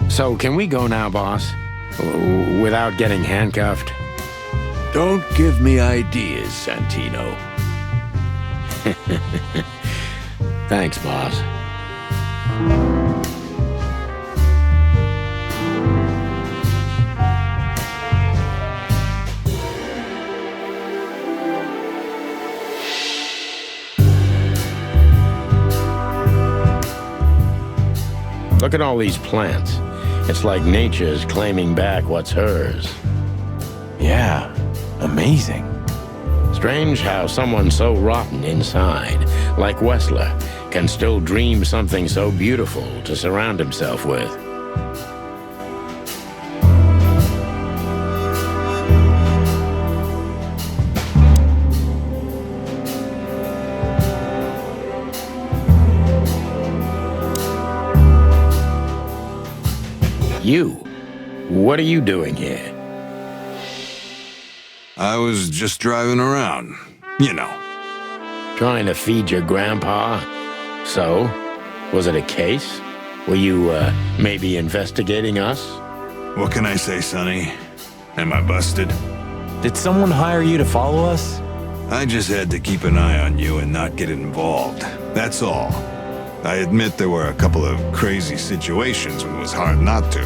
So, can we go now, boss? Without getting handcuffed? Don't give me ideas, Santino. Thanks, boss. Look at all these plants. It's like nature's claiming back what's hers. Yeah, amazing. Strange how someone so rotten inside, like Wessler, can still dream something so beautiful to surround himself with. You? What are you doing here? I was just driving around, you know. Trying to feed your grandpa? So, was it a case? Were you, maybe investigating us? What can I say, Sonny? Am I busted? Did someone hire you to follow us? I just had to keep an eye on you and not get involved. That's all. I admit there were a couple of crazy situations when it was hard not to.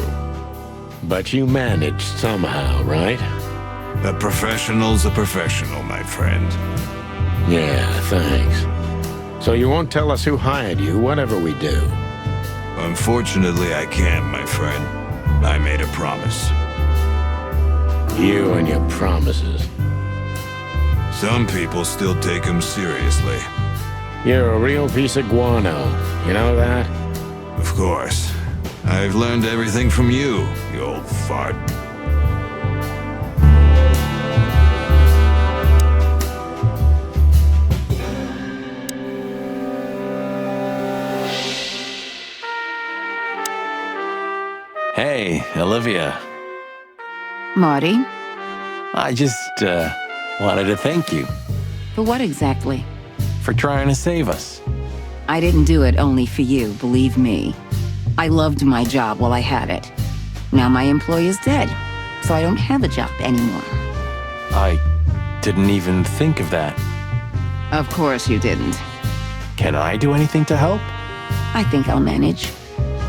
But you managed somehow, right? A professional's a professional, my friend. Yeah, thanks. So you won't tell us who hired you, whatever we do? Unfortunately, I can't, my friend. I made a promise. You and your promises. Some people still take them seriously. You're a real piece of guano. You know that? Of course. I've learned everything from you, you old fart. Hey, Olivia. Marty? I just, wanted to thank you For what exactly? for trying to save us. I didn't do it only for you, believe me. I loved my job while I had it. Now my employer's dead, so I don't have a job anymore. I didn't even think of that. Of course you didn't. Can I do anything to help? I think I'll manage.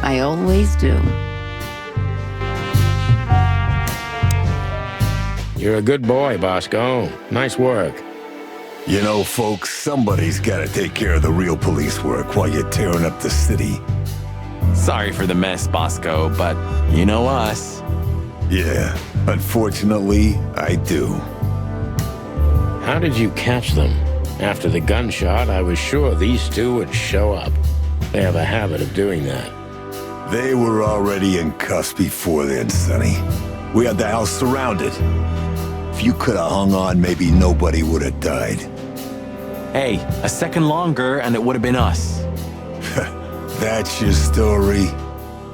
I always do. You're a good boy, Bosco. Nice work. You know, folks, somebody's gotta take care of the real police work while you're tearing up the city. Sorry for the mess, Bosco, but you know us. Yeah, unfortunately, I do. How did you catch them? After the gunshot, I was sure these two would show up. They have a habit of doing that. They were already in cuffs before then, Sonny. We had the house surrounded. If you could have hung on, maybe nobody would have died. Hey, a second longer and it would have been us. That's your story.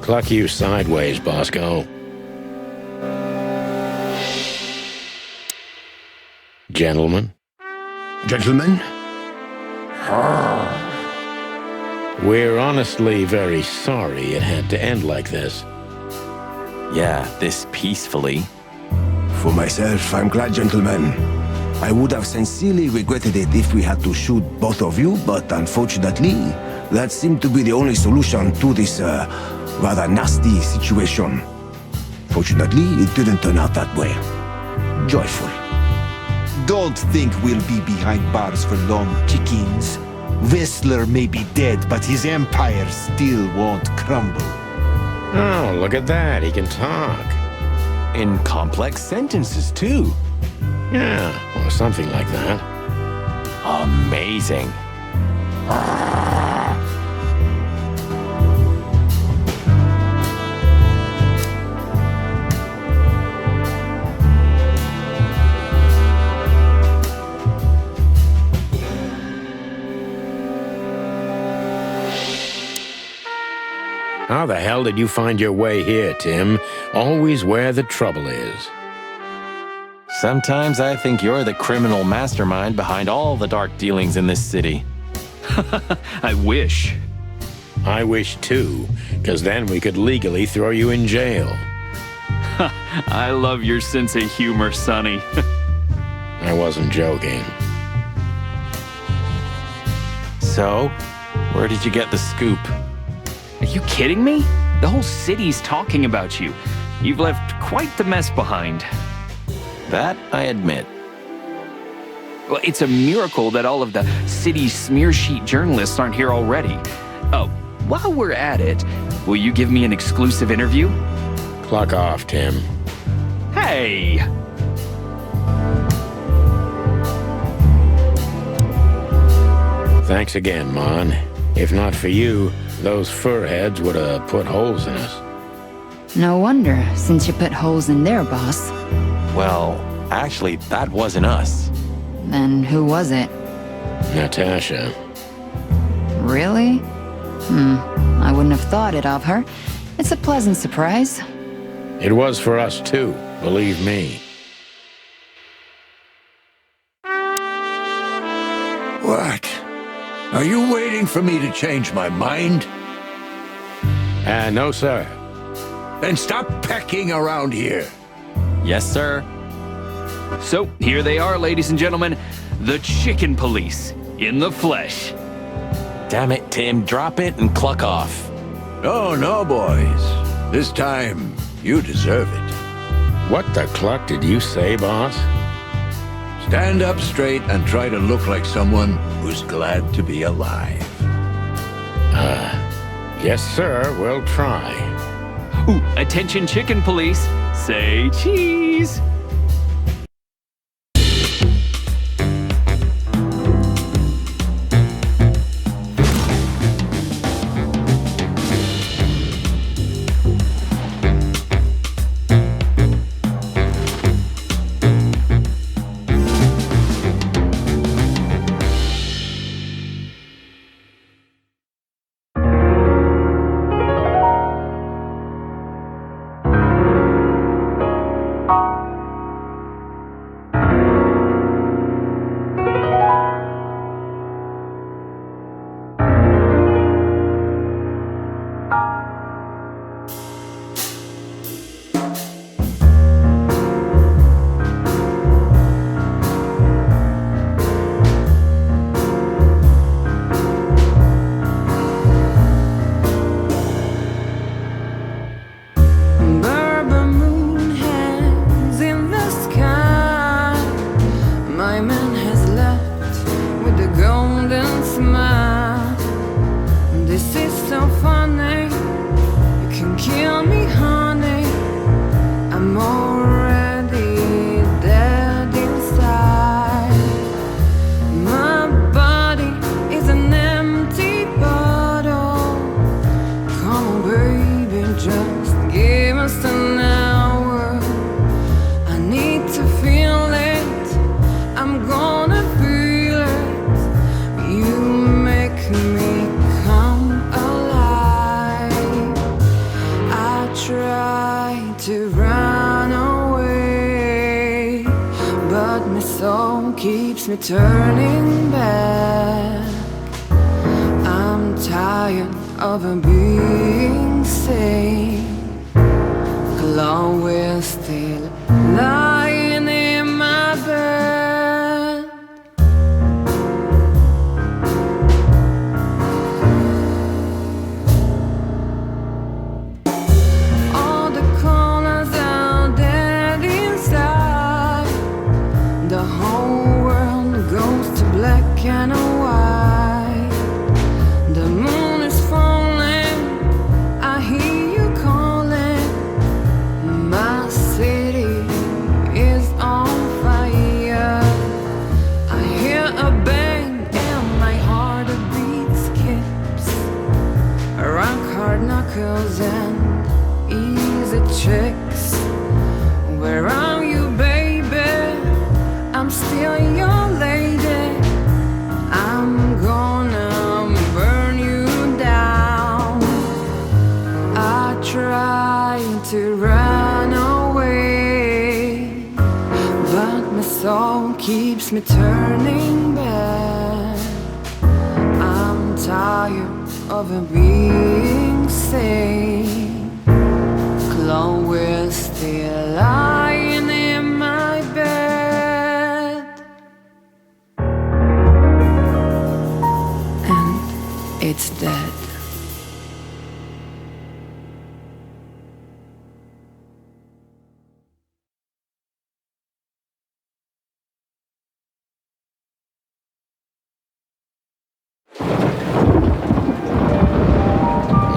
Cluck you sideways, Bosco. Gentlemen? Gentlemen? We're honestly very sorry it had to end like this. Yeah, this peacefully. For myself, I'm glad, gentlemen. I would have sincerely regretted it if we had to shoot both of you, but unfortunately, that seemed to be the only solution to this, rather nasty situation. Fortunately, it didn't turn out that way. Joyful. Don't think we'll be behind bars for long, chickens. Whistler may be dead, but his empire still won't crumble. Oh, look at that. He can talk. In complex sentences, too. Yeah, or something like that. Amazing. How the hell did you find your way here, Tim? Always where the trouble is. Sometimes I think you're the criminal mastermind behind all the dark dealings in this city. I wish. I wish too, because then we could legally throw you in jail. I love your sense of humor, Sonny. I wasn't joking. So, where did you get the scoop? Are you kidding me? The whole city's talking about you. You've left quite the mess behind. That I admit. Well, it's a miracle that all of the city's smear sheet journalists aren't here already. Oh, while we're at it, will you give me an exclusive interview? Clock off, Tim. Hey! Thanks again, Mon. If not for you, those furheads would have put holes in us. No wonder, since you put holes in their boss. Well, actually, that wasn't us. Then who was it? Natasha. Really? I wouldn't have thought it of her. It's a pleasant surprise. It was for us too, believe me. What? Are you waiting for me to change my mind? No, sir. Then stop pecking around here. Yes, sir. So, here they are, ladies and gentlemen. The Chicken Police, in the flesh. Damn it, Tim. Drop it and cluck off. Oh, no, boys. This time, you deserve it. What the cluck did you say, boss? Stand up straight and try to look like someone who's glad to be alive. Yes, sir. We'll try. Ooh, attention Chicken Police. Say cheese. soul keeps me turning back. I'm tired of being sane. Chloe's still lying in my bed. All the colors are dead inside. The whole world goes to black and white. The moon is falling, I hear you calling. My city is on fire. I hear a bang and my heart beat skips. Rock hard knuckles and easy tricks. Where are you, baby? I'm still your lady. I'm gonna burn you down. I try to run away, but my soul keeps me turning back. I'm tired of being sane. Chloe's still lying in my bed. And it's dead.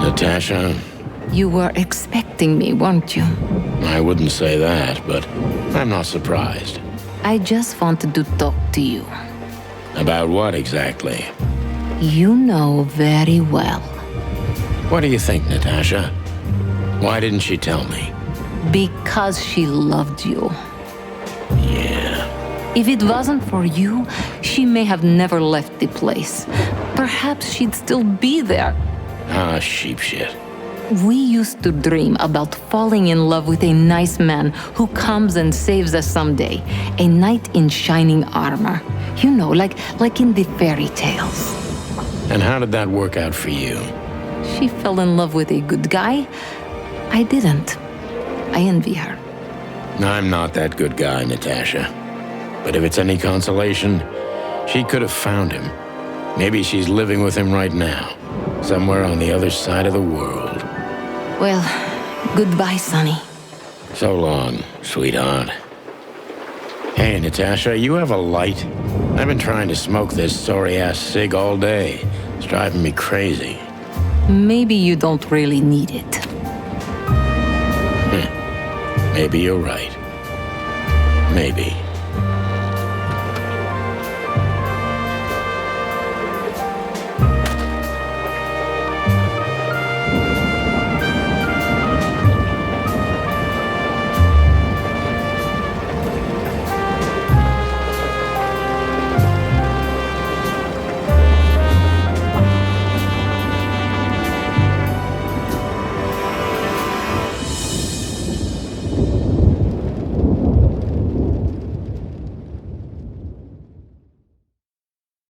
Natasha, You were expecting me, weren't you? I wouldn't say that, but I'm not surprised. I just wanted to talk to you. About what exactly? You know very well. What do you think, Natasha? Why didn't she tell me? Because she loved you. Yeah. If it wasn't for you, she may have never left the place. Perhaps she'd still be there. Ah, sheep shit. We used to dream about falling in love with a nice man who comes and saves us someday. A knight in shining armor. You know, like in the fairy tales. And how did that work out for you? She fell in love with a good guy. I didn't. I envy her. I'm not that good guy, Natasha. But if it's any consolation, she could have found him. Maybe she's living with him right now, somewhere on the other side of the world. Well, goodbye, Sonny. So long, sweetheart. Hey, Natasha, you have a light? I've been trying to smoke this sorry-ass cig all day. It's driving me crazy. Maybe you don't really need it. Maybe you're right. Maybe.